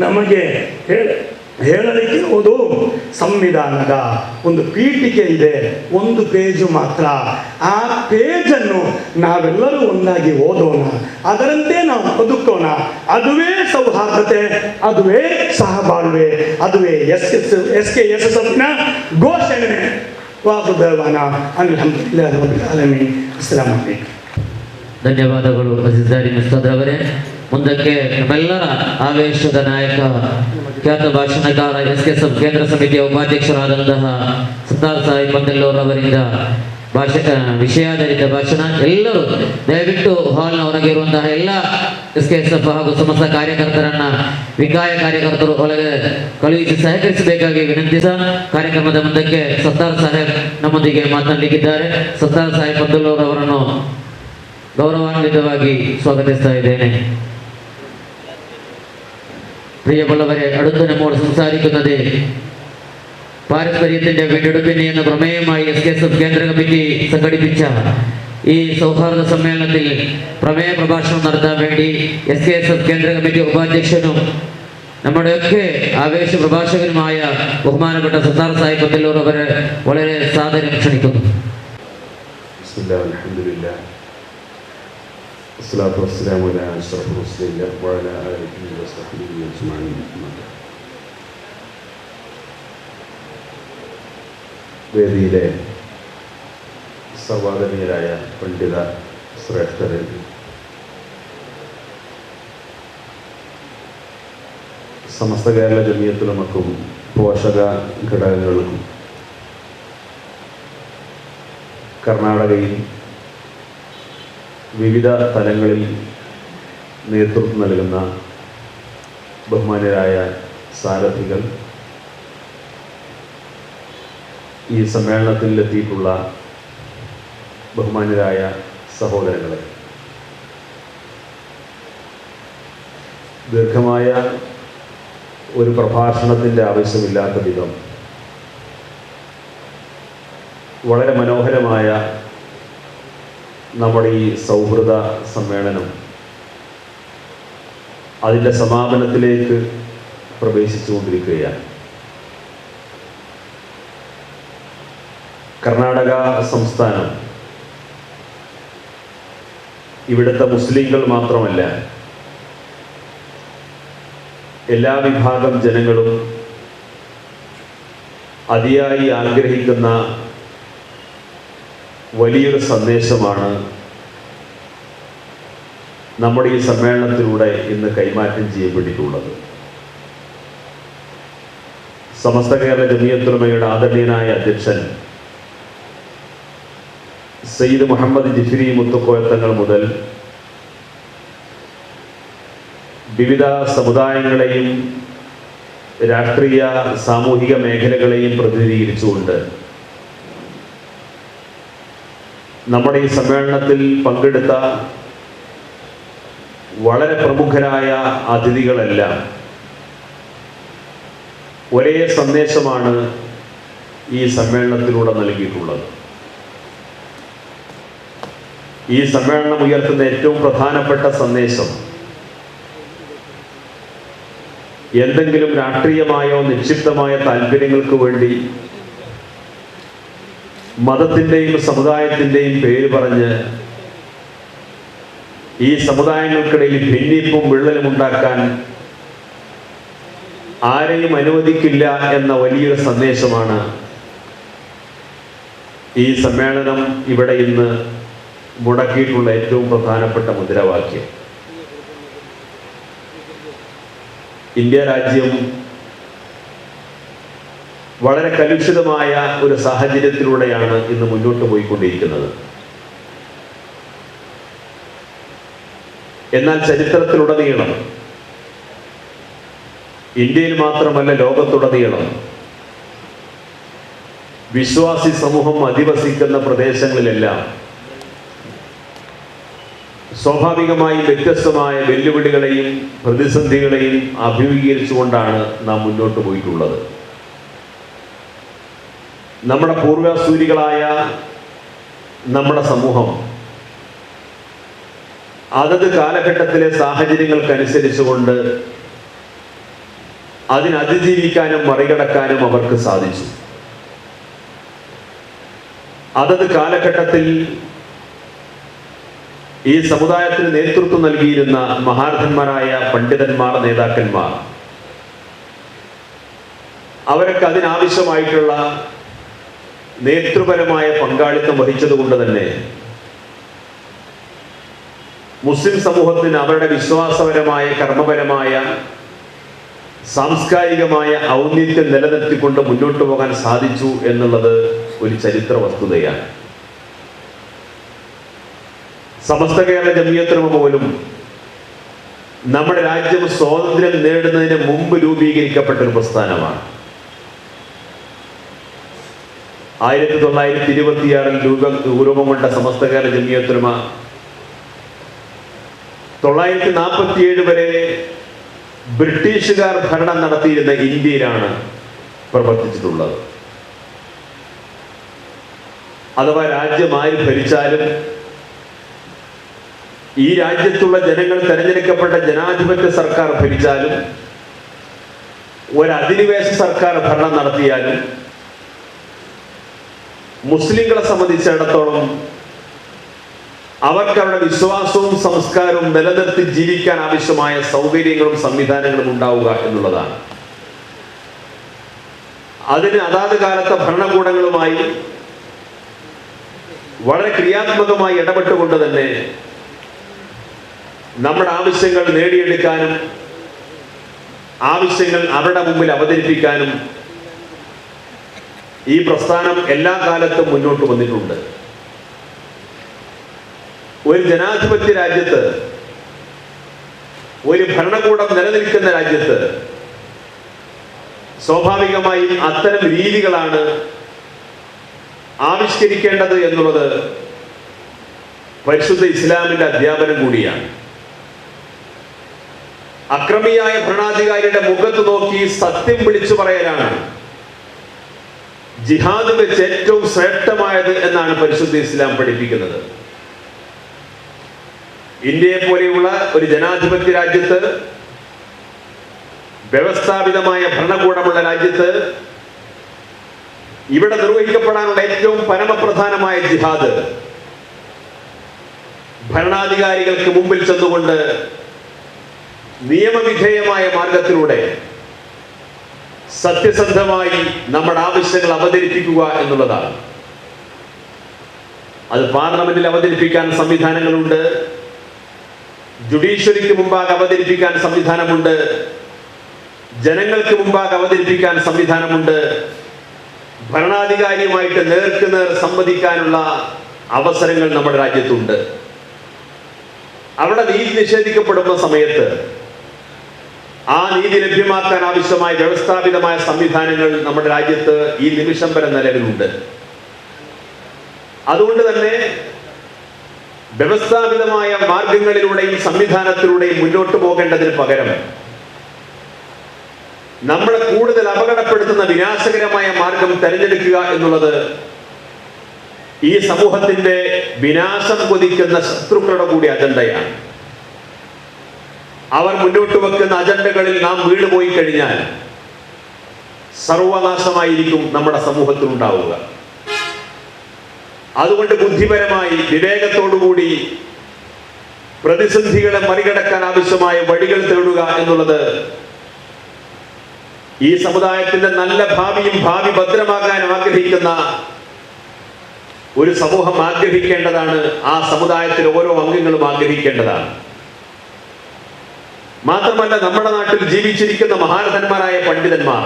Speaker 15: ನಮಗೆ ಹೇಳಲಿಕ್ಕಿರುವುದು ಸಂವಿಧಾನದ ಒಂದು ಪೀಠಿಕೆ ಇದೆ, ಒಂದು ಪೇಜು ಮಾತ್ರ. ಆ ಪೇಜನ್ನು ನಾವೆಲ್ಲರೂ ಒಂದಾಗಿ ಓದೋಣ, ಅದರಂತೆ ನಾವು ಬದುಕೋಣ. ಅದುವೇ ಸೌಹಾರ್ದತೆ, ಅದುವೇ ಸಹಬಾಳ್ವೆ, ಅದುವೇ SKSSFನ ಘೋಷಣೆ. ವಾಸುದೇವನ ಅಲ್ಹಮ್ದುಲಿಲ್ಲಾಹಿ ರಬ್ಬಿಲ್ ಆಲಮೀನ್. ಅಸ್ಸಲಾಮು ಅಲೈಕುಂ.
Speaker 3: ಧನ್ಯವಾದಗಳು ಅಜಿಜಾರಿ ಮುಸ್ತದ್ ಅವರೇ. ಮುಂದಕ್ಕೆ ನಮ್ಮೆಲ್ಲರ ಆವೇಶದ ನಾಯಕ, ಖ್ಯಾತ ಭಾಷಣಕಾರ, SKSF ಕೇಂದ್ರ ಸಮಿತಿಯ ಉಪಾಧ್ಯಕ್ಷರಾದಂತಹ ಸತ್ತಾರ್ ಸಾಹಿಬ್ ಬಂದೆಲ್ಲೂರ್ ಅವರಿಂದ ವಿಷಯಾಧಾರಿತ ಭಾಷಣ. ಎಲ್ಲರೂ ದಯವಿಟ್ಟು ಹಾಲ್ನ ಹೊರಗೆ ಇರುವಂತಹ ಎಲ್ಲ SKSF ಹಾಗೂ ಸಮಸ್ತ ಕಾರ್ಯಕರ್ತರನ್ನ, ವಿಕಾಯ ಕಾರ್ಯಕರ್ತರು ಒಳಗೆ ಕಳುಹಿಸಿ ಸಹಕರಿಸಬೇಕಾಗಿ ವಿನಂತಿಸ ಕಾರ್ಯಕ್ರಮದ ಮುಂದಕ್ಕೆ ಸತ್ತಾರ್ ಸಾಹೇಬ್ ನಮ್ಮೊಂದಿಗೆ ಮಾತನಾಡಲಿಕ್ಕಿದ್ದಾರೆ. ಸತ್ತಾರ್ ಸಾಹೇಬ್ ಬಂದೆಲ್ಲೂರ್ ಅವರನ್ನು ಗೌರವಾನ್ವಿತವಾಗಿ സ്വാഗതിಸ್ತಾ ഇದ್ದೇನೆ. പ്രിയമുള്ളവരെ, അടുത്ത് നമ്മോട് സംസാരിക്കുന്നത് പാരസ്പര്യത്തിന്റെ വീണ്ടെടുപ്പിന് എന്ന പ്രമേയമായി SKSF കേന്ദ്ര കമ്മിറ്റി സംഘടിപ്പിച്ച ഈ സൗഹാർദ്ദ സമ്മേളനത്തിൽ പ്രമേയ പ്രഭാഷണം നടത്താൻ വേണ്ടി SKSF കേന്ദ്ര കമ്മിറ്റി ഉപാധ്യക്ഷനും നമ്മുടെയൊക്കെ ആവേശ പ്രഭാഷകനുമായ ബഹുമാനപ്പെട്ട സത്താർ സാഹിബ് ബന്ദല്ലൂർ അവരെ വളരെ സാദരം ക്ഷണിക്കുന്നു.
Speaker 16: അസ്സലാത്തു വസ്സലാമു അലാ അഷ്റഫിൽ മുർസലീൻ വഅലാ ആലിഹി വസഹ്ബിഹി അജ്മഈൻ. വേദിയിലെ സർവാദരണീയരായ പണ്ഡിത ശ്രേഷ്ഠരെ, സമസ്ത കേരള ജമിയത്തുലമക്കും പോഷക ഘടകങ്ങൾക്കും കർണാടകയിൽ വിവിധ തലങ്ങളിൽ നേതൃത്വം നൽകുന്ന ബഹുമാന്യരായ സാരഥികൾ, ഈ സമ്മേളനത്തിലെത്തിയിട്ടുള്ള ബഹുമാന്യരായ സഹോദരങ്ങളെ, ദീർഘമായ ഒരു പ്രഭാഷണത്തിൻ്റെ ആവശ്യമില്ലാത്ത വിധം വളരെ മനോഹരമായ നമ്മുടെ ഈ സൗഹൃദ സമ്മേളനം അതിൻ്റെ സമാപനത്തിലേക്ക് പ്രവേശിച്ചുകൊണ്ടിരിക്കുകയാണ്. കർണാടക സംസ്ഥാനം ഇവിടുത്തെ മുസ്ലിങ്ങൾ മാത്രമല്ല, എല്ലാ വിഭാഗം ജനങ്ങളും അതിയായി ആഗ്രഹിക്കുന്ന വലിയൊരു സന്ദേശമാണ് നമ്മുടെ ഈ സമ്മേളനത്തിലൂടെ ഇന്ന് കൈമാറ്റം ചെയ്യപ്പെട്ടിട്ടുള്ളത്. സമസ്ത കേരള ജമിയത്തുലമയുടെ ആദരണീയനായ അധ്യക്ഷൻ സയ്യിദ് മുഹമ്മദ് ജിഫ്രി മുത്തുക്കോയത്തങ്ങൾ മുതൽ വിവിധ സമുദായങ്ങളെയും രാഷ്ട്രീയ സാമൂഹിക മേഖലകളെയും പ്രതിനിധീകരിച്ചുകൊണ്ട് നമ്മുടെ ഈ സമ്മേളനത്തിൽ പങ്കെടുത്ത വളരെ പ്രമുഖരായ അതിഥികളെല്ലാം ഒരേ സന്ദേശമാണ് ഈ സമ്മേളനത്തിലൂടെ നൽകിയിട്ടുള്ളത്. ഈ സമ്മേളനം ഉയർത്തുന്ന ഏറ്റവും പ്രധാനപ്പെട്ട സന്ദേശം എന്തെങ്കിലും രാഷ്ട്രീയമായോ നിക്ഷിപ്തമായ താല്പര്യങ്ങൾക്ക് വേണ്ടി മതത്തിൻ്റെയും സമുദായത്തിൻ്റെയും പേര് പറഞ്ഞ് ഈ സമുദായങ്ങൾക്കിടയിൽ ഭിന്നിപ്പും വിള്ളലും ഉണ്ടാക്കാൻ ആരെയും അനുവദിക്കില്ല എന്ന വലിയൊരു സന്ദേശമാണ് ഈ സമ്മേളനം ഇവിടെ ഇന്ന് മുടക്കിയിട്ടുള്ള ഏറ്റവും പ്രധാനപ്പെട്ട മുദ്രാവാക്യം ഇന്ത്യ രാജ്യം വളരെ കലുഷിതമായ ഒരു സാഹചര്യത്തിലൂടെയാണ് ഇന്ന് മുന്നോട്ട് പോയിക്കൊണ്ടിരിക്കുന്നത്. എന്നാൽ ചരിത്രത്തിലുടനീളം ഇന്ത്യയിൽ മാത്രമല്ല ലോകത്തുടനീളം വിശ്വാസി സമൂഹം അധിവസിക്കുന്ന പ്രദേശങ്ങളിലെല്ലാം സ്വാഭാവികമായും വ്യത്യസ്തമായ വെല്ലുവിളികളെയും പ്രതിസന്ധികളെയും അഭിമുഖീകരിച്ചുകൊണ്ടാണ് നാം മുന്നോട്ട് പോയിട്ടുള്ളത്. നമ്മുടെ പൂർവസൂരികളായ നമ്മുടെ സമൂഹം അതത് കാലഘട്ടത്തിലെ സാഹചര്യങ്ങൾക്കനുസരിച്ചുകൊണ്ട് അതിനതിജീവിക്കാനും മറികടക്കാനും അവർക്ക് സാധിച്ചു. അതത് കാലഘട്ടത്തിൽ ഈ സമുദായത്തിന് നേതൃത്വം നൽകിയിരുന്ന മഹാരഥന്മാരായ പണ്ഡിതന്മാർ, നേതാക്കന്മാർ, അവരൊക്കെ അതിനാവശ്യമായിട്ടുള്ള നേതൃപരമായ പങ്കാളിത്തം വഹിച്ചതുകൊണ്ട് തന്നെ മുസ്ലിം സമൂഹത്തിന് അവരുടെ വിശ്വാസപരമായ, കർമ്മപരമായ, സാംസ്കാരികമായ ഔന്നത്യം നിലനിർത്തിക്കൊണ്ട് മുന്നോട്ട് പോകാൻ സാധിച്ചു എന്നുള്ളത് ഒരു ചരിത്ര വസ്തുതയാണ്. സമസ്ത കേരള ജംഇയ്യത്തുൽ ഉലമ പോലും നമ്മുടെ രാജ്യം സ്വാതന്ത്ര്യം നേടുന്നതിന് മുമ്പ് രൂപീകരിക്കപ്പെട്ട ഒരു പ്രസ്ഥാനമാണ്. 1926 രൂപം കൊണ്ട സമസ്ത കേരള ജംഇയ്യത്തുൽ ഉലമ 1947 വരെ ബ്രിട്ടീഷുകാർ ഭരണം നടത്തിയിരുന്ന ഇന്ത്യയിലാണ് പ്രവർത്തിച്ചിട്ടുള്ളത്. അഥവാ രാജ്യം ആര് ഭരിച്ചാലും ഈ രാജ്യത്തുള്ള ജനങ്ങൾ തെരഞ്ഞെടുക്കപ്പെട്ട ജനാധിപത്യ സർക്കാർ ഭരിച്ചാലും ഒരധിനിവേശ സർക്കാർ ഭരണം നടത്തിയാലും മുസ്ലിങ്ങളെ സംബന്ധിച്ചിടത്തോളം അവർക്ക് അവരുടെ വിശ്വാസവും സംസ്കാരവും നിലനിർത്തി ജീവിക്കാൻ ആവശ്യമായ സൗകര്യങ്ങളും സംവിധാനങ്ങളും ഉണ്ടാവുക എന്നുള്ളതാണ്. അതിന് അതാത് കാലത്തെ ഭരണകൂടങ്ങളുമായി വളരെ ക്രിയാത്മകമായി ഇടപെട്ടുകൊണ്ട് തന്നെ നമ്മുടെ ആവശ്യങ്ങൾ നേടിയെടുക്കാനും ആവശ്യങ്ങൾ അവരുടെ മുമ്പിൽ അവതരിപ്പിക്കാനും ഈ പ്രസ്ഥാനം എല്ലാ കാലത്തും മുന്നോട്ട് വന്നിട്ടുണ്ട്. ഒരു ജനാധിപത്യ രാജ്യത്ത്, ഒരു ഭരണകൂടം നിലനിൽക്കുന്ന രാജ്യത്ത് സ്വാഭാവികമായും അത്തരം രീതികളാണ് ആവിഷ്കരിക്കേണ്ടത് എന്നുള്ളത് പരിശുദ്ധ ഇസ്ലാമിന്റെ അധ്യാപനം കൂടിയാണ്. അക്രമിയായ ഭരണാധികാരിയുടെ മുഖത്ത് നോക്കി സത്യം വിളിച്ചു പറയലാണ് ജിഹാദ് വെച്ച് ഏറ്റവും ശ്രേഷ്ഠമായത് എന്നാണ് പരിശുദ്ധ ഇസ്ലാം പഠിപ്പിക്കുന്നത്. ഇന്ത്യയെ പോലെയുള്ള ഒരു ജനാധിപത്യ രാജ്യത്ത്, വ്യവസ്ഥാപിതമായ ഭരണകൂടമുള്ള രാജ്യത്ത് ഇവിടെ നിർവഹിക്കപ്പെടാനുള്ള ഏറ്റവും പരമപ്രധാനമായ ജിഹാദ് ഭരണാധികാരികൾക്ക് മുമ്പിൽ ചെന്നുകൊണ്ട് നിയമവിധേയമായ മാർഗത്തിലൂടെ സത്യസന്ധമായി നമ്മുടെ ആവശ്യങ്ങൾ അവതരിപ്പിക്കുക എന്നുള്ളതാണ്. അത് പാർലമെന്റിൽ അവതരിപ്പിക്കാൻ സംവിധാനങ്ങളുണ്ട്, ജുഡീഷ്യറിക്ക് മുമ്പാകെ അവതരിപ്പിക്കാൻ സംവിധാനമുണ്ട്, ജനങ്ങൾക്ക് മുമ്പാകെ അവതരിപ്പിക്കാൻ സംവിധാനമുണ്ട്, ഭരണാധികാരിയുമായിട്ട് നേർക്കുനേർ സംവദിക്കാനുള്ള അവസരങ്ങൾ നമ്മുടെ രാജ്യത്തുണ്ട്. അവിടെ നീതി നിഷേധിക്കപ്പെടുന്ന സമയത്ത് ആ നീതി ലഭ്യമാക്കാൻ ആവശ്യമായ വ്യവസ്ഥാപിതമായ സംവിധാനങ്ങൾ നമ്മുടെ രാജ്യത്ത് ഈ നിമിഷം വരെ നിലവിലുണ്ട്. അതുകൊണ്ട് തന്നെ വ്യവസ്ഥാപിതമായ മാർഗങ്ങളിലൂടെയും സംവിധാനത്തിലൂടെയും മുന്നോട്ട് പോകേണ്ടതിന് പകരം നമ്മളെ കൂടുതൽ അപകടപ്പെടുത്തുന്ന വിനാശകരമായ മാർഗം തെരഞ്ഞെടുക്കുക എന്നുള്ളത് ഈ സമൂഹത്തിന്റെ വിനാശം കൊതിക്കുന്ന ശത്രുക്കളുടെ കൂടി അജണ്ടയാണ്. അവർ മുന്നോട്ട് വെക്കുന്ന അജണ്ടകളിൽ നാം വീണുപോയി കഴിഞ്ഞാൽ സർവനാശമായിരിക്കും നമ്മുടെ സമൂഹത്തിൽ ഉണ്ടാവുക. അതുകൊണ്ട് ബുദ്ധിപരമായി, വിവേകത്തോടുകൂടി പ്രതിസന്ധികളെ മറികടക്കാൻ ആവശ്യമായ വഴികൾ തേടുക എന്നുള്ളത് ഈ സമുദായത്തിന്റെ നല്ല ഭാവിയും ഭാവി ഭദ്രമാകാൻ ആഗ്രഹിക്കുന്ന ഒരു സമൂഹം ആഗ്രഹിക്കേണ്ടതാണ്, ആ സമുദായത്തിലെ ഓരോ അംഗങ്ങളും ആഗ്രഹിക്കേണ്ടതാണ്. മാത്രമല്ല, നമ്മുടെ നാട്ടിൽ ജീവിച്ചിരിക്കുന്ന മഹാരഥന്മാരായ പണ്ഡിതന്മാർ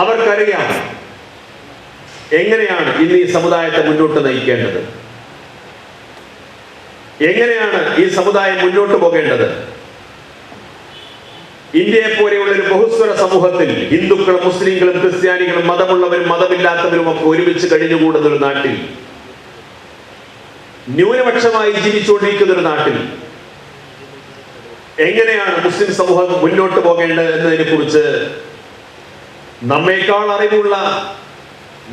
Speaker 16: അവർക്കറിയാം എങ്ങനെയാണ് ഇന്ന് ഈ സമുദായത്തെ മുന്നോട്ട് നയിക്കേണ്ടത്, എങ്ങനെയാണ് ഈ സമുദായം മുന്നോട്ട് പോകേണ്ടത്. ഇന്ത്യയെ പോലെയുള്ള ഒരു ബഹുസ്വര സമൂഹത്തിൽ ഹിന്ദുക്കളും മുസ്ലിങ്ങളും ക്രിസ്ത്യാനികളും മതമുള്ളവരും മതമില്ലാത്തവരും ഒക്കെ ഒരുമിച്ച് കഴിഞ്ഞുകൂടുന്ന ഒരു നാട്ടിൽ, ന്യൂനപക്ഷമായി ജീവിച്ചുകൊണ്ടിരിക്കുന്ന ഒരു നാട്ടിൽ എങ്ങനെയാണ് മുസ്ലിം സമൂഹം മുന്നോട്ട് പോകേണ്ടത് എന്നതിനെ കുറിച്ച് നമ്മേക്കാൾ അറിവുള്ള,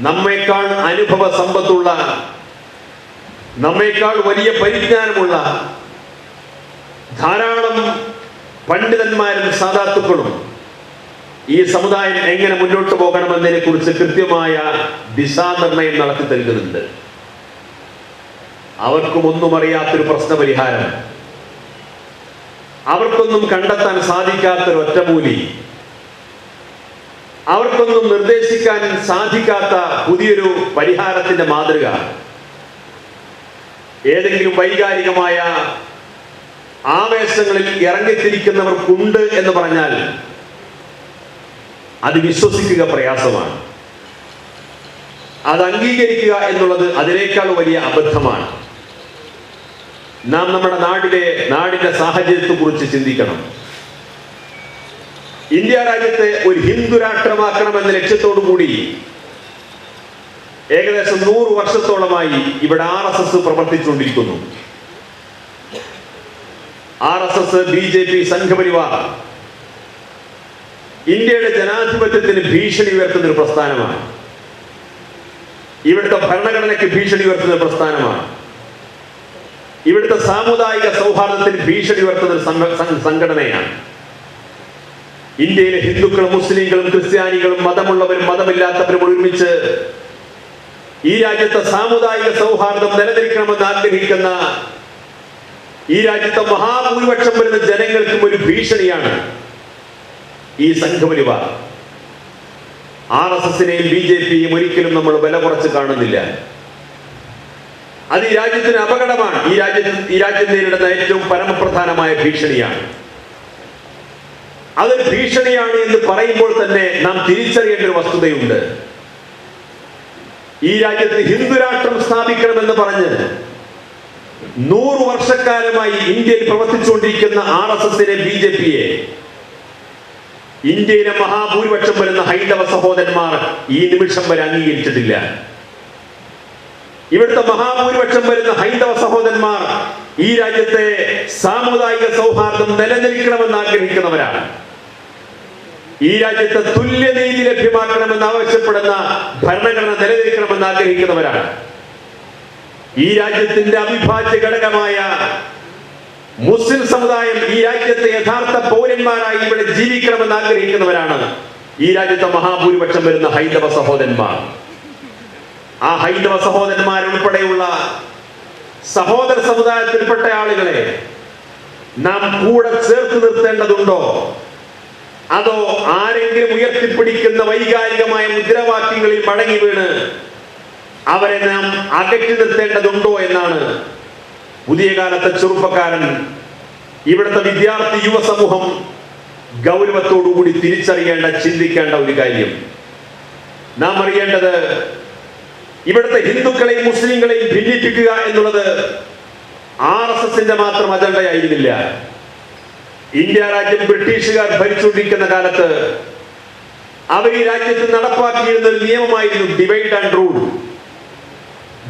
Speaker 16: നമ്മേക്കാൾ അനുഭവ സമ്പത്തുള്ള, നമ്മേക്കാൾ വലിയ പരിജ്ഞാനമുള്ള ധാരാളം പണ്ഡിതന്മാരും സാദാത്തുക്കളും ഈ സമുദായം എങ്ങനെ മുന്നോട്ട് പോകണമെന്നതിനെ കുറിച്ച് കൃത്യമായ ദിശാനിർണയം നടത്തി നൽകുന്നുണ്ട്. അവർക്കും ഒന്നും അറിയാത്തൊരു പ്രശ്നപരിഹാരം, അവർക്കൊന്നും കണ്ടെത്താൻ സാധിക്കാത്തൊരു ഒറ്റമൂലി, അവർക്കൊന്നും നിർദ്ദേശിക്കാൻ സാധിക്കാത്ത പുതിയൊരു പരിഹാരത്തിന്റെ മാതൃക ഏതെങ്കിലും വൈകാരികമായ ആവേശങ്ങളിൽ ഇറങ്ങിത്തിരിക്കുന്നവർക്കുണ്ട് എന്ന് പറഞ്ഞാൽ അത് വിശ്വസിക്കുക പ്രയാസമാണ്. അത് അംഗീകരിക്കുക എന്നുള്ളത് അതിനേക്കാൾ വലിയ അബദ്ധമാണ്. നാം നമ്മുടെ നാടിന്റെ സാഹചര്യത്തെ കുറിച്ച് ചിന്തിക്കണം. ഇന്ത്യ രാജ്യത്തെ ഒരു ഹിന്ദു രാഷ്ട്രമാക്കണമെന്ന ലക്ഷ്യത്തോടു കൂടി ഏകദേശം 100 വർഷത്തോളമായി ഇവിടെ RSS പ്രവർത്തിച്ചുകൊണ്ടിരിക്കുന്നു. RSS, BJP, സംഘപരിവാർ ഇന്ത്യയുടെ ജനാധിപത്യത്തിന് ഭീഷണി ഉയർത്തുന്ന ഒരു പ്രസ്ഥാനമാണ്. ഇവിടുത്തെ ഭരണഘടനയ്ക്ക് ഭീഷണി ഉയർത്തുന്ന ഒരു പ്രസ്ഥാനമാണ്. ഇവിടുത്തെ സാമുദായിക സൗഹാർദ്ദത്തിന് ഭീഷണി ഉയർത്തുന്ന ഒരു സംഘടനയാണ്. ഇന്ത്യയിലെ ഹിന്ദുക്കളും മുസ്ലിങ്ങളും ക്രിസ്ത്യാനികളും മതമുള്ളവരും മതമില്ലാത്തവരും ഒരുമിച്ച് ഈ രാജ്യത്തെ സാമുദായിക സൗഹാർദ്ദം നിലനിൽക്കണമെന്ന് ആഗ്രഹിക്കുന്ന, ഈ രാജ്യത്തെ മഹാഭൂരിപക്ഷം വരുന്ന ജനങ്ങൾക്കും ഒരു ഭീഷണിയാണ് ഈ സംഘപരിവാർ. RSSനെയും BJPയും ഒരിക്കലും നമ്മൾ വില കുറച്ച് കാണുന്നില്ല. അത് ഈ രാജ്യത്തിന് അപകടമാണ്. ഈ രാജ്യം നേരിടുന്ന ഏറ്റവും പരമപ്രധാനമായ ഭീഷണിയാണ്. അതൊരു ഭീഷണിയാണ് എന്ന് പറയുമ്പോൾ തന്നെ നാം തിരിച്ചറിയേണ്ട ഒരു വസ്തുതയുണ്ട്. ഈ രാജ്യത്ത് ഹിന്ദുരാഷ്ട്രം സ്ഥാപിക്കണമെന്ന് പറഞ്ഞ് 100 വർഷക്കാലമായി ഇന്ത്യയിൽ പ്രവർത്തിച്ചുകൊണ്ടിരിക്കുന്ന RSSനെ, BJPയെ ഇന്ത്യയിലെ മഹാഭൂരിപക്ഷം വരുന്ന ഹൈന്ദവ സഹോദരന്മാർ ഈ നിമിഷം വരെ അംഗീകരിച്ചിട്ടില്ല. ഇവിടുത്തെ മഹാഭൂരിപക്ഷം വരുന്ന ഹൈന്ദവ സഹോദരന്മാർ ഈ രാജ്യത്തെ സാമുദായിക സൗഹാർദ്ദം നിലനിൽക്കണമെന്ന് ആഗ്രഹിക്കുന്നവരാണ്. ഈ രാജ്യത്തെ തുല്യനീതി ലഭ്യമാക്കണമെന്ന് ആവശ്യപ്പെടുന്ന ഭരണഘടന നിലനിൽക്കണമെന്ന് ആഗ്രഹിക്കുന്നവരാണ്. ഈ രാജ്യത്തിന്റെ അവിഭാജ്യ ഘടകമായ മുസ്ലിം സമുദായം ഈ രാജ്യത്തെ യഥാർത്ഥ പൗരന്മാരായി ഇവിടെ ജീവിക്കണമെന്ന് ആഗ്രഹിക്കുന്നവരാണ് ഈ രാജ്യത്തെ മഹാഭൂരിപക്ഷം വരുന്ന ഹൈന്ദവ സഹോദരന്മാർ. ആ ഹൈന്ദവ സഹോദരന്മാരുൾപ്പെടെയുള്ള സഹോദര സമുദായത്തിൽപ്പെട്ട ആളുകളെ നാം കൂടെ ചേർത്ത് നിർത്തേണ്ടതുണ്ടോ, അതോ ആരെങ്കിലും ഉയർത്തിപ്പിടിക്കുന്ന വൈകാരികമായ മുദ്രാവാക്യങ്ങളിൽ മടങ്ങി വീണ് അവരെ നാം അകറ്റി നിർത്തേണ്ടതുണ്ടോ എന്നാണ് പുതിയ കാലത്തെ ചെറുപ്പക്കാരൻ, ഇവിടുത്തെ വിദ്യാർത്ഥി യുവസമൂഹം ഗൗരവത്തോടുകൂടി തിരിച്ചറിയേണ്ട, ചിന്തിക്കേണ്ട ഒരു കാര്യം. നാം അറിയേണ്ടത്, ഇവിടുത്തെ ഹിന്ദുക്കളെയും മുസ്ലിങ്ങളെയും ഭിന്നിപ്പിക്കുക എന്നുള്ളത് RSSന്റെ മാത്രം അജണ്ടയായിരുന്നില്ല. ഇന്ത്യ രാജ്യം ബ്രിട്ടീഷുകാർ ഭരിച്ചുകൊണ്ടിരിക്കുന്ന കാലത്ത് അവർ ഈ രാജ്യത്ത് നടപ്പാക്കിയിരുന്ന ഒരു നിയമമായിരുന്നു ഡിവൈഡ് ആൻഡ് റൂൾ,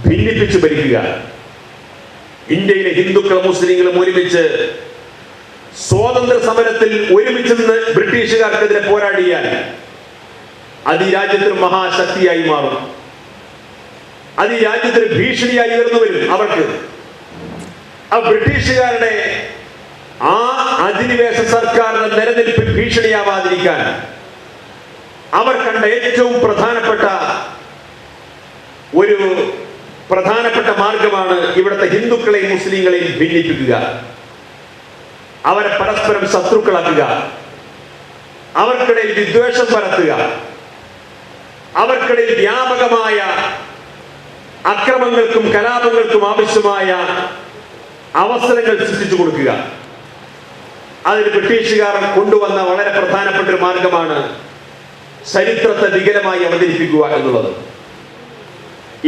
Speaker 16: ഭിന്നിപ്പിച്ചു ഭരിക്കുക. ഇന്ത്യയിലെ ഹിന്ദുക്കളും മുസ്ലിങ്ങളും ഒരുമിച്ച് സ്വാതന്ത്ര്യ സമരത്തിൽ ഒരുമിച്ച് നിന്ന് ബ്രിട്ടീഷുകാർക്കെതിരെ പോരാടിയാൽ അത് ഈ രാജ്യത്തിന് മഹാശക്തിയായി മാറും. അത് ഈ രാജ്യത്തിന് ഭീഷണിയായി ഉയർന്നു വരും. അവർക്ക് ആ ബ്രിട്ടീഷുകാരുടെ ആ അധിനിവേശ സർക്കാരിന്റെ നിലനിൽപ്പിൽ ഭീഷണിയാവാതിരിക്കാൻ അവർ കണ്ട ഏറ്റവും പ്രധാനപ്പെട്ട മാർഗമാണ് ഇവിടുത്തെ ഹിന്ദുക്കളെയും മുസ്ലിങ്ങളെയും ഭിന്നിപ്പിക്കുക, അവരെ പരസ്പരം ശത്രുക്കളാക്കുക, അവർക്കിടയിൽ വിദ്വേഷം പരത്തുക, അവർക്കിടയിൽ വ്യാപകമായ അക്രമങ്ങൾക്കും കലാപങ്ങൾക്കും ആവശ്യമായ അവസരങ്ങൾ സൃഷ്ടിച്ചു കൊടുക്കുക. അതിന് ബ്രിട്ടീഷുകാർ കൊണ്ടുവന്ന വളരെ പ്രധാനപ്പെട്ട ഒരു മാർഗമാണ് ചരിത്രത്തെ വികലമായി അവതരിപ്പിക്കുക എന്നുള്ളത്.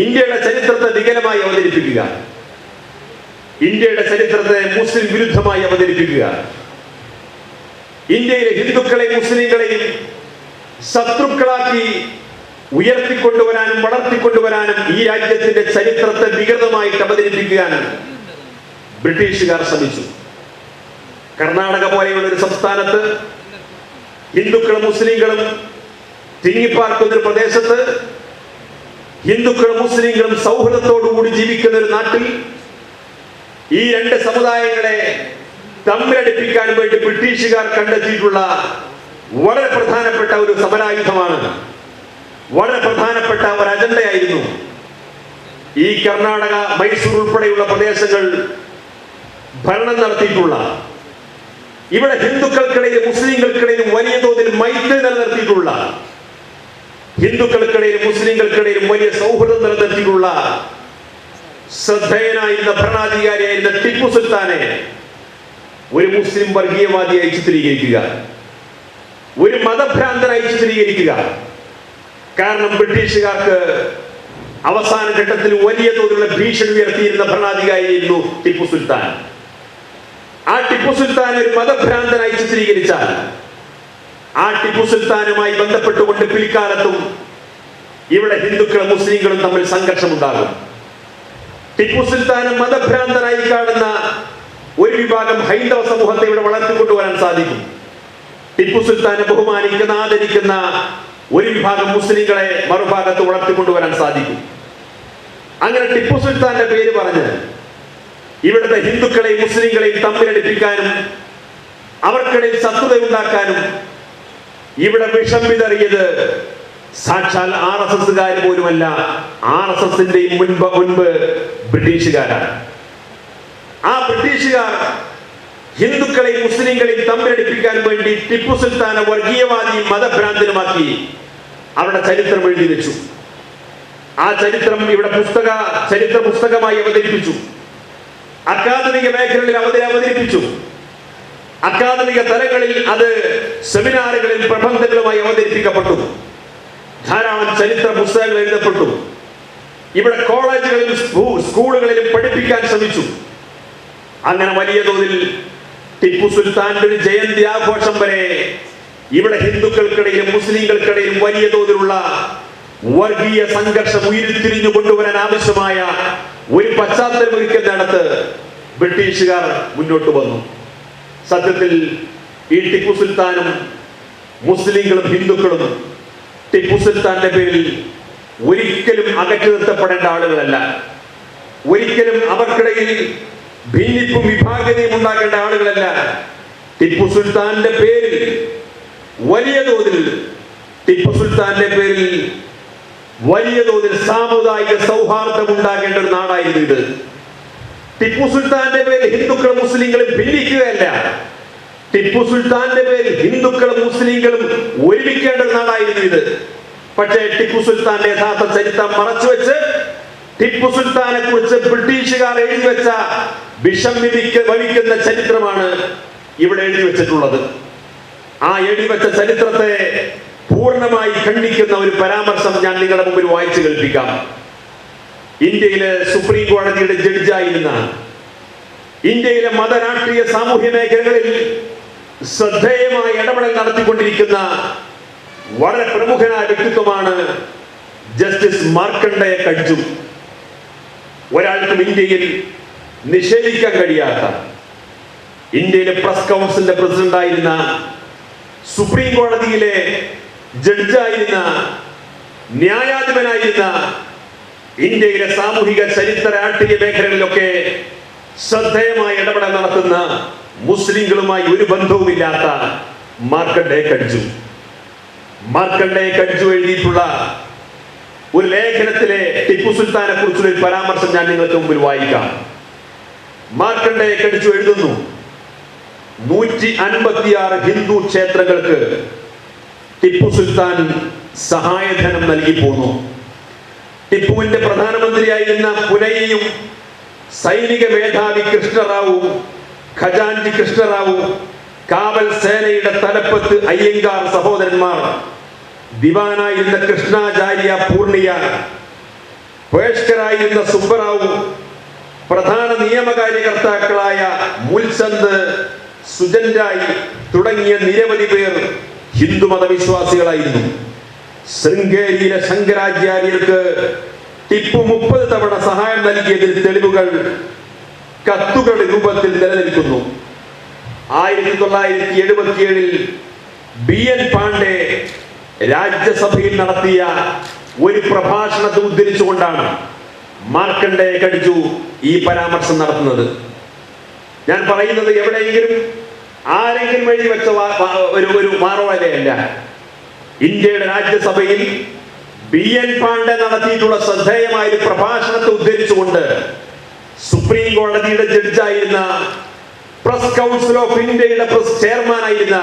Speaker 16: ഇന്ത്യയുടെ ചരിത്രത്തെ വികലമായി അവതരിപ്പിക്കുക, ഇന്ത്യയുടെ ചരിത്രത്തെ മുസ്ലിം വിരുദ്ധമായി അവതരിപ്പിക്കുക, ഇന്ത്യയിലെ ഹിന്ദുക്കളെയും മുസ്ലിങ്ങളെയും ശത്രുക്കളാക്കി ഉയർത്തിക്കൊണ്ടുവരാനും വളർത്തിക്കൊണ്ടുവരാനും ഈ രാജ്യത്തിന്റെ ചരിത്രത്തെ വികൃതമായിട്ട് അവതരിപ്പിക്കാൻ ബ്രിട്ടീഷുകാർ ശ്രമിച്ചു. കർണാടക പോലെയുള്ള ഒരു സംസ്ഥാനത്ത് ഹിന്ദുക്കളും മുസ്ലിങ്ങളും തിങ്ങിപ്പാർക്കുന്ന ഒരു പ്രദേശത്ത്, ഹിന്ദുക്കളും മുസ്ലിങ്ങളും സൗഹൃദത്തോടുകൂടി ജീവിക്കുന്ന ഒരു നാട്ടിൽ ഈ രണ്ട് സമുദായങ്ങളെ തമ്മിലടിപ്പിക്കാൻ വേണ്ടി ബ്രിട്ടീഷുകാർ കണ്ടെത്തിയിട്ടുള്ള വളരെ പ്രധാനപ്പെട്ട ഒരു സമരായുധമാണ്, വളരെ പ്രധാനപ്പെട്ട ഒരു അജണ്ടയായിരുന്നു ഈ കർണാടക, മൈസൂർ ഉൾപ്പെടെയുള്ള പ്രദേശങ്ങൾ ഭരണം നടത്തിയിട്ടുള്ള, ഇവിടെ ഹിന്ദുക്കൾക്കിടയിൽ മുസ്ലിങ്ങൾക്കിടയിലും വലിയ തോതിൽ മൈത്രി നിലനിർത്തിയിട്ടുള്ള, ഹിന്ദുക്കൾക്കിടയിലും മുസ്ലിങ്ങൾക്കിടയിലും വലിയ സൗഹൃദം നിലനിർത്തിയിട്ടുള്ള ശ്രദ്ധേയനായിരുന്ന ഭരണാധികാരിയായിരുന്ന ടിപ്പു സുൽത്താനെ ഒരു മുസ്ലിം വർഗീയവാദിയായി ചിത്രീകരിക്കുക, ഒരു മതഭ്രാന്തനായി ചിത്രീകരിക്കുക. കാരണം ബ്രിട്ടീഷുകാർക്ക് അവസാന ഘട്ടത്തിൽ വലിയ തോതിലുള്ള ഭീഷണി ഉയർത്തിയിരുന്ന ഭരണാധികാരിയായിരുന്നു ടിപ്പു സുൽത്താൻ. ആ ടിപ്പു സുൽത്താൻ ഒരു മതഭ്രാന്തനായി ചിത്രീകരിച്ചാൽ ആ ടിപ്പു സുൽത്താനുമായി ബന്ധപ്പെട്ടുകൊണ്ട് പിൽക്കാലത്തും ഇവിടെ ഹിന്ദുക്കളും മുസ്ലിങ്ങളും തമ്മിൽ സംഘർഷമുണ്ടാകും. ടിപ്പു സുൽത്താനെ മതഭ്രാന്തനായി കാണുന്ന ഒരു വിഭാഗം ഹൈന്ദവ സമൂഹത്തെ ഇവിടെ വളർത്തിക്കൊണ്ടുവരാൻ സാധിക്കും. ടിപ്പു സുൽത്താനെ ബഹുമാനിക്കുന്ന, ആദരിക്കുന്ന ഒരു വിഭാഗം മുസ്ലിങ്ങളെ മറുഭാഗത്ത് വളർത്തിക്കൊണ്ടുവരാൻ സാധിക്കും. അങ്ങനെ ടിപ്പു സുൽത്താന്റെ പേര് പറഞ്ഞ് ഇവിടുത്തെ ഹിന്ദുക്കളെയും മുസ്ലിങ്ങളെയും തമ്മിലടിപ്പിക്കാനും അവർക്കിടയിൽ ശത്രുതയുണ്ടാക്കാനും ഇവിടെ വിഷം വിതറിയത് സാക്ഷാൽ RSSകാർ പോലുമല്ല, RSSന്റെയും മുൻപ് ബ്രിട്ടീഷുകാരാണ്. ആ ബ്രിട്ടീഷുകാർ ഹിന്ദുക്കളെയും മുസ്ലിങ്ങളെയും തമ്മിലടിപ്പിക്കാൻ വേണ്ടി ടിപ്പു സുൽത്താനെ വർഗീയവാദിയും മതഭ്രാന്തനുമാക്കി അവരുടെ ചരിത്രം എഴുതി വെച്ചു. ആ ചരിത്രം ഇവിടെ ചരിത്ര പുസ്തകമായി അവതരിപ്പിച്ചു, അക്കാദമിക മേഖലകളിൽ അവതരിപ്പിച്ചു, അക്കാദമിക തലങ്ങളിൽ അത് സെമിനാറുകളിൽ പ്രബന്ധങ്ങളുമായി അവതരിപ്പിക്കപ്പെട്ടു. ധാരാളം ചരിത്ര പുസ്തകങ്ങൾ എഴുതപ്പെട്ടു. ഇവിടെ കോളേജുകളിലും സ്കൂളുകളിലും പഠിപ്പിക്കാൻ ശ്രമിച്ചു. അങ്ങനെ വലിയ തോതിൽ ടിപ്പു സുൽത്താന്റെ ഒരു ജയന്തി ആഘോഷം വരെ ഇവിടെ ഹിന്ദുക്കൾക്കിടയിലും മുസ്ലിങ്ങൾക്കിടയിലും വലിയ തോതിലുള്ള വർഗീയ സംഘർഷം ഉയർത്തിരിഞ്ഞു കൊണ്ടുവരാൻ ആവശ്യമായ ഒരു പശ്ചാത്തലം ഒരുക്കുന്നിടത്ത് ബ്രിട്ടീഷുകാർ മുന്നോട്ട് വന്നു. സത്യത്തിൽ ഈ ടിപ്പു സുൽത്താനും മുസ്ലിങ്ങളും ഹിന്ദുക്കളും ടിപ്പു സുൽത്താന്റെ പേരിൽ ഒരിക്കലും അകറ്റി നിർത്തപ്പെടേണ്ട ആളുകളല്ല, ഒരിക്കലും അവർക്കിടയിൽ ഭിന്നിപ്പും വിഭാഗതയും ഉണ്ടാക്കേണ്ട ആളുകളല്ല. ടിപ്പു സുൽത്താന്റെ പേരിൽ വലിയ തോതിൽ സാമുദായിക സൗഹാർദ്ദം ഉണ്ടാകേണ്ട ഒരു നാടായിരുന്നു ഇത്. ടിപ്പു സുൽത്താന്റെ പേരിൽ ഹിന്ദുക്കളും മുസ്ലിങ്ങളും ഭിന്നിക്കുകയല്ല, ടിപ്പു സുൽത്താന്റെ പേരിൽ ഹിന്ദുക്കളും മുസ്ലിങ്ങളും ഒരുമിക്കേണ്ട ഒരു നാടായിരുന്നു ഇത്. പക്ഷേ ടിപ്പു സുൽത്താന്റെ യഥാർത്ഥ ചരിത്രം മറച്ചുവെച്ച് ടിപ്പു സുൽത്താനെ കുറിച്ച് ബ്രിട്ടീഷുകാർ എഴുതി വെച്ച വിഷം വമിക്കുന്ന ചരിത്രമാണ് ഇവിടെ എഴുതി വെച്ചിട്ടുള്ളത്. ആ എഴുതി വെച്ച ചരിത്രത്തെ പൂർണ്ണമായി ഖണ്ഡിക്കുന്ന ഒരു പരാമർശം ഞാൻ നിങ്ങളുടെ മുമ്പിൽ വായിച്ചു കേൾപ്പിക്കാം. ഇന്ത്യയിലെ സുപ്രീം കോടതിയുടെ ജഡ്ജായിരുന്ന, ഇന്ത്യയിലെ മതരാഷ്ട്രീയ സാമൂഹ്യ മേഖലകളിൽ ശ്രദ്ധേയമായ ഇടപെടൽ നടത്തിക്കൊണ്ടിരിക്കുന്ന വളരെ പ്രമുഖനായ വ്യക്തിത്വമാണ് ജസ്റ്റിസ് മാർക്കണ്ഡേയ കട്ജു. ഒരാൾക്കും ഇന്ത്യയിൽ നിഷേധിക്കാൻ കഴിയാത്ത, ഇന്ത്യയിലെ പ്രസ് കൗൺസിലിന്റെ പ്രസിഡന്റായിരുന്ന, സുപ്രീം കോടതിയിലെ ജഡ്ജായിരുന്ന, ന്യായാധിപനായിരുന്ന, ഇന്ത്യയിലെ സാമൂഹിക ചരിത്ര രാഷ്ട്രീയ മേഖലകളിലൊക്കെ ശ്രദ്ധേയമായ ഇടപെടൽ നടത്തുന്ന, മുസ്ലിങ്ങളുമായി ഒരു ബന്ധവുമില്ലാത്ത മാർക്കണ്ഡേയ കട്ജു എഴുതിയിട്ടുള്ള ഒരു ലേഖനത്തിലെ ടിപ്പു സുൽത്താനെ കുറിച്ചുള്ള ഒരു പരാമർശം ഞാൻ നിങ്ങൾക്ക് മുമ്പിൽ വായിക്കാം. മാർക്കണ്ഡേയ കട്ജു എഴുതുന്നു, 156 ഹിന്ദു ക്ഷേത്രങ്ങൾക്ക് ടിപ്പു സുൽത്താൻ സഹായധനം നൽകി പോന്നു. ടിപ്പുവിന്റെ പ്രധാനമന്ത്രിയായിരുന്ന പുനയും സൈനിക മേധാവി കൃഷ്ണറാവു, ഖജാൻജി കൃഷ്ണറാവു, കാവൽ സേനയുടെ തലപ്പത്ത് അയ്യങ്കാർ സഹോദരന്മാർ, ദിവാനായിരുന്ന കൃഷ്ണാചാര്യ പൂർണിയ, പേഷ്കറായിരുന്ന സുബ്ബറാവു, പ്രധാന നിയമകാര്യകർത്താക്കളായ മുൽചന്ദ്, സുജൻ രായ് തുടങ്ങിയ നിരവധി പേർ ഹിന്ദുമത വിശ്വാസികളായിരുന്നു. ശൃംഗേരിയിലെ ശങ്കരാചാര്യർക്ക് ടിപ്പു 30 തവണ സഹായം നൽകിയതിൽ തെളിവുകൾ കത്തുകളുടെ രൂപത്തിൽ നിലനിൽക്കുന്നു. 1977 BN പാണ്ഡെ രാജ്യസഭയിൽ നടത്തിയ ഒരു പ്രഭാഷണത്തെ ഉദ്ധരിച്ചുകൊണ്ടാണ് മാർക്കണ്ഡേയ കട്ജു ഈ പരാമർശം നടത്തുന്നത്. ഞാൻ പറയുന്നത് എവിടെയെങ്കിലും ആരെങ്കിലും എഴുതി വെച്ച ഒരു മാറോലയല്ല. ഇന്ത്യയുടെ രാജ്യസഭയിൽ BN പാണ്ഡെ നടത്തിയിട്ടുള്ള ശ്രദ്ധേയമായ ഒരു പ്രഭാഷണത്തെ ഉദ്ധരിച്ചുകൊണ്ട് സുപ്രീം കോടതിയുടെ ജഡ്ജായിരുന്ന പ്രസ് കൗൺസിൽ ഓഫ് ഇന്ത്യയുടെ പ്രസ് ചെയർമാനായിരുന്ന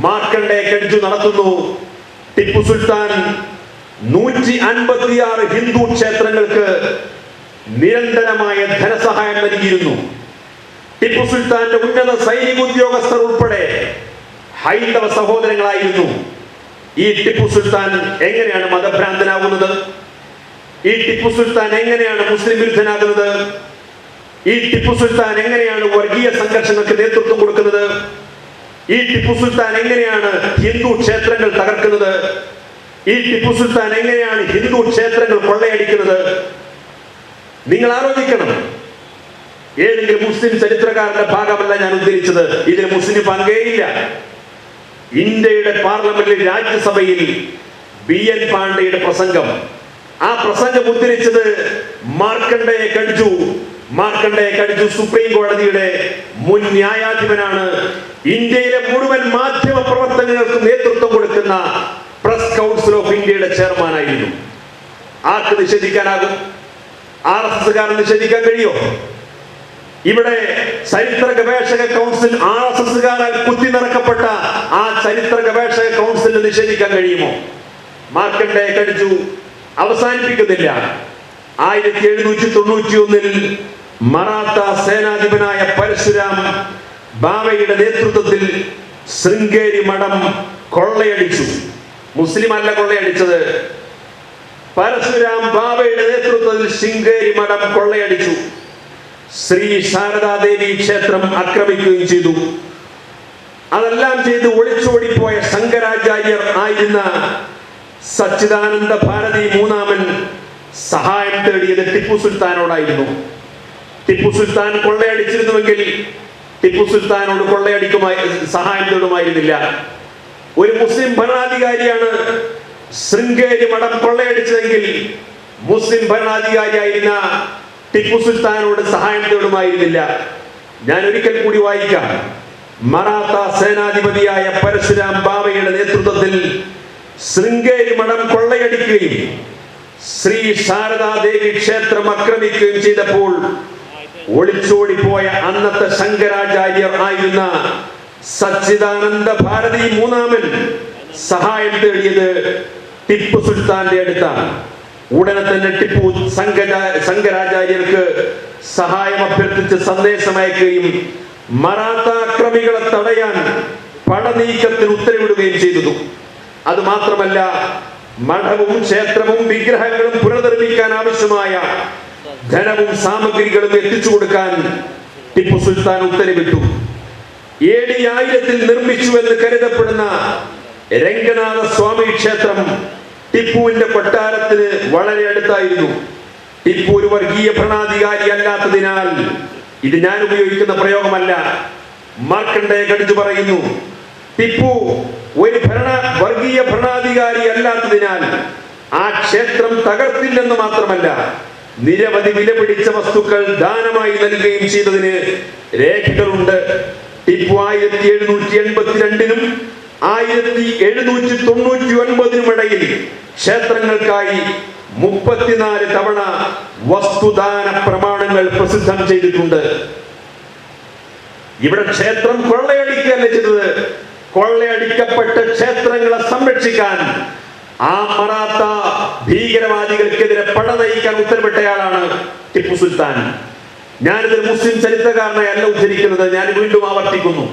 Speaker 16: മാർക്കണ്ഡേയ കട്ജു നടത്തുന്നു. ടിപ്പു സുൽത്താൻ 156 ഹിന്ദു ക്ഷേത്രങ്ങൾക്ക് നിരന്തരമായ ധനസഹായം നൽകിയിരുന്നു. ടിപ്പു സുൽത്താന്റെ ഉന്നത സൈനിക ഉദ്യോഗസ്ഥർ ഉൾപ്പെടെ ഹൈന്ദവ സഹോദരങ്ങളായിരുന്നു. ഈ ടിപ്പു സുൽത്താൻ എങ്ങനെയാണ് മതഭ്രാന്തനാകുന്നത്? ഈ ടിപ്പു സുൽത്താൻ എങ്ങനെയാണ് മുസ്ലിം വിരുദ്ധനാകുന്നത്? ഈ ടിപ്പു സുൽത്താൻ എങ്ങനെയാണ് വർഗീയ സംഘർഷങ്ങൾക്ക് നേതൃത്വം കൊടുക്കുന്നത്? ഈ ടിപ്പു സുൽത്താൻ എങ്ങനെയാണ് ഹിന്ദു ക്ഷേത്രങ്ങൾ തകർക്കുന്നത്? ഈ ടിപ്പു സുൽത്താൻ എങ്ങനെയാണ് ഹിന്ദു ക്ഷേത്രങ്ങൾ കൊള്ളയടിക്കുന്നത്? നിങ്ങൾ ആലോചിക്കണം. ഏതെങ്കിലും മുസ്ലിം ചരിത്രകാരന്റെ ഭാഗമല്ല ഞാൻ ഉദ്ധരിച്ചത്. ഇതിൽ മുസ്ലിം പങ്കേയില്ല. ഇന്ത്യയുടെ പാർലമെന്റിൽ രാജ്യസഭയിൽ BN പാണ്ഡെയുടെ പ്രസംഗം, ആ പ്രസംഗം ഉദ്ധരിച്ചത് മാർക്കണ്ഡേയ കട്ജു. മാർക്കണ്ഡേയ കട്ജു സുപ്രീം കോടതിയുടെ മുൻ ന്യായാധിപനാണ്. ഇന്ത്യയിലെ മുഴുവൻ മാധ്യമ പ്രവർത്തനങ്ങൾക്ക് നേതൃത്വം കൊടുക്കുന്ന പ്രസ് കൗൺസിൽ ഓഫ് ഇന്ത്യയുടെ ചെയർമാനായിരുന്നു. ആർക്ക് നിഷേധിക്കാനാകും? RSSകാരൻ നിഷേധിക്കാൻ കഴിയോ? ഇവിടെ ചരിത്ര ഗവേഷക കൗൺസിൽ RSSകാരാൽ കുത്തി നിറക്കപ്പെട്ട ആ ചരിത്ര ഗവേഷക കൗൺസിലിന് നിഷേധിക്കാൻ കഴിയുമോ? മാർക്കണ്ഡേയ കട്ജു അവസാനിപ്പിക്കുന്നില്ല. 1791 മറാത്ത സേനാധിപനായ പരശുരാം ഭാവയുടെ നേതൃത്വത്തിൽ ശൃംഗേരി മഠം കൊള്ളയടിച്ചു. മുസ്ലിം അല്ല കൊള്ളയടിച്ചത്. പരശുരാം ഭാവയുടെ നേതൃത്വത്തിൽ ശൃംഗേരി മഠം കൊള്ളയടിച്ചു. ശ്രീ ശാരദാദേവി ക്ഷേത്രം ആക്രമിക്കുകയും ചെയ്തു. അതെല്ലാം ചെയ്ത് ഒളിച്ചോടിപ്പോയ ശങ്കരാചാര്യർ ആയിരുന്ന സച്ചിദാനന്ദ ഭാരതി മൂന്നാമൻ സഹായം തേടിയത് ടിപ്പു സുൽത്താനോടായിരുന്നു. ടിപ്പു സുൽത്താൻ കൊള്ളയടിച്ചിരുന്നുവെങ്കിൽ ടിപ്പു സുൽത്താനോട് സഹായം തേടുമായിരുന്നില്ല. ഒരു മുസ്ലിം ഭരണാധികാരിയാണ് ശൃംഗേരി മഠം കൊള്ളയടിച്ചതെങ്കിൽ മുസ്ലിം ഭരണാധികാരിയായിരുന്ന ടിപ്പു സുൽത്താനോട് സഹായം തേടുമായിരുന്നില്ല. ഞാൻ ഒരിക്കൽ കൂടി വായിക്കാം. മറാത്ത സേനാധിപതിയായ പരശുരാം ഭാവയുടെ നേതൃത്വത്തിൽ ശൃംഗേരി മഠം കൊള്ളയടിക്കുകയും ശ്രീ ശാരദാദേവി ക്ഷേത്രം ആക്രമിക്കുകയും ചെയ്തപ്പോൾ ഒളിച്ചോടിപ്പോയ അന്നത്തെ ശങ്കരാചാര്യർ ആയിരുന്ന സച്ചിദാനന്ദ ഭാരതി മൂന്നാമൻ സഹായം തേടിയത് ടിപ്പു സുൽത്താന്റെ അടുത്താണ്. ഉടനെ തന്നെ ടിപ്പു ശങ്കരാചാര്യർക്ക് സഹായം അഭ്യർത്ഥിച്ച് സന്ദേശമയക്കുകയും മറാത്ത അക്രമികളെ തടയാൻ പടനീക്കത്തിന് ഉത്തരവിടുകയും ചെയ്തു. അത് മാത്രമല്ല, മഠവും ക്ഷേത്രവും വിഗ്രഹങ്ങളും പുനർനിർമ്മിക്കാൻ ആവശ്യമായ ധനവും സാമഗ്രികളും എത്തിച്ചു കൊടുക്കാൻ ടിപ്പു സുൽത്താൻ ഉത്തരവിട്ടു. AD 1000 നിർമ്മിച്ചുവെന്ന് കരുതപ്പെടുന്ന രംഗനാഥ സ്വാമി ക്ഷേത്രം ടിപ്പുവിന്റെ കൊട്ടാരത്തിന് വളരെ അടുത്തായിരുന്നു. ടിപ്പു ഒരു വർഗീയ ഭരണാധികാരി അല്ലാത്തതിനാൽ, ഇത് ഞാൻ ഉപയോഗിക്കുന്ന പ്രയോഗമല്ല, മാർക്കണ്ഡേയ കട്ജു പറയുന്നു, ടിപ്പു ഒരു വർഗീയ ഭരണാധികാരി അല്ലാത്തതിനാൽ ആ ക്ഷേത്രം തകർത്തില്ലെന്ന് മാത്രമല്ല, നിരവധി വിലപിടിച്ച വസ്തുക്കൾ ദാനമായി നൽകുകയും ചെയ്തതിന് രേഖകളുണ്ട്. ടിപ്പു 1782 1799 ഇടയിൽ ക്ഷേത്രങ്ങൾക്കായി 34 തവണ വസ്തുദാന പ്രമാണങ്ങൾ പ്രസിദ്ധം ചെയ്തിട്ടുണ്ട്. ഇവിടെ ക്ഷേത്രം കൊള്ളയടിക്കുകയല്ല ചെയ്തത്. കൊള്ളയടിക്കപ്പെട്ട ക്ഷേത്രങ്ങളെ സംരക്ഷിക്കാൻ ആ മറാത്ത ഭീകരവാദികൾക്കെതിരെ പട നയിക്കാൻ ഉത്തരവിട്ടയാളാണ് ടിപ്പു സുൽത്താൻ. ഞാനിതൊരു മുസ്ലിം ചരിത്രകാരനായി അല്ല ഉദ്ധരിക്കുന്നത്, ഞാൻ വീണ്ടും ആവർത്തിക്കുന്നു.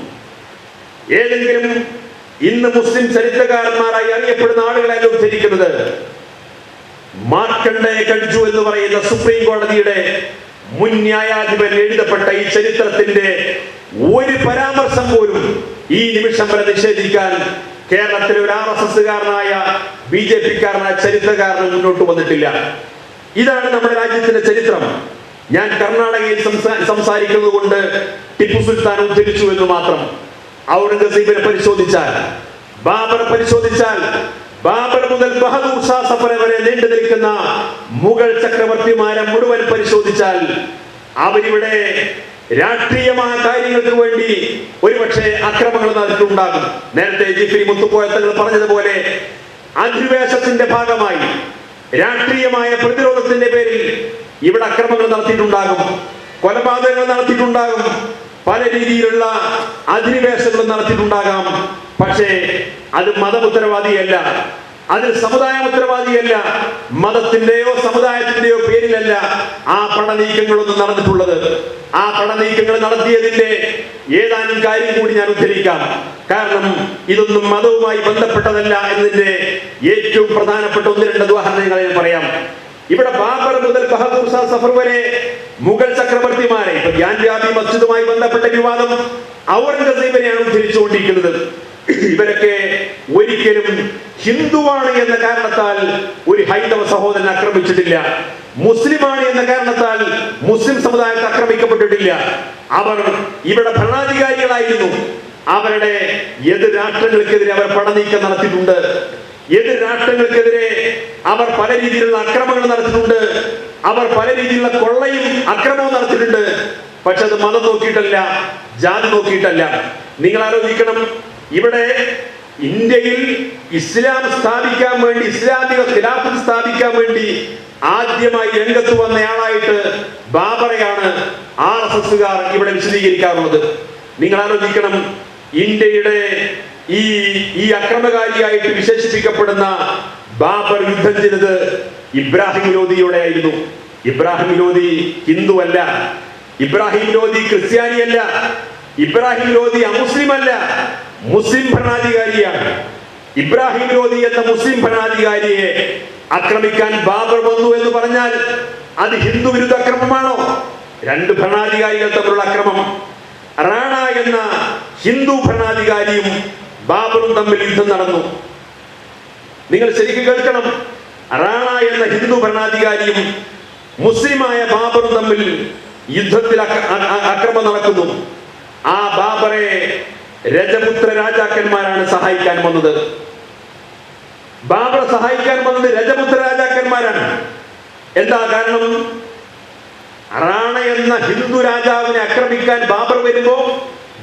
Speaker 16: ഏതെങ്കിലും ഇന്ന് മുസ്ലിം ചരിത്രകാരന്മാരായി അറിയപ്പെടുന്ന ആളുകളല്ല ഉദ്ധരിക്കുന്നത്. മാർക്കണ്ഡേയ കഡ്ജു എന്ന് പറയുന്ന സുപ്രീം കോടതിയുടെ മുൻ ന്യായാധിപൻ എഴുതപ്പെട്ട ഈ ചരിത്രത്തിന്റെ ഒരു പരാമർശം പോലും ഈ നിമിഷം വരെ നിഷേധിക്കാൻ കേരളത്തിലെ ഒരു RSSകാരനായ BJP-കാരനായ ചരിത്രകാരന് മുന്നോട്ട് വന്നിട്ടില്ല. ഇതാണ് നമ്മുടെ രാജ്യത്തിന്റെ ചരിത്രം. ഞാൻ കർണാടകയിൽ സംസാരിക്കുന്നത് കൊണ്ട് ടിപ്പു സുൽത്താൻ ഉദ്ധരിച്ചു എന്ന് മാത്രം. ഔറംഗസീബിനെ പരിശോധിച്ചാൽ, ബാബറെ പരിശോധിച്ചാൽ, ബാബർ മുതൽ ബഹദൂർ ഷാ സഫർ വരെ നീണ്ടു നിൽക്കുന്ന മുഗൾ ചക്രവർത്തിമാരെ മുഴുവൻ പരിശോധിച്ചാൽ അവരിവിടെ രാഷ്ട്രീയമായ കാര്യങ്ങൾക്ക് വേണ്ടി ഒരുപക്ഷെ അക്രമങ്ങൾ നടത്തിയിട്ടുണ്ടാകും. നേരത്തെ ജിഫ്രി മുത്തുക്കോയ തങ്ങൾ പറഞ്ഞതുപോലെ അധിനിവേശത്തിന്റെ ഭാഗമായി രാഷ്ട്രീയമായ പ്രതിരോധത്തിന്റെ പേരിൽ ഇവിടെ അക്രമങ്ങൾ നടത്തിയിട്ടുണ്ടാകും, കൊലപാതകങ്ങൾ നടത്തിയിട്ടുണ്ടാകും, പല രീതിയിലുള്ള അധിനിവേശങ്ങളും നടത്തിയിട്ടുണ്ടാകാം. പക്ഷേ അത് മതമുത്തരവാദിയല്ല, അത് സമുദായ ഉത്തരവാദിയല്ല, മതത്തിന്റെയോ സമുദായത്തിന്റെയോ പേരിലല്ല ആ പടനീക്കങ്ങളൊന്നും നടന്നിട്ടുള്ളത്. ആ പടനീക്കങ്ങൾ നടത്തിയതിന്റെ ഏതാനും കാര്യം കൂടി ഞാൻ ഉദ്ധരിക്കാം. കാരണം ഇതൊന്നും മതവുമായി ബന്ധപ്പെട്ടതല്ല എന്നതിന്റെ ഏറ്റവും പ്രധാനപ്പെട്ട 1-2 ഉദാഹരണങ്ങൾ ഞാൻ പറയാം. ഇവിടെ ബാബർ മുതൽ ബഹദൂർ ഷാ സഫർ വരെ മുഗൾ ചക്രവർത്തിമാരെ, ഇപ്പൊ ഗ്യാൻവാപി മസ്ജിദുമായി ബന്ധപ്പെട്ട വിവാദം ഔറംഗസീബിനെയാണ് ഉദ്ധരിച്ചുകൊണ്ടിരിക്കുന്നത്. ഇവരൊക്കെ ഒരിക്കലും ഹിന്ദുവാണ് എന്ന കാരണത്താൽ ഒരു ഹൈന്ദവ സഹോദരൻ ആക്രമിച്ചിട്ടില്ല, മുസ്ലിമാണ് എന്ന കാരണത്താൽ മുസ്ലിം സമുദായത്തെ ആക്രമിക്കപ്പെട്ടിട്ടില്ല. അവർ ഇവിടെ ഭരണാധികാരികളായിരുന്നു. അവരുടെ എതിർ രാഷ്ട്രങ്ങൾക്കെതിരെ അവർ പടനീക്കം നടത്തിയിട്ടുണ്ട്. എതിർ രാഷ്ട്രങ്ങൾക്കെതിരെ അവർ പല രീതിയിലുള്ള അക്രമങ്ങൾ നടത്തിയിട്ടുണ്ട്. അവർ പല രീതിയിലുള്ള കൊള്ളയും അക്രമവും നടത്തിയിട്ടുണ്ട്. പക്ഷെ അത് മതം നോക്കിയിട്ടല്ല, ജാതി നോക്കിയിട്ടല്ല. നിങ്ങൾ ആലോചിക്കണം, ഇവിടെ ഇന്ത്യയിൽ ഇസ്ലാം സ്ഥാപിക്കാൻ വേണ്ടി, ഇസ്ലാമിക ഖിലാഫത്ത് സ്ഥാപിക്കാൻ വേണ്ടി ആദ്യമായി രംഗത്ത് വന്നയാളായിട്ട് ബാബറെയാണ് RSSകാർ ഇവിടെ വിശദീകരിക്കാറുള്ളത്. നിങ്ങൾ ആലോചിക്കണം, ഇന്ത്യയുടെ ഈ അക്രമകാരിയായിട്ട് വിശേഷിപ്പിക്കപ്പെടുന്ന ബാബർ യുദ്ധം ചെയ്തത് ഇബ്രാഹിം ലോധിയോടെ ആയിരുന്നു. ഇബ്രാഹിം ലോധി ഹിന്ദു അല്ല, ഇബ്രാഹിം ലോധി ക്രിസ്ത്യാനിയല്ല, ഇബ്രാഹിം ലോധി അമുസ്ലിം അല്ല, മുസ്ലിം ഭരണാധികാരിയാണ്. ഇബ്രാഹിം ലോധി എന്ന മുസ്ലിം ഭരണാധികാരിയെ ആക്രമിക്കാൻ ബാബർ വന്നു എന്ന് പറഞ്ഞാൽ അത് ഹിന്ദു വിരുദ്ധ അക്രമമാണോ? 2 ഭരണാധികാരികൾ തമ്മിലുള്ള അക്രമം. റാണ എന്ന ഹിന്ദു ഭരണാധികാരിയും ബാബറും തമ്മിൽ യുദ്ധം നടന്നു. നിങ്ങൾ ശരിക്കും കേൾക്കണം, റാണ എന്ന ഹിന്ദു ഭരണാധികാരിയും മുസ്ലിമായ ബാബറും തമ്മിൽ യുദ്ധത്തിൽ അക്രമം നടക്കുന്നു. ആ ബാബറെ രജപുത്ര രാജാക്കന്മാരാണ് സഹായിക്കാൻ വന്നത്. ബാബറെ സഹായിക്കാൻ വന്നത് രജപുത്ര രാജാക്കന്മാരാണ്. എന്താ കാരണം? റാണ എന്ന ഹിന്ദു രാജാവിനെ ആക്രമിക്കാൻ ബാബർ വരുമ്പോ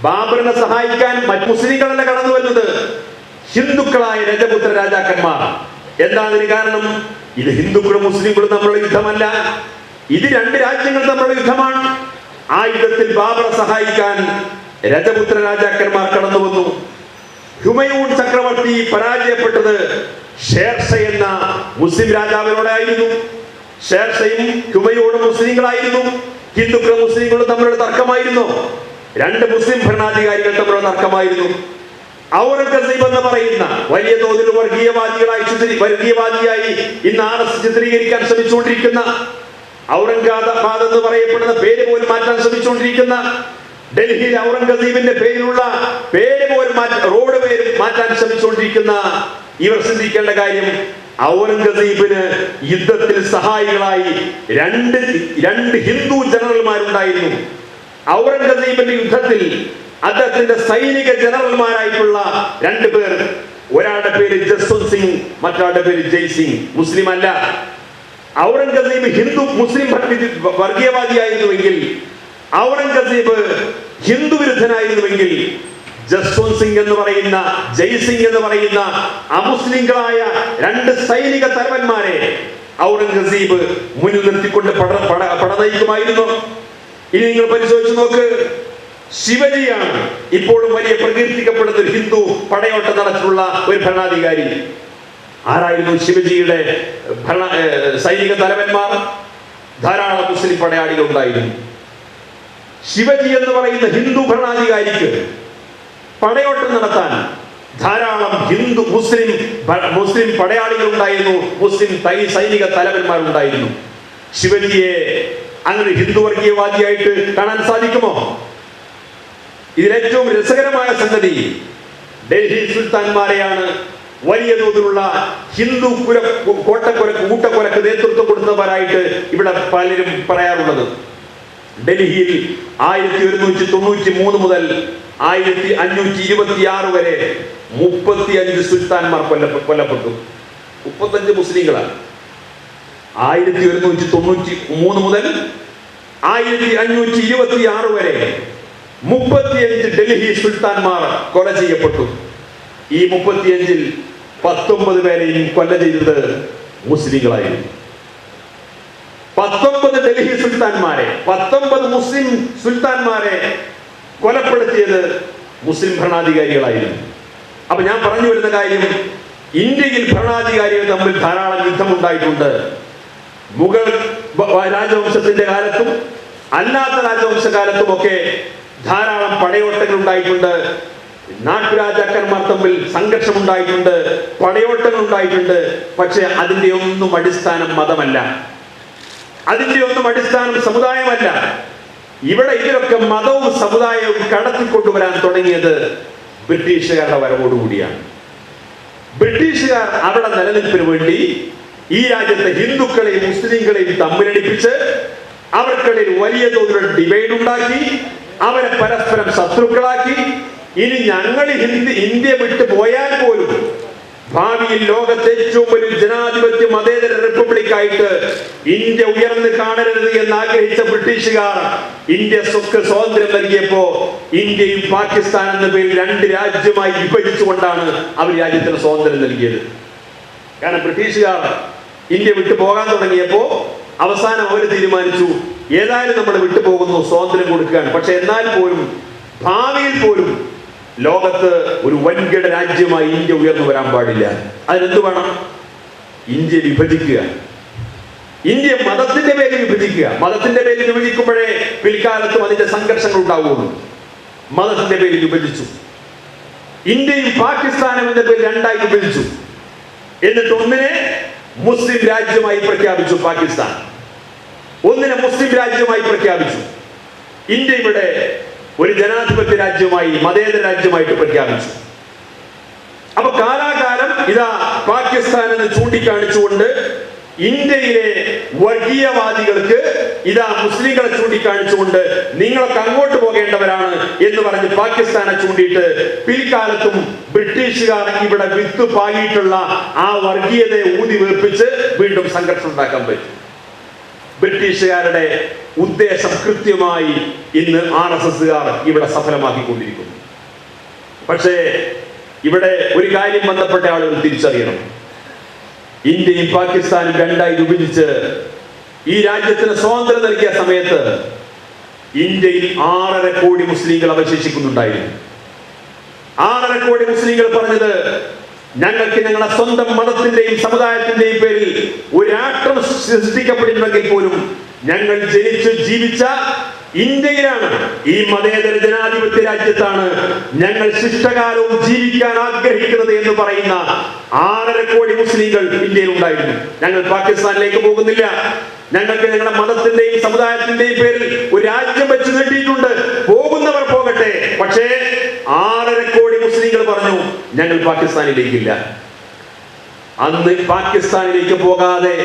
Speaker 16: ബാബറിനെ സഹായിക്കാൻ മറ്റ് മുസ്ലിങ്ങളല്ല കടന്നു വരുന്നത്, ഹിന്ദുക്കളായ രജപുത്ര രാജാക്കന്മാർ. എന്താണ് ഇതിന് കാരണം? ഇത് ഹിന്ദുക്കളും മുസ്ലിങ്ങളും തമ്മിലുള്ള യുദ്ധമല്ല, ഇത് 2 രാജ്യങ്ങൾ തമ്മിലുള്ള യുദ്ധമാണ്. ആ യുദ്ധത്തിൽ ബാബറെ സഹായിക്കാൻ രജപുത്ര രാജാക്കന്മാർ കടന്നു വന്നു. ഹുമയൂൺ ചക്രവർത്തി പരാജയപ്പെട്ടത് ഷേർഷ എന്ന മുസ്ലിം രാജാവിനോടായിരുന്നു. ഷേർഷയും ഹുമയൂണും മുസ്ലിങ്ങളായിരുന്നു. ഹിന്ദുക്കളും മുസ്ലിങ്ങളും തമ്മിലുള്ള തർക്കമായിരുന്നു. 2 മുസ്ലിം ഭരണാധികാരികൾ തമ്മിലുള്ള തർക്കമായിരുന്നു. ഔറംഗസീബ് എന്ന് പറയുന്ന വലിയ തോതിൽ വർഗീയവാദിയായി ഇന്ന് RSS ചിത്രീകരിക്കാൻ ശ്രമിച്ചുകൊണ്ടിരിക്കുന്ന, ഔറംഗാബാദ് എന്ന് പറയപ്പെടുന്ന പേര് പോലും മാറ്റാൻ ശ്രമിച്ചുകൊണ്ടിരിക്കുന്ന, ഡൽഹിയിൽ ഔറംഗസീബിന്റെ പേരിലുള്ള പേര് പോലും റോഡ് പേര് മാറ്റാൻ ശ്രമിച്ചുകൊണ്ടിരിക്കുന്ന ഇവർ ചിന്തിക്കേണ്ട കാര്യം, ഔറംഗസീബിന് യുദ്ധത്തിൽ സഹായികളായി 2 ഹിന്ദു ജനറൽമാരുണ്ടായിരുന്നു. ഔറംഗസീബിന്റെ യുദ്ധത്തിൽ അദ്ദേഹത്തിന്റെ സൈനിക ജനറൽമാരായിട്ടുള്ള 2 പേർ, ഒരാളുടെ പേര് ജസ്വന്ത് സിംഗ്, മറ്റൊരാളുടെ പേര് ജയ് സിംഗ്. മുസ്ലിം അല്ല. ഔറംഗസീബ് ഹിന്ദു മുസ്ലിം വർഗീയവാദിയായിരുന്നുവെങ്കിൽ, ഔറംഗസീബ് ഹിന്ദു വിരുദ്ധനായിരുന്നുവെങ്കിൽ, ജസ്വന്ത് സിംഗ് എന്ന് പറയുന്ന, ജയ് സിംഗ് എന്ന് പറയുന്ന അമുസ്ലിങ്ങളായ 2 സൈനിക തലവന്മാരെ ഔറംഗസീബ് മുന്നിൽ നിർത്തിക്കൊണ്ട് പട നയിക്കുമായിരുന്നു. ഇനി നിങ്ങൾ പരിശോധിച്ച് നോക്ക്, ശിവജിയാണ് ഇപ്പോഴും വലിയ പ്രകീർത്തിക്കപ്പെടുന്ന ഒരു ഹിന്ദു പടയോട്ടം നടത്തിയിട്ടുള്ള ഒരു ഭരണാധികാരി. ആരായിരുന്നു ശിവജിയുടെ സൈനിക തലവന്മാർ? ധാരാളം മുസ്ലിം പടയാളികൾ ഉണ്ടായിരുന്നു. ശിവജി എന്ന് പറയുന്ന ഹിന്ദു ഭരണാധികാരിക്ക് പടയോട്ടം നടത്താൻ ധാരാളം മുസ്ലിം പടയാളികൾ ഉണ്ടായിരുന്നു, മുസ്ലിം സൈനിക തലവന്മാരുണ്ടായിരുന്നു. ശിവജിയെ അങ്ങനെ ഹിന്ദു വർഗീയവാദിയായിട്ട് കാണാൻ സാധിക്കുമോ? ഇതിലേറ്റവും രസകരമായ സംഗതി ഡൽഹി സുൽത്താൻമാരെയാണ് വലിയ തോതിലുള്ള ഹിന്ദു കൂട്ടക്കൊലക്ക് നേതൃത്വം കൊടുത്തവരായിട്ട് ഇവിടെ പലരും പറയാറുള്ളത്. ഡൽഹിയിൽ 1193 മുതൽ 1526 വരെ 35 സുൽത്താൻമാർ കൊല്ലപ്പെട്ടു. 35 മുസ്ലിങ്ങളാണ്. 1193 മുതൽ 1526 വരെ 35 ഡൽഹി സുൽത്താൻമാർ കൊല ചെയ്യപ്പെട്ടു. ഈ 35-ൽ 19 പേരെയും കൊല ചെയ്തത് മുസ്ലിങ്ങളായിരുന്നു. 19 ഡൽഹി സുൽത്താൻമാരെ, 19 മുസ്ലിം സുൽത്താൻമാരെ കൊലപ്പെടുത്തിയത് മുസ്ലിം ഭരണാധികാരികളായിരുന്നു. അപ്പൊ ഞാൻ പറഞ്ഞു വരുന്ന കാര്യം, ഇന്ത്യയിൽ ഭരണാധികാരികൾ തമ്മിൽ ധാരാളം യുദ്ധമുണ്ടായിട്ടുണ്ട്. മുഗൾ രാജവംശത്തിന്റെ കാലത്തും അല്ലാത്ത രാജവംശകാലത്തുമൊക്കെ ധാരാളം പടയോട്ടങ്ങൾ ഉണ്ടായിട്ടുണ്ട്. നാട്ടുരാജാക്കന്മാർ തമ്മിൽ സംഘർഷം ഉണ്ടായിട്ടുണ്ട്, പടയോട്ടങ്ങൾ ഉണ്ടായിട്ടുണ്ട്. പക്ഷെ അതിന്റെ ഒന്നും അടിസ്ഥാനം മതമല്ല, അതിന്റെ ഒന്നും അടിസ്ഥാനം സമുദായമല്ല. ഇവിടെ ഇതിലൊക്കെ മതവും സമുദായവും കടത്തിക്കൊണ്ടുവരാൻ തുടങ്ങിയത് ബ്രിട്ടീഷുകാരുടെ വരവോടുകൂടിയാണ്. ബ്രിട്ടീഷുകാർ അവിടെ നിലനിൽപ്പിന് വേണ്ടി ഈ രാജ്യത്തെ ഹിന്ദുക്കളെയും മുസ്ലിങ്ങളെയും തമ്മിലടിപ്പിച്ച് അവർക്കിടയിൽ വലിയ തോതിലുള്ള ഡിവൈഡ് ഉണ്ടാക്കി, അവരെ പരസ്പരം ശത്രുക്കളാക്കി. ഇനി ഞങ്ങൾ ഇന്ത്യ വിട്ടു പോയാൽ പോലും ഭാവിയിൽ ലോകത്തെ ഏറ്റവും വലിയ ജനാധിപത്യ മതേതര റിപ്പബ്ലിക്കായിട്ട് ഇന്ത്യ ഉയർന്നു കാണരുത് എന്ന് ആഗ്രഹിച്ച ബ്രിട്ടീഷുകാർ ഇന്ത്യ സ്വാതന്ത്ര്യം നൽകിയപ്പോ ഇന്ത്യയും പാകിസ്ഥാൻ എന്ന പേരിൽ 2 രാജ്യമായി വിഭജിച്ചുകൊണ്ടാണ് അവർ രാജ്യത്തിന് സ്വാതന്ത്ര്യം നൽകിയത്. കാരണം ബ്രിട്ടീഷുകാർ ഇന്ത്യ വിട്ടു പോകാൻ തുടങ്ങിയപ്പോ അവസാനം അവർ തീരുമാനിച്ചു, ഏതായാലും നമ്മൾ വിട്ടുപോകുന്നു, സ്വാതന്ത്ര്യം കൊടുക്കുകയാണ്. പക്ഷെ എന്നാൽ പോലും ഭാവിയിൽ പോലും ലോകത്ത് ഒരു വൻകിട രാജ്യമായി ഇന്ത്യ ഉയർന്നു വരാൻ പാടില്ല. അതിനെന്ത് വേണം? ഇന്ത്യ വിഭജിക്കുക, ഇന്ത്യ മതത്തിന്റെ പേരിൽ വിഭജിക്കുക. മതത്തിന്റെ പേരിൽ വിഭജിക്കുമ്പോഴേ പിൽക്കാലത്തും അതിന്റെ സംഘർഷങ്ങൾ ഉണ്ടാവുകയുള്ളൂ. മതത്തിന്റെ പേരിൽ വിഭജിച്ചു. ഇന്ത്യയും പാകിസ്ഥാനും എന്ന പേരിൽ 2ആയി വിഭജിച്ചു. എന്നിട്ട് ഒന്നിനെ മുസ്ലിം രാജ്യമായി പ്രഖ്യാപിച്ചു പാകിസ്ഥാൻ, ഒന്നിനെ മുസ്ലിം രാജ്യമായി പ്രഖ്യാപിച്ചു. ഇന്ത്യ ഇവിടെ ഒരു ജനാധിപത്യ രാജ്യമായി, മതേതര രാജ്യമായിട്ട് പ്രഖ്യാപിച്ചു. അപ്പൊ കാലാകാലം ഇതാ പാകിസ്ഥാൻ എന്ന് ചൂണ്ടിക്കാണിച്ചുകൊണ്ട് ഇന്ത്യയിലെ വർഗീയവാദികൾക്ക് ഇതാ മുസ്ലിങ്ങളെ ചൂണ്ടിക്കാണിച്ചുകൊണ്ട് നിങ്ങളൊക്കെ അങ്ങോട്ട് പോകേണ്ടവരാണ് എന്ന് പറഞ്ഞ് പാകിസ്ഥാനെ ചൂണ്ടിയിട്ട് പിൽക്കാലത്തും ബ്രിട്ടീഷുകാർ ഇവിടെ വിത്ത് പാകിയിട്ടുള്ള ആ വർഗീയതയെ ഊതി വീർപ്പിച്ച് വീണ്ടും സംഘർഷം ഉണ്ടാക്കാൻ പറ്റും. ബ്രിട്ടീഷുകാരുടെ ഉദ്ദേശം കൃത്യമായി ഇന്ന് RSSകാർ ഇവിടെ സഫലമാക്കിക്കൊണ്ടിരിക്കുന്നു. പക്ഷേ ഇവിടെ ഒരു കാര്യം ബന്ധപ്പെട്ട ആളുകൾ തിരിച്ചറിയണം. ഇന്ത്യയും പാകിസ്ഥാനും 2ആയി വിഭജിച്ച് ഈ രാജ്യത്തിന് സ്വാതന്ത്ര്യം നൽകിയ സമയത്ത് ഇന്ത്യയിൽ 6.5 കോടി മുസ്ലിങ്ങൾ അവശേഷിക്കുന്നുണ്ടായിരുന്നു. 6.5 കോടി മുസ്ലിങ്ങൾ പറഞ്ഞത്, ഞങ്ങൾക്ക് ഞങ്ങളുടെ സ്വന്തം മതത്തിന്റെയും സമുദായത്തിന്റെയും പേരിൽ ഒരു രാഷ്ട്രം സൃഷ്ടിക്കപ്പെടുന്നുവെങ്കിൽ പോലും ഞങ്ങൾ ജനിച്ചു ജീവിച്ച ഇന്ത്യയിലാണ്, ഈ മതേതര ജനാധിപത്യ രാജ്യത്താണ് ഞങ്ങൾ ശിഷ്ടകാലവും ജീവിക്കാൻ ആഗ്രഹിക്കുന്നത് എന്ന് പറയുന്ന 6.5 കോടി മുസ്ലിങ്ങൾ ഇന്ത്യയിൽ ഉണ്ടായിരുന്നു. ഞങ്ങൾ പാകിസ്ഥാനിലേക്ക് പോകുന്നില്ല, ഞങ്ങൾക്ക് ഞങ്ങളുടെ മതത്തിന്റെയും സമുദായത്തിന്റെയും പേരിൽ ഒരു രാജ്യം വെച്ച് നീട്ടിയിട്ടുണ്ട്, പോകുന്നവർ പോകട്ടെ. പക്ഷേ 6.5 കോടി മുസ്ലിങ്ങൾ പറഞ്ഞു, ഞങ്ങൾ പാകിസ്ഥാനിലേക്കില്ല. അന്ന് പാകിസ്ഥാനിലേക്ക് പോകാതെ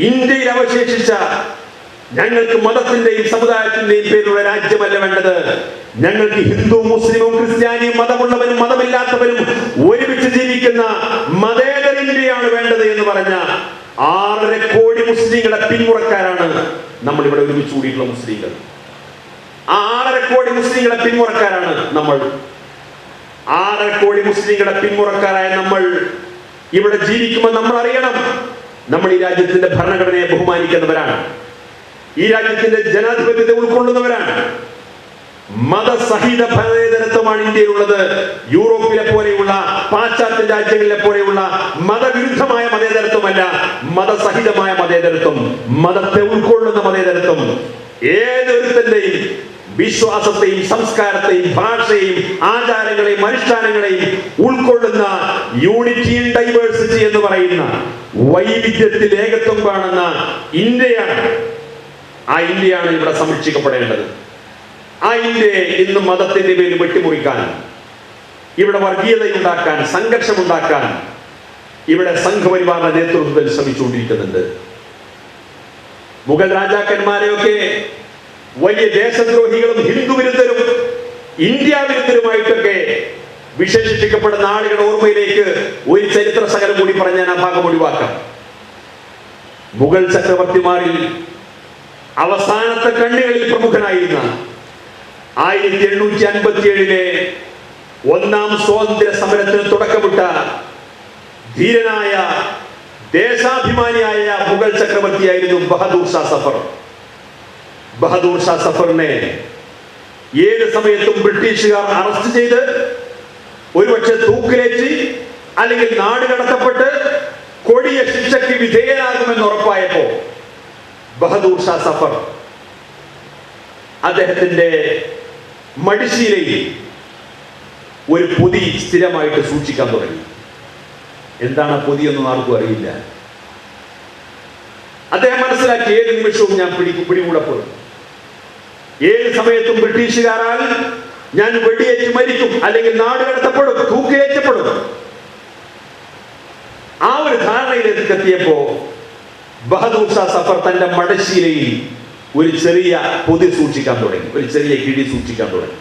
Speaker 16: ഇന്ത്യയിൽ അവശേഷിച്ച ഞങ്ങൾക്ക് മതത്തിന്റെയും സമുദായത്തിന്റെയും പേരിലുള്ള രാജ്യമല്ല വേണ്ടത്, ഞങ്ങൾക്ക് ഹിന്ദു മുസ്ലിമും ക്രിസ്ത്യാനിയും മതമുള്ളവരും മതമില്ലാത്തവരും ഒരുമിച്ച് ജീവിക്കുന്ന മതേതര ഇന്ത്യയാണ് വേണ്ടത് എന്ന് പറഞ്ഞ 6.5 കോടി മുസ്ലിങ്ങളുടെ പിന്മുറക്കാരാണ് നമ്മൾ ഇവിടെ ഒരുമിച്ച് കൂടിയിട്ടുള്ള മുസ്ലിങ്ങൾ. ആ 6.5 കോടി മുസ്ലിങ്ങളുടെ പിന്മുറക്കാരാണ് നമ്മൾ. 6.5 കോടി മുസ്ലിങ്ങളുടെ പിന്മുറക്കാരായ നമ്മൾ ഇവിടെ ജീവിക്കുമ്പോൾ നമ്മൾ അറിയണം, നമ്മൾ ഈ രാജ്യത്തിന്റെ ഭരണഘടനയെ ബഹുമാനിക്കുന്നവരാണ്, ഈ രാജ്യത്തിന്റെ ജനാധിപത്യത്തെ ഉൾക്കൊള്ളുന്നവരാണ്. മതസഹിത മതേതരത്വമാണ് ഇന്ത്യയിലുള്ളത്. യൂറോപ്പിലെ പോലെയുള്ള പാശ്ചാത്യ രാജ്യങ്ങളിലെ പോലെയുള്ള മതവിരുദ്ധമായ മതേതരത്വമല്ല, മതസഹിതമായ മതേതരത്വം, മതത്തെ ഉൾക്കൊള്ളുന്ന മതേതരത്വം. ഏതൊരുത്തന്റെയും വിശ്വാസത്തെയും സംസ്കാരത്തെയും ഭാഷയെയും ആചാരങ്ങളെയും അനുഷ്ഠാനങ്ങളെയും ഉൾക്കൊള്ളുന്ന യൂണിറ്റി ഇൻ ഡൈവേഴ്സിറ്റി എന്ന് പറയുന്ന വൈവിധ്യത്തിൽ ഏകത്വം കാണുന്ന ഇന്ത്യയാണ്. ആ ഇന്ത്യയാണ് ഇവിടെ സംരക്ഷിക്കപ്പെടേണ്ടത്. ആ ഇന്ത്യയെ ഇന്ന് മതത്തിന്റെ പേരിൽ വെട്ടിമുറിക്കാൻ, ഇവിടെ വർഗീയതയുണ്ടാക്കാൻ, സംഘർഷമുണ്ടാക്കാൻ ഇവിടെ സംഘപരിവാറിന്റെ നേതൃത്വത്തിൽ ശ്രമിച്ചുകൊണ്ടിരിക്കുന്നുണ്ട്. മുഗൾ രാജാക്കന്മാരെയൊക്കെ വലിയ ദേശദ്രോഹികളും ഹിന്ദു വിരുദ്ധരും ഇന്ത്യ വിരുദ്ധരുമായിട്ടൊക്കെ വിശേഷിപ്പിക്കപ്പെടുന്ന ആളുകളുടെ ഓർമ്മയിലേക്ക് ഒരു ചരിത്ര ശകലം കൂടി പറഞ്ഞാൽ ആ ഭാഗം ഒഴിവാക്കാം. മുഗൾ ചക്രവർത്തിമാരിൽ അവസാനത്തെ കണ്ണികളിൽ പ്രമുഖനായിരുന്ന 1857 ഒന്നാം സ്വാതന്ത്ര്യ സമരത്തിന് തുടക്കമിട്ട ധീരനായ ദേശാഭിമാനിയായ മുഗൾ ചക്രവർത്തിയായിരുന്നു ബഹദൂർ ഷാ സഫർ. ബഹദൂർ ഷാ സഫറിനെ ഏത് സമയത്തും ബ്രിട്ടീഷുകാർ അറസ്റ്റ് ചെയ്ത് ഒരുപക്ഷെ തൂക്കിലേറ്റി അല്ലെങ്കിൽ നാട് കടത്തപ്പെട്ട് കൊടിയ ശിക്ഷയ്ക്ക് വിധേയനാകുമെന്ന് ഉറപ്പായപ്പോ ബഹദൂർ ഷാ സഫർ അദ്ദേഹത്തിന്റെ മടിശീലയിൽ ഒരു പൊതി സ്ഥിരമായിട്ട് സൂക്ഷിക്കാൻ തുടങ്ങി. എന്താണ് പൊതിയൊന്നും ആർക്കും അറിയില്ല. അദ്ദേഹം മനസ്സിലാക്കി, ഏത് നിമിഷവും ഞാൻ പിടികൂടപ്പെടും, ഏത് സമയത്തും ബ്രിട്ടീഷുകാരാൽ ഞാൻ വെടിയേറ്റ് മരിക്കും, അല്ലെങ്കിൽ നാട് കടത്തപ്പെടും, തൂക്കിലേറ്റപ്പെടും. ആ ഒരു ധാരണയിലേക്ക് എത്തിയപ്പോ ബഹദൂർ ഷാ സഫർ തന്റെ മടശീലയിൽ ഒരു ചെറിയ പൊതി സൂക്ഷിക്കാൻ തുടങ്ങി, ഒരു ചെറിയ കിഴി സൂക്ഷിക്കാൻ തുടങ്ങി.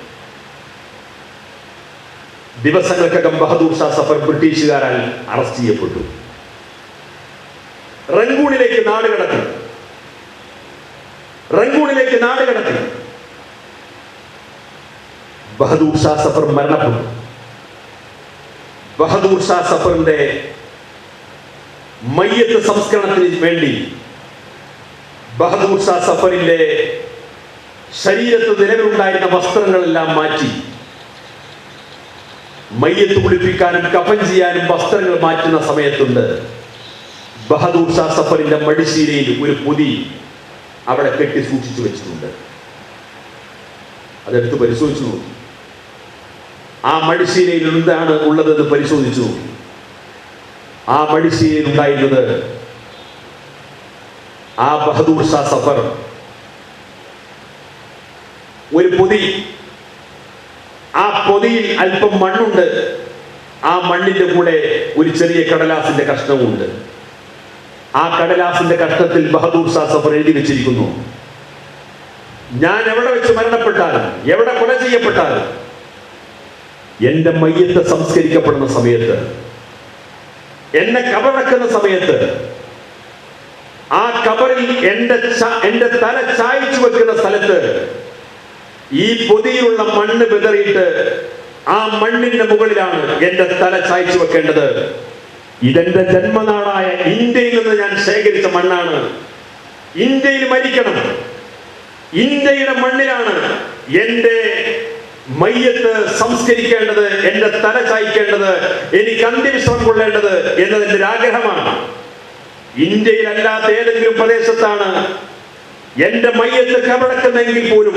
Speaker 16: ദിവസങ്ങൾക്കകം ബഹദൂർ ഷാ സഫർ ബ്രിട്ടീഷുകാരാൽ അറസ്റ്റ് ചെയ്യപ്പെട്ടു. റങ്കൂണിലേക്ക് നാട് കടത്തി. ബഹദൂർ ഷാ സഫർ മരണപ്പെട്ടു. ബഹദൂർ ഷാ സഫറിന്റെ മയ്യത്ത് സംസ്കരണത്തിന് വേണ്ടി ബഹദൂർ ഷാ സഫറിന്റെ ശരീരത്ത് നിലവിലുണ്ടായിരുന്ന വസ്ത്രങ്ങളെല്ലാം മാറ്റി മയ്യത്ത് കുളിപ്പിക്കാനും കഫൻ ചെയ്യാനും വസ്ത്രങ്ങൾ മാറ്റുന്ന സമയത്തുണ്ട് ബഹദൂർ ഷാ സഫറിന്റെ മടിശീലയിൽ ഒരു പൊതി അവിടെ കെട്ടി സൂക്ഷിച്ചു വെച്ചിട്ടുണ്ട്. അതെടുത്ത് പരിശോധിച്ചു നോക്കി. ആ മടിശീലയിൽ എന്താണ് ഉള്ളതെന്ന് പരിശോധിച്ചു. ആ മടിശീലയിൽ ഉണ്ടായിരുന്നത് ആ ബഹദൂർ ഷാ സഫർ ഒരു പൊതി. ആ പൊതിയിൽ അല്പം മണ്ണുണ്ട്. ആ മണ്ണിന്റെ കൂടെ ഒരു ചെറിയ കടലാസിന്റെ കഷ്ണവുമുണ്ട്. ആ കടലാസിന്റെ കഷ്ണത്തിൽ ബഹദൂർ ഷാ സഫർ എഴുതി വെച്ചിരിക്കുന്നു, ഞാൻ എവിടെ വെച്ച് മരണപ്പെട്ടാലും, എവിടെ കൊല ചെയ്യപ്പെട്ടാലും, എന്റെ മയ്യത്ത് സംസ്കരിക്കപ്പെടുന്ന സമയത്ത്, എന്നെ കബറടക്കുന്ന സമയത്ത്, ആ കബറിൽ എന്റെ തല ചായച്ചു വെക്കുന്ന സ്ഥലത്ത് ഈ പൊതിയിലുള്ള മണ്ണ് വിതറിയിട്ട് ആ മണ്ണിന്റെ മുകളിലാണ് എന്റെ തല ചായച്ചു വെക്കേണ്ടത്. ഇതെന്റെ ജന്മനാടായ ഇന്ത്യയിൽ നിന്ന് ഞാൻ ശേഖരിച്ച മണ്ണാണ്. ഇന്ത്യയിൽ മരിക്കണം. ഇന്ത്യയുടെ മണ്ണിലാണ് എന്റെ മയ്യത്ത് സംസ്കരിക്കേണ്ടത്, എന്റെ തല ചായ്ക്കേണ്ടത്, എനിക്ക് അന്ത്യവിശ്രമം കൊള്ളേണ്ടത് എന്നതിന്റെ ഒരു ആഗ്രഹമാണ്. ഇന്ത്യയിലല്ലാത്ത ഏതെങ്കിലും പ്രദേശത്താണ് എന്റെ മയ്യത്ത് കബറടക്കുന്നെങ്കിൽ പോലും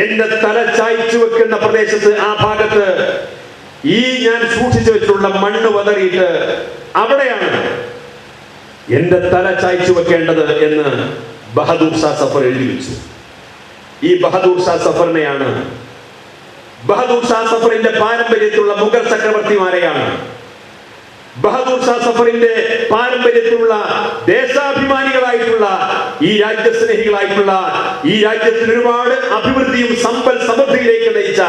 Speaker 16: എന്റെ തല ചായ്ച്ചു വെക്കുന്ന പ്രദേശത്ത്, ആ ഭാഗത്ത് ഈ ഞാൻ സൂക്ഷിച്ചു വെച്ചിട്ടുള്ള മണ്ണ് വതറിയിട്ട് അവിടെയാണ് എന്റെ തല ചായ്ച്ചു വെക്കേണ്ടത് എന്ന് ബഹദൂർ ഷാ സഫർ എഴുതി വെച്ചു. ഈ ബഹദൂർ ഷാ സഫറിനെയാണ്, ബഹദൂർ ഷാ സഫറിന്റെ പാരമ്പര്യത്തിലുള്ള മുഗൾ ചക്രവർത്തിമാരെയാണ്, ബഹദൂർ ഷാ സഫറിന്റെ പാരമ്പര്യത്തിലുള്ള ദേശാഭിമാനികളായിട്ടുള്ള, ഈ രാജ്യസ്നേഹികളായിട്ടുള്ള, ഈ രാജ്യത്തിന് ഒരുപാട് അഭിവൃദ്ധിയും സമ്പൽ സമൃദ്ധിയിലേക്ക് നയിച്ച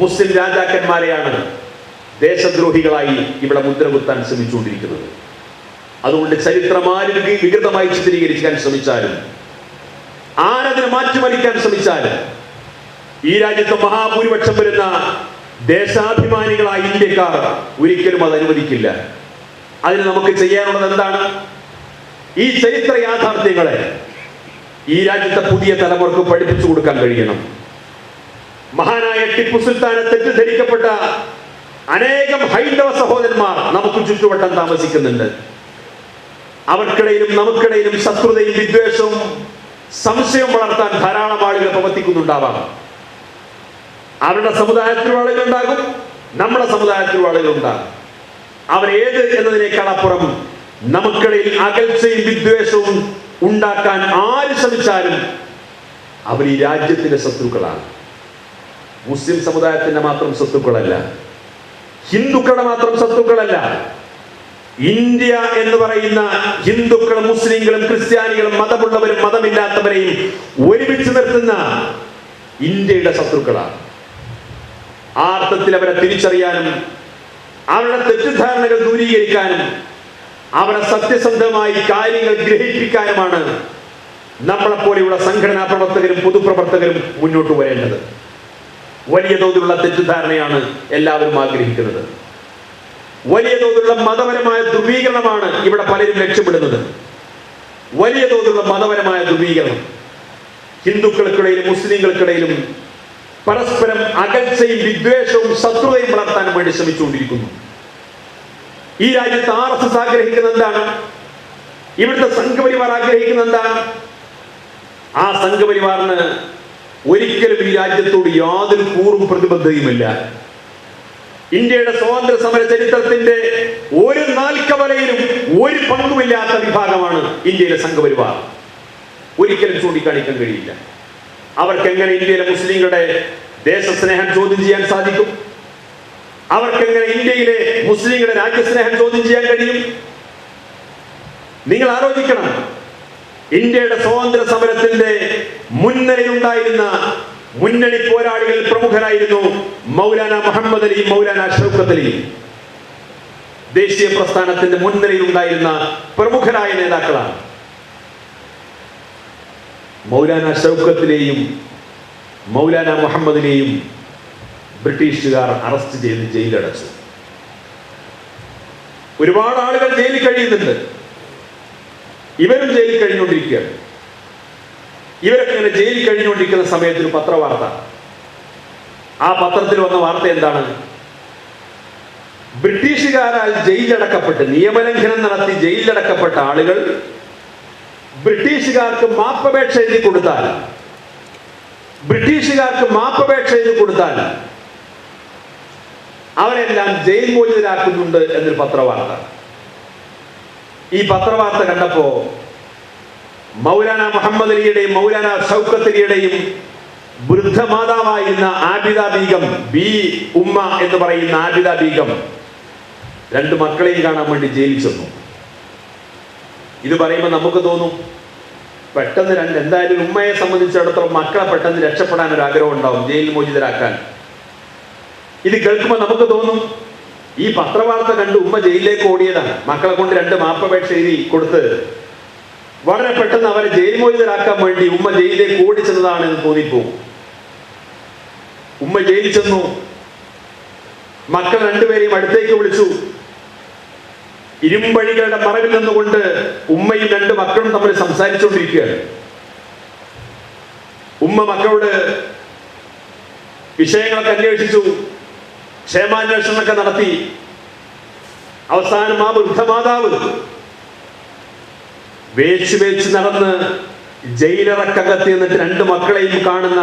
Speaker 16: മുസ്ലിം രാജാക്കന്മാരെയാണ് ദേശദ്രോഹികളായി ഇവിടെ മുദ്രകുത്താൻ ശ്രമിച്ചുകൊണ്ടിരിക്കുന്നത്. അതുകൊണ്ട് ചരിത്രം ആരും വികൃതമായി ചിത്രീകരിക്കാൻ ശ്രമിച്ചാലും, ആരതിനെ മാറ്റിമറിക്കാൻ ശ്രമിച്ചാലും, ഈ രാജ്യത്ത് മഹാഭൂരിപക്ഷം വരുന്ന ദേശാഭിമാനികളായ ഇന്ത്യക്കാർ ഒരിക്കലും അത് അനുവദിക്കില്ല. അതിന് നമുക്ക് ചെയ്യാനുള്ളത് എന്താണ്? ഈ ചരിത്ര യാഥാർത്ഥ്യങ്ങളെ ഈ രാജ്യത്തെ പുതിയ തലമുറക്ക് പഠിപ്പിച്ചു കൊടുക്കാൻ കഴിയണം. മഹാനായ ടിപ്പു സുൽത്താനെ തെറ്റിദ്ധരിക്കപ്പെട്ട അനേകം ഹൈന്ദവ സഹോദരന്മാർ നമുക്ക് ചുറ്റുവട്ടം താമസിക്കുന്നുണ്ട്. അവർക്കിടയിലും നമുക്കിടയിലും ശത്രുതയും വിദ്വേഷവും സംശയം വളർത്താൻ ധാരാളം ആളുകൾ പ്രവർത്തിക്കുന്നുണ്ടാവാം. അവരുടെ സമുദായത്തിലും ആളുകളുണ്ടാകും, നമ്മുടെ സമുദായത്തിലും ആളുകളുണ്ടാകും. അവരേത് എന്നതിനേക്കാൾ അപ്പുറം നമുക്കിടയിൽ അകൽച്ചയും വിദ്വേഷവും ഉണ്ടാക്കാൻ ആര് ശ്രമിച്ചാലും അവർ ഈ രാജ്യത്തിന്റെ ശത്രുക്കളാണ്. മുസ്ലിം സമുദായത്തിന്റെ മാത്രം ശത്രുക്കളല്ല, ഹിന്ദുക്കളുടെ മാത്രം ശത്രുക്കളല്ല. ഇന്ത്യ എന്ന് പറയുന്ന ഹിന്ദുക്കളും മുസ്ലിങ്ങളും ക്രിസ്ത്യാനികളും മതമുള്ളവരും മതമില്ലാത്തവരെയും ഒരുമിച്ച് നിർത്തുന്ന ഇന്ത്യയുടെ ശത്രുക്കളാണ്. ആ അർത്ഥത്തിൽ അവരെ തിരിച്ചറിയാനും അവരുടെ തെറ്റിദ്ധാരണകൾ ദൂരീകരിക്കാനും അവരെ സത്യസന്ധമായി കാര്യങ്ങൾ ഗ്രഹിപ്പിക്കാനുമാണ് നമ്മളെപ്പോലെയുള്ള സംഘടനാ പ്രവർത്തകരും പൊതുപ്രവർത്തകരും മുന്നോട്ട് വരേണ്ടത്. വലിയ തോതിലുള്ള തെറ്റിദ്ധാരണയാണ് എല്ലാവരും ആഗ്രഹിക്കുന്നത്. വലിയ തോതിലുള്ള മതപരമായ ധ്രുവീകരണമാണ് ഇവിടെ പലരും ലക്ഷ്യമിടുന്നത്. വലിയ തോതിലുള്ള മതപരമായ ധ്രുവീകരണം ഹിന്ദുക്കൾക്കിടയിലും മുസ്ലിങ്ങൾക്കിടയിലും പരസ്പരം അകൽച്ചയും വിദ്വേഷവും ശത്രുതയും വളർത്താൻ വേണ്ടി ശ്രമിച്ചുകൊണ്ടിരിക്കുന്നു. ഈ രാജ്യത്ത് RSS ആഗ്രഹിക്കുന്നത് എന്താണ്? ഇവിടുത്തെ സംഘപരിവാർ ആഗ്രഹിക്കുന്നത് എന്താണ്? ആ സംഘപരിവാറിന് ഒരിക്കലും ഈ രാജ്യത്തോട് യാതൊരു കൂറും പ്രതിബദ്ധതയുമില്ല. ഇന്ത്യയുടെ സ്വാതന്ത്ര്യ സമര ചരിത്രത്തിന്റെ ഒരു നാൽക്കവലയിലും ഒരു പങ്കുമില്ലാത്ത വിഭാഗമാണ് ഇന്ത്യയിലെ സംഘപരിവാർ. ഒരിക്കലും ചൂണ്ടിക്കാണിക്കാൻ കഴിയില്ല. അവർക്ക് എങ്ങനെ ഇന്ത്യയിലെ മുസ്ലിങ്ങളുടെ ദേശസ്നേഹം ചോദ്യം ചെയ്യാൻ സാധിക്കും? അവർക്കെങ്ങനെ ഇന്ത്യയിലെ മുസ്ലിങ്ങളുടെ രാജ്യസ്നേഹം ചോദ്യം ചെയ്യാൻ കഴിയും? നിങ്ങൾ ആലോചിക്കണം. ഇന്ത്യയുടെ സ്വാതന്ത്ര്യ സമരത്തിന്റെ മുൻനിരയിലുണ്ടായിരുന്ന മുന്നണി പോരാളികളിൽ പ്രമുഖരായിരുന്നു മൗലാന മുഹമ്മദ് അലി, മൗലാന ഷൗക്കത്ത് അലി. ദേശീയ പ്രസ്ഥാനത്തിന്റെ മുൻനിരയിലുണ്ടായിരുന്ന പ്രമുഖരായ നേതാക്കളാണ്. മൗലാന ഷൗക്കത്തിലെയും മൗലാന മുഹമ്മദിനെയും ബ്രിട്ടീഷുകാർ അറസ്റ്റ് ചെയ്ത് ജയിലടച്ചു. ഒരുപാട് ആളുകൾ ജയിലിൽ കഴിയുന്നുണ്ട്. ഇവരും ജയിലിൽ കഴിഞ്ഞുകൊണ്ടിരിക്കുകയാണ്. ഇവരൊക്കെ ഇങ്ങനെ ജയിലിൽ കഴിഞ്ഞുകൊണ്ടിരിക്കുന്ന സമയത്ത് ഒരു പത്രവാർത്ത, ആ പത്രത്തിൽ വന്ന വാർത്ത എന്താണ്? ബ്രിട്ടീഷുകാരാൽ ജയിലടക്കപ്പെട്ട് നിയമലംഘനം നടത്തി ജയിലിലടക്കപ്പെട്ട ആളുകൾ ബ്രിട്ടീഷുകാർക്ക് മാപ്പപേക്ഷ എഴുതി കൊടുത്താൽ അവരെല്ലാം ജയിൽ മോചിതരാക്കുന്നുണ്ട് എന്നൊരു പത്രവാർത്ത. ഈ പത്രവാർത്ത കണ്ടപ്പോ മൗലാന മുഹമ്മദ് അലിയുടെയും മൗലാന ഷൗക്കത്ത് അലിയുടെയും വൃദ്ധമാതാവായിരുന്ന ആബിദ ബീഗം, ബി ഉമ്മ എന്ന് പറയുന്ന ആബിദ ബീഗം 2 മക്കളെയും കാണാൻ വേണ്ടി ജയിലിൽ ചെന്നു. ഇത് പറയുമ്പോൾ നമുക്ക് തോന്നും പെട്ടെന്ന് എന്തായാലും ഉമ്മയെ സംബന്ധിച്ചിടത്തോളം മക്കളെ പെട്ടെന്ന് രക്ഷപ്പെടാൻ ഒരു ആഗ്രഹം ഉണ്ടാവും, ജയിൽ മോചിതരാക്കാൻ. ഇത് കേൾക്കുമ്പോൾ നമുക്ക് തോന്നും ഈ പത്രവാർത്ത കണ്ട് ഉമ്മ ജയിലിലേക്ക് ഓടിയതാണ്. മക്കളെ കൊണ്ട് 2 മാപ്പപേക്ഷ എഴുതി കൊടുത്ത് വളരെ പെട്ടെന്ന് അവരെ ജയിൽ മോചിതരാക്കാൻ വേണ്ടി ഉമ്മ ജയിലിലേക്ക് ഓടിച്ചതാണ് എന്ന് തോന്നിപ്പോകും. ഉമ്മ ജയിലിൽ ചെന്നു. മക്കൾ 2 പേരെയും അടുത്തേക്ക് വിളിച്ചു. ഇരുമ്പഴികളുടെ മറവിൽ നിന്നുകൊണ്ട് ഉമ്മയും 2 മക്കളും തമ്മിൽ സംസാരിച്ചുകൊണ്ടിരിക്കുകയാണ്. ഉമ്മ മക്കളോട് വിഷയങ്ങളൊക്കെ അന്വേഷിച്ചു, ക്ഷേമാന്വേഷണമൊക്കെ നടത്തി. അവസാനം ആ വൃദ്ധമാതാവ് വേച്ച് നടന്ന് ജയിലറക്കകത്ത് എന്നിട്ട് 2 മക്കളെയും കാണുന്ന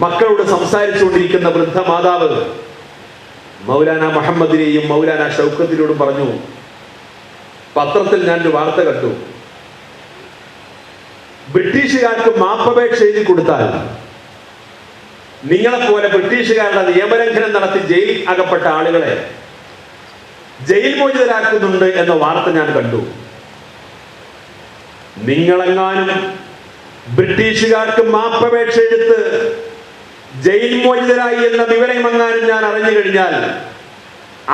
Speaker 16: മക്കളോട് സംസാരിച്ചുകൊണ്ടിരിക്കുന്ന വൃദ്ധമാതാവ് മൗലാന മുഹമ്മദിനെയും മൗലാന ഷൗക്കത്തിനോടും പറഞ്ഞു, പത്രത്തിൽ ഞാനൊരു വാർത്ത കണ്ടു, ബ്രിട്ടീഷുകാർക്ക് മാപ്പപേക്ഷ എഴുതി കൊടുത്താൽ നിങ്ങളെപ്പോലെ ബ്രിട്ടീഷുകാരുടെ നിയമലംഘനം നടത്തി ജയിലിൽ അകപ്പെട്ട ആളുകളെ ജയിൽ മോചിതരാക്കുന്നുണ്ട് എന്ന വാർത്ത ഞാൻ കണ്ടു. നിങ്ങളെങ്ങാനും ബ്രിട്ടീഷുകാർക്ക് മാപ്പപേക്ഷ എടുത്ത് ജയിൽ മോചിതരായി എന്ന വിവരമെങ്ങാനും ഞാൻ അറിഞ്ഞു കഴിഞ്ഞാൽ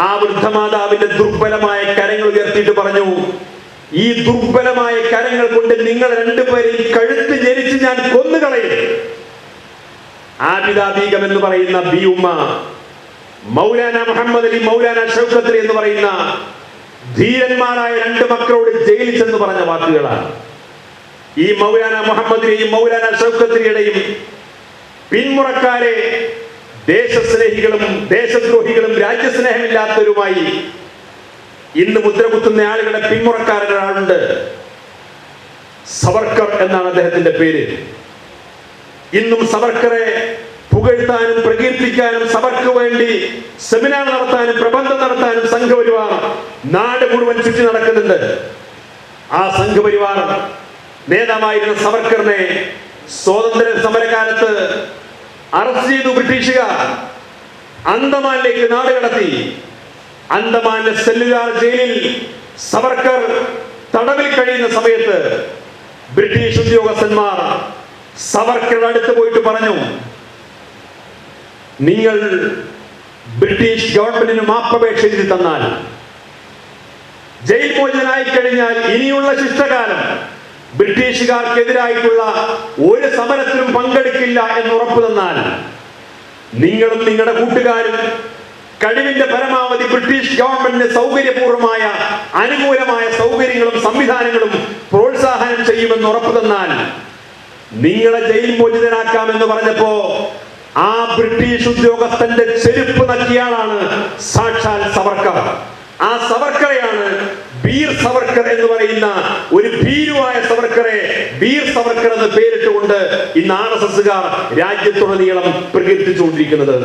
Speaker 16: ആ വൃദ്ധമാതാവിന്റെ ദുർബലമായ കരങ്ങൾ ഉയർത്തിയിട്ട് പറഞ്ഞു, ഈ ദുർബലമായ കരങ്ങൾ കൊണ്ട് നിങ്ങൾ 2 പേരെയും കഴുത്ത് ഞെരിച്ച് ഞാൻ കൊന്നുകളയും. ആബിദ ബീഗം എന്ന് പറയുന്ന ബി ഉമ്മ, മൗലാന മുഹമ്മദ് അലി, മൗലാന ഷൗക്കത്ത് അലി എന്ന് പറയുന്ന ധീരന്മാരായ 2 മക്കളോട് ജയിലിൽ ചെന്ന് പറഞ്ഞ വാക്കുകളാണ്. ഈ മൗലാന മുഹമ്മദിനെയും മൗലാന ഷൗക്കത്ത് അലിയുടെയും പിന്മുറക്കാരെ ദേശസ്നേഹികളും ദേശദ്രോഹികളും രാജ്യസ്നേഹമില്ലാത്തവരുമായി ഇന്ന് മുദ്രകുത്തുന്ന ആളുകളുടെ പിന്മുറക്കാരൊരാളുണ്ട്. സവർക്കർ എന്നാണ് അദ്ദേഹത്തിന്റെ പേര്. ഇന്നും സവർക്കറെ പുകഴ്ത്താനും പ്രകീർത്തിക്കാനും സവർക്ക് വേണ്ടി സെമിനാർ നടത്താനും പ്രബന്ധം നടത്താനും സംഘപരിവാർ നാട് മുഴുവൻ ചുറ്റി നടക്കുന്നുണ്ട്. ആ സംഘപരിവാർ നേതാവായിരുന്ന സവർക്കറിനെ സ്വാതന്ത്ര്യ സമരകാലത്ത് അറസ്റ്റ് ചെയ്തു ബ്രിട്ടീഷുകാർ. അന്തമാനിലേക്ക് നാട് കടത്തി. അന്തമാനിലെ സെല്ലുലാർ ജയിലിൽ സവർക്കർ തടവിൽ കഴിയുന്ന സമയത്ത് ബ്രിട്ടീഷ് ഉദ്യോഗസ്ഥന്മാർ സവർക്കറുടെ അടുത്ത് പോയിട്ട് പറഞ്ഞു, നിങ്ങൾ ബ്രിട്ടീഷ് ഗവൺമെന്റിന് മാപ്പപേക്ഷ എഴുതി തന്നാൽ, ജയിൽ മോചിതനായി കഴിഞ്ഞാൽ ഇനിയുള്ള ശിഷ്ടകാലം ബ്രിട്ടീഷുകാർക്കെതിരായിട്ടുള്ള ഒരു സമരത്തിലും പങ്കെടുക്കില്ല എന്ന് ഉറപ്പു തന്നാൽ, നിങ്ങളും നിങ്ങളുടെ കൂട്ടുകാരും കഴിവിന്റെ പരമാവധി ബ്രിട്ടീഷ് ഗവൺമെന്റിന് സൗകര്യപൂർവമായ അനുകൂലമായ സൗകര്യങ്ങളും സംവിധാനങ്ങളും പ്രോത്സാഹനം ചെയ്യുമെന്ന് ഉറപ്പു തന്നാൽ നിങ്ങളെ ജയിൽ മോചിതനാക്കാമെന്ന് പറഞ്ഞപ്പോ ആ ബ്രിട്ടീഷ് ഉദ്യോഗസ്ഥന്റെ ചെരുപ്പ് നക്കിയാളാണ് സാക്ഷാൽ സവർക്കർ. ആ സവർക്കറെയാണ് ബീർ സവർക്കർ എന്ന് പറയുന്ന ഒരു ഭീരുവായ സവർക്കറെ ബീർ സവർക്കർ എന്ന് പേരിട്ടുകൊണ്ട് ഇന്ന് RSSകാർ രാജ്യത്തുടനീളം പ്രകീർത്തിച്ചുകൊണ്ടിരിക്കുന്നത്.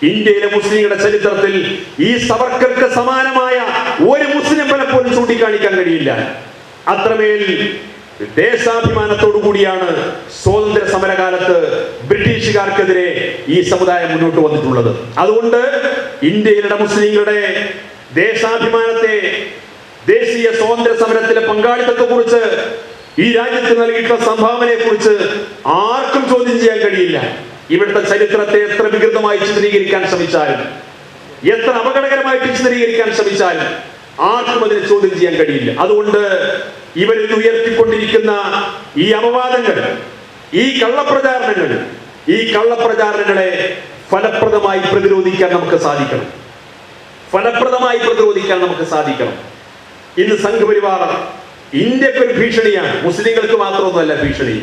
Speaker 16: ഇന്ത്യയിലെ മുസ്ലിങ്ങളുടെ ചരിത്രത്തിൽ ഈ സവർക്കർക്ക് സമാനമായ ഒരു മുസ്ലിം പലപ്പോഴും ചൂണ്ടിക്കാണിക്കാൻ കഴിയില്ല. അത്രമേൽ ദേശാഭിമാനത്തോടു കൂടിയാണ് സ്വാതന്ത്ര്യ സമരകാലത്ത് ബ്രിട്ടീഷുകാർക്കെതിരെ ഈ സമുദായം മുന്നോട്ട് വന്നിട്ടുള്ളത്. അതുകൊണ്ട് ഇന്ത്യയിലെ മുസ്ലിങ്ങളുടെ ദേശാഭിമാനത്തെ, ദേശീയ സ്വാതന്ത്ര്യ സമരത്തിലെ പങ്കാളിത്തത്തെ കുറിച്ച്, ഈ രാജ്യത്ത് നൽകിയിട്ടുള്ള സംഭാവനയെ കുറിച്ച് ആർക്കും ചോദ്യം ചെയ്യാൻ കഴിയില്ല. ഇവിടുത്തെ ചരിത്രത്തെ എത്ര വികൃതമായി ചിത്രീകരിക്കാൻ ശ്രമിച്ചാലും, എത്ര അപകടകരമായിട്ട് ചിത്രീകരിക്കാൻ ശ്രമിച്ചാലും ആർക്കും അതിനെ ചോദ്യം ചെയ്യാൻ കഴിയില്ല. അതുകൊണ്ട് ഇവരിൽ ഉയർത്തിക്കൊണ്ടിരിക്കുന്ന ഈ അപവാദങ്ങൾ, ഈ കള്ളപ്രചാരണങ്ങളെ ഫലപ്രദമായി പ്രതിരോധിക്കാൻ നമുക്ക് സാധിക്കണം. ഇന്ന് സംഘപരിവാർ ഇന്ത്യക്ക് ഒരു ഭീഷണിയാണ്, മുസ്ലിങ്ങൾക്ക് മാത്രമൊന്നുമല്ല ഭീഷണി.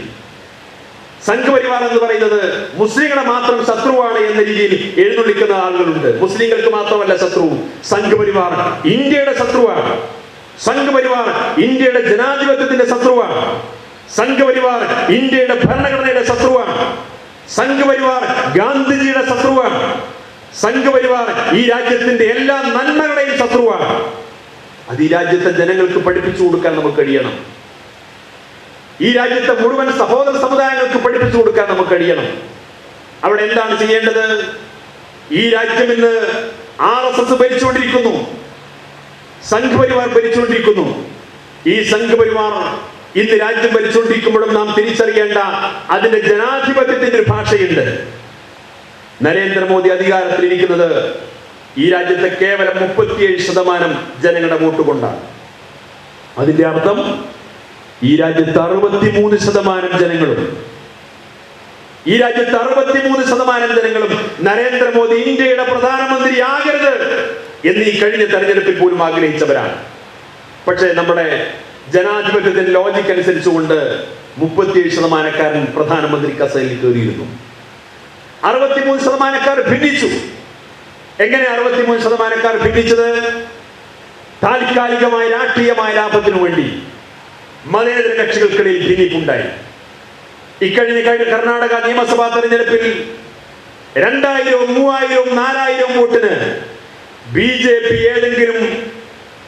Speaker 16: സംഘപരിവാർ എന്ന് പറയുന്നത് മുസ്ലിങ്ങളെ മാത്രം ശത്രുവാണ് എന്ന രീതിയിൽ എഴുന്നള്ളിക്കുന്ന ആളുകളുണ്ട്. മുസ്ലിങ്ങൾക്ക് മാത്രമല്ല ശത്രു, സംഘപരിവാർ ഇന്ത്യയുടെ ശത്രുവാണ്. സംഘപരിവാർ ഇന്ത്യയുടെ ജനാധിപത്യത്തിന്റെ ശത്രുവാണ്. സംഘപരിവാർ ഇന്ത്യയുടെ ഭരണഘടനയുടെ ശത്രുവാണ്. സംഘപരിവാർ ഗാന്ധിജിയുടെ ശത്രുവാണ്. സംഘപരിവാർ ഈ രാജ്യത്തിന്റെ എല്ലാ നന്മകളുടെയും ശത്രുവാണ്. അത് ഈ രാജ്യത്തെ ജനങ്ങൾക്ക് പഠിപ്പിച്ചു കൊടുക്കാൻ നമുക്ക് കഴിയണം. ഈ രാജ്യത്തെ മുഴുവൻ സഹോദര സമുദായങ്ങൾക്ക് പഠിപ്പിച്ചു കൊടുക്കാൻ നമുക്ക് കഴിയണം. അവിടെ എന്താണ് ചെയ്യേണ്ടത്? ഈ രാജ്യം ഇന്ന് RSS ഭരിച്ചുകൊണ്ടിരിക്കുന്നു, സംഘപരിവാർ ഭരിച്ചുകൊണ്ടിരിക്കുന്നു. ഈ സംഘപരിവാർ ഇന്ന് രാജ്യം ഭരിച്ചുകൊണ്ടിരിക്കുമ്പോഴും നാം തിരിച്ചറിയേണ്ട അതിന്റെ ജനാധിപത്യത്തിന്റെ ഒരു ഭാഷയുണ്ട്. നരേന്ദ്രമോദി അധികാരത്തിലിരിക്കുന്നത് ഈ രാജ്യത്തെ കേവലം 37% ജനങ്ങളുടെ വോട്ട് കൊണ്ടാണ്. അതിന്റെ അർത്ഥം ഈ രാജ്യത്ത് 63% ജനങ്ങളും നരേന്ദ്രമോദി ഇന്ത്യയുടെ പ്രധാനമന്ത്രി ആകരുത് എന്ന് ഈ കഴിഞ്ഞ തെരഞ്ഞെടുപ്പിൽ പോലും ആഗ്രഹിച്ചവരാണ്. പക്ഷേ നമ്മുടെ ജനാധിപത്യത്തിന്റെ ലോജിക്ക് അനുസരിച്ചുകൊണ്ട് 37% പ്രധാനമന്ത്രി കസേരയിൽ കയറിയിരുന്നു. 63% ഭിന്നിച്ചു. എങ്ങനെ 63% ഭിന്നിച്ചത്? താൽക്കാലികമായ രാഷ്ട്രീയമായ ലാഭത്തിനു വേണ്ടി മതേതര കക്ഷികൾക്കിടയിൽ ഭിന്നിപ്പുണ്ടായി. ഇക്കഴിഞ്ഞ കർണാടക നിയമസഭാ തെരഞ്ഞെടുപ്പിൽ 2000, 3000, 4000 വോട്ടിന് BJP ഏതെങ്കിലും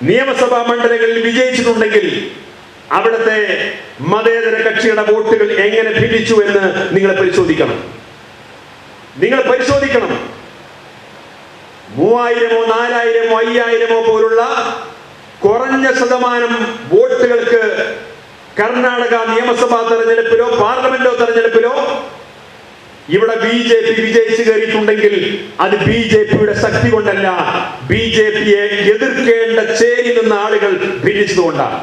Speaker 16: നിയമസഭാ മണ്ഡലങ്ങളിൽ വിജയിച്ചിട്ടുണ്ടെങ്കിൽ അവിടുത്തെ മതേതര കക്ഷിയുടെ വോട്ടുകൾ എങ്ങനെ ഭിന്നിച്ചു എന്ന് നിങ്ങൾ പരിശോധിക്കണം. 3000, 4000, 5000 പോലുള്ള കുറഞ്ഞ ശതമാനം വോട്ടുകൾക്ക് കർണാടക നിയമസഭാ തെരഞ്ഞെടുപ്പിലോ പാർലമെന്റോ തെരഞ്ഞെടുപ്പിലോ ഇവിടെ BJP വിജയിച്ചു കയറിയിട്ടുണ്ടെങ്കിൽ അത് BJPയുടെ ശക്തി കൊണ്ടല്ല, BJPയെ എതിർക്കേണ്ട ചേരി നിന്ന ആളുകൾ ഭിന്നിച്ചതുകൊണ്ടാണ്.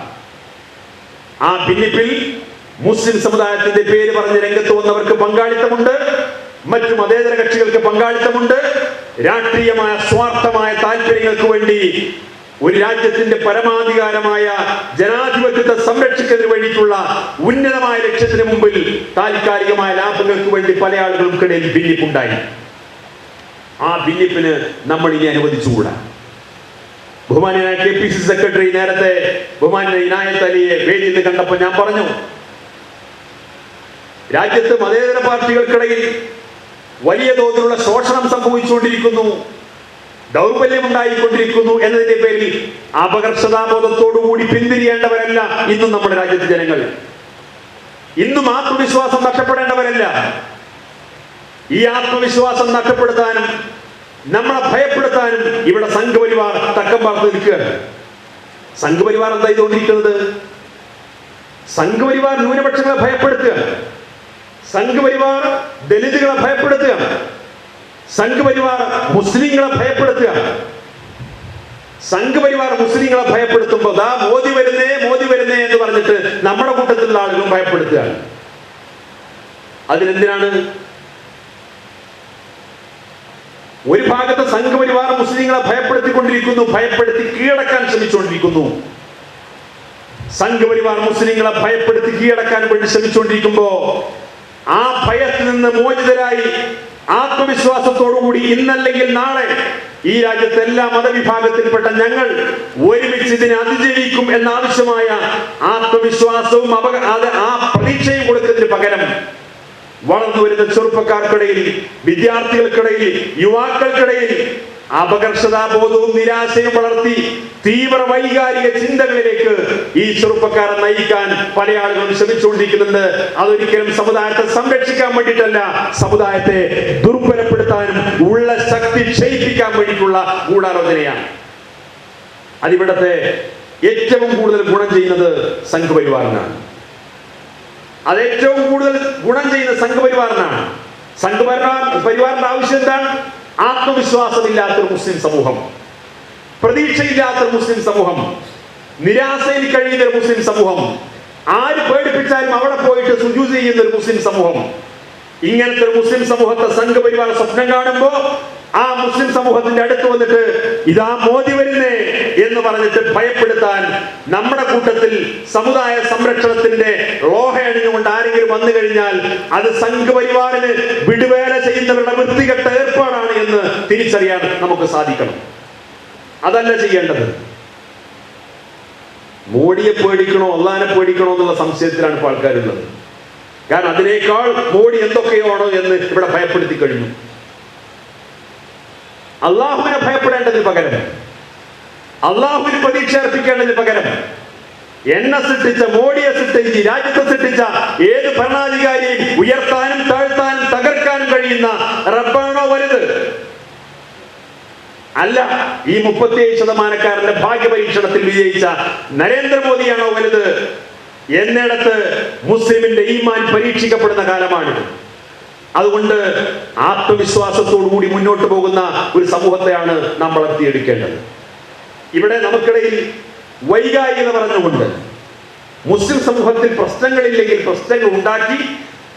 Speaker 16: ആ ഭിന്നിപ്പിൽ മുസ്ലിം സമുദായത്തിന്റെ പേര് പറഞ്ഞ് രംഗത്ത് വന്നവർക്ക് പങ്കാളിത്തമുണ്ട്, മറ്റു മതേതര കക്ഷികൾക്ക് പങ്കാളിത്തമുണ്ട്. രാഷ്ട്രീയമായ സ്വാർത്ഥമായ താല്പര്യങ്ങൾക്ക് വേണ്ടി ഒരു രാജ്യത്തിന്റെ പരമാധികാരമായ ജനാധിപത്യത്തെ സംരക്ഷിക്കുന്നതിന് വേണ്ടിയിട്ടുള്ള ഉന്നതമായ ലക്ഷ്യത്തിന് മുമ്പിൽ താൽക്കാലികമായ ലാഭങ്ങൾക്ക് വേണ്ടി പല ആളുകൾക്കിടയിൽ ഭിന്നിപ്പുണ്ടായി. ആ ഭിന്നിപ്പിന് നമ്മൾ ഇനി അനുവദിച്ചുകൂടാ. ബഹുമാനായ KPCC സെക്രട്ടറി നേരത്തെ ബഹുമാനായ ഇനായത്ത് അലിയെ വേദിയിൽ നിന്ന് കണ്ടപ്പോൾ ഞാൻ പറഞ്ഞു, രാജ്യത്ത് മതേതര പാർട്ടികൾക്കിടയിൽ വലിയ തോതിലുള്ള ശോഷണം സംഭവിച്ചുകൊണ്ടിരിക്കുന്നു, ദൗർബല്യമുണ്ടായിക്കൊണ്ടിരിക്കുന്നു എന്നതിന്റെ പേരിൽ അപകർഷതാബോധത്തോടുകൂടി പിന്തിരിയേണ്ടവരല്ല ഇന്നും നമ്മുടെ രാജ്യത്തെ ജനങ്ങൾ. ഇന്നും ആത്മവിശ്വാസം നഷ്ടപ്പെടേണ്ടവരല്ല. ഈ ആത്മവിശ്വാസം നഷ്ടപ്പെടുത്താനും നമ്മളെ ഭയപ്പെടുത്താനും ഇവിടെ സംഘപരിവാർ തക്കം പാർത്ത് നിൽക്കുകയാണ്. സംഘപരിവാർ എന്താ ചെയ്തുകൊണ്ടിരിക്കുന്നത്? സംഘപരിവാർ ന്യൂനപക്ഷങ്ങളെ ഭയപ്പെടുത്തുക, സംഘപരിവാർ ദലിതുകളെ ഭയപ്പെടുത്തുക, സംഘപരിവാർ മുസ്ലിങ്ങളെ ഭയപ്പെടുത്തുക. സംഘപരിവാർ മുസ്ലിങ്ങളെ ഭയപ്പെടുത്തുമ്പോൾ ദാ മോദി വരുന്നേ എന്ന് പറഞ്ഞിട്ട് നമ്മുടെ കൂട്ടത്തിലുള്ള ആളുകളും ഭയപ്പെടുത്തുകയാണ്. അതിനെന്തിനാണ്? ഒരു ഭാഗത്ത് സംഘപരിവാർ മുസ്ലിങ്ങളെ ഭയപ്പെടുത്തിക്കൊണ്ടിരിക്കുന്നു, ഭയപ്പെടുത്തി കീഴടക്കാൻ ശ്രമിച്ചുകൊണ്ടിരിക്കുന്നു. സംഘപരിവാർ മുസ്ലിങ്ങളെ ഭയപ്പെടുത്തി കീഴടക്കാൻ വേണ്ടി ശ്രമിച്ചുകൊണ്ടിരിക്കുമ്പോ ആ ഭയത്തിൽ നിന്ന് മോചിതരായി ആത്മവിശ്വാസത്തോടുകൂടി ഇന്നല്ലെങ്കിൽ നാളെ ഈ രാജ്യത്തെ എല്ലാ മതവിഭാഗത്തിൽപ്പെട്ട ഞങ്ങൾ ഒരുമിച്ച് ഇതിനെ അതിജീവിക്കും എന്നാവശ്യമായ ആത്മവിശ്വാസവും ആ പ്രതീക്ഷയും കൊടുക്കുന്നതിന് പകരം വളർന്നു വരുന്ന ചെറുപ്പക്കാർക്കിടയിൽ, വിദ്യാർത്ഥികൾക്കിടയിൽ, യുവാക്കൾക്കിടയിൽ അപകർഷതാബോധവും നിരാശയും വളർത്തി തീവ്ര വൈകാരിക ചിന്തകളിലേക്ക് ഈ ചെറുപ്പക്കാരെ നയിക്കാൻ പല ആളുകളും ശ്രമിച്ചുകൊണ്ടിരിക്കുന്നുണ്ട്. അതൊരിക്കലും സമുദായത്തെ സംരക്ഷിക്കാൻ വേണ്ടിയിട്ടല്ല, സമുദായത്തെ ദുർബലപ്പെടുത്താനും ഉള്ള ശക്തി ക്ഷയിപ്പിക്കാൻ വേണ്ടിയിട്ടുള്ള ഗൂഢാലോചനയാണ്. അതിവിടത്തെ ഏറ്റവും കൂടുതൽ ഗുണം ചെയ്യുന്നത് സംഘപരിവാറിനാണ്. അത് ഏറ്റവും കൂടുതൽ ഗുണം ചെയ്യുന്ന സംഘപരിവാറിനാണ്. സംഘപരിവാറിന്റെ ആവശ്യം എന്താണ്? ആത്മവിശ്വാസമില്ലാത്തൊരു മുസ്ലിം സമൂഹം, പ്രതീക്ഷയില്ലാത്തൊരു മുസ്ലിം സമൂഹം, നിരാശയിൽ കഴിയുന്ന ഒരു മുസ്ലിം സമൂഹം, ആര് പേടിപ്പിച്ചാലും അവിടെ പോയിട്ട് സുജൂദ് ചെയ്യുന്ന ഒരു മുസ്ലിം സമൂഹം. ഇങ്ങനത്തെ ഒരു മുസ്ലിം സമൂഹത്തെ സംഘപരിവാർ സ്വപ്നം കാണുമ്പോ ആ മുസ്ലിം സമൂഹത്തിന്റെ അടുത്ത് വന്നിട്ട് ഇതാ മോദി വരുന്നേ എന്ന് പറഞ്ഞിട്ട് ഭയപ്പെടുത്താൻ നമ്മുടെ കൂട്ടത്തിൽ സമുദായ സംരക്ഷണത്തിന്റെ ലോഹ അണിഞ്ഞുകൊണ്ട് ആരെങ്കിലും വന്നു കഴിഞ്ഞാൽ അത് സംഘപരിവാറിന് വിടുവേല ചെയ്യുന്നവരുടെ വൃത്തികെട്ട ഏർപ്പാടാണ് എന്ന് തിരിച്ചറിയാൻ നമുക്ക് സാധിക്കണം. അതല്ല ചെയ്യേണ്ടത്. മോഡിയെ പേടിക്കണോ അള്ളാനെ പേടിക്കണോ എന്നുള്ള സംശയത്തിലാണ് ഇപ്പോൾ ആൾക്കാരുള്ളത്. കാരണം അതിനേക്കാൾ മോഡി എന്തൊക്കെയാണോ എന്ന് ഇവിടെ ഭയപ്പെടുത്തി കഴിഞ്ഞു. അള്ളാഹുവിനെ ഭയപ്പെടേണ്ടതിന് പകരം, അള്ളാഹുവിന് പ്രതീക്ഷ അർപ്പിക്കേണ്ടതിന് പകരം എന്നെ സൃഷ്ടിച്ച, മോഡിയെ സൃഷ്ടിച്ച് രാജ്യത്തെ സൃഷ്ടിച്ച ഏത് ഭരണാധികാരിയെയും ഉയർത്താനും താഴ്ത്താനും തകർക്കാനും കഴിയുന്ന റബ്ബാണോ വലുത്? അല്ല, ഈ 37% ഭാഗ്യപരീക്ഷണത്തിൽ വിജയിച്ച നരേന്ദ്രമോദിയാണോ വലുത് എന്നിടത്ത് മുസ്ലിമിന്റെ ഈമാൻ പരീക്ഷിക്കപ്പെടുന്ന കാലമാണ്. അതുകൊണ്ട് ആത്മവിശ്വാസത്തോടുകൂടി മുന്നോട്ട് പോകുന്ന ഒരു സമൂഹത്തെയാണ് നാം വളർത്തിയെടുക്കേണ്ടത്. ഇവിടെ നമുക്കിടയിൽ വൈകാരികത പറഞ്ഞുകൊണ്ട് മുസ്ലിം സമൂഹത്തിൽ പ്രശ്നങ്ങളില്ലെങ്കിൽ പ്രശ്നങ്ങൾ ഉണ്ടാക്കി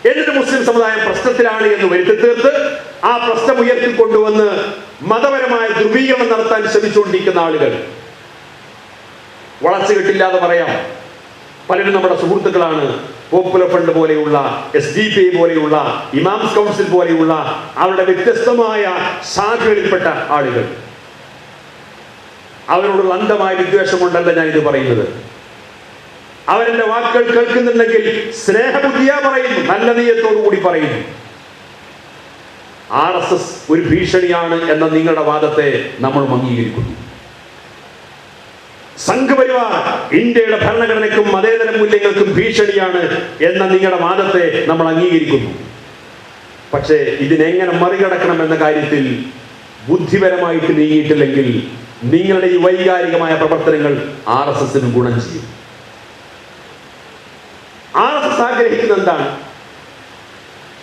Speaker 16: എന്നിട്ട് മുസ്ലിം സമുദായം പ്രശ്നത്തിലാണ് എന്ന് വരുത്തി തീർത്ത് ആ പ്രശ്നം ഉയർത്തിക്കൊണ്ടുവന്ന് മതപരമായ ധ്രുവീകരണം നടത്താൻ ശ്രമിച്ചുകൊണ്ടിരിക്കുന്ന ആളുകൾ, വളച്ചുകെട്ടില്ലാതെ പറയാം, പലരും നമ്മുടെ സുഹൃത്തുക്കളാണ്. പോപ്പുലർ ഫ്രണ്ട് പോലെയുള്ള, SDPI പോലെയുള്ള, ഇമാംസ് കൗൺസിൽ പോലെയുള്ള അവരുടെ വ്യത്യസ്തമായ ശാഖകളിൽപ്പെട്ട ആളുകൾ. അവരോടുള്ള അന്ധമായ വിദ്വേഷം കൊണ്ടല്ല ഞാൻ ഇത് പറയുന്നത്. അവരെന്റെ വാക്കുകൾ കേൾക്കുന്നുണ്ടെങ്കിൽ സ്നേഹബുദ്ധിയാ പറയുന്നു, നല്ല നീയത്തോടു കൂടി പറയുന്നു. RSS ഒരു ഭീഷണിയാണ് എന്ന നിങ്ങളുടെ വാദത്തെ നമ്മൾ അംഗീകരിക്കുന്നു. സംഘപരിവാർ ഇന്ത്യയുടെ ഭരണഘടനയ്ക്കും മതേതര മൂല്യങ്ങൾക്കും ഭീഷണിയാണ് എന്ന നിങ്ങളുടെ വാദത്തെ നമ്മൾ അംഗീകരിക്കുന്നു. പക്ഷേ ഇതിനെങ്ങനെ മറികടക്കണം എന്ന കാര്യത്തിൽ ബുദ്ധിപരമായിട്ട് നീങ്ങിയിട്ടില്ലെങ്കിൽ നിങ്ങളുടെ ഈ വൈകാരികമായ പ്രവർത്തനങ്ങൾ RSSന് ഗുണം ചെയ്യും. RSS ആഗ്രഹിക്കുന്നത് എന്താണ്?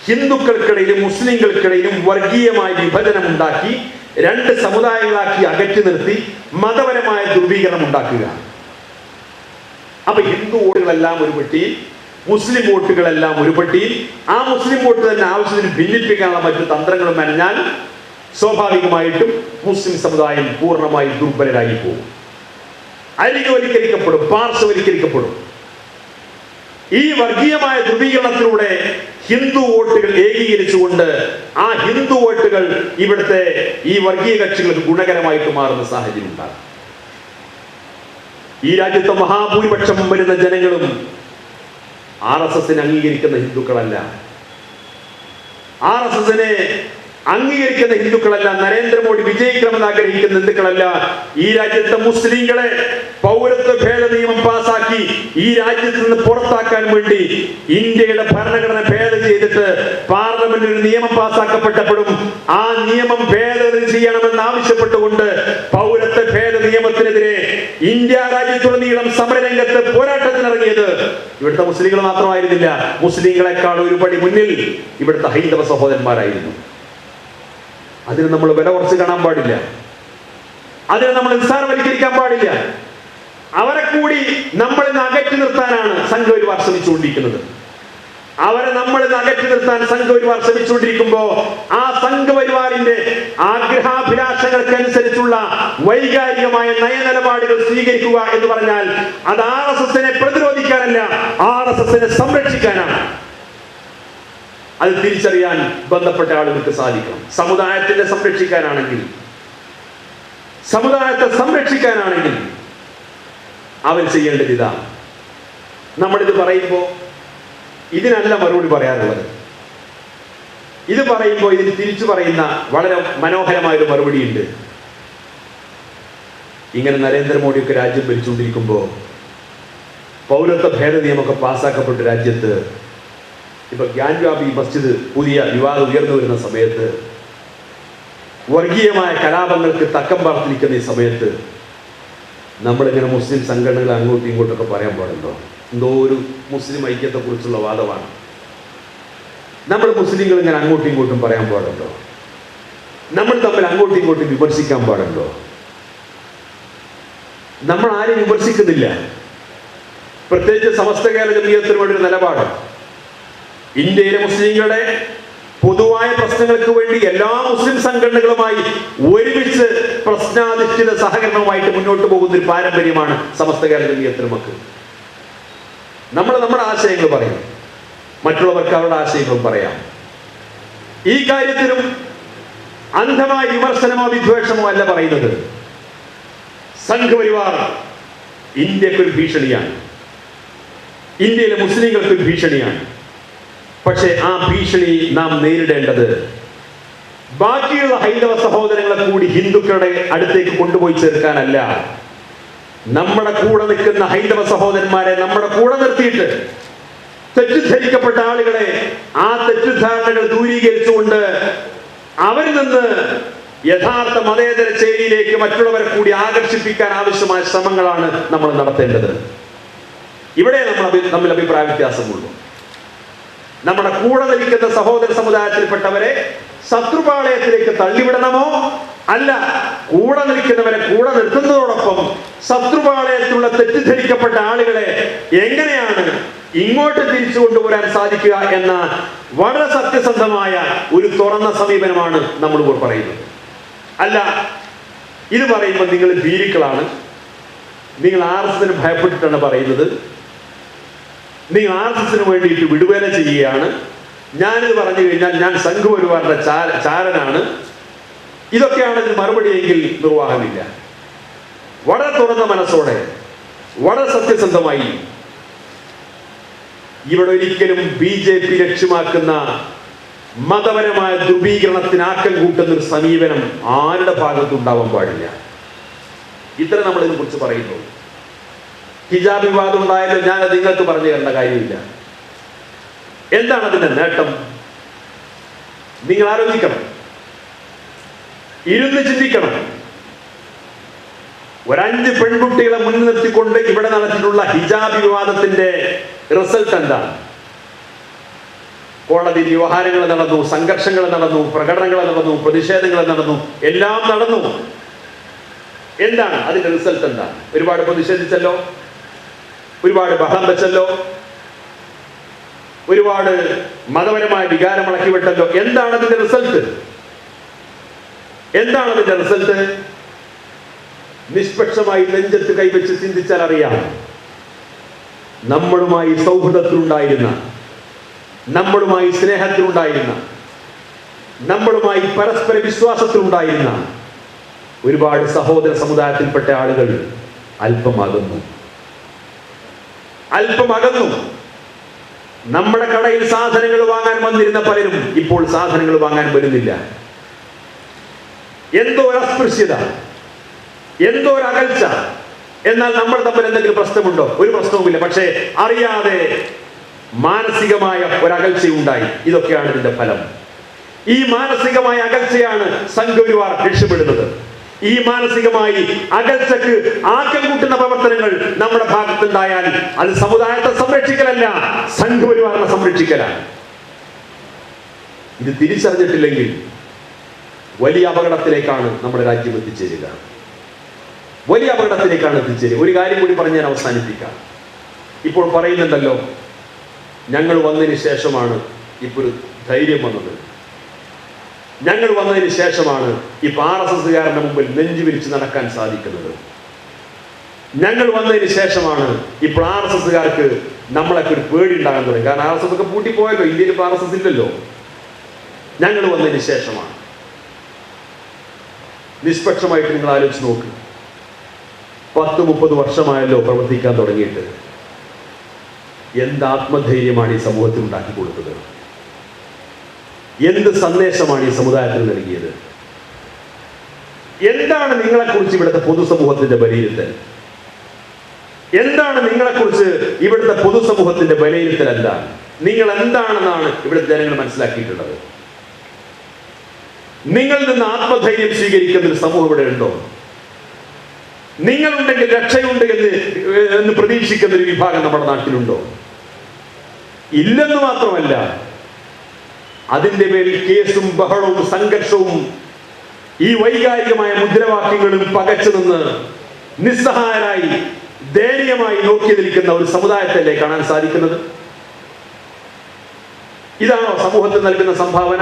Speaker 16: ഹിന്ദുക്കൾക്കിടയിലും മുസ്ലിങ്ങൾക്കിടയിലും വർഗീയമായ വിഭജനം ഉണ്ടാക്കി രണ്ട് സമുദായങ്ങളാക്കി അകറ്റി നിർത്തി മതപരമായ ധ്രുവീകരണം ഉണ്ടാക്കുക. അപ്പൊ ഹിന്ദു വോട്ടുകളെല്ലാം ഒരു പെട്ടിയിൽ, മുസ്ലിം വോട്ടുകളെല്ലാം ഒരു പെട്ടിയിൽ, ആ മുസ്ലിം വോട്ട് തന്നെ ആവശ്യത്തിന് ഭിന്നിപ്പിക്കാനുള്ള മറ്റു തന്ത്രങ്ങളും മെനഞ്ഞാൽ സ്വാഭാവികമായിട്ടും മുസ്ലിം സമുദായം പൂർണ്ണമായി ദുർബലരായി പോകും. അരികുവൽക്കരിക്കപ്പെടും, പാർശ്വവൽക്കരിക്കപ്പെടും. ഈ വർഗീയമായ ധ്രുവീകരണത്തിലൂടെ ഹിന്ദു വോട്ടുകൾ ഏകീകരിച്ചുകൊണ്ട് ആ ഹിന്ദു വോട്ടുകൾ ഇവിടുത്തെ ഈ വർഗീയ കക്ഷികൾക്ക് ഗുണകരമായിട്ട് മാറുന്ന സാഹചര്യം ഉണ്ടാകും. ഈ രാജ്യത്തെ മഹാഭൂരിപക്ഷം വരുന്ന ജനങ്ങളും RSSനെ അംഗീകരിക്കുന്ന ഹിന്ദുക്കളല്ല. RSSനെ അംഗീകരിക്കുന്ന ഹിന്ദുക്കളല്ല. നരേന്ദ്രമോദി വിജയിക്കണമെന്ന് ആഗ്രഹിക്കുന്ന ഹിന്ദുക്കളല്ല. ഈ രാജ്യത്തെ മുസ്ലിങ്ങളെ പൗരത്വ ഭേദ നിയമം പാസാക്കി ഈ രാജ്യത്ത് നിന്ന് പുറത്താക്കാൻ വേണ്ടി ഇന്ത്യയുടെ ഭരണഘടന ഭേദം ചെയ്തിട്ട് പാർലമെന്റിൽ ഒരു നിയമം പാസാക്കപ്പെട്ടപ്പോഴും ആ നിയമം ഭേദഗതി ചെയ്യണമെന്ന് ആവശ്യപ്പെട്ടുകൊണ്ട് പൗരത്വ ഭേദ നിയമത്തിനെതിരെ ഇന്ത്യ രാജ്യത്തുടനീളം സമരരംഗത്ത് പോരാട്ടത്തിനിറങ്ങിയത് ഇവിടുത്തെ മുസ്ലിങ്ങൾ മാത്രമായിരുന്നില്ല. മുസ്ലിങ്ങളെക്കാൾ ഒരുപടി മുന്നിൽ ഇവിടുത്തെ ഹൈന്ദവ സഹോദരന്മാരായിരുന്നു. അതിന് നമ്മൾ വില കുറച്ച് കാണാൻ പാടില്ല. അതിനെ നമ്മൾ നിസ്സാരവൽക്കരിക്കാൻ പാടില്ല. അവരെ കൂടി നമ്മളിൽ നിന്ന് അകറ്റി നിർത്താനാണ് സംഘപരിവാർ ശ്രമിച്ചുകൊണ്ടിരിക്കുന്നത്. അവരെ നമ്മളിൽ നിന്ന് അകറ്റി നിർത്താൻ സംഘപരിവാർ ശ്രമിച്ചുകൊണ്ടിരിക്കുമ്പോ ആ സംഘപരിവാറിന്റെ ആഗ്രഹാഭിലാഷങ്ങൾക്കനുസരിച്ചുള്ള വൈകാരികമായ നയനിലപാടുകൾ സ്വീകരിക്കുക എന്ന് പറഞ്ഞാൽ അത് RSSനെ പ്രതിരോധിക്കാനല്ല, RSSനെ സംരക്ഷിക്കാനാണ്. അത് തിരിച്ചറിയാൻ ബന്ധപ്പെട്ട ആളുകൾക്ക് സാധിക്കണം. സമുദായത്തെ സംരക്ഷിക്കാനാണെങ്കിൽ അവർ ചെയ്യേണ്ടത് ഇതാണ്. നമ്മളിത് പറയുമ്പോൾ ഇതിനല്ല മറുപടി പറയാറുള്ളത്. ഇത് പറയുമ്പോൾ ഇതിന് തിരിച്ചു പറയുന്ന വളരെ മനോഹരമായൊരു മറുപടി ഉണ്ട്. ഇങ്ങനെ നരേന്ദ്രമോദിയൊക്കെ രാജ്യം ഭരിച്ചുകൊണ്ടിരിക്കുമ്പോൾ പൗരത്വ ഭേദ നിയമമൊക്കെ പാസ്സാക്കപ്പെട്ട രാജ്യത്ത് ഇപ്പൊ ഗ്യാൻവാബി മസ്ജിദ് പുതിയ വിവാദം ഉയർന്നു വരുന്ന സമയത്ത്, വർഗീയമായ കലാപങ്ങൾക്ക് തക്കം പാർത്തിരിക്കുന്ന ഈ സമയത്ത് നമ്മളിങ്ങനെ മുസ്ലിം സംഘടനകൾ അങ്ങോട്ടും ഇങ്ങോട്ടൊക്കെ പറയാൻ പാടുണ്ടോ? എന്തോ ഒരു മുസ്ലിം ഐക്യത്തെ കുറിച്ചുള്ള വാദമാണ്. നമ്മൾ മുസ്ലിങ്ങൾ ഇങ്ങനെ അങ്ങോട്ടും ഇങ്ങോട്ടും പറയാൻ പാടുണ്ടോ? നമ്മൾ തമ്മിൽ അങ്ങോട്ടും ഇങ്ങോട്ടും വിമർശിക്കാൻ പാടുണ്ടോ? നമ്മൾ ആരും വിമർശിക്കുന്നില്ല. പ്രത്യേകിച്ച് സമസ്ത കേരള ജമിയത്തിന് വേണ്ടി ഒരു നിലപാട്, ഇന്ത്യയിലെ മുസ്ലിങ്ങളുടെ പൊതുവായ പ്രശ്നങ്ങൾക്ക് വേണ്ടി എല്ലാ മുസ്ലിം സംഘടനകളുമായി ഒരുമിച്ച് പ്രശ്നാധിഷ്ഠിത സഹകരണവുമായിട്ട് മുന്നോട്ട് പോകുന്ന ഒരു പാരമ്പര്യമാണ് സമസ്ത കേരള ജമിയത്തിന് മക്കൾ. നമ്മൾ നമ്മുടെ ആശയങ്ങൾ പറയും, മറ്റുള്ളവർക്ക് അവരുടെ ആശയങ്ങളും പറയാം. ഈ കാര്യത്തിലും അന്ധമായ വിമർശനമോ വിദ്വേഷമോ അല്ല പറയുന്നത്. സംഘപരിവാർ ഇന്ത്യക്കൊരു ഭീഷണിയാണ്, ഇന്ത്യയിലെ മുസ്ലിങ്ങൾക്കൊരു ഭീഷണിയാണ്. പക്ഷെ ആ ഭീഷണി നാം നേരിടേണ്ടത് ബാക്കിയുള്ള ഹൈന്ദവ സഹോദരങ്ങളെ കൂടി ഹിന്ദുക്കളുടെ അടുത്തേക്ക് കൊണ്ടുപോയി ചേർക്കാനല്ല. നമ്മുടെ കൂടെ നിൽക്കുന്ന ഹൈന്ദവ സഹോദരന്മാരെ നമ്മുടെ കൂടെ നിർത്തിയിട്ട് തെറ്റിദ്ധരിക്കപ്പെട്ട ആളുകളെ ആ തെറ്റിദ്ധാരണകൾ ദൂരീകരിച്ചുകൊണ്ട് അവരിൽ നിന്ന് യഥാർത്ഥ മതേതര ചേരിയിലേക്ക് മറ്റുള്ളവരെ കൂടി ആകർഷിപ്പിക്കാൻ ആവശ്യമായ ശ്രമങ്ങളാണ് നമ്മൾ നടത്തേണ്ടത്. ഇവിടെ നമ്മൾ തമ്മിൽ അഭിപ്രായ വ്യത്യാസമുള്ളൂ. നമ്മുടെ കൂടെ നിൽക്കുന്ന സഹോദര സമുദായത്തിൽപ്പെട്ടവരെ ശത്രുപാളയത്തിലേക്ക് തള്ളിവിടണമോ, അല്ല കൂടെ നിൽക്കുന്നവരെ കൂടെ നിർത്തുന്നതോടൊപ്പം ശത്രുപാളയത്തിലുള്ള തെറ്റിദ്ധരിക്കപ്പെട്ട ആളുകളെ എങ്ങനെയാണ് ഇങ്ങോട്ട് തിരിച്ചു കൊണ്ടുവരാൻ സാധിക്കുക എന്ന വളരെ സത്യസന്ധമായ ഒരു തുറന്ന സമീപനമാണ് നമ്മൾ ഇപ്പോൾ പറയുന്നത്. അല്ല ഇത് പറയുമ്പോൾ നിങ്ങൾ ഭീരുക്കളാണ്, നിങ്ങൾ RSSന് ഭയപ്പെട്ടിട്ടാണ് പറയുന്നത്, നിങ്ങൾ RSSന് വേണ്ടിയിട്ട് വിടുവേല ചെയ്യുകയാണ്, ഞാനിത് പറഞ്ഞു കഴിഞ്ഞാൽ ഞാൻ സംഘപരിവാറിന്റെ ചാരനാണ്, ഇതൊക്കെയാണ് ഇതിന് മറുപടിയെങ്കിൽ നിർവാഹമില്ല. വളരെ തുറന്ന മനസ്സോടെ വളരെ സത്യസന്ധമായി ഇവിടെ ഒരിക്കലും BJP ലക്ഷ്യമാക്കുന്ന മതപരമായ ധ്രുവീകരണത്തിന് ആക്കം കൂട്ടുന്ന ഒരു സമീപനം ആരുടെ ഭാഗത്തും ഉണ്ടാവാൻ പാടില്ല. ഇത്ര നമ്മൾ ഇതിനെ കുറിച്ച് പറയുന്നു. ഹിജാബ് വിവാദം ഉണ്ടായാലും ഞാൻ അത് നിങ്ങൾക്ക് പറഞ്ഞു തരേണ്ട കാര്യമില്ല. എന്താണ് അതിന്റെ നേട്ടം? നിങ്ങൾ ആലോചിക്കണം, ഇരുന്ന് ചിന്തിക്കണം. ഒരു 5 പെൺകുട്ടികളെ മുന്നിൽ നിർത്തിക്കൊണ്ട് ഇവിടെ നടത്തിയിട്ടുള്ള ഹിജാബ് വിവാദത്തിന്റെ റിസൾട്ട് എന്താണ്? കോടതി വ്യവഹാരങ്ങൾ നടന്നു, സംഘർഷങ്ങൾ നടന്നു, പ്രകടനങ്ങൾ നടന്നു, പ്രതിഷേധങ്ങൾ നടന്നു, എല്ലാം നടന്നു. എന്താണ് അതിന്റെ റിസൾട്ട്? എന്താണ്? ഒരുപാട് പ്രതിഷേധിച്ചല്ലോ, ഒരുപാട് ബഹളം വെച്ചല്ലോ, ഒരുപാട് മതപരമായ വികാരമിളക്കി വിട്ടല്ലോ. എന്താണ് അതിന്റെ റിസൾട്ട്? എന്താണ് അതിന്റെ റിസൾട്ട്? നിഷ്പക്ഷമായി നെഞ്ചത്ത് കൈവച്ച് ചിന്തിച്ചാൽ അറിയാം, നമ്മളുമായി സൗഹൃദത്തിലുണ്ടായിരുന്ന, നമ്മളുമായി സ്നേഹത്തിലുണ്ടായിരുന്ന, നമ്മളുമായി പരസ്പര വിശ്വാസത്തിലുണ്ടായിരുന്ന ഒരുപാട് സഹോദര സമുദായത്തിൽപ്പെട്ട ആളുകൾ അല്പമകന്നു. നമ്മുടെ കടയിൽ സാധനങ്ങൾ വാങ്ങാൻ വന്നിരുന്ന പലരും ഇപ്പോൾ സാധനങ്ങൾ വാങ്ങാൻ വരുന്നില്ല. എന്തോ ഒരു അസ്പൃശ്യത, എന്തോ ഒരു അകൽച്ച. എന്നാൽ നമ്മൾ തമ്മിൽ എന്തെങ്കിലും പ്രശ്നമുണ്ടോ? ഒരു പ്രശ്നവുമില്ല. പക്ഷേ അറിയാതെ മാനസികമായ ഒരകൽച്ചയുണ്ടായി. ഇതൊക്കെയാണ് ഇതിന്റെ ഫലം. ഈ മാനസികമായ അകൽച്ചയാണ് സംഘപരിവാർ രക്ഷപ്പെടുന്നത്. ഈ മാനസികമായി അകൽച്ചക്ക് ആക്കം കൂട്ടുന്ന പ്രവർത്തനങ്ങൾ നമ്മുടെ ഭാഗത്തുണ്ടായാൽ അത് സമുദായത്തെ സംരക്ഷിക്കലല്ല, സംഘപരിവാറിനെ സംരക്ഷിക്കലാണ്. ഇത് തിരിച്ചറിഞ്ഞിട്ടില്ലെങ്കിൽ വലിയ അപകടത്തിലേക്കാണ് നമ്മുടെ രാജ്യം എത്തിച്ചേരുക. വലിയ അപകടത്തിലേക്കാണ് എത്തിച്ചേരുക. ഒരു കാര്യം കൂടി പറഞ്ഞ് ഞാൻ അവസാനിപ്പിക്കാം. ഇപ്പോൾ പറയുന്നുണ്ടല്ലോ, ഞങ്ങൾ വന്നതിന് ശേഷമാണ് ഇപ്പോൾ ഒരു ധൈര്യം വന്നത്, ഞങ്ങൾ വന്നതിന് ശേഷമാണ് ഇപ്പോൾ RSSകാരന്റെ മുമ്പിൽ നെഞ്ചു വിരിച്ച് നടക്കാൻ സാധിക്കുന്നത്, ഞങ്ങൾ വന്നതിന് ശേഷമാണ് ഇപ്പോൾ RSSകാർക്ക് നമ്മളൊക്കെ ഒരു പേടി ഉണ്ടാകാൻ തുടങ്ങി. കാരണം RSS ഒക്കെ പൂട്ടിപ്പോയല്ലോ, ഇന്ത്യയിൽ ഇപ്പോൾ RSS ഇല്ലല്ലോ. ഞങ്ങൾ വന്നതിന് ശേഷമാണ്. നിഷ്പക്ഷമായിട്ട് നിങ്ങൾ ആലോചിച്ച് നോക്ക്. 10-30 വർഷമായല്ലോ പ്രവർത്തിക്കാൻ തുടങ്ങിയിട്ട്. എന്ത് ആത്മധൈര്യമാണ് ഈ സമൂഹത്തിൽ ഉണ്ടാക്കി കൊടുത്തത്? എന്ത് സന്ദേശമാണ് ഈ സമുദായത്തിൽ നൽകിയത്? എന്താണ് നിങ്ങളെക്കുറിച്ച് ഇവിടുത്തെ പൊതുസമൂഹത്തിന്റെ വിലയിരുത്തൽ? എന്താണ് നിങ്ങളെക്കുറിച്ച് ഇവിടുത്തെ പൊതുസമൂഹത്തിന്റെ വിലയിരുത്തൽ? എന്താണ് നിങ്ങൾ എന്താണെന്നാണ് ഇവിടുത്തെ ജനങ്ങൾ മനസ്സിലാക്കിയിട്ടുള്ളത്? നിങ്ങളിൽ നിന്ന് ആത്മധൈര്യം സ്വീകരിക്കുന്ന ഒരു സമൂഹം ഇവിടെ ഉണ്ടോ? നിങ്ങളുണ്ടെങ്കിൽ രക്ഷയുണ്ട് എന്ന് പ്രതീക്ഷിക്കുന്ന ഒരു വിഭാഗം നമ്മുടെ നാട്ടിലുണ്ടോ? ഇല്ലെന്ന് മാത്രമല്ല, അതിന്റെ പേരിൽ കേസും ബഹളവും സംഘർഷവും ഈ വൈകാരികമായ മുദ്രാവാക്യങ്ങളും പകച്ചു നിന്ന് നിസ്സഹായരായി ദയനീയമായി നോക്കി നിൽക്കുന്ന ഒരു സമുദായത്തല്ലേ കാണാൻ സാധിക്കുന്നത്? ഇതാണോ സമൂഹത്തിൽ നൽകുന്ന സംഭാവന?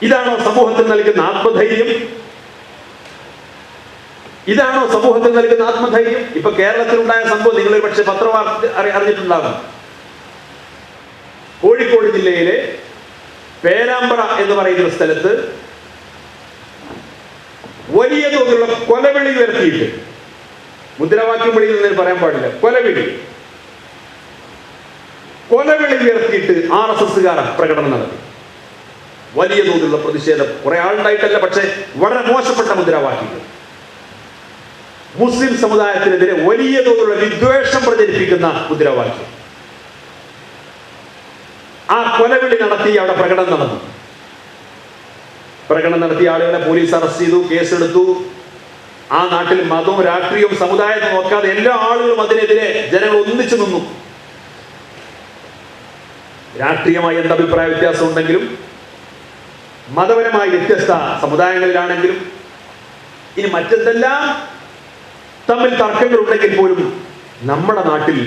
Speaker 16: ഇതാണോ സമൂഹത്തിൽ നൽകുന്ന ആത്മധൈര്യം? ഇതാണോ സമൂഹത്തിൽ നൽകുന്ന ആത്മധൈര്യം? ഇപ്പൊ കേരളത്തിലുണ്ടായ സംഭവം നിങ്ങൾ പക്ഷെ പത്രവാർത്ത അറിഞ്ഞിട്ടുണ്ടാകും. കോഴിക്കോട് ജില്ലയിലെ പേരാമ്പ്ര എന്ന് പറയുന്ന സ്ഥലത്ത് വലിയ തോതിലുള്ള കൊലവിളി ഉയർത്തിയിട്ട്, മുദ്രാവാക്യം വിളി എന്ന് പറയാൻ പാടില്ല, കൊലവിളി ഉയർത്തിയിട്ട് RSSകാർ പ്രകടനം നടത്തി. വലിയ തോതിലുള്ള പ്രതിഷേധം, കുറെ ആളുണ്ടായിട്ടല്ല, പക്ഷെ വളരെ മോശപ്പെട്ട മുദ്രാവാക്യങ്ങൾ. മുസ്ലിം സമുദായത്തിനെതിരെ വലിയ തോതിലുള്ള വിദ്വേഷം പ്രചരിപ്പിക്കുന്ന മുദ്രാവാക്യം. ആ കൊലവിളി നടത്തി അവിടെ പ്രകടനം നടത്തിയ ആളുകളെ പോലീസ് അറസ്റ്റ് ചെയ്തു, കേസെടുത്തു. ആ നാട്ടിൽ മതവും രാഷ്ട്രീയവും സമുദായത്തെ നോക്കാതെ എല്ലാ ആളുകളും അതിനെതിരെ ജനങ്ങൾ ഒന്നിച്ചു നിന്നു. രാഷ്ട്രീയമായി എന്ത് അഭിപ്രായ വ്യത്യാസം ഉണ്ടെങ്കിലും, മതപരമായി വ്യത്യസ്ത സമുദായങ്ങളിലാണെങ്കിലും, ഇനി മറ്റെന്തെല്ലാം തമ്മിൽ തർക്കങ്ങൾ ഉണ്ടെങ്കിൽ പോലും നമ്മുടെ നാട്ടിൽ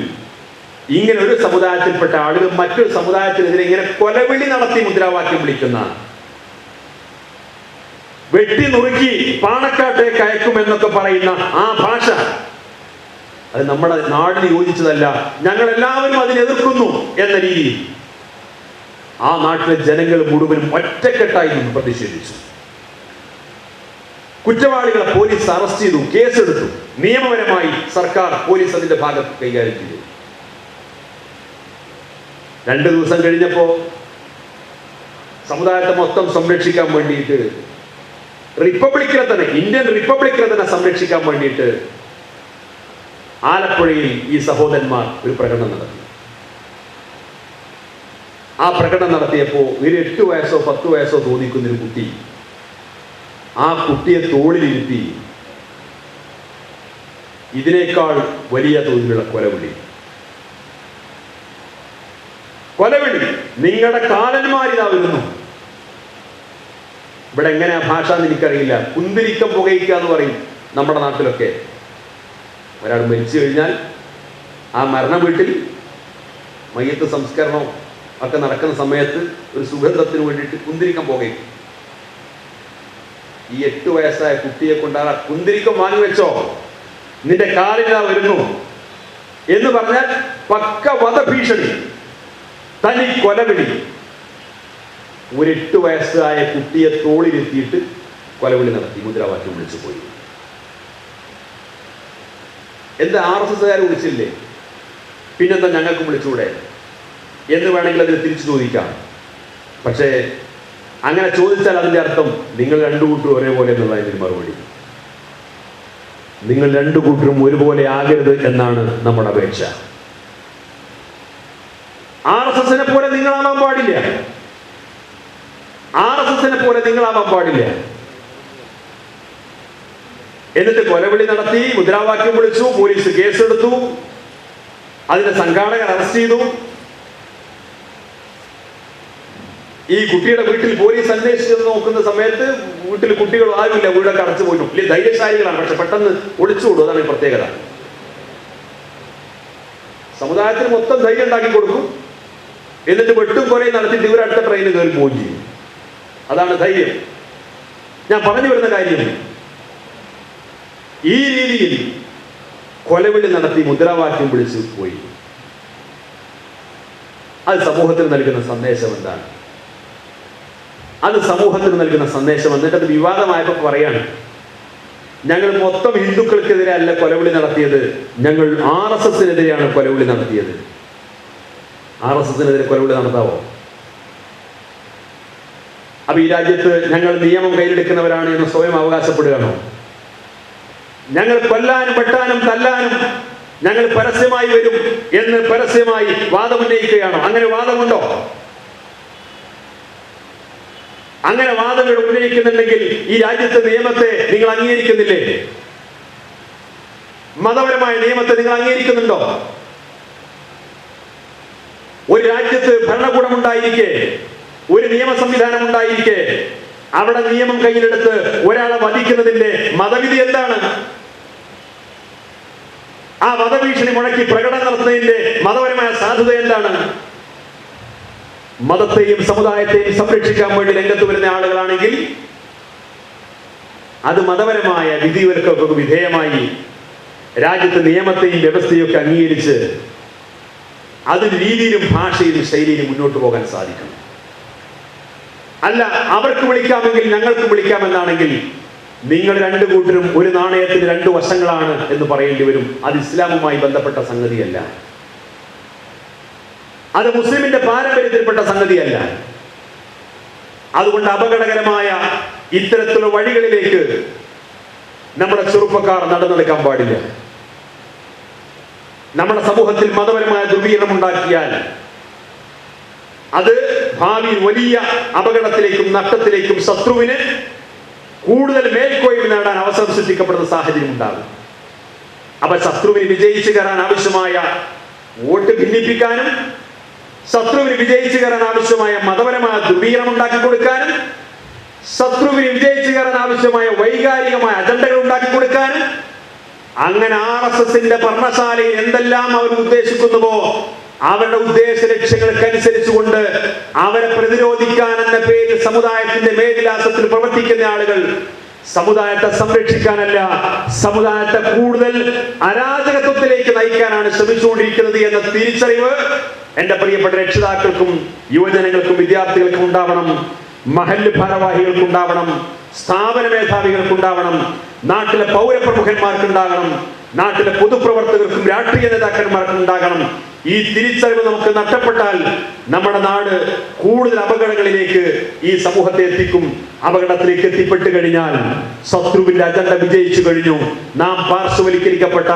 Speaker 16: ഇങ്ങനെ ഒരു സമുദായത്തിൽപ്പെട്ട ആളുകൾ മറ്റൊരു സമുദായത്തിനെതിരെ ഇങ്ങനെ കൊലവിളി നടത്തി മുദ്രാവാക്യം വിളിക്കുന്ന, വെട്ടി നുറുക്കി പാണക്കാട്ടേക്ക് അയക്കുമെന്നൊക്കെ പറയുന്ന ആ ഭാഷ, അത് നമ്മുടെ നാടിന് യോജിച്ചതല്ല, ഞങ്ങൾ എല്ലാവരും അതിനെതിർക്കുന്നു എന്ന രീതിയിൽ ആ നാട്ടിലെ ജനങ്ങൾ മുഴുവനും ഒറ്റക്കെട്ടായി നിന്ന് പ്രതിഷേധിച്ചു. കുറ്റവാളികളെ പോലീസ് അറസ്റ്റ് ചെയ്തു, കേസെടുത്തു. നിയമപരമായി സർക്കാർ, പോലീസ് അതിന്റെ ഭാഗത്ത് കൈകാര്യം ചെയ്തു. 2 ദിവസം കഴിഞ്ഞപ്പോ സമുദായത്തെ മൊത്തം സംരക്ഷിക്കാൻ വേണ്ടിയിട്ട്, റിപ്പബ്ലിക്കിനെ തന്നെ, ഇന്ത്യൻ റിപ്പബ്ലിക്കിനെ തന്നെ സംരക്ഷിക്കാൻ വേണ്ടിയിട്ട് ആലപ്പുഴയിൽ ഈ സഹോദരന്മാർ ഒരു പ്രകടനം നടത്തി. ആ പ്രകടനം നടത്തിയപ്പോൾ ഒരു 8 വയസ്സോ 10 വയസ്സോ തോന്നിക്കുന്നൊരു കുട്ടി, ആ കുട്ടിയെ തോളിലിരുത്തി ഇതിനേക്കാൾ വലിയ തോതിലുള്ള കൊലവിളി, നിങ്ങളുടെ കാലന്മാരിതാ വരുന്നു. ഇവിടെ എങ്ങനെയാ ഭാഷ എന്ന് എനിക്കറിയില്ല. കുന്തിരിക്കം പുകയിക്കുക എന്ന് പറയും നമ്മുടെ നാട്ടിലൊക്കെ. ഒരാൾ മരിച്ചു കഴിഞ്ഞാൽ ആ മരണ വീട്ടിൽ മയ്യത്ത് സംസ്കരണം ഒക്കെ നടക്കുന്ന സമയത്ത് ഒരു സുഗന്ധത്തിന് വേണ്ടിയിട്ട് കുന്തിരിക്കം പുകയും. ഈ 8 വയസ്സായ കുട്ടിയെ കൊണ്ടാണ് കുന്തിരിക്കം വാങ്ങി വെച്ചോ, നിന്റെ കാലിനാ വരുന്നു എന്ന് പറഞ്ഞാൽ പക്ക വധഭീഷണി, തനി കൊലവിളി. ഒരു 8 വയസ്സായ കുട്ടിയെ തോളിലെത്തിയിട്ട് കൊലവിളി നടത്തി, മുദ്രാവാക്യം വിളിച്ചു പോയി. എന്താ RSSകാർ വിളിച്ചില്ലേ, പിന്നെന്താ ഞങ്ങൾക്ക് വിളിച്ചുകൂടെ എന്ന് വേണമെങ്കിൽ അതിന് തിരിച്ചു ചോദിക്കാം. പക്ഷേ അങ്ങനെ ചോദിച്ചാൽ അതിൻ്റെ അർത്ഥം നിങ്ങൾ രണ്ടു കൂട്ടരും ഒരേപോലെ എന്നുള്ളതിന് മറുപടി. നിങ്ങൾ രണ്ടു കൂട്ടരും ഒരുപോലെ ആകരുത് എന്നാണ് നമ്മുടെ അപേക്ഷ. RSSനെ പോലെ നിങ്ങളാവാൻ പാടില്ല, RSSനെ പോലെ നിങ്ങളാവാൻ പാടില്ല. എന്നിട്ട് കൊലവിളി നടത്തി, മുദ്രാവാക്യം വിളിച്ചു, പോലീസ് കേസെടുത്തു, അതിന്റെ സംഘാടകർ അറസ്റ്റ് ചെയ്തു. ഈ കുട്ടിയുടെ വീട്ടിൽ പോലീസ് അന്വേഷിച്ച് നോക്കുന്ന സമയത്ത് വീട്ടിൽ കുട്ടികൾ ആരുമില്ല, വീടൊക്കെ അടച്ചു പോയിട്ടു. വലിയ ധൈര്യശാലികളാണ്, പക്ഷെ പെട്ടെന്ന് ഒളിച്ചുവിടും. അതാണ് പ്രത്യേകത. സമുദായത്തിന് മൊത്തം ധൈര്യം ഉണ്ടാക്കി കൊടുക്കും, എന്നിട്ട് വെട്ടും കൊലയും നടത്തിയിട്ട് ഇവർ അടുത്ത ട്രെയിനിൽ കയറി പോവുകയും ചെയ്യും. അതാണ് ധൈര്യം. ഞാൻ പറഞ്ഞു വരുന്ന കാര്യം, ഈ രീതിയിൽ കൊലവിളി നടത്തി മുദ്രാവാക്യം വിളിച്ച് പോയി. അത് സമൂഹത്തിന് നൽകുന്ന സന്ദേശം എന്താണ്? അത് സമൂഹത്തിന് നൽകുന്ന സന്ദേശം എന്നിട്ട് അത് വിവാദമായപ്പോൾ പറയാണ്, ഞങ്ങൾ മൊത്തം ഹിന്ദുക്കൾക്കെതിരെ അല്ല കൊലവിളി നടത്തിയത്, ഞങ്ങൾ RSSനെതിരെയാണ് കൊലവിളി നടത്തിയത്. RSSനെതിരെ കൊലവിളി നടത്താവോ? അപ്പൊ ഈ രാജ്യത്ത് ഞങ്ങൾ നിയമം കയ്യിലെടുക്കുന്നവരാണ് എന്ന് സ്വയം അവകാശപ്പെടുകയാണോ? ഞങ്ങൾ കൊല്ലാനും വെട്ടാനും തല്ലാനും ഞങ്ങൾ പരസ്യമായി വരും എന്ന് പരസ്യമായി വാദമുന്നയിക്കുകയാണോ? അങ്ങനെ വാദമുണ്ടോ? അങ്ങനെ വാദങ്ങൾ ഉന്നയിക്കുന്നുണ്ടെങ്കിൽ ഈ രാജ്യത്തെ നിയമത്തെ നിങ്ങൾ അംഗീകരിക്കുന്നില്ലേ? മതപരമായ നിയമത്തെ നിങ്ങൾ അംഗീകരിക്കുന്നുണ്ടോ? ഒരു രാജ്യത്ത് ഭരണകൂടം ഉണ്ടായിരിക്കെ, ഒരു നിയമ സംവിധാനം ഉണ്ടായിരിക്കെ, അവിടെ നിയമം കയ്യിലെടുത്ത് ഒരാളെ വധിക്കുന്നതിന്റെ മതവിധി എന്താണ്? ആ വധഭീഷണി മുഴക്കി പ്രകടനം നടത്തുന്നതിന്റെ മതപരമായ സാധുത എന്താണ്? മതത്തെയും സമുദായത്തെയും സംരക്ഷിക്കാൻ വേണ്ടി രംഗത്ത് വരുന്ന ആളുകളാണെങ്കിൽ അത് മതപരമായ വിധികൾക്കൊക്കെ വിധേയമായി രാജ്യത്തെ നിയമത്തെയും വ്യവസ്ഥയും ഒക്കെ അംഗീകരിച്ച് അതിന് രീതിയിലും ഭാഷയിലും ശൈലിയിലും മുന്നോട്ട് പോകാൻ സാധിക്കണം. അല്ല, അവർക്ക് വിളിക്കാമെങ്കിൽ ഞങ്ങൾക്ക് വിളിക്കാമെന്നാണെങ്കിൽ നിങ്ങൾ രണ്ടു കൂട്ടരും ഒരു നാണയത്തിന് 2 വശങ്ങളാണ് എന്ന് പറയേണ്ടി വരും. അത് ഇസ്ലാമുമായി ബന്ധപ്പെട്ട സംഗതിയല്ല, അത് മുസ്ലിമിന്റെ പാരമ്പര്യത്തിൽപ്പെട്ട സംഗതിയല്ല. അതുകൊണ്ട് അപകടകരമായ ഇത്തരത്തിലുള്ള വഴികളിലേക്ക് നമ്മുടെ ചെറുപ്പക്കാർ നടന്നെടുക്കാൻ പാടില്ല. നമ്മുടെ സമൂഹത്തിൽ മതപരമായ ധ്രുവീകരണം ഉണ്ടാക്കിയാൽ അത് ഭാവിയിൽ വലിയ അപകടത്തിലേക്കും നഷ്ടത്തിലേക്കും ശത്രുവിന് കൂടുതൽ മേൽക്കോയ്മ നേടാൻ അവസരം സൃഷ്ടിക്കപ്പെടുന്ന സാഹചര്യം ഉണ്ടാകും. അപ്പൊ ശത്രുവിന് വിജയിച്ചു കയറാൻ ആവശ്യമായ വോട്ട് ഭിന്നിപ്പിക്കാനും ശത്രുവിന് വിജയിച്ചു കയറാൻ ആവശ്യമായ മതപരമായ ധ്രുവീകരണം ഉണ്ടാക്കി കൊടുക്കാനും ശത്രുവിന് വിജയിച്ചു കയറാൻ ആവശ്യമായ വൈകാരികമായ അജണ്ടകൾ ഉണ്ടാക്കി കൊടുക്കാനും അങ്ങനെ RSSന്റെ പർണശാലയിൽ എന്തെല്ലാം അവർ ഉദ്ദേശിക്കുന്നുവോ അവരുടെ ഉദ്ദേശ ലക്ഷ്യങ്ങൾക്കനുസരിച്ചുകൊണ്ട് അവരെ പ്രതിരോധിക്കാൻ എന്ന പേരിൽ സമുദായത്തിന്റെ മേൽവിലാസത്തിൽ പ്രവർത്തിക്കുന്ന ആളുകൾ സമുദായത്തെ സംരക്ഷിക്കാനല്ല, സമുദായത്തെ കൂടുതൽ അരാജകത്വത്തിലേക്ക് നയിക്കാനാണ് ശ്രമിച്ചുകൊണ്ടിരിക്കുന്നത് എന്ന തിരിച്ചറിവ് എന്റെ പ്രിയപ്പെട്ട രക്ഷിതാക്കൾക്കും യുവജനങ്ങൾക്കും വിദ്യാർത്ഥികൾക്കും ഉണ്ടാവണം, മഹല്ല് ഭാരവാഹികൾക്ക് ഉണ്ടാവണം, സ്ഥാപന മേധാവികൾക്ക് ഉണ്ടാവണം, നാട്ടിലെ പൗരപ്രമുഖന്മാർക്ക് ഉണ്ടാകണം, നാട്ടിലെ പൊതുപ്രവർത്തകർക്കും രാഷ്ട്രീയ നേതാക്കന്മാർക്കും ഉണ്ടാകണം. ഈ തിരിച്ചറിവ് നമുക്ക് നഷ്ടപ്പെട്ടാൽ നമ്മുടെ നാട് കൂടുതൽ അപകടങ്ങളിലേക്ക് ഈ സമൂഹത്തെ എത്തിക്കും. അപകടത്തിലേക്ക് എത്തിപ്പെട്ടു കഴിഞ്ഞാൽ ശത്രുവിന്റെ അജണ്ട വിജയിച്ചു കഴിഞ്ഞു. നാം പാർശ്വവൽക്കരിക്കപ്പെട്ട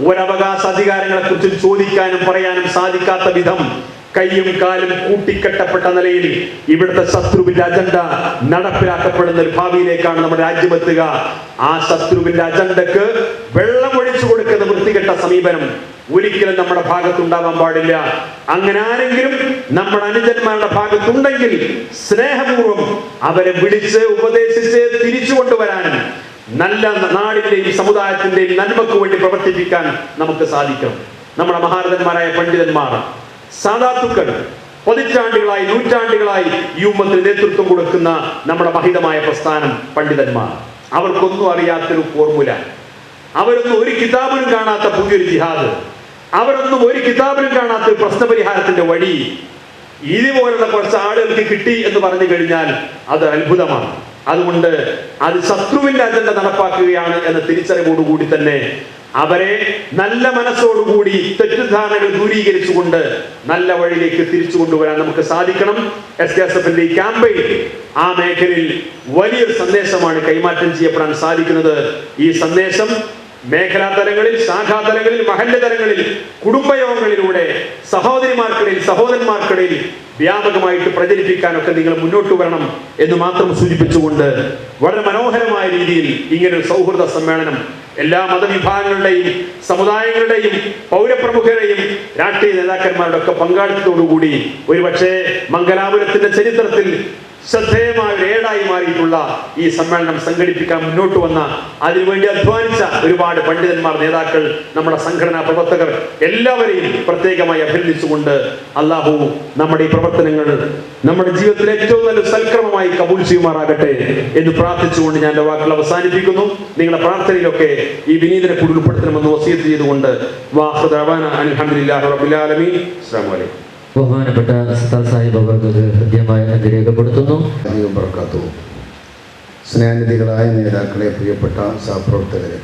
Speaker 16: ഒരവകാശ അധികാരങ്ങളെ കുറിച്ച് ചോദിക്കാനും പറയാനും സാധിക്കാത്ത വിധം കൈയും കാലും കൂട്ടിക്കെട്ടപ്പെട്ട നിലയിൽ ഇവിടുത്തെ ശത്രുവിന്റെ അജണ്ട നടപ്പിലാക്കപ്പെടുന്ന ഒരു ഭാവിയിലേക്കാണ് നമ്മുടെ രാജ്യം എത്തുക. ആ ശത്രുവിന്റെ അജണ്ടക്ക് വെള്ളം ഒഴിച്ചു കൊടുക്കുന്ന വൃത്തികെട്ട സമീപനം ഒരിക്കലും നമ്മുടെ ഭാഗത്തുണ്ടാവാൻ പാടില്ല. അങ്ങനെ ആരെങ്കിലും നമ്മുടെ അനുജന്മാരുടെ ഭാഗത്തുണ്ടെങ്കിൽ സ്നേഹപൂർവ്വം അവരെ വിളിച്ച് ഉപദേശിച്ച് തിരിച്ചു കൊണ്ടുവരാനും നല്ല നാടിന്റെയും സമുദായത്തിന്റെയും നന്മക്ക് വേണ്ടി പ്രവർത്തിപ്പിക്കാൻ നമുക്ക് സാധിക്കണം. നമ്മുടെ മഹാരഥന്മാരായ പണ്ഡിതന്മാർ, സാദാത്തുക്കൾ പതിറ്റാണ്ടുകളായി നൂറ്റാണ്ടുകളായി ഈ ഉമ്മത്തിന് നേതൃത്വം കൊടുക്കുന്ന നമ്മുടെ മഹിതമായ പ്രസ്ഥാനം പണ്ഡിതന്മാർ. അവർക്കൊന്നും അറിയാത്തൊരു ഫോർമുല, അവരൊന്നും ഒരു കിതാബിലും കാണാത്ത പുതിയൊരു ജിഹാദ്, അവരൊന്നും ഒരു കിതാബിലും കാണാത്ത പ്രശ്നപരിഹാരത്തിന്റെ വഴി ഇതുപോലുള്ള കുറച്ച് ആളുകൾക്ക് കിട്ടി എന്ന് പറഞ്ഞു കഴിഞ്ഞാൽ അത് അത്ഭുതമാണ്. അതുകൊണ്ട് അത് ശത്രുവിന്റെ അജണ്ട നടപ്പാക്കുകയാണ് എന്ന തിരിച്ചറിവോടുകൂടി തന്നെ അവരെ നല്ല മനസ്സോടുകൂടി തെറ്റിദ്ധാരണകൾ ദൂരീകരിച്ചുകൊണ്ട് നല്ല വഴിയിലേക്ക് തിരിച്ചു കൊണ്ടുവരാൻ നമുക്ക് സാധിക്കണം. SKSF-ന്റെ ഈ ക്യാമ്പയിൻ ആ മേഖലയിൽ വലിയൊരു സന്ദേശമാണ് കൈമാറ്റം ചെയ്യപ്പെടാൻ സാധിക്കുന്നത്. ഈ സന്ദേശം മേഖലാതലങ്ങളിൽ, ശാഖാതലങ്ങളിൽ, മഹല്ല് തലങ്ങളിൽ, കുടുംബയോഗങ്ങളിലൂടെ സഹോദരിമാർക്കിടയിൽ, സഹോദരന്മാർക്കിടയിൽ വ്യാപകമായിട്ട് പ്രചരിപ്പിക്കാനൊക്കെ നിങ്ങൾ മുന്നോട്ട് വരണം എന്ന് മാത്രം സൂചിപ്പിച്ചുകൊണ്ട് വളരെ മനോഹരമായ രീതിയിൽ ഇങ്ങനൊരു സൗഹൃദ സമ്മേളനം എല്ലാ മതവിഭാഗങ്ങളുടെയും സമുദായങ്ങളുടെയും പൗരപ്രമുഖരുടെയും രാഷ്ട്രീയ നേതാക്കന്മാരുടെ ഒക്കെ പങ്കാളിത്തത്തോടുകൂടി ഒരുപക്ഷെ മംഗലാപുരത്തിന്റെ ചരിത്രത്തിൽ ശ്രദ്ധേയമായ ഒരു ഏടായി മാറിയിട്ടുള്ള ഈ സമ്മേളനം സംഘടിപ്പിക്കാൻ മുന്നോട്ട് വന്ന, അതിനുവേണ്ടി അധ്വാനിച്ച ഒരുപാട് പണ്ഡിതന്മാർ, നേതാക്കൾ, നമ്മുടെ സംഘടനാ പ്രവർത്തകർ എല്ലാവരെയും പ്രത്യേകമായി അഭിനന്ദിച്ചുകൊണ്ട് അല്ലാഹു നമ്മുടെ ഈ പ്രവർത്തനങ്ങൾ നമ്മുടെ ജീവിതത്തിൽ ഏറ്റവും നല്ല സൽക്രമമായി കബൂൽ ചെയ്യുമാറാകട്ടെ എന്ന് പ്രാർത്ഥിച്ചുകൊണ്ട് ഞാൻ എൻ്റെ വാക്കുകൾ അവസാനിപ്പിക്കുന്നു. നിങ്ങളുടെ പ്രാർത്ഥനയിലൊക്കെ ഈ വിനീതനെ കൂടുതൽ ഉൾപ്പെടുത്തണമെന്ന് വസിയത്ത് ചെയ്തുകൊണ്ട് വാഹ് ദഅവാന അൽഹംദുലില്ലാഹി റബ്ബിൽ ആലമീൻ. അസ്സലാമു അലൈക്കും.
Speaker 3: ബഹുമാനപ്പെട്ട സത്താർ സാഹിബ് അവർക്ക് ഹൃദ്യമായ നന്ദി രേഖപ്പെടുത്തുന്നു.
Speaker 17: സ്നേഹനിധികളായ നേതാക്കളെ, പ്രിയപ്പെട്ട സഹപ്രവർത്തകരെ,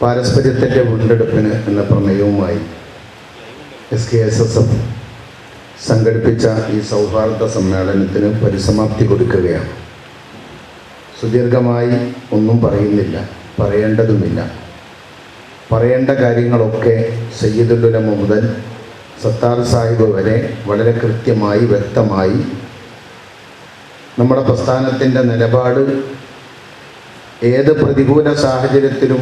Speaker 17: പാരസ്പര്യത്തിൻ്റെ വീണ്ടെടുപ്പിന് എന്ന പ്രമേയവുമായി SKSF സംഘടിപ്പിച്ച ഈ സൗഹാർദ്ദ സമ്മേളനത്തിന് പരിസമാപ്തി കൊടുക്കുകയാണ്. സുദീർഘമായി ഒന്നും പറയുന്നില്ല, പറയേണ്ടതുമില്ല. പറയേണ്ട കാര്യങ്ങളൊക്കെ സയ്യിദുൽ ഉലമ മുതൽ സത്താർ സാഹിബ് വരെ വളരെ കൃത്യമായി വ്യക്തമായി നമ്മുടെ പ്രസ്ഥാനത്തിൻ്റെ നിലപാട് ഏത് പ്രതികൂല സാഹചര്യത്തിലും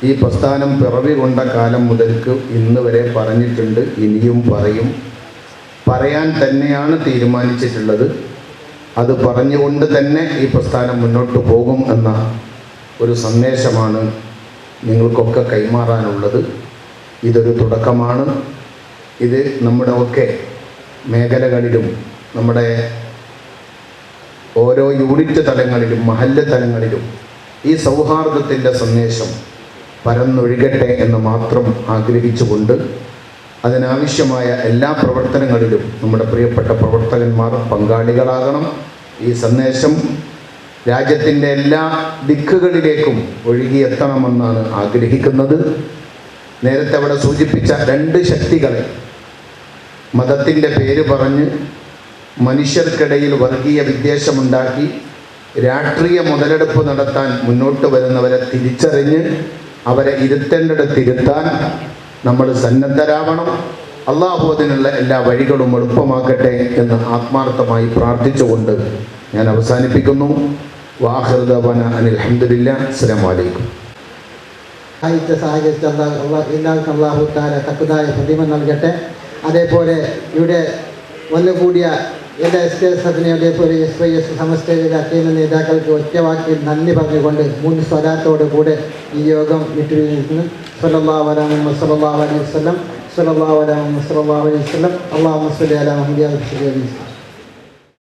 Speaker 17: ഈ പ്രസ്ഥാനം പിറവി കൊണ്ട കാലം മുതൽക്ക് ഇന്ന് വരെ പറഞ്ഞിട്ടുണ്ട്, ഇനിയും പറയും, പറയാൻ തന്നെയാണ് തീരുമാനിച്ചിട്ടുള്ളത്. അത് പറഞ്ഞുകൊണ്ട് തന്നെ ഈ പ്രസ്ഥാനം മുന്നോട്ട് പോകും എന്ന ഒരു സന്ദേശമാണ് നിങ്ങൾക്കൊക്കെ കൈമാറാനുള്ളത്. ഇതൊരു തുടക്കമാണ്. ഇത് നമ്മുടെ ഒക്കെ മേഖലകളിലും നമ്മുടെ ഓരോ യൂണിറ്റ് തലങ്ങളിലും മഹല്ല് തലങ്ങളിലും ഈ സൗഹാർദ്ദത്തിൻ്റെ സന്ദേശം പരന്നൊഴുകട്ടെ എന്ന് മാത്രം ആഗ്രഹിച്ചുകൊണ്ട് അതിനാവശ്യമായ എല്ലാ പ്രവർത്തനങ്ങളിലും നമ്മുടെ പ്രിയപ്പെട്ട പ്രവർത്തകന്മാർ പങ്കാളികളാകണം. ഈ സന്ദേശം രാജ്യത്തിൻ്റെ എല്ലാ ദിക്കുകളിലേക്കും ഒഴുകിയെത്തണമെന്നാണ് ആഗ്രഹിക്കുന്നത്. നേരത്തെ അവിടെ സൂചിപ്പിച്ച രണ്ട് ശക്തികളെ മതത്തിൻ്റെ പേര് പറഞ്ഞ് മനുഷ്യർക്കിടയിൽ വർഗീയ വിദ്വേഷമുണ്ടാക്കി രാഷ്ട്രീയ മുതലെടുപ്പ് നടത്താൻ മുന്നോട്ട് വരുന്നവരെ തിരിച്ചറിഞ്ഞ് അവരെ ഇരുത്തേണ്ടിടത്തിരുത്താൻ നമ്മൾ സന്നദ്ധരാവണം. അള്ളാഹു അതിനുള്ള എല്ലാ വഴികളും എളുപ്പമാക്കട്ടെ എന്ന് ആത്മാർത്ഥമായി പ്രാർത്ഥിച്ചുകൊണ്ട് ഞാൻ അവസാനിപ്പിക്കുന്നു. വാഹിർ ദഅവാന അനിൽ ഹംദുലില്ലാഹി. അസ്സലാമു അലൈക്കും.
Speaker 18: സാഹിത്യ സാഹചര്യത്തിൽ എല്ലാവർക്കും അള്ളാഹു താല തക്കതായ പ്രതിമ നൽകട്ടെ. അതേപോലെ ഇവിടെ വന്നുകൂടിയ എല്ലാ SKSF-നെയും അതേപോലെ SYS സമസ്തയിലെ അത്യന്ത നേതാക്കൾക്ക് ഒറ്റവാക്കിൽ നന്ദി പറഞ്ഞുകൊണ്ട് 3 സ്വലാത്തോടു കൂടെ ഈ യോഗം വിട്ടുവീഴ്ത്തുന്നു. സ്വല്ലല്ലാഹു അലൈഹി വസല്ലം, സ്വല്ലല്ലാഹു അലൈഹി വസല്ലം, സ്വല്ലല്ലാഹു അലൈഹി വസല്ലം, അല്ലാഹുമ്മ സ്വല്ലി അലാ മുഹമ്മദ്.